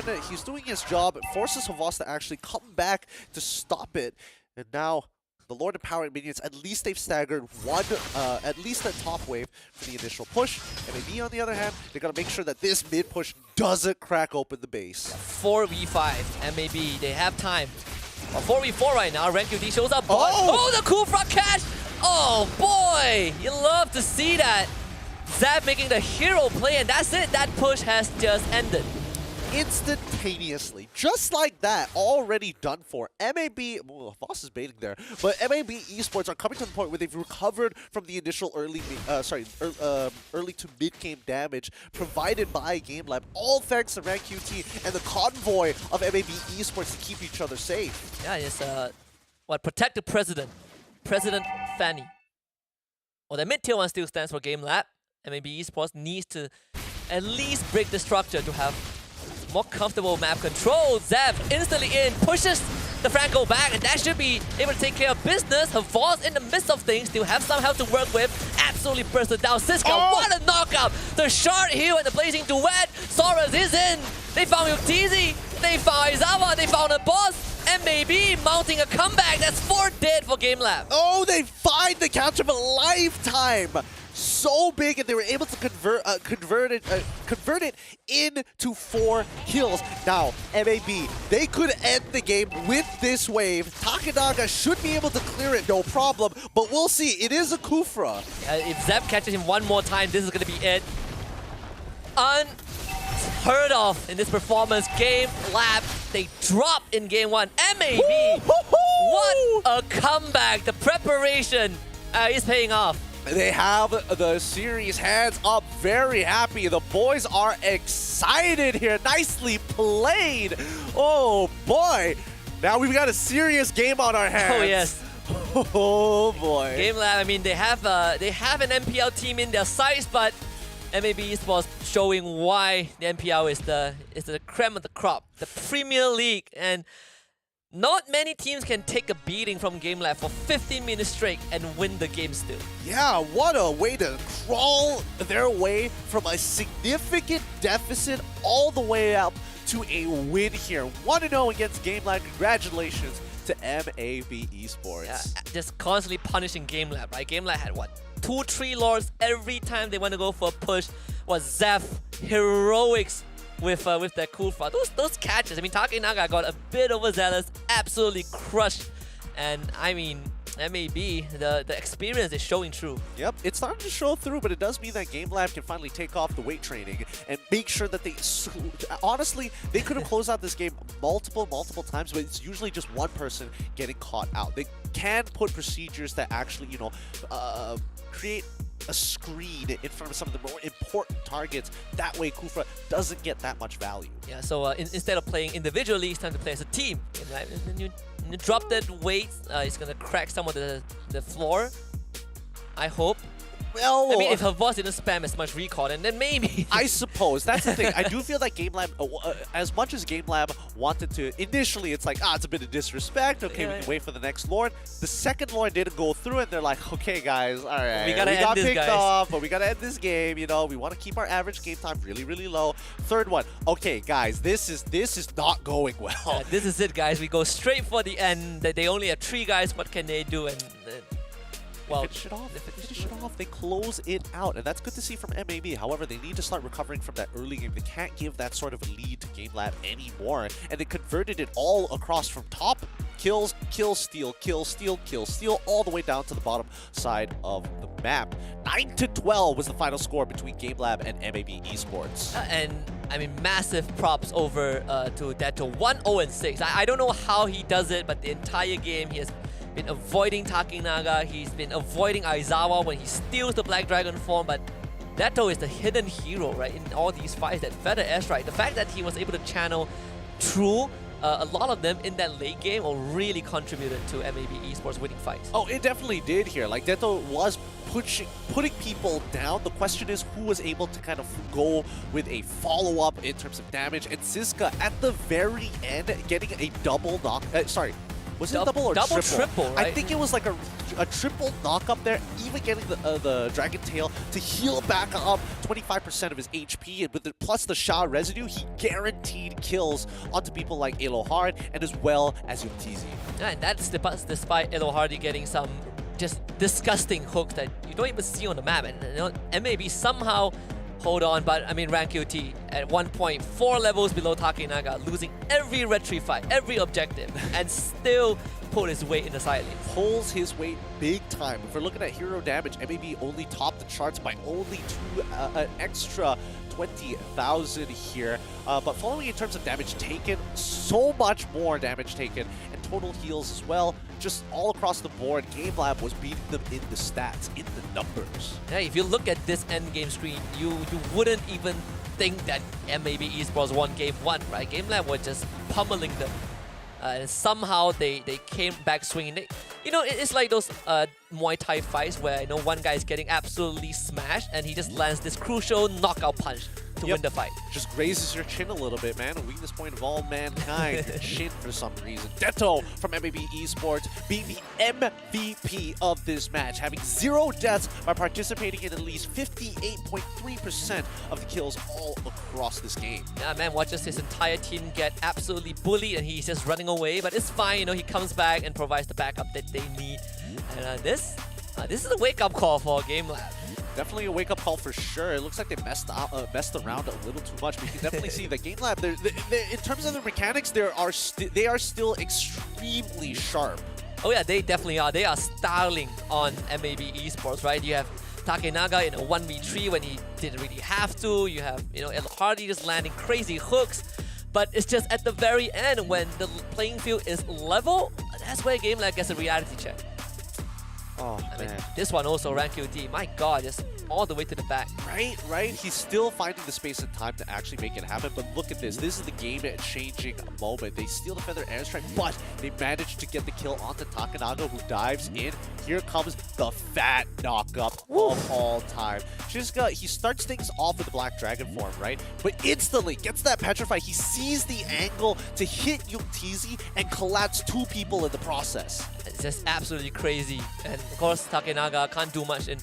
man. He's doing his job. It forces Havas to actually come back to stop it. And now the Lord Empowering Minions, at least they've staggered one, at least a top wave for the initial push. MLBB, on the other hand, they gotta make sure that this mid push doesn't crack open the base. 4v5, MLBB, they have time. 4v4 right now, Rank QT shows up. Oh, the cool front catch! Oh boy, you love to see that. Zap making the hero play, and that's it. That push has just ended. Instantaneously, just like that, already done for. MLBB, Voss is baiting there, but MLBB eSports are coming to the point where they've recovered from the initial early to mid-game damage provided by GameLab, all thanks to Rank QT and the convoy of MLBB eSports to keep each other safe. Yeah, it's protect the president, President Fanny. Well, the mid-tier one still stands for GameLab. MLBB eSports needs to at least break the structure to have more comfortable map control. Zev instantly in, pushes the Franco back, and that should be able to take care of business. Havas in the midst of things, still have some health to work with. Absolutely bursted down. Siska, what a knockout! The shard heal and the blazing duet. Soros is in. They found Yuktizi. They found Aizawa. They found a boss. MLBB mounting a comeback. That's 4 dead for GameLab. Oh, they find the catch of a lifetime. So big, and they were able to convert it into 4 kills. Now, MLBB, they could end the game with this wave. Takenaga should be able to clear it, no problem, but we'll see. It is a Kufra. If Zep catches him one more time, this is going to be it. Unheard of in this performance. GameLab, they dropped in game 1. MLBB, what a comeback. The preparation is paying off. They have the series hands up, very happy. The boys are excited here. Nicely played. Oh boy. Now we've got a serious game on our hands. Oh yes. Oh boy. GameLab, I mean, they have an MPL team in their sights, but MLBB eSports showing why the MPL is the creme of the crop, the Premier League, and not many teams can take a beating from GameLab for 15 minutes straight and win the game still. Yeah, what a way to crawl their way from a significant deficit all the way up to a win here. 1-0 against GameLab. Congratulations to MLBB eSports. Yeah, just constantly punishing GameLab, right? GameLab had what? 2-3 lords every time they want to go for a push. Was Zeph heroics with that cool front. Those catches, I mean, Takenaga got a bit overzealous, absolutely crushed. And I mean, MLBB, the experience is showing through. Yep, it's starting to show through, but it does mean that GameLab can finally take off the weight training and make sure that they... Honestly, they could have closed out this game multiple times, but it's usually just one person getting caught out. They can put procedures that actually, create a screen in front of some of the more important targets. That way Kufra doesn't get that much value. Yeah, so instead of playing individually, it's time to play as a team. Right? And you drop that weight, it's going to crack some of the floor, I hope. Well, I mean, if her boss didn't spam as much recall, then maybe. I suppose. That's the thing. I do feel like GameLab, as much as GameLab wanted to, initially it's like, it's a bit of disrespect. Okay, we can wait for the next Lord. The second Lord didn't go through, and they're like, okay, guys, all right. We got picked off, but we got to end this game. We want to keep our average game time really, really low. Third one, okay, guys, this is not going well. This is it, guys. We go straight for the end. They only have 3 guys. What can they do? And well, finish it off. They close it out, and that's good to see from MLBB. However, they need to start recovering from that early game. They can't give that sort of lead to GameLab anymore, and they converted it all across from top kills, kill, steal, kill, steal, kill, steal, all the way down to the bottom side of the map. 9-12 was the final score between GameLab and MLBB eSports. And I mean, massive props over to Detto. 1-0-6. I don't know how he does it, but the entire game he has been avoiding Takenaga, he's been avoiding Aizawa when he steals the Black Dragon form, but Detto is the hidden hero, right, in all these fights. That Feather Airstrike, the fact that he was able to channel through a lot of them in that late game really contributed to MLBB eSports winning fights. Oh, it definitely did here. Like, Detto was putting people down. The question is who was able to kind of go with a follow-up in terms of damage, and Siska at the very end getting a double knock, Was it double or double triple? triple, right? I think it was like a triple knock up there, even getting the Dragon Tail to heal back up 25% of his HP, and with plus the Sha residue, he guaranteed kills onto people like Elohard and as well as Yumtizi. Yeah, and that's despite Elohardi getting some just disgusting hooks that you don't even see on the map, and you know, MLBB somehow hold on, but I mean Rank QT at 1.4 levels below Takenaga, losing every retry fight, every objective, and still pulled his weight in the side lanes. Pulls his weight big time. If we're looking at hero damage, MLBB only topped the charts by only an extra 20,000 here. But following in terms of damage taken, so much more damage taken, and total heals as well. Just all across the board, GameLab was beating them in the stats, in the numbers. Yeah, if you look at this end game screen, you wouldn't even think that MLBB eSports won game 1, right? GameLab was just pummeling them. And somehow they came back swinging. You know, it's like those Muay Thai fights where, you know, one guy is getting absolutely smashed and he just lands this crucial knockout punch to win the fight. Just grazes your chin a little bit, man. A weakness point of all mankind, your chin for some reason. Detto from MLBB eSports being the MVP of this match, having 0 deaths by participating in at least 58.3% of the kills all across this game. Yeah, man, watches his entire team get absolutely bullied and he's just running away, but it's fine, you know, he comes back and provides the backup that they need. And this is a wake-up call for GameLab. Definitely a wake-up call for sure. It looks like they messed around a little too much. We can definitely see that GameLab, in terms of the mechanics, they are still extremely sharp. Oh yeah, they definitely are. They are styling on MLBB eSports, right? You have Takenaga in a 1v3 when he didn't really have to. You have, you know, Elohard just landing crazy hooks. But it's just at the very end when the playing field is level, that's where GameLab gets a reality check. Oh, I mean, this one also, Rank QT, my god, just all the way to the back. Right? He's still finding the space and time to actually make it happen, but look at this. This is the game-changing moment. They steal the Feather Airstrike, but they manage to get the kill onto Takenaga, who dives in. Here comes the fat knock-up of all time. Shizuka, he starts things off with the Black Dragon form, right? But instantly gets that Petrify. He sees the angle to hit Yumtizi and collapse 2 people in the process. It's just absolutely crazy. And of course, Takenaga can't do much in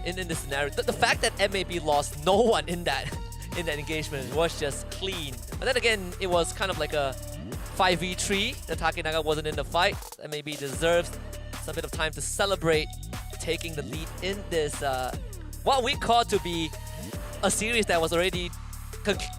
this scenario. The fact that MLBB lost no one in that engagement was just clean. But then again, it was kind of like a 5v3. The Takenaga wasn't in the fight. MLBB deserves some bit of time to celebrate taking the lead in this what we call to be a series that was already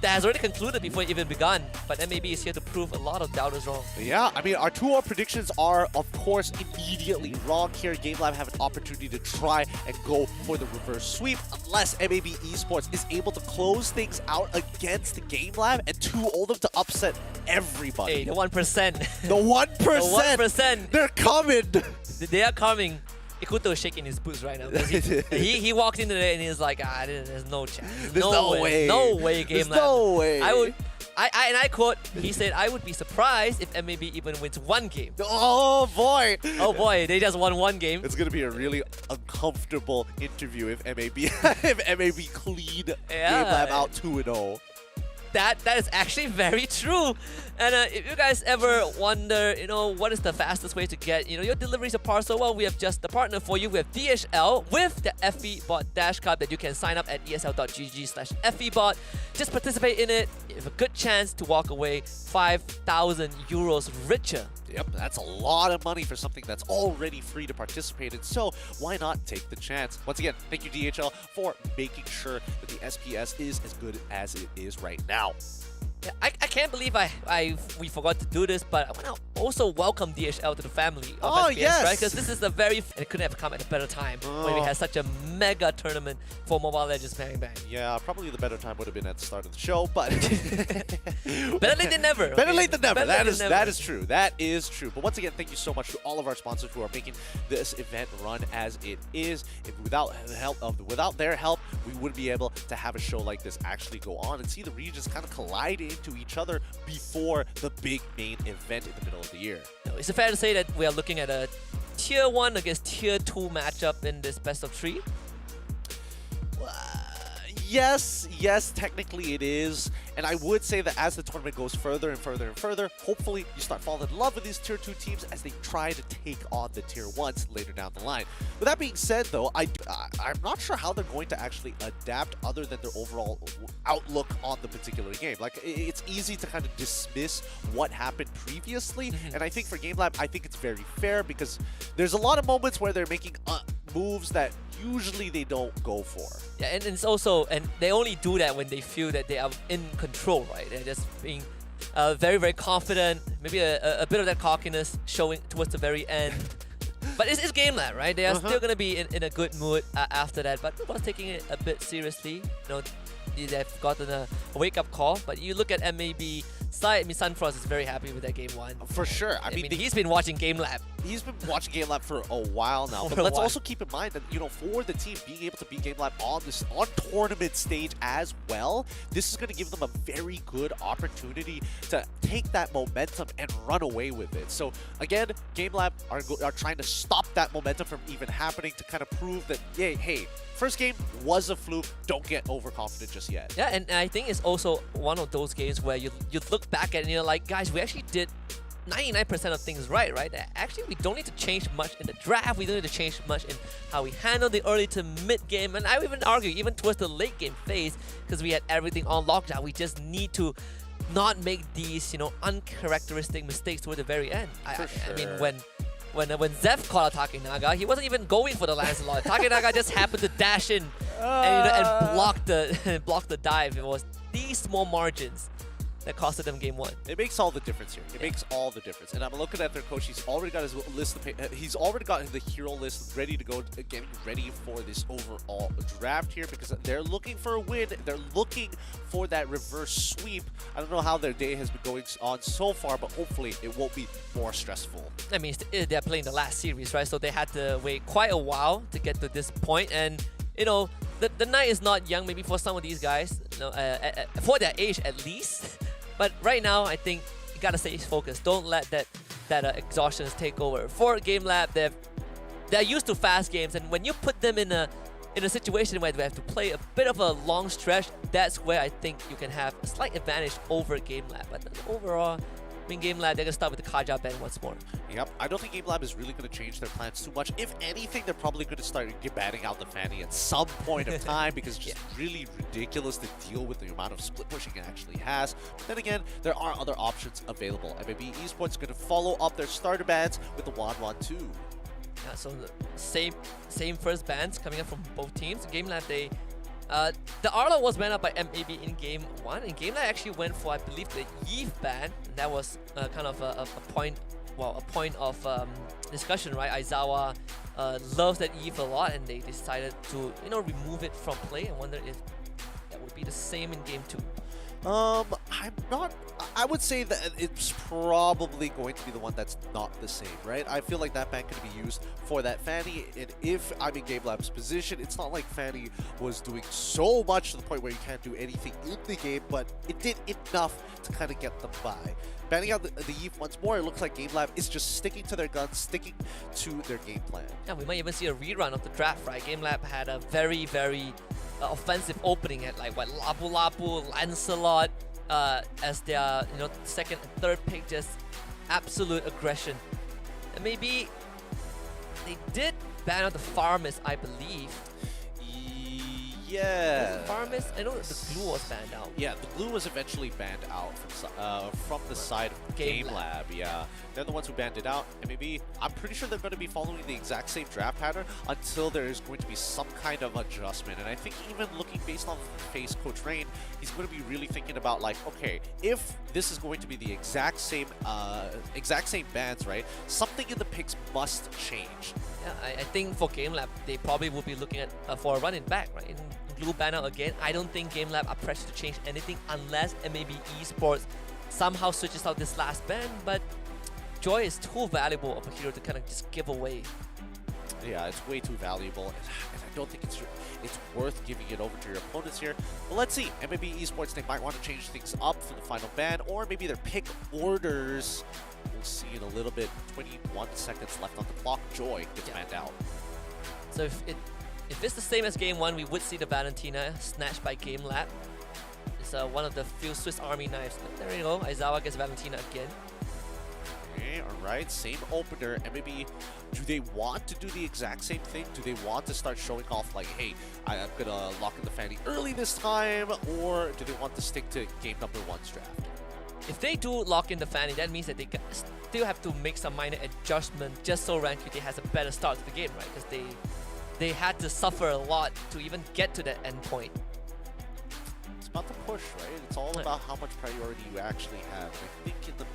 has already concluded before it even begun, but MLBB is here to prove a lot of doubters wrong. Yeah, I mean, our 2-0 predictions are, of course, immediately wrong here. GameLab have an opportunity to try and go for the reverse sweep, unless MLBB eSports is able to close things out against GameLab and 2-0 them to upset everybody. Hey, the 1%. The 1%! The 1%! They're coming! They are coming. Ikuto is shaking his boots right now. He walked into there and he's like, there's no chance. There's no way. No way, GameLab. There's no way. And I quote, he said, I would be surprised if MLBB even wins 1 game. Oh boy! Oh boy, they just won 1 game. It's gonna be a really uncomfortable interview if MLBB clean GameLab out 2-0. That is actually very true. And if you guys ever wonder, you know, what is the fastest way to get, you know, your deliveries of parcel, well, we have just the partner for you. We have DHL with the FEBot Dash Card that you can sign up at esl.gg/FEBot. Just participate in it. You have a good chance to walk away 5,000 euros richer. Yep, that's a lot of money for something that's already free to participate in, so why not take the chance? Once again, thank you DHL for making sure that the SPS is as good as it is right now. Yeah, I can't believe we forgot to do this, but I want to also welcome DHL to the family of SPS, yes! right? Because this is the and it couldn't have come at a better time when we had such a mega tournament for Mobile Legends Bang Bang. Yeah, probably the better time would have been at the start of the show, but better late than never. Better late than never. That is true. That is true. But once again, thank you so much to all of our sponsors who are making this event run as it is. Without their help, we wouldn't be able to have a show like this actually go on and see the regions kind of collide into each other before the big main event in the middle of the year. Is it fair to say that we are looking at a Tier 1 against Tier 2 matchup in this best of 3? Yes, technically it is. And I would say that as the tournament goes further and further and further, hopefully you start falling in love with these Tier 2 teams as they try to take on the Tier 1s later down the line. With that being said, though, I'm not sure how they're going to actually adapt other than their overall outlook on the particular game. Like, it's easy to kind of dismiss what happened previously, and I think for GameLab, I think it's very fair because there's a lot of moments where they're making moves that usually they don't go for. Yeah, and it's also, and they only do that when they feel that they are in control, right? They're just being very, very confident, maybe a bit of that cockiness showing towards the very end. But it's GameLab, right? They are still going to be in a good mood after that, but people are taking it a bit seriously. You know, they've gotten a wake-up call, but you look at MLBB side, I mean, Sunfrost is very happy with that game 1. For sure. I mean he's been watching GameLab. He's been watching GameLab for a while now, but let's also keep in mind that, you know, for the team being able to beat GameLab on tournament stage as well, this is going to give them a very good opportunity to take that momentum and run away with it. So again, GameLab are trying to stop that momentum from even happening to kind of prove that, hey, first game was a fluke. Don't get overconfident just yet. Yeah, and I think it's also one of those games where you look back at it and you're like, guys, we actually did 99% of things right? Actually, we don't need to change much in the draft. We don't need to change much in how we handle the early to mid game. And I would even argue, even towards the late game phase, because we had everything on lockdown. We just need to not make these, you know, uncharacteristic mistakes toward the very end. I mean, when Zeph called out Takenaga, he wasn't even going for the Lancelot. Takenaga just happened to dash in and block the dive. It was these small margins that costed them game 1. It makes all the difference here. It makes all the difference. And I'm looking at their coach. He's already got his list. He's already got the hero list ready to go, getting ready for this overall draft here because they're looking for a win. They're looking for that reverse sweep. I don't know how their day has been going on so far, but hopefully it won't be more stressful. I mean, they're playing the last series, right? So they had to wait quite a while to get to this point. And, you know, the night is not young, maybe for some of these guys, you know, for their age at least. But right now, I think you gotta stay focused. Don't let that exhaustion take over. For GameLab, they're used to fast games, and when you put them in a situation where they have to play a bit of a long stretch, that's where I think you can have a slight advantage over GameLab. But overall, I mean, GameLab, they're gonna start with the Kaja ban once more. Yep, I don't think GameLab is really going to change their plans too much. If anything, they're probably going to start banning out the Fanny at some point of time because it's just really ridiculous to deal with the amount of split pushing it actually has. But then again, there are other options available. MLBB eSports is going to follow up their starter bans with the Wanwan 2. Yeah, so the same first bans coming up from both teams. GameLab, the Arlo was banned out by MLBB in game 1, and GameLab actually went for, I believe, the Eve ban. And that was kind of a point of discussion, right? Aizawa loves that Eve a lot, and they decided to, you know, remove it from play. I wonder if that would be the same in game 2. I would say that it's probably going to be the one that's not the same, right? I feel like that ban could be used for that Fanny, and if I'm in GameLab's position, it's not like Fanny was doing so much to the point where you can't do anything in the game, but it did enough to kind of get them by. Banning out the Eve once more, it looks like GameLab is just sticking to their guns, sticking to their game plan. Yeah, we might even see a rerun of the draft, right? GameLab had a very, very offensive opening at like Lapu Lapu, Lancelot, as their second and third pick, just absolute aggression. And maybe they did ban out the Farmers, I believe. Yeah. Farmers? I know the glue was banned out. Yeah, the glue was eventually banned out from the side of GameLab. Yeah, they're the ones who banned it out. And maybe I'm pretty sure they're going to be following the exact same draft pattern until there is going to be some kind of adjustment. And I think even looking based on the face Coach Rain, he's going to be really thinking about like, okay, if this is going to be the exact same bans, right? Something in the picks must change. Yeah, I think for GameLab, they probably will be looking at for a running back, right? Glue ban out again. I don't think GameLab are pressured to change anything unless MLBB eSports somehow switches out this last ban, but Joy is too valuable of a hero to kind of just give away. Yeah, it's way too valuable, and I don't think it's worth giving it over to your opponents here. But let's see. MLBB eSports, they might want to change things up for the final ban, or maybe their pick orders. We'll see in a little bit. 21 seconds left on the clock. Joy gets banned out. So if it if it's the same as game 1, we would see the Valentina snatched by Game Lab. It's one of the few Swiss Army knives. There you go, Aizawa gets Valentina again. Okay, alright, same opener, and maybe do they want to do the exact same thing? Do they want to start showing off like, hey, I'm gonna lock in the Fanny early this time, or do they want to stick to game number 1's draft? If they do lock in the Fanny, that means that they still have to make some minor adjustment just so Rancuti has a better start to the game, right? Because they had to suffer a lot to even get to that end point. It's about the push, right? It's all about how much priority you actually have. And I think in the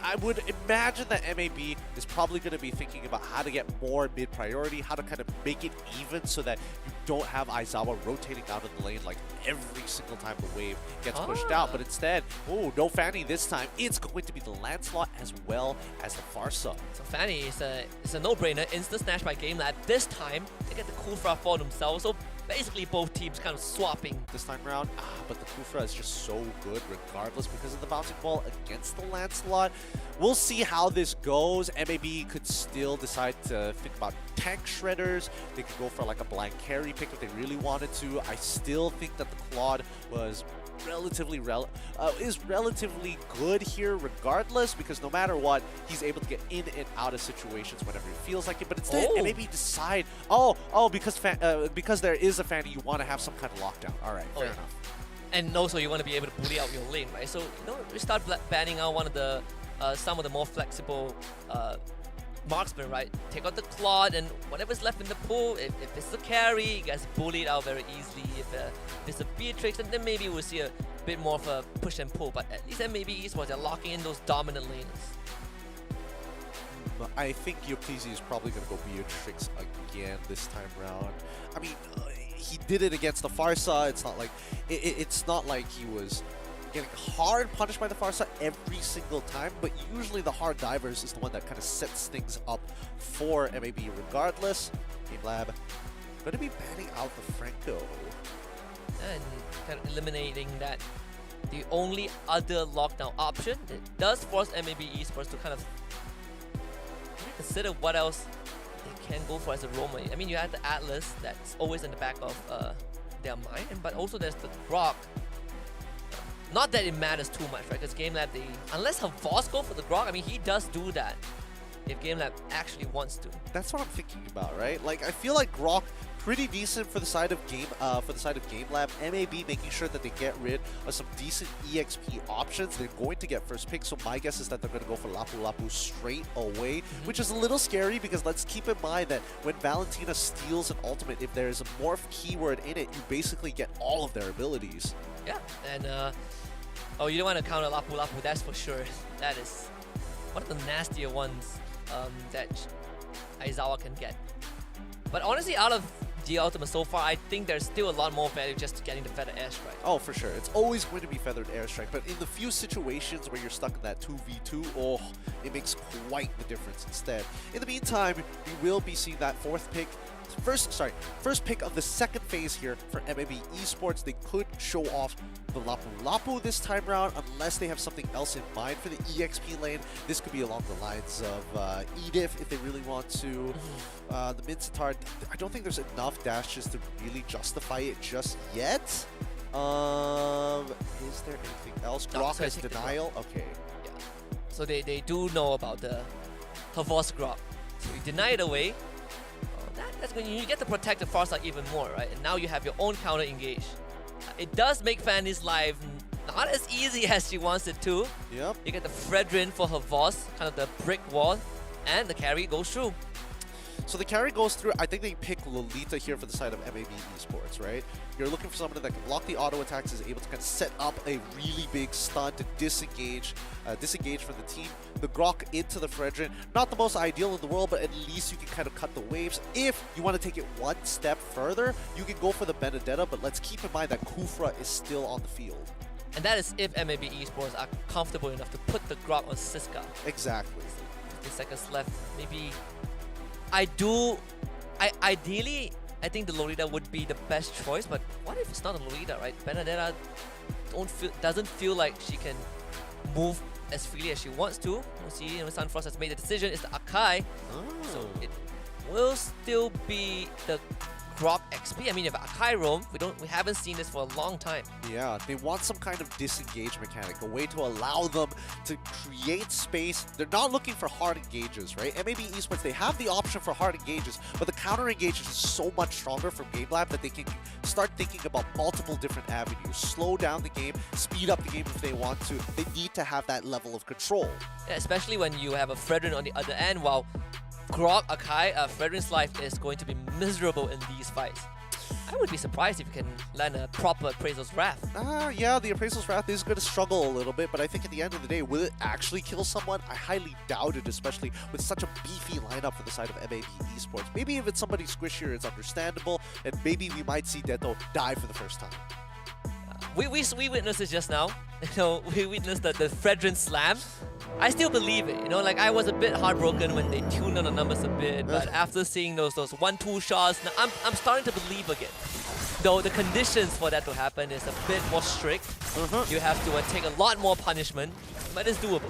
I would imagine that MAB is probably going to be thinking about how to get more mid-priority, how to kind of make it even so that you don't have Aizawa rotating out of the lane like every single time the wave gets pushed out. But instead, oh, no Fanny this time. It's going to be the Lancelot as well as the Farsa. So Fanny is a no-brainer. Instant snatch by Game Lab. This time, they get the Kufra for themselves. So basically both teams kind of swapping. This time around, but the Kufra is just so good regardless because of the bouncing ball against the Lancelot. We'll see how this goes. MAB could still decide to think about tank shredders. They could go for like a blind carry pick if they really wanted to. I still think that the Claude was relatively good here regardless, because no matter what, he's able to get in and out of situations whenever he feels like it. But instead, maybe decide, because there is a Fanny, you want to have some kind of lockdown. All right, fair enough. And also, you want to be able to bully out your lane, right? So, we start banning out one of the some of the more flexible marksman, right? Take out the Claude and whatever's left in the pool. If it's a carry, you guys bully it out very easily. If it's a Beatrix, then maybe we'll see a bit more of a push and pull. But at least MLBB eSports, they're locking in those dominant lanes. I think Yopizi is probably going to go Beatrix again this time around. I mean, he did it against the Farsa. It's not like it's not like he was getting hard punished by the Farsa every single time, but usually the hard divers is the one that kind of sets things up for MAB regardless. Game Lab going to be banning out the Franco. And kind of eliminating that. The only other lockdown option, it does force MLBB eSports to kind of consider what else they can go for as a roamer. I mean, you have the Atlas that's always in the back of their mind, but also there's the Grok. Not that it matters too much, right? Because Game Lab, unless Havos go for the Grok, I mean, he does do that if Game Lab actually wants to. That's what I'm thinking about, right? Like, I feel like Grok pretty decent for the side of Game Lab. MAB making sure that they get rid of some decent EXP options. They're going to get first pick, so my guess is that they're going to go for Lapu Lapu straight away, which is a little scary because let's keep in mind that when Valentina steals an ultimate, if there's a morph keyword in it, you basically get all of their abilities. Yeah, and you don't want to counter Lapu Lapu, that's for sure. That is one of the nastier ones that Aizawa can get. But honestly, out of the ultimate so far, I think there's still a lot more value just getting the Feather Airstrike. Oh, for sure. It's always going to be Feathered Airstrike, but in the few situations where you're stuck in that 2v2, it makes quite the difference instead. In the meantime, we will be seeing that first pick of the second phase here for MLB eSports. They could show off the Lapu Lapu this time around unless they have something else in mind for the EXP lane. This could be along the lines of Edith if they really want to. The Mincetar, I don't think there's enough dashes to really justify it just yet. Is there anything else? Grok has denial? Okay. Yeah. So they do know about the Havos Grok. So you deny it away. That's when you get to protect the Farsight even more, right? And now you have your own counter engage. It does make Fanny's life not as easy as she wants it to. Yep. You get the Fredrin for her Voss, kind of the brick wall, and the carry goes through. So the carry goes through. I think they pick Lolita here for the side of MLB eSports, right? You're looking for someone that can block the auto attacks, is able to kind of set up a really big stun to disengage from the team. The Grok into the Fredrin, not the most ideal in the world, but at least you can kind of cut the waves. If you want to take it one step further, you can go for the Benedetta, but let's keep in mind that Kufra is still on the field. And that is if MLB eSports are comfortable enough to put the Grok on Siska. Exactly. 50 seconds left. Maybe ideally, I think the Lolita would be the best choice, but what if it's not a Lolita, right? Benedetta doesn't feel like she can move as freely as she wants to. We'll see, Sunfrost has made the decision. It's the Akai. So it will still be the Grok XP. I mean, you have Akai roam. We haven't seen this for a long time. Yeah, they want some kind of disengage mechanic, a way to allow them to create space. They're not looking for hard engages, right? MLBB eSports, they have the option for hard engages, but the counter engages is so much stronger from Game Lab that they can start thinking about multiple different avenues, slow down the game, speed up the game if they want to. They need to have that level of control. Yeah, especially when you have a Fredrin on the other end, while Grok Akai, Fredrin's life is going to be miserable in these fights. I would be surprised if you can land a proper Appraisal's Wrath. Yeah, the Appraisal's Wrath is going to struggle a little bit, but I think at the end of the day, will it actually kill someone? I highly doubt it, especially with such a beefy lineup for the side of MLBB eSports. Maybe if it's somebody squishier, it's understandable, and maybe we might see Deto die for the first time. We witnessed it just now. We witnessed the Fredrin slam. I still believe it. Like I was a bit heartbroken when they tuned on the numbers a bit, but after seeing those 1-2 shots, now I'm starting to believe again. Though the conditions for that to happen is a bit more strict. You have to take a lot more punishment, but it's doable.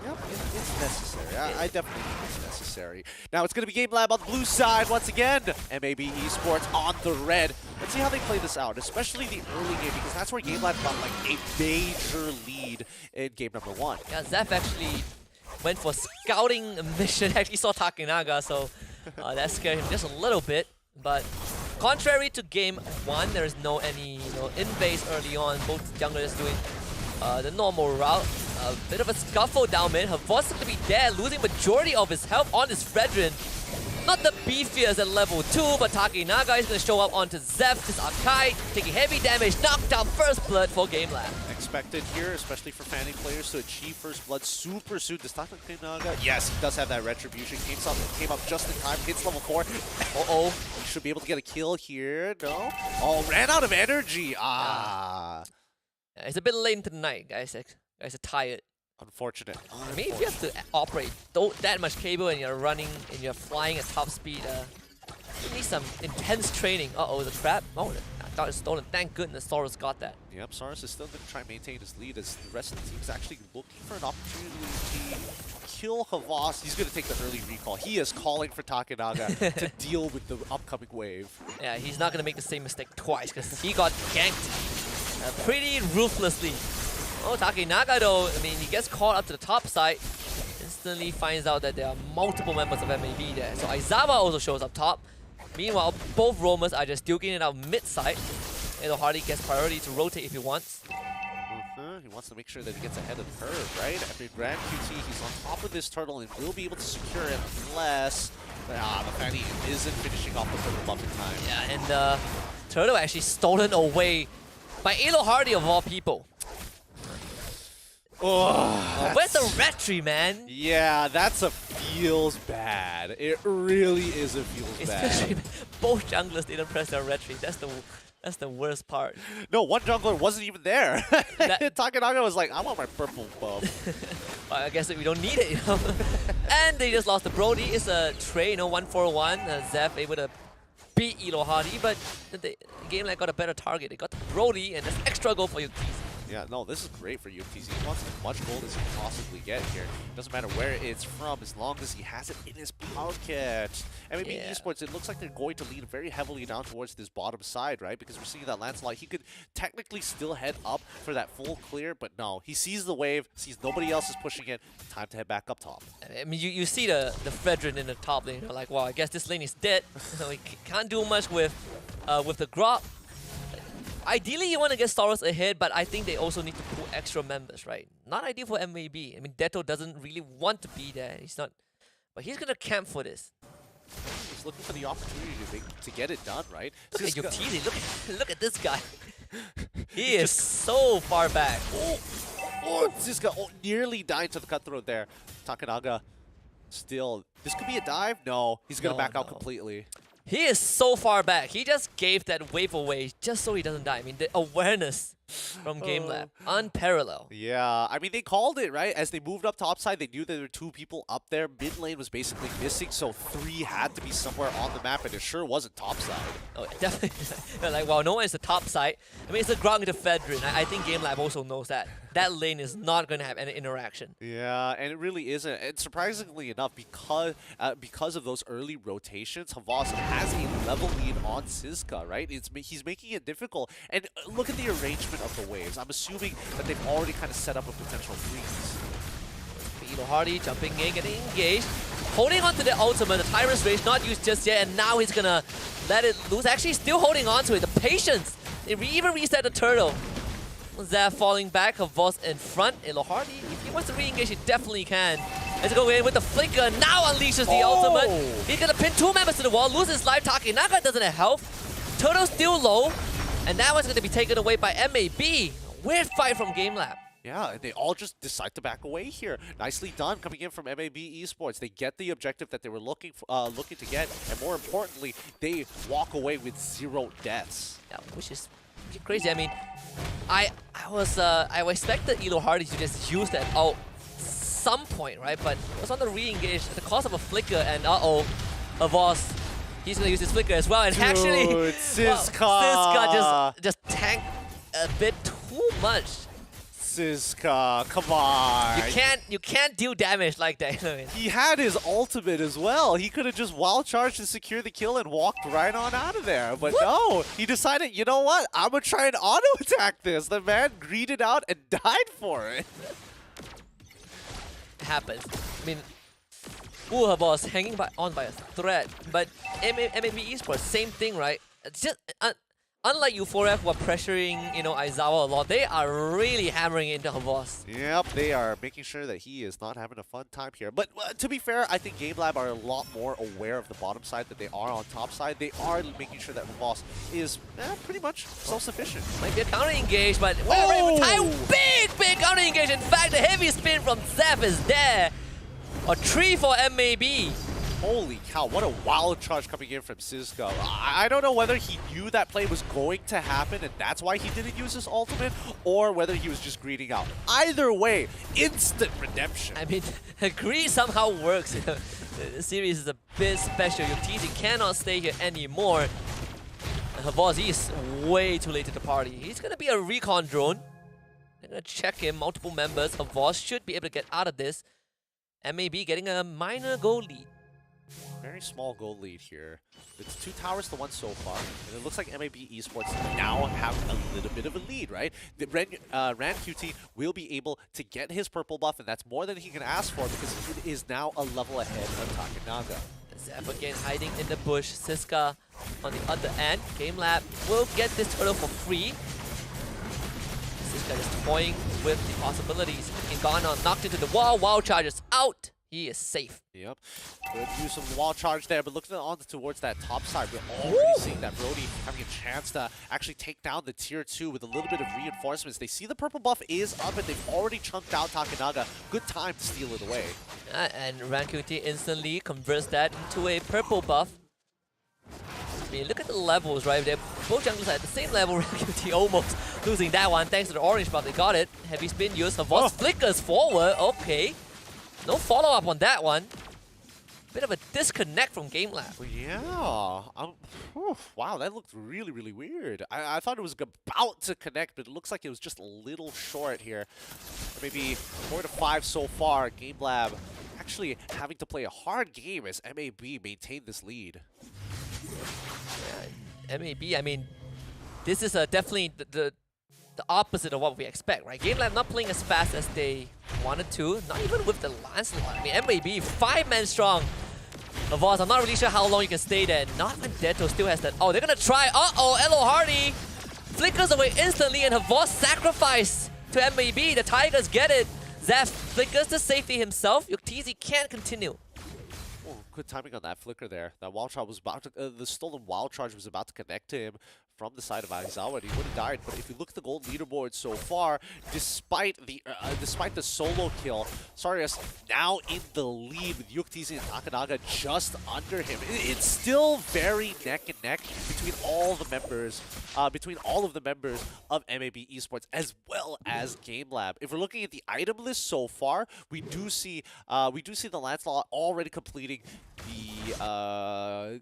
Yep, it's necessary. I definitely think it's necessary. Now it's going to be Game Lab on the blue side once again. MLBB eSports on the red. Let's see how they play this out, especially the early game, because that's where Game Lab got like a major lead in game number 1. Yeah, Zeph actually went for scouting mission. Actually saw Takinaga, so that scared him just a little bit. But contrary to game 1, there is no any in-base early on. Both junglers doing the normal route. A bit of a scuffle down mid. Havos is going to be there, losing majority of his health on his Fredrin. Not the beefiest at level 2, but Takinaga is going to show up onto Zeph. This Akai taking heavy damage, knocked down first blood for Game Lab. Expected here, especially for Fanning players, to achieve first blood super soon. Does Takinaga? Yes, he does have that retribution. Came up just in time, hits level 4. Uh-oh, he should be able to get a kill here. No? Oh, ran out of energy. Yeah, it's a bit late into the night, guys. Guys are tired. Unfortunate. I mean, if you have to operate that much cable and you're running and you're flying at top speed, you need some intense training. Uh-oh, the trap. Oh, I thought it was stolen. Thank goodness Saurus got that. Yep, Saurus is still going to try and maintain his lead as the rest of the team is actually looking for an opportunity to kill Havas. He's going to take the early recall. He is calling for Takinaga to deal with the upcoming wave. Yeah, he's not going to make the same mistake twice because he got ganked pretty ruthlessly. Oh, Takinaga though, I mean, he gets called up to the top side, instantly finds out that there are multiple members of MLBB there. So Aizawa also shows up top. Meanwhile, both roamers are just duking it out mid-side. Hardy gets priority to rotate if he wants. He wants to make sure that he gets ahead of the curve, right? After Grand QT, he's on top of this turtle and will be able to secure it unless the Fanny isn't finishing off the purple buff in time. Yeah, and the turtle actually stolen away by Elo Hardy of all people. Oh, where's the retry, man? Yeah, that's a feels bad. It really is a feels bad. Both junglers didn't press their retry. That's the worst part. No, one jungler wasn't even there. Takinaga was like, I want my purple buff. Well, I guess we don't need it, And they just lost the Brody. It's a Trey, 1-4-1. Zeph able to beat Elo Hardy, but the game got a better target. They got the Brody, and that's extra goal for you. Yeah, no, this is great for UTC. He wants as much gold as he can possibly get here. Doesn't matter where it's from, as long as he has it in his pocket. MLBB eSports, it looks like they're going to lean very heavily down towards this bottom side, right? Because we're seeing that Lancelot, he could technically still head up for that full clear, but no. He sees the wave, sees nobody else is pushing it. Time to head back up top. I mean, you see the Fredrin in the top lane. You're like, wow, I guess this lane is dead. So we can't do much with the Grok. Ideally, you want to get Saurus ahead, but I think they also need to pull extra members, right? Not ideal for MLBB. I mean, Deto doesn't really want to be there. He's not, but he's gonna camp for this. He's looking for the opportunity to get it done, right? Look at Yukizi. Look at this guy. He is so far back. Oh, Ziska nearly died to the cutthroat there. Takinaga still. This could be a dive? No, he's gonna back out completely. He is so far back. He just gave that wave away just so he doesn't die. I mean, the awareness from Game Lab. Unparalleled. Yeah, I mean, they called it, right? As they moved up topside, they knew there were 2 people up there. Mid lane was basically missing, so 3 had to be somewhere on the map, and it sure wasn't topside. Oh, definitely. Like, well, no one is the top side. I mean, it's a ground into Fedrin. I think Game Lab also knows that. That lane is not going to have any interaction. Yeah, and it really isn't. And surprisingly enough, because of those early rotations, Havas has a level lead on Siska, right? He's making it difficult. And look at the arrangement of the waves. I'm assuming that they've already kind of set up a potential freeze. Elo Hardy jumping in, getting engaged. Holding on to the ultimate, the Tyrant's Rage not used just yet, and now he's going to let it loose. Actually, still holding on to it. The patience. They even reset the turtle. Zaf falling back, Havas in front. Elo Hardy, if he wants to re-engage, he definitely can. Let's go in with the flicker, now unleashes the ultimate. He's gonna pin 2 members to the wall, loses his life. Takenaka doesn't have health. Turtle's still low, and that one's gonna be taken away by MLBB. Weird fight from Game Lab. Yeah, and they all just decide to back away here. Nicely done coming in from MLBB eSports. They get the objective that they were looking to get, and more importantly, they walk away with 0 deaths. Yeah, which is crazy. I mean, I expected Elo Hardy to just use that ult some point, right? But it was on the re-engage at the cost of a flicker, and Havas, he's gonna use his flicker as well. And Dude, actually, Siska. Siska just tanked a bit too much. Siska, come on. You can't deal damage like that. He had his ultimate as well. He could have just wild charged to secure the kill and walked right on out of there. But no, he decided, you know what? I'm gonna try and auto attack this. The man greeted out and died for it. It happens. I mean, Havas hanging on by a thread. But MLB Esports, same thing, right? It's just unlike Euphoria, who are pressuring, Aizawa a lot, they are really hammering into Havas. Yep, they are making sure that he is not having a fun time here. But to be fair, I think Game Lab are a lot more aware of the bottom side than they are on top side. They are making sure that Havas is pretty much self-sufficient. Might be a counter-engage, but big counter-engage. In fact, the heavy spin from Zef is there. A 3 for MLBB. Holy cow, what a wild charge coming in from Siska. I don't know whether he knew that play was going to happen and that's why he didn't use his ultimate, or whether he was just greeting out. Either way, instant redemption. I mean, greed somehow works. The series is a bit special. Your TZ cannot stay here anymore. Havas is way too late to the party. He's going to be a recon drone. They're going to check in, multiple members. Havas should be able to get out of this. MLBB getting a minor goal lead. Very small goal lead here. It's 2 towers to 1 so far, and it looks like MLBB Esports now have a little bit of a lead, right? The Rand QT will be able to get his purple buff, and that's more than he can ask for because it is now a level ahead of Takenaga. Zef again hiding in the bush. Siska on the other end. Game Lab will get this turtle for free. Siska is toying with the possibilities. Ingana knocked into the wall. Wild charges out. He is safe. Yep. Could use some wall charge there, but looking on towards that top side, we're already seeing that Brody having a chance to actually take down the tier 2 with a little bit of reinforcements. They see the purple buff is up and they've already chunked out Takenaga. Good time to steal it away. And Rankuti instantly converts that into a purple buff. I mean, look at the levels, right? They're both junglers at the same level. Rankuti almost losing that one thanks to the orange buff. They got it. Heavy spin used. Havas flickers forward. Okay. No follow-up on that one. Bit of a disconnect from Game Lab. Yeah. Wow, that looked really, really weird. I thought it was about to connect, but it looks like it was just a little short here. Maybe 4 to 5 so far. Game Lab actually having to play a hard game as MLBB maintained this lead. Yeah, MLBB, I mean, this is definitely the opposite of what we expect, right? Game Lab not playing as fast as they wanted to, not even with the Lancelot. I mean, MLBB, 5-man strong. Havas, I'm not really sure how long you can stay there. Not when Deto still has that. Oh, they're gonna try. Elo Hardy flickers away instantly, and Havas sacrifice to MLBB. The Tigers get it. Zef flickers to safety himself. Yuktisi can't continue. Good timing on that flicker there. That wild charge was about to, the stolen wild charge was about to connect to him from the side of Aizawa, and he would have died. But if you look at the gold leaderboard so far, despite the solo kill, Sarius now in the lead with Yuktizi and Takanaga just under him. It's still very neck and neck between all the members, of MLBB eSports as well as GameLab. If we're looking at the item list so far, we do see the Lancelot already completing the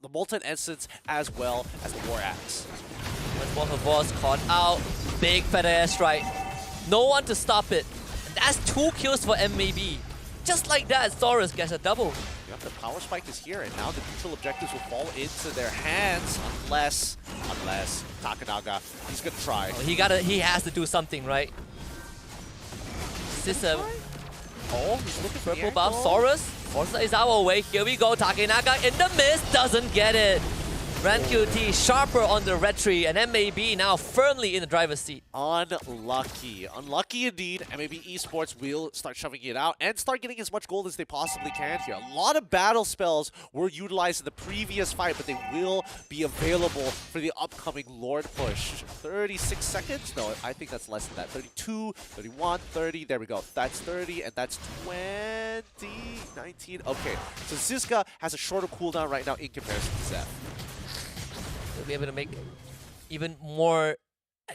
Molten Essence as well as the War Axe. When both of us caught out, big fat ass strike. No one to stop it. That's 2 kills for MLBB. Just like that, Saurus gets a double. Yep, the power spike is here, and now the neutral objectives will fall into their hands unless Takanaga, he's gonna try. Oh, he has to do something, right? This is a he's looking for purple buff. Saurus forces Aizawa away. Here we go. Takanaga in the mist doesn't get it. RanQT sharper on the red tree, and MLBB now firmly in the driver's seat. Unlucky. Unlucky indeed. MLBB eSports will start shoving it out and start getting as much gold as they possibly can here. A lot of battle spells were utilized in the previous fight, but they will be available for the upcoming Lord push. 36 seconds? No, I think that's less than that. 32, 31, 30. There we go. That's 30, and that's 20, 19. Okay, so Ziska has a shorter cooldown right now in comparison to Zeph. They'll be able to make even more,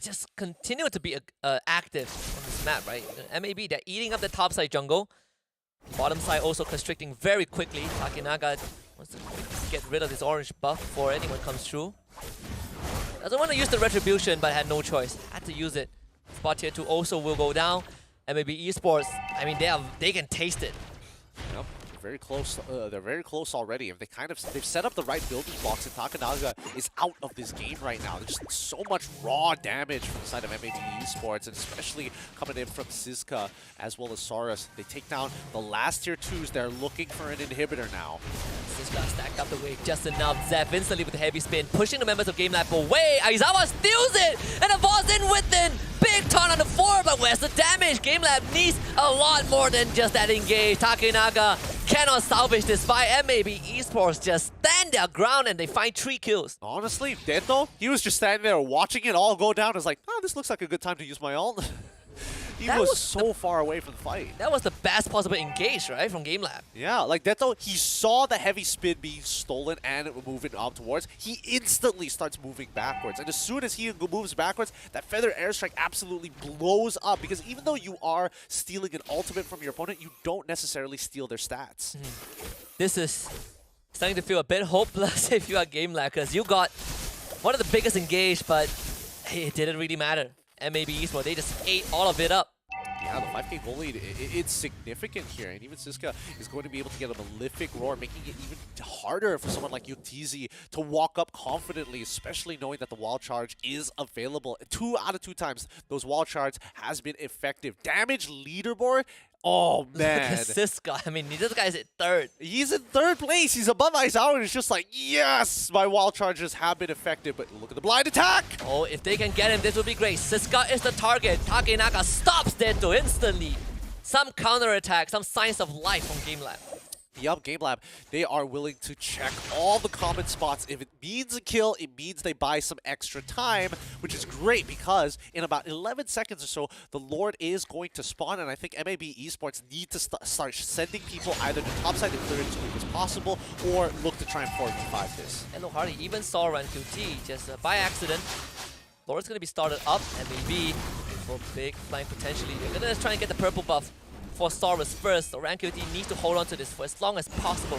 just continue to be active on this map, right? MLBB, they're eating up the top side jungle. Bottom side also constricting very quickly. Takanaga wants to get rid of this orange buff before anyone comes through. Doesn't want to use the retribution, but had no choice. Had to use it. Spot tier 2 also will go down. MLBB eSports, I mean, they can taste it. Yep. Very close. They're very close already. If they've set up the right building blocks, and Takanaga is out of this game right now. There's just so much raw damage from the side of MLBB eSports, and especially coming in from Ziska as well as Saurus. They take down the last tier 2s. They're looking for an inhibitor now. Ziska stacked up the wave just enough. Zeph instantly with the heavy spin, pushing the members of GameLab away. Aizawa steals it, and a falls in within. Big ton on the floor, but where's the damage? GameLab needs a lot more than just that engage. Takanaga cannot salvage this fight. MLBB eSports just stand their ground and they find 3 kills. Honestly, Dento, he was just standing there watching it all go down. It's like, oh, this looks like a good time to use my ult. He was so far away from the fight. That was the best possible engage, right, from GameLab. Yeah, like Dento, he saw the heavy spin being stolen and moving up towards. He instantly starts moving backwards. And as soon as he moves backwards, that feather airstrike absolutely blows up. Because even though you are stealing an ultimate from your opponent, you don't necessarily steal their stats. This is starting to feel a bit hopeless if you are GameLab, because you got one of the biggest engage, but hey, it didn't really matter. MLBB eSports, they just ate all of it up. Yeah, the 5k goal lead, it's significant here, and even Ziska is going to be able to get a malefic roar, making it even harder for someone like Yuktizi to walk up confidently, especially knowing that the wall charge is available. 2 out of 2 times, those wall charge has been effective. Damage leaderboard, oh man. Look at this guy. I mean, this guy is at 3rd. He's in 3rd place. He's above Aizawa, and it's just like, yes, my wall charges have been effective, but look at the blind attack. Oh, if they can get him, this would be great. Ziska is the target. Takanaga stops Dento instantly. Some counter-attack, some signs of life from GameLab. Yup, GameLab, they are willing to check all the common spots. If it means a kill, it means they buy some extra time, which is great because in about 11 seconds or so, the Lord is going to spawn, and I think MLBB eSports need to start sending people either to topside and clear it as quick as possible, or look to try and 4v5 this. Hello Hardy even saw RanQT just by accident. Lord's going to be started up, MLBB for big flying potentially. They're going to try and get the purple buff for Saurus first, so RanQT needs to hold on to this for as long as possible.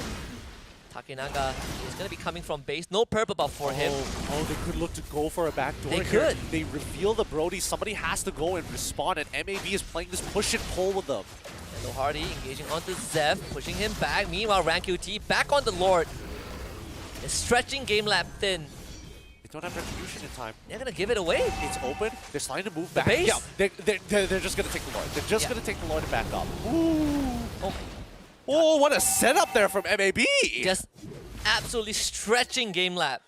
Takanaga is going to be coming from base. No purple buff for him. Oh, they could look to go for a backdoor. They could. They reveal the Brody. Somebody has to go and respond, and MLBB is playing this push and pull with them. Hello Hardy engaging onto Zeph, pushing him back. Meanwhile, RanQT back on the Lord. Is stretching GameLab thin. They don't have retribution in time. They're going to give it away. It's open. They're starting to move back. Base? Yeah, they're just going to take the Lord. They're just going to take the Lord and back up. Ooh. Oh my. Oh, what a setup there from MLBB. Just absolutely stretching GameLab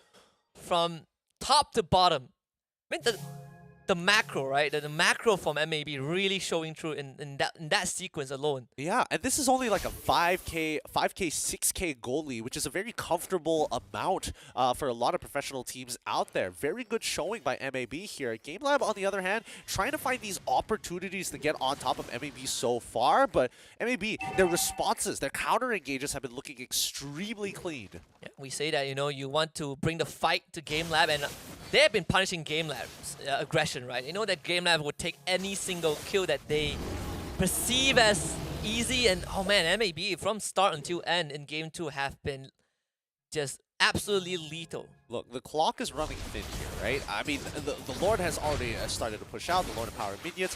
from top to bottom. I mean, the macro, right? The macro from MAB really showing through in that sequence alone. Yeah, and this is only like a 5K, 6K goal lead, which is a very comfortable amount for a lot of professional teams out there. Very good showing by MAB here. GameLab, on the other hand, trying to find these opportunities to get on top of MAB so far, but MAB, their responses, their counter engages have been looking extremely clean. Yeah, we say that, you know, you want to bring the fight to GameLab, and they have been punishing GameLab's aggression, right? You know that GameLab would take any single kill that they perceive as easy, and oh man, MAB from start until end in Game 2 have been just absolutely lethal. Look, the clock is running thin here, right? I mean, the Lord has already started to push out, the Lord of Power minions.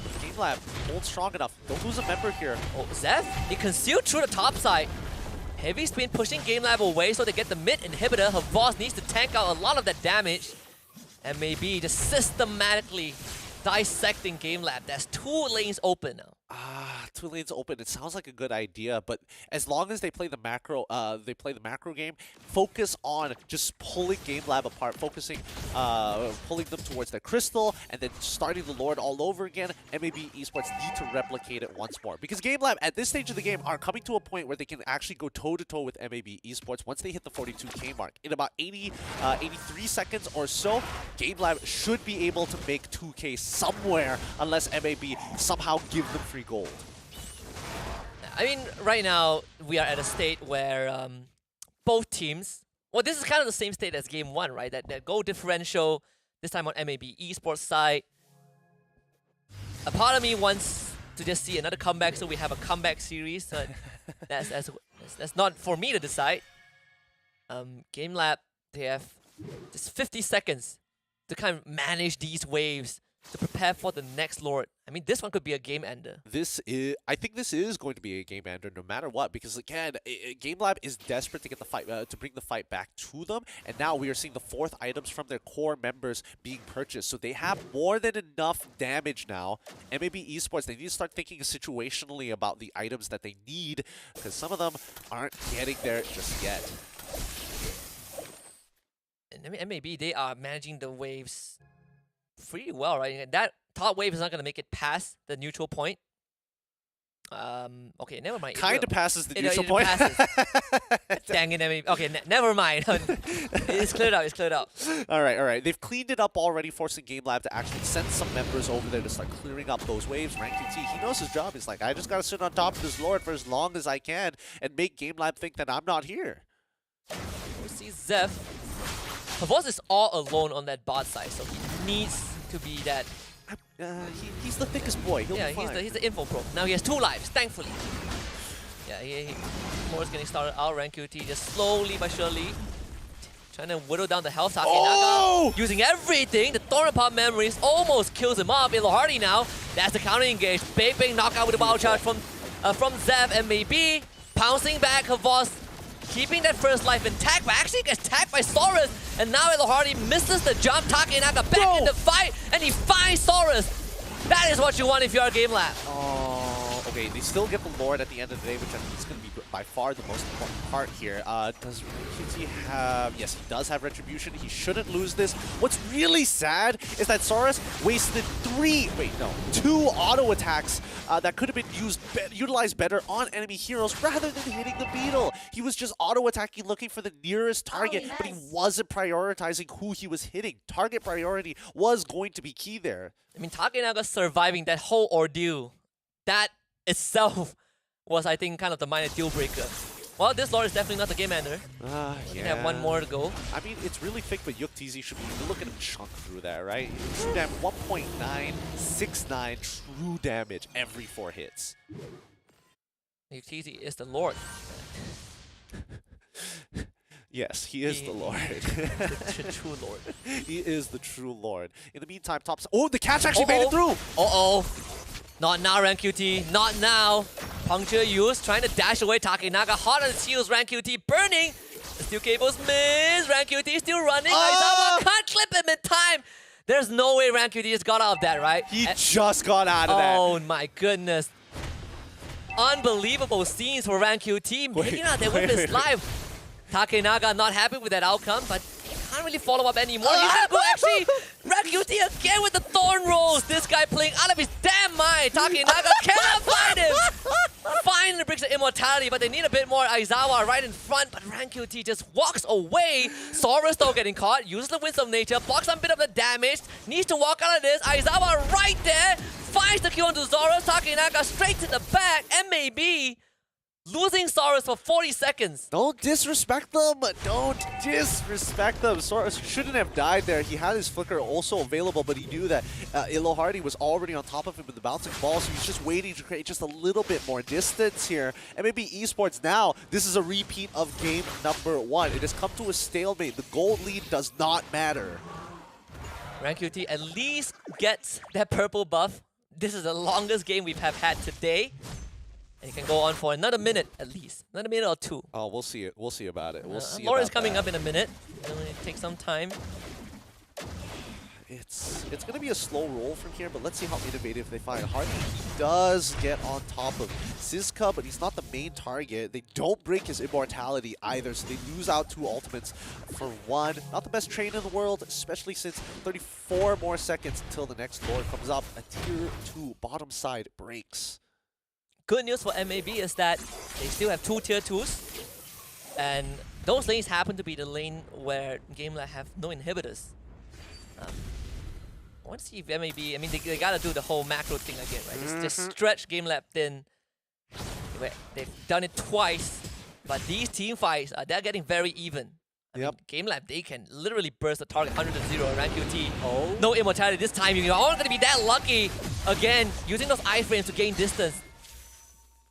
But GameLab holds strong enough. Don't lose a member here. Oh, Zeph, he concealed through the top side. Heavy spin pushing GameLab away so they get the mid inhibitor. Her boss needs to tank out a lot of that damage. And maybe just systematically dissecting GameLab. There's 2 lanes open now. 2 lanes open. It sounds like a good idea, but as long as they play the macro, game, focus on just pulling GameLab apart, focusing, pulling them towards their crystal, and then starting the Lord all over again. MLBB eSports need to replicate it once more, because GameLab at this stage of the game are coming to a point where they can actually go toe-to-toe with MLBB eSports once they hit the 42K mark. In about 83 seconds or so, GameLab should be able to make 2K somewhere, unless MLBB somehow give them free gold. I mean, right now, we are at a state where both teams... Well, this is kind of the same state as Game 1, right? That goal differential, this time on MLBB eSports side. A part of me wants to just see another comeback, so we have a comeback series. That's not for me to decide. GameLab, they have just 50 seconds to kind of manage these waves, to prepare for the next Lord. I mean, this one could be a game ender. I think this is going to be a game ender no matter what, because again, GameLab is desperate to get the fight, to bring the fight back to them, and now we are seeing the 4th items from their core members being purchased, so they have more than enough damage now. MLBB eSports, they need to start thinking situationally about the items that they need, because some of them aren't getting there just yet. And MLBB, they are managing the waves pretty well, right? That top wave is not going to make it past the neutral point. Okay, never mind. Kind of passes the neutral point. Dang it, MLBB. Okay, never mind. It's cleared out, it's cleared out. All right. They've cleaned it up already, forcing GameLab to actually send some members over there to start clearing up those waves. RankQT, he knows his job. He's like, I just got to sit on top of this Lord for as long as I can and make GameLab think that I'm not here. We see Zeph. Pavos is all alone on that bot side, so he needs to be that. He's the thickest boy. He'll be fine. He's the info pro. Now he has 2 lives, thankfully. Yeah, more is getting started out. RankQT just slowly but surely trying to whittle down the health. Takenaga using everything. The Thorn Apart Memories almost kills him off. Ilohardi now. That's the counter engage. Big knockout with a wild charge from Zev and maybe pouncing back. Havos keeping that first life intact, but actually gets tagged by Saurus. And now Ilohardi misses the jump. Takenaga back in the fight, and he finds Saurus. That is what you want if you are GameLab. Oh, okay. They still get the Lord at the end of the day, which I think is going to be by far the most important part here. Does QT have... Yes, he does have Retribution. He shouldn't lose this. What's really sad is that Saurus wasted 2 auto attacks that could have been utilized better on enemy heroes rather than hitting the beetle. He was just auto attacking, looking for the nearest target, but he wasn't prioritizing who he was hitting. Target priority was going to be key there. I mean, Takenaga surviving that whole ordeal, that itself was, I think, kind of the minor deal breaker. Well, this Lord is definitely not the game ender. We have 1 more to go. I mean, it's really thick, but Yuktizi should be... Look at him chunk through that, right? True damage, 1.969 true damage every 4 hits. Yuktizi is the Lord. Yes, he is the Lord. the true Lord. He is the true Lord. In the meantime, top... Oh, the catch actually made it through! Not now, RankQT. Not now. Puncture used, trying to dash away. Takenaga hot on his heels. RankQT burning. The steel cables miss. RankQT still running. Aizawa can't clip him in time. There's no way RankQT just got out of that, right? He just got out of that. Oh my goodness. Unbelievable scenes for RankQT. Making out there with his life. Takenaga not happy with that outcome, but can't really follow up anymore. He's gonna go actually RanQT again with the Thorn Rolls. This guy playing out of his damn mind. Takenaga cannot find him. Finally breaks the immortality, but they need a bit more. Aizawa right in front, but RanQT just walks away. Saurus though getting caught, uses the Winds of Nature, blocks some bit of the damage, needs to walk out of this. Aizawa right there, finds the kill onto Zorus. Takenaga straight to the back. MLBB losing Saurus for 40 seconds. Don't disrespect them. Don't disrespect them. Saurus shouldn't have died there. He had his flicker also available, but he knew that Ilohardi was already on top of him with the bouncing ball, so he's just waiting to create just a little bit more distance here. And maybe eSports now, this is a repeat of game number 1. It has come to a stalemate. The gold lead does not matter. RanQT at least gets that purple buff. This is the longest game we've had today. And it can go on for another minute at least. Another minute or 2. Oh, we'll see it. We'll see about it. We'll see. Lauren's coming up in a minute. It'll take some time. It's going to be a slow roll from here, but let's see how innovative they find. Hardy does get on top of Ziska, but he's not the main target. They don't break his immortality either, so they lose out 2 ultimates for 1. Not the best train in the world, especially since 34 more seconds until the next Lord comes up. A tier 2 bottom side breaks. Good news for MLBB is that they still have 2 tier 2s, and those lanes happen to be the lane where GameLab have no inhibitors. I want to see if MLBB, I mean, they gotta do the whole macro thing again, right? Just stretch GameLab thin. They've done it twice, but these team fights, they're getting very even. I mean, GameLab, they can literally burst the target 100-0 RanQT. No immortality this time. You're all gonna be that lucky. Again, using those iframes to gain distance.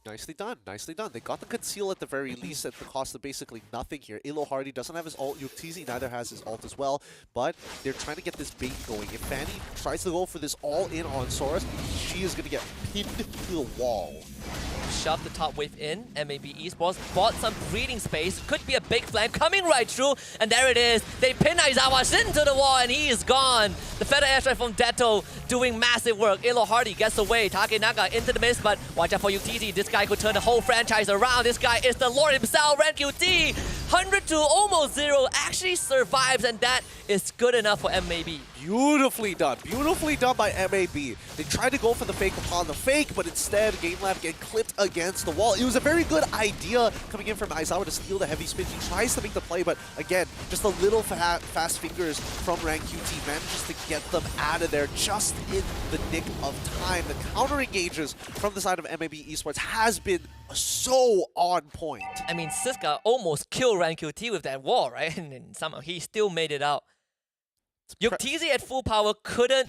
Nicely done, nicely done. They got the conceal at the very least at the cost of basically nothing here. Ilohardi doesn't have his ult, Yuktisi neither has his ult as well, but they're trying to get this bait going. If Fanny tries to go for this all-in on Saurus, she is going to get pinned to the wall. Shove the top wave in. MLBB eSports bought some breathing space. Could be a big flank coming right through. And there it is. They pin Aizawa into the wall and he is gone. The feather airstrike from Detto doing massive work. Ilohardi gets away. Takenaga into the mist, but watch out for UTZ. This guy could turn the whole franchise around. This guy is the Lord himself, RanQT. 100 to almost 0 actually survives, and that is good enough for MLBB. Beautifully done by MLBB. They tried to go for the fake upon the fake, but instead GameLab get clipped against the wall. It was a very good idea coming in from Aizawa to steal the heavy spin. He tries to make the play, but again, just a little fast fingers from RanQT manages to get them out of there just in the nick of time. The counter engages from the side of MLBB eSports has been so on point. I mean, Ziska almost killed RanQT with that wall, right? And somehow he still made it out. Yuktisi at full power couldn't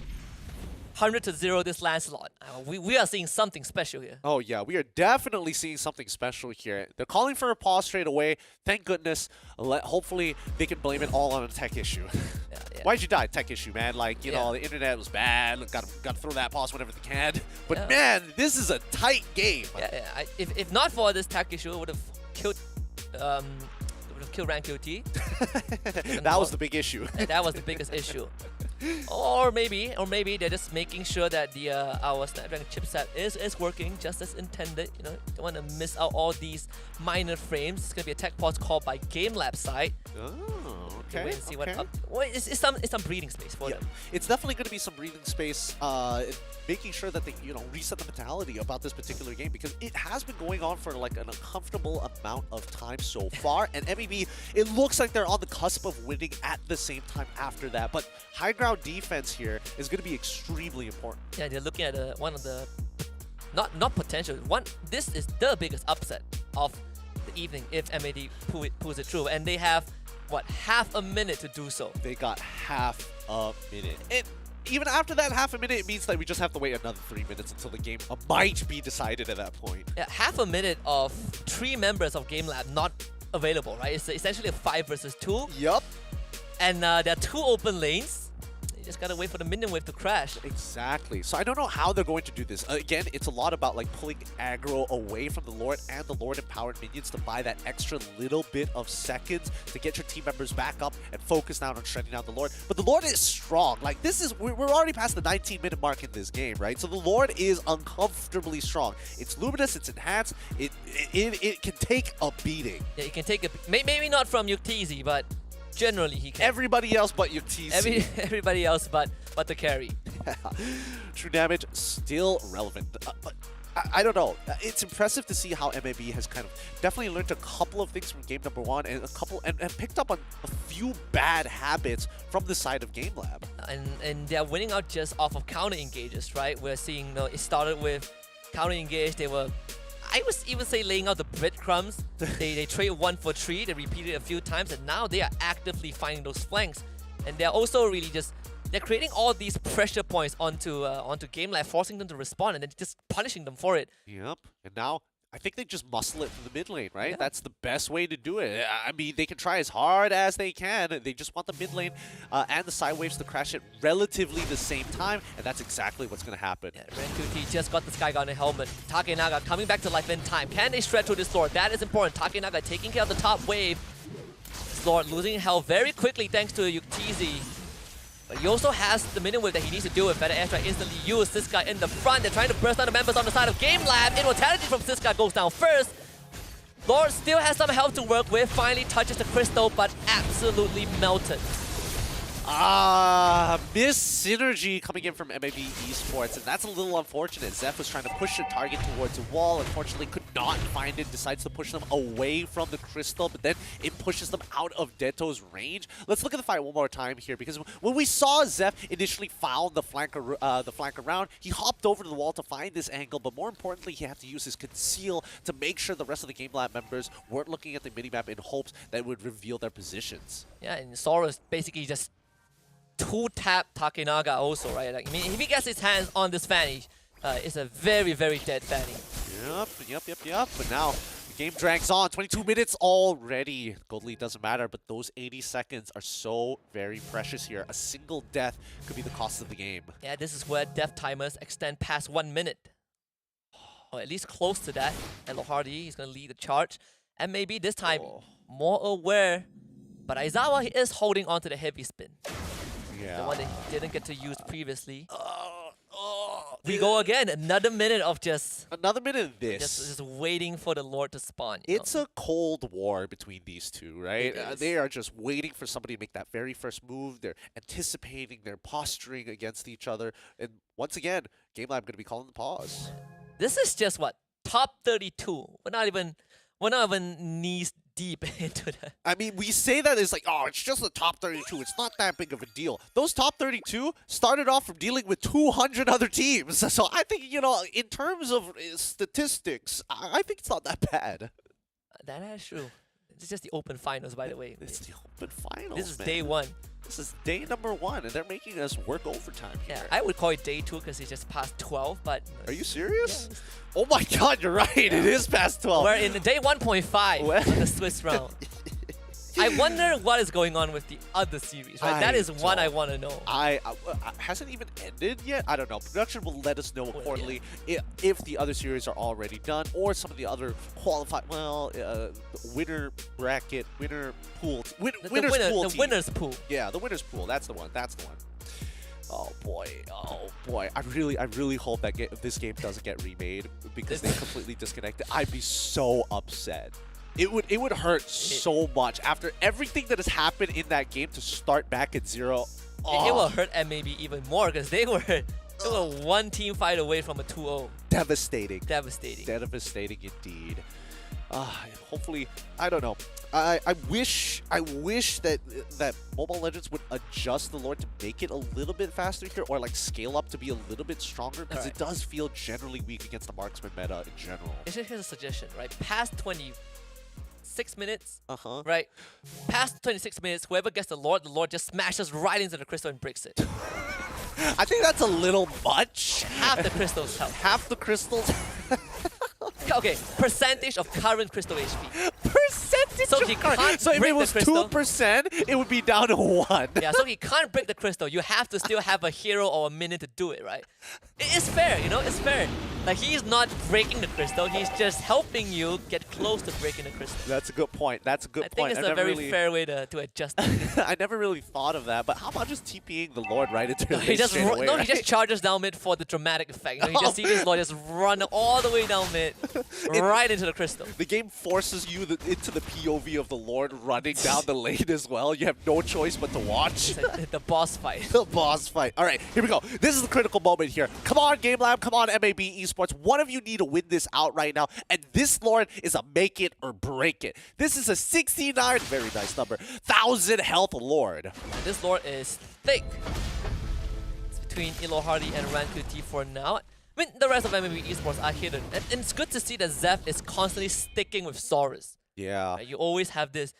100-0 this Lancelot. We are seeing something special here. Oh yeah, we are definitely seeing something special here. They're calling for a pause straight away. Thank goodness. Hopefully they can blame it all on a tech issue. Why'd you die? Tech issue, man. Like, you know, the internet was bad. Gotta throw that pause whenever they can. But man, this is a tight game. If not for this tech issue, it would have killed RanQT. That was the big issue. That was the biggest issue. Or maybe they're just making sure that the our Snapdragon chipset is working just as intended. You know, don't want to miss out all these minor frames. It's gonna be a tech pause called by GameLab side. Oh, okay. Wait and see what up. Well, it's some breathing space for them. It's definitely going to be some breathing space, making sure that they reset the mentality about this particular game, because it has been going on for like an uncomfortable amount of time so far. And MLBB, it looks like they're on the cusp of winning at the same time after that. But high ground defense here is going to be extremely important. Yeah, they're looking at one of the not potential one. This is the biggest upset of the evening if MLBB pulls it through, and they have what, half a minute to do so. They got half a minute. And even after that half a minute, it means that we just have to wait another 3 minutes until the game might be decided at that point. Yeah, half a minute of 3 members of GameLab not available, right? It's essentially a 5 versus 2. Yup. And there are 2 open lanes. You just gotta wait for the minion wave to crash. Exactly. So I don't know how they're going to do this. Again, it's a lot about like pulling aggro away from the Lord and the Lord empowered minions to buy that extra little bit of seconds to get your team members back up and focus down on shutting down the Lord. But the Lord is strong. Like, this is, we're already past the 19-minute mark in this game, right? So the Lord is uncomfortably strong. It's luminous, it's enhanced, it can take a beating. Yeah, it can take a, maybe not from Yuktisi, but Generally, he can. Everybody else but your TC. Everybody else but the carry. True damage still relevant. But I don't know. It's impressive to see how MLBB has kind of definitely learned a couple of things from game number 1 and and picked up on a few bad habits from the side of Game Lab. And they're winning out just off of counter engages, right? We're seeing, you know, it started with counter engage. They were, I would even say, laying out the breadcrumbs. they trade 1 for 3. They repeated it a few times, and now they are actively finding those flanks. And they're also really just, they're creating all these pressure points onto Game Lab, forcing them to respond, and then just punishing them for it. Yep. And now I think they just muscle it to the mid lane, right? Yeah. That's the best way to do it. I mean, they can try as hard as they can. They just want the mid lane and the side waves to crash at relatively the same time, and that's exactly what's going to happen. Yeah, Ren2T just got the Skygarden helmet. Takenaga coming back to life in time. Can they shred through this Lord? That is important. Takenaga taking care of the top wave. This Lord losing health very quickly thanks to Yuktzi. But he also has the minion wave that he needs to deal with. Better airstrike instantly used. Siska in the front. They're trying to burst out the members on the side of Game Lab. Immortality from Siska goes down first. Lord still has some health to work with. Finally touches the crystal, but absolutely melted. Missed synergy coming in from MLBB eSports, and that's a little unfortunate. Zeph was trying to push the target towards a wall, unfortunately could not find it, decides to push them away from the crystal, but then it pushes them out of Deto's range. Let's look at the fight one more time here, because when we saw Zeph initially found the flank around, he hopped over to the wall to find this angle, but more importantly, he had to use his conceal to make sure the rest of the Game Lab members weren't looking at the minimap in hopes that it would reveal their positions. Yeah, and Soros basically just two-tap Takenaga also, right? Like, I mean, if he gets his hands on this Fanny, it's a very, very dead Fanny. Yep. But now the game drags on. 22 minutes already. Gold lead doesn't matter, but those 80 seconds are so very precious here. A single death could be the cost of the game. Yeah, this is where death timers extend past 1 minute. Or at least close to that. And Lohardy is going to lead the charge. And maybe this time, more aware. But Aizawa is holding on to the heavy spin. Yeah. The one that he didn't get to use previously. We go again. Another minute of just... Another minute of this. Just waiting for the Lord to spawn. It's a cold war between these two, right? They are just waiting for somebody to make that very first move. They're anticipating, they're posturing against each other. And once again, Game Lab going to be calling the pause. This is just what? Top 32. We're not even knees deep into that. I mean, we say that it's like, oh, it's just the top 32. It's not that big of a deal. Those top 32 started off from dealing with 200 other teams. So I think, you know, in terms of statistics, I think it's not that bad. That's true. It's just the Open Finals, by the way. It's the Open Finals, This is man. day 1. This is day number 1, and they're making us work overtime here. Yeah, I would call it day 2 because it's just past 12, but... Are you serious? Yeah, oh my god, you're right. It is past 12. We're in day 1.5 of the Swiss round. I wonder what is going on with the other series, right? That is one I want to know. Hasn't even ended yet? I don't know. Production will let us know accordingly if the other series are already done or some of the other qualified, winner bracket, winner pool, the winner's pool. Yeah, the winner's pool. That's the one. That's the one. Oh boy! I really hope that this game doesn't get remade because they completely disconnected. I'd be so upset. It would hurt so much after everything that has happened in that game to start back at 0. It will hurt MLBB even more because they were one team fight away from a 2-0. Devastating. Devastating Indeed. Hopefully, I don't know. I wish that Mobile Legends would adjust the Lord to make it a little bit faster here, or like scale up to be a little bit stronger, because it does feel generally weak against the marksman meta in general. It's just a suggestion, right? Past 26 minutes, right? Past 26 minutes, whoever gets the Lord just smashes right into the crystal and breaks it. I think that's a little much. Half the crystal's health. Half the crystals. Okay, percentage of current crystal HP. Percentage so he can't so if it was 2%, it would be down to 1. Yeah, so he can't break the crystal. You have to still have a hero or a minion to do it, right? It's fair, you know, it's fair. Like, he's not breaking the crystal, he's just helping you get close to breaking the crystal. That's a good point. I think it's a very fair way to adjust it. I never really thought of that, but how about just TPing the Lord right into he just charges down mid for the dramatic effect. You know, you just see this Lord just run all the way down mid, right into the crystal. The game forces you into the POV of the Lord running down the lane as well. You have no choice but to watch. The boss fight. The boss fight. All right, here we go. This is the critical moment here. Come on, Game Lab. Come on, MLBB eSports. One of you need to win this out right now. And this Lord is a make it or break it. This is a 69, very nice number, 1,000 health Lord. And this Lord is thick. It's between Ilohardi and RanQT for now. I mean, the rest of MLBB eSports are hidden. And it's good to see that Zeph is constantly sticking with Saurus. Yeah. You always have this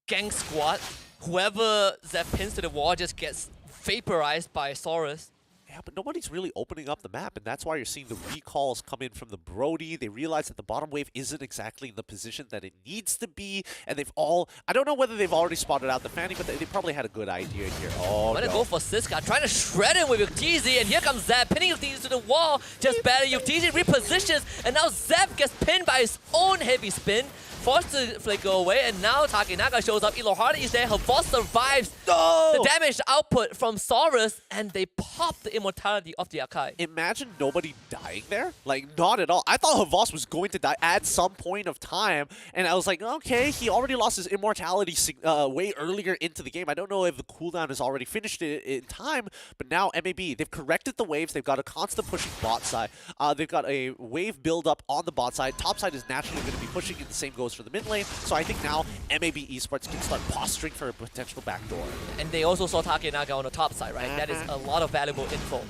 gang squad. Whoever Zeph pins to the wall just gets vaporized by Saurus. Yeah, but nobody's really opening up the map, and that's why you're seeing the recalls come in from the Brody. They realize that the bottom wave isn't exactly in the position that it needs to be, and they've all... I don't know whether they've already spotted out the Fanny, but they probably had a good idea here. Oh, I'm gonna go for Siska, trying to shred him with Yuktz, and here comes Zep, pinning Yuktz to the wall, just barely. Yuktz repositions, and now Zep gets pinned by his own heavy spin, forced to flicker away, and now Takenaga shows up. Ilohardi is there, her boss survives the damage output from Saurus, and they pop the immortality of the Akai. Imagine nobody dying there. Like, not at all. I thought Havas was going to die at some point of time, and I was like, okay, he already lost his immortality way earlier into the game. I don't know if the cooldown has already finished it in time, but now MLBB, they've corrected the waves. They've got a constant pushing bot side. They've got a wave build up on the bot side. Top side is naturally going to be pushing, and the same goes for the mid lane. So I think now MLBB eSports can start posturing for a potential backdoor. And they also saw Takenaga on the top side, right? That is a lot of valuable info.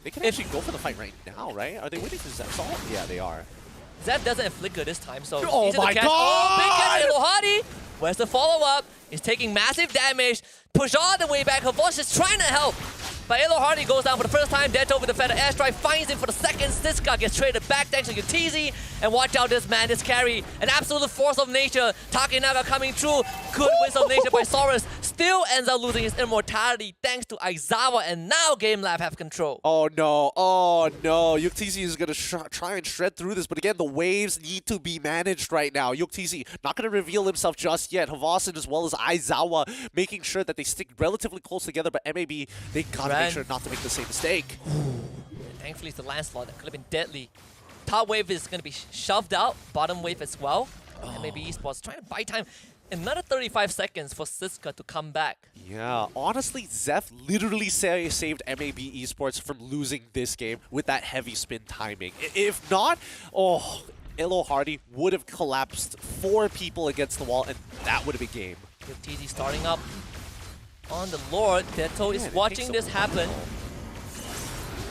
They can actually go for the fight right now, right? Are they waiting for Zep's ult? Yeah, they are. Zep doesn't have flicker this time, so oh my god! Oh, big catch, Ilohardi! Where's the follow-up? He's taking massive damage. Push all the way back. Havas is trying to help. But Ilohardi goes down for the first time. Deto with the feather airstrike finds him for the second. Siska gets traded back thanks to Yuktz. And watch out this man, this carry. An absolute force of nature. Takenaga coming through. Good winds of nature by Saurus. Still ends up losing his immortality thanks to Aizawa. And now Game Lab have control. Oh no, oh no. Yuktz is going to try and shred through this. But again, the waves need to be managed right now. Yuktz not going to reveal himself just yet. Havasan as well as Aizawa making sure that they stick relatively close together. But MLBB, they got to make sure not to make the same mistake. Thankfully, it's the landslide. That could have been deadly. Top wave is going to be shoved out. Bottom wave as well. And maybe eSports trying to buy time. Another 35 seconds for Siska to come back. Yeah, honestly, Zeph literally saved MLBB eSports from losing this game with that heavy spin timing. If not, oh, Ilohardi would have collapsed 4 people against the wall, and that would have been game. Yuktz starting up on the Lord. Deto is watching this happen.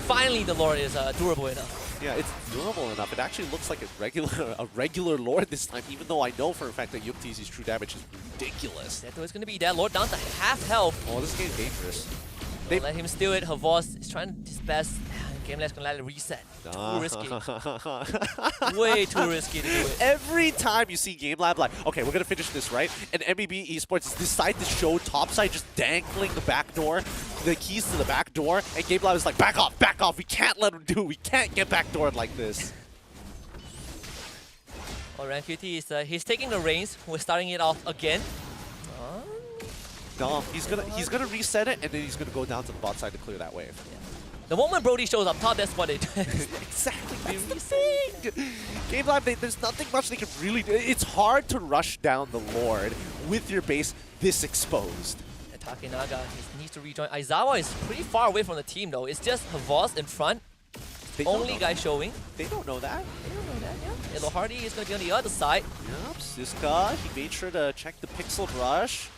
Finally, the Lord is durable enough. Yeah, it's durable enough. It actually looks like a regular Lord this time, even though I know for a fact that Yukt's true damage is ridiculous. Deto is going to be that Lord down to half health. Oh, this game's dangerous. They let him steal it. Havas is trying his best. Game Lab's gonna let it reset. Too risky. Way too risky to do it. Every time you see Game Lab like, okay, we're gonna finish this, right? And MLBB eSports decide to show topside just dangling the back door, the keys to the back door, and Game Lab is like, back off, we can't let him do it. We can't get backdoored like this. Oh, RanQT is he's taking the reins. We're starting it off again. No, he's gonna reset it, and then he's gonna go down to the bot side to clear that wave. Yeah. The moment Brody shows up top, that's what they do. Exactly, that's the thing! Game Lab, there's nothing much they can really do. It's hard to rush down the Lord with your base this exposed. And Takenaga needs to rejoin. Aizawa is pretty far away from the team though. It's just Havas in front. Only guy showing. They don't know that. They don't know that, yeah. Ilohardi is going to be on the other side. Yep, Siska, he made sure to check the pixel brush.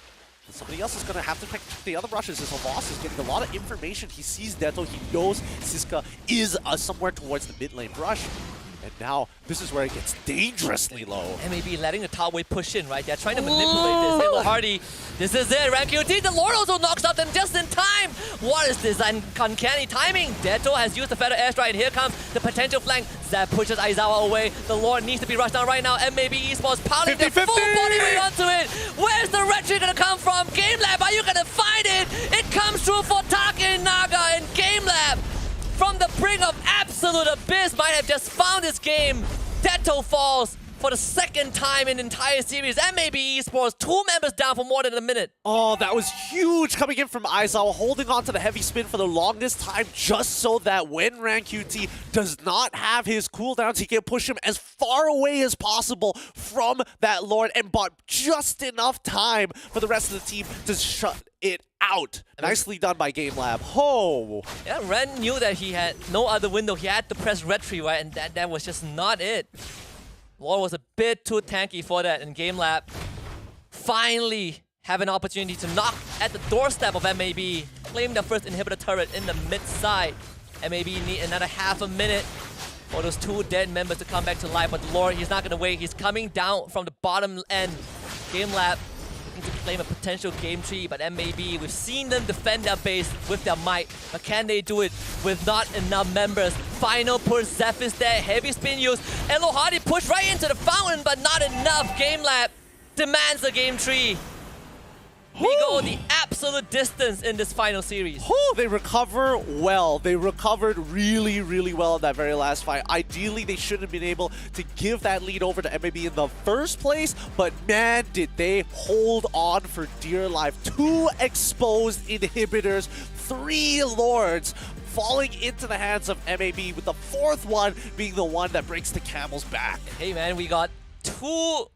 Somebody else is going to have to check the other brushes. As Havas is getting a lot of information. He sees Deto. He knows Siska is somewhere towards the mid lane brush. And now, this is where it gets dangerously low. MLBB letting the top wave push in, right? They're trying to manipulate this. Ilohardi, this is it. RanQT, the Lord also knocks out them just in time. What is this uncanny timing? Deto has used the feather airstrike, and here comes the potential flank. Zap pushes Aizawa away. The Lord needs to be rushed down right now. MLBB eSports piling their full body weight onto it. Where's the retreat gonna come from? Game Lab, are you gonna find it? It comes through for Takenaga and Game Lab. From the brink of absolute abyss, might have just found this game. Deto falls. For the second time in the entire series, MLBB eSports, 2 members down for more than a minute. Oh, that was huge coming in from Aizawa, holding on to the heavy spin for the longest time, just so that when RanQT does not have his cooldowns, he can push him as far away as possible from that Lord and bought just enough time for the rest of the team to shut it out. Nicely done by Game Lab. Oh! Yeah, Ren knew that he had no other window. He had to press red tree, right? And that was just not it. Lord was a bit too tanky for that, and Game Lab finally have an opportunity to knock at the doorstep of MLBB, claim their first inhibitor turret in the mid side. MLBB need another half a minute for those 2 dead members to come back to life, but Lord, he's not gonna wait. He's coming down from the bottom end. Game Lab looking to claim a potential game 3, but MLBB, we've seen them defend their base with their might, but can they do it with not enough members? Final push, Zeph is there, heavy spin use, and Lohadi pushed right into the fountain, but not enough. Game Lab demands a game 3. We go the absolute distance in this final series. They recover well. They recovered really, really well in that very last fight. Ideally, they shouldn't have been able to give that lead over to MLBB in the first place, but man, did they hold on for dear life. 2 exposed inhibitors, 3 Lords falling into the hands of MLBB, with the 4th one being the one that breaks the camel's back. Hey man, we got 2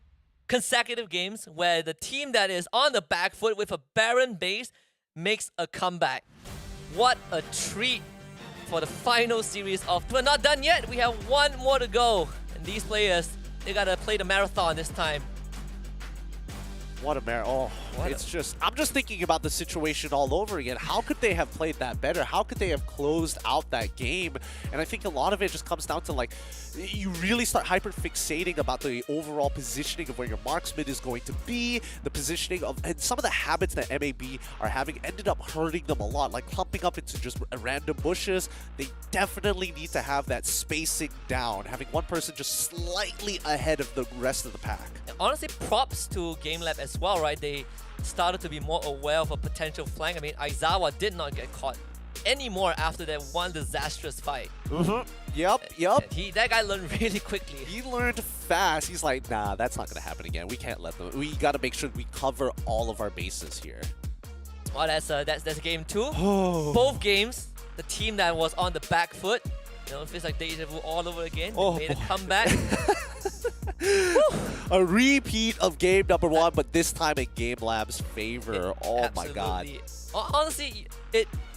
consecutive games where the team that is on the back foot with a barren base makes a comeback. What a treat for the final series of... We're not done yet. We have 1 more to go. And these players, they gotta play the marathon this time. What a marathon. Oh, it's just... I'm just thinking about the situation all over again. How could they have played that better? How could they have closed out that game? And I think a lot of it just comes down to, like, you really start hyper-fixating about the overall positioning of where your marksman is going to be, the positioning of... And some of the habits that MLBB are having ended up hurting them a lot, like clumping up into just random bushes. They definitely need to have that spacing down, having one person just slightly ahead of the rest of the pack. Honestly, props to Game Lab as well, right? They started to be more aware of a potential flank. I mean, Aizawa did not get caught anymore after that one disastrous fight. Yep. That guy learned really quickly. He learned fast. He's like, nah, that's not gonna happen again. We can't let them. We gotta make sure we cover all of our bases here. Well, that's game 2. Both games, the team that was on the back foot, you know, it feels like deja vu all over again. They made a comeback. A repeat of game number 1, but this time in Game Lab's favor. Oh my god. Honestly,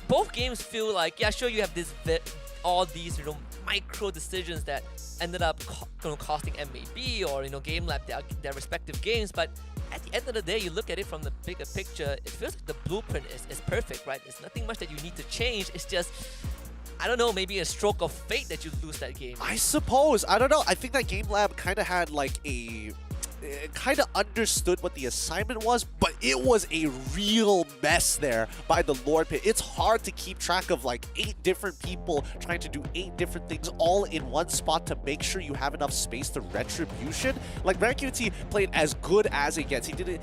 both games feel like, yeah, sure, you have all these, you know, micro decisions that ended up costing MLBB or, you know, Game Lab their respective games, but at the end of the day, you look at it from the bigger picture, it feels like the blueprint is perfect, right? There's nothing much that you need to change. It's just, I don't know, maybe a stroke of fate that you lose that game. I suppose. I don't know. I think that Game Lab kind of had like kind of understood what the assignment was, but it was a real mess there by the Lord Pit. It's hard to keep track of like 8 different people trying to do 8 different things all in one spot to make sure you have enough space to retribution. Like RanQT played as good as it gets. He didn't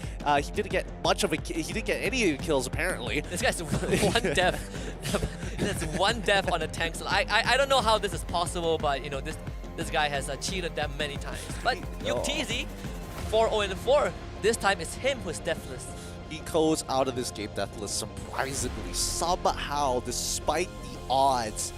get much of a he didn't get any kills apparently. This guy's 1 death. That's 1 death on a tank. So I don't know how this is possible, but you know this guy has cheated them many times. But Yuktz 4-0-4. This time it's him who's deathless. He goes out of this game deathless surprisingly, somehow, despite the odds.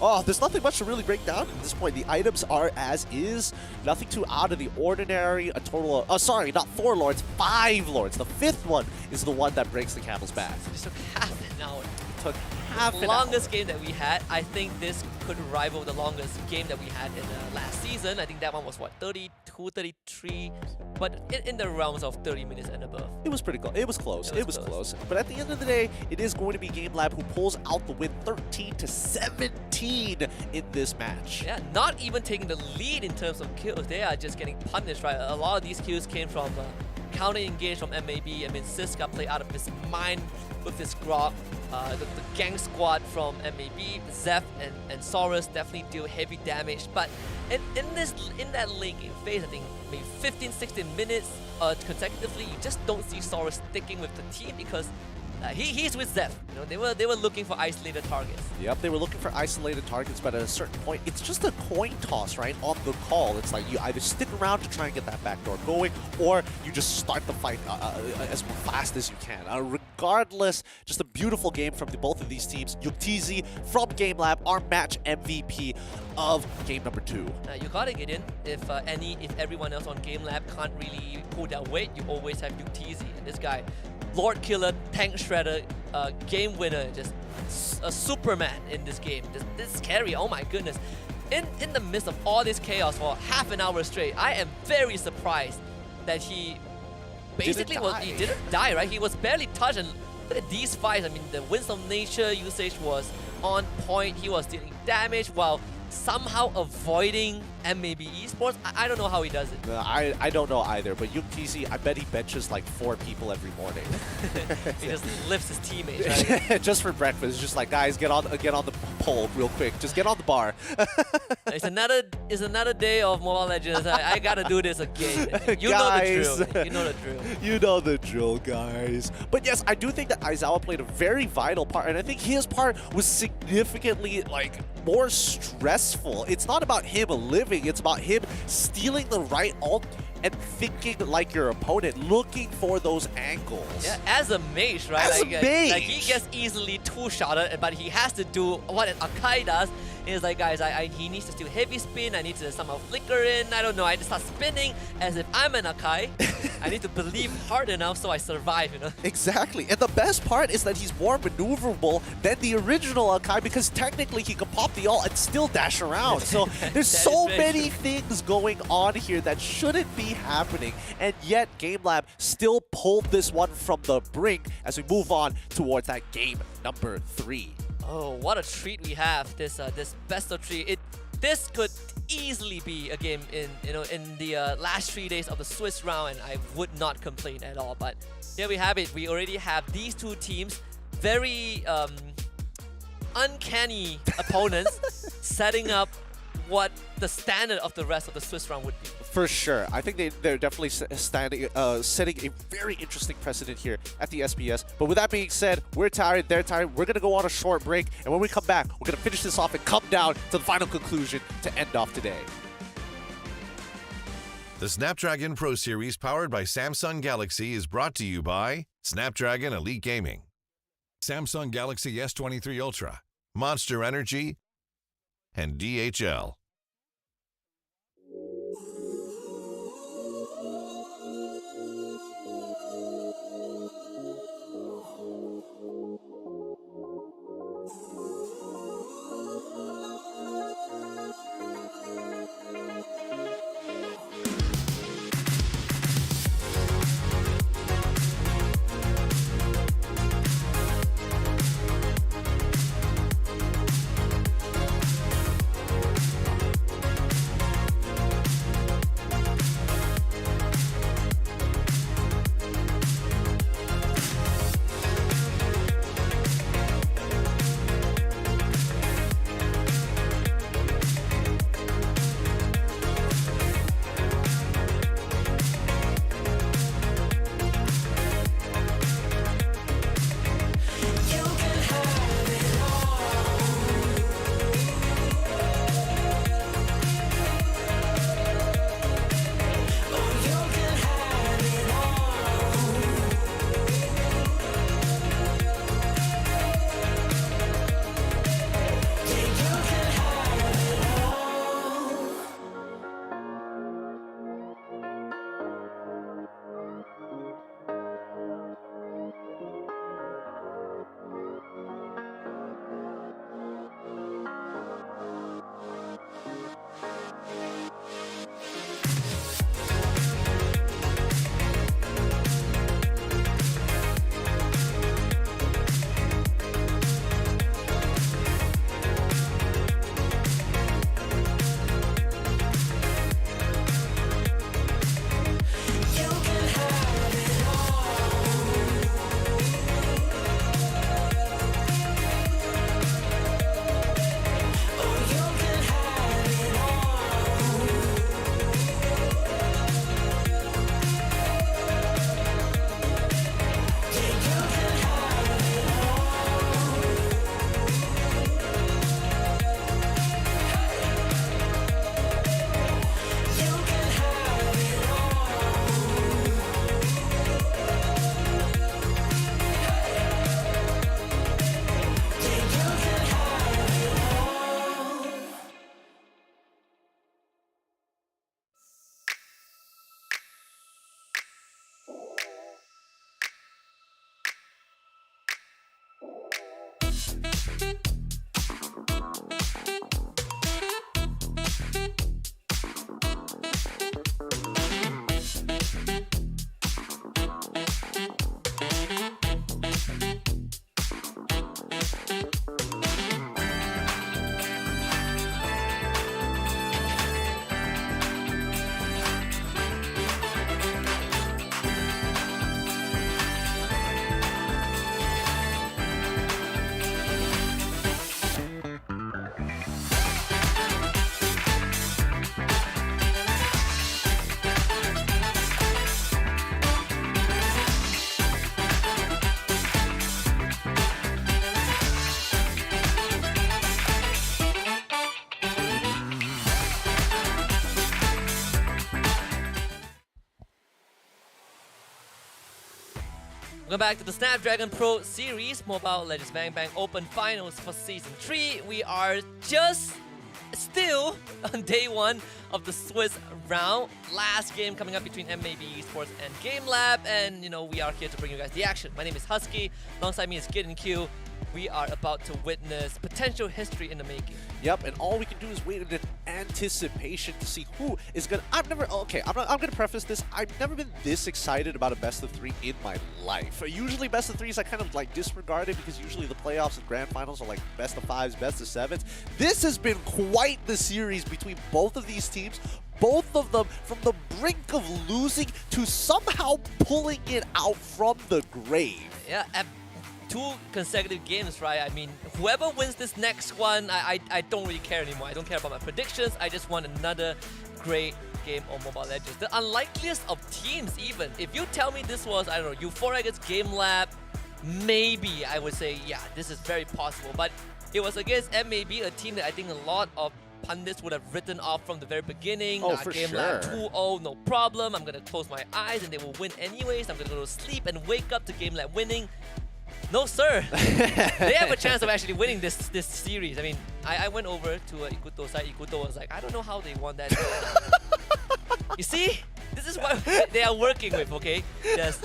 Oh, there's nothing much to really break down at this point. The items are as is. Nothing too out of the ordinary. A total of, sorry, not 4 Lords, 5 Lords. The 5th one is the one that breaks the camel's back. So it took half an hour. It took half an hour. Longest game that we had. I think this could rival the longest game that we had in the last season. I think that one was, what, 32, 33? But in the realms of 30 minutes and above. It was pretty close. It was close. It was close. But at the end of the day, it is going to be Game Lab who pulls out the win 13-17 in this match. Yeah, not even taking the lead in terms of kills. They are just getting punished, right? A lot of these kills came from counter-engage from MLBB. I mean, Siska played out of his mind with this Grok. The gang squad from MLBB, Zeph and Saurus definitely deal heavy damage. But in that late game phase, I think maybe 15-16 minutes consecutively, you just don't see Saurus sticking with the team because He's with Zeph. You know, they were looking for isolated targets. Yep, they were looking for isolated targets, but at a certain point, it's just a coin toss, right? On the call, it's like you either stick around to try and get that backdoor going, or you just start the fight as fast as you can. Regardless, just a beautiful game from both of these teams. Yuktz from Game Lab, our match MVP of game number 2. You gotta get in. If everyone else on Game Lab can't really pull their weight, you always have Yuktz. And this guy, Lord Killer, Tank Shredder, game winner, just a Superman in this game. This is scary, oh my goodness. In the midst of all this chaos for half an hour straight, I am very surprised that he basically he didn't die, right? He was barely touched, and look at these fights. I mean, the Winds of Nature usage was on point. He was dealing damage while somehow avoiding MLBB eSports. I don't know how he does it. I don't know either, but Yuktz, I bet he benches like 4 people every morning. He just lifts his teammates, right? Just for breakfast. It's just like, guys, get on the pole real quick. Just get on the bar. It's another day of Mobile Legends. I gotta do this again. You guys, know the drill. You know the drill. You know the drill, guys. But yes, I do think that Aizawa played a very vital part, and I think his part was significantly more stressful. It's not about him living, it's about him stealing the right ult and thinking like your opponent, looking for those angles. Yeah, as a mage, right? As a mage. Like he gets easily two-shotted, but he has to do what an Akai does. It's like, guys, he needs to steal heavy spin, I need to somehow flicker in, I don't know, I just start spinning as if I'm an Akai. I need to believe hard enough so I survive, you know? Exactly, and the best part is that he's more maneuverable than the original Akai because technically he can pop the ult and still dash around. So there's so many things going on here that shouldn't be happening, and yet Game Lab still pulled this one from the brink as we move on towards that game number 3. Oh, what a treat we have! This best of 3. This could easily be a game in the last 3 days of the Swiss round, and I would not complain at all. But here we have it. We already have these 2 teams, very uncanny opponents, setting up what the standard of the rest of the Swiss round would be. For sure. I think they're definitely setting a very interesting precedent here at the SBS. But with that being said, we're tired, they're tired. We're going to go on a short break. And when we come back, we're going to finish this off and come down to the final conclusion to end off today. The Snapdragon Pro Series powered by Samsung Galaxy is brought to you by Snapdragon Elite Gaming, Samsung Galaxy S23 Ultra, Monster Energy, and DHL. Welcome back to the Snapdragon Pro Series Mobile Legends Bang Bang Open Finals for Season 3. We are just still on day 1 of the Swiss round. Last game coming up between MLBB eSports and Game Lab, and we are here to bring you guys the action. My name is Husky, alongside me is Kid and Q. We are about to witness potential history in the making. Yep, and all we can do is wait in anticipation to see who is gonna. I'm gonna preface this. I've never been this excited about a best of 3 in my life. Usually best of 3s I kind of like disregard it because usually the playoffs and grand finals are like best of 5s, best of 7s. This has been quite the series between both of these teams. Both of them from the brink of losing to somehow pulling it out from the grave. Yeah, 2 consecutive games, right? I mean, whoever wins this next one, I don't really care anymore. I don't care about my predictions. I just want another great game of Mobile Legends. The unlikeliest of teams even. If you tell me this was, I don't know, Euphoria against Game Lab, maybe I would say, yeah, this is very possible. But it was against MLBB, a team that I think a lot of pundits would have written off from the very beginning. For Game sure. Lab 2-0, no problem. I'm going to close my eyes and they will win anyways. I'm going to go to sleep and wake up to Game Lab winning. No, sir. They have a chance of actually winning this series. I mean, I went over to Ikuto's side. Ikuto was like, I don't know how they won that game. You see? This is what they are working with, okay? There's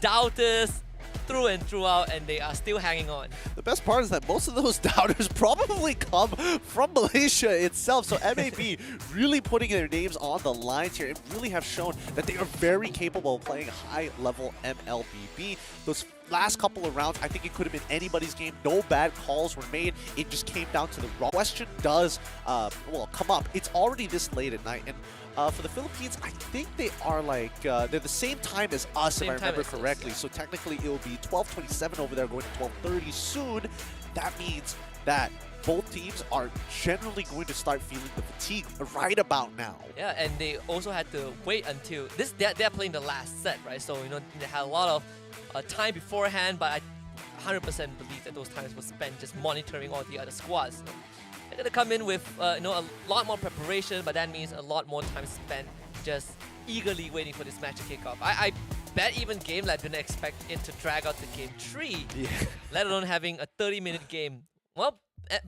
doubters through and throughout, and they are still hanging on. The best part is that most of those doubters probably come from Malaysia itself. So MLBB really putting their names on the lines here and really have shown that they are very capable of playing high-level MLBB. Those last couple of rounds, I think it could have been anybody's game. No bad calls were made. It just came down to the raw. Question does come up. It's already this late at night, and for the Philippines, I think they are like they're the same time as us, if I remember correctly. So technically, it will be 12:27 over there, going to 12:30 soon. That means that both teams are generally going to start feeling the fatigue right about now. Yeah, and they also had to wait until this. They're playing the last set, right? So they had a lot of time beforehand, but I 100% believe that those times were spent just monitoring all the other squads. They're gonna come in with a lot more preparation, but that means a lot more time spent just eagerly waiting for this match to kick off. I bet even Game Lab didn't expect it to drag out to game 3, let alone having a 30-minute game. Well,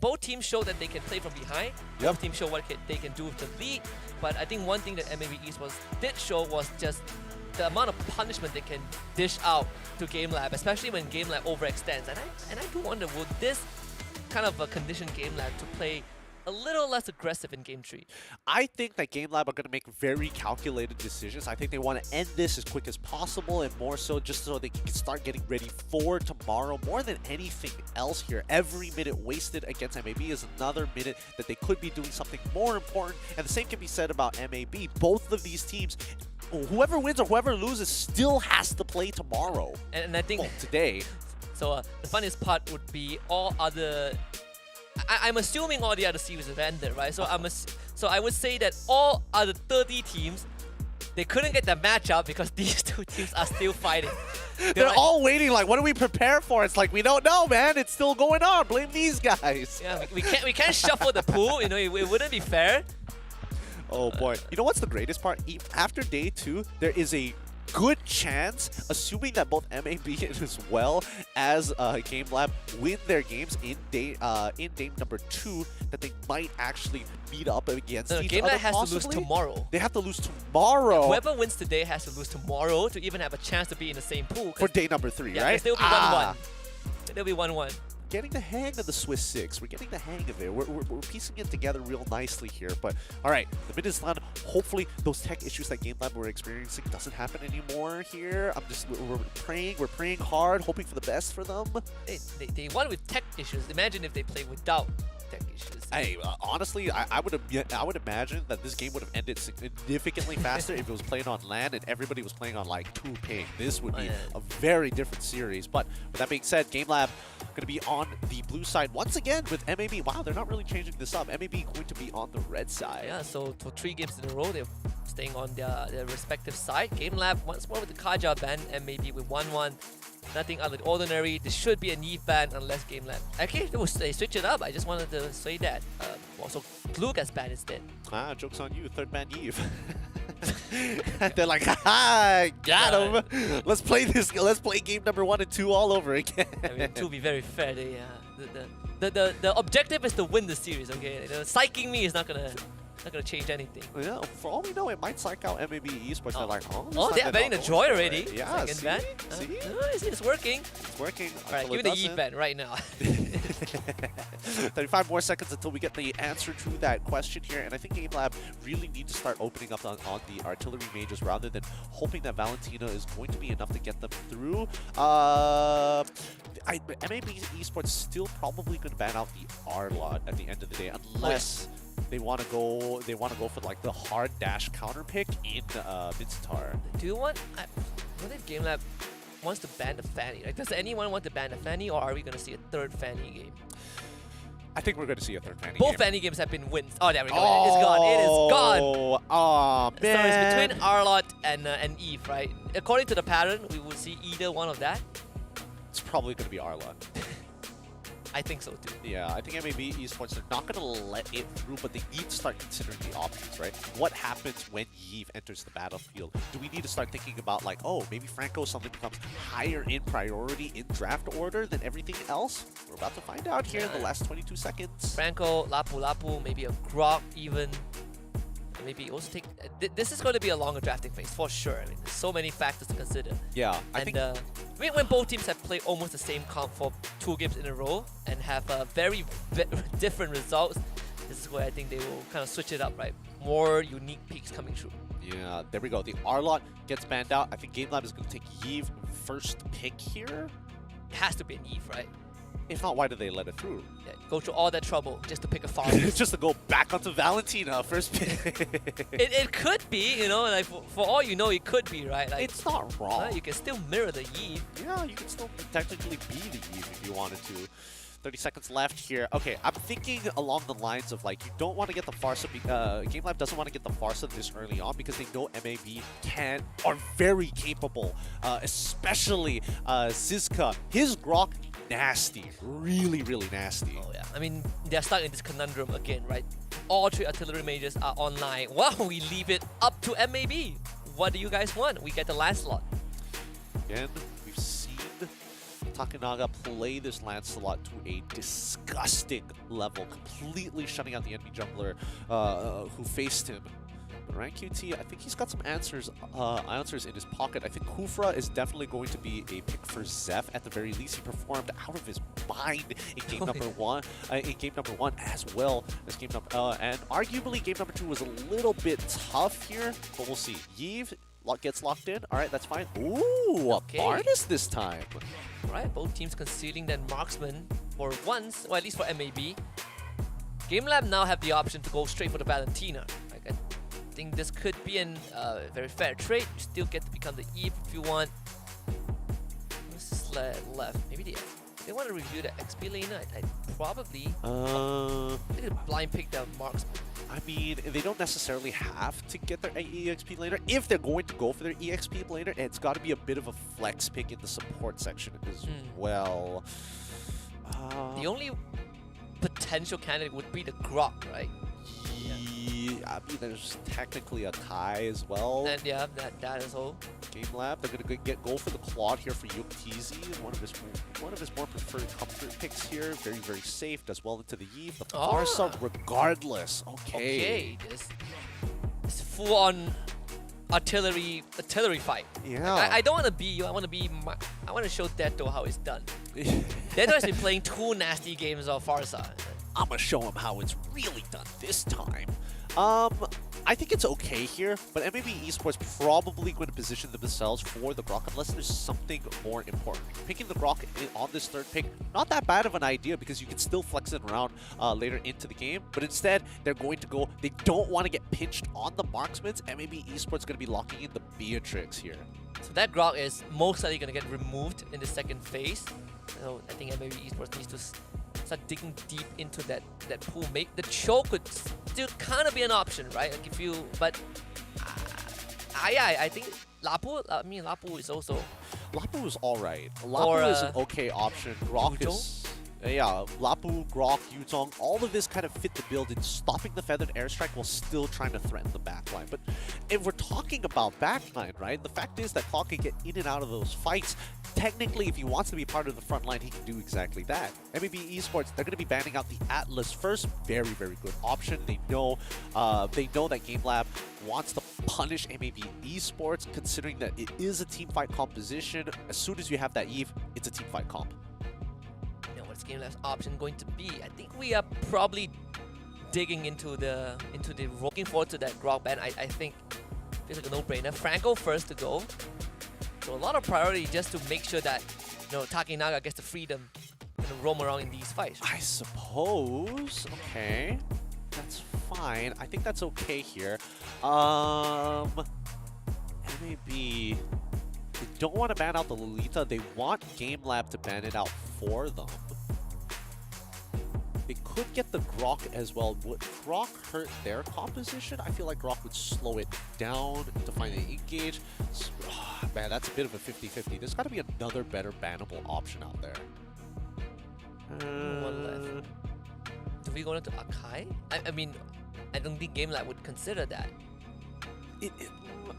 both teams showed that they can play from behind. Both teams show what they can do with the lead. But I think one thing that MLBB eSports did show was just the amount of punishment they can dish out to Game Lab, especially when Game Lab overextends. And I do wonder, will this kind of a condition Game Lab to play a little less aggressive in game 3? I think that Game Lab are going to make very calculated decisions. I think they want to end this as quick as possible, and more so just so they can start getting ready for tomorrow. More than anything else here, every minute wasted against MLBB is another minute that they could be doing something more important, and the same can be said about MLBB. Both of these teams, whoever wins or whoever loses, still has to play tomorrow. And I think today. So the funniest part would be all other. I'm assuming all the other series have ended, right? So so I would say that all other 30 teams, they couldn't get the matchup because these 2 teams are still fighting. They're all waiting. Like, what do we prepare for? It's like, we don't know, man. It's still going on. Blame these guys. Yeah, we can't shuffle the pool. It wouldn't be fair. Oh boy. You know what's the greatest part? After day 2, there is a good chance, assuming that both MLBB as well as Game Lab win their games in game number 2, that they might actually meet up against each Game other. Lab has to lose tomorrow. They have to lose tomorrow. Yeah, whoever wins today has to lose tomorrow to even have a chance to be in the same pool. For day number 3, right? They'll be 1-1. They'll be 1-1. Getting the hang of the Swiss 6. We're getting the hang of it. We're piecing it together real nicely here. But all right, the minutes done. Hopefully those tech issues that Game Lab were experiencing doesn't happen anymore here. We're praying hard, hoping for the best for them. They won with tech issues. Imagine if they play without tech issues. Hey, honestly, I would imagine that this game would have ended significantly faster if it was playing on LAN and everybody was playing on like 2 ping. This would be a very different series. But with that being said, Game Lab going to be on the blue side once again with MLBB. Wow, they're not really changing this up. MLBB going to be on the red side. Yeah, so for 3 games in a row, they're staying on their respective side. Game Lab once more with the Kaja ban, MLBB with 1-1. Nothing out of the ordinary. This should be a Neve ban unless Game Lab. Okay, they switch it up. I just wanted to say that. Also, Glue gets banned instead. Joke's on you. 3rd ban Neve. They're like, haha, got him. Let's play this. Let's play game number 1 and 2 all over again. I mean, to be very fair, they, the objective is to win the series. Okay, psyching me is not gonna change anything. Yeah, for all we know, it might psych out MLBB eSports. They're like, they're betting the joy already. Yeah, Second see? bet. It's working. It's working. All right, give me the E bet right now. 35 more seconds until we get the answer to that question here, and I think Game Lab really need to start opening up on the artillery mages rather than hoping that Valentina is going to be enough to get them through. MLBB eSports still probably going to ban out the R lot at the end of the day, unless they want to go for like the hard dash counter pick in Mid-Sitar. Do you want? What if Game Lab wants to ban the Fanny? Like, does anyone want to ban the Fanny, or are we going to see a third Fanny game? I think we're going to see a third Fanny Both game. Fanny games have been wins. Oh, there we go. It's gone. It is gone. Oh, man. So it's between Arlot and Eve, right? According to the pattern, we will see either one of that. It's probably going to be Arla. I think so too. Yeah, I think MLBB eSports are not going to let it through, but they need to start considering the options, right? What happens when Yves enters the battlefield? Do we need to start thinking about like, oh, maybe Franco suddenly becomes higher in priority in draft order than everything else? We're about to find out here in the last 22 seconds. Franco, Lapu, maybe a Grok even. Maybe also take... This is going to be a longer drafting phase, for sure. I mean, there's so many factors to consider. Yeah, I think when both teams have played almost the same comp for 2 games in a row and have very different results, this is where I think they will kind of switch it up, right? More unique picks coming through. Yeah, there we go. The R-Lot gets banned out. I think Game Lab is going to take Yves first pick here. It has to be an Eve, right? If not, why did they let it through? Yeah, go through all that trouble just to pick a farm. Just to go back onto Valentina first pick. It could be, you know, like for all you know, it could be, right? Like, it's not wrong. You can still mirror the Eve. Yeah, you can still technically be the Eve if you wanted to. 30 seconds left here. Okay, I'm thinking along the lines of like, you don't want to get the Farsa, Game Lab doesn't want to get the Farsa this early on because they know MLBB are very capable, especially Zizka. His Grok, nasty, really nasty. Oh yeah, I mean, they're stuck in this conundrum again, right? All 3 artillery mages are online. Well, we leave it up to MLBB. What do you guys want? We get the Lancelot. Again, we've seen Takenaga play this Lancelot to a disgusting level, completely shutting out the enemy jungler who faced him. But Rank QT, I think he's got some answers in his pocket. I think Kufra is definitely going to be a pick for Zeph. At the very least, he performed out of his mind in game number one. As well as game number, and arguably game number 2 was a little bit tough here, but we'll see. Yves gets locked in. All right, that's fine. Ooh, okay. A Bardus this time. All right, both teams conceding that marksman for once, or at least for MLBB. Game Lab now have the option to go straight for the Valentina. Like, I think this could be a very fair trade. You still get to become the Eve if you want. What's left? Maybe they want to review the XP laner. I probably they could blind pick the marksman. I mean, they don't necessarily have to get their EXP laner. If they're going to go for their EXP laner, it's got to be a bit of a flex pick in the support section as well. The only potential candidate would be the Grok, right? I mean, there's technically a Kai as well. And yeah, that as well. Game Lab, they're gonna go for the Claude here for Yuktizi, one of his more preferred comfort picks here. Very safe, does well into the Eve. The Farsa, regardless. Okay. This full-on artillery fight. Yeah. I don't want to be you. I want to show Deto how it's done. Deto has been playing 2 nasty games of Farsa. I'm gonna show him how it's really done this time. I think it's okay here, but MLBB eSports probably going to position themselves for the Grok unless there's something more important. Picking the Grok on this 3rd pick, not that bad of an idea because you can still flex it around later into the game, but instead they're going to go, they don't want to get pinched on the marksmans. MLBB eSports going to be locking in the Beatrix here. So that Grok is most likely going to get removed in the 2nd phase. So I think MLBB eSports needs to start digging deep into that pool. The choke could still kind of be an option, right? Like if you, but I think Lapu is also. Lapu is all right. Lapu is an okay option. Grok is. Yeah, Lapu, Grok, Yuzong, all of this kind of fit the build in stopping the feathered airstrike while still trying to threaten the backline. But if we're talking about backline, right, the fact is that Clock can get in and out of those fights. Technically, if he wants to be part of the front line, he can do exactly that. MLBB eSports, they're going to be banning out the Atlas first. Very, very good option. They know that Game Lab wants to punish MLBB eSports, considering that it is a team fight composition. As soon as you have that Eve, it's a team fight comp. What's Game Lab's option going to be? I think we are probably digging into the looking forward to that Grok ban. I think it's like a no-brainer. Franco first to go. So a lot of priority just to make sure that Takenaga gets the freedom to roam around in these fights. I suppose. Okay. That's fine. I think that's okay here. MLBB, they don't want to ban out the Lolita. They want Game Lab to ban it out for them. They could get the Grok as well. Would Grok hurt their composition? I feel like Grok would slow it down to finally engage. Man, that's a bit of a 50-50. There's got to be another better bannable option out there. One left. Do we go into Akai? I mean, I don't think Game Lab would consider that.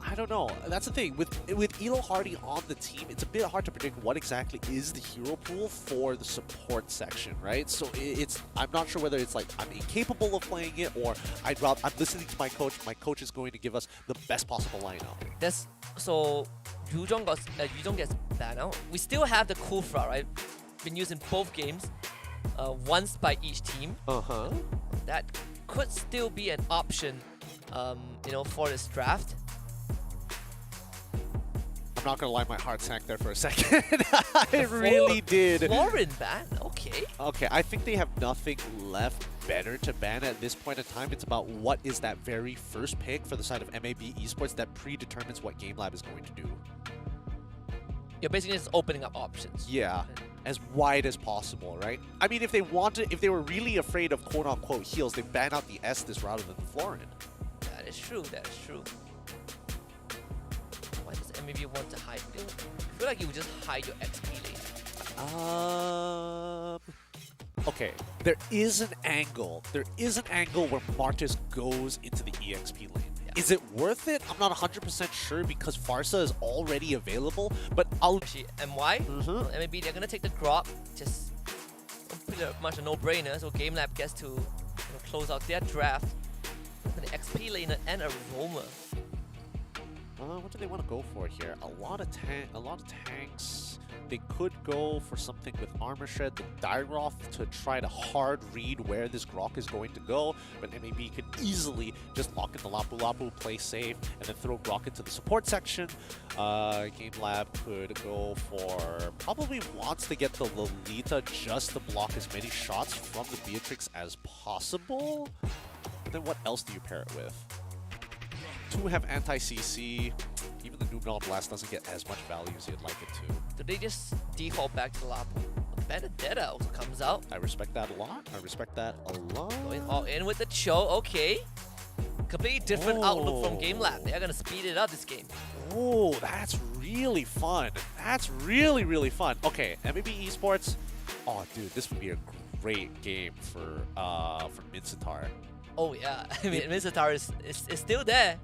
I don't know. That's the thing. With Elo Hardy on the team, it's a bit hard to predict what exactly is the hero pool for the support section, right? So I'm not sure whether it's like I'm incapable of playing it or I'm listening to my coach. My coach is going to give us the best possible lineup. So Yuzong gets banned out. We still have the Kufra, right? Been used in both games, once by each team. That could still be an option, for this draft. I'm not gonna lie, my heart sank there for a second. I really did. Florin ban, okay. Okay, I think they have nothing left better to ban at this point in time. It's about what is that very first pick for the side of MLBB eSports that predetermines what Game Lab is going to do. You're basically just opening up options. Yeah, as wide as possible, right? I mean, if they were really afraid of quote-unquote heals, they ban out the Estes rather than the Florin. That is true, that is true. Why does MLBB want to hide? I feel like you would just hide your XP lane. Okay, there is an angle. There is an angle where Martis goes into the EXP lane. Yeah. Is it worth it? I'm not 100% sure because Farsa is already available, but I'll... Actually, MY? MLBB, they're gonna take the Grok. Just pretty much a no-brainer, so Game Lab gets to close out their draft with an XP laner and a roamer. What do they want to go for here? A lot of tanks. They could go for something with Armor Shred, the Dairoth, to try to hard read where this Grok is going to go, but MLBB could easily just lock into Lapu Lapu, play safe, and then throw Grok into the support section. Game Lab could go for... probably wants to get the Lolita just to block as many shots from the Beatrix as possible. But then what else do you pair it with? Two have anti-CC. Even the Noob Blast doesn't get as much value as you'd like it to. Do they just default back to the Lapu? Benedetta also comes out. I respect that a lot. Going all in with the Cho, okay. Completely different outlook from Game Lab. They're gonna speed it up this game. Oh, that's really fun. That's really, really fun. Okay, MLBB eSports. Oh, dude, this would be a great game for Mincetar. Oh yeah, I mean Mincetar is still there.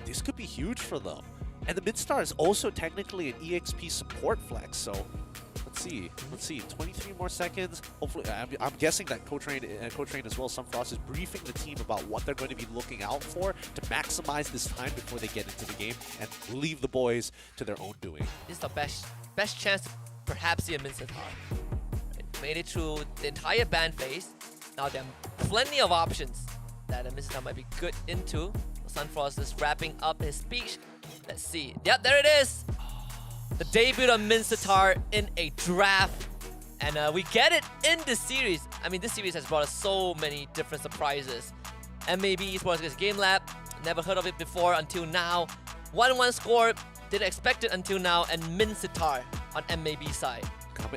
This could be huge for them. And the Midstar is also technically an EXP support flex, so let's see. 23 more seconds. Hopefully, I'm guessing that Co-Train as well, Sunfrost, is briefing the team about what they're going to be looking out for to maximize this time before they get into the game and leave the boys to their own doing. This is the best chance to perhaps see a Mincetar. Made it through the entire ban phase. Now there are plenty of options that a Mincetar might be good into. Sunfrost is wrapping up his speech. Let's see. Yep, there it is. The debut of Mincetar in a draft. And we get it in this series. I mean, this series has brought us so many different surprises. MLBB eSports against Game Lab. Never heard of it before until now. 1-1 score. Didn't expect it until now. And Mincetar on MLBB side.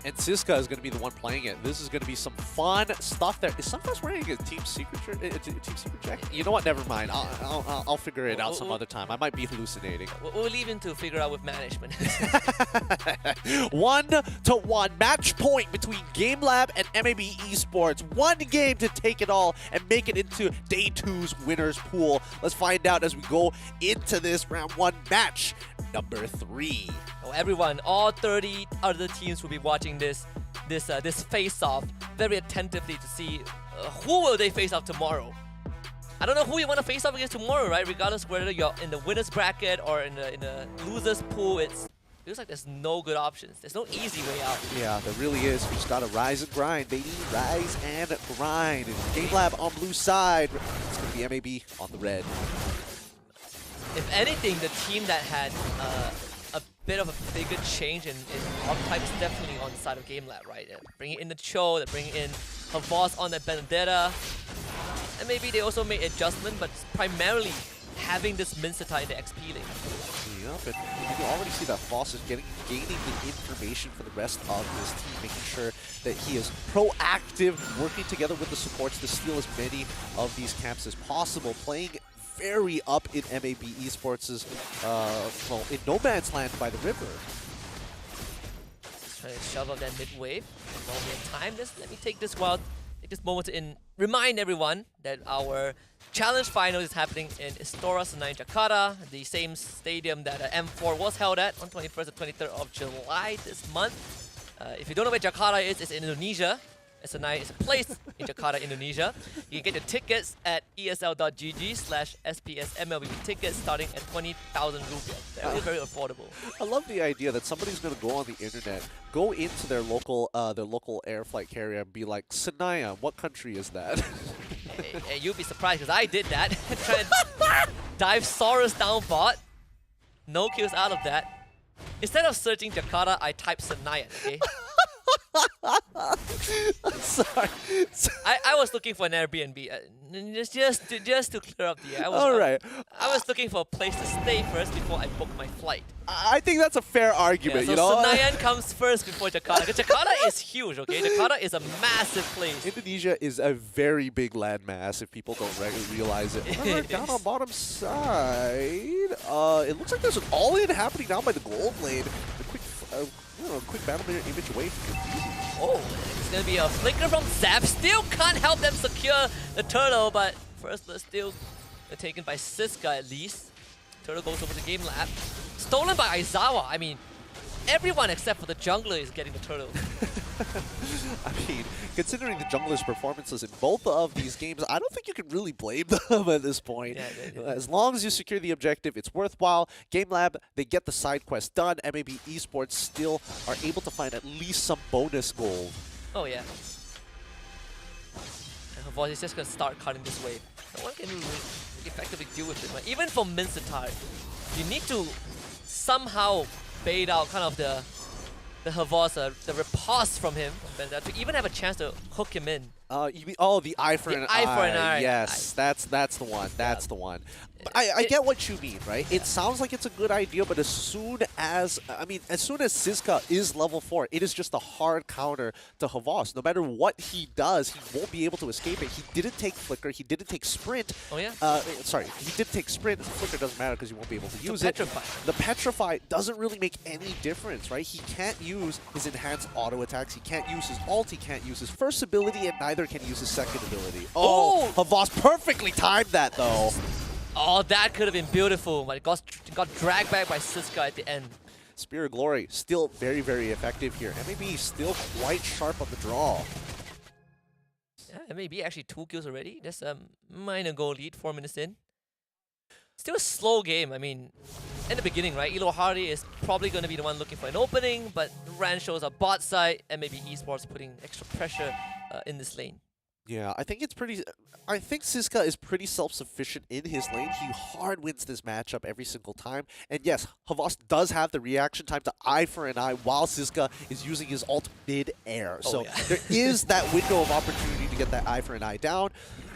And Siska is going to be the one playing it. This is going to be some fun stuff there. Is Sunfast wearing a team secret shirt? Team secret jacket? You know what? Never mind. I'll figure it out some other time. I might be hallucinating. We'll leave him to figure out with management. 1-1 match point between Game Lab and MLBB eSports. One game to take it all and make it into Day 2's winners pool. Let's find out as we go into this round 1 match number 3. Oh, everyone, all 30 other teams will be watching this face-off very attentively to see who will they face off tomorrow. I don't know who you want to face off against tomorrow, right? Regardless whether you're in the winners bracket or in the losers pool, it feels like there's no good options. There's no easy way out. Yeah, there really is. You just gotta rise and grind, baby. Rise and grind. Game Lab on blue side. It's gonna be MLBB on the red. If anything, the team that had a bit of a bigger change in archetype is definitely on the side of Game Lab, right? They're bringing in the Cho, they're bringing in Havas on the Benedetta. And maybe they also made adjustment, but primarily having this Mincetar in the XP lane. Yep, and you can already see that Foss is gaining the information for the rest of his team, making sure that he is proactive, working together with the supports to steal as many of these camps as possible, playing very up in MLBB eSports' well, in no man's land by the river. Just trying to shove up that mid wave. While we have time, let me take this moment to remind everyone that our challenge final is happening in Istora Senayan, Jakarta, the same stadium that M4 was held at on 21st and 23rd of July this month. If you don't know where Jakarta is, it's in Indonesia. Senayan is a place in Jakarta, Indonesia. You can get your tickets at esl.gg/SPS MLBB tickets starting at 20,000 rupiah. Very, very affordable. I love the idea that somebody's going to go on the internet, go into their local air flight carrier and be like, Senayan, what country is that? Hey, you'll be surprised because I did that. Try to dive Saurus down bot. No kills out of that. Instead of searching Jakarta, I typed Senayan, okay? Sorry. I was looking for an Airbnb. Just to clear up the air. Alright. I was looking for a place to stay first before I booked my flight. I think that's a fair argument, so you know? Senayan comes first before Jakarta. Because Jakarta is huge, okay? Jakarta is a massive place. Indonesia is a very big landmass if people don't realize it. Down on bottom side, it looks like there's an all-in happening down by the gold lane. A quick battle image away from the Oh, it's gonna be a flicker from Zap. Still can't help them secure the turtle, but first blood still taken by Siska at least. Turtle goes over to Game Lab. Stolen by Aizawa. I mean, everyone except for the jungler is getting the turtle. I mean, considering the jungler's performances in both of these games, I don't think you can really blame them at this point. Yeah, as long as you secure the objective, it's worthwhile. Game Lab, they get the side quest done. MLBB eSports still are able to find at least some bonus gold. Oh yeah. And her voice is just going to start cutting this wave. No one can really effectively deal with it. But even for Mincetar, you need to somehow bait out kind of the Havas, the riposte from him, to even have a chance to hook him in. You mean, the eye for an eye. Yes, that's the one. That's the one. But I get what you mean, right? Yeah. It sounds like it's a good idea, but as soon as Siska is level 4, it is just a hard counter to Havas. No matter what he does, he won't be able to escape it. He didn't take Flicker. He didn't take Sprint. Oh yeah? Sorry, he did take Sprint. Flicker doesn't matter because you won't be able to use it. Petrify. The Petrify doesn't really make any difference, right? He can't use his enhanced auto attacks. He can't use his ult. He can't use his first ability, and neither can use his second ability. Oh! Havas perfectly timed that, though. Oh, that could have been beautiful, but it got dragged back by Siska at the end. Spear of Glory, still very, very effective here. MLBB still quite sharp on the draw. Yeah, MLBB actually 2 kills already. That's a minor goal lead, 4 minutes in. Still a slow game. I mean, in the beginning, right? Elo Hardy is probably going to be the one looking for an opening, but Ran shows a bot side, and maybe eSports putting extra pressure in this lane. Yeah, I think Siska is pretty self-sufficient in his lane. He hard wins this matchup every single time. And yes, Havas does have the reaction time to eye for an eye while Siska is using his ult mid-air. So there is that window of opportunity to get that eye for an eye down.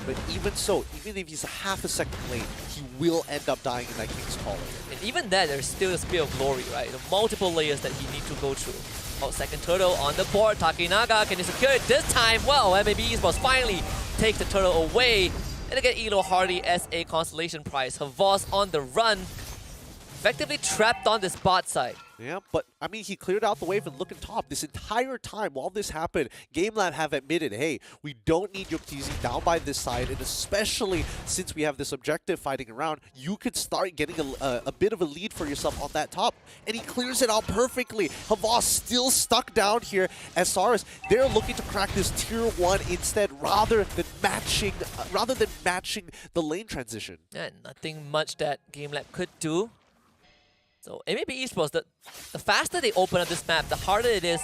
But even so, even if he's half a second late, he will end up dying in that King's Calling. And even that, there's still a Spear of Glory, right? The multiple layers that he needs to go through. Oh, second turtle on the board. Takinaga, can he secure it this time? Well, MLBB eSports finally takes the turtle away. And they get Elo Hardy as a consolation prize. Havos on the run, effectively trapped on this bot side. Yeah, but I mean, he cleared out the wave and looking top. This entire time while this happened, GameLab have admitted, hey, we don't need Yuktizi down by this side, and especially since we have this objective fighting around, you could start getting a bit of a lead for yourself on that top. And he clears it out perfectly. Havas still stuck down here as Saris. They're looking to crack this tier 1 instead rather than matching the lane transition. Yeah, nothing much that GameLab could do. So MLBB eSports, the faster they open up this map, the harder it is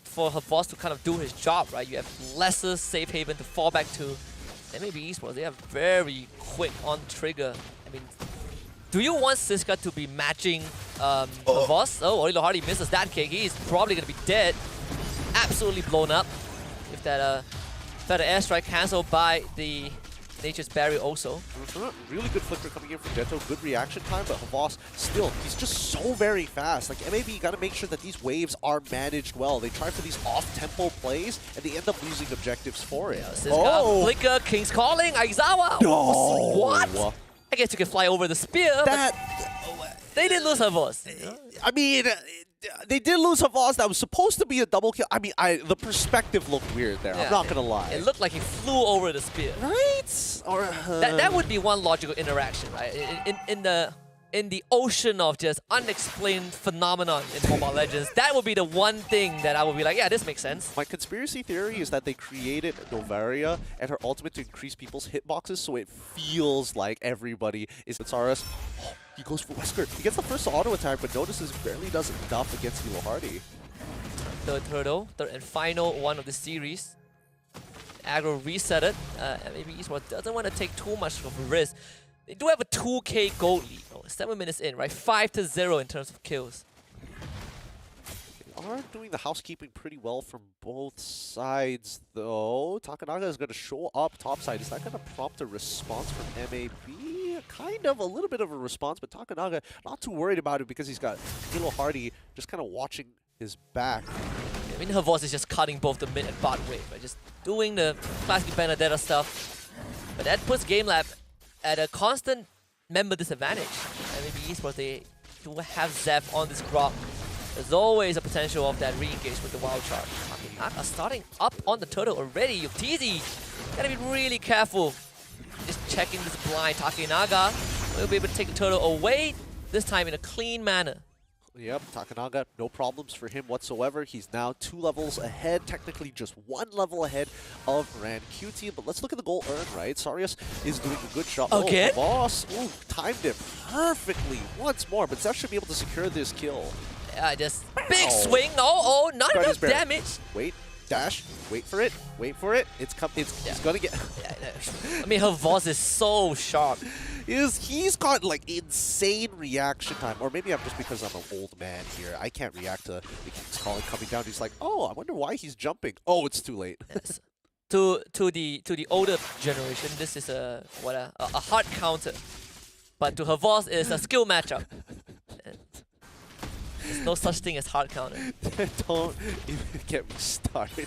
for Havos to kind of do his job, right? You have lesser safe haven to fall back to. MLBB eSports, they are very quick on trigger. I mean, do you want Siska to be matching Havos? Oh, Elo Hardy misses that kick. He's probably going to be dead. Absolutely blown up. If that airstrike cancelled by the Nature's Barrier also. Really good flicker coming in from Detto, good reaction time, but Havas still, he's just so very fast. Like, MLBB got to make sure that these waves are managed well. They try for these off-tempo plays, and they end up losing objectives for it. Siska, flicker, King's Calling, Aizawa! No! What? I guess you can fly over the spear, but they didn't lose Havos. I mean, they did lose Havas. That was supposed to be a double kill. I mean, the perspective looked weird there. I'm not going to lie. It looked like he flew over the spear. Right? Or, that would be one logical interaction, right? In the ocean of just unexplained phenomenon in Mobile Legends, that would be the one thing that I would be like, yeah, this makes sense. My conspiracy theory is that they created Novaria and her ultimate to increase people's hitboxes so it feels like everybody is Saris. Oh, he goes for Wesker. He gets the first auto attack, but notices barely does enough against Elo Hardy. Third turtle, third and final one of the series. Aggro reset it. MLBB eSports doesn't want to take too much of a risk. They do have a 2k gold lead. 7 minutes in, right? 5-0 in terms of kills. They are doing the housekeeping pretty well from both sides, though. Takanaga is going to show up topside. Is that going to prompt a response from MLBB? Kind of, a little bit of a response, but Takanaga not too worried about it because he's got Elo Hardy just kind of watching his back. I mean, Havos is just cutting both the mid and bot wave, right? Just doing the classic Benedetta stuff. But that puts GameLab at a constant member disadvantage. MLBB eSports, they do have Zep on this Grok. There's always a potential of that re-engage with the wild charge. Takinaga starting up on the turtle already. Yuktizi, gotta be really careful. Just checking this blind. Takinaga will be able to take the turtle away, this time in a clean manner. Yep, Takanaga, no problems for him whatsoever. He's now 2 levels ahead, technically just 1 level ahead of Rand QT. But let's look at the goal earned, right? Sarius is doing a good shot. Again? Oh, Boss, ooh, timed it perfectly once more, but Zeph should be able to secure this kill. Yeah, just big swing. Oh, not enough damage. Wait, dash, wait for it. It's gonna get. I mean, her voice is so sharp. He's got like insane reaction time, or maybe I'm just because I'm an old man here. I can't react to the King's Calling coming down. He's like, oh, I wonder why he's jumping. Oh, it's too late. Yes. To the older generation, this is a hard counter, but to her voice, it's a skill matchup. There's no such thing as hard counter. Don't even get me started.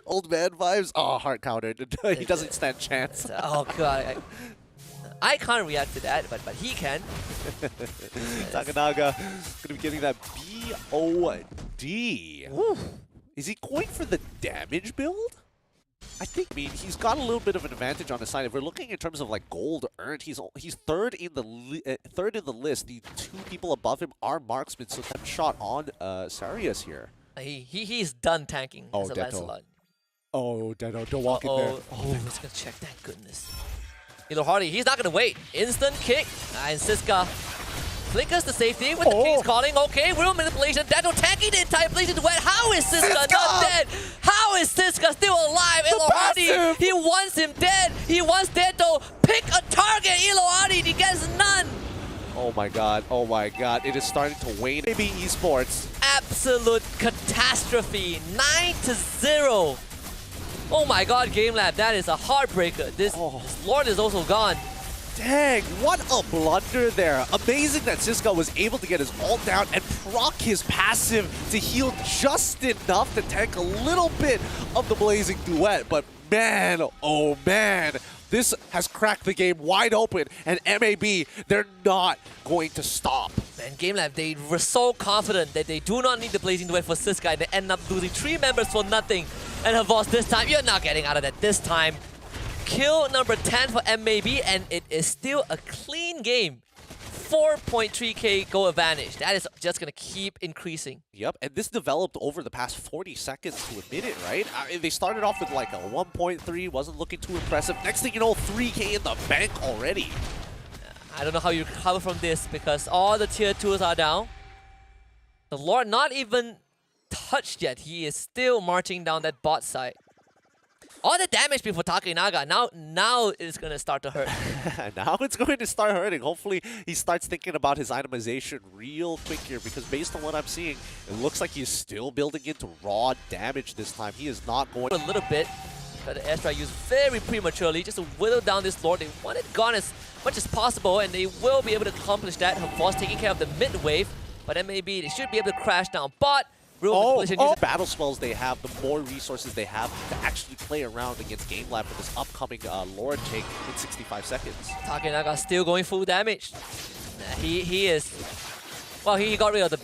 Old man vibes. Oh, hard counter. He doesn't stand chance. Oh god. I can't react to that, but he can. Takanaga gonna be getting that BOD. Ooh. Is he going for the damage build? I mean, he's got a little bit of an advantage on his side. If we're looking in terms of like gold earned, he's third in the list. The 2 people above him are marksmen, so that shot on Sarius here. He's done tanking as a Lancelot. Oh, Detto, don't walk in there. Oh, let's go check. Thank goodness. Elo Hardy, he's not gonna wait. Instant kick. And Siska flickers the safety with the King's Calling. Okay, real manipulation. Detto tanking the entire place into wet. How is Siska not dead? How is Siska still alive? Elo Hardy, he wants him dead. He wants Detto. Pick a target, Elo Hardy. He gets none. Oh my god, oh my god. It is starting to wane. Maybe eSports. Absolute catastrophe. 9-0. Oh my god, GameLab, that is a heartbreaker. This Lord is also gone. Dang, what a blunder there. Amazing that Siska was able to get his ult down and proc his passive to heal just enough to tank a little bit of the Blazing Duet. But man, oh man, this has cracked the game wide open, and MAB, they're not going to stop. Man, GameLab, they were so confident that they do not need the Blazing Duet for Siska, and they end up losing 3 members for nothing. And Havos, this time, you're not getting out of that this time. Kill number 10 for MAB, and it is still a clean game. 4.3k goal advantage. That is just going to keep increasing. Yep, and this developed over the past 40 seconds to a minute, right? They started off with like a 1.3, wasn't looking too impressive. Next thing you know, 3k in the bank already. I don't know how you recover from this because all the tier 2s are down. The Lord not even touched yet. He is still marching down that bot side. All the damage before Takenaga, now it's going to start to hurt. Now it's going to start hurting. Hopefully he starts thinking about his itemization real quick here, because based on what I'm seeing, it looks like he's still building into raw damage this time. He is not going... A little bit, but the airstrike used very prematurely just to whittle down this Lord. They want it gone as much as possible, and they will be able to accomplish that. Havos taking care of the mid wave, but MAB, they should be able to crash down. But the battle spells they have, the more resources they have to actually play around against GameLab for this upcoming Lord take in 65 seconds. Takenaga still going full damage. He is... Well, he got rid of the...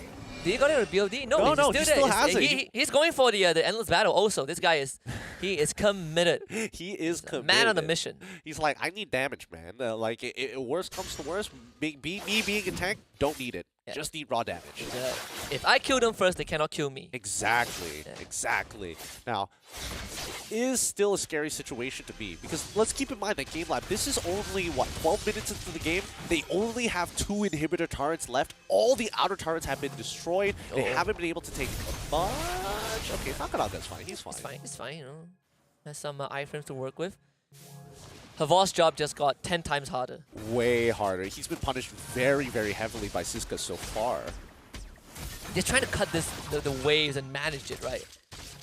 Did he got rid of the BOD? No, he still has it. He's going for the endless battle also. This guy is... He is committed. He is committed. Man on a mission. He's like, I need damage, man. Like, worst comes to worst, me being a tank, don't need it. Yeah. Just need raw damage. If I kill them first, they cannot kill me. Exactly. Yeah. Exactly. Now, is still a scary situation to be, because let's keep in mind that GameLab, this is only, what, 12 minutes into the game? They only have 2 inhibitor turrets left. All the outer turrets have been destroyed. They haven't been able to take much. Okay, Takenaga's fine. He's fine. He's fine, you know. Has some iframes to work with. Havos' job just got 10 times harder. Way harder. He's been punished very, very heavily by Siska so far. They're trying to cut the waves and manage it, right?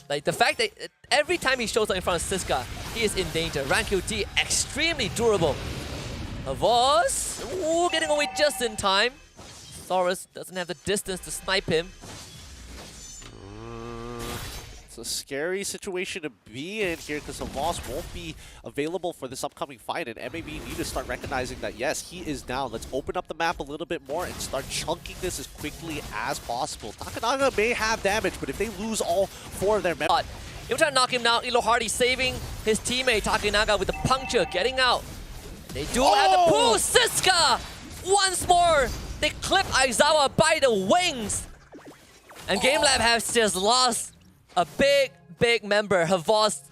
Like, the fact that every time he shows up in front of Siska, he is in danger. Rank QT, extremely durable. Havos, getting away just in time. Saurus doesn't have the distance to snipe him. It's a scary situation to be in here, because Havos won't be available for this upcoming fight, and MAB need to start recognizing that, yes, he is down. Let's open up the map a little bit more and start chunking this as quickly as possible. Takenaga may have damage, but if they lose all 4 of their members... Even trying to knock him down, Elo Hardy saving his teammate Takenaga with the puncture, getting out. They do have the pull. Siska! Once more, they clip Aizawa by the wings. And GameLab has just lost a big member. Havos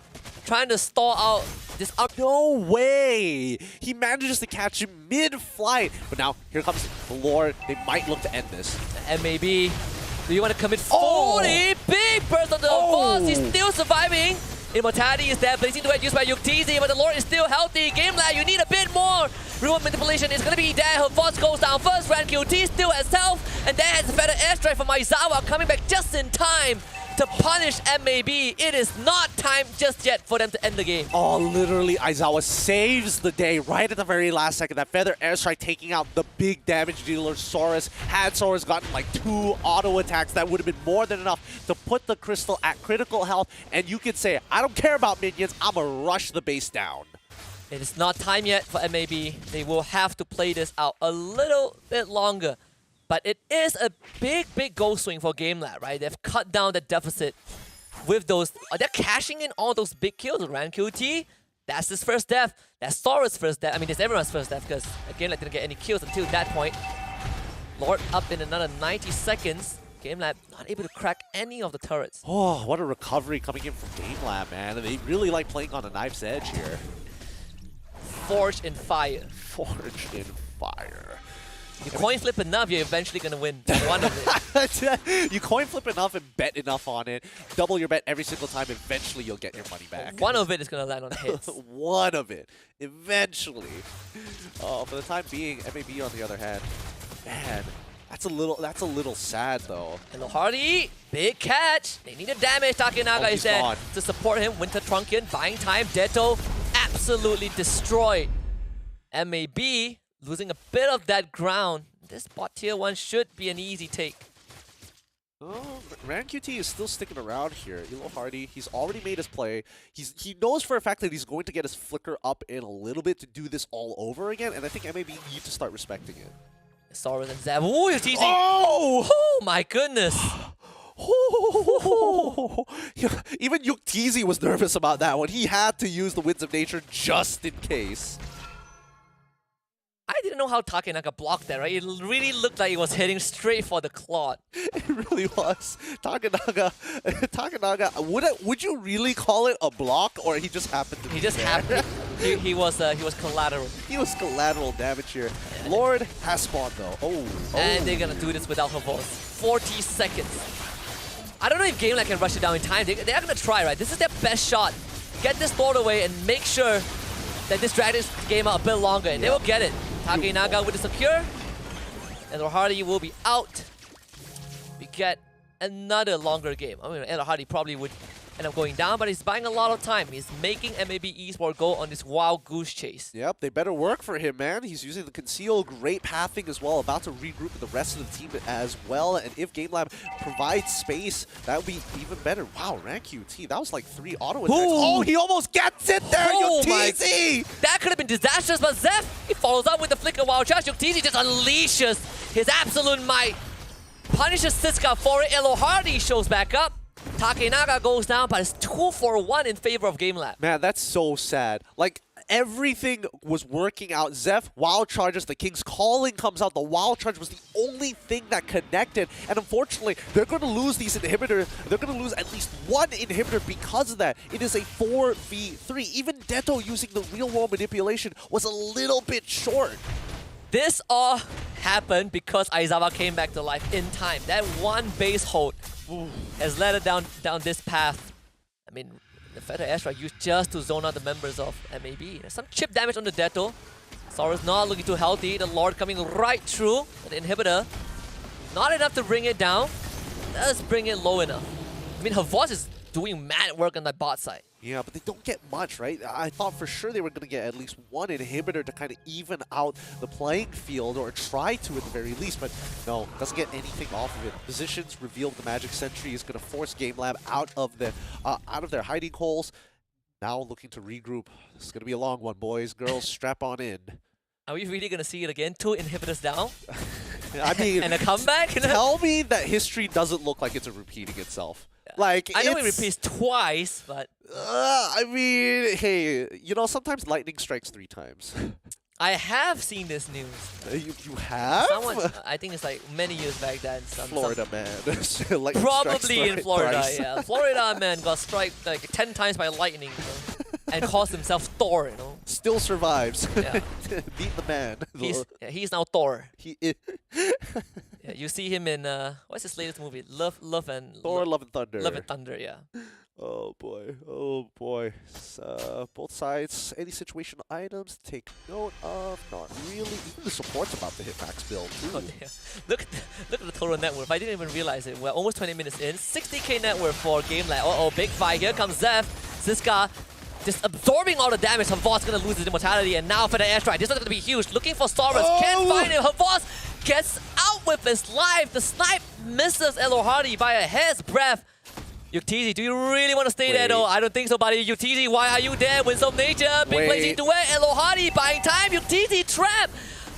trying to stall out this up. No way! He manages to catch him mid-flight. But now, here comes the Lord. They might look to end this. MAB, do you want to commit 40? Big burst on the Havos. He's still surviving. Immortality is there. Blazing Duet used by Yuktizi, but the Lord is still healthy. GameLab, you need a bit more. Rune manipulation is going to be there. Havos goes down first. Rank QT still has health. And then has a better airstrike from Aizawa coming back just in time to punish MAB. It is not time just yet for them to end the game. Oh, literally, Aizawa saves the day right at the very last second. That feather airstrike taking out the big damage dealer, Saurus. Had Saurus gotten like 2 auto attacks, that would have been more than enough to put the crystal at critical health. And you could say, I don't care about minions, I'm gonna rush the base down. It is not time yet for MAB. They will have to play this out a little bit longer. But it is a big goal swing for GameLab, right? They've cut down the deficit with those... They're cashing in all those big kills. Rank QT, that's his first death. That's Saurus' first death. I mean, it's everyone's first death, because GameLab didn't get any kills until that point. Lord up in another 90 seconds. GameLab not able to crack any of the turrets. Oh, what a recovery coming in from GameLab, man. They really like playing on a knife's edge here. Forged in fire. Forged in fire. You coin flip enough, you're eventually going to win one of it. You coin flip enough and bet enough on it. Double your bet every single time. Eventually, you'll get your money back. One of it is going to land on hits. One of it. Eventually. Oh, for the time being, MAB on the other hand. Man, that's a little sad, though. Hello, Hardy. Big catch. They need a damage. Takenaga is there to support him. Winter Trunkian buying time. Detto absolutely destroyed. MAB losing a bit of that ground. This bot tier 1 should be an easy take. Oh, RanQT is still sticking around here. Elo Hardy, he's already made his play. He knows for a fact that he's going to get his flicker up in a little bit to do this all over again, and I think MAB need to start respecting it. Soros and Zab. Ooh, you're teasing. Oh! Oh my goodness. Even Yuktizi was nervous about that one. He had to use the Winds of Nature just in case. I didn't know how Takenaka blocked that, right? It really looked like it was heading straight for the Claude. It really was. Takenaga, would you really call it a block, or he just happened to be there? He was collateral. He was collateral damage here. Lord has spawned though. Oh. And they're gonna do this without her voice. 40 seconds. I don't know if GameLab can rush it down in time. They are gonna try, right? This is their best shot. Get this Lord away and make sure that this drags this game out a bit longer, and they will get it. Takenaga with the secure, and Hardy will be out. We get another longer game. I mean, Elo Hardy probably would end up going down, but he's buying a lot of time. He's making MLBB eSports go on this wild goose chase. Yep, they better work for him, man. He's using the conceal, great pathing as well, about to regroup with the rest of the team as well. And if GameLab provides space, that would be even better. Wow, RanQT, that was like 3 auto attacks. Oh, he almost gets it there, Yuktizi! That could have been disastrous, but Zeph, he follows up with the flicker wild charge. Yuktizi just unleashes his absolute might. Punishes Siska for it. Elo Hardy shows back up. Takenaga goes down, but it's 2-for-1 in favor of GameLab. Man, that's so sad. Like, everything was working out. Zeph wild charges, the King's Calling comes out. The wild charge was the only thing that connected. And unfortunately, they're going to lose these inhibitors. They're going to lose at least one inhibitor because of that. It is a 4v3. Even Detto using the real-world manipulation was a little bit short. This all happened because Aizawa came back to life in time. That one base hold has led it down this path. I mean, the Feather Airstrike used just to zone out the members of MAB. There's some chip damage on the Detto. Soros not looking too healthy. The Lord coming right through the inhibitor. Not enough to bring it down. Does bring it low enough. I mean, her voice is doing mad work on that bot side. Yeah, but they don't get much, right? I thought for sure they were going to get at least one inhibitor to kind of even out the playing field, or try to at the very least, but no, doesn't get anything off of it. Positions revealed the Magic Sentry is going to force GameLab out of their hiding holes. Now looking to regroup. This is going to be a long one, boys. Girls, strap on in. Are we really going to see it again? 2 inhibitors down? I mean, and a comeback? Tell me that history doesn't look like it's repeating itself. Like, I know it repeats twice, but... I mean, hey, you know, sometimes lightning strikes 3 times. I have seen this news. You have? Someone, I think it's like many years back then. Florida man. Probably in Florida, yeah. Florida man got struck like 10 times by lightning, you know, and caused himself Thor, you know. Still survives. Yeah. Beat the man. He's now Thor. He is. Yeah, you see him in what's his latest movie? Love and Thunder. Love and Thunder, yeah. Oh boy, oh boy. Both sides, any situation items to take note of? Not really. Even the support's about to hit max build too. Oh, damn. Look at the total net worth. I didn't even realize it. We're almost 20 minutes in. 60k net worth for GameLab. Uh-oh, big fight. Here comes Zeph. Ziska just absorbing all the damage. Havas gonna lose his immortality, and now for the airstrike. This is gonna be huge. Looking for Soros. Can't find him. Havas gets out with his life. The snipe misses Elo Hardy by a hair's breadth. Yuktizi, do you really want to stay there though? I don't think so, buddy. Yuktizi, why are you there? Winds of Nature, big placing duet. Elo Hardy buying time. Yuktizi trap.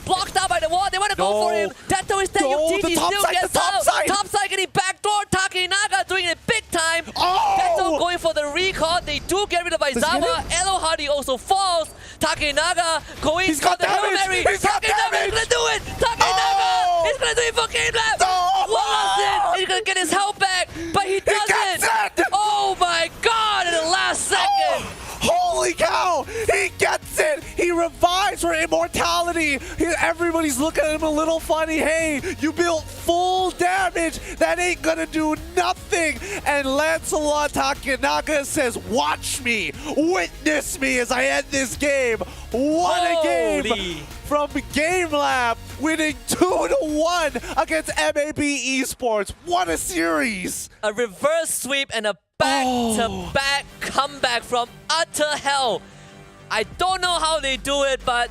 Blocked out by the wall. They want to go for him. Detto is there. Yuktizi still gets out. Top side getting backdoor. Takenaga doing it big time. Detto going for the recall. They do get rid of Aizawa. Elo Hardy also falls. Takenaga going for the Hail Mary. Takenaga is going to do it. Takenaga is going to do it for GameLab. He's going to get his health back, but he doesn't. Oh my god, in the last second. Holy cow! He gets it! He revives for immortality! Everybody's looking at him a little funny. Hey, you built full damage! That ain't gonna do nothing! And Lancelot Takenaga says, watch me! Witness me as I end this game! What a game from GameLab, winning 2-1 against MLBB eSports. What a series! A reverse sweep and a back-to-back comeback from utter hell. I don't know how they do it, but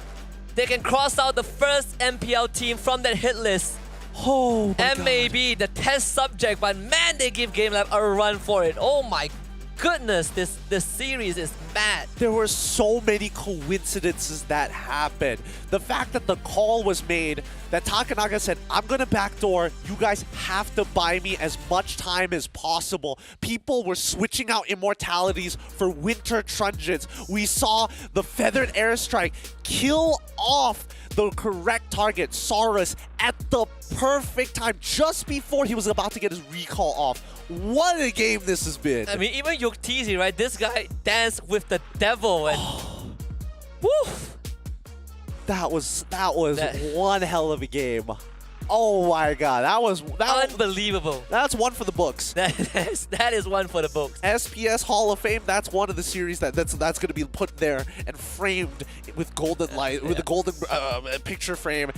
they can cross out the first MPL team from that hit list. Oh my MLBB, the test subject, but man, they give GameLab a run for it. Oh my goodness, this series is mad. There were so many coincidences that happened. The fact that the call was made, that Takanaga said, I'm gonna backdoor, you guys have to buy me as much time as possible. People were switching out immortalities for winter truncheons. We saw the feathered airstrike kill off the correct target, Saurus, at the perfect time, just before he was about to get his recall off. What a game this has been. I mean, even Yuktizi, right? This guy danced with the devil and... Woof! That was one hell of a game. Oh my god, that was unbelievable. That's one for the books. That is one for the books. SPS Hall of Fame. That's one of the series that's going to be put there and framed with golden light, with a golden picture frame.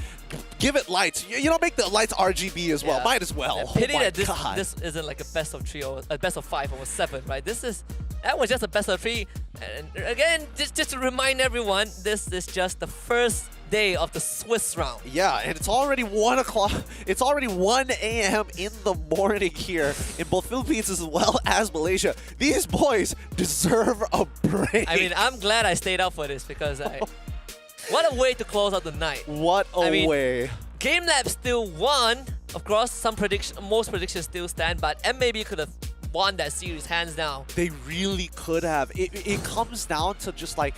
Give it lights. You know, make the lights RGB as well. Might as well. Pity oh that this isn't like a best of 3 or a best of 5 or 7, right? That was just a best of 3. And again, just to remind everyone, this is just the first day of the Swiss round. Yeah, and it's already 1 o'clock. It's already 1 a.m. in the morning here in both Philippines as well as Malaysia. These boys deserve a break. I mean, I'm glad I stayed up for this because what a way to close out the night. What a way. GameLab still won. Of course, most predictions still stand, but MLBB could have won that series hands down. They really could have. It comes down to just like,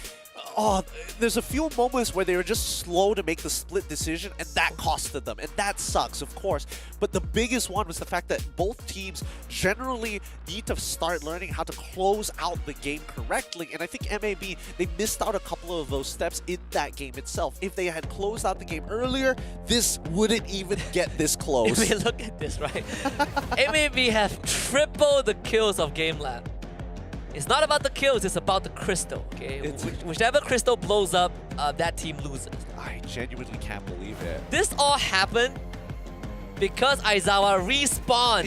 there's a few moments where they were just slow to make the split decision, and that costed them, and that sucks, of course. But the biggest one was the fact that both teams generally need to start learning how to close out the game correctly, and I think MLBB, they missed out a couple of those steps in that game itself. If they had closed out the game earlier, this wouldn't even get this close. I mean, look at this, right? MLBB have tripled the kills of GameLab. It's not about the kills, it's about the crystal, okay? Whichever crystal blows up, that team loses. I genuinely can't believe it. This all happened because Aizawa respawned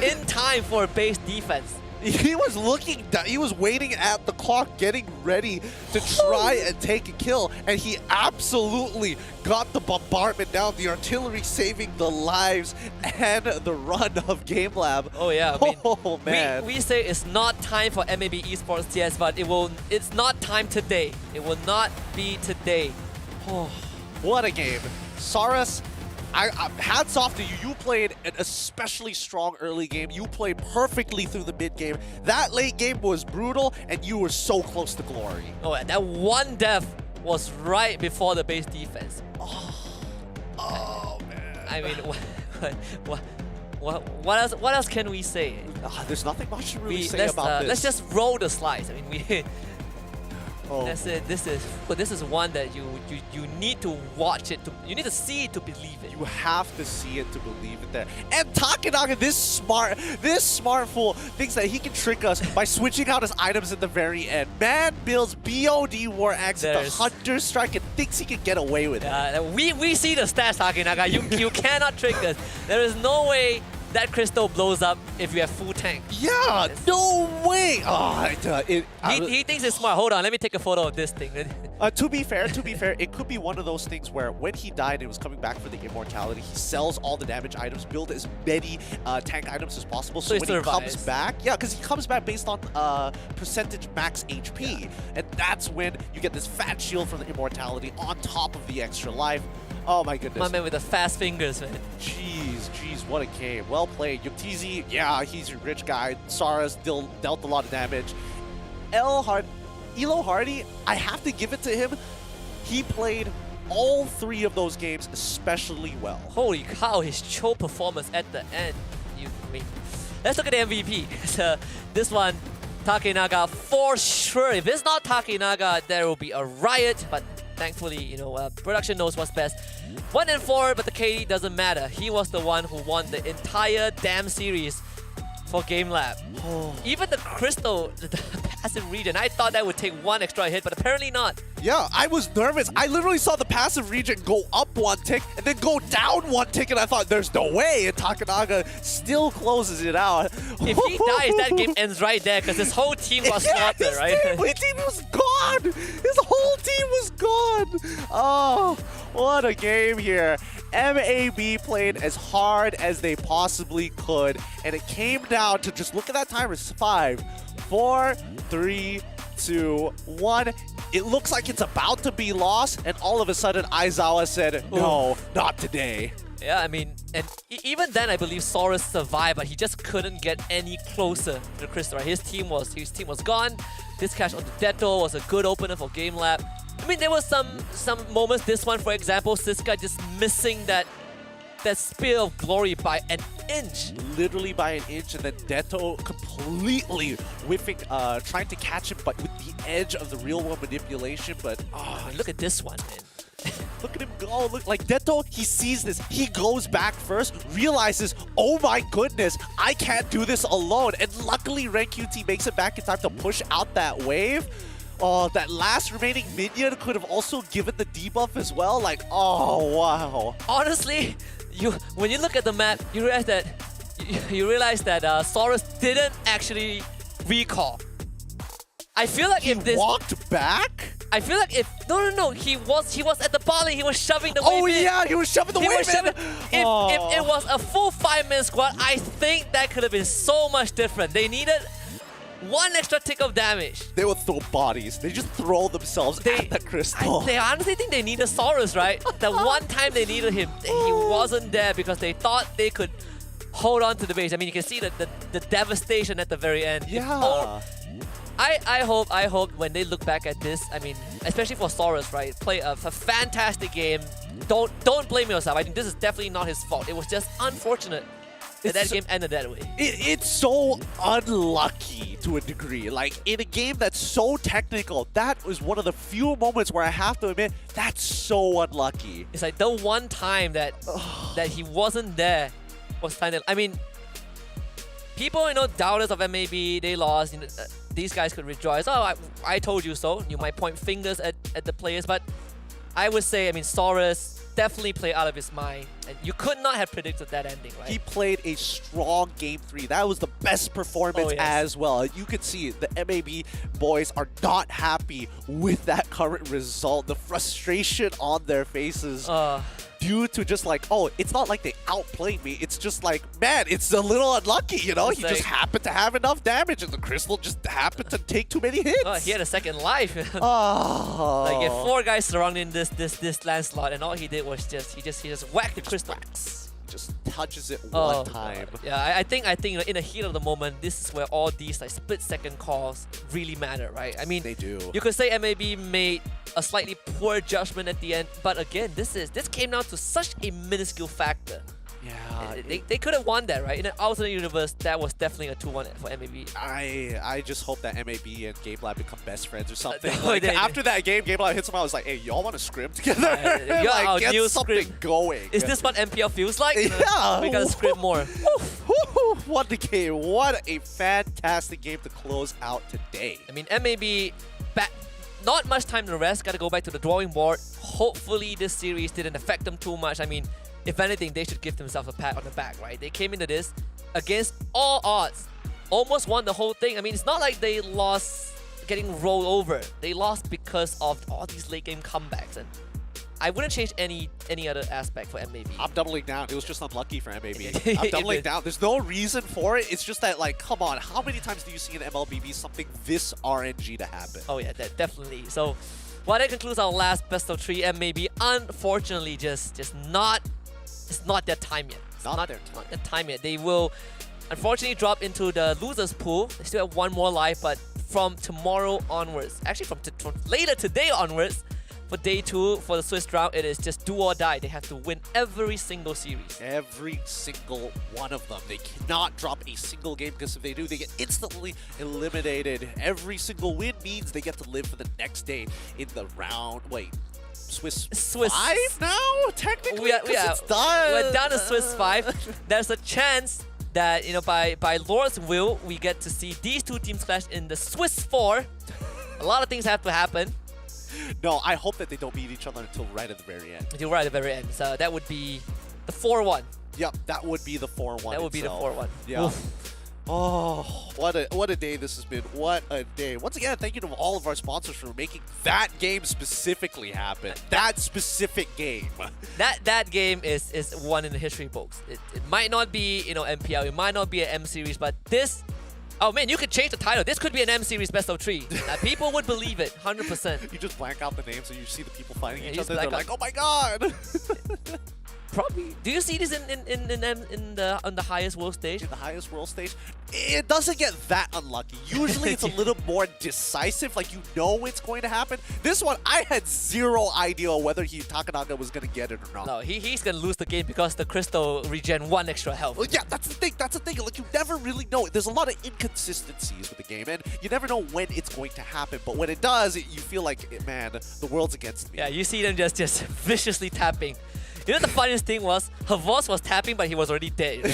in time for base defense. He was looking down, he was waiting at the clock, getting ready to try and take a kill, and he absolutely got the bombardment down, the artillery saving the lives and the run of GameLab. Oh yeah, I mean, man. We say it's not time for MLBB eSports TS, but it's not time today. It will not be today. Oh, what a game. Saurus, hats off to you. You played an especially strong early game. You played perfectly through the mid game. That late game was brutal, and you were so close to glory. Oh, and that one death was right before the base defense. Oh man. I mean, what else can we say? There's nothing much to really say about this. Let's just roll the slides. I mean, that's it. This is one that you need to watch it. You need to see it to believe it. You have to see it to believe it there. And Takanaga, this smart fool, thinks that he can trick us by switching out his items at the very end. Man builds BOD War Axe at the Hunter Strike and thinks he can get away with it. We see the stats, Takanaga. You cannot trick us. There is no way that crystal blows up if you have full tank. Yeah, no way. He thinks it's smart. Hold on, let me take a photo of this thing. To be fair, it could be one of those things where when he died and was coming back for the immortality, he sells all the damage items, build as many tank items as possible. So when he comes back, because he comes back based on percentage max HP, and that's when you get this fat shield from the immortality on top of the extra life. Oh my goodness. My man with the fast fingers, man. Jeez, what a game. Well played. Yuktizi, yeah, he's a rich guy. Saurus dealt a lot of damage. Elo Hardy, I have to give it to him. He played all 3 of those games especially well. Holy cow, his Cho performance at the end. Let's look at the MVP. This one, Takanaga for sure. If it's not Takanaga, there will be a riot, but thankfully, production knows what's best. 1-4, but the KD doesn't matter. He was the one who won the entire damn series. for Game Lab. Even the Crystal, the passive region, I thought that would take one extra hit, but apparently not. Yeah, I was nervous. I literally saw the passive region go up one tick and then go down one tick, and I thought, there's no way. And Takanaga still closes it out. If he dies, that game ends right there because his whole team got slaughtered, right? His team was gone. His whole team was gone. Oh, what a game here. MAB played as hard as they possibly could, and it came down to just look at that timer. It's 5, 4, 3, 2, 1. It looks like it's about to be lost, and all of a sudden Aizawa said, no, not today. Yeah, I mean, and even then I believe Saurus survived, but he just couldn't get any closer to the Crystal, right? His team was gone. This catch on the Detto was a good opener for Game Lab. I mean, there was some moments, this one for example, Siska just missing that spear of glory by an inch. Literally by an inch, and then Detto completely whiffing, trying to catch him, but with the edge of the real world manipulation. But look at this one, man. Look at him go. Look, like Detto, he sees this. He goes back first, realizes, oh my goodness, I can't do this alone. And luckily, RenQT makes it back in time to push out that wave. Oh, that last remaining minion could have also given the debuff as well. Like, oh, wow. Honestly, when you look at the map, you realize that Saurus didn't actually recall. I feel like if this walked back. I feel like if no, he was at the bottom. He was shoving the wave in. Oh yeah, he was shoving the wave in. If it was a full 5-man squad, I think that could have been so much different. They needed one extra tick of damage. They would throw bodies. They just throw themselves at the Crystal. They honestly think they needed Saurus, right? The one time they needed him, he wasn't there because they thought they could hold on to the base. I mean, you can see the devastation at the very end. Yeah. I hope when they look back at this, I mean, especially for Saurus, right? Play a fantastic game. Don't blame yourself. I think this is definitely not his fault. It was just unfortunate that game ended that way. It's so unlucky to a degree. Like, in a game that's so technical, that was one of the few moments where I have to admit, that's so unlucky. It's like the one time that he wasn't there was final. I mean, people, doubters of MAB, they lost. These guys could rejoice. Oh, I told you so. You might point fingers at the players, but I would say, I mean, Saurus definitely played out of his mind. And you could not have predicted that ending, right? He played a strong Game 3. That was the best performance as well. You could see the MAB boys are not happy with that current result. The frustration on their faces due to just like, oh, it's not like they outplayed me. It's just like, man, it's a little unlucky, He like, just happened to have enough damage and the Crystal just happened to take too many hits. Oh, he had a second life. Like, you had 4 guys surrounding this landslide, and all he did was he just whacked the Crystal. Just touches it one time. Yeah, I think in the heat of the moment, this is where all these like split-second calls really matter, right? I mean, they do. You could say MAB made a slightly poor judgment at the end, but again, this came down to such a minuscule factor. Yeah, they could have won that, right? In an alternate universe, that was definitely a 2-1 for MAB. I just hope that MAB and Game Lab become best friends or something. Like, after that game, Game Lab hits him out. I was like, hey, y'all want to scrim together? Like, get something going. Is this what MPL feels like? Yeah. We gotta scrim more. What a game. What a fantastic game to close out today. I mean, MAB, not much time to rest. Gotta go back to the drawing board. Hopefully this series didn't affect them too much. I mean, if anything, they should give themselves a pat on the back, right? They came into this against all odds. Almost won the whole thing. I mean, it's not like they lost getting rolled over. They lost because of all these late game comebacks. And I wouldn't change any other aspect for MAB. I'm doubling down. It was just unlucky for MAB. I'm doubling down. There's no reason for it. It's just that, like, come on. How many times do you see in MLBB something this RNG to happen? Oh yeah, definitely. So, well, that concludes our last best of 3. MAB, unfortunately, just not... It's not their time yet. It's not their time yet. They will unfortunately drop into the losers pool. They still have one more life, but from tomorrow onwards, actually from later today onwards, for day 2 for the Swiss round, it is just do or die. They have to win every single series. Every single one of them. They cannot drop a single game, because if they do, they get instantly eliminated. Every single win means they get to live for the next day in the round. Wait. Swiss 5 now? Technically? It's done. We're down to Swiss 5. There's a chance that, you know, by Lord's will, we get to see these two teams clash in the Swiss 4. A lot of things have to happen. No, I hope that they don't beat each other until right at the very end. Until right at the very end. So that would be the 4-1. Yep, that would be the 4-1. That would be the 4-1. Yeah. Oof. Oh, what a day this has been. What a day. Once again, thank you to all of our sponsors for making that game specifically happen. That specific game. That game is one in the history books. It might not be, you know, MPL, it might not be an M series, but this, oh man, you could change the title. This could be an M series best of 3. People would believe it, 100%. You just blank out the names and you see the people fighting each you other. They're like, oh my god. Probably. Do you see this on the highest world stage? In the highest world stage, it doesn't get that unlucky. Usually it's a little more decisive, like you know it's going to happen. This one, I had zero idea whether Takanaga was going to get it or not. No, he's going to lose the game because the crystal regen 1 extra health. Well, yeah, that's the thing. Like, you never really know. There's a lot of inconsistencies with the game, and you never know when it's going to happen. But when it does, you feel like, man, the world's against me. Yeah, you see them just viciously tapping. You know the funniest thing was, her boss was tapping, but he was already dead.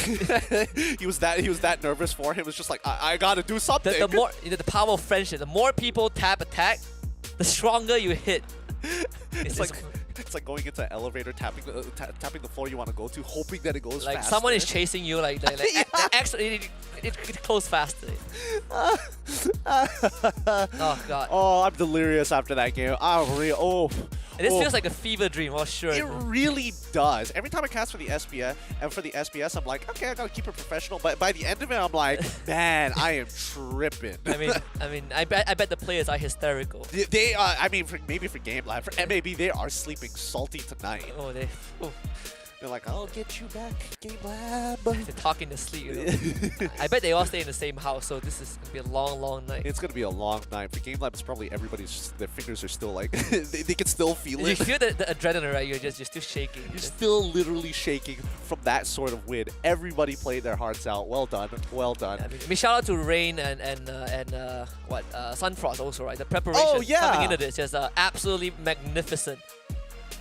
he was that nervous for him. It was just like, I gotta do something. The more, you know, the power of friendship. The more people tap attack, the stronger you hit. It's like going into an elevator, tapping the floor you want to go to, hoping that it goes like faster. Someone is chasing you, like actually it goes faster. Oh god. Oh, I'm delirious after that game. This feels like a fever dream, for sure. It really does. Every time I cast for the SPS, I'm like, okay, I gotta keep it professional. But by the end of it, I'm like, man, I am tripping. I bet the players are hysterical. They maybe for Game Lab, for MLBB, they are sleeping salty tonight. Oh, they're like, I'll get you back, Game Lab. They're talking to sleep. You know? I bet they all stay in the same house, so this is gonna be a long, long night. It's gonna be a long night. For Game Lab, it's probably their fingers are still like, they can still feel it. You feel the adrenaline, right? You're still shaking. You're still literally shaking from that sort of win. Everybody played their hearts out. Well done, well done. Yeah, I mean, shout out to Rain and Sunfrost also, right? The preparation coming into this is absolutely magnificent.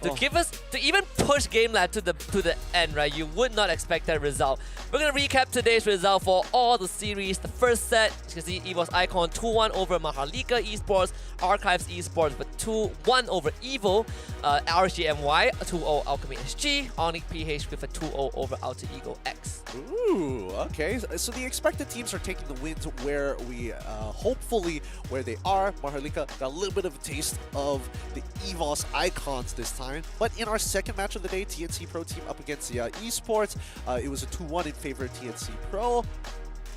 To even push Game Lab to the end, right? You would not expect that result. We're gonna recap today's result for all the series. The first set, you can see EVO's Icon 2-1 over Maharlika eSports, Archives eSports with 2-1 over Evo, RGMY 2-0 Alchemy SG, Onyx PH with a 2-0 over Alter Ego X. Ooh, okay. So the expected teams are taking the wins where hopefully where they are. Maharlika got a little bit of a taste of the EVOS Icons this time. But in our second match of the day, TNC Pro team up against the eSports, it was a 2-1 in favor of TNC Pro.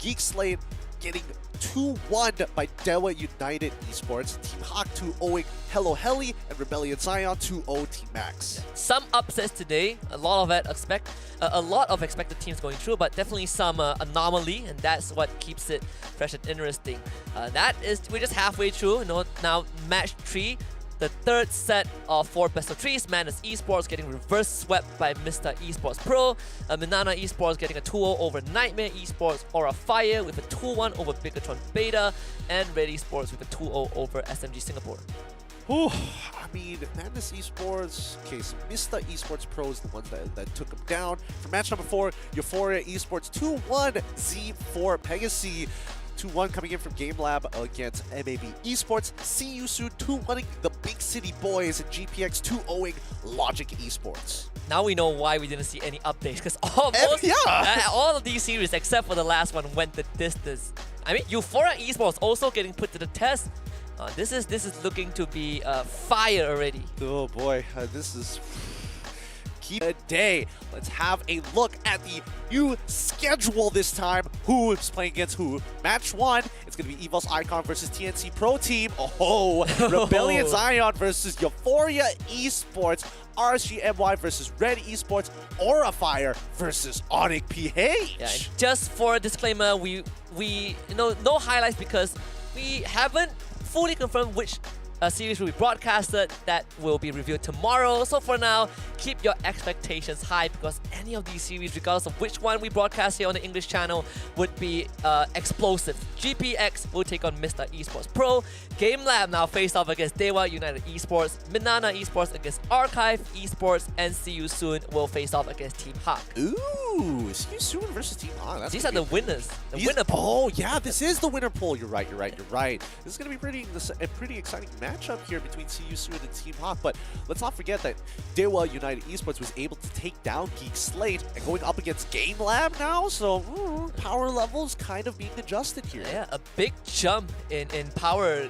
Geek Slate getting 2-1 by Dewa United eSports. Team Hawk 2-0ing Hello Heli, and Rebellion Zion 2-0 Team Max. Some upsets today. A lot of expected teams going through, but definitely some anomaly, and that's what keeps it fresh and interesting. We're just halfway through. You know, now match 3. The third set of 4 best of 3s, Madness Esports getting reverse swept by Mr. Esports Pro, Minana Esports getting a 2-0 over Nightmare Esports, Aura Fire with a 2-1 over Bigatron Beta, and Red Esports with a 2-0 over SMG Singapore. Ooh, I mean, Madness Esports, okay, so Mr. Esports Pro is the ones that took them down. For match number 4, Euphoria Esports 2-1 Z4 Pegasi. 2-1 coming in from Game Lab against MLBB Esports. See you soon 2-1ing the Big City Boys, and GPX 2-0ing Logic Esports. Now we know why we didn't see any updates, because all of these series except for the last one went the distance. I mean, Euphoria Esports also getting put to the test. This is looking to be fire already. Oh boy, this is keep a day. Let's have a look at the new schedule this time. Who is playing against who? Match 1, it's going to be EVO's Icon versus TNC Pro Team. Oh, Rebellion Zion versus Euphoria Esports. RSGMY versus Red Esports. Aura Fire versus Onyx PH. Yeah, just for a disclaimer, we no highlights because we haven't fully confirmed which series will be broadcasted. That will be revealed tomorrow. So for now, keep your expectations high because any of these series, regardless of which one we broadcast here on the English channel, would be explosive. GPX will take on Mr. Esports Pro. Game Lab now face off against Dewa United Esports. Minana Esports against Archive Esports. And See You Soon will face off against Team Hawk. Ooh, See You Soon versus Team Hawk. These are the winners. The winner pool. Oh, yeah, this is the winner pool. You're right. This is going to be a pretty exciting matchup here between See You Soon and Team Hawk. But let's not forget that Dewa United Esports was able to take down Geek Slate and going up against Game Lab now. So power levels kind of being adjusted here. Yeah, a big jump in power,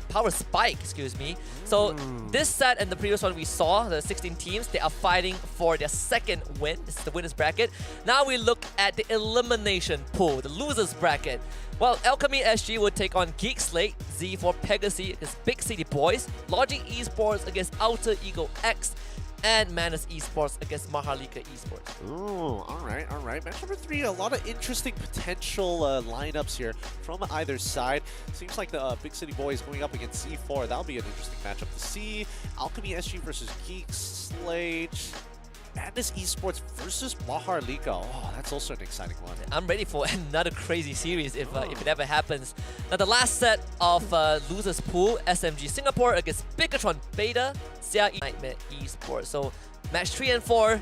power spike, excuse me. So this set and the previous one we saw, the 16 teams, they are fighting for their second win. This is the winners bracket. Now we look at the elimination pool, the losers bracket. Well, Alchemy SG will take on Geek Slate, Z4 Pegasus against Big City Boys, Logic Esports against Outer Ego X, and Manus Esports against Maharlika Esports. Ooh, all right. Match number 3, a lot of interesting potential lineups here from either side. Seems like the Big City Boys going up against C4. That'll be an interesting matchup to see. Alchemy SG versus Geek Slate. Madness Esports versus Maharlika. Oh, that's also an exciting one. I'm ready for another crazy series if it ever happens. Now the last set of losers pool, SMG Singapore against Bigatron Beta, CRE Nightmare Esports. So match 3 and 4.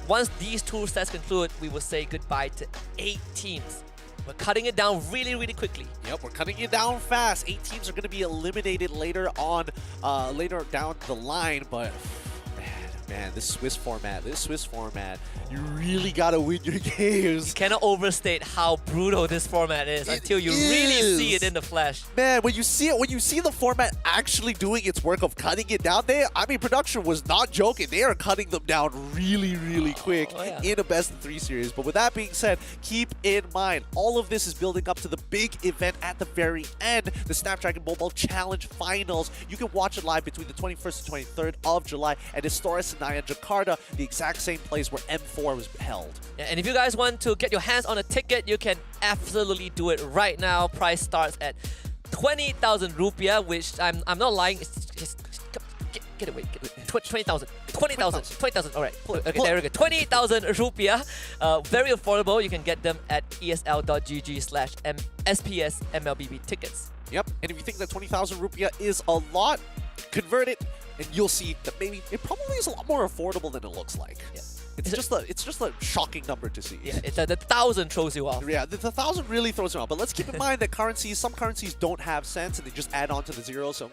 Once these 2 sets conclude, we will say goodbye to 8 teams. We're cutting it down really, really quickly. Yep, we're cutting it down fast. 8 teams are going to be eliminated later down the line, but man, this Swiss format, you really gotta win your games. You cannot overstate how brutal this format is until you really see it in the flesh. Man, when you see the format actually doing its work of cutting it down, production was not joking. They are cutting them down really, really quick in a best of 3 series. But with that being said, keep in mind, all of this is building up to the big event at the very end, the Snapdragon Mobile Challenge Finals. You can watch it live between the 21st and 23rd of July at Historis Senayan, Jakarta, the exact same place where M4 was held. Yeah, and if you guys want to get your hands on a ticket, you can absolutely do it right now. Price starts at 20,000 rupiah, which I'm not lying. It's just get away. 20,000. All right. Okay, there we go. 20,000 rupiah. Very affordable. You can get them at esl.gg/SPS MLBB tickets. Yep. And if you think that 20,000 rupiah is a lot, convert it, and you'll see that maybe it probably is a lot more affordable than it looks like. Yeah. It's just a shocking number to see. Yeah, the 1,000 throws you off. Yeah, the 1,000 really throws you off. But let's keep in mind that some currencies don't have cents and they just add on to the zero. So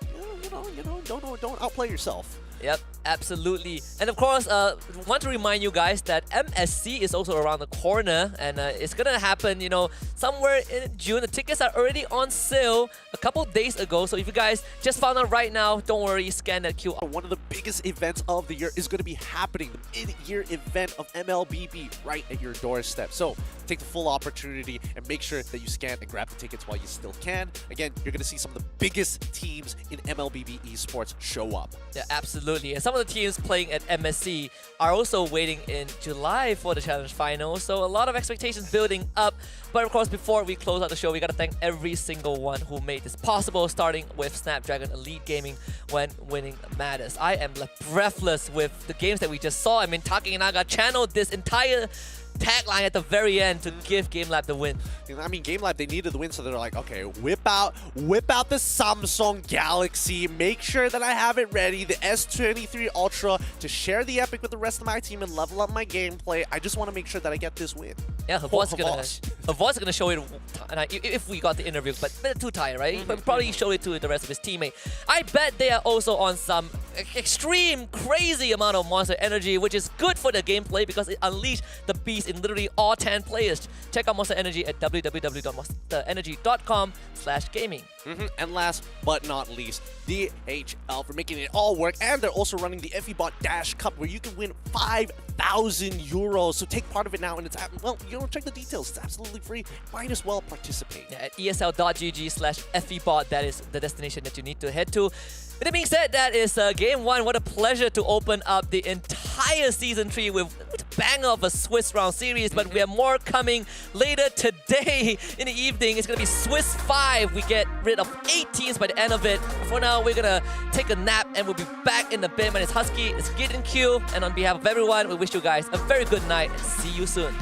don't outplay yourself. Yep, absolutely. And of course, want to remind you guys that MSC is also around the corner, and it's gonna happen, somewhere in June. The tickets are already on sale a couple days ago, so if you guys just found out right now, don't worry, scan that QR. One of the biggest events of the year is going to be happening, the mid-year event of MLBB right at your doorstep. So take the full opportunity and make sure that you scan and grab the tickets while you still can. Again, you're going to see some of the biggest teams in MLBB esports show up. Yeah, absolutely. And some of the teams playing at MSC are also waiting in July for the Challenge Final, so a lot of expectations building up. But of course, before we close out the show, we gotta thank every single one who made this possible, starting with Snapdragon Elite Gaming when winning Matters. I am breathless with the games that we just saw. I mean, Taki and Naga channeled this entire tagline at the very end to give Game Lab the win. I mean, Game Lab, they needed the win, so they're like, okay, whip out the Samsung Galaxy, make sure that I have it ready, the S23 Ultra, to share the epic with the rest of my team and level up my gameplay. I just want to make sure that I get this win. Yeah, her voice is gonna show it if we got the interview, but too tired, right? But probably show it to the rest of his teammate. I bet they are also on some extreme, crazy amount of Monster Energy, which is good for the gameplay because it unleashed the beast in literally all 10 players. Check out Monster Energy at www.monsterenergy.com/gaming. And last but not least, DHL for making it all work. And they're also running the FEBot Dash Cup where you can win 5,000 euros. So take part of it now, and it's check the details. It's absolutely free. Might as well participate. Yeah, at esl.gg/FEBot, that is the destination that you need to head to. With that being said, that is Game 1. What a pleasure to open up the entire Season 3 with banger of a Swiss round series, but we have more coming later today in the evening. It's going to be Swiss 5. We get rid of 8 teams by the end of it. For now, we're going to take a nap and we'll be back in a bit. My name is Husky, it's Gid and Q, and on behalf of everyone, we wish you guys a very good night and see you soon.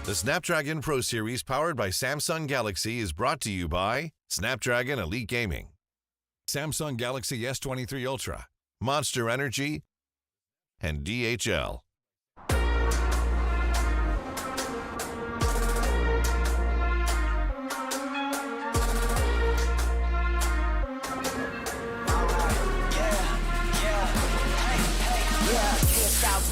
The Snapdragon Pro Series powered by Samsung Galaxy is brought to you by Snapdragon Elite Gaming, Samsung Galaxy S23 Ultra, Monster Energy, and DHL.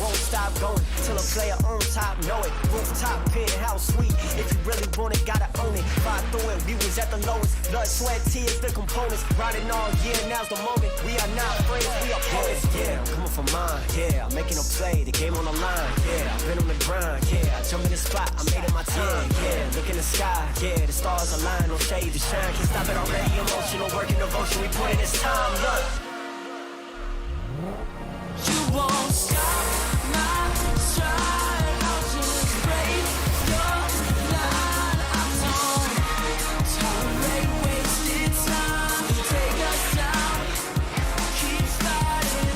Won't stop going till a player on top know it. Rooftop, penthouse suite. If you really want it, gotta own it. Fight through it, we was at the lowest. Blood, sweat, tears, the components. Riding all year, now's the moment. We are not friends, we are opponents. Yeah, I'm coming for mine. Yeah, I'm making a play, the game on the line. Yeah, I've been on the grind. Yeah, I jump in the spot, I made it my time. Yeah, look in the sky. Yeah, the stars align, no shade to shine. Can't stop it already. Emotional work and devotion. We put in this time. Look. You won't stop my stride. I'll just break your line. I don't tolerate wasted time. Take us down, keep fighting.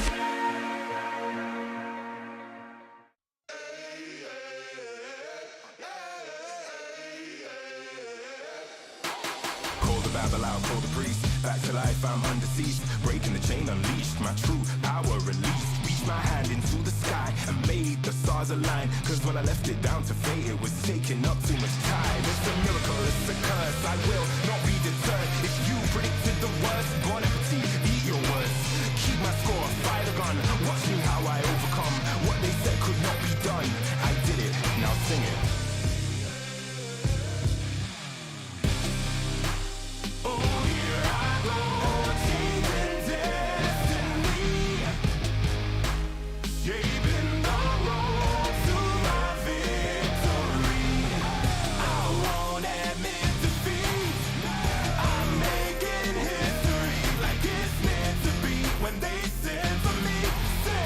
Call the Babel out, call the priest. Back to life, I'm under siege. Breaking the chain, unleashed my true power released. Reached my hand into the sky and made the stars align. Cause when I left it down to fate, it was taking up too much time. It's a miracle, it's a curse. I will not be deterred. If you predicted the worst, bon appetit, eat your worst. Keep my score, fire the gun. Watch me how I overcome what they said could not be done. I did it, now sing it. When they send for me, say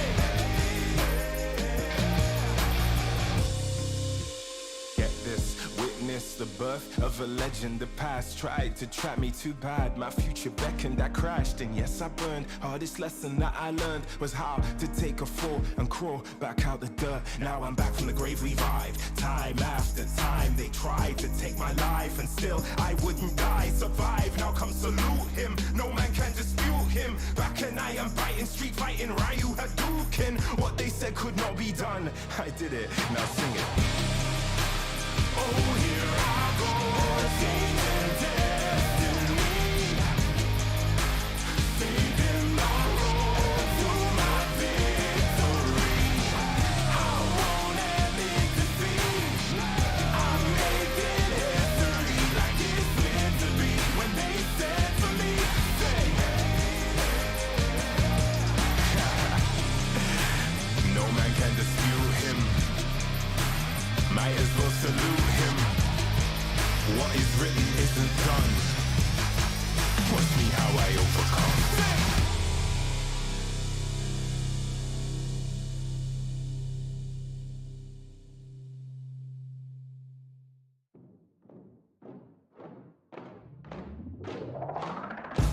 the birth of a legend. The past tried to trap me too bad. My future beckoned, I crashed, and yes, I burned. Hardest lesson that I learned was how to take a fall and crawl back out the dirt. Now I'm back from the grave, revived. Time after time, they tried to take my life, and still I wouldn't die. Survive, now come salute him. No man can dispute him. Back and I am biting, street fighting, Ryu Hadouken. What they said could not be done, I did it. Now sing it. Oh, here I go, changing destiny, saving my road to my victory. I won't admit defeat. I'm making history like it's meant to be. When they said for me, say, no man can dispute him. Might as well salute him. What is written isn't done. Watch me how I overcome.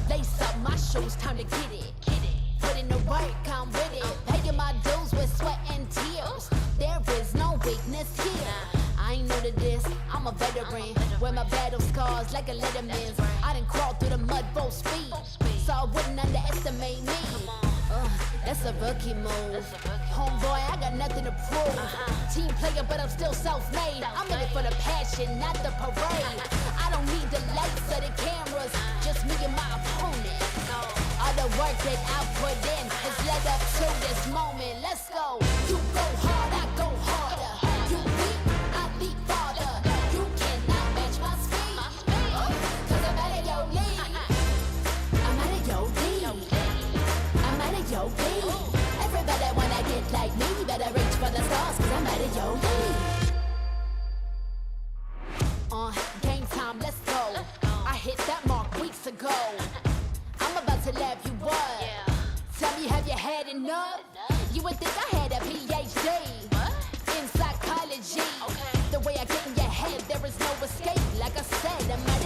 Lace up my shoes, time to get it. Put in the work, I'm with it. Paying my dues with sweat and tears. There is no weakness here. I ain't new to this, I'm a veteran. Wear my battle scars like a Letterman's. I done crawled through the mud full speed, so I wouldn't underestimate me. That's a rookie move. Homeboy, I got nothing to prove. Team player, but I'm still self-made. I'm in it for the passion, not the parade. I don't need the lights or the cameras, just me and my opponent. All the work that I put in has led up to this moment. Let's go. You go hard, I go harder. You leap, I leap farther. You cannot match my speed. Cause I'm out of your league. I'm out of your league. I'm out of your league. Everybody wanna get like me, better reach for the stars, cause I'm out of your league. Game time, let's go. I hit that mark weeks ago. I'm about to lab you up. Tell me, have you had enough? You would think I had a PhD in psychology. The way I get in your head, there is no escape. Like I said, I'm out of